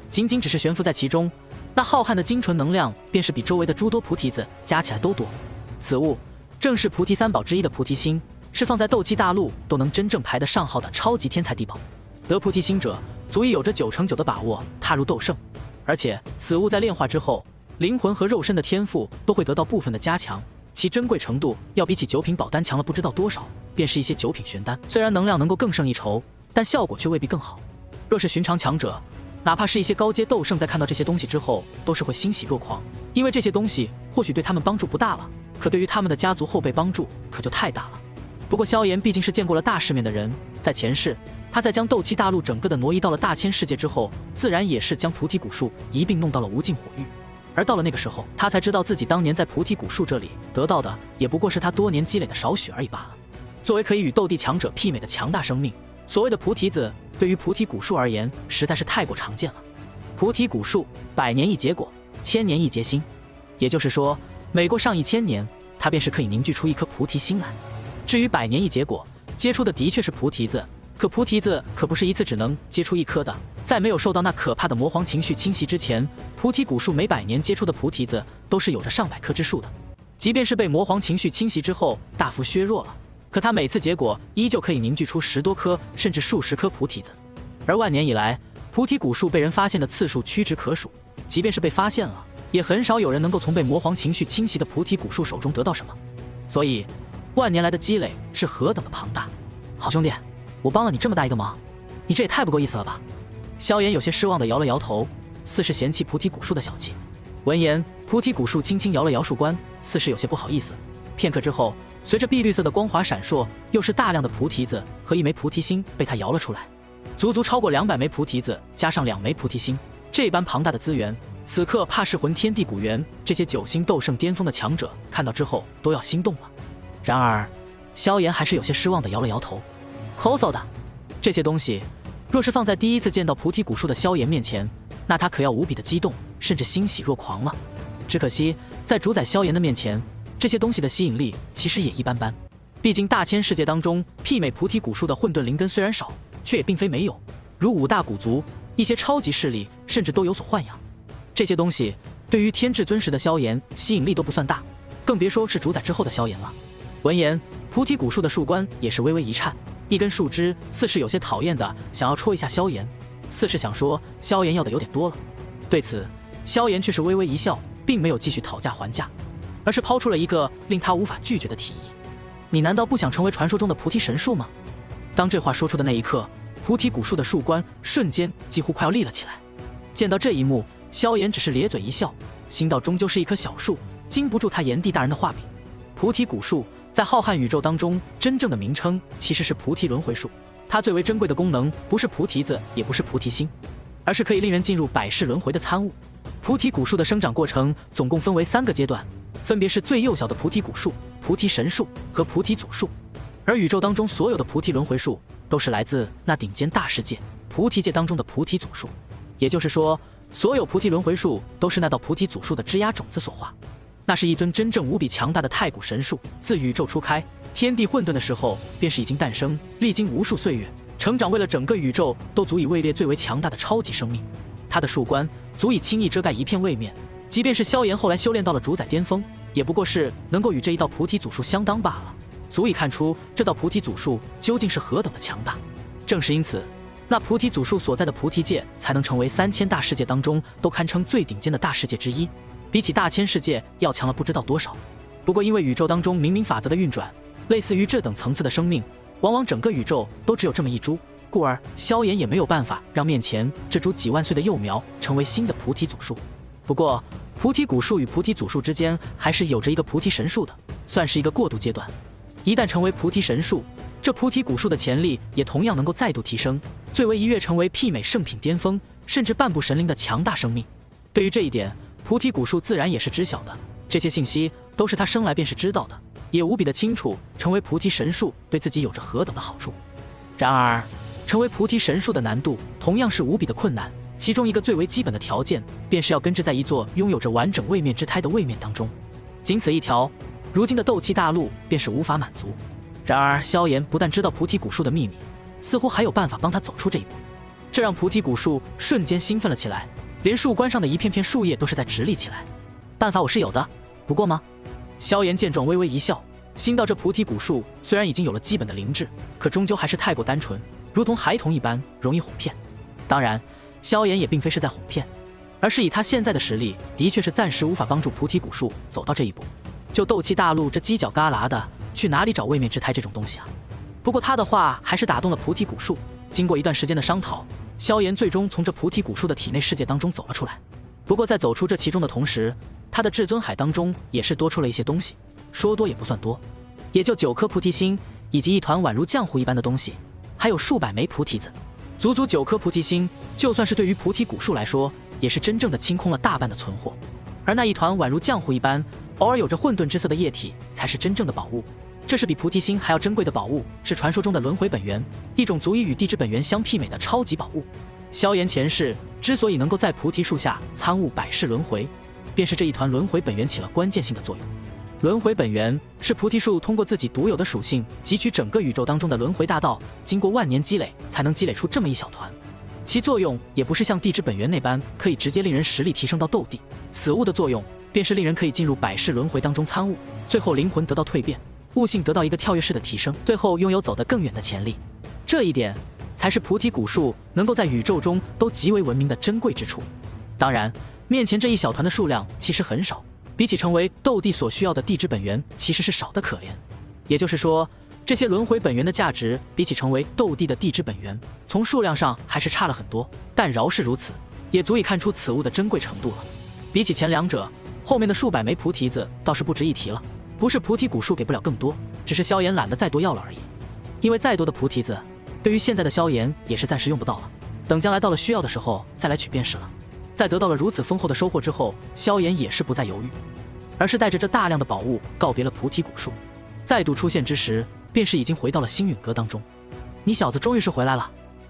仅仅只是悬浮在其中，那浩瀚的精纯能量便是比周围的诸多菩提子加起来都多。此物正是菩提三宝之一的菩提心，是放在斗气大陆都能真正排得上号的超级天才地宝。得菩提心者，足以有着9成9的把握踏入斗圣。而且此物在炼化之后，灵魂和肉身的天赋都会得到部分的加强，其珍贵程度要比起9品宝丹强了不知道多少。便是一些9品玄丹，虽然能量能够更胜一筹，但效果却未必更好。若是寻常强者，哪怕是一些高阶斗圣，在看到这些东西之后，都是会欣喜若狂，因为这些东西或许对他们帮助不大了，可对于他们的家族后辈帮助可就太大了。不过萧炎毕竟是见过了大世面的人，在前世他在将斗气大陆整个的挪移到了大千世界之后，自然也是将菩提古树一并弄到了无尽火域。而到了那个时候，他才知道自己当年在菩提古树这里得到的也不过是他多年积累的少许而已罢了。作为可以与斗帝强者媲美的强大生命，所谓的菩提子对于菩提古树而言实在是太过常见了。菩提古树100年一结果，1000年一结心，也就是说每过上1000年，它便是可以凝聚出一颗菩提心来。至于100年一结果，结出的的确是菩提子，可菩提子可不是一次只能结出一颗的。在没有受到那可怕的魔皇情绪侵袭之前，菩提古树每100年结出的菩提子都是有着上百颗之数的。即便是被魔皇情绪侵袭之后大幅削弱了，可它每次结果依旧可以凝聚出10多颗甚至数十颗菩提子。而万年以来，菩提古树被人发现的次数屈指可数，即便是被发现了，也很少有人能够从被魔皇情绪侵袭的菩提古树手中得到什么。所以万年来的积累是何等的庞大。好兄弟，我帮了你这么大一个忙，你这也太不够意思了吧。萧炎有些失望地摇了摇头，似是嫌弃菩提古树的小气。闻言，菩提古树轻轻摇了摇树冠，似是有些不好意思。片刻之后，随着碧绿色的光华闪烁，又是大量的菩提子和1枚菩提心被他摇了出来，足足超过200枚菩提子，加上2枚菩提心，这般庞大的资源，此刻怕是魂天地古元这些9星斗圣巅峰的强者看到之后都要心动了。然而萧炎还是有些失望地摇了摇头，抠搜的这些东西，若是放在第一次见到菩提古树的萧炎面前，那他可要无比的激动，甚至欣喜若狂了。只可惜在主宰萧炎的面前，这些东西的吸引力其实也一般般。毕竟大千世界当中，媲美菩提古树的混沌灵根虽然少，却也并非没有，如5大古族、一些超级势力，甚至都有所豢养。这些东西对于天至尊时的萧炎吸引力都不算大，更别说是主宰之后的萧炎了。闻言，菩提古树的树冠也是微微一颤，一根树枝似是有些讨厌的想要戳一下萧炎，似是想说萧炎要的有点多了。对此，萧炎却是微微一笑，并没有继续讨价还价，而是抛出了一个令他无法拒绝的提议：你难道不想成为传说中的菩提神树吗？当这话说出的那一刻，菩提古树的树冠瞬间几乎快要立了起来。见到这一幕，萧炎只是咧嘴一笑，心道终究是一棵小树，经不住他炎帝大人的画笔。菩提古树在浩瀚宇宙当中真正的名称其实是菩提轮回树，它最为珍贵的功能不是菩提子，也不是菩提心，而是可以令人进入百世轮回的参悟。菩提古树的生长过程总共分为3个阶段，分别是最幼小的菩提古树、菩提神树和菩提祖树。而宇宙当中所有的菩提轮回树都是来自那顶尖大世界菩提界当中的菩提祖树，也就是说，所有菩提轮回树都是那道菩提祖树的枝丫种子所化。那是一尊真正无比强大的太古神树，自宇宙初开，天地混沌的时候便是已经诞生，历经无数岁月，成长为了整个宇宙都足以位列最为强大的超级生命。它的树冠足以轻易遮盖一片位面，即便是萧炎后来修炼到了主宰巅峰，也不过是能够与这一道菩提祖树相当罢了，足以看出这道菩提祖树究竟是何等的强大。正是因此，那菩提祖树所在的菩提界才能成为3000大世界当中都堪称最顶尖的大世界之一，比起大千世界要强了不知道多少。不过因为宇宙当中冥冥法则的运转，类似于这等层次的生命，往往整个宇宙都只有这么一株，故而萧炎也没有办法让面前这株几万岁的幼苗成为新的菩提祖树。不过菩提古树与菩提祖树之间还是有着一个菩提神树的，算是一个过渡阶段。一旦成为菩提神树，这菩提古树的潜力也同样能够再度提升，最为一跃成为媲美圣品巅峰，甚至半步神灵的强大生命。对于这一点，菩提古树自然也是知晓的，这些信息都是他生来便是知道的，也无比的清楚成为菩提神树对自己有着何等的好处。然而成为菩提神树的难度同样是无比的困难，其中一个最为基本的条件便是要根植在一座拥有着完整位面之胎的位面当中，仅此一条，如今的斗气大陆便是无法满足。然而萧炎不但知道菩提古树的秘密，似乎还有办法帮他走出这一步，这让菩提古树瞬间兴奋了起来，连树冠上的一片片树叶都是在直立起来。办法我是有的，不过吗？萧炎见状微微一笑，心道这菩提古树虽然已经有了基本的灵智，可终究还是太过单纯，如同孩童一般容易哄骗。当然萧炎也并非是在哄骗，而是以他现在的实力的确是暂时无法帮助菩提古树走到这一步。就斗气大陆这犄角旮旯的，去哪里找位面之胎这种东西啊？不过他的话还是打动了菩提古树，经过一段时间的商讨，萧炎最终从这菩提古树的体内世界当中走了出来。不过在走出这其中的同时，他的至尊海当中也是多出了一些东西，说多也不算多，也就9颗菩提心，以及一团宛如浆糊一般的东西，还有数百枚菩提子，足足9颗菩提心，就算是对于菩提古树来说，也是真正的清空了大半的存货。而那一团宛如浆糊一般，偶尔有着混沌之色的液体，才是真正的宝物。这是比菩提心还要珍贵的宝物，是传说中的轮回本源，一种足以与地之本源相媲美的超级宝物。萧炎前世之所以能够在菩提树下参悟百世轮回，便是这一团轮回本源起了关键性的作用。轮回本源是菩提树通过自己独有的属性汲取整个宇宙当中的轮回大道，经过万年积累才能积累出这么一小团。其作用也不是像地之本源那般可以直接令人实力提升到斗帝，此物的作用便是令人可以进入百世轮回当中参悟，最后灵魂得到蜕变，悟性得到一个跳跃式的提升，最后拥有走得更远的潜力。这一点才是菩提古树能够在宇宙中都极为闻名的珍贵之处。当然面前这一小团的数量其实很少，比起成为斗帝所需要的地之本源其实是少得可怜。也就是说，这些轮回本源的价值比起成为斗帝的地之本源，从数量上还是差了很多，但饶是如此，也足以看出此物的珍贵程度了。比起前两者，后面的数百枚菩提子倒是不值一提了，不是菩提古树给不了更多，只是萧炎懒得再多要了而已。因为再多的菩提子对于现在的萧炎也是暂时用不到了，等将来到了需要的时候再来取便是了。在得到了如此丰厚的收获之后，萧炎也是不再犹豫，而是带着这大量的宝物告别了菩提古树。再度出现之时，便是已经回到了星陨阁当中。你小子终于是回来了。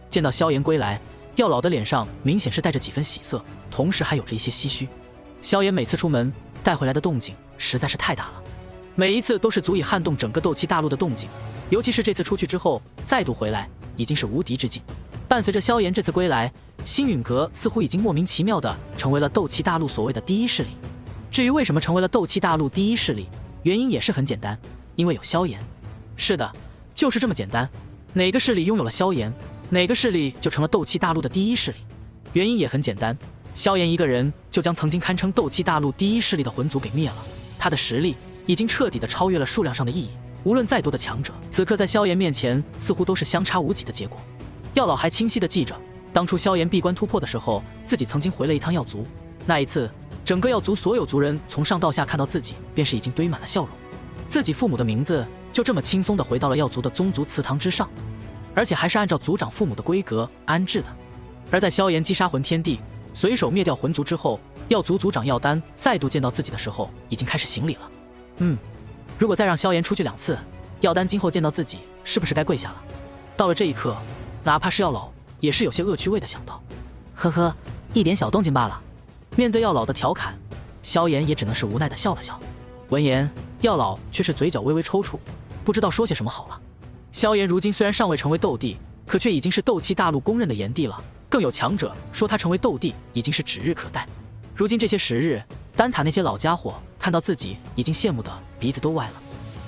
见到萧炎归来，药老的脸上明显是带着几分喜色，同时还有着一些唏嘘。萧炎每次出门带回来的动静实在是太大了，每一次都是足以撼动整个斗气大陆的动静，尤其是这次出去之后再度回来，已经是无敌之境。伴随着萧炎这次归来，星陨阁似乎已经莫名其妙的成为了斗气大陆所谓的第一势力。至于为什么成为了斗气大陆第一势力，原因也是很简单，因为有萧炎。是的，就是这么简单，哪个势力拥有了萧炎，哪个势力就成了斗气大陆的第一势力。原因也很简单，萧炎一个人就将曾经堪称斗气大陆第一势力的魂族给灭了，他的实力已经彻底的超越了数量上的意义，无论再多的强者，此刻在萧炎面前似乎都是相差无几的结果。药老还清晰地记着，当初萧炎闭关突破的时候，自己曾经回了一趟药族。那一次，整个药族所有族人从上到下看到自己，便是已经堆满了笑容。自己父母的名字就这么轻松地回到了药族的宗族祠堂之上，而且还是按照族长父母的规格安置的。而在萧炎击杀魂天帝，随手灭掉魂族之后，药族族长药丹再度见到自己的时候，已经开始行礼了。如果再让萧炎出去2次，药丹今后见到自己是不是该跪下了？到了这一刻，哪怕是药老也是有些恶趣味的想到，呵呵，一点小动静罢了。面对药老的调侃，萧炎也只能是无奈的笑了笑。闻言，药老却是嘴角微微抽搐，不知道说些什么好了。萧炎如今虽然尚未成为斗帝，可却已经是斗气大陆公认的炎帝了。更有强者说他成为斗帝已经是指日可待。如今这些时日，丹塔那些老家伙看到自己已经羡慕的鼻子都歪了，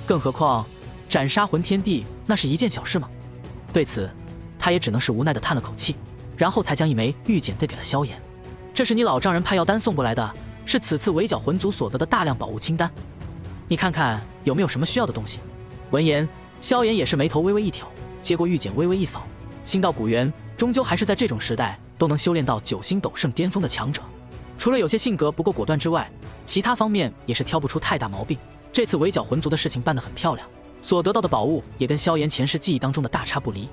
更何况斩杀魂天帝那是一件小事吗？对此，他也只能是无奈的叹了口气，然后才将一枚玉简递给了萧炎。这是你老丈人派药丹送过来的，是此次围剿魂族所得的大量宝物清单，你看看有没有什么需要的东西。闻言，萧炎也是眉头微微一挑，接过玉简微微一扫。新到古元，终究还是在这种时代都能修炼到9星斗圣巅峰的强者，除了有些性格不够果断之外，其他方面也是挑不出太大毛病。这次围剿魂族的事情办得很漂亮，所得到的宝物也跟萧炎前世记忆当中的大差不离。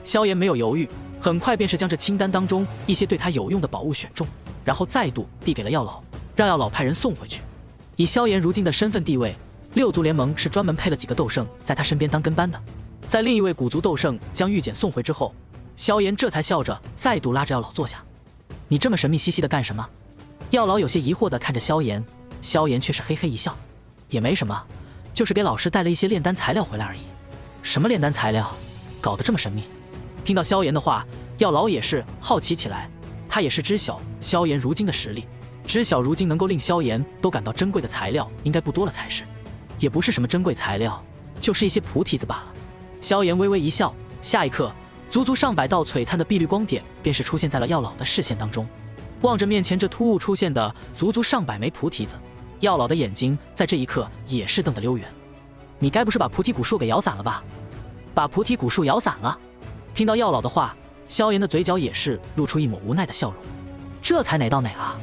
萧炎没有犹豫，很快便是将这清单当中一些对他有用的宝物选中，然后再度递给了药老，让药老派人送回去。以萧炎如今的身份地位，6族联盟是专门配了几个斗圣在他身边当跟班的。在另一位古族斗圣将玉简送回之后，萧炎这才笑着再度拉着药老坐下。你这么神秘兮兮的干什么？药老有些疑惑地看着萧炎，萧炎却是嘿嘿一笑，也没什么，就是给老师带了一些炼丹材料回来而已。什么炼丹材料？搞得这么神秘？听到萧炎的话，药老也是好奇起来。他也是知晓萧炎如今的实力，知晓如今能够令萧炎都感到珍贵的材料应该不多了才是，也不是什么珍贵材料，就是一些菩提子罢了。萧炎微微一笑，下一刻，足足上百道璀璨的碧绿光点便是出现在了药老的视线当中。望着面前这突兀出现的足足上百枚菩提子，药老的眼睛在这一刻也是瞪得溜圆。你该不是把菩提古树给摇散了吧？把菩提古树摇散了？听到药老的话，萧炎的嘴角也是露出一抹无奈的笑容。这才哪到哪啊？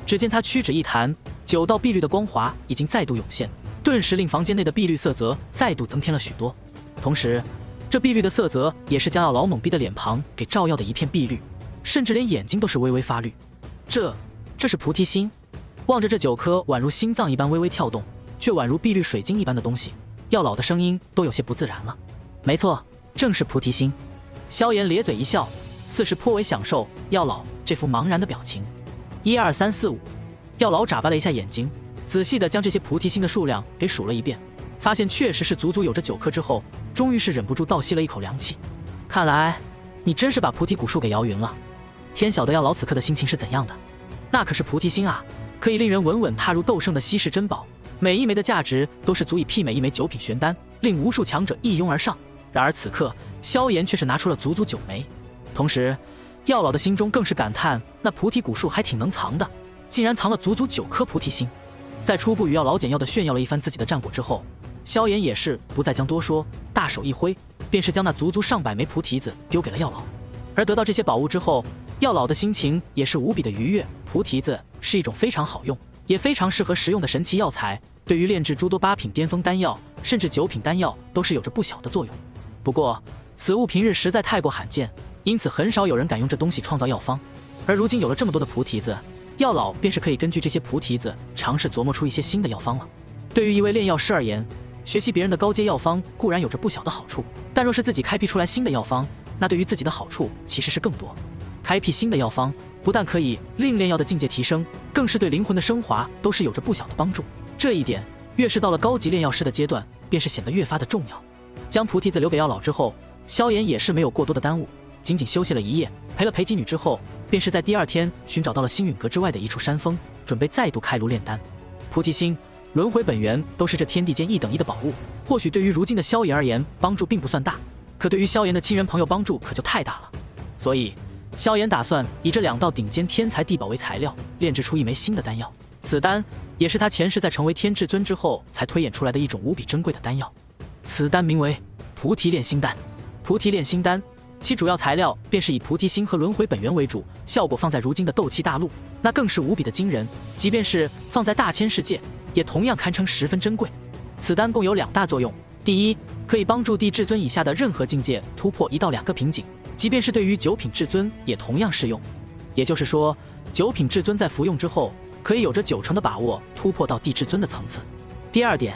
只见他屈指一弹，9道碧绿的光华已经再度涌现，顿时令房间内的碧绿色泽再度增添了许多。同时，这碧绿的色泽也是将药老懵逼的脸庞给照耀的一片碧绿，甚至连眼睛都是微微发绿。这是菩提心。望着这9颗宛如心脏一般微微跳动，却宛如碧绿水晶一般的东西，药老的声音都有些不自然了。没错，正是菩提心。萧炎咧嘴一笑，似是颇为享受药老这副茫然的表情。1、2、3、4、5，药老眨巴了一下眼睛，仔细地将这些菩提心的数量给数了一遍，发现确实是足足有着9颗之后，终于是忍不住倒吸了一口凉气。看来你真是把菩提古树给摇匀了。天晓得药老此刻的心情是怎样的？那可是菩提心啊，可以令人稳稳踏入斗圣的稀世珍宝，每一枚的价值都是足以媲美一枚9品玄丹，令无数强者一拥而上。然而此刻，萧炎却是拿出了足足9枚。同时，药老的心中更是感叹，那菩提古树还挺能藏的，竟然藏了足足9颗菩提心。在初步与药老简要的炫耀了一番自己的战果之后，萧炎也是不再将多说，大手一挥，便是将那足足上百枚菩提子丢给了药老。而得到这些宝物之后，药老的心情也是无比的愉悦。菩提子是一种非常好用，也非常适合食用的神奇药材，对于炼制诸多8品巅峰丹药，甚至9品丹药都是有着不小的作用。不过，此物平日实在太过罕见，因此很少有人敢用这东西创造药方。而如今有了这么多的菩提子，药老便是可以根据这些菩提子尝试琢磨出一些新的药方了。对于一位炼药师而言，学习别人的高阶药方固然有着不小的好处，但若是自己开辟出来新的药方，那对于自己的好处其实是更多。开辟新的药方，不但可以令炼药的境界提升，更是对灵魂的升华都是有着不小的帮助。这一点，越是到了高级炼药师的阶段，便是显得越发的重要。将菩提子留给药老之后，萧炎也是没有过多的耽误，仅仅休息了一夜，陪了陪几女之后，便是在第2天寻找到了星陨阁之外的一处山峰，准备再度开炉炼丹。菩提心、轮回本源都是这天地间1等1的宝物，或许对于如今的萧炎而言帮助并不算大，可对于萧炎的亲人朋友帮助可就太大了。所以萧炎打算以这2道顶尖天材地宝为材料，炼制出一枚新的丹药。此丹也是他前世在成为天至尊之后才推演出来的一种无比珍贵的丹药。此丹名为菩提炼心丹。菩提炼心丹，其主要材料便是以菩提心和轮回本源为主，效果放在如今的斗气大陆，那更是无比的惊人。即便是放在大千世界，也同样堪称十分珍贵。此丹共有2大作用：第一，可以帮助地至尊以下的任何境界突破1到2个瓶颈，即便是对于9品至尊也同样适用。也就是说，9品至尊在服用之后，可以有着90%的把握突破到地至尊的层次。第二点，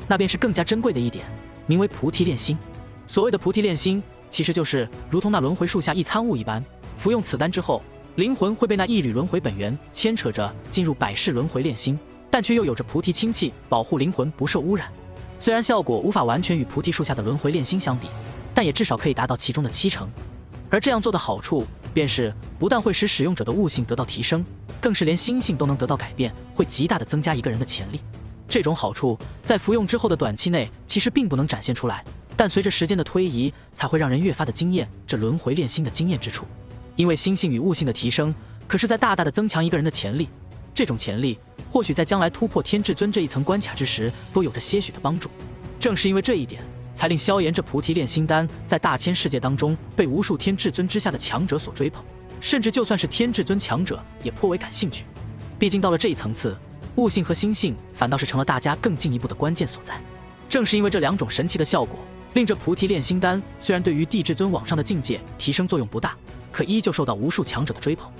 那便是更加珍贵的一点，名为菩提炼心。所谓的菩提炼心，其实就是如同那轮回树下一参悟一般，服用此丹之后，灵魂会被那一缕轮回本源牵扯着进入百世轮回炼心，但却又有着菩提清气保护灵魂不受污染。虽然效果无法完全与菩提树下的轮回炼心相比，但也至少可以达到其中的70%。而这样做的好处，便是不但会使使用者的悟性得到提升，更是连心性都能得到改变，会极大的增加一个人的潜力。这种好处在服用之后的短期内其实并不能展现出来，但随着时间的推移，才会让人越发的惊艳这轮回炼心的惊艳之处。因为心性与悟性的提升，可是在大大的增强一个人的潜力。这种潜力或许在将来突破天至尊这一层关卡之时，都有着些许的帮助。正是因为这一点，才令萧炎这菩提炼心丹在大千世界当中被无数天至尊之下的强者所追捧，甚至就算是天至尊强者也颇为感兴趣。毕竟到了这一层次，悟性和心性反倒是成了大家更进一步的关键所在。正是因为这2种神奇的效果，令这菩提炼心丹虽然对于地至尊往上的境界提升作用不大，可依旧受到无数强者的追捧。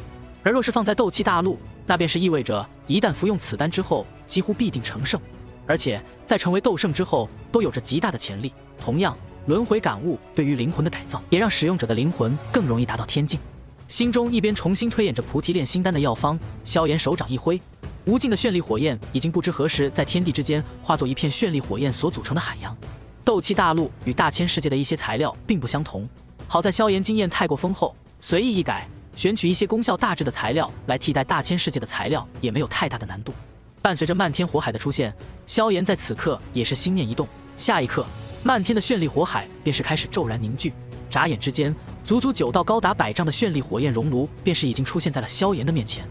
而若是放在斗气大陆，那便是意味着一旦服用此丹之后，几乎必定成圣，而且在成为斗圣之后都有着极大的潜力。同样，轮回感悟对于灵魂的改造，也让使用者的灵魂更容易达到天境。心中一边重新推演着菩提炼心丹的药方，萧炎手掌一挥，无尽的绚丽火焰已经不知何时在天地之间化作一片绚丽火焰所组成的海洋。斗气大陆与大千世界的一些材料并不相同，好在萧炎经验太过丰厚，随意一改，选取一些功效大致的材料来替代大千世界的材料，也没有太大的难度。伴随着漫天火海的出现，萧炎在此刻也是心念一动，下一刻漫天的绚丽火海便是开始骤然凝聚，眨眼之间，足足9道高达100丈的绚丽火焰熔炉便是已经出现在了萧炎的面前。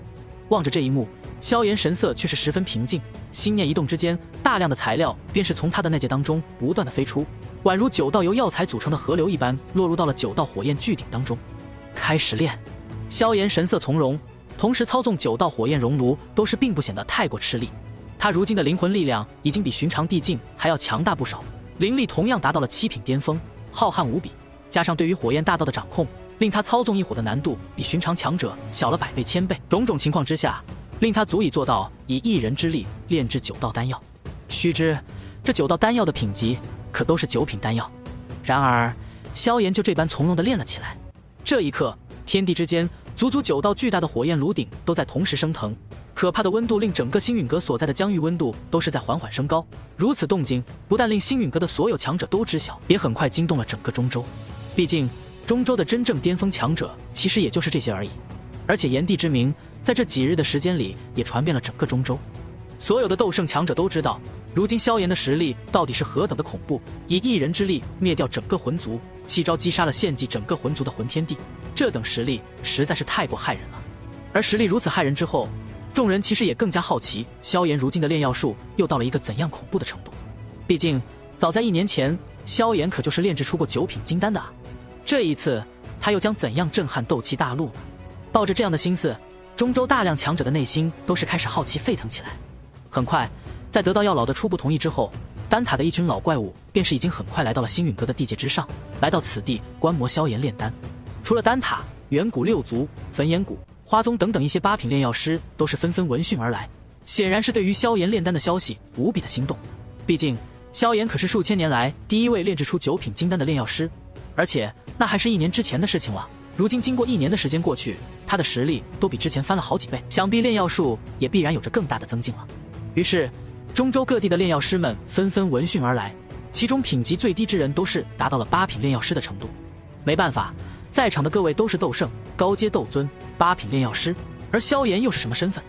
望着这一幕，萧炎神色却是十分平静，心念一动之间，大量的材料便是从他的内界当中不断的飞出，宛如9道由药材组成的河流一般，落入到了9道火焰巨鼎当中。开始炼。萧炎神色从容，同时操纵9道火焰熔炉都是并不显得太过吃力。他如今的灵魂力量已经比寻常地境还要强大不少，灵力同样达到了7品巅峰，浩瀚无比。加上对于火焰大道的掌控，令他操纵一火的难度比寻常强者小了100倍1000倍。种种情况之下，令他足以做到以一人之力炼制9道丹药。须知这9道丹药的品级可都是9品丹药。然而萧炎就这般从容地炼了起来。这一刻，天地之间足足9道巨大的火焰炉鼎都在同时升腾，可怕的温度令整个星陨阁所在的疆域温度都是在缓缓升高。如此动静不但令星陨阁的所有强者都知晓，也很快惊动了整个中州。毕竟中州的真正巅峰强者其实也就是这些而已，而且炎帝之名在这几日的时间里也传遍了整个中州。所有的斗圣强者都知道，如今萧炎的实力到底是何等的恐怖，以一人之力灭掉整个魂族，7招击杀了献祭整个魂族的魂天帝，这等实力实在是太过骇人了。而实力如此骇人之后，众人其实也更加好奇，萧炎如今的炼药术又到了一个怎样恐怖的程度。毕竟早在1年前，萧炎可就是炼制出过9品金丹的啊，这一次他又将怎样震撼斗气大陆呢？抱着这样的心思，中州大量强者的内心都是开始好奇沸腾起来。很快，在得到药老的初步同意之后，丹塔的一群老怪物便是已经很快来到了星陨阁的地界之上，来到此地观摩萧炎炼丹。除了丹塔、远古六族、焚炎谷、花宗等等一些8品炼药师都是纷纷闻讯而来，显然是对于萧炎炼丹的消息无比的心动。毕竟萧炎可是数千年来第一位炼制出9品金丹的炼药师，而且那还是1年之前的事情了。如今经过1年的时间过去，他的实力都比之前翻了好几倍，想必炼药术也必然有着更大的增进了。于是中州各地的炼药师们纷纷闻讯而来，其中品级最低之人都是达到了8品炼药师的程度。没办法，在场的各位都是斗圣、高阶斗尊、8品炼药师，而萧炎又是什么身份？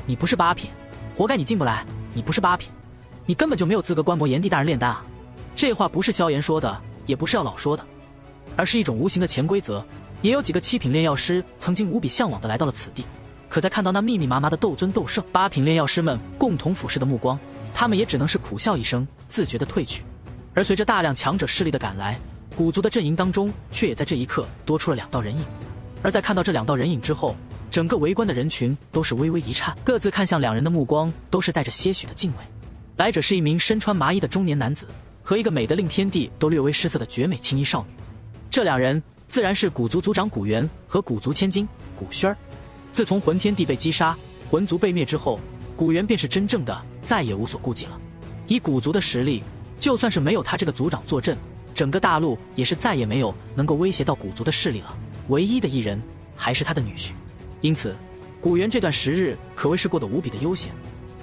你不是8品，活该你进不来。你不是8品，你根本就没有资格观摩炎帝大人炼丹啊！这话不是萧炎说的，也不是药老说的，而是一种无形的潜规则。也有几个7品炼药师曾经无比向往的来到了此地，可在看到那密密麻麻的斗尊斗圣、8品炼药师们共同俯视的目光，他们也只能是苦笑一声，自觉的退去。而随着大量强者势力的赶来，古族的阵营当中却也在这一刻多出了2道人影。而在看到这2道人影之后，整个围观的人群都是微微一颤，各自看向2人的目光都是带着些许的敬畏。来者是一名身穿麻衣的中年男子，和一个美得令天地都略微失色的绝美青衣少女。这2人自然是古族族长古元和古族千金古轩儿。自从魂天帝被击杀，魂族被灭之后，古元便是真正的再也无所顾忌了。以古族的实力，就算是没有他这个族长坐镇，整个大陆也是再也没有能够威胁到古族的势力了。唯一的一人还是他的女婿，因此古元这段时日可谓是过得无比的悠闲。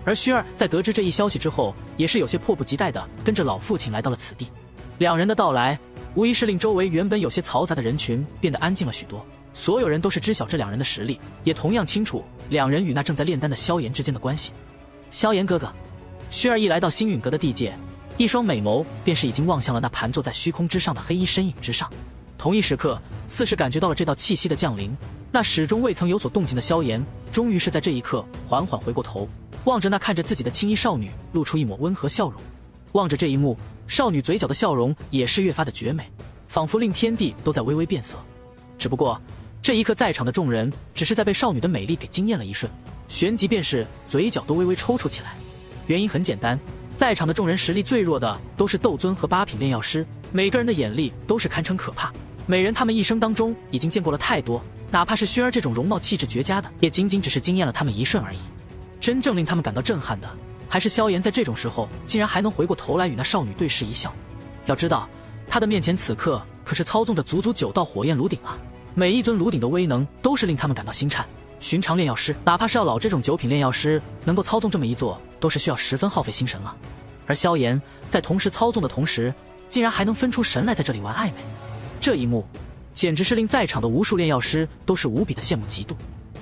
而薛儿在得知这一消息之后，也是有些迫不及待地跟着老父亲来到了此地。2人的到来无疑是令周围原本有些嘈杂的人群变得安静了许多。所有人都是知晓这2人的实力，也同样清楚2人与那正在炼丹的萧炎之间的关系。萧炎哥哥。薛儿一来到星陨阁的地界，一双美眸便是已经望向了那盘坐在虚空之上的黑衣身影之上。同一时刻，似是感觉到了这道气息的降临，那始终未曾有所动静的萧炎，终于是在这一刻缓缓回过头，望着那看着自己的青衣少女，露出一抹温和笑容。望着这一幕，少女嘴角的笑容也是越发的绝美，仿佛令天地都在微微变色。只不过这一刻，在场的众人只是在被少女的美丽给惊艳了一瞬，旋即便是嘴角都微微抽搐起来。原因很简单，在场的众人实力最弱的都是斗尊和8品炼药师，每个人的眼力都是堪称可怕。每人他们一生当中已经见过了太多，哪怕是轩儿这种容貌气质绝佳的，也仅仅只是惊艳了他们一瞬而已。真正令他们感到震撼的，还是萧炎在这种时候竟然还能回过头来与那少女对视一笑。要知道，他的面前此刻可是操纵着足足9道火焰炉鼎啊！每一尊炉鼎的威能都是令他们感到心颤。寻常炼药师，哪怕是要老这种9品炼药师，能够操纵这么一座，都是需要10分耗费心神了。而萧炎在同时操纵的同时，竟然还能分出神来在这里玩暧昧，这一幕简直是令在场的无数炼药师都是无比的羡慕嫉妒。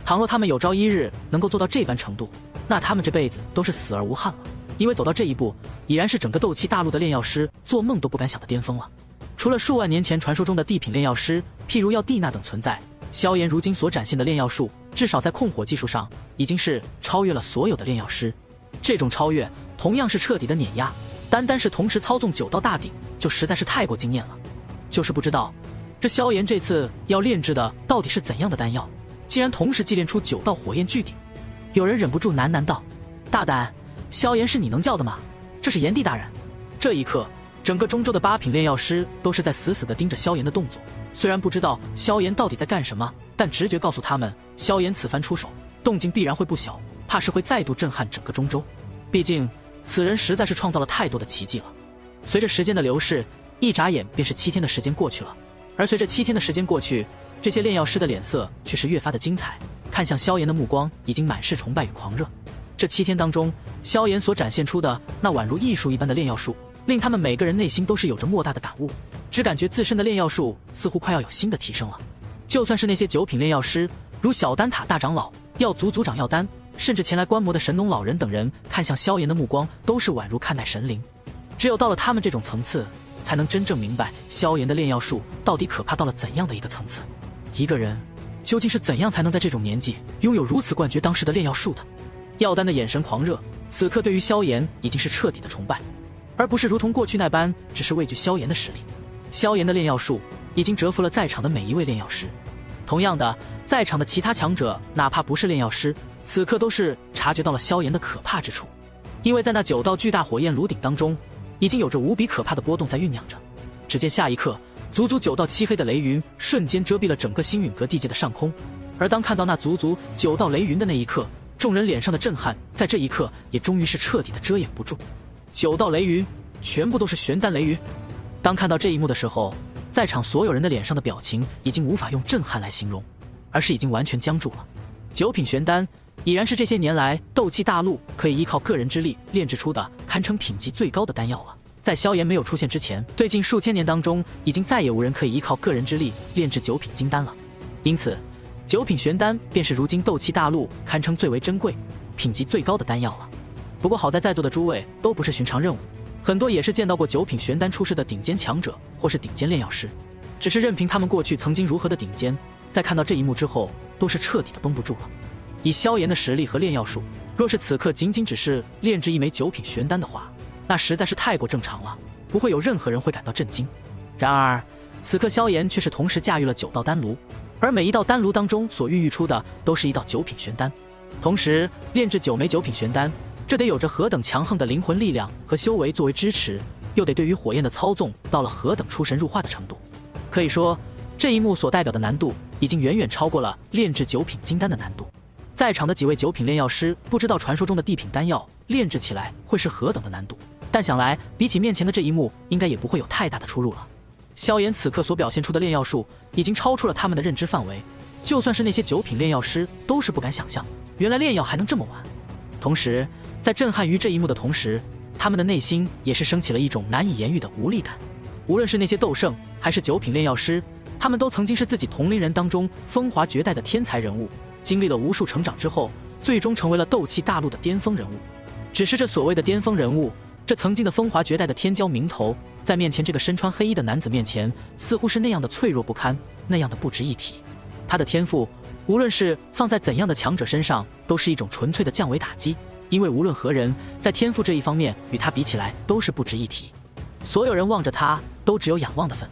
倘若他们有朝一日能够做到这般程度，那他们这辈子都是死而无憾了。因为走到这一步，已然是整个斗气大陆的炼药师做梦都不敢想的巅峰了。除了数万年前传说中的地品炼药师，譬如药帝那等存在，萧炎如今所展现的炼药术，至少在控火技术上已经是超越了所有的炼药师。这种超越同样是彻底的碾压，单是同时操纵9道大鼎，就实在是太过惊艳了。就是不知道这萧炎这次要炼制的到底是怎样的丹药，竟然同时祭炼出9道火焰巨鼎。有人忍不住喃喃道：“大胆，萧炎是你能叫的吗？这是炎帝大人。”这一刻，整个中州的8品炼药师都是在死死地盯着萧炎的动作。虽然不知道萧炎到底在干什么，但直觉告诉他们，萧炎此番出手，动静必然会不小，怕是会再度震撼整个中州。毕竟此人实在是创造了太多的奇迹了。随着时间的流逝，一眨眼便是7天的时间过去了。而随着7天的时间过去，这些炼药师的脸色却是越发的精彩，看向萧炎的目光已经满是崇拜与狂热。这7天当中，萧炎所展现出的那宛如艺术一般的炼药术，令他们每个人内心都是有着莫大的感悟，只感觉自身的炼药术似乎快要有新的提升了。就算是那些9品炼药师，如小丹塔大长老、药族族长药丹，甚至前来观摩的神农老人等人，看向萧炎的目光都是宛如看待神灵。只有到了他们这种层次，才能真正明白萧炎的炼药术到底可怕到了怎样的一个层次。一个人究竟是怎样才能在这种年纪拥有如此冠绝当世的炼药术的？药丹的眼神狂热，此刻对于萧炎已经是彻底的崇拜，而不是如同过去那般只是畏惧萧炎的实力。萧炎的炼药术已经折服了在场的每一位炼药师。同样的，在场的其他强者，哪怕不是炼药师，此刻都是察觉到了萧炎的可怕之处。因为在那9道巨大火焰炉鼎当中，已经有着无比可怕的波动在酝酿着。只见下一刻，足足9道漆黑的雷云瞬间遮蔽了整个星陨阁地界的上空。而当看到那足足9道雷云的那一刻，众人脸上的震撼在这一刻也终于是彻底的遮掩不住。9道雷云全部都是玄丹雷云。当看到这一幕的时候，在场所有人的脸上的表情已经无法用震撼来形容，而是已经完全僵住了。9品玄丹已然是这些年来斗气大陆可以依靠个人之力炼制出的堪称品级最高的丹药了。在萧炎没有出现之前，最近数千年当中，已经再也无人可以依靠个人之力炼制9品金丹了。因此9品玄丹便是如今斗气大陆堪称最为珍贵、品级最高的丹药了。不过好在在座的诸位都不是寻常任务，很多也是见到过9品玄丹出世的顶尖强者或是顶尖炼药师，只是任凭他们过去曾经如何的顶尖，在看到这一幕之后，都是彻底的绷不住了。以萧炎的实力和炼药术，若是此刻仅仅只是炼制一枚9品玄丹的话，那实在是太过正常了。不会有任何人会感到震惊。然而，此刻萧炎却是同时驾驭了9道丹炉，而每一道丹炉当中所孕育出的都是一道9品玄丹。同时炼制9枚9品玄丹，这得有着何等强横的灵魂力量和修为作为支持，又得对于火焰的操纵到了何等出神入化的程度。可以说，这一幕所代表的难度已经远远超过了炼制9品金丹的难度。在场的几位9品炼药师不知道传说中的地品丹药炼制起来会是何等的难度，但想来比起面前的这一幕，应该也不会有太大的出入了。萧炎此刻所表现出的炼药术已经超出了他们的认知范围，就算是那些9品炼药师都是不敢想象，原来炼药还能这么玩。同时，在震撼于这一幕的同时，他们的内心也是升起了一种难以言喻的无力感。无论是那些斗圣还是9品炼药师，他们都曾经是自己同龄人当中风华绝代的天才人物，经历了无数成长之后，最终成为了斗气大陆的巅峰人物。只是这所谓的巅峰人物，这曾经的风华绝代的天骄名头，在面前这个身穿黑衣的男子面前，似乎是那样的脆弱不堪，那样的不值一提。他的天赋，无论是放在怎样的强者身上，都是一种纯粹的降维打击，因为无论何人在天赋这一方面与他比起来都是不值一提。所有人望着他，都只有仰望的份。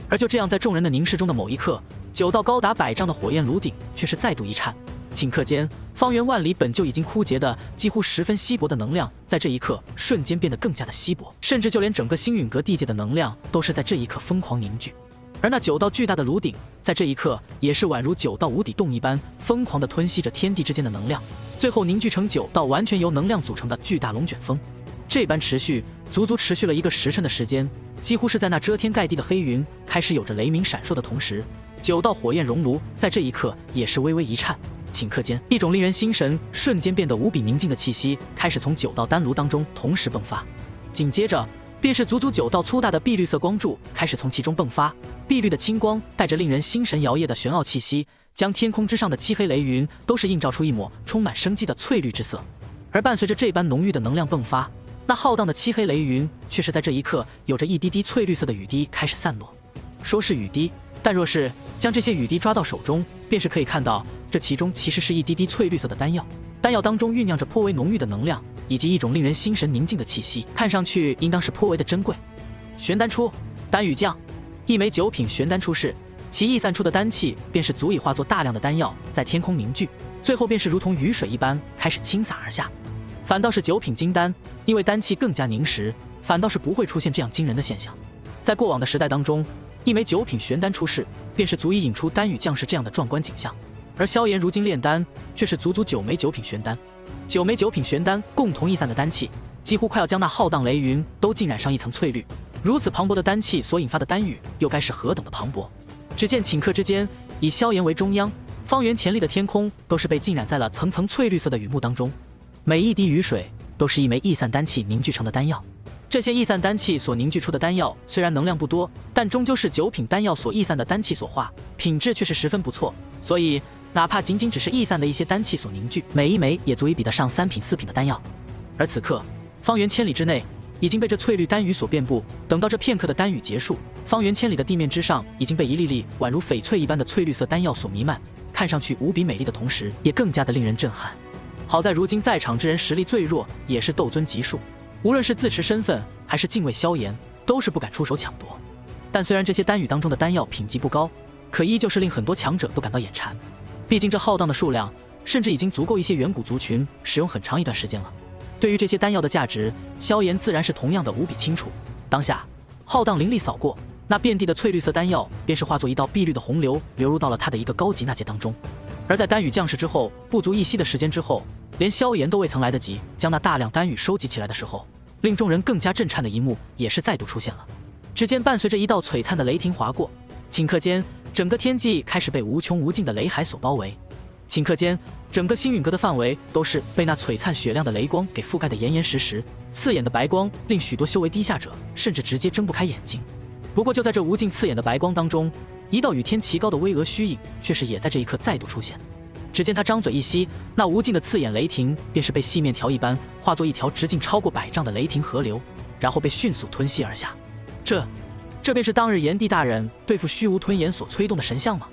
而就这样，在众人的凝视中的某一刻，9道高达100丈的火焰炉顶却是再度一颤。顷刻间，方圆万里本就已经枯竭的几乎十分稀薄的能量，在这一刻瞬间变得更加的稀薄，甚至就连整个星陨阁地界的能量都是在这一刻疯狂凝聚。而那9道巨大的炉顶，在这一刻也是宛如9道无底洞一般，疯狂地吞吸着天地之间的能量，最后凝聚成9道完全由能量组成的巨大龙卷风。这般持续，足足持续了1个时辰的时间，几乎是在那遮天盖地的黑云开始有着雷鸣闪烁的同时，9道火焰熔炉在这一刻也是微微一颤。顷刻间，一种令人心神瞬间变得无比宁静的气息开始从9道丹炉当中同时迸发，紧接着便是足足9道粗大的碧绿色光柱开始从其中迸发。碧绿的青光带着令人心神摇曳的玄奥气息，将天空之上的漆黑雷云都是映照出一抹充满生机的翠绿之色。而伴随着这般浓郁的能量迸发，那浩荡的漆黑雷云却是在这一刻有着一滴滴翠绿色的雨滴开始散落。说是雨滴，但若是将这些雨滴抓到手中，便是可以看到这其中其实是一滴滴翠绿色的丹药。丹药当中酝酿着颇为浓郁的能量，以及一种令人心神宁静的气息，看上去应当是颇为的珍贵。玄丹出，丹雨降。1枚9品玄丹出世，其溢散出的丹气便是足以化作大量的丹药在天空凝聚，最后便是如同雨水一般开始倾洒而下。反倒是9品金丹，因为丹气更加凝实，反倒是不会出现这样惊人的现象。在过往的时代当中，1枚9品玄丹出世，便是足以引出丹雨降世这样的壮观景象。而萧炎如今炼丹，却是足足9枚9品玄丹。9枚9品玄丹共同溢散的丹气，几乎快要将那浩荡雷云都浸染上一层翠绿。如此磅礴的丹气所引发的丹雨，又该是何等的磅礴！只见顷刻之间，以萧炎为中央，方圆千里的天空都是被浸染在了层层翠绿色的雨幕当中。每一滴雨水都是1枚溢散丹气凝聚成的丹药。这些溢散丹气所凝聚出的丹药，虽然能量不多，但终究是9品丹药所溢散的丹气所化，品质却是十分不错。所以，哪怕仅仅只是溢散的一些丹气所凝聚，每一枚也足以比得上3品4品的丹药。而此刻，方圆千里之内已经被这翠绿丹雨所遍布。等到这片刻的丹雨结束，方圆千里的地面之上已经被一粒粒宛如翡翠一般的翠绿色丹药所弥漫，看上去无比美丽的同时，也更加的令人震撼。好在如今在场之人实力最弱，也是斗尊级数，无论是自持身份还是敬畏萧炎，都是不敢出手抢夺。但虽然这些丹雨当中的丹药品级不高，可依旧是令很多强者都感到眼馋。毕竟这浩荡的数量，甚至已经足够一些远古族群使用很长一段时间了。对于这些丹药的价值，萧炎自然是同样的无比清楚。当下浩荡灵力扫过，那遍地的翠绿色丹药便是化作一道碧绿的洪流，流入到了他的一个高级纳戒当中。而在丹雨降世之后，不足一息的时间之后，连萧炎都未曾来得及将那大量丹雨收集起来的时候，令众人更加震颤的一幕也是再度出现了。只见伴随着一道璀璨的雷霆划过，顷刻间整个天际开始被无穷无尽的雷海所包围。顷刻间，整个星陨阁的范围都是被那璀璨雪亮的雷光给覆盖得严严实实，刺眼的白光令许多修为低下者甚至直接睁不开眼睛。不过就在这无尽刺眼的白光当中，一道与天齐高的巍峨虚影却是也在这一刻再度出现。只见他张嘴一吸，那无尽的刺眼雷霆便是被细面条一般化作一条直径超过100丈的雷霆河流，然后被迅速吞吸而下。这便是当日炎帝大人对付虚无吞炎所催动的神像吗？